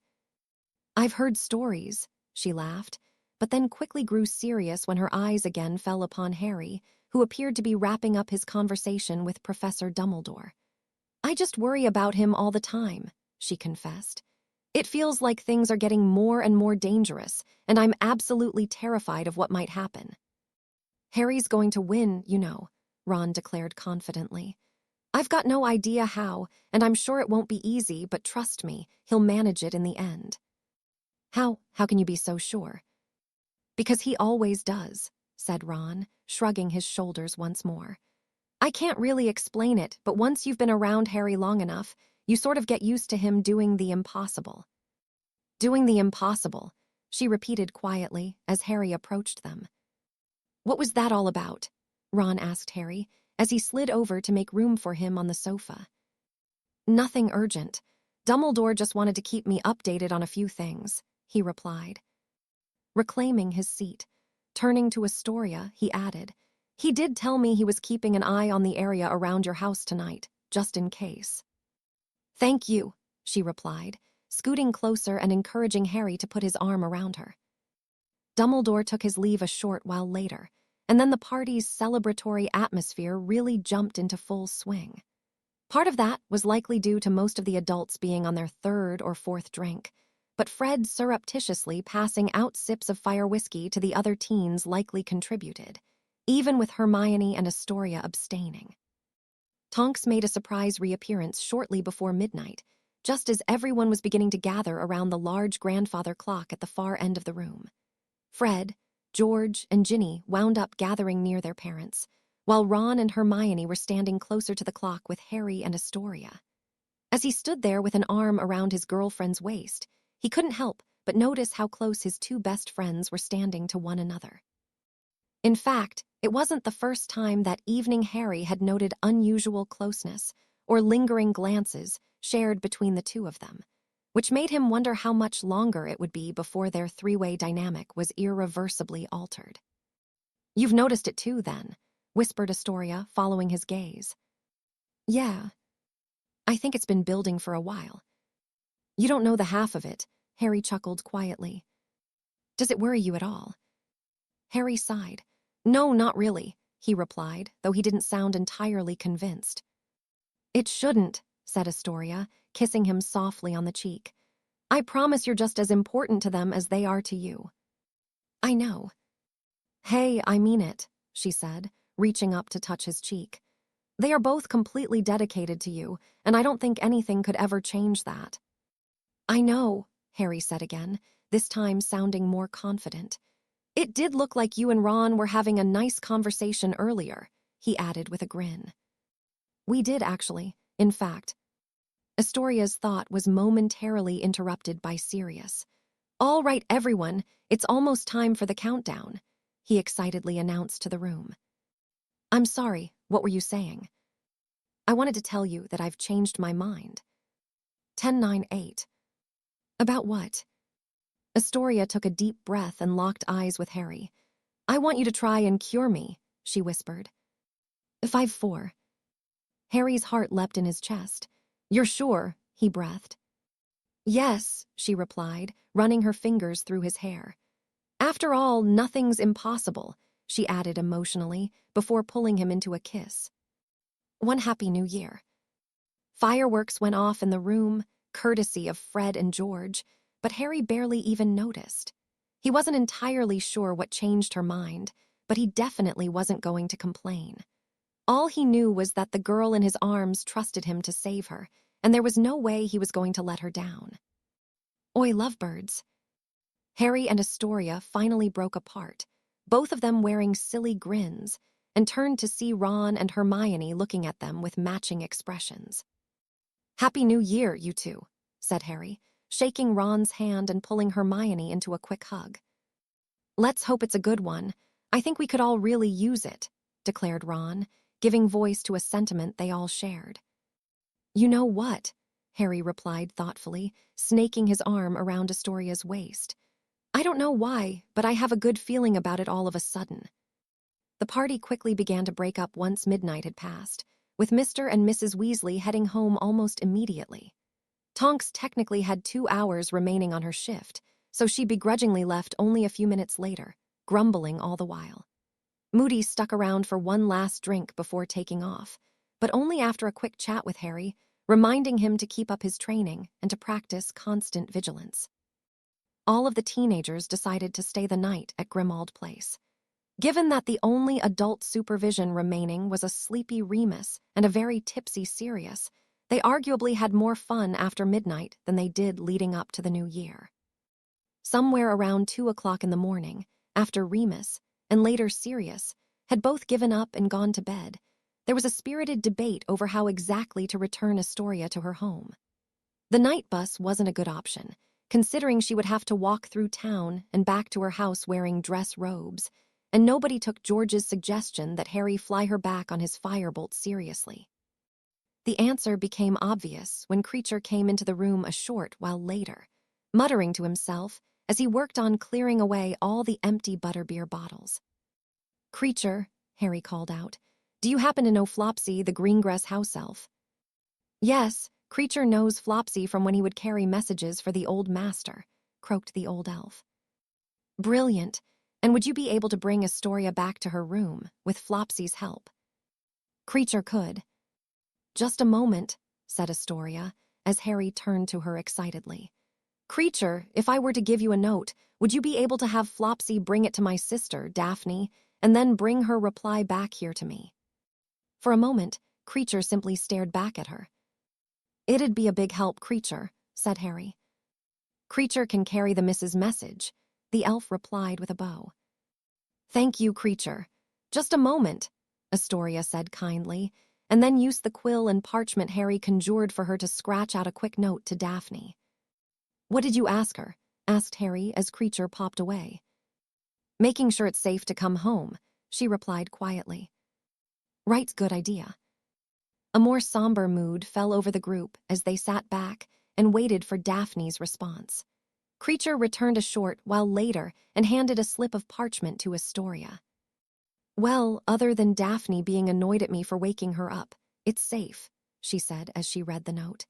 I've heard stories, she laughed, but then quickly grew serious when her eyes again fell upon Harry, who appeared to be wrapping up his conversation with Professor Dumbledore. I just worry about him all the time, she confessed. It feels like things are getting more and more dangerous, and I'm absolutely terrified of what might happen. Harry's going to win, you know, Ron declared confidently. I've got no idea how, and I'm sure it won't be easy, but trust me, he'll manage it in the end. How can you be so sure? Because he always does, said Ron, shrugging his shoulders once more. I can't really explain it, but once you've been around Harry long enough, you sort of get used to him doing the impossible. Doing the impossible, she repeated quietly as Harry approached them. What was that all about? Ron asked Harry, as he slid over to make room for him on the sofa. Nothing urgent. Dumbledore just wanted to keep me updated on a few things, he replied. Reclaiming his seat, turning to Astoria, he added, he did tell me he was keeping an eye on the area around your house tonight, just in case. Thank you, she replied, scooting closer and encouraging Harry to put his arm around her. Dumbledore took his leave a short while later, and then the party's celebratory atmosphere really jumped into full swing. Part of that was likely due to most of the adults being on their third or fourth drink, but Fred surreptitiously passing out sips of fire whiskey to the other teens likely contributed, even with Hermione and Astoria abstaining. Tonks made a surprise reappearance shortly before midnight, just as everyone was beginning to gather around the large grandfather clock at the far end of the room. Fred, George, and Ginny wound up gathering near their parents, while Ron and Hermione were standing closer to the clock with Harry and Astoria. As he stood there with an arm around his girlfriend's waist, he couldn't help but notice how close his two best friends were standing to one another. In fact, it wasn't the first time that evening Harry had noted unusual closeness or lingering glances shared between the two of them, which made him wonder how much longer it would be before their three-way dynamic was irreversibly altered. "You've noticed it too, then," whispered Astoria, following his gaze. "Yeah. I think it's been building for a while." "You don't know the half of it," Harry chuckled quietly. "Does it worry you at all?" Harry sighed. "No, not really," he replied, though he didn't sound entirely convinced. "It shouldn't," said Astoria, kissing him softly on the cheek. "I promise you're just as important to them as they are to you." "I know." "Hey, I mean it," she said, reaching up to touch his cheek. "They are both completely dedicated to you, and I don't think anything could ever change that." "I know," Harry said again, this time sounding more confident. "It did look like you and Ron were having a nice conversation earlier," he added with a grin. "We did, actually, in fact." Astoria's thought was momentarily interrupted by Sirius. "All right, everyone, it's almost time for the countdown," he excitedly announced to the room. "I'm sorry, what were you saying?" "I wanted to tell you that I've changed my mind." 10-9-8. "About what?" Astoria took a deep breath and locked eyes with Harry. "I want you to try and cure me," she whispered. 5-4. Harry's heart leapt in his chest. "You're sure?" he breathed. "Yes," she replied, running her fingers through his hair. "After all, nothing's impossible," she added emotionally, before pulling him into a kiss. "One Happy New Year." Fireworks went off in the room, courtesy of Fred and George, but Harry barely even noticed. He wasn't entirely sure what changed her mind, but he definitely wasn't going to complain. All he knew was that the girl in his arms trusted him to save her, and there was no way he was going to let her down. "Oi, lovebirds." Harry and Astoria finally broke apart, both of them wearing silly grins, and turned to see Ron and Hermione looking at them with matching expressions. "Happy New Year, you two," said Harry, shaking Ron's hand and pulling Hermione into a quick hug. "Let's hope it's a good one. I think we could all really use it," declared Ron, giving voice to a sentiment they all shared. "You know what?" Harry replied thoughtfully, snaking his arm around Astoria's waist. "I don't know why, but I have a good feeling about it all of a sudden." The party quickly began to break up once midnight had passed, with Mr. and Mrs. Weasley heading home almost immediately. Tonks technically had 2 hours remaining on her shift, so she begrudgingly left only a few minutes later, grumbling all the while. Moody stuck around for one last drink before taking off, but only after a quick chat with Harry, reminding him to keep up his training and to practice constant vigilance. All of the teenagers decided to stay the night at Grimmauld Place. Given that the only adult supervision remaining was a sleepy Remus and a very tipsy Sirius, they arguably had more fun after midnight than they did leading up to the new year. Somewhere around 2 o'clock in the morning, after Remus, and later Sirius, had both given up and gone to bed, there was a spirited debate over how exactly to return Astoria to her home. The night bus wasn't a good option, considering she would have to walk through town and back to her house wearing dress robes, and nobody took George's suggestion that Harry fly her back on his firebolt seriously. The answer became obvious when Creature came into the room a short while later, muttering to himself as he worked on clearing away all the empty butterbeer bottles. "Creature," Harry called out, "do you happen to know Flopsy, the Greengrass house elf?" "Yes, Creature knows Flopsy from when he would carry messages for the old master," croaked the old elf. "Brilliant. And would you be able to bring Astoria back to her room, with Flopsy's help?" Creature could. "Just a moment," said Astoria, as Harry turned to her excitedly. "Creature, if I were to give you a note, would you be able to have Flopsy bring it to my sister, Daphne, and then bring her reply back here to me?" For a moment, Creature simply stared back at her. "It'd be a big help, Creature," said Harry. "Creature can carry the Miss's message," the elf replied with a bow. "Thank you, Creature. Just a moment," Astoria said kindly, and then used the quill and parchment Harry conjured for her to scratch out a quick note to Daphne. "What did you ask her?" asked Harry as Creature popped away. "Making sure it's safe to come home," she replied quietly. "Right, good idea." A more somber mood fell over the group as they sat back and waited for Daphne's response. Creature returned a short while later and handed a slip of parchment to Astoria. "Well, other than Daphne being annoyed at me for waking her up, it's safe," she said as she read the note.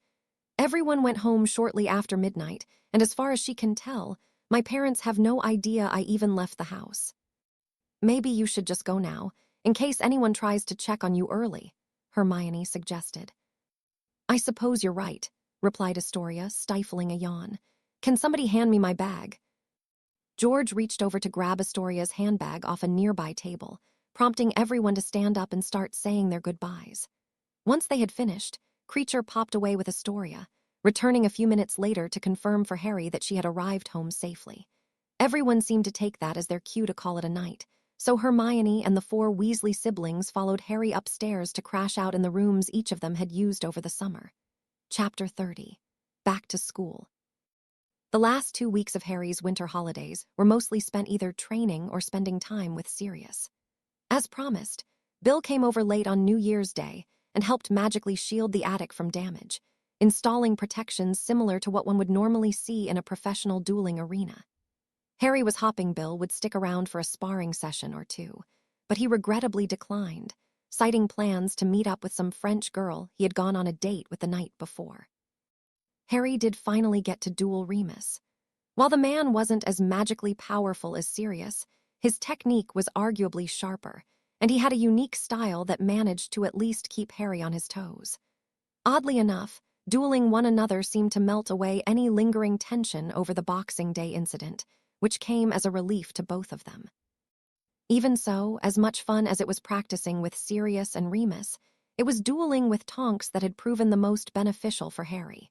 "Everyone went home shortly after midnight, and as far as she can tell, my parents have no idea I even left the house. Maybe you should just go now, in case anyone tries to check on you early," Hermione suggested. "I suppose you're right," replied Astoria, stifling a yawn. "Can somebody hand me my bag?" George reached over to grab Astoria's handbag off a nearby table, prompting everyone to stand up and start saying their goodbyes. Once they had finished, Creature popped away with Astoria, returning a few minutes later to confirm for Harry that she had arrived home safely. Everyone seemed to take that as their cue to call it a night, so Hermione and the 4 Weasley siblings followed Harry upstairs to crash out in the rooms each of them had used over the summer. Chapter 30. Back to School. The last 2 weeks of Harry's winter holidays were mostly spent either training or spending time with Sirius. As promised, Bill came over late on New Year's Day and helped magically shield the attic from damage, installing protections similar to what one would normally see in a professional dueling arena. Harry was hoping Bill would stick around for a sparring session or two, but he regrettably declined, citing plans to meet up with some French girl he had gone on a date with the night before. Harry did finally get to duel Remus. While the man wasn't as magically powerful as Sirius, his technique was arguably sharper, and he had a unique style that managed to at least keep Harry on his toes. Oddly enough, dueling one another seemed to melt away any lingering tension over the Boxing Day incident, which came as a relief to both of them. Even so, as much fun as it was practicing with Sirius and Remus, it was dueling with Tonks that had proven the most beneficial for Harry.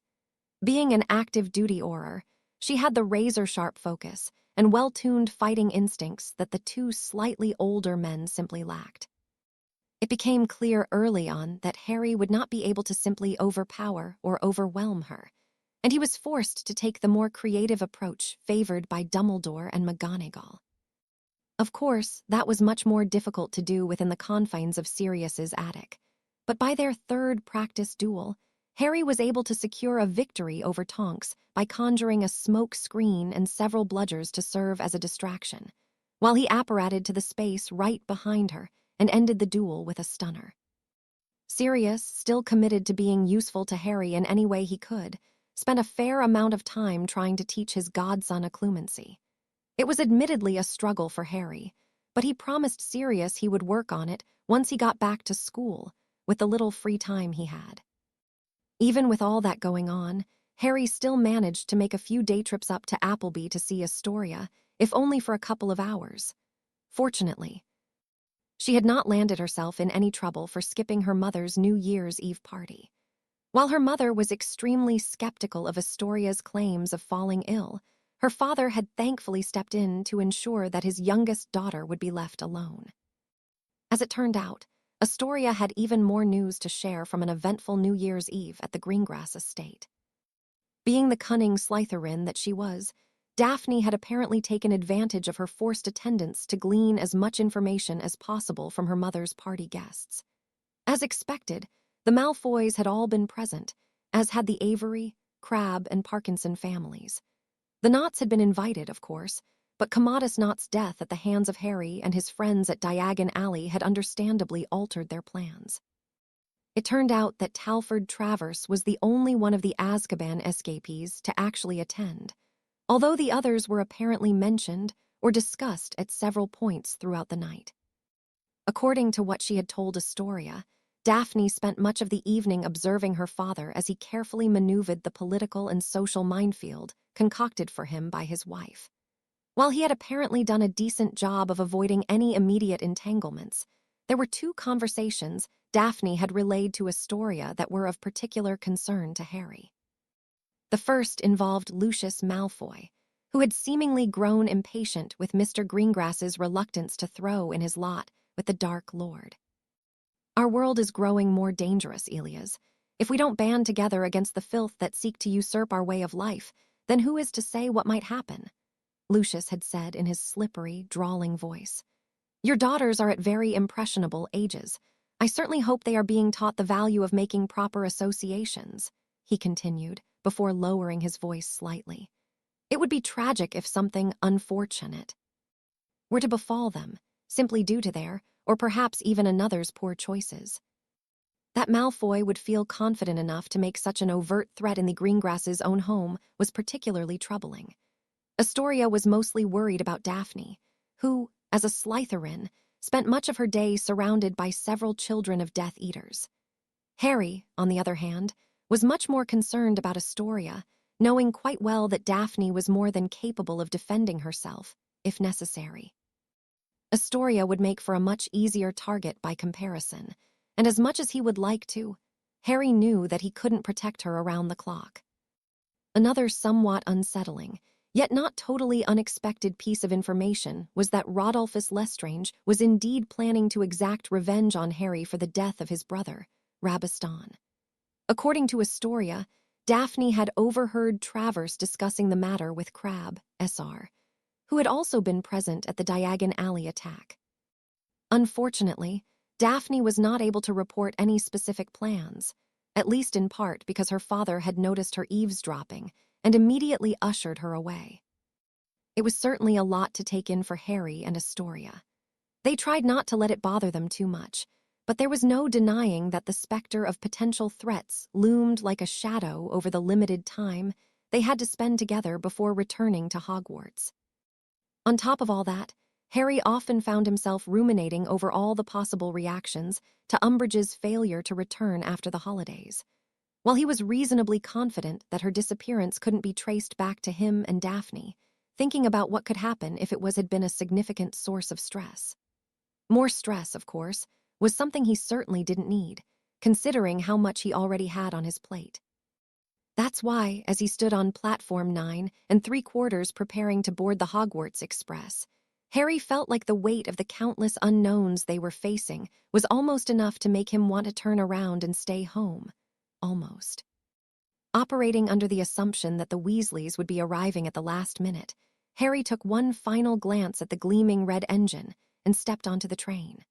Being an active duty Auror, she had the razor-sharp focus and well-tuned fighting instincts that the 2 slightly older men simply lacked. It became clear early on that Harry would not be able to simply overpower or overwhelm her, and he was forced to take the more creative approach favored by Dumbledore and McGonagall. Of course, that was much more difficult to do within the confines of Sirius's attic, but by their 3rd practice duel, Harry was able to secure a victory over Tonks by conjuring a smoke screen and several bludgers to serve as a distraction, while he apparated to the space right behind her and ended the duel with a stunner. Sirius, still committed to being useful to Harry in any way he could, spent a fair amount of time trying to teach his godson occlumency. It was admittedly a struggle for Harry, but he promised Sirius he would work on it once he got back to school, with the little free time he had. Even with all that going on, Harry still managed to make a few day trips up to Appleby to see Astoria, if only for a couple of hours. Fortunately, she had not landed herself in any trouble for skipping her mother's New Year's Eve party. While her mother was extremely skeptical of Astoria's claims of falling ill, her father had thankfully stepped in to ensure that his youngest daughter would be left alone. As it turned out, Astoria had even more news to share from an eventful New Year's Eve at the Greengrass estate. Being the cunning Slytherin that she was, Daphne had apparently taken advantage of her forced attendance to glean as much information as possible from her mother's party guests. As expected, the Malfoys had all been present, as had the Avery, Crabbe, and Parkinson families. The Knotts had been invited, of course, but Commodus Knott's death at the hands of Harry and his friends at Diagon Alley had understandably altered their plans. It turned out that Talford Travers was the only one of the Azkaban escapees to actually attend, although the others were apparently mentioned or discussed at several points throughout the night. According to what she had told Astoria, Daphne spent much of the evening observing her father as he carefully maneuvered the political and social minefield concocted for him by his wife. While he had apparently done a decent job of avoiding any immediate entanglements, there were 2 conversations Daphne had relayed to Astoria that were of particular concern to Harry. The first involved Lucius Malfoy, who had seemingly grown impatient with Mr. Greengrass's reluctance to throw in his lot with the Dark Lord. Our world is growing more dangerous, Elias. If we don't band together against the filth that seek to usurp our way of life, then who is to say what might happen? Lucius had said in his slippery, drawling voice. Your daughters are at very impressionable ages. I certainly hope they are being taught the value of making proper associations, he continued, before lowering his voice slightly. It would be tragic if something unfortunate were to befall them, simply due to their, or perhaps even another's poor choices. That Malfoy would feel confident enough to make such an overt threat in the Greengrass's own home was particularly troubling. Astoria was mostly worried about Daphne, who, as a Slytherin, spent much of her day surrounded by several children of Death Eaters. Harry, on the other hand, was much more concerned about Astoria, knowing quite well that Daphne was more than capable of defending herself, if necessary. Astoria would make for a much easier target by comparison, and as much as he would like to, Harry knew that he couldn't protect her around the clock. Another somewhat unsettling, yet not totally unexpected piece of information was that Rodolphus Lestrange was indeed planning to exact revenge on Harry for the death of his brother, Rabastan. According to Astoria, Daphne had overheard Travers discussing the matter with Crabbe, SR, who had also been present at the Diagon Alley attack. Unfortunately, Daphne was not able to report any specific plans, at least in part because her father had noticed her eavesdropping and immediately ushered her away. It was certainly a lot to take in for Harry and Astoria. They tried not to let it bother them too much, but there was no denying that the specter of potential threats loomed like a shadow over the limited time they had to spend together before returning to Hogwarts. On top of all that, Harry often found himself ruminating over all the possible reactions to Umbridge's failure to return after the holidays. While he was reasonably confident that her disappearance couldn't be traced back to him and Daphne, thinking about what could happen if it had been a significant source of stress. More stress, of course, was something he certainly didn't need, considering how much he already had on his plate. That's why, as he stood on platform 9 3/4 preparing to board the Hogwarts Express, Harry felt like the weight of the countless unknowns they were facing was almost enough to make him want to turn around and stay home. Almost. Operating under the assumption that the Weasleys would be arriving at the last minute, Harry took one final glance at the gleaming red engine and stepped onto the train.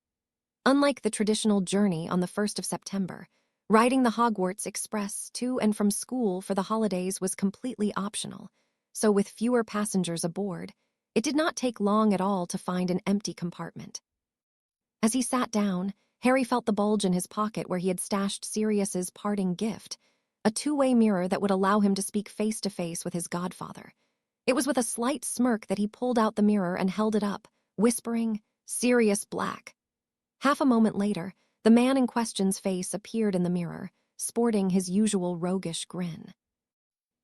Unlike the traditional journey on the 1st of September, riding the Hogwarts Express to and from school for the holidays was completely optional, so with fewer passengers aboard, it did not take long at all to find an empty compartment. As he sat down, Harry felt the bulge in his pocket where he had stashed Sirius's parting gift, a two-way mirror that would allow him to speak face-to-face with his godfather. It was with a slight smirk that he pulled out the mirror and held it up, whispering, "Sirius Black." Half a moment later, the man in question's face appeared in the mirror, sporting his usual roguish grin.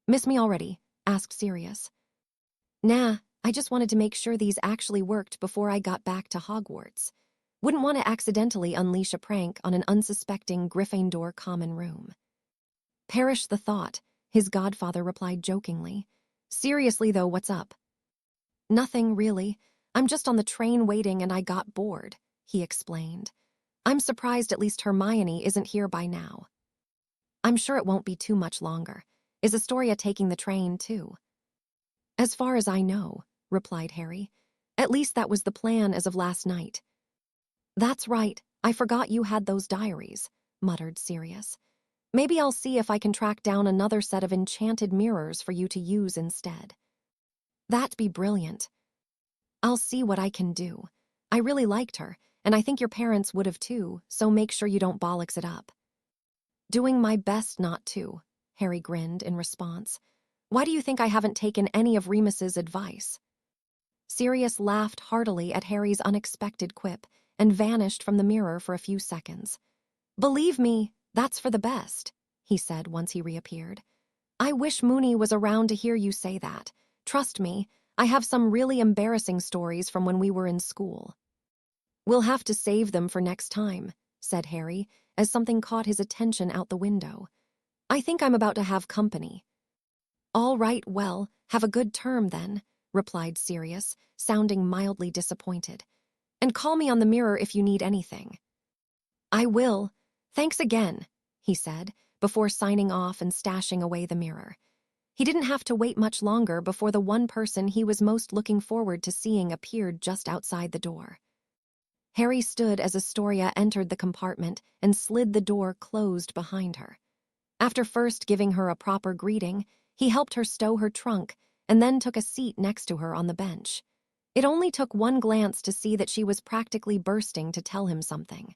"Miss me already?" asked Sirius. "Nah, I just wanted to make sure these actually worked before I got back to Hogwarts. Wouldn't want to accidentally unleash a prank on an unsuspecting Gryffindor common room." "Perish the thought," his godfather replied jokingly. "Seriously though, what's up?" "Nothing, really. I'm just on the train waiting and I got bored," he explained. "I'm surprised at least Hermione isn't here by now." "I'm sure it won't be too much longer. Is Astoria taking the train, too?" "As far as I know," replied Harry. "At least that was the plan as of last night." "That's right. I forgot you had those diaries," muttered Sirius. "Maybe I'll see if I can track down another set of enchanted mirrors for you to use instead." "That'd be brilliant." "I'll see what I can do. I really liked her, and I think your parents would have too, so make sure you don't bollocks it up." "Doing my best not to," Harry grinned in response. "Why do you think I haven't taken any of Remus's advice?" Sirius laughed heartily at Harry's unexpected quip and vanished from the mirror for a few seconds. "Believe me, that's for the best," he said once he reappeared. "I wish Moony was around to hear you say that. Trust me, I have some really embarrassing stories from when we were in school." "We'll have to save them for next time," said Harry, as something caught his attention out the window. "I think I'm about to have company." "All right, well, have a good term then," replied Sirius, sounding mildly disappointed. "And call me on the mirror if you need anything." I will. Thanks again, he said, before signing off and stashing away the mirror. He didn't have to wait much longer before the one person he was most looking forward to seeing appeared just outside the door. Harry stood as Astoria entered the compartment and slid the door closed behind her. After first giving her a proper greeting, he helped her stow her trunk and then took a seat next to her on the bench. It only took one glance to see that she was practically bursting to tell him something.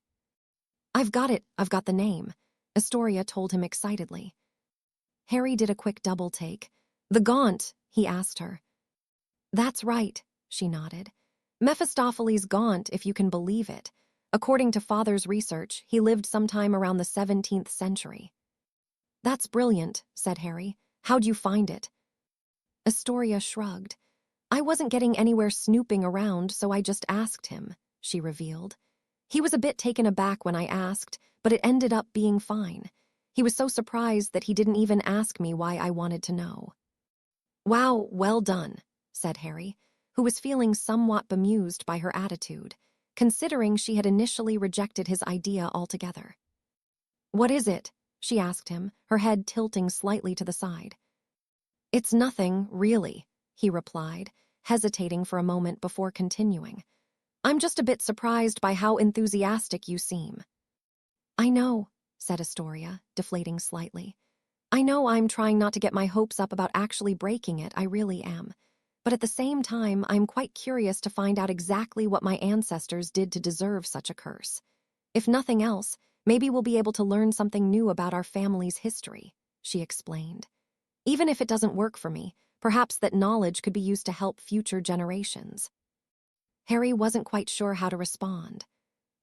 I've got it, I've got the name, Astoria told him excitedly. Harry did a quick double take. The Gaunt, he asked her. That's right, she nodded. Mephistopheles Gaunt, if you can believe it. According to Father's research, he lived sometime around the 17th century. That's brilliant, said Harry. How'd you find it? Astoria shrugged. I wasn't getting anywhere snooping around, so I just asked him, she revealed. He was a bit taken aback when I asked, but it ended up being fine. He was so surprised that he didn't even ask me why I wanted to know. Wow, well done, said Harry, who was feeling somewhat bemused by her attitude, considering she had initially rejected his idea altogether. What is it? She asked him, her head tilting slightly to the side. It's nothing, really, he replied, hesitating for a moment before continuing. I'm just a bit surprised by how enthusiastic you seem. I know, said Astoria, deflating slightly. I know I'm trying not to get my hopes up about actually breaking it, I really am. But at the same time, I'm quite curious to find out exactly what my ancestors did to deserve such a curse. If nothing else, maybe we'll be able to learn something new about our family's history, she explained. Even if it doesn't work for me, perhaps that knowledge could be used to help future generations. Harry wasn't quite sure how to respond.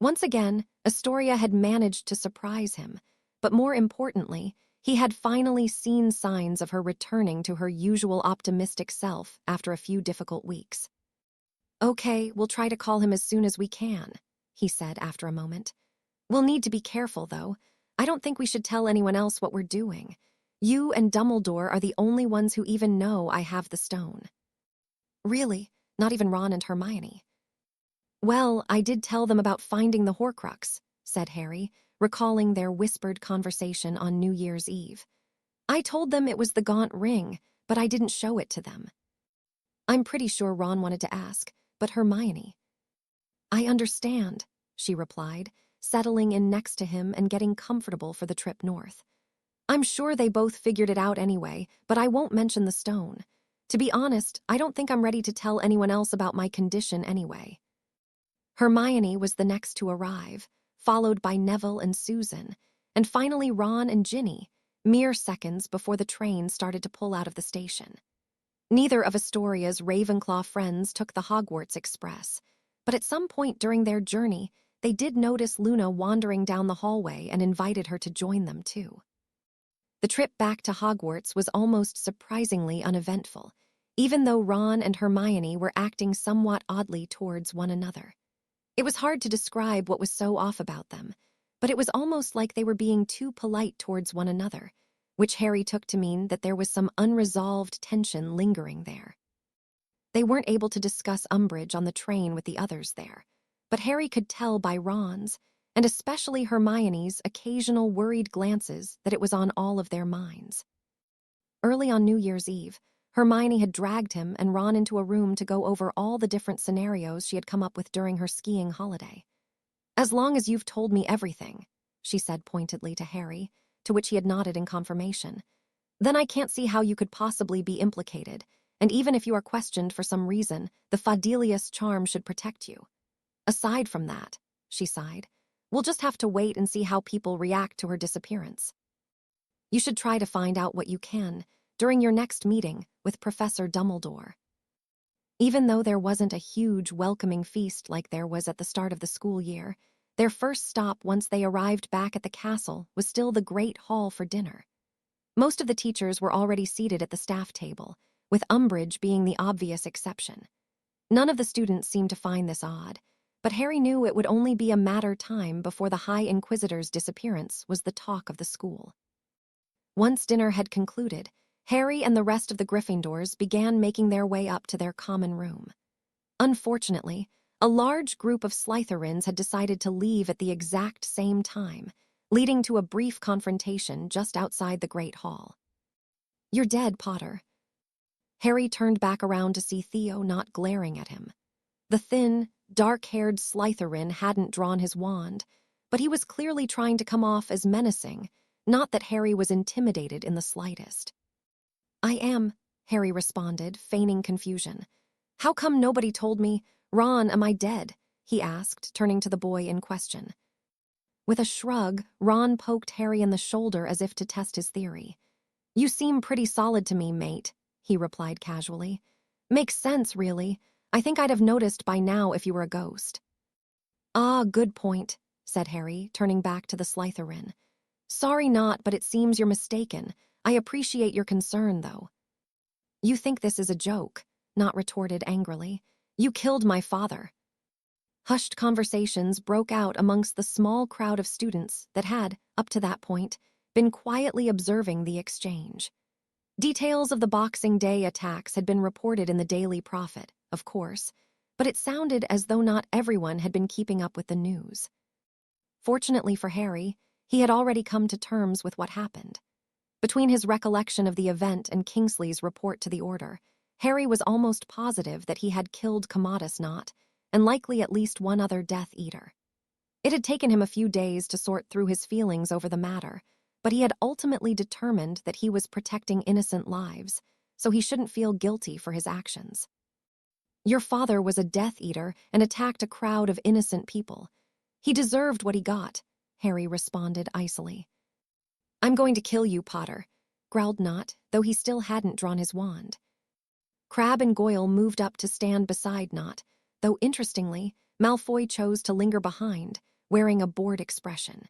Once again, Astoria had managed to surprise him, but more importantly, he had finally seen signs of her returning to her usual optimistic self after a few difficult weeks. Okay, we'll try to call him as soon as we can, he said after a moment. We'll need to be careful, though. I don't think we should tell anyone else what we're doing. You and Dumbledore are the only ones who even know I have the stone. Really? Not even Ron and Hermione? Well, I did tell them about finding the Horcrux, said Harry, recalling their whispered conversation on New Year's Eve. I told them it was the Gaunt ring, but I didn't show it to them. I'm pretty sure Ron wanted to ask, but Hermione. I understand, she replied, settling in next to him and getting comfortable for the trip north. I'm sure they both figured it out anyway, but I won't mention the stone. To be honest, I don't think I'm ready to tell anyone else about my condition anyway. Hermione was the next to arrive, followed by Neville and Susan, and finally Ron and Ginny, mere seconds before the train started to pull out of the station. Neither of Astoria's Ravenclaw friends took the Hogwarts Express, but at some point during their journey, they did notice Luna wandering down the hallway and invited her to join them too. The trip back to Hogwarts was almost surprisingly uneventful, even though Ron and Hermione were acting somewhat oddly towards one another. It was hard to describe what was so off about them, but it was almost like they were being too polite towards one another, which Harry took to mean that there was some unresolved tension lingering there. They weren't able to discuss Umbridge on the train with the others there, but Harry could tell by Ron's, and especially Hermione's, occasional worried glances that it was on all of their minds. Early on New Year's Eve, Hermione had dragged him and Ron into a room to go over all the different scenarios she had come up with during her skiing holiday. As long as you've told me everything, she said pointedly to Harry, to which he had nodded in confirmation, then I can't see how you could possibly be implicated, and even if you are questioned for some reason, the Fadelius charm should protect you. Aside from that, she sighed, we'll just have to wait and see how people react to her disappearance. You should try to find out what you can during your next meeting with Professor Dumbledore. Even though there wasn't a huge welcoming feast like there was at the start of the school year, their first stop once they arrived back at the castle was still the Great Hall for dinner. Most of the teachers were already seated at the staff table, with Umbridge being the obvious exception. None of the students seemed to find this odd, but Harry knew it would only be a matter of time before the High Inquisitor's disappearance was the talk of the school. Once dinner had concluded, Harry and the rest of the Gryffindors began making their way up to their common room. Unfortunately, A large group of Slytherins had decided to leave at the exact same time, leading to a brief confrontation just outside the Great Hall. "You're dead, Potter." Harry turned back around to see Theo not glaring at him. The thin, dark-haired Slytherin hadn't drawn his wand, but he was clearly trying to come off as menacing, not that Harry was intimidated in the slightest. "I am," Harry responded, feigning confusion. "How come nobody told me? Ron, am I dead?" he asked, turning to the boy in question. With a shrug, Ron poked Harry in the shoulder as if to test his theory. "You seem pretty solid to me, mate," he replied casually. "Makes sense, really. I think I'd have noticed by now if you were a ghost." "Ah, good point," said Harry, turning back to the Slytherin. "Sorry not, but it seems you're mistaken. I appreciate your concern, though." "You think this is a joke," Nott retorted angrily. "You killed my father." Hushed conversations broke out amongst the small crowd of students that had, up to that point, been quietly observing the exchange. Details of the Boxing Day attacks had been reported in the Daily Prophet, of course, but it sounded as though not everyone had been keeping up with the news. Fortunately for Harry, he had already come to terms with what happened. Between his recollection of the event and Kingsley's report to the Order, Harry was almost positive that he had killed Commodus Nott, and likely at least one other Death Eater. It had taken him a few days to sort through his feelings over the matter, but he had ultimately determined that he was protecting innocent lives, so he shouldn't feel guilty for his actions. "Your father was a Death Eater and attacked a crowd of innocent people. He deserved what he got," Harry responded icily. "I'm going to kill you, Potter," growled Nott, though he still hadn't drawn his wand. Crabbe and Goyle moved up to stand beside Nott, though interestingly, Malfoy chose to linger behind, wearing a bored expression.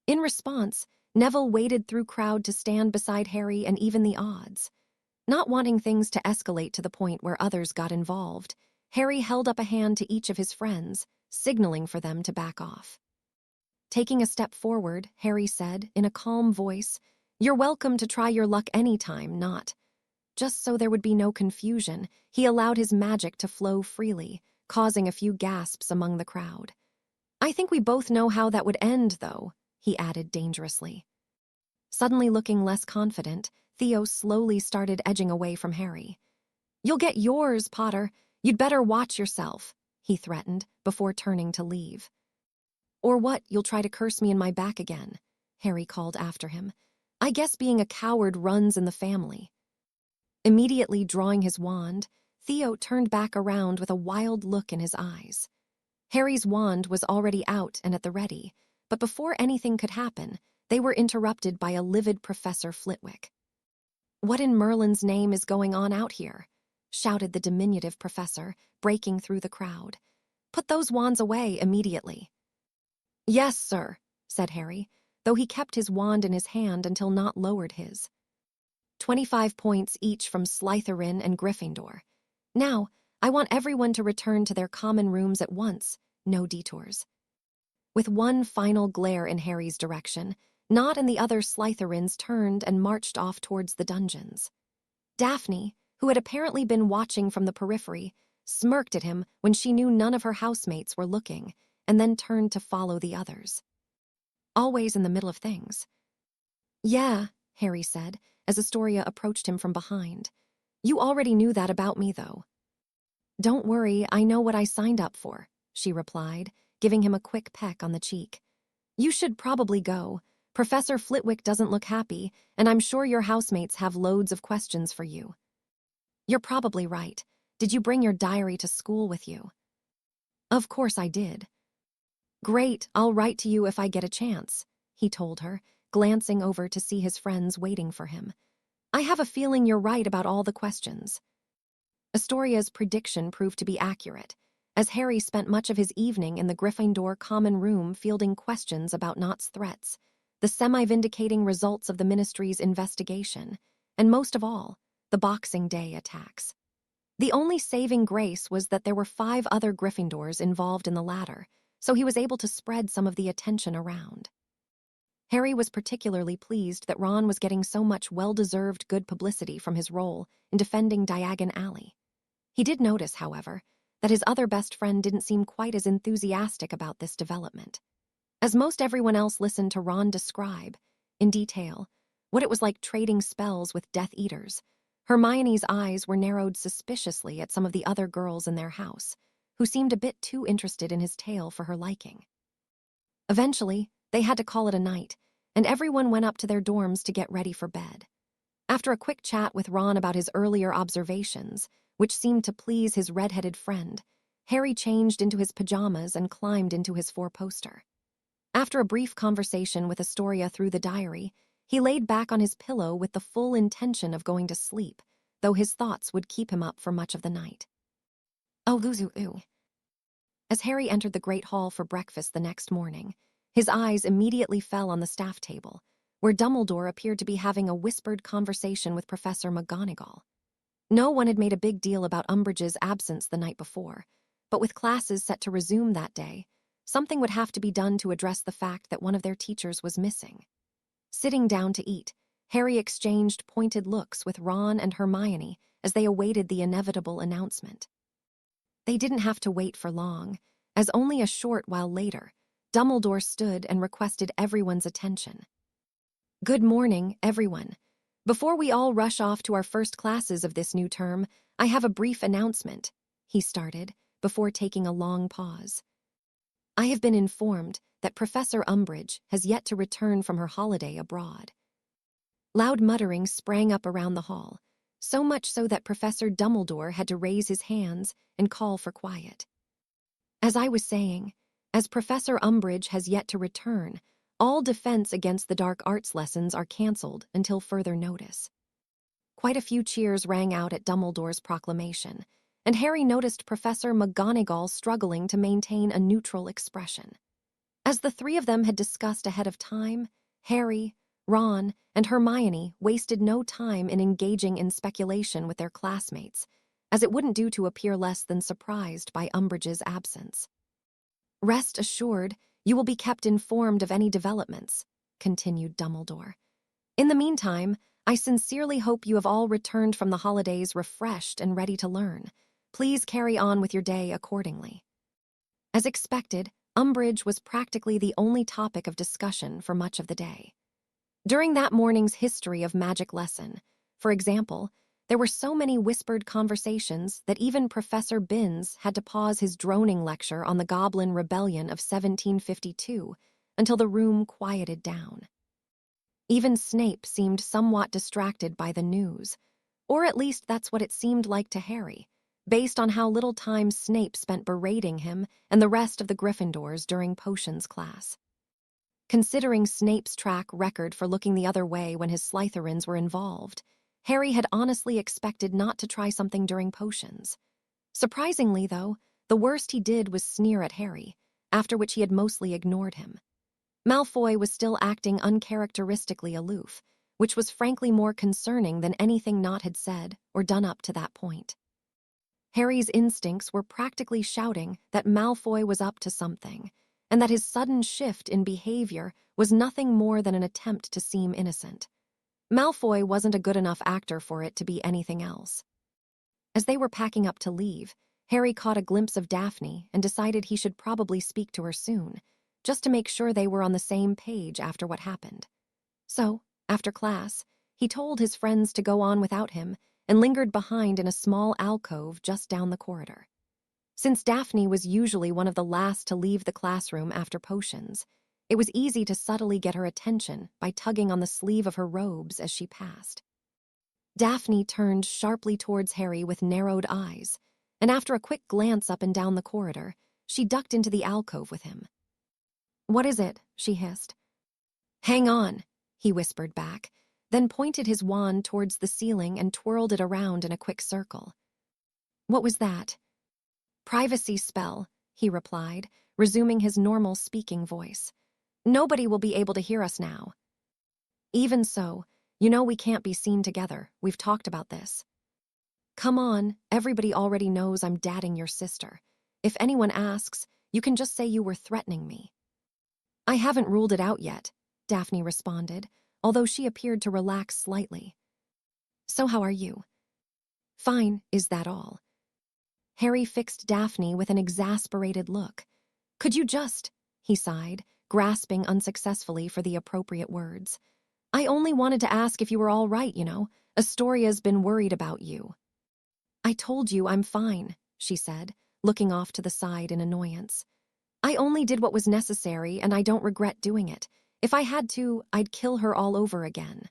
In response, Neville waded through crowd to stand beside Harry and even the odds. Not wanting things to escalate to the point where others got involved, Harry held up a hand to each of his friends, signaling for them to back off. Taking a step forward, Harry said, in a calm voice, "You're welcome to try your luck anytime, Nott." Just so there would be no confusion, he allowed his magic to flow freely, causing a few gasps among the crowd. "I think we both know how that would end, though," he added dangerously. Suddenly looking less confident, Theo slowly started edging away from Harry. "You'll get yours, Potter. You'd better watch yourself," he threatened, before turning to leave. "Or what, you'll try to curse me in my back again," Harry called after him. "I guess being a coward runs in the family." Immediately drawing his wand, Theo turned back around with a wild look in his eyes. Harry's wand was already out and at the ready, but before anything could happen, they were interrupted by a livid Professor Flitwick. "What in Merlin's name is going on out here?" shouted the diminutive professor, breaking through the crowd. "Put those wands away immediately." "Yes, sir," said Harry, though he kept his wand in his hand until Nott lowered his. 25 points each from Slytherin and Gryffindor. "Now, I want everyone to return to their common rooms at once, no detours." With one final glare in Harry's direction, Nott and the other Slytherins turned and marched off towards the dungeons. Daphne, who had apparently been watching from the periphery, smirked at him when she knew none of her housemates were looking, and then turned to follow the others. "Always in the middle of things." "Yeah," Harry said, as Astoria approached him from behind. "You already knew that about me, though." "Don't worry, I know what I signed up for," she replied, giving him a quick peck on the cheek. "You should probably go. Professor Flitwick doesn't look happy, and I'm sure your housemates have loads of questions for you." "You're probably right. Did you bring your diary to school with you?" "Of course I did." "Great, I'll write to you if I get a chance," he told her, glancing over to see his friends waiting for him. "I have a feeling you're right about all the questions." Astoria's prediction proved to be accurate, as Harry spent much of his evening in the Gryffindor common room fielding questions about Nott's threats, the semi-vindicating results of the Ministry's investigation, and most of all, the Boxing Day attacks. The only saving grace was that there were 5 other Gryffindors involved in the latter, so he was able to spread some of the attention around. Harry was particularly pleased that Ron was getting so much well-deserved good publicity from his role in defending Diagon Alley. He did notice, however, that his other best friend didn't seem quite as enthusiastic about this development. As most everyone else listened to Ron describe, in detail, what it was like trading spells with Death Eaters, Hermione's eyes were narrowed suspiciously at some of the other girls in their house, who seemed a bit too interested in his tale for her liking. Eventually, they had to call it a night, and everyone went up to their dorms to get ready for bed. After a quick chat with Ron about his earlier observations, which seemed to please his red-headed friend, Harry changed into his pajamas and climbed into his four-poster. After a brief conversation with Astoria through the diary, he laid back on his pillow with the full intention of going to sleep, though his thoughts would keep him up for much of the night. Oh, Luzu. As Harry entered the Great Hall for breakfast the next morning, his eyes immediately fell on the staff table, where Dumbledore appeared to be having a whispered conversation with Professor McGonagall. No one had made a big deal about Umbridge's absence the night before, but with classes set to resume that day, something would have to be done to address the fact that one of their teachers was missing. Sitting down to eat, Harry exchanged pointed looks with Ron and Hermione as they awaited the inevitable announcement. They didn't have to wait for long, as only a short while later, Dumbledore stood and requested everyone's attention. "Good morning, everyone. Before we all rush off to our first classes of this new term, I have a brief announcement," he started, before taking a long pause. "I have been informed that Professor Umbridge has yet to return from her holiday abroad." Loud muttering sprang up around the hall, so much so that Professor Dumbledore had to raise his hands and call for quiet. "As I was saying, as Professor Umbridge has yet to return, all defense against the dark arts lessons are cancelled until further notice." Quite a few cheers rang out at Dumbledore's proclamation, and Harry noticed Professor McGonagall struggling to maintain a neutral expression. As the three of them had discussed ahead of time, Harry, Ron, and Hermione wasted no time in engaging in speculation with their classmates, as it wouldn't do to appear less than surprised by Umbridge's absence. "Rest assured, you will be kept informed of any developments," continued Dumbledore. "In the meantime, I sincerely hope you have all returned from the holidays refreshed and ready to learn. Please carry on with your day accordingly." As expected, Umbridge was practically the only topic of discussion for much of the day. During that morning's history of magic lesson, for example, there were so many whispered conversations that even Professor Binns had to pause his droning lecture on the Goblin Rebellion of 1752 until the room quieted down. Even Snape seemed somewhat distracted by the news, or at least that's what it seemed like to Harry, based on how little time Snape spent berating him and the rest of the Gryffindors during potions class. Considering Snape's track record for looking the other way when his Slytherins were involved, Harry had honestly expected not to try something during potions. Surprisingly, though, the worst he did was sneer at Harry, after which he had mostly ignored him. Malfoy was still acting uncharacteristically aloof, which was frankly more concerning than anything Nott had said or done up to that point. Harry's instincts were practically shouting that Malfoy was up to something, and that his sudden shift in behavior was nothing more than an attempt to seem innocent. Malfoy wasn't a good enough actor for it to be anything else. As they were packing up to leave, Harry caught a glimpse of Daphne and decided he should probably speak to her soon, just to make sure they were on the same page after what happened. So, after class, he told his friends to go on without him and lingered behind in a small alcove just down the corridor. Since Daphne was usually one of the last to leave the classroom after potions, it was easy to subtly get her attention by tugging on the sleeve of her robes as she passed. Daphne turned sharply towards Harry with narrowed eyes, and after a quick glance up and down the corridor, she ducked into the alcove with him. "What is it?" she hissed. "Hang on," he whispered back, then pointed his wand towards the ceiling and twirled it around in a quick circle. "What was that?" "Privacy spell," he replied, resuming his normal speaking voice. "Nobody will be able to hear us now." "Even so, you know we can't be seen together. We've talked about this." "Come on, everybody already knows I'm dadding your sister. If anyone asks, you can just say you were threatening me." "I haven't ruled it out yet," Daphne responded, although she appeared to relax slightly. "So how are you?" "Fine, is that all?" Harry fixed Daphne with an exasperated look. "Could you just," he sighed, grasping unsuccessfully for the appropriate words. "I only wanted to ask if you were all right, you know. Astoria's been worried about you." "I told you I'm fine," she said, looking off to the side in annoyance. "I only did what was necessary, and I don't regret doing it. If I had to, I'd kill her all over again."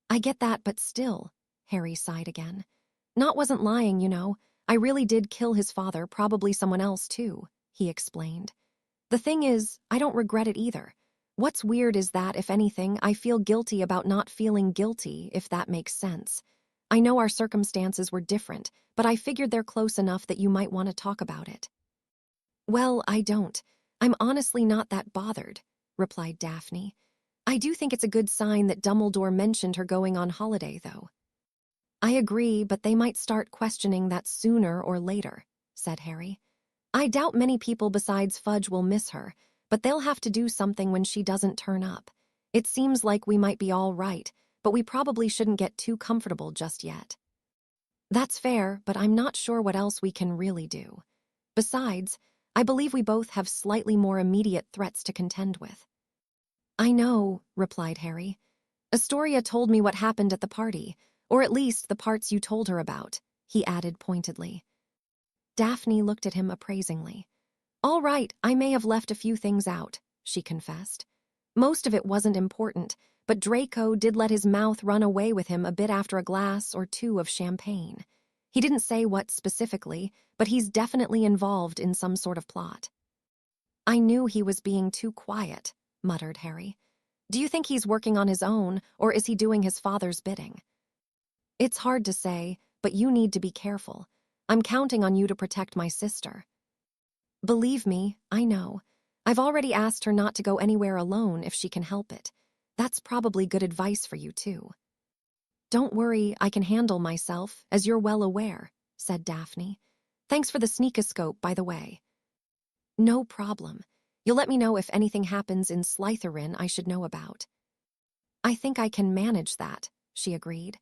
"I get that, but still," Harry sighed again. "Not wasn't lying, you know. I really did kill his father, probably someone else too," he explained. "The thing is, I don't regret it either. What's weird is that, if anything, I feel guilty about not feeling guilty, if that makes sense. I know our circumstances were different, but I figured they're close enough that you might want to talk about it." "Well, I don't. I'm honestly not that bothered," replied Daphne. "I do think it's a good sign that Dumbledore mentioned her going on holiday, though." "I agree, but they might start questioning that sooner or later," said Harry. "I doubt many people besides Fudge will miss her, but they'll have to do something when she doesn't turn up. It seems like we might be all right, but we probably shouldn't get too comfortable just yet." "That's fair, but I'm not sure what else we can really do. Besides, I believe we both have slightly more immediate threats to contend with." "I know," replied Harry. "Astoria told me what happened at the party, or at least the parts you told her about," he added pointedly. Daphne looked at him appraisingly. "All right, I may have left a few things out," she confessed. "Most of it wasn't important, but Draco did let his mouth run away with him a bit after a glass or two of champagne. He didn't say what specifically, but he's definitely involved in some sort of plot." "I knew he was being too quiet," muttered Harry. "Do you think he's working on his own, or is he doing his father's bidding?" "It's hard to say, but you need to be careful. I'm counting on you to protect my sister." "Believe me, I know. I've already asked her not to go anywhere alone if she can help it. That's probably good advice for you, too." "Don't worry, I can handle myself, as you're well aware," said Daphne. "Thanks for the sneakoscope, by the way." "No problem. You'll let me know if anything happens in Slytherin I should know about." "I think I can manage that," she agreed.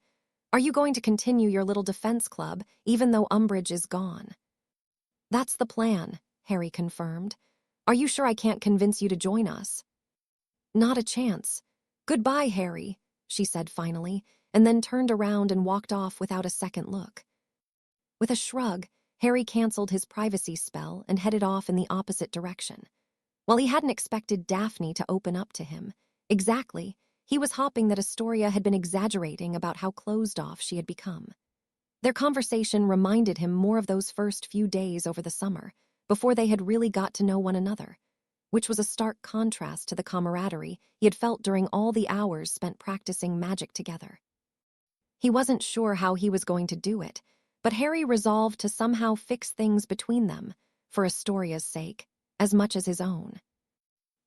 "Are you going to continue your little defense club, even though Umbridge is gone?" "That's the plan," Harry confirmed. "Are you sure I can't convince you to join us?" "Not a chance. Goodbye, Harry," she said finally, and then turned around and walked off without a second look. With a shrug, Harry canceled his privacy spell and headed off in the opposite direction. While he hadn't expected Daphne to open up to him, exactly, he was hoping that Astoria had been exaggerating about how closed off she had become. Their conversation reminded him more of those first few days over the summer, before they had really got to know one another, which was a stark contrast to the camaraderie he had felt during all the hours spent practicing magic together. He wasn't sure how he was going to do it, but Harry resolved to somehow fix things between them, for Astoria's sake, as much as his own.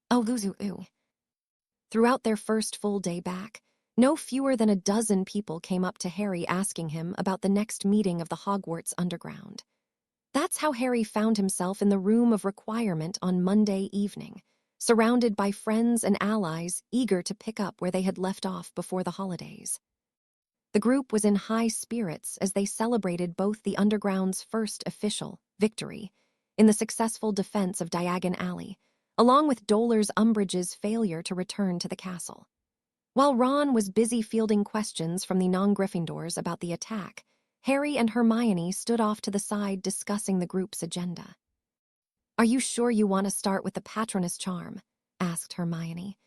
Oh, Luzu. Throughout their first full day back, no fewer than a dozen people came up to Harry asking him about the next meeting of the Hogwarts Underground. That's how Harry found himself in the room of requirement on Monday evening, surrounded by friends and allies eager to pick up where they had left off before the holidays. The group was in high spirits as they celebrated both the Underground's first official victory in the successful defense of Diagon Alley, along with Dolor's Umbridge's failure to return to the castle. While Ron was busy fielding questions from the non-Gryffindors about the attack, Harry and Hermione stood off to the side discussing the group's agenda. "Are you sure you want to start with the Patronus charm?" asked Hermione.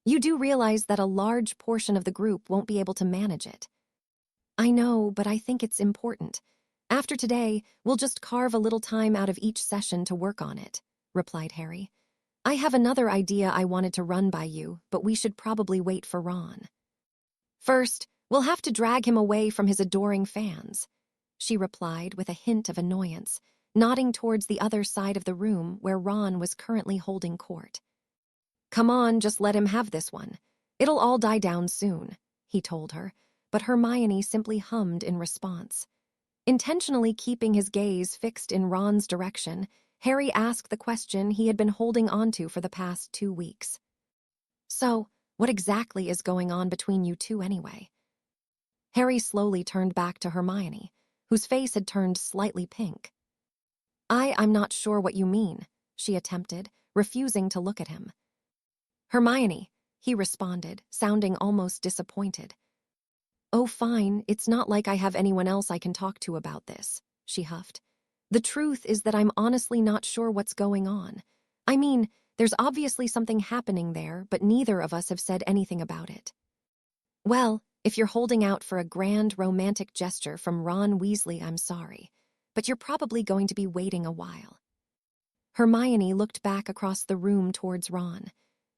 "You do realize that a large portion of the group won't be able to manage it." "I know, but I think it's important. After today, we'll just carve a little time out of each session to work on it," replied Harry. "I have another idea I wanted to run by you, but we should probably wait for Ron. First, we'll have to drag him away from his adoring fans," she replied with a hint of annoyance, nodding towards the other side of the room where Ron was currently holding court. "Come on, just let him have this one. It'll all die down soon," he told her, but Hermione simply hummed in response. Intentionally keeping his gaze fixed in Ron's direction, Harry asked the question he had been holding onto for the past 2 weeks. "So, what exactly is going on between you two anyway?" Harry slowly turned back to Hermione, whose face had turned slightly pink. I'm not sure what you mean, she attempted, refusing to look at him. Hermione, he responded, sounding almost disappointed. Oh, fine, it's not like I have anyone else I can talk to about this, she huffed. The truth is that I'm honestly not sure what's going on. I mean, there's obviously something happening there, but neither of us have said anything about it. Well, if you're holding out for a grand romantic gesture from Ron Weasley, I'm sorry, but you're probably going to be waiting a while. Hermione looked back across the room towards Ron.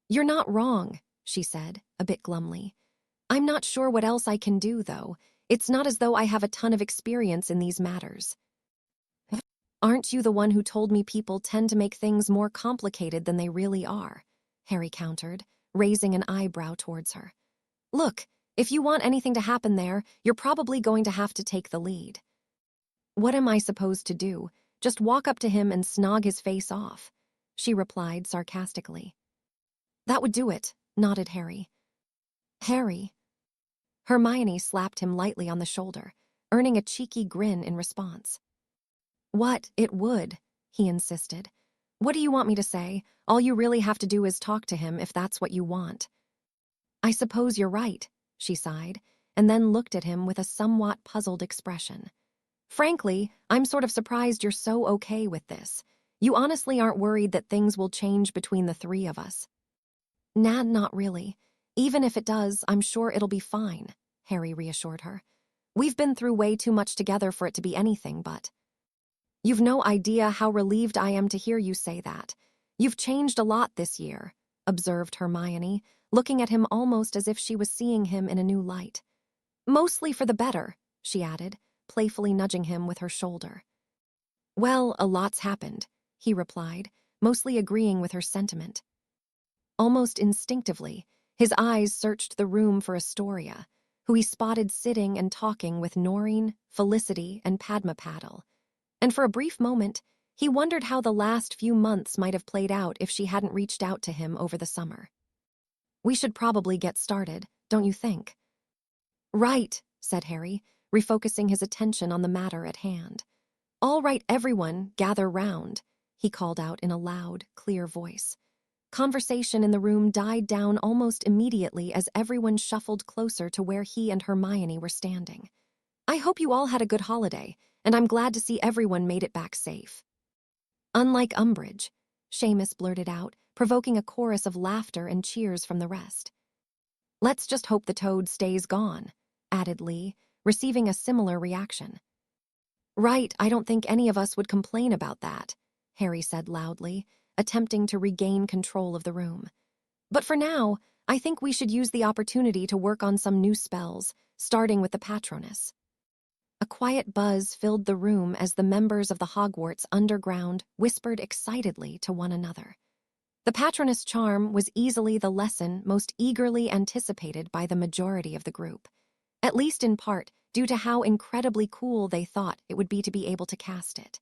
You're not wrong, she said, a bit glumly. I'm not sure what else I can do, though. It's not as though I have a ton of experience in these matters. Aren't you the one who told me people tend to make things more complicated than they really are? Harry countered, raising an eyebrow towards her. Look, if you want anything to happen there, you're probably going to have to take the lead. What am I supposed to do? Just walk up to him and snog his face off, she replied sarcastically. That would do it, nodded Harry. Harry. Hermione slapped him lightly on the shoulder, earning a cheeky grin in response. What, it would, he insisted. What do you want me to say? All you really have to do is talk to him if that's what you want. I suppose you're right, she sighed, and then looked at him with a somewhat puzzled expression. Frankly, I'm sort of surprised you're so okay with this. You honestly aren't worried that things will change between the three of us? Nah, not really. Even if it does, I'm sure it'll be fine, Harry reassured her. We've been through way too much together for it to be anything but. You've no idea how relieved I am to hear you say that. You've changed a lot this year, observed Hermione, looking at him almost as if she was seeing him in a new light. Mostly for the better, she added, playfully nudging him with her shoulder. Well, a lot's happened, he replied, mostly agreeing with her sentiment. Almost instinctively, his eyes searched the room for Astoria, who he spotted sitting and talking with Noreen, Felicity, and Padma Paddle. And for a brief moment, he wondered how the last few months might have played out if she hadn't reached out to him over the summer. We should probably get started, don't you think? Right, said Harry, refocusing his attention on the matter at hand. All right, everyone, gather round, he called out in a loud, clear voice. Conversation in the room died down almost immediately as everyone shuffled closer to where he and Hermione were standing. I hope you all had a good holiday, and I'm glad to see everyone made it back safe. Unlike Umbridge, Seamus blurted out, provoking a chorus of laughter and cheers from the rest. Let's just hope the toad stays gone, added Lee, receiving a similar reaction. Right, I don't think any of us would complain about that, Harry said loudly, attempting to regain control of the room. But for now, I think we should use the opportunity to work on some new spells, starting with the Patronus. A quiet buzz filled the room as the members of the Hogwarts underground whispered excitedly to one another. The Patronus charm was easily the lesson most eagerly anticipated by the majority of the group, at least in part due to how incredibly cool they thought it would be to be able to cast it.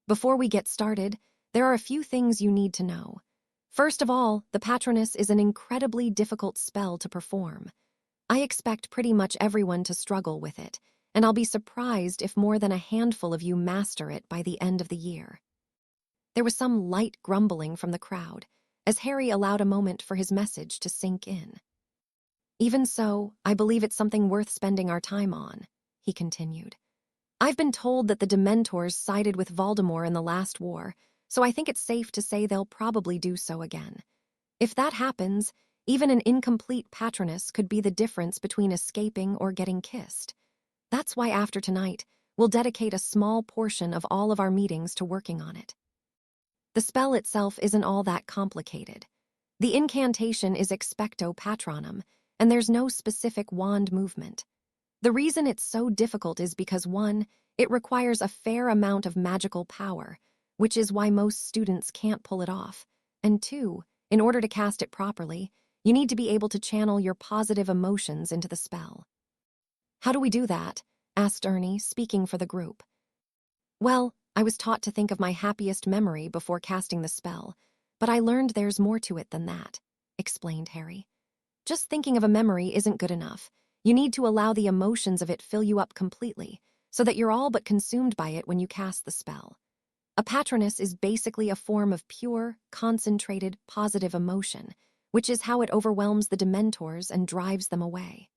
Before we get started, there are a few things you need to know. First of all, the Patronus is an incredibly difficult spell to perform. I expect pretty much everyone to struggle with it, and I'll be surprised if more than a handful of you master it by the end of the year. There was some light grumbling from the crowd, as Harry allowed a moment for his message to sink in. Even so, I believe it's something worth spending our time on, he continued. I've been told that the Dementors sided with Voldemort in the last war, so I think it's safe to say they'll probably do so again. If that happens, even an incomplete Patronus could be the difference between escaping or getting kissed. That's why after tonight, we'll dedicate a small portion of all of our meetings to working on it. The spell itself isn't all that complicated. The incantation is Expecto Patronum, and there's no specific wand movement. The reason it's so difficult is because 1, it requires a fair amount of magical power, which is why most students can't pull it off, and 2, in order to cast it properly, you need to be able to channel your positive emotions into the spell. How do we do that? Asked Ernie, speaking for the group. Well, I was taught to think of my happiest memory before casting the spell, but I learned there's more to it than that, explained Harry. Just thinking of a memory isn't good enough. You need to allow the emotions of it fill you up completely, so that you're all but consumed by it when you cast the spell. A patronus is basically a form of pure, concentrated, positive emotion, which is how it overwhelms the Dementors and drives them away.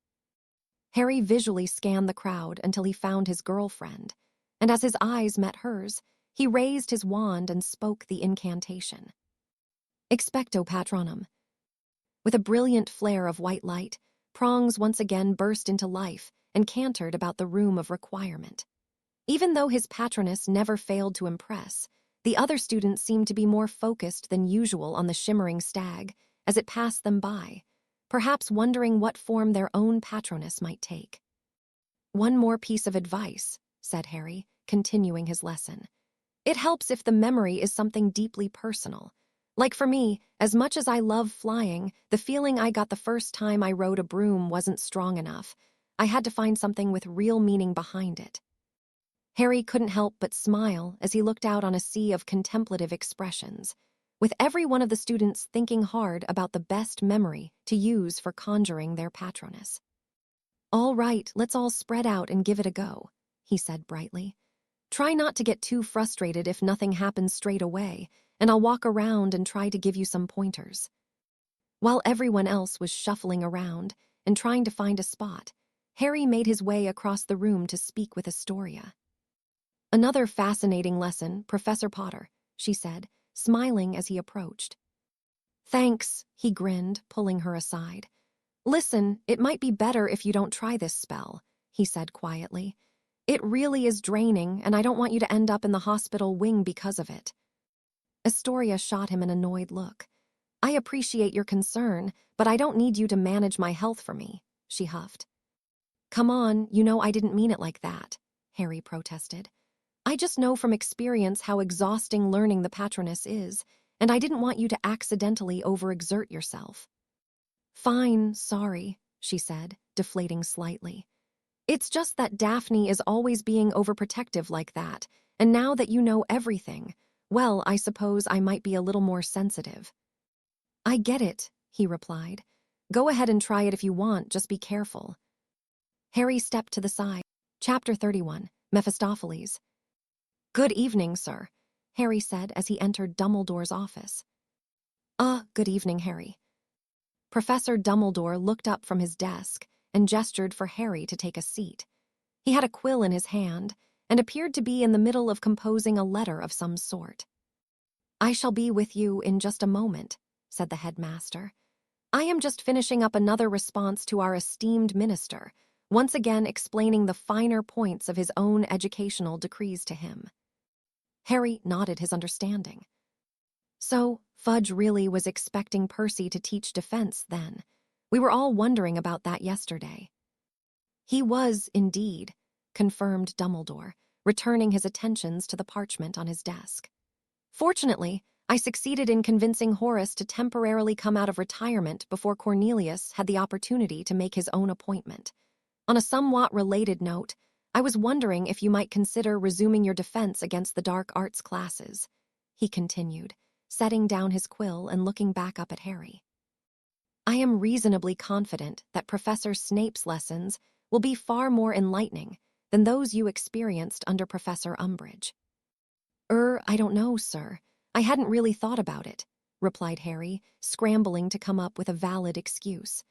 Harry visually scanned the crowd until he found his girlfriend, and as his eyes met hers, he raised his wand and spoke the incantation. Expecto Patronum. With a brilliant flare of white light, Prongs once again burst into life and cantered about the room of requirement. Even though his patroness never failed to impress, the other students seemed to be more focused than usual on the shimmering stag as it passed them by, perhaps wondering what form their own patroness might take. "One more piece of advice," said Harry, continuing his lesson. "It helps if the memory is something deeply personal. Like for me, as much as I love flying, the feeling I got the first time I rode a broom wasn't strong enough. I had to find something with real meaning behind it." Harry couldn't help but smile as he looked out on a sea of contemplative expressions, with every one of the students thinking hard about the best memory to use for conjuring their patroness. "All right, let's all spread out and give it a go," he said brightly. "Try not to get too frustrated if nothing happens straight away, and I'll walk around and try to give you some pointers." While everyone else was shuffling around and trying to find a spot, Harry made his way across the room to speak with Astoria. "Another fascinating lesson, Professor Potter," she said, smiling as he approached. "Thanks," he grinned, pulling her aside. "Listen, it might be better if you don't try this spell," he said quietly. "It really is draining, and I don't want you to end up in the hospital wing because of it." Astoria shot him an annoyed look. "I appreciate your concern, but I don't need you to manage my health for me," she huffed. "Come on, you know I didn't mean it like that," Harry protested. "I just know from experience how exhausting learning the patroness is, and I didn't want you to accidentally overexert yourself." "Fine, sorry," she said, deflating slightly. "It's just that Daphne is always being overprotective like that, and now that you know everything, well, I suppose I might be a little more sensitive." "I get it," he replied. "Go ahead and try it if you want, just be careful." Harry stepped to the side. Chapter 31, Mephistopheles. "Good evening, sir," Harry said as he entered Dumbledore's office. Good evening, Harry." Professor Dumbledore looked up from his desk and gestured for Harry to take a seat. He had a quill in his hand and appeared to be in the middle of composing a letter of some sort. "I shall be with you in just a moment," said the headmaster. "I am just finishing up another response to our esteemed minister, once again explaining the finer points of his own educational decrees to him." Harry nodded his understanding. So, Fudge really was expecting Percy to teach defense then. We were all wondering about that yesterday. "He was, indeed," confirmed Dumbledore, returning his attentions to the parchment on his desk. "Fortunately, I succeeded in convincing Horace to temporarily come out of retirement before Cornelius had the opportunity to make his own appointment. On a somewhat related note, I was wondering if you might consider resuming your defense against the dark arts classes," he continued, setting down his quill and looking back up at Harry. "I am reasonably confident that Professor Snape's lessons will be far more enlightening than those you experienced under Professor Umbridge." I don't know, sir. I hadn't really thought about it," replied Harry, scrambling to come up with a valid excuse.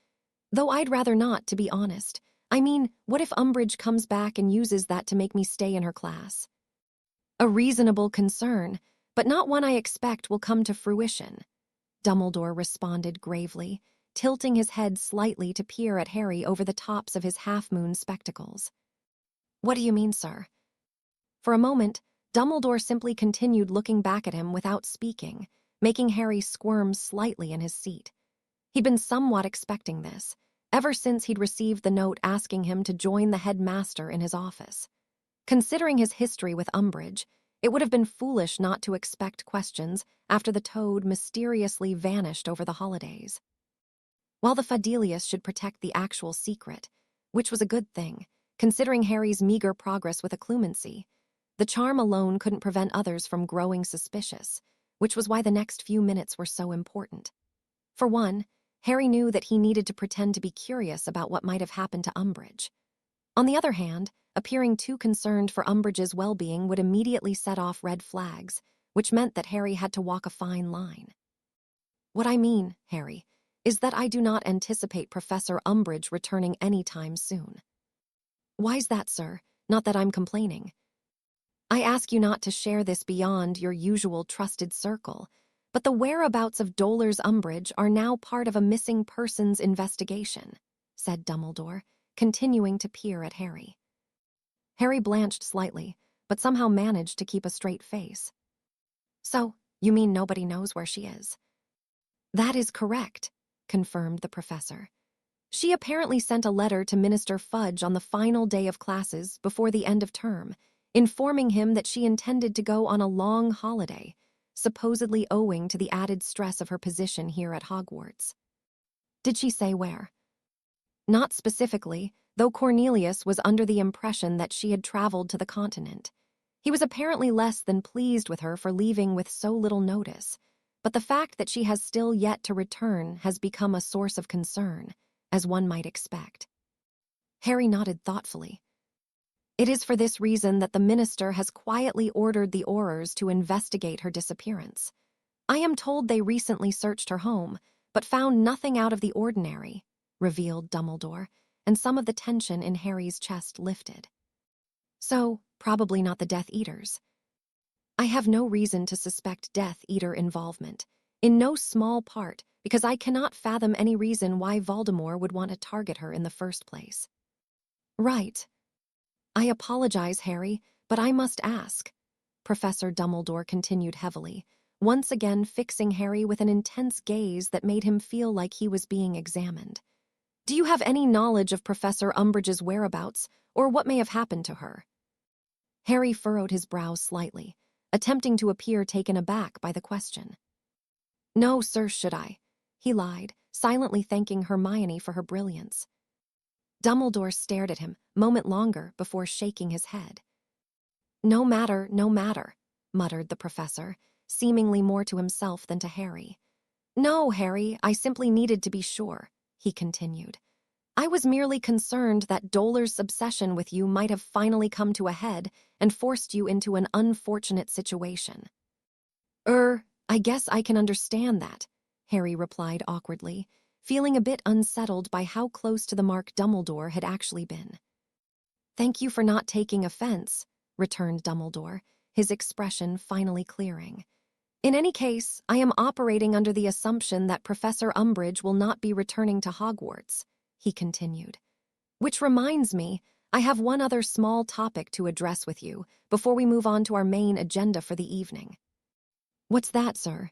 "Though I'd rather not, to be honest. I mean, what if Umbridge comes back and uses that to make me stay in her class?" "A reasonable concern, but not one I expect will come to fruition," Dumbledore responded gravely, tilting his head slightly to peer at Harry over the tops of his half-moon spectacles. "What do you mean, sir?" For a moment, Dumbledore simply continued looking back at him without speaking, making Harry squirm slightly in his seat. He'd been somewhat expecting this, ever since he'd received the note asking him to join the headmaster in his office. Considering his history with Umbridge, it would have been foolish not to expect questions after the toad mysteriously vanished over the holidays. While the Fadelius should protect the actual secret, which was a good thing, considering Harry's meager progress with occlumency, the charm alone couldn't prevent others from growing suspicious, which was why the next few minutes were so important. For one, Harry knew that he needed to pretend to be curious about what might have happened to Umbridge. On the other hand, appearing too concerned for Umbridge's well-being would immediately set off red flags, which meant that Harry had to walk a fine line. What I mean, Harry, is that I do not anticipate Professor Umbridge returning anytime soon. Why's that, sir? Not that I'm complaining. I ask you not to share this beyond your usual trusted circle, but the whereabouts of Dolores Umbridge are now part of a missing persons investigation, said Dumbledore, continuing to peer at Harry. Harry blanched slightly, but somehow managed to keep a straight face. So, you mean nobody knows where she is? That is correct, confirmed the professor. She apparently sent a letter to Minister Fudge on the final day of classes before the end of term, informing him that she intended to go on a long holiday, supposedly owing to the added stress of her position here at Hogwarts. Did she say where? Not specifically, though Cornelius was under the impression that she had traveled to the continent. He was apparently less than pleased with her for leaving with so little notice, but the fact that she has still yet to return has become a source of concern, as one might expect. Harry nodded thoughtfully. It is for this reason that the minister has quietly ordered the Aurors to investigate her disappearance. I am told they recently searched her home, but found nothing out of the ordinary, revealed Dumbledore, and some of the tension in Harry's chest lifted. So, probably not the Death Eaters. I have no reason to suspect Death Eater involvement, in no small part because I cannot fathom any reason why Voldemort would want to target her in the first place. Right. I apologize, Harry, but I must ask. Professor Dumbledore continued heavily, once again fixing Harry with an intense gaze that made him feel like he was being examined. Do you have any knowledge of Professor Umbridge's whereabouts, or what may have happened to her? Harry furrowed his brows slightly, attempting to appear taken aback by the question. No, sir, should I? He lied, silently thanking Hermione for her brilliance. Dumbledore stared at him a moment longer before shaking his head. No matter, muttered the professor, seemingly more to himself than to Harry. No, Harry, I simply needed to be sure, he continued. I was merely concerned that Dolores' obsession with you might have finally come to a head and forced you into an unfortunate situation. I guess I can understand that, Harry replied awkwardly, feeling a bit unsettled by how close to the mark Dumbledore had actually been. Thank you for not taking offense, returned Dumbledore, his expression finally clearing. In any case, I am operating under the assumption that Professor Umbridge will not be returning to Hogwarts, he continued. Which reminds me, I have one other small topic to address with you before we move on to our main agenda for the evening. What's that, sir?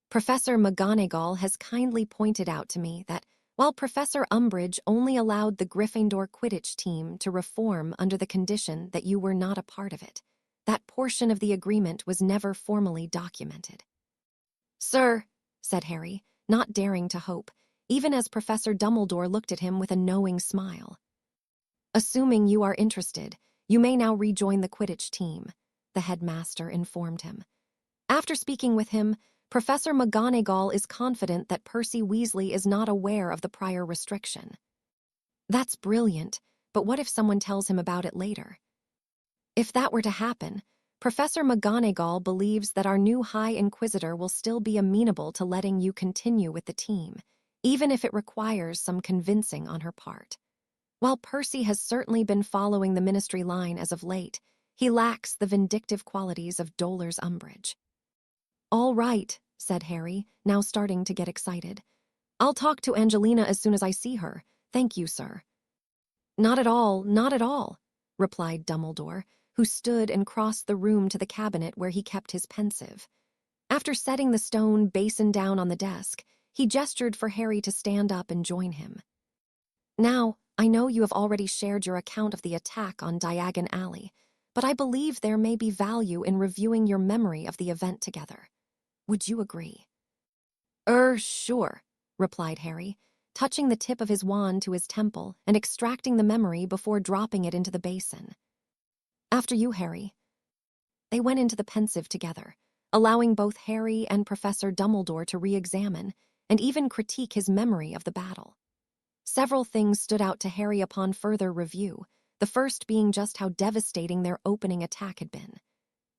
Professor McGonagall has kindly pointed out to me that while Professor Umbridge only allowed the Gryffindor Quidditch team to reform under the condition that you were not a part of it, that portion of the agreement was never formally documented. Sir, said Harry, not daring to hope, even as Professor Dumbledore looked at him with a knowing smile. Assuming you are interested, you may now rejoin the Quidditch team, the headmaster informed him. After speaking with him, Professor McGonagall is confident that Percy Weasley is not aware of the prior restriction. That's brilliant, but what if someone tells him about it later? If that were to happen, Professor McGonagall believes that our new High Inquisitor will still be amenable to letting you continue with the team, even if it requires some convincing on her part. While Percy has certainly been following the Ministry line as of late, he lacks the vindictive qualities of Dolores Umbridge. All right, said Harry, now starting to get excited. I'll talk to Angelina as soon as I see her. Thank you, sir. Not at all, replied Dumbledore, who stood and crossed the room to the cabinet where he kept his pensive. After setting the stone basin down on the desk, he gestured for Harry to stand up and join him. Now, I know you have already shared your account of the attack on Diagon Alley, but I believe there may be value in reviewing your memory of the event together. Would you agree? Sure, replied Harry, touching the tip of his wand to his temple and extracting the memory before dropping it into the basin. After you, Harry. They went into the pensive together, allowing both Harry and Professor Dumbledore to re-examine and even critique his memory of the battle. Several things stood out to Harry upon further review, the first being just how devastating their opening attack had been.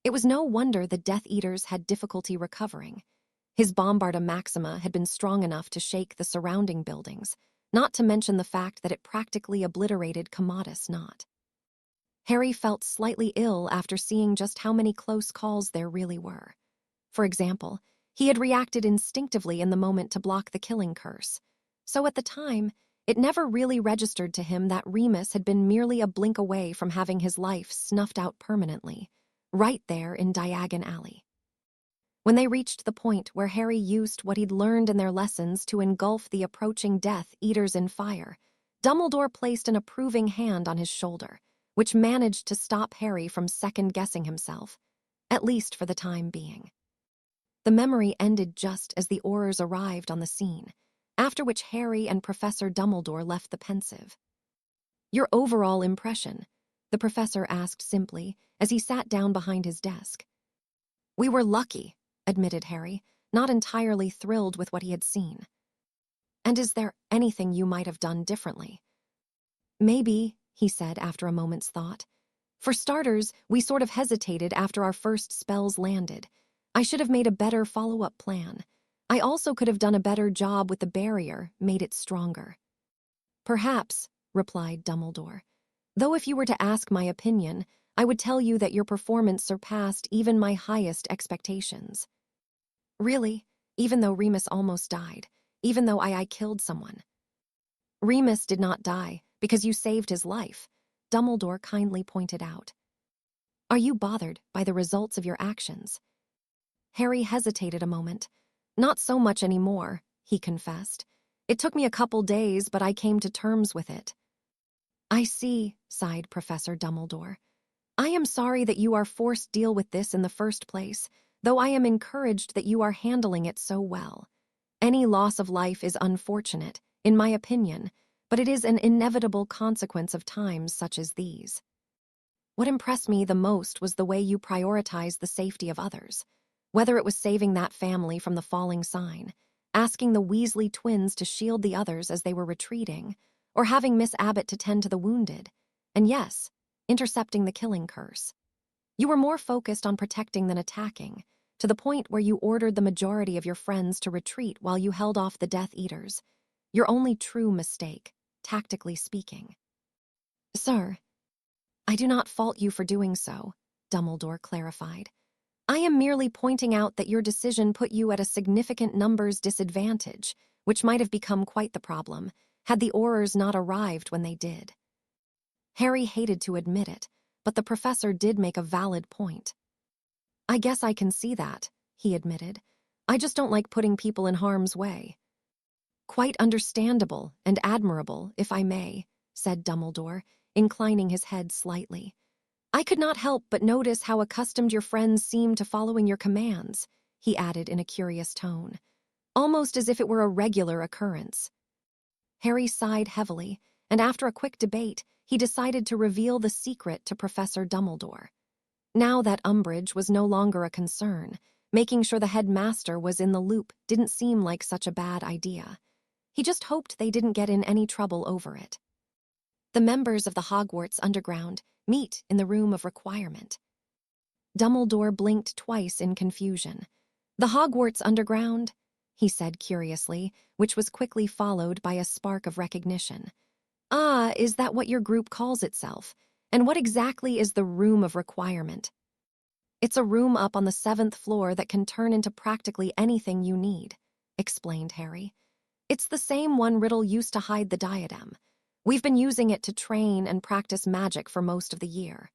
It was no wonder the Death Eaters had difficulty recovering. His Bombarda Maxima had been strong enough to shake the surrounding buildings, not to mention the fact that it practically obliterated Commodus Knot. Harry felt slightly ill after seeing just how many close calls there really were. For example, he had reacted instinctively in the moment to block the killing curse. So at the time, it never really registered to him that Remus had been merely a blink away from having his life snuffed out permanently, right there in Diagon Alley. When they reached the point where Harry used what he'd learned in their lessons to engulf the approaching Death Eaters in fire, Dumbledore placed an approving hand on his shoulder, which managed to stop Harry from second-guessing himself, at least for the time being. The memory ended just as the Aurors arrived on the scene, after which Harry and Professor Dumbledore left the pensive. "Your overall impression?" the professor asked simply as he sat down behind his desk. "We were lucky," admitted Harry, not entirely thrilled with what he had seen. "And is there anything you might have done differently?" "Maybe," he said after a moment's thought. "For starters, we sort of hesitated after our first spells landed. I should have made a better follow-up plan. I also could have done a better job with the barrier, made it stronger." "Perhaps," replied Dumbledore. "Though if you were to ask my opinion, I would tell you that your performance surpassed even my highest expectations." "Really? Even though Remus almost died? Even though I killed someone?" "Remus did not die, because you saved his life," Dumbledore kindly pointed out. "Are you bothered by the results of your actions?" Harry hesitated a moment. "Not so much anymore," he confessed. "It took me a couple days, but I came to terms with it." "I see," sighed Professor Dumbledore. "I am sorry that you are forced to deal with this in the first place, though I am encouraged that you are handling it so well. Any loss of life is unfortunate, in my opinion, but it is an inevitable consequence of times such as these. What impressed me the most was the way you prioritized the safety of others. Whether it was saving that family from the falling sign, asking the Weasley twins to shield the others as they were retreating, or having Miss Abbott to tend to the wounded, and yes, intercepting the killing curse. You were more focused on protecting than attacking, to the point where you ordered the majority of your friends to retreat while you held off the Death Eaters. Your only true mistake, tactically speaking." "Sir, I do not fault you for doing so," Dumbledore clarified. "I am merely pointing out that your decision put you at a significant numbers disadvantage, which might have become quite the problem, had the Aurors not arrived when they did." Harry hated to admit it, but the professor did make a valid point. "I guess I can see that," he admitted. "I just don't like putting people in harm's way." "Quite understandable and admirable, if I may," said Dumbledore, inclining his head slightly. "I could not help but notice how accustomed your friends seemed to following your commands," he added in a curious tone, "almost as if it were a regular occurrence." Harry sighed heavily, and after a quick debate, he decided to reveal the secret to Professor Dumbledore. Now that Umbridge was no longer a concern, making sure the headmaster was in the loop didn't seem like such a bad idea. He just hoped they didn't get in any trouble over it. "The members of the Hogwarts Underground meet in the Room of Requirement." Dumbledore blinked twice in confusion. "The Hogwarts Underground?" he said curiously, which was quickly followed by a spark of recognition. "Ah, is that what your group calls itself? And what exactly is the Room of Requirement?" "It's a room up on the 7th floor that can turn into practically anything you need," explained Harry. "It's the same one Riddle used to hide the diadem. We've been using it to train and practice magic for most of the year."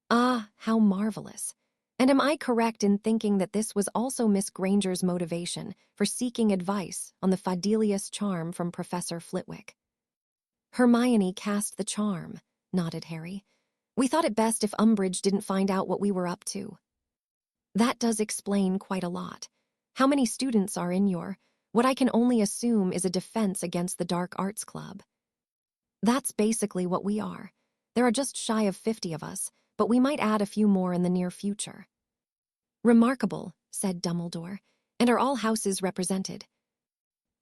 "Ah, how marvelous. And am I correct in thinking that this was also Miss Granger's motivation for seeking advice on the Fidelius charm from Professor Flitwick?" "Hermione cast the charm," nodded Harry. "We thought it best if Umbridge didn't find out what we were up to." "That does explain quite a lot. How many students are in your, what I can only assume is a defense against the Dark Arts Club?" "That's basically what we are. There are just shy of 50 of us, but we might add a few more in the near future." "Remarkable," said Dumbledore. "And are all houses represented?"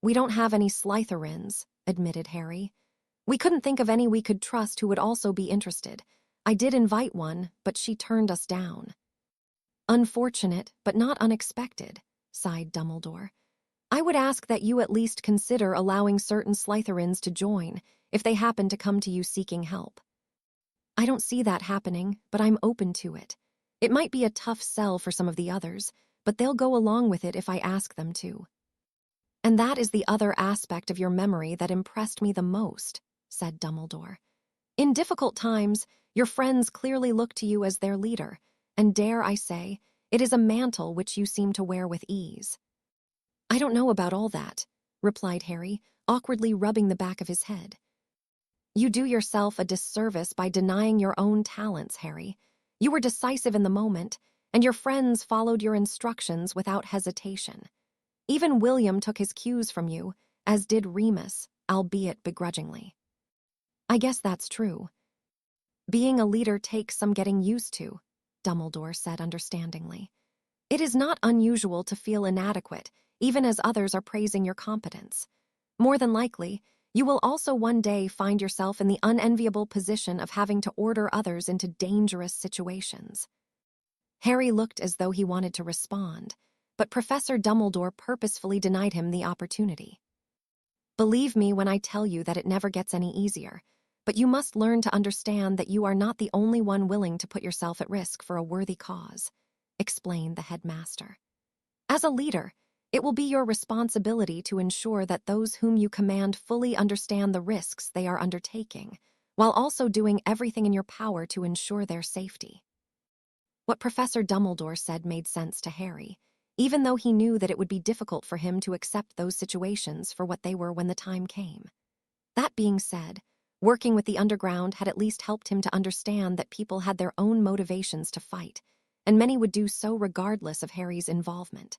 "We don't have any Slytherins," admitted Harry. We couldn't think of any we could trust who would also be interested. I did invite one, but she turned us down." "Unfortunate, but not unexpected," sighed Dumbledore. "I would ask that you at least consider allowing certain Slytherins to join if they happen to come to you seeking help." "I don't see that happening, but I'm open to it. It might be a tough sell for some of the others, but they'll go along with it if I ask them to." "And that is the other aspect of your memory that impressed me the most," said Dumbledore. "In difficult times, your friends clearly look to you as their leader, and dare I say, it is a mantle which you seem to wear with ease." "I don't know about all that," replied Harry, awkwardly rubbing the back of his head. "You do yourself a disservice by denying your own talents, Harry. You were decisive in the moment, and your friends followed your instructions without hesitation. Even William took his cues from you, as did Remus, albeit begrudgingly." "I guess that's true. Being a leader takes some getting used to," Dumbledore said understandingly. "It is not unusual to feel inadequate, even as others are praising your competence. More than likely, you will also one day find yourself in the unenviable position of having to order others into dangerous situations." Harry looked as though he wanted to respond, but Professor Dumbledore purposefully denied him the opportunity. "Believe me when I tell you that it never gets any easier, but you must learn to understand that you are not the only one willing to put yourself at risk for a worthy cause," explained the headmaster. "As a leader, it will be your responsibility to ensure that those whom you command fully understand the risks they are undertaking, while also doing everything in your power to ensure their safety." What Professor Dumbledore said made sense to Harry, even though he knew that it would be difficult for him to accept those situations for what they were when the time came. That being said, working with the underground had at least helped him to understand that people had their own motivations to fight, and many would do so regardless of Harry's involvement.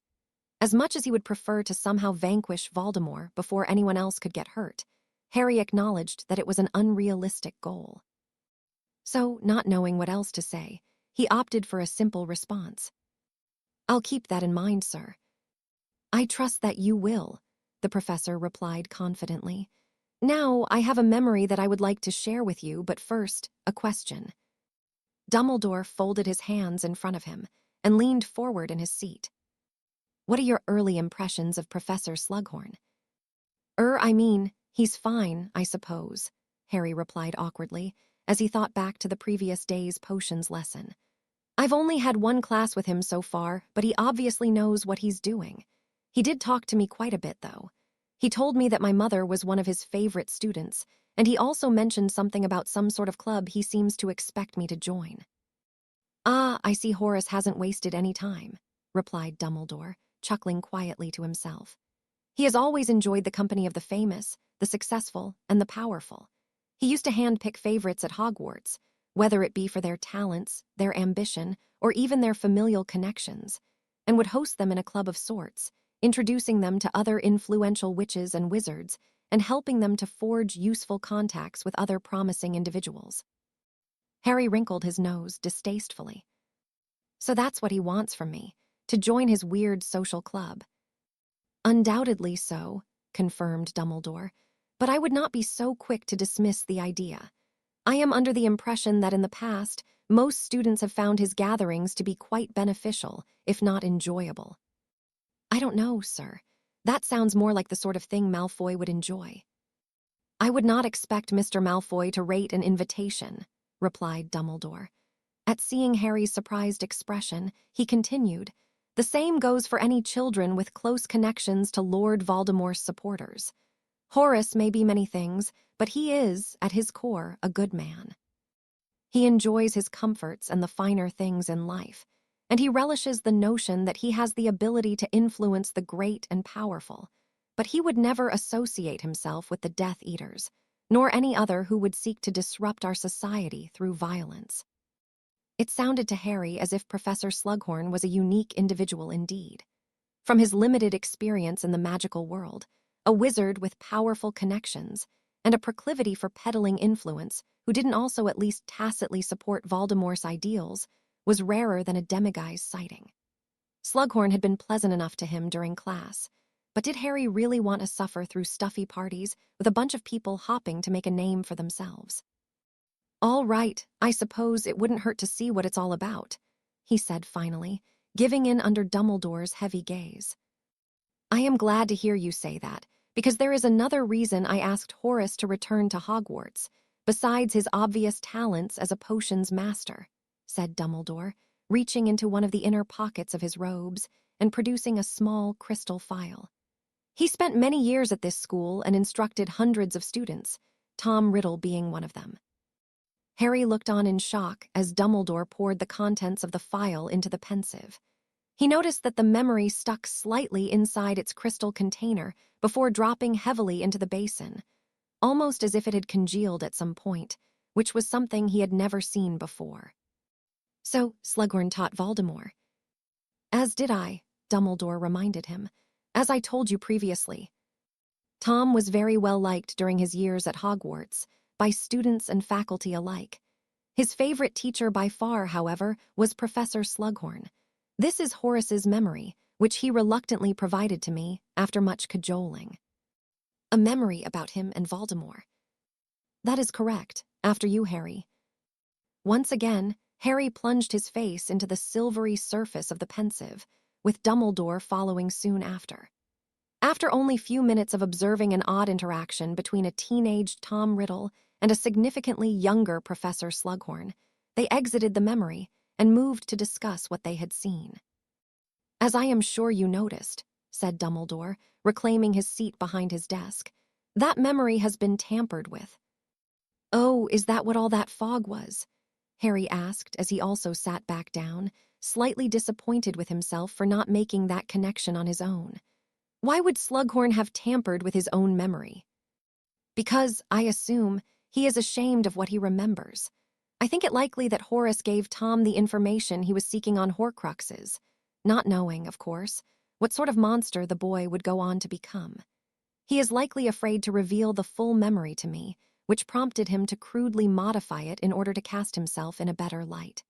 As much as he would prefer to somehow vanquish Voldemort before anyone else could get hurt, Harry acknowledged that it was an unrealistic goal. So, not knowing what else to say, he opted for a simple response. "I'll keep that in mind, sir." "I trust that you will," the professor replied confidently. "Now, I have a memory that I would like to share with you, but first, a question." Dumbledore folded his hands in front of him and leaned forward in his seat. "What are your early impressions of Professor Slughorn?" I mean, he's fine, I suppose," Harry replied awkwardly, as he thought back to the previous day's potions lesson. "I've only had one class with him so far, but he obviously knows what he's doing. He did talk to me quite a bit, though. He told me that my mother was one of his favorite students, and he also mentioned something about some sort of club he seems to expect me to join." "Ah, I see Horace hasn't wasted any time," replied Dumbledore, chuckling quietly to himself. "He has always enjoyed the company of the famous, the successful, and the powerful. He used to handpick favorites at Hogwarts, whether it be for their talents, their ambition, or even their familial connections, and would host them in a club of sorts, introducing them to other influential witches and wizards, and helping them to forge useful contacts with other promising individuals." Harry wrinkled his nose distastefully. "So that's what he wants from me, to join his weird social club." "Undoubtedly so," confirmed Dumbledore, "but I would not be so quick to dismiss the idea. I am under the impression that in the past, most students have found his gatherings to be quite beneficial, if not enjoyable." "I don't know, sir. That sounds more like the sort of thing Malfoy would enjoy." "I would not expect Mr. Malfoy to rate an invitation," replied Dumbledore. At seeing Harry's surprised expression, he continued, "The same goes for any children with close connections to Lord Voldemort's supporters. Horace may be many things, but he is, at his core, a good man. He enjoys his comforts and the finer things in life, and he relishes the notion that he has the ability to influence the great and powerful, but he would never associate himself with the Death Eaters, nor any other who would seek to disrupt our society through violence." It sounded to Harry as if Professor Slughorn was a unique individual indeed. From his limited experience in the magical world, a wizard with powerful connections, and a proclivity for peddling influence who didn't also at least tacitly support Voldemort's ideals, was rarer than a demiguise sighting. Slughorn had been pleasant enough to him during class, But did Harry really want to suffer through stuffy parties with a bunch of people hopping to make a name for themselves? "All right, I suppose it wouldn't hurt to see what it's all about," he said finally, giving in under Dumbledore's heavy gaze. "I am glad to hear you say that, because there is another reason I asked Horace to return to Hogwarts, besides his obvious talents as a potions master," said Dumbledore, reaching into one of the inner pockets of his robes and producing a small crystal phial. "He spent many years at this school and instructed hundreds of students, Tom Riddle being one of them." Harry looked on in shock as Dumbledore poured the contents of the phial into the pensieve. He noticed that the memory stuck slightly inside its crystal container before dropping heavily into the basin, almost as if it had congealed at some point, which was something he had never seen before. "So, Slughorn taught Voldemort." "As did I," Dumbledore reminded him, "as I told you previously. Tom was very well liked during his years at Hogwarts, by students and faculty alike. His favorite teacher by far, however, was Professor Slughorn. This is Horace's memory, which he reluctantly provided to me after much cajoling." "A memory about him and Voldemort." "That is correct, after you, Harry." Once again, Harry plunged his face into the silvery surface of the pensieve, with Dumbledore following soon after. After only few minutes of observing an odd interaction between a teenaged Tom Riddle and a significantly younger Professor Slughorn, they exited the memory and moved to discuss what they had seen. "As I am sure you noticed," said Dumbledore, reclaiming his seat behind his desk, "that memory has been tampered with." "Oh, is that what all that fog was?" Harry asked as he also sat back down, slightly disappointed with himself for not making that connection on his own. Why would Slughorn have tampered with his own memory? "Because, I assume, he is ashamed of what he remembers. I think it likely that Horace gave Tom the information he was seeking on Horcruxes, not knowing, of course, what sort of monster the boy would go on to become. He is likely afraid to reveal the full memory to me, which prompted him to crudely modify it in order to cast himself in a better light."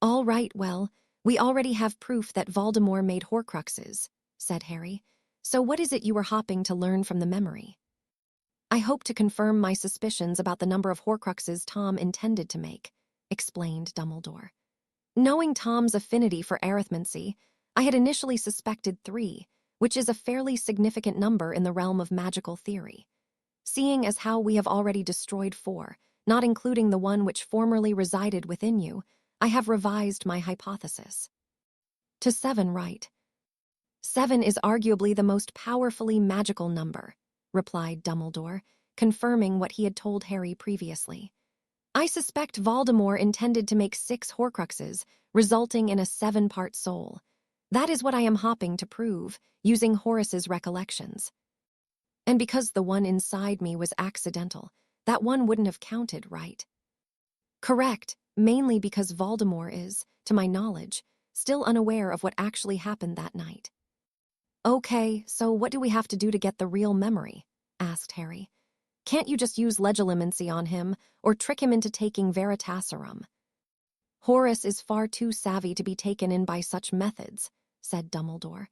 "All right, well, we already have proof that Voldemort made Horcruxes," said Harry. "So what is it you were hoping to learn from the memory?" "I hope to confirm my suspicions about the number of Horcruxes Tom intended to make," explained Dumbledore. "Knowing Tom's affinity for arithmancy, I had initially suspected 3, which is a fairly significant number in the realm of magical theory. Seeing as how we have already destroyed 4, not including the one which formerly resided within you, I have revised my hypothesis to 7, right?" "7 is arguably the most powerfully magical number," replied Dumbledore, confirming what he had told Harry previously. "I suspect Voldemort intended to make 6 Horcruxes, resulting in a 7-part soul. That is what I am hoping to prove, using Horace's recollections. And because the one inside me was accidental, that one wouldn't have counted, right?" "Correct, mainly because Voldemort is, to my knowledge, still unaware of what actually happened that night." "Okay, so what do we have to do to get the real memory?" asked Harry. "Can't you just use legilimency on him, or trick him into taking Veritaserum?" "Horace is far too savvy to be taken in by such methods," said Dumbledore.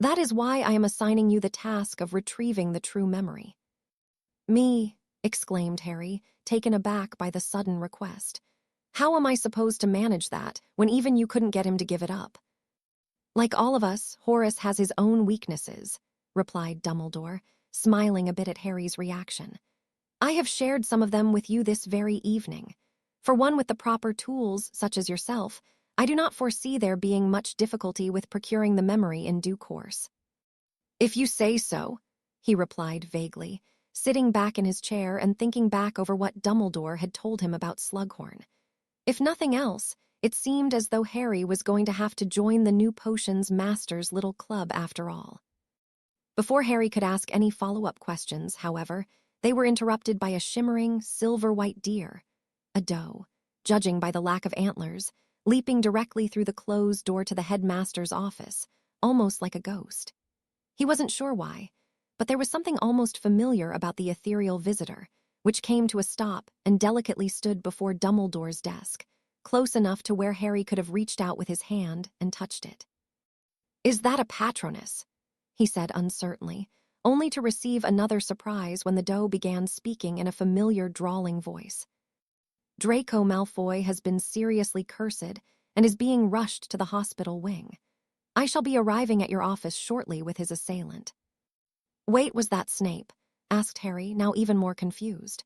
"That is why I am assigning you the task of retrieving the true memory." "Me?" exclaimed Harry, taken aback by the sudden request. "How am I supposed to manage that, when even you couldn't get him to give it up?" "Like all of us, Horace has his own weaknesses," replied Dumbledore, smiling a bit at Harry's reaction. "I have shared some of them with you this very evening. For one with the proper tools, such as yourself, I do not foresee there being much difficulty with procuring the memory in due course." "If you say so," he replied vaguely, sitting back in his chair and thinking back over what Dumbledore had told him about Slughorn. If nothing else, it seemed as though Harry was going to have to join the new potions master's little club after all. Before Harry could ask any follow-up questions, however, they were interrupted by a shimmering, silver-white deer, a doe, judging by the lack of antlers, leaping directly through the closed door to the headmaster's office, almost like a ghost. He wasn't sure why, but there was something almost familiar about the ethereal visitor, which came to a stop and delicately stood before Dumbledore's desk, close enough to where Harry could have reached out with his hand and touched it. "Is that a Patronus?" he said uncertainly, only to receive another surprise when the doe began speaking in a familiar drawling voice. Draco Malfoy has been seriously cursed and is being rushed to the hospital wing. I shall be arriving at your office shortly with his assailant. Wait, was that Snape? Asked Harry, now even more confused.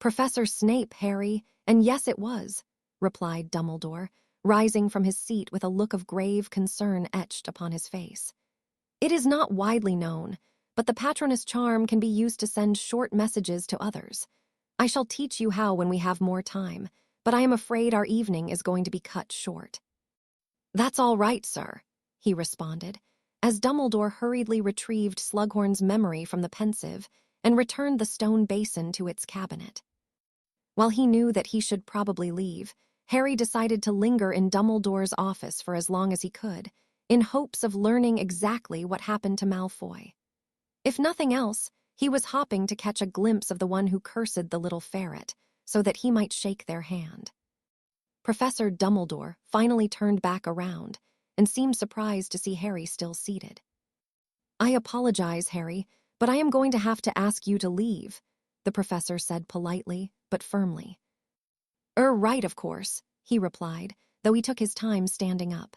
Professor Snape, Harry, and yes it was, replied Dumbledore, rising from his seat with a look of grave concern etched upon his face. It is not widely known, but the Patronus charm can be used to send short messages to others. I shall teach you how when we have more time, but I am afraid our evening is going to be cut short. That's all right, sir, he responded, as Dumbledore hurriedly retrieved Slughorn's memory from the pensieve and returned the stone basin to its cabinet. While he knew that he should probably leave, Harry decided to linger in Dumbledore's office for as long as he could, in hopes of learning exactly what happened to Malfoy. If nothing else, he was hoping to catch a glimpse of the one who cursed the little ferret, so that he might shake their hand. Professor Dumbledore finally turned back around and seemed surprised to see Harry still seated. I apologize, Harry, but I am going to have to ask you to leave, the professor said politely but firmly. Right, of course, he replied, though he took his time standing up.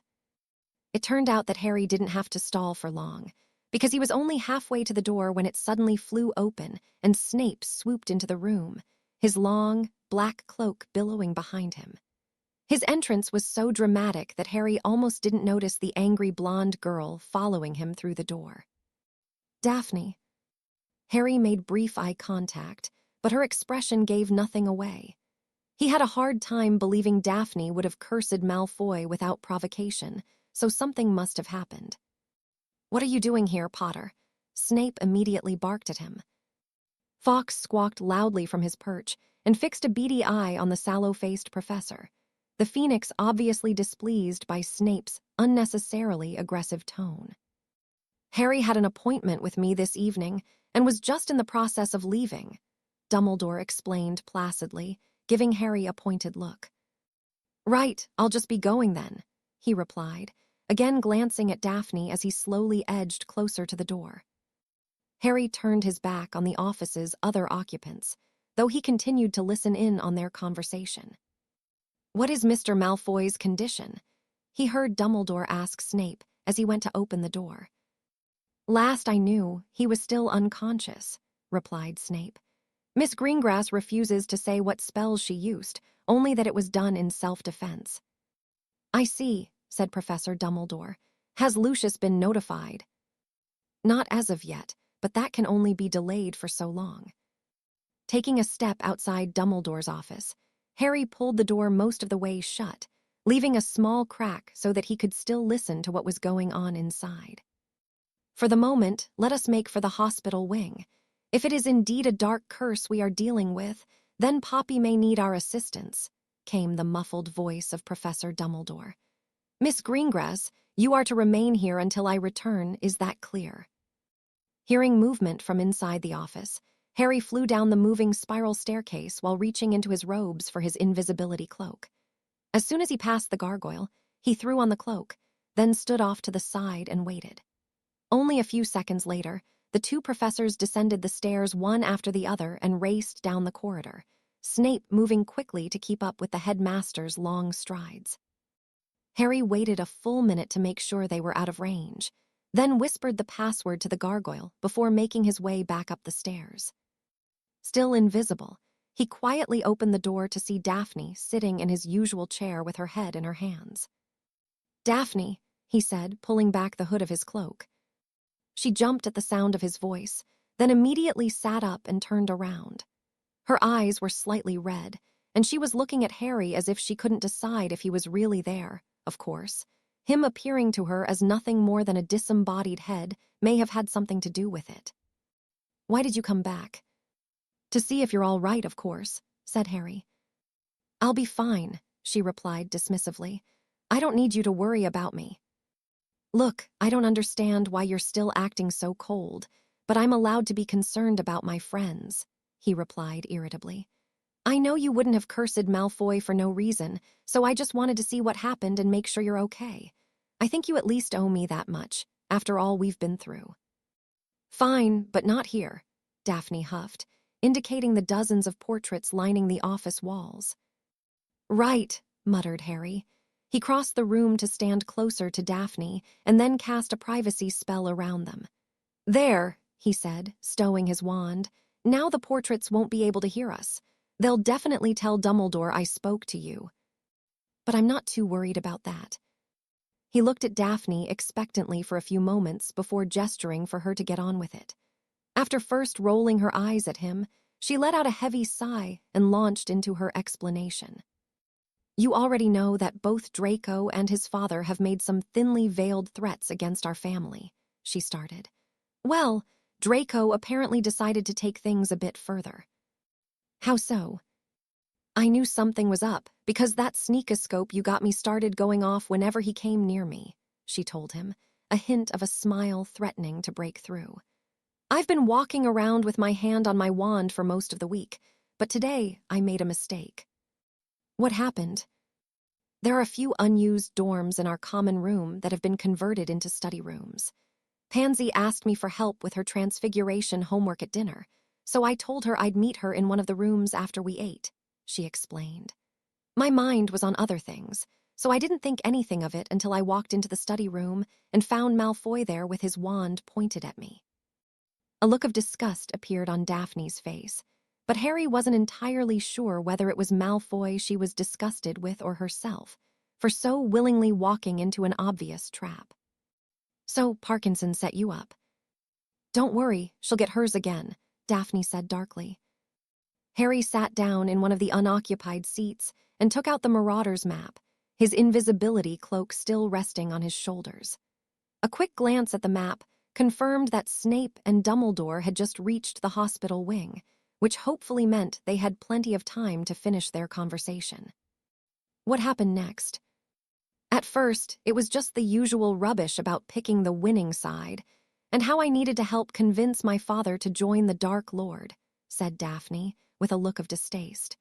It turned out that Harry didn't have to stall for long, because he was only halfway to the door when it suddenly flew open and Snape swooped into the room, his long, black cloak billowing behind him. His entrance was so dramatic that Harry almost didn't notice the angry blonde girl following him through the door. Daphne. Harry made brief eye contact, but her expression gave nothing away. He had a hard time believing Daphne would have cursed Malfoy without provocation, so something must have happened. What are you doing here, Potter? Snape immediately barked at him. Fawkes squawked loudly from his perch and fixed a beady eye on the sallow-faced professor, the Phoenix obviously displeased by Snape's unnecessarily aggressive tone. Harry had an appointment with me this evening and was just in the process of leaving, Dumbledore explained placidly, giving Harry a pointed look. Right, I'll just be going then, he replied, again glancing at Daphne as he slowly edged closer to the door. Harry turned his back on the office's other occupants, though he continued to listen in on their conversation. What is Mr. Malfoy's condition? He heard Dumbledore ask Snape as he went to open the door. Last I knew, he was still unconscious, replied Snape. Miss Greengrass refuses to say what spells she used, only that it was done in self-defense. I see, said Professor Dumbledore. Has Lucius been notified? Not as of yet, but that can only be delayed for so long. Taking a step outside Dumbledore's office, Harry pulled the door most of the way shut, leaving a small crack so that he could still listen to what was going on inside. For the moment, let us make for the hospital wing. If it is indeed a dark curse we are dealing with, then Poppy may need our assistance, came the muffled voice of Professor Dumbledore. Miss Greengrass, you are to remain here until I return, is that clear? Hearing movement from inside the office, Harry flew down the moving spiral staircase while reaching into his robes for his invisibility cloak. As soon as he passed the gargoyle, he threw on the cloak, then stood off to the side and waited. Only a few seconds later, the two professors descended the stairs one after the other and raced down the corridor, Snape moving quickly to keep up with the headmaster's long strides. Harry waited a full minute to make sure they were out of range, then whispered the password to the gargoyle before making his way back up the stairs. Still invisible, he quietly opened the door to see Daphne sitting in his usual chair with her head in her hands. Daphne, he said, pulling back the hood of his cloak. She jumped at the sound of his voice, then immediately sat up and turned around. Her eyes were slightly red, and she was looking at Harry as if she couldn't decide if he was really there, of course. Him appearing to her as nothing more than a disembodied head may have had something to do with it. Why did you come back? To see if you're all right, of course, said Harry. I'll be fine, she replied dismissively. I don't need you to worry about me. Look, I don't understand why you're still acting so cold, but I'm allowed to be concerned about my friends, he replied irritably. I know you wouldn't have cursed Malfoy for no reason, so I just wanted to see what happened and make sure you're okay. I think you at least owe me that much, after all we've been through. Fine, but not here, Daphne huffed, indicating the dozens of portraits lining the office walls. Right, muttered Harry. He crossed the room to stand closer to Daphne and then cast a privacy spell around them. There, he said, stowing his wand. Now the portraits won't be able to hear us. They'll definitely tell Dumbledore I spoke to you. But I'm not too worried about that. He looked at Daphne expectantly for a few moments before gesturing for her to get on with it. After first rolling her eyes at him, she let out a heavy sigh and launched into her explanation. You already know that both Draco and his father have made some thinly veiled threats against our family, she started. Well, Draco apparently decided to take things a bit further. How so? I knew something was up because that sneakoscope you got me started going off whenever he came near me, she told him, a hint of a smile threatening to break through. I've been walking around with my hand on my wand for most of the week, but today I made a mistake. What happened? There are a few unused dorms in our common room that have been converted into study rooms. Pansy asked me for help with her transfiguration homework at dinner, so I told her I'd meet her in one of the rooms after we ate, she explained. My mind was on other things, so I didn't think anything of it until I walked into the study room and found Malfoy there with his wand pointed at me. A look of disgust appeared on Daphne's face, but Harry wasn't entirely sure whether it was Malfoy she was disgusted with or herself, for so willingly walking into an obvious trap. So Parkinson set you up. Don't worry, she'll get hers again, Daphne said darkly. Harry sat down in one of the unoccupied seats and took out the Marauder's map, his invisibility cloak still resting on his shoulders. A quick glance at the map confirmed that Snape and Dumbledore had just reached the hospital wing, which hopefully meant they had plenty of time to finish their conversation. What happened next? At first, it was just the usual rubbish about picking the winning side, and how I needed to help convince my father to join the Dark Lord, said Daphne, with a look of distaste.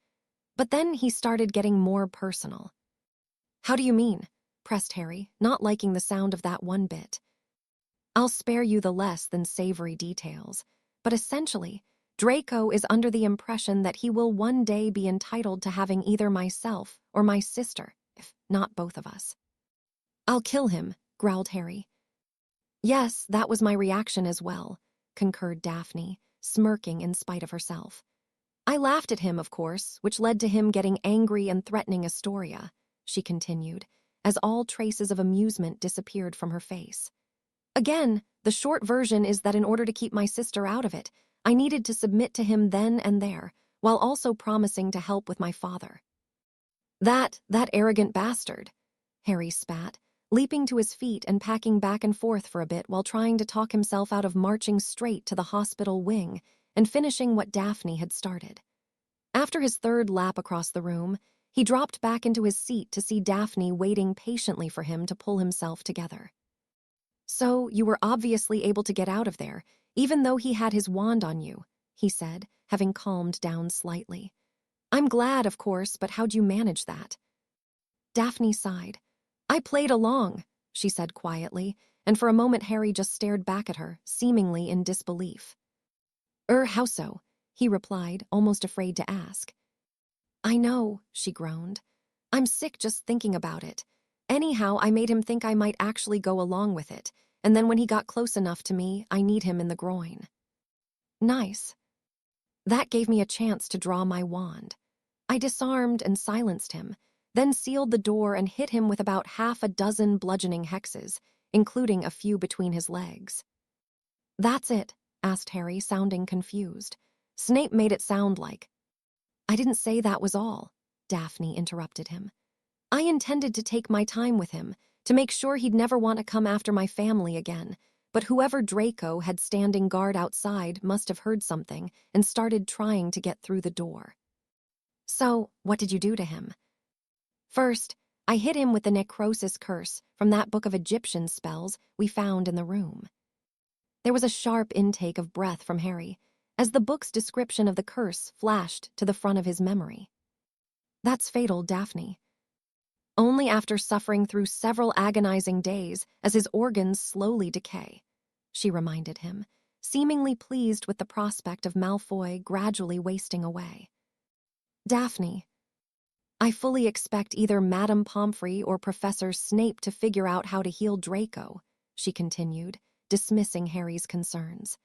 But then he started getting more personal. How do you mean? Pressed Harry, not liking the sound of that one bit. I'll spare you the less than savory details, but essentially, Draco is under the impression that he will one day be entitled to having either myself or my sister, if not both of us. I'll kill him, growled Harry. Yes, that was my reaction as well, concurred Daphne, smirking in spite of herself. I laughed at him, of course, which led to him getting angry and threatening Astoria, she continued, as all traces of amusement disappeared from her face. Again, the short version is that in order to keep my sister out of it, I needed to submit to him then and there, while also promising to help with my father. That arrogant bastard, Harry spat, leaping to his feet and packing back and forth for a bit while trying to talk himself out of marching straight to the hospital wing and finishing what Daphne had started. After his third lap across the room, he dropped back into his seat to see Daphne waiting patiently for him to pull himself together. So you were obviously able to get out of there, even though he had his wand on you, he said, having calmed down slightly. I'm glad, of course, but how'd you manage that? Daphne sighed. I played along, she said quietly, and for a moment Harry just stared back at her, seemingly in disbelief. How so? He replied, almost afraid to ask. I know, she groaned. I'm sick just thinking about it. Anyhow, I made him think I might actually go along with it, and then when he got close enough to me, I kneed him in the groin. Nice. That gave me a chance to draw my wand. I disarmed and silenced him, then sealed the door and hit him with about half a dozen bludgeoning hexes, including a few between his legs. That's it, asked Harry, sounding confused. Snape made it sound like. I didn't say that was all, Daphne interrupted him. I intended to take my time with him, to make sure he'd never want to come after my family again, but whoever Draco had standing guard outside must have heard something and started trying to get through the door. So, what did you do to him? First, I hit him with the necrosis curse from that book of Egyptian spells we found in the room. There was a sharp intake of breath from Harry, as the book's description of the curse flashed to the front of his memory. That's fatal, Daphne. only after suffering through several agonizing days as his organs slowly decay, she reminded him, seemingly pleased with the prospect of Malfoy gradually wasting away. Daphne, I fully expect either Madame Pomfrey or Professor Snape to figure out how to heal Draco, she continued, dismissing Harry's concerns.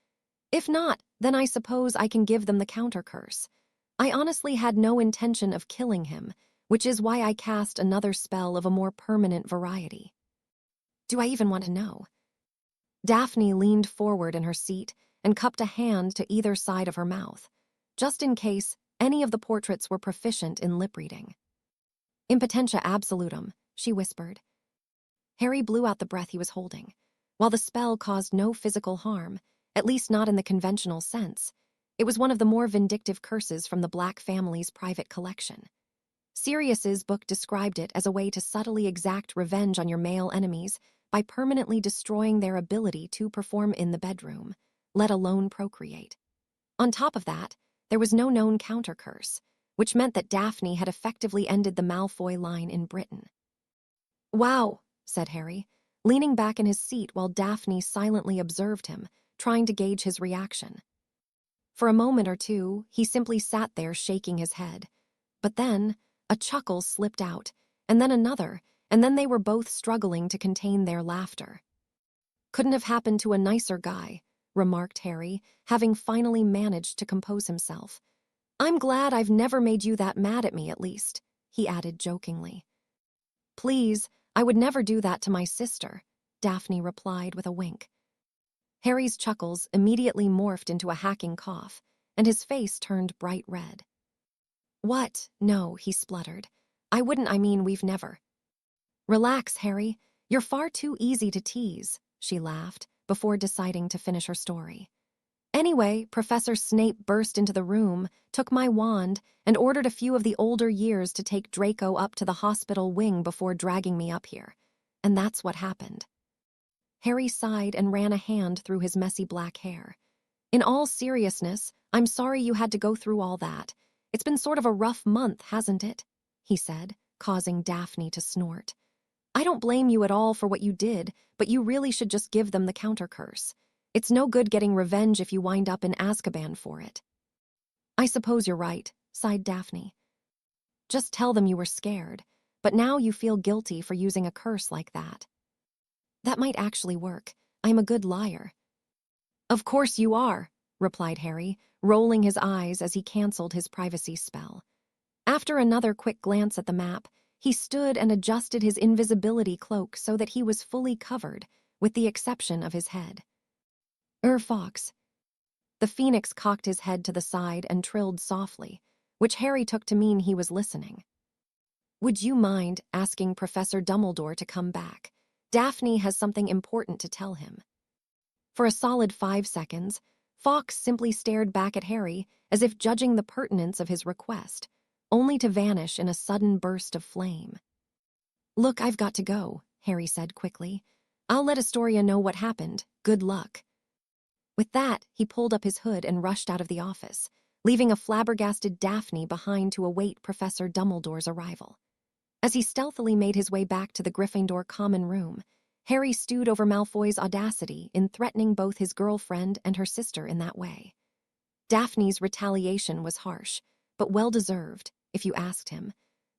If not, then I suppose I can give them the counter-curse. I honestly had no intention of killing him, which is why I cast another spell of a more permanent variety. Do I even want to know? Daphne leaned forward in her seat and cupped a hand to either side of her mouth, just in case any of the portraits were proficient in lip reading. Impotentia absolutum, she whispered. Harry blew out the breath he was holding. While the spell caused no physical harm, at least not in the conventional sense, it was one of the more vindictive curses from the Black family's private collection. Sirius's book described it as a way to subtly exact revenge on your male enemies by permanently destroying their ability to perform in the bedroom, let alone procreate. On top of that, there was no known counter-curse, which meant that Daphne had effectively ended the Malfoy line in Britain. Wow, said Harry, leaning back in his seat while Daphne silently observed him, trying to gauge his reaction. For a moment or two, he simply sat there shaking his head. But then, a chuckle slipped out, and then another, and then they were both struggling to contain their laughter. Couldn't have happened to a nicer guy, remarked Harry, having finally managed to compose himself. I'm glad I've never made you that mad at me, at least, he added jokingly. Please, I would never do that to my sister, Daphne replied with a wink. Harry's chuckles immediately morphed into a hacking cough, and his face turned bright red. What? No, he spluttered. I mean we've never. Relax, Harry. You're far too easy to tease, she laughed, before deciding to finish her story. Anyway, Professor Snape burst into the room, took my wand, and ordered a few of the older years to take Draco up to the hospital wing before dragging me up here. And that's what happened. Harry sighed and ran a hand through his messy black hair. In all seriousness, I'm sorry you had to go through all that. It's been sort of a rough month, hasn't it? He said, causing Daphne to snort. I don't blame you at all for what you did, but you really should just give them the counter-curse. It's no good getting revenge if you wind up in Azkaban for it. I suppose you're right, sighed Daphne. Just tell them you were scared, but now you feel guilty for using a curse like that. That might actually work. I'm a good liar. Of course you are, replied Harry, rolling his eyes as he canceled his privacy spell. After another quick glance at the map, he stood and adjusted his invisibility cloak so that he was fully covered, with the exception of his head. Fox. The phoenix cocked his head to the side and trilled softly, which Harry took to mean he was listening. Would you mind asking Professor Dumbledore to come back? Daphne has something important to tell him. For a solid 5 seconds, Fawkes simply stared back at Harry as if judging the pertinence of his request, only to vanish in a sudden burst of flame. Look, I've got to go, Harry said quickly. I'll let Astoria know what happened. Good luck. With that, he pulled up his hood and rushed out of the office, leaving a flabbergasted Daphne behind to await Professor Dumbledore's arrival. As he stealthily made his way back to the Gryffindor common room, Harry stewed over Malfoy's audacity in threatening both his girlfriend and her sister in that way. Daphne's retaliation was harsh, but well-deserved, if you asked him,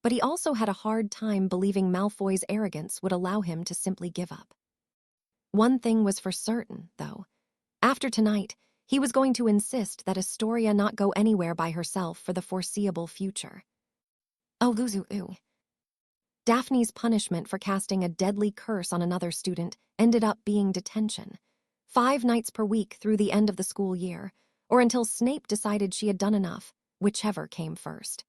but he also had a hard time believing Malfoy's arrogance would allow him to simply give up. One thing was for certain, though. After tonight, he was going to insist that Astoria not go anywhere by herself for the foreseeable future. Oh, Luzu. Daphne's punishment for casting a deadly curse on another student ended up being detention, 5 nights per week through the end of the school year, or until Snape decided she had done enough, whichever came first.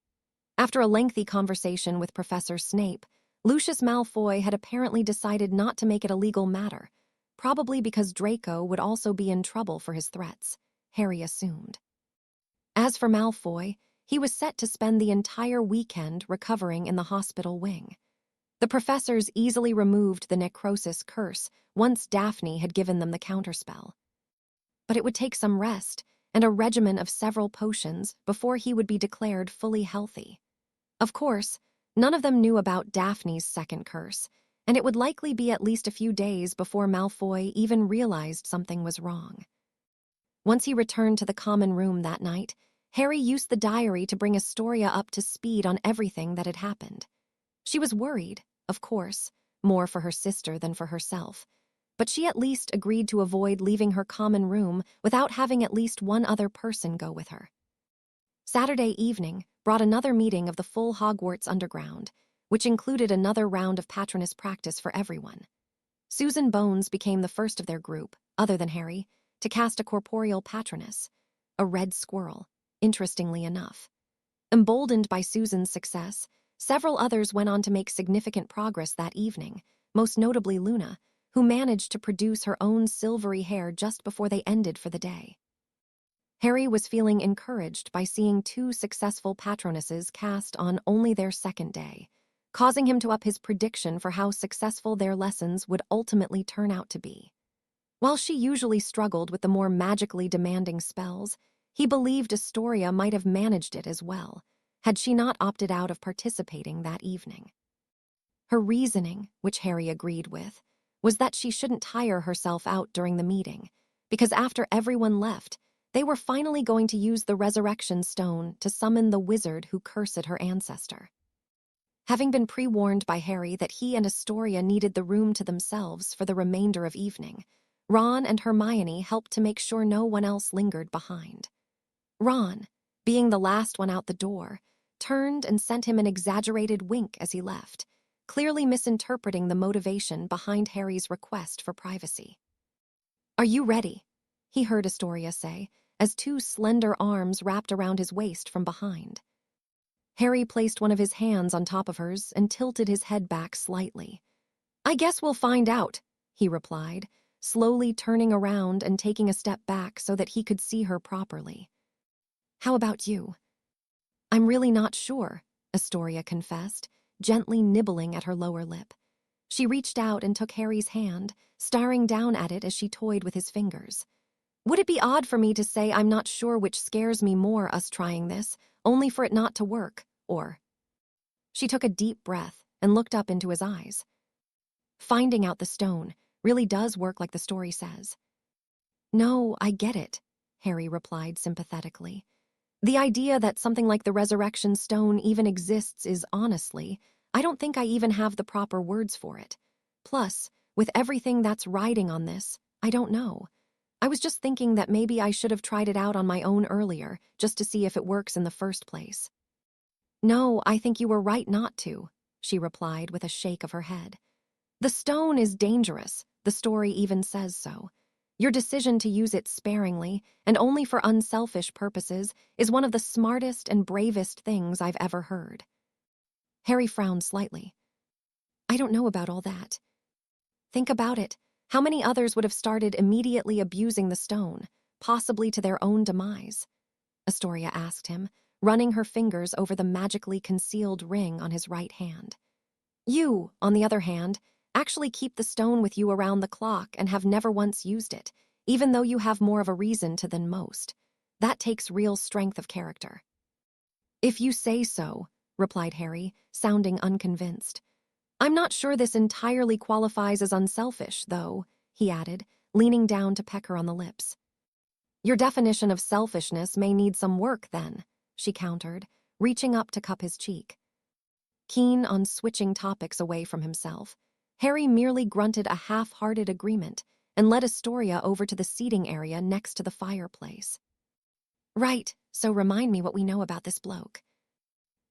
After a lengthy conversation with Professor Snape, Lucius Malfoy had apparently decided not to make it a legal matter, probably because Draco would also be in trouble for his threats, Harry assumed. As for Malfoy, he was set to spend the entire weekend recovering in the hospital wing. The professors easily removed the necrosis curse once Daphne had given them the counterspell. But it would take some rest and a regimen of several potions before he would be declared fully healthy. Of course, None of them knew about Daphne's second curse, and it would likely be at least a few days before Malfoy even realized something was wrong. Once he returned to the common room that night, Harry used the diary to bring Astoria up to speed on everything that had happened. She was worried, of course, more for her sister than for herself, but she at least agreed to avoid leaving her common room without having at least one other person go with her. Saturday evening brought another meeting of the full Hogwarts Underground, which included another round of Patronus practice for everyone. Susan Bones became the first of their group, other than Harry, to cast a corporeal Patronus, a red squirrel, interestingly enough. Emboldened by Susan's success, several others went on to make significant progress that evening, most notably Luna, who managed to produce her own silvery hair just before they ended for the day. Harry was feeling encouraged by seeing 2 successful Patronuses cast on only their second day, causing him to up his prediction for how successful their lessons would ultimately turn out to be. While she usually struggled with the more magically demanding spells, he believed Astoria might have managed it as well, had she not opted out of participating that evening. Her reasoning, which Harry agreed with, was that she shouldn't tire herself out during the meeting, because after everyone left, they were finally going to use the resurrection stone to summon the wizard who cursed her ancestor. Having been pre-warned by Harry that he and Astoria needed the room to themselves for the remainder of evening, Ron and Hermione helped to make sure no one else lingered behind. Ron, being the last one out the door, turned and sent him an exaggerated wink as he left, clearly misinterpreting the motivation behind Harry's request for privacy. "Are you ready?" he heard Astoria say, as 2 slender arms wrapped around his waist from behind. Harry placed one of his hands on top of hers and tilted his head back slightly. "I guess we'll find out," he replied, slowly turning around and taking a step back so that he could see her properly. "How about you?" "I'm really not sure," Astoria confessed, gently nibbling at her lower lip. She reached out and took Harry's hand, staring down at it as she toyed with his fingers. "Would it be odd for me to say I'm not sure which scares me more, us trying this, only for it not to work, or—" She took a deep breath and looked up into his eyes. "Finding out the stone really does work like the story says." "No, I get it," Harry replied sympathetically. "The idea that something like the resurrection stone even exists is honestly, I don't think I even have the proper words for it. Plus, with everything that's riding on this, I don't know. I was just thinking that maybe I should have tried it out on my own earlier, just to see if it works in the first place." "No, I think you were right not to," she replied with a shake of her head. "The stone is dangerous, the story even says so. Your decision to use it sparingly, and only for unselfish purposes, is one of the smartest and bravest things I've ever heard." Harry frowned slightly. "I don't know about all that. Think about it. How many others would have started immediately abusing the stone, possibly to their own demise?" Astoria asked him, running her fingers over the magically concealed ring on his right hand. "You, on the other hand, actually keep the stone with you around the clock and have never once used it, even though you have more of a reason to than most. That takes real strength of character." "If you say so," replied Harry, sounding unconvinced. "I'm not sure this entirely qualifies as unselfish, though," he added, leaning down to peck her on the lips. "Your definition of selfishness may need some work, then," she countered, reaching up to cup his cheek. Keen on switching topics away from himself, Harry merely grunted a half-hearted agreement and led Astoria over to the seating area next to the fireplace. "Right, so remind me what we know about this bloke."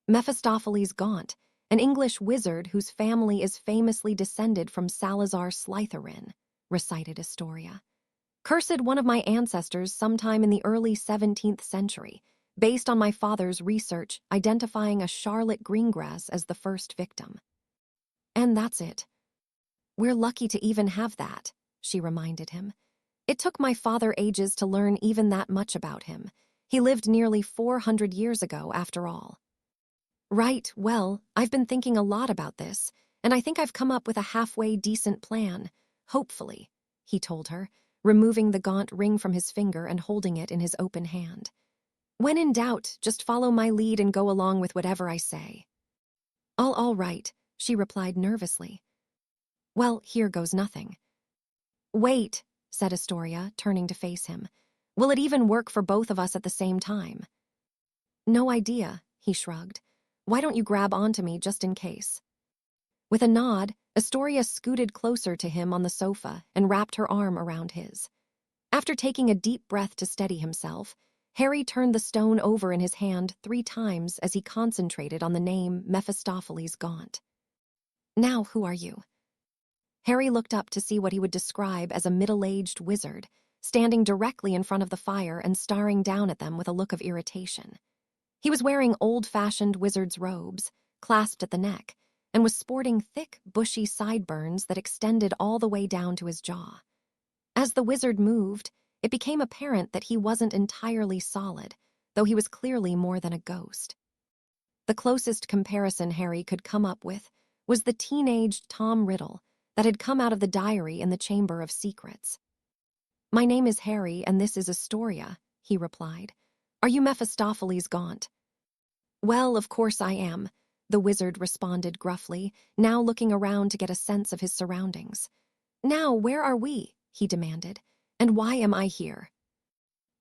"Mephistopheles Gaunt, an English wizard whose family is famously descended from Salazar Slytherin," recited Astoria. "Cursed one of my ancestors sometime in the early 17th century, based on my father's research identifying a Charlotte Greengrass as the first victim." "And that's it." "We're lucky to even have that," she reminded him. "It took my father ages to learn even that much about him. He lived nearly 400 years ago, after all." "Right, well, I've been thinking a lot about this, and I think I've come up with a halfway decent plan, hopefully," he told her, removing the gaunt ring from his finger and holding it in his open hand. "When in doubt, just follow my lead and go along with whatever I say." All right, she replied nervously. Well, here goes nothing. Wait, said Astoria, turning to face him. Will it even work for both of us at the same time? No idea, he shrugged. Why don't you grab onto me just in case? With a nod, Astoria scooted closer to him on the sofa and wrapped her arm around his. After taking a deep breath to steady himself, Harry turned the stone over in his hand 3 times as he concentrated on the name Mephistopheles Gaunt. Now who are you? Harry looked up to see what he would describe as a middle-aged wizard, standing directly in front of the fire and staring down at them with a look of irritation. He was wearing old-fashioned wizard's robes, clasped at the neck, and was sporting thick, bushy sideburns that extended all the way down to his jaw. As the wizard moved, it became apparent that he wasn't entirely solid, though he was clearly more than a ghost. The closest comparison Harry could come up with was the teenaged Tom Riddle that had come out of the diary in the Chamber of Secrets. My name is Harry, and this is Astoria, he replied. Are you Mephistopheles Gaunt? Well, of course I am, the wizard responded gruffly, now looking around to get a sense of his surroundings. Now, where are we? He demanded. And why am I here?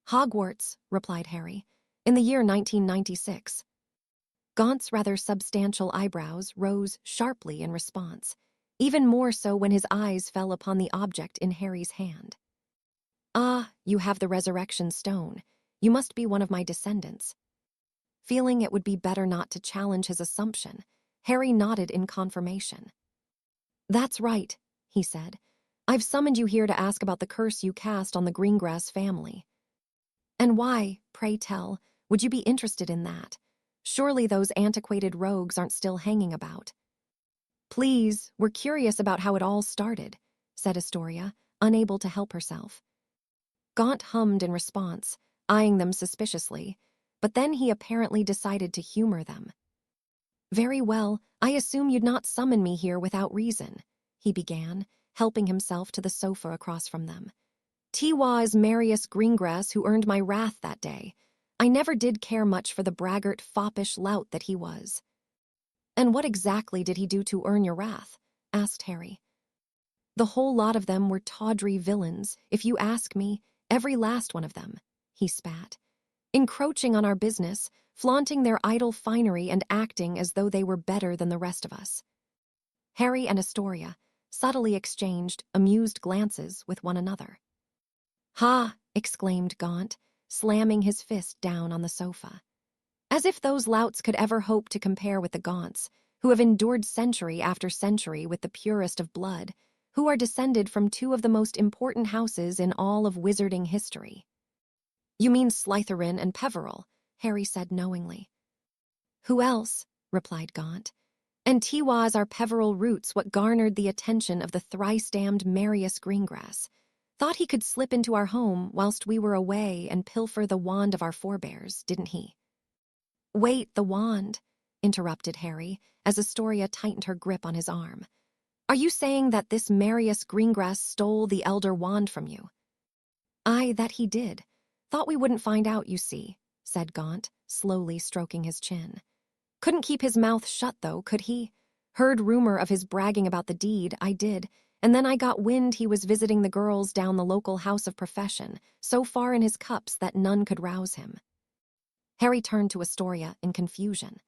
Hogwarts, replied Harry, in the year 1996. Gaunt's rather substantial eyebrows rose sharply in response, even more so when his eyes fell upon the object in Harry's hand. Ah, you have the resurrection stone. You must be one of my descendants. Feeling it would be better not to challenge his assumption, Harry nodded in confirmation. That's right, he said. I've summoned you here to ask about the curse you cast on the Greengrass family. And why, pray tell, would you be interested in that? Surely those antiquated rogues aren't still hanging about. Please, we're curious about how it all started, said Astoria, unable to help herself. Gaunt hummed in response, eyeing them suspiciously, but then he apparently decided to humor them. Very well, I assume you'd not summon me here without reason, he began, helping himself to the sofa across from them. Tiwa is Marius Greengrass who earned my wrath that day. I never did care much for the braggart, foppish lout that he was. And what exactly did he do to earn your wrath? Asked Harry. The whole lot of them were tawdry villains, if you ask me, every last one of them, he spat. Encroaching on our business, flaunting their idle finery and acting as though they were better than the rest of us. Harry and Astoria subtly exchanged amused glances with one another. Ha! Exclaimed Gaunt, slamming his fist down on the sofa. As if those louts could ever hope to compare with the Gaunts, who have endured century after century with the purest of blood, who are descended from 2 of the most important houses in all of wizarding history. You mean Slytherin and Peveril, Harry said knowingly. Who else? Replied Gaunt. And Tiwas are Peveril roots what garnered the attention of the thrice-damned Marius Greengrass. Thought he could slip into our home whilst we were away and pilfer the wand of our forebears, didn't he? Wait, the wand, interrupted Harry, as Astoria tightened her grip on his arm. Are you saying that this Marius Greengrass stole the Elder Wand from you? Aye, that he did. Thought we wouldn't find out, you see, said Gaunt, slowly stroking his chin. Couldn't keep his mouth shut, though, could he? Heard rumor of his bragging about the deed, I did, and then I got wind he was visiting the girls down the local house of profession, so far in his cups that none could rouse him. Harry turned to Astoria in confusion.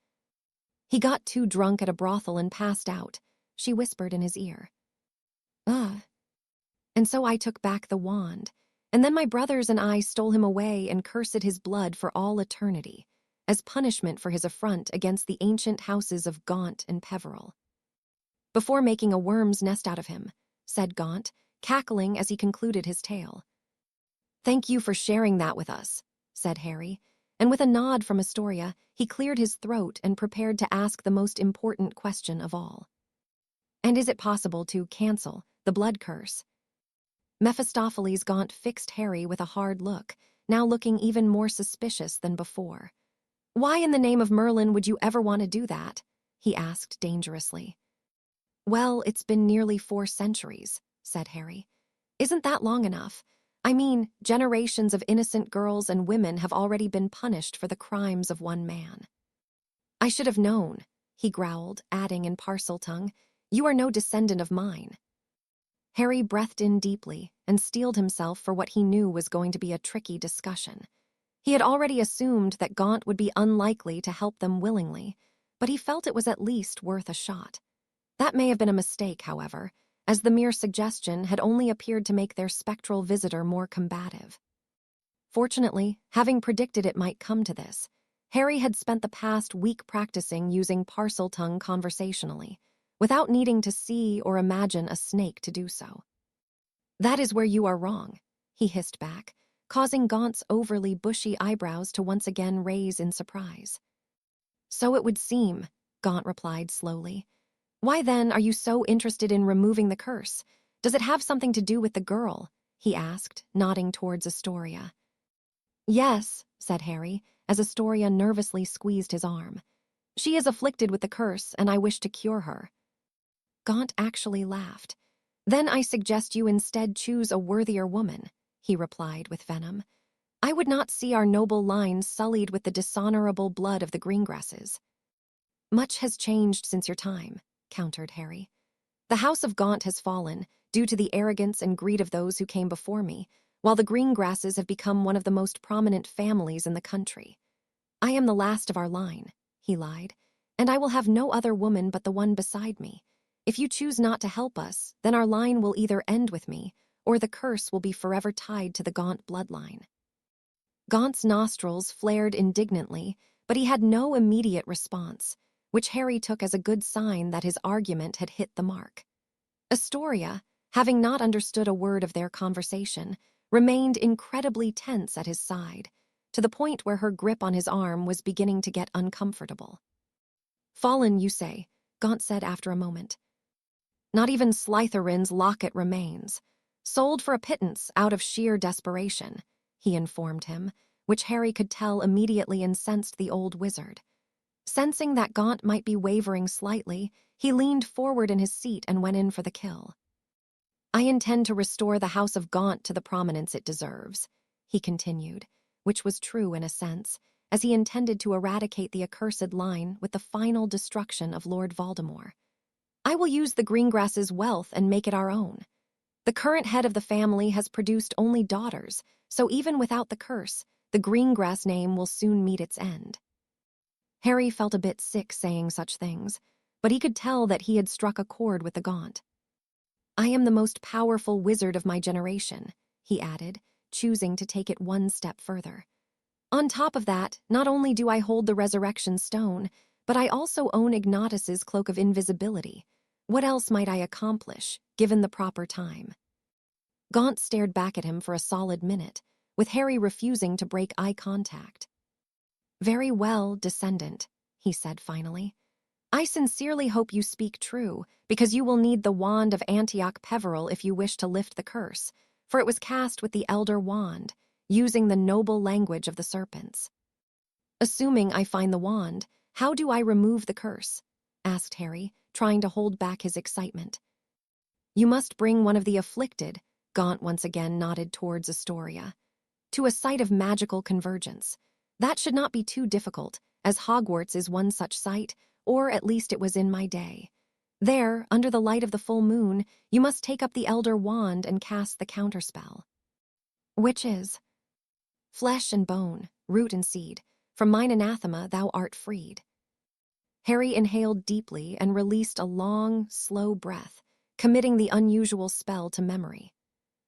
He got too drunk at a brothel and passed out, she whispered in his ear. And so I took back the wand, and then my brothers and I stole him away and cursed his blood for all eternity, as punishment for his affront against the ancient houses of Gaunt and Peveril. Before making a worm's nest out of him, said Gaunt, cackling as he concluded his tale. Thank you for sharing that with us, said Harry, and with a nod from Astoria, he cleared his throat and prepared to ask the most important question of all. And is it possible to cancel the blood curse? Mephistopheles Gaunt fixed Harry with a hard look, now looking even more suspicious than before. Why in the name of Merlin would you ever want to do that? He asked dangerously. Well, it's been nearly 4 centuries, said Harry. Isn't that long enough? I mean, generations of innocent girls and women have already been punished for the crimes of one man. I should have known, he growled, adding in parcel tongue, "You are no descendant of mine." Harry breathed in deeply and steeled himself for what he knew was going to be a tricky discussion. He had already assumed that Gaunt would be unlikely to help them willingly, but he felt it was at least worth a shot. That may have been a mistake, however, as the mere suggestion had only appeared to make their spectral visitor more combative. Fortunately, having predicted it might come to this, Harry had spent the past week practicing using parcel tongue conversationally, without needing to see or imagine a snake to do so. "That is where you are wrong," he hissed back, causing Gaunt's overly bushy eyebrows to once again raise in surprise. "So it would seem," Gaunt replied slowly. "Why then are you so interested in removing the curse? Does it have something to do with the girl?" he asked, nodding towards Astoria. "Yes," said Harry, as Astoria nervously squeezed his arm. "She is afflicted with the curse, and I wish to cure her." Gaunt actually laughed. "Then I suggest you instead choose a worthier woman," he replied with venom. "I would not see our noble line sullied with the dishonorable blood of the Greengrasses." "Much has changed since your time," countered Harry. "The House of Gaunt has fallen, due to the arrogance and greed of those who came before me, while the Greengrasses have become one of the most prominent families in the country. I am the last of our line," he lied, "and I will have no other woman but the one beside me. If you choose not to help us, then our line will either end with me, or the curse will be forever tied to the Gaunt bloodline." Gaunt's nostrils flared indignantly, but he had no immediate response, which Harry took as a good sign that his argument had hit the mark. Astoria, having not understood a word of their conversation, remained incredibly tense at his side, to the point where her grip on his arm was beginning to get uncomfortable. "Fallen, you say," Gaunt said after a moment. "Not even Slytherin's locket remains. Sold for a pittance out of sheer desperation," he informed him, which Harry could tell immediately incensed the old wizard. Sensing that Gaunt might be wavering slightly, he leaned forward in his seat and went in for the kill. "I intend to restore the House of Gaunt to the prominence it deserves," he continued, which was true in a sense, as he intended to eradicate the accursed line with the final destruction of Lord Voldemort. "I will use the Greengrass's wealth and make it our own. The current head of the family has produced only daughters, so even without the curse, the Greengrass name will soon meet its end." Harry felt a bit sick saying such things, but he could tell that he had struck a chord with the Gaunt. "I am the most powerful wizard of my generation," he added, choosing to take it one step further. "On top of that, not only do I hold the resurrection stone, but I also own Ignatus's cloak of invisibility. What else might I accomplish, given the proper time?" Gaunt stared back at him for a solid minute, with Harry refusing to break eye contact. "Very well, descendant," he said finally. "I sincerely hope you speak true, because you will need the wand of Antioch Peveril if you wish to lift the curse, for it was cast with the Elder Wand, using the noble language of the serpents." "Assuming I find the wand, how do I remove the curse?" asked Harry, trying to hold back his excitement. "You must bring one of the afflicted," Gaunt once again nodded towards Astoria, "to a site of magical convergence. That should not be too difficult, as Hogwarts is one such site, or at least it was in my day. There, under the light of the full moon, you must take up the Elder Wand and cast the counterspell." "Which is?" "Flesh and bone, root and seed. From mine anathema thou art freed." Harry inhaled deeply and released a long, slow breath, committing the unusual spell to memory.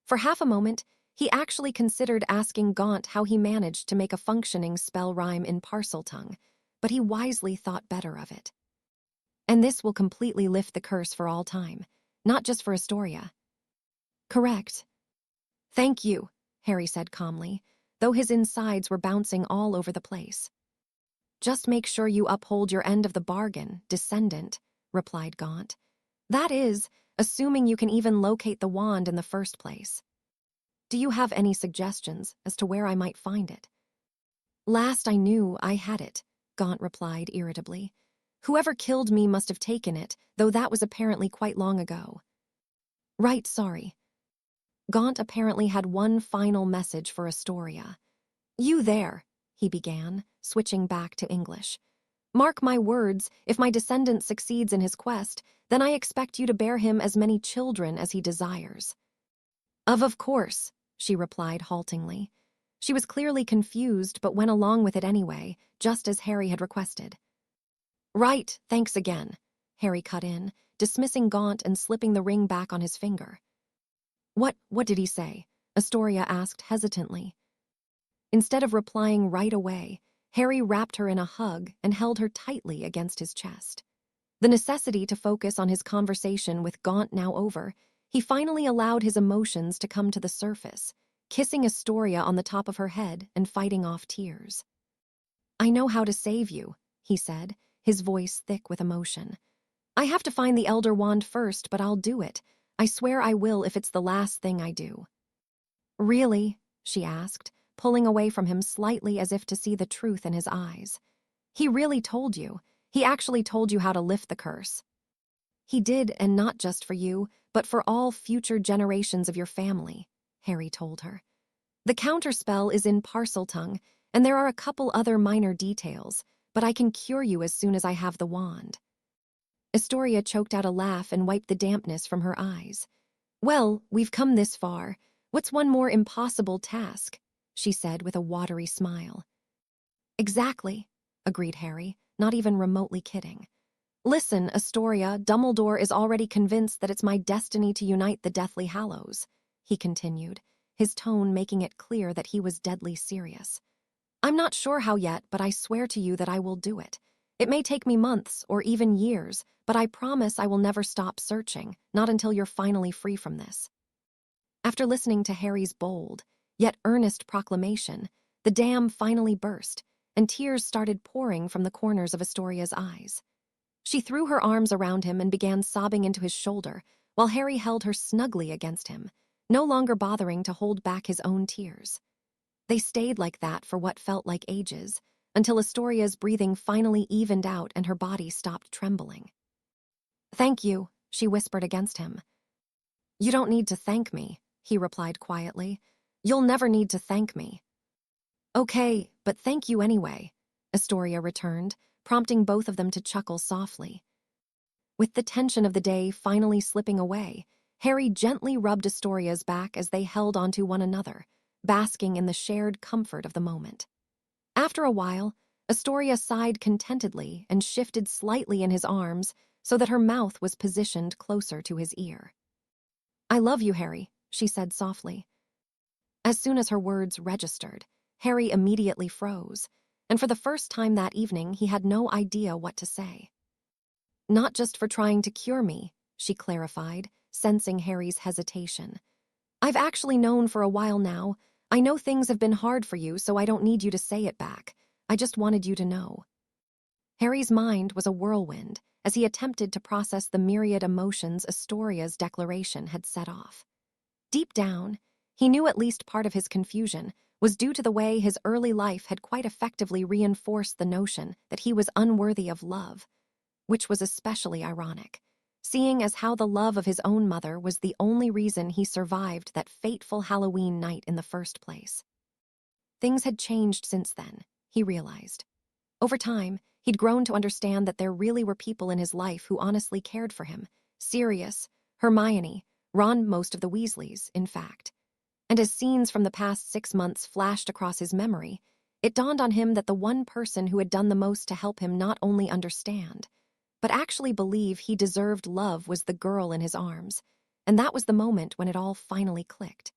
For half a moment, he actually considered asking Gaunt how he managed to make a functioning spell rhyme in Parseltongue, but he wisely thought better of it. "And this will completely lift the curse for all time, not just for Astoria." "Correct." "Thank you," Harry said calmly, though his insides were bouncing all over the place. "Just make sure you uphold your end of the bargain, descendant," replied Gaunt. "That is, assuming you can even locate the wand in the first place. Do you have any suggestions as to where I might find it?" "Last I knew, I had it," Gaunt replied irritably. "Whoever killed me must have taken it, though that was apparently quite long ago." "Right, sorry." Gaunt apparently had one final message for Astoria. "You there," he began, switching back to English. Mark my words, if my descendant succeeds in his quest, then I expect you to bear him as many children as he desires." Of course," she replied haltingly. She was clearly confused but went along with it anyway, just as Harry had requested. "Right, thanks again," Harry cut in, dismissing Gaunt and slipping the ring back on his finger. What did he say?" Astoria asked hesitantly. Instead of replying right away, Harry wrapped her in a hug and held her tightly against his chest. The necessity to focus on his conversation with Gaunt now over, he finally allowed his emotions to come to the surface, kissing Astoria on the top of her head and fighting off tears. "I know how to save you," he said, his voice thick with emotion. "I have to find the Elder Wand first, but I'll do it. I swear I will if it's the last thing I do." "Really?" she asked, pulling away from him slightly as if to see the truth in his eyes. "He really told you. He actually told you how to lift the curse." "He did, and not just for you, but for all future generations of your family," Harry told her. "The counterspell is in Parseltongue, and there are a couple other minor details, but I can cure you as soon as I have the wand." Astoria choked out a laugh and wiped the dampness from her eyes. "Well, we've come this far. What's one more impossible task?" she said with a watery smile. "Exactly," agreed Harry, not even remotely kidding. "Listen, Astoria, Dumbledore is already convinced that it's my destiny to unite the Deathly Hallows," he continued, his tone making it clear that he was deadly serious. "I'm not sure how yet, but I swear to you that I will do it. It may take me months or even years, but I promise I will never stop searching, not until you're finally free from this." After listening to Harry's bold, yet earnest proclamation, the dam finally burst, and tears started pouring from the corners of Astoria's eyes. She threw her arms around him and began sobbing into his shoulder, while Harry held her snugly against him, no longer bothering to hold back his own tears. They stayed like that for what felt like ages, until Astoria's breathing finally evened out and her body stopped trembling. "Thank you," she whispered against him. "You don't need to thank me," he replied quietly. "You'll never need to thank me." "Okay, but thank you anyway," Astoria returned, prompting both of them to chuckle softly. With the tension of the day finally slipping away, Harry gently rubbed Astoria's back as they held onto one another, basking in the shared comfort of the moment. After a while, Astoria sighed contentedly and shifted slightly in his arms so that her mouth was positioned closer to his ear. "I love you, Harry," she said softly. As soon as her words registered, Harry immediately froze, and for the first time that evening he had no idea what to say. "Not just for trying to cure me," she clarified, sensing Harry's hesitation. "I've actually known for a while now. I know things have been hard for you, so I don't need you to say it back. I just wanted you to know." Harry's mind was a whirlwind as he attempted to process the myriad emotions Astoria's declaration had set off. Deep down, he knew at least part of his confusion was due to the way his early life had quite effectively reinforced the notion that he was unworthy of love, which was especially ironic, seeing as how the love of his own mother was the only reason he survived that fateful Halloween night in the first place. Things had changed since then, he realized. Over time, he'd grown to understand that there really were people in his life who honestly cared for him. Sirius, Hermione, Ron, most of the Weasleys, in fact. And as scenes from the past 6 months flashed across his memory, it dawned on him that the one person who had done the most to help him not only understand, but actually believe he deserved love was the girl in his arms, and that was the moment when it all finally clicked.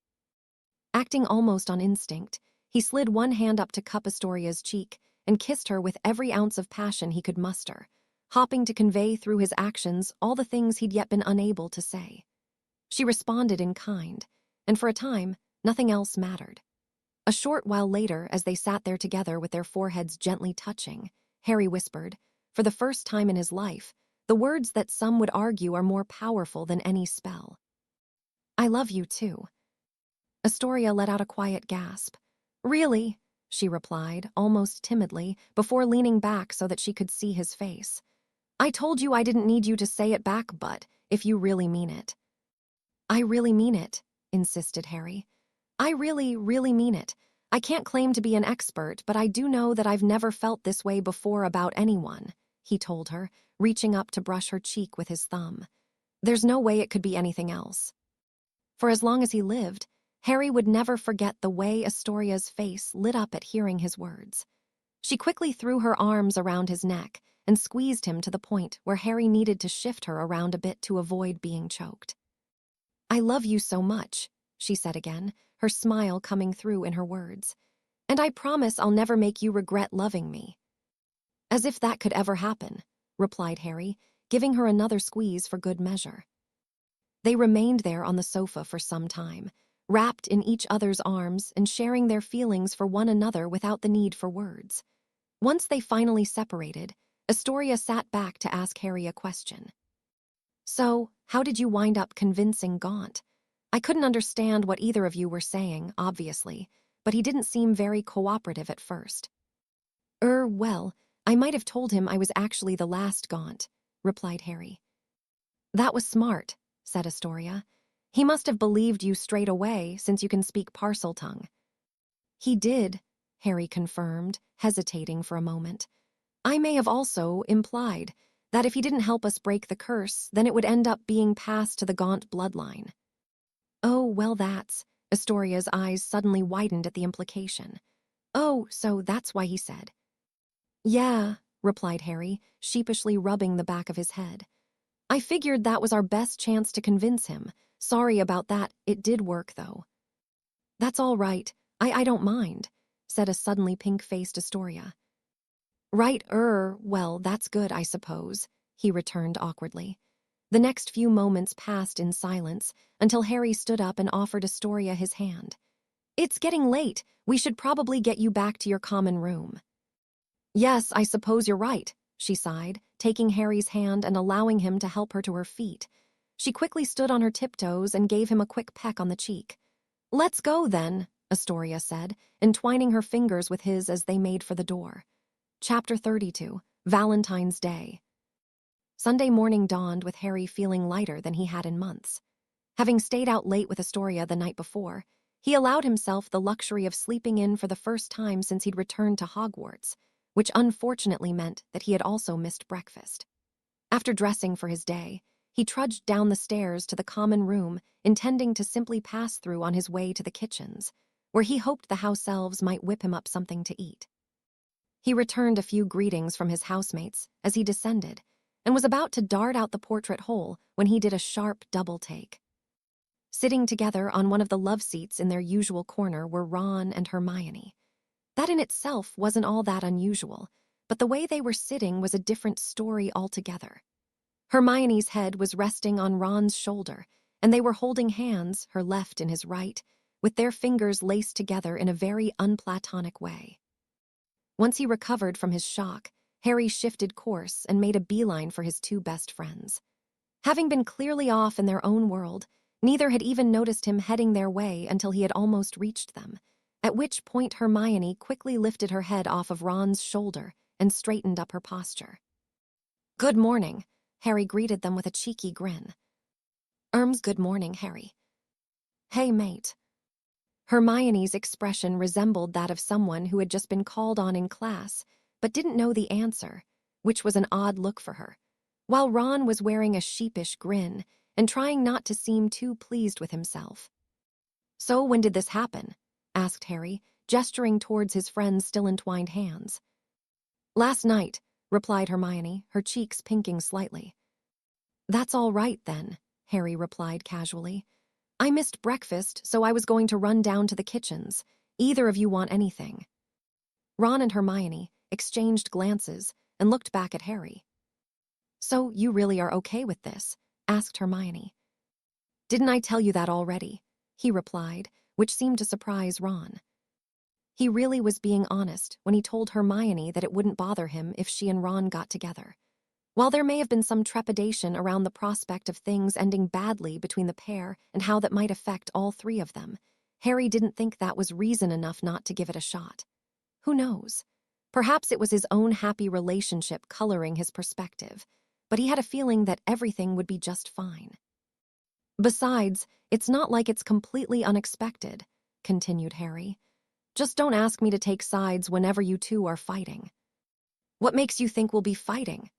Acting almost on instinct, he slid one hand up to cup Astoria's cheek and kissed her with every ounce of passion he could muster, hoping to convey through his actions all the things he'd yet been unable to say. She responded in kind, and for a time, nothing else mattered. A short while later, as they sat there together with their foreheads gently touching, Harry whispered, for the first time in his life, the words that some would argue are more powerful than any spell. "I love you too." Astoria let out a quiet gasp. "Really?" she replied, almost timidly, before leaning back so that she could see his face. "I told you I didn't need you to say it back, but if you really mean it." "I really mean it," insisted Harry. "I really, really mean it. I can't claim to be an expert, but I do know that I've never felt this way before about anyone, he told her, reaching up to brush her cheek with his thumb. There's no way it could be anything else. For as long as he lived, Harry would never forget the way Astoria's face lit up at hearing his words. She quickly threw her arms around his neck and squeezed him to the point where Harry needed to shift her around a bit to avoid being choked. I love you so much, she said again, her smile coming through in her words. And I promise I'll never make you regret loving me. As if that could ever happen, replied Harry, giving her another squeeze for good measure. They remained there on the sofa for some time, wrapped in each other's arms and sharing their feelings for one another without the need for words. Once they finally separated, Astoria sat back to ask Harry a question. So, how did you wind up convincing Gaunt? I couldn't understand what either of you were saying, obviously, but he didn't seem very cooperative at first. Well, I might have told him I was actually the last Gaunt, replied Harry. That was smart, said Astoria. He must have believed you straight away, since you can speak Parseltongue. He did, Harry confirmed, hesitating for a moment. I may have also implied that if he didn't help us break the curse, then it would end up being passed to the Gaunt bloodline. Oh, well that's... Astoria's eyes suddenly widened at the implication. Oh, so that's why he said. Yeah, replied Harry, sheepishly rubbing the back of his head. I figured that was our best chance to convince him. Sorry about that, it did work, though. That's all right, I don't mind, said a suddenly pink-faced Astoria. Right, well, that's good, I suppose, he returned awkwardly. The next few moments passed in silence until Harry stood up and offered Astoria his hand. It's getting late. We should probably get you back to your common room. Yes, I suppose you're right, she sighed, taking Harry's hand and allowing him to help her to her feet. She quickly stood on her tiptoes and gave him a quick peck on the cheek. Let's go, then, Astoria said, entwining her fingers with his as they made for the door. Chapter 32, Valentine's Day. Sunday morning dawned with Harry feeling lighter than he had in months. Having stayed out late with Astoria the night before, he allowed himself the luxury of sleeping in for the first time since he'd returned to Hogwarts, which unfortunately meant that he had also missed breakfast. After dressing for his day, he trudged down the stairs to the common room, intending to simply pass through on his way to the kitchens, where he hoped the house elves might whip him up something to eat. He returned a few greetings from his housemates as he descended, and was about to dart out the portrait hole when he did a sharp double take. Sitting together on one of the love seats in their usual corner were Ron and Hermione. That in itself wasn't all that unusual, but the way they were sitting was a different story altogether. Hermione's head was resting on Ron's shoulder, and they were holding hands, her left in his right, with their fingers laced together in a very unplatonic way. Once he recovered from his shock, Harry shifted course and made a beeline for his two best friends. Having been clearly off in their own world, neither had even noticed him heading their way until he had almost reached them, at which point Hermione quickly lifted her head off of Ron's shoulder and straightened up her posture. Good morning, Harry greeted them with a cheeky grin. Good morning, Harry. Hey, mate. Hermione's expression resembled that of someone who had just been called on in class, but didn't know the answer, which was an odd look for her, while Ron was wearing a sheepish grin and trying not to seem too pleased with himself. So when did this happen? Asked Harry, gesturing towards his friend's still entwined hands. Last night, replied Hermione, her cheeks pinking slightly. That's all right, then, Harry replied casually. I missed breakfast, so I was going to run down to the kitchens. Either of you want anything? Ron and Hermione exchanged glances and looked back at Harry. So you really are okay with this? Asked Hermione. Didn't I tell you that already? He replied, which seemed to surprise Ron. He really was being honest when he told Hermione that it wouldn't bother him if she and Ron got together. While there may have been some trepidation around the prospect of things ending badly between the pair and how that might affect all three of them, Harry didn't think that was reason enough not to give it a shot. Who knows? Perhaps it was his own happy relationship coloring his perspective, but he had a feeling that everything would be just fine. Besides, it's not like it's completely unexpected, continued Harry. Just don't ask me to take sides whenever you two are fighting." "What makes you think we'll be fighting?"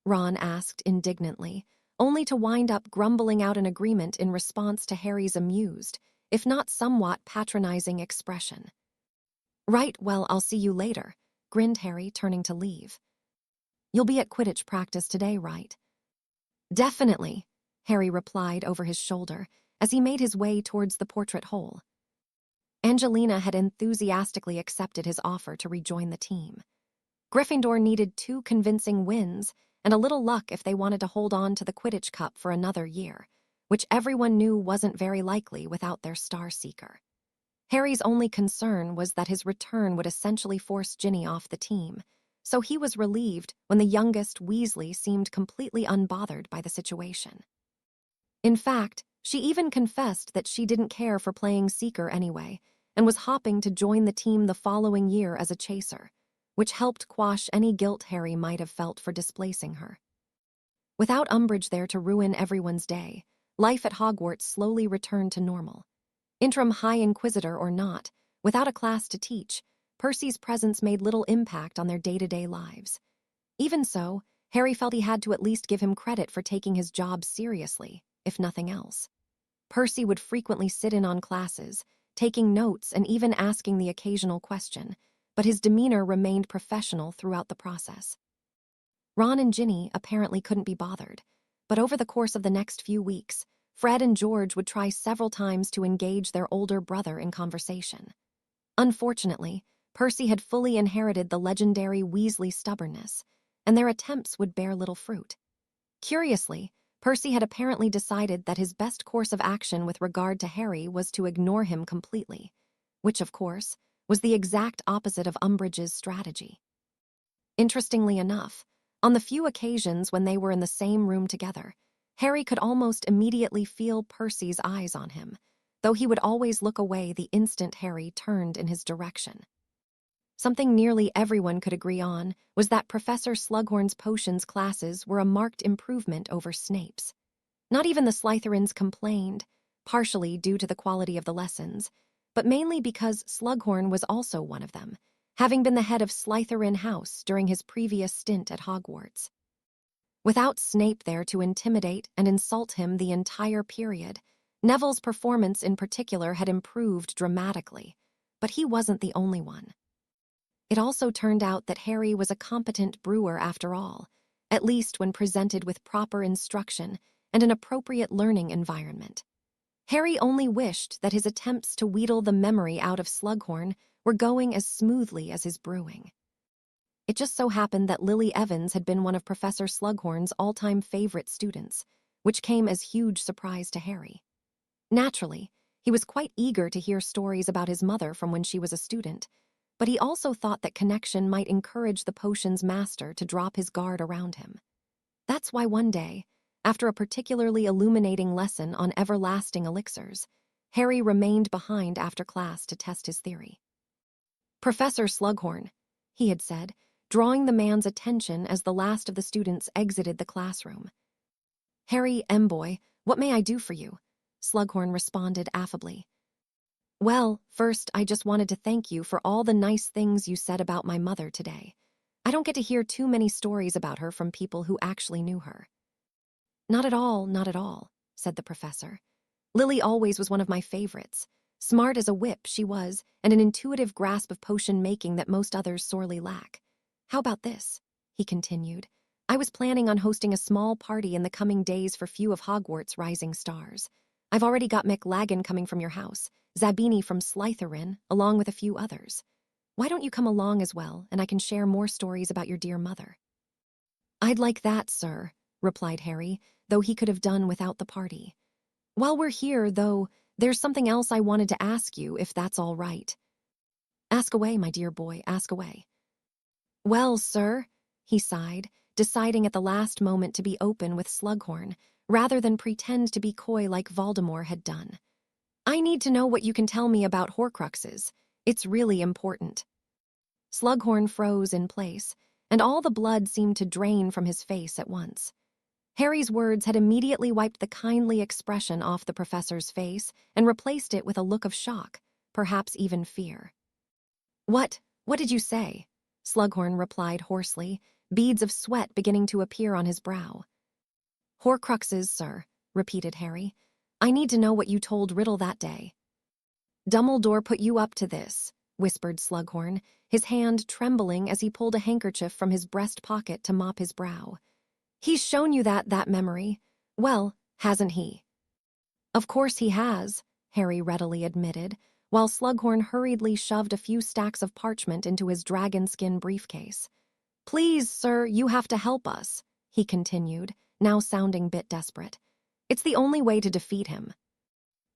Ron asked indignantly, only to wind up grumbling out an agreement in response to Harry's amused, if not somewhat patronizing expression. "Right, well, I'll see you later," grinned Harry, turning to leave. "You'll be at Quidditch practice today, right?" "Definitely," Harry replied over his shoulder as he made his way towards the portrait hole. Angelina had enthusiastically accepted his offer to rejoin the team. Gryffindor needed 2 convincing wins and a little luck if they wanted to hold on to the Quidditch Cup for another year, which everyone knew wasn't very likely without their star seeker. Harry's only concern was that his return would essentially force Ginny off the team, so he was relieved when the youngest Weasley seemed completely unbothered by the situation. In fact, she even confessed that she didn't care for playing Seeker anyway, and was hopping to join the team the following year as a chaser, which helped quash any guilt Harry might have felt for displacing her. Without Umbridge there to ruin everyone's day, life at Hogwarts slowly returned to normal. Interim High Inquisitor or not, without a class to teach, Percy's presence made little impact on their day-to-day lives. Even so, Harry felt he had to at least give him credit for taking his job seriously, if nothing else. Percy would frequently sit in on classes, taking notes and even asking the occasional question, but his demeanor remained professional throughout the process. Ron and Ginny apparently couldn't be bothered, but over the course of the next few weeks, Fred and George would try several times to engage their older brother in conversation. Unfortunately, Percy had fully inherited the legendary Weasley stubbornness, and their attempts would bear little fruit. Curiously, Percy had apparently decided that his best course of action with regard to Harry was to ignore him completely, which, of course, was the exact opposite of Umbridge's strategy. Interestingly enough, on the few occasions when they were in the same room together, Harry could almost immediately feel Percy's eyes on him, though he would always look away the instant Harry turned in his direction. Something nearly everyone could agree on was that Professor Slughorn's potions classes were a marked improvement over Snape's. Not even the Slytherins complained, partially due to the quality of the lessons, but mainly because Slughorn was also one of them, having been the head of Slytherin House during his previous stint at Hogwarts. Without Snape there to intimidate and insult him the entire period, Neville's performance in particular had improved dramatically, but he wasn't the only one. It also turned out that Harry was a competent brewer after all, at least when presented with proper instruction and an appropriate learning environment. Harry only wished that his attempts to wheedle the memory out of Slughorn were going as smoothly as his brewing. It just so happened that Lily Evans had been one of Professor Slughorn's all-time favorite students, which came as huge surprise to Harry. Naturally, he was quite eager to hear stories about his mother from when she was a student, but he also thought that connection might encourage the potion's master to drop his guard around him. That's why one day, after a particularly illuminating lesson on everlasting elixirs, Harry remained behind after class to test his theory. "Professor Slughorn," he had said, drawing the man's attention as the last of the students exited the classroom. "Harry M. Boy, what may I do for you?" Slughorn responded affably. "Well, first I just wanted to thank you for all the nice things you said about my mother today. I don't get to hear too many stories about her from people who actually knew her." Not at all," said the professor. "Lily always was one of my favorites. Smart as a whip she was, and an intuitive grasp of potion making that most others sorely lack. How about this?" he continued. "I was planning on hosting a small party in the coming days for few of Hogwarts' rising stars. I've already got McLagan coming from your house, Zabini from Slytherin, along with a few others. Why don't you come along as well, and I can share more stories about your dear mother?" "I'd like that, sir," replied Harry, though he could have done without the party. "While we're here, though, there's something else I wanted to ask you, if that's all right." "Ask away, my dear boy, ask away." "Well, sir," he sighed, deciding at the last moment to be open with Slughorn, rather than pretend to be coy like Voldemort had done. "I need to know what you can tell me about Horcruxes. It's really important." Slughorn froze in place, and all the blood seemed to drain from his face at once. Harry's words had immediately wiped the kindly expression off the professor's face and replaced it with a look of shock, perhaps even fear. What did you say? Slughorn replied hoarsely, beads of sweat beginning to appear on his brow. Horcruxes, sir, repeated Harry. I need to know what you told Riddle that day. Dumbledore put you up to this, whispered Slughorn, his hand trembling as he pulled a handkerchief from his breast pocket to mop his brow. He's shown you that memory. Well, hasn't he? Of course he has, Harry readily admitted, while Slughorn hurriedly shoved a few stacks of parchment into his dragon skin briefcase. Please, sir, you have to help us, he continued, now sounding bit desperate. It's the only way to defeat him.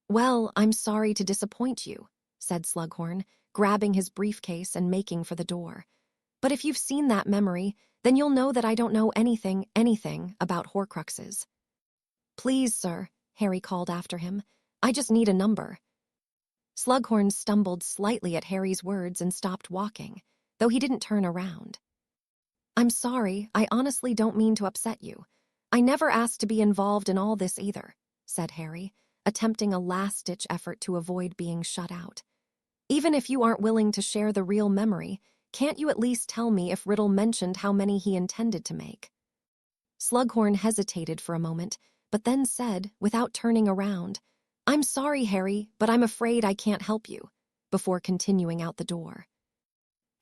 Well, I'm sorry to disappoint you, said Slughorn, grabbing his briefcase and making for the door. But if you've seen that memory, then you'll know that I don't know anything about Horcruxes. Please, sir, Harry called after him. I just need a number. Slughorn stumbled slightly at Harry's words and stopped walking, though he didn't turn around. I'm sorry, I honestly don't mean to upset you. I never asked to be involved in all this either, said Harry, attempting a last-ditch effort to avoid being shut out. Even if you aren't willing to share the real memory, can't you at least tell me if Riddle mentioned how many he intended to make? Slughorn hesitated for a moment, but then said, without turning around, I'm sorry, Harry, but I'm afraid I can't help you, before continuing out the door.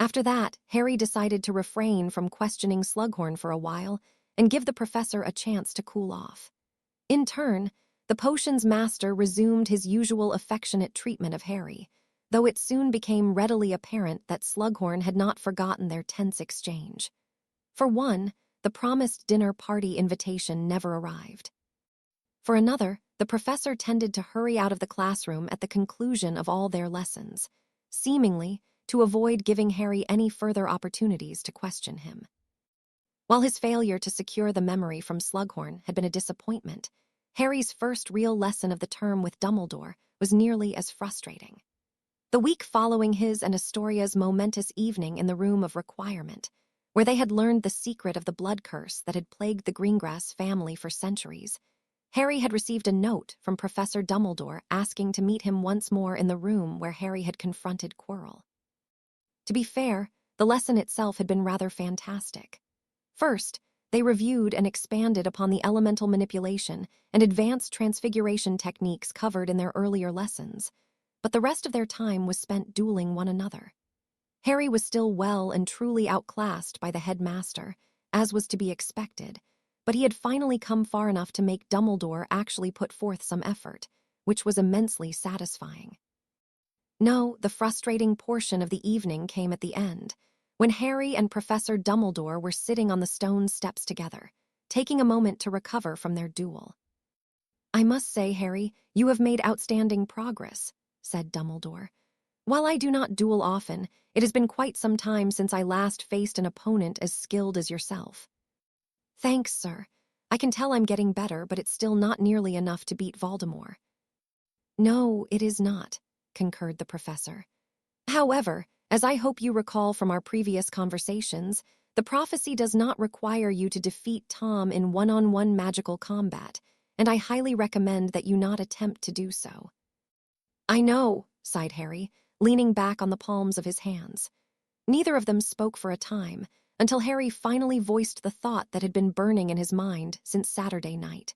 After that, Harry decided to refrain from questioning Slughorn for a while and give the professor a chance to cool off. In turn, the potion's master resumed his usual affectionate treatment of Harry, though it soon became readily apparent that Slughorn had not forgotten their tense exchange. For one, the promised dinner party invitation never arrived. For another, the professor tended to hurry out of the classroom at the conclusion of all their lessons, seemingly to avoid giving Harry any further opportunities to question him. While his failure to secure the memory from Slughorn had been a disappointment, Harry's first real lesson of the term with Dumbledore was nearly as frustrating. The week following his and Astoria's momentous evening in the Room of Requirement, where they had learned the secret of the blood curse that had plagued the Greengrass family for centuries, Harry had received a note from Professor Dumbledore asking to meet him once more in the room where Harry had confronted Quirrell. To be fair, the lesson itself had been rather fantastic. First, they reviewed and expanded upon the elemental manipulation and advanced transfiguration techniques covered in their earlier lessons, but the rest of their time was spent dueling one another. Harry was still well and truly outclassed by the headmaster, as was to be expected, but he had finally come far enough to make Dumbledore actually put forth some effort, which was immensely satisfying. No, the frustrating portion of the evening came at the end, when Harry and Professor Dumbledore were sitting on the stone steps together, taking a moment to recover from their duel. I must say, Harry, you have made outstanding progress, said Dumbledore. While I do not duel often, it has been quite some time since I last faced an opponent as skilled as yourself. Thanks, sir. I can tell I'm getting better, but it's still not nearly enough to beat Voldemort. No, it is not, concurred the professor. However, as I hope you recall from our previous conversations, the prophecy does not require you to defeat Tom in one-on-one magical combat, and I highly recommend that you not attempt to do so. I know, sighed Harry, leaning back on the palms of his hands. Neither of them spoke for a time, until Harry finally voiced the thought that had been burning in his mind since Saturday night.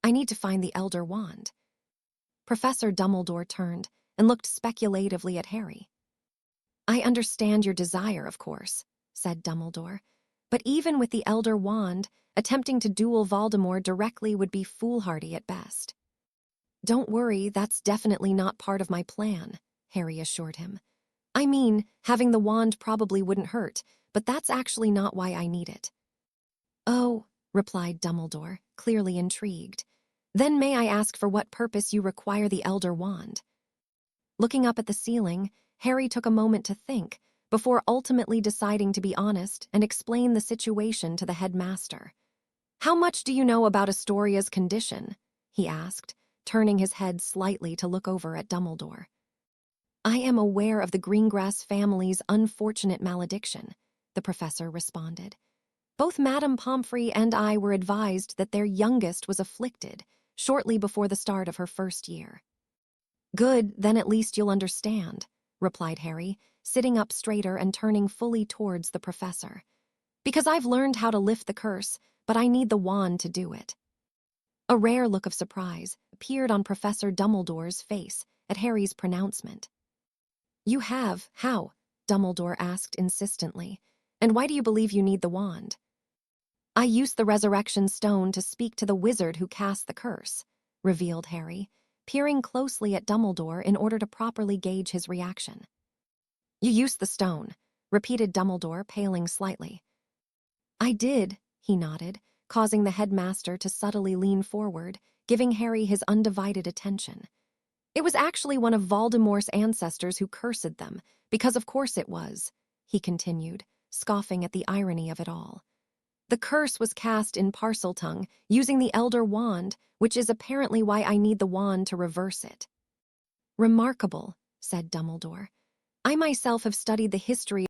I need to find the Elder Wand. Professor Dumbledore turned and looked speculatively at Harry. I understand your desire, of course, said Dumbledore, but even with the Elder Wand, attempting to duel Voldemort directly would be foolhardy at best. Don't worry, that's definitely not part of my plan, Harry assured him. I mean, having the wand probably wouldn't hurt, but that's actually not why I need it. Oh, replied Dumbledore, clearly intrigued. Then may I ask for what purpose you require the Elder Wand? Looking up at the ceiling, Harry took a moment to think, before ultimately deciding to be honest and explain the situation to the headmaster. How much do you know about Astoria's condition? He asked, turning his head slightly to look over at Dumbledore. I am aware of the Greengrass family's unfortunate malediction, the professor responded. Both Madame Pomfrey and I were advised that their youngest was afflicted shortly before the start of her first year. Good, then at least you'll understand, replied Harry, sitting up straighter and turning fully towards the professor. "Because I've learned how to lift the curse, but I need the wand to do it." A rare look of surprise appeared on Professor Dumbledore's face at Harry's pronouncement. "You have? How?" Dumbledore asked insistently. "And why do you believe you need the wand?" "I used the resurrection stone to speak to the wizard who cast the curse," revealed Harry, peering closely at Dumbledore in order to properly gauge his reaction. "You used the stone," repeated Dumbledore, paling slightly. "I did," he nodded, causing the headmaster to subtly lean forward, giving Harry his undivided attention. "It was actually one of Voldemort's ancestors who cursed them, because of course it was," he continued, scoffing at the irony of it all. "The curse was cast in Parseltongue using the Elder Wand, which is apparently why I need the wand to reverse it." "Remarkable," said Dumbledore. "I myself have studied the history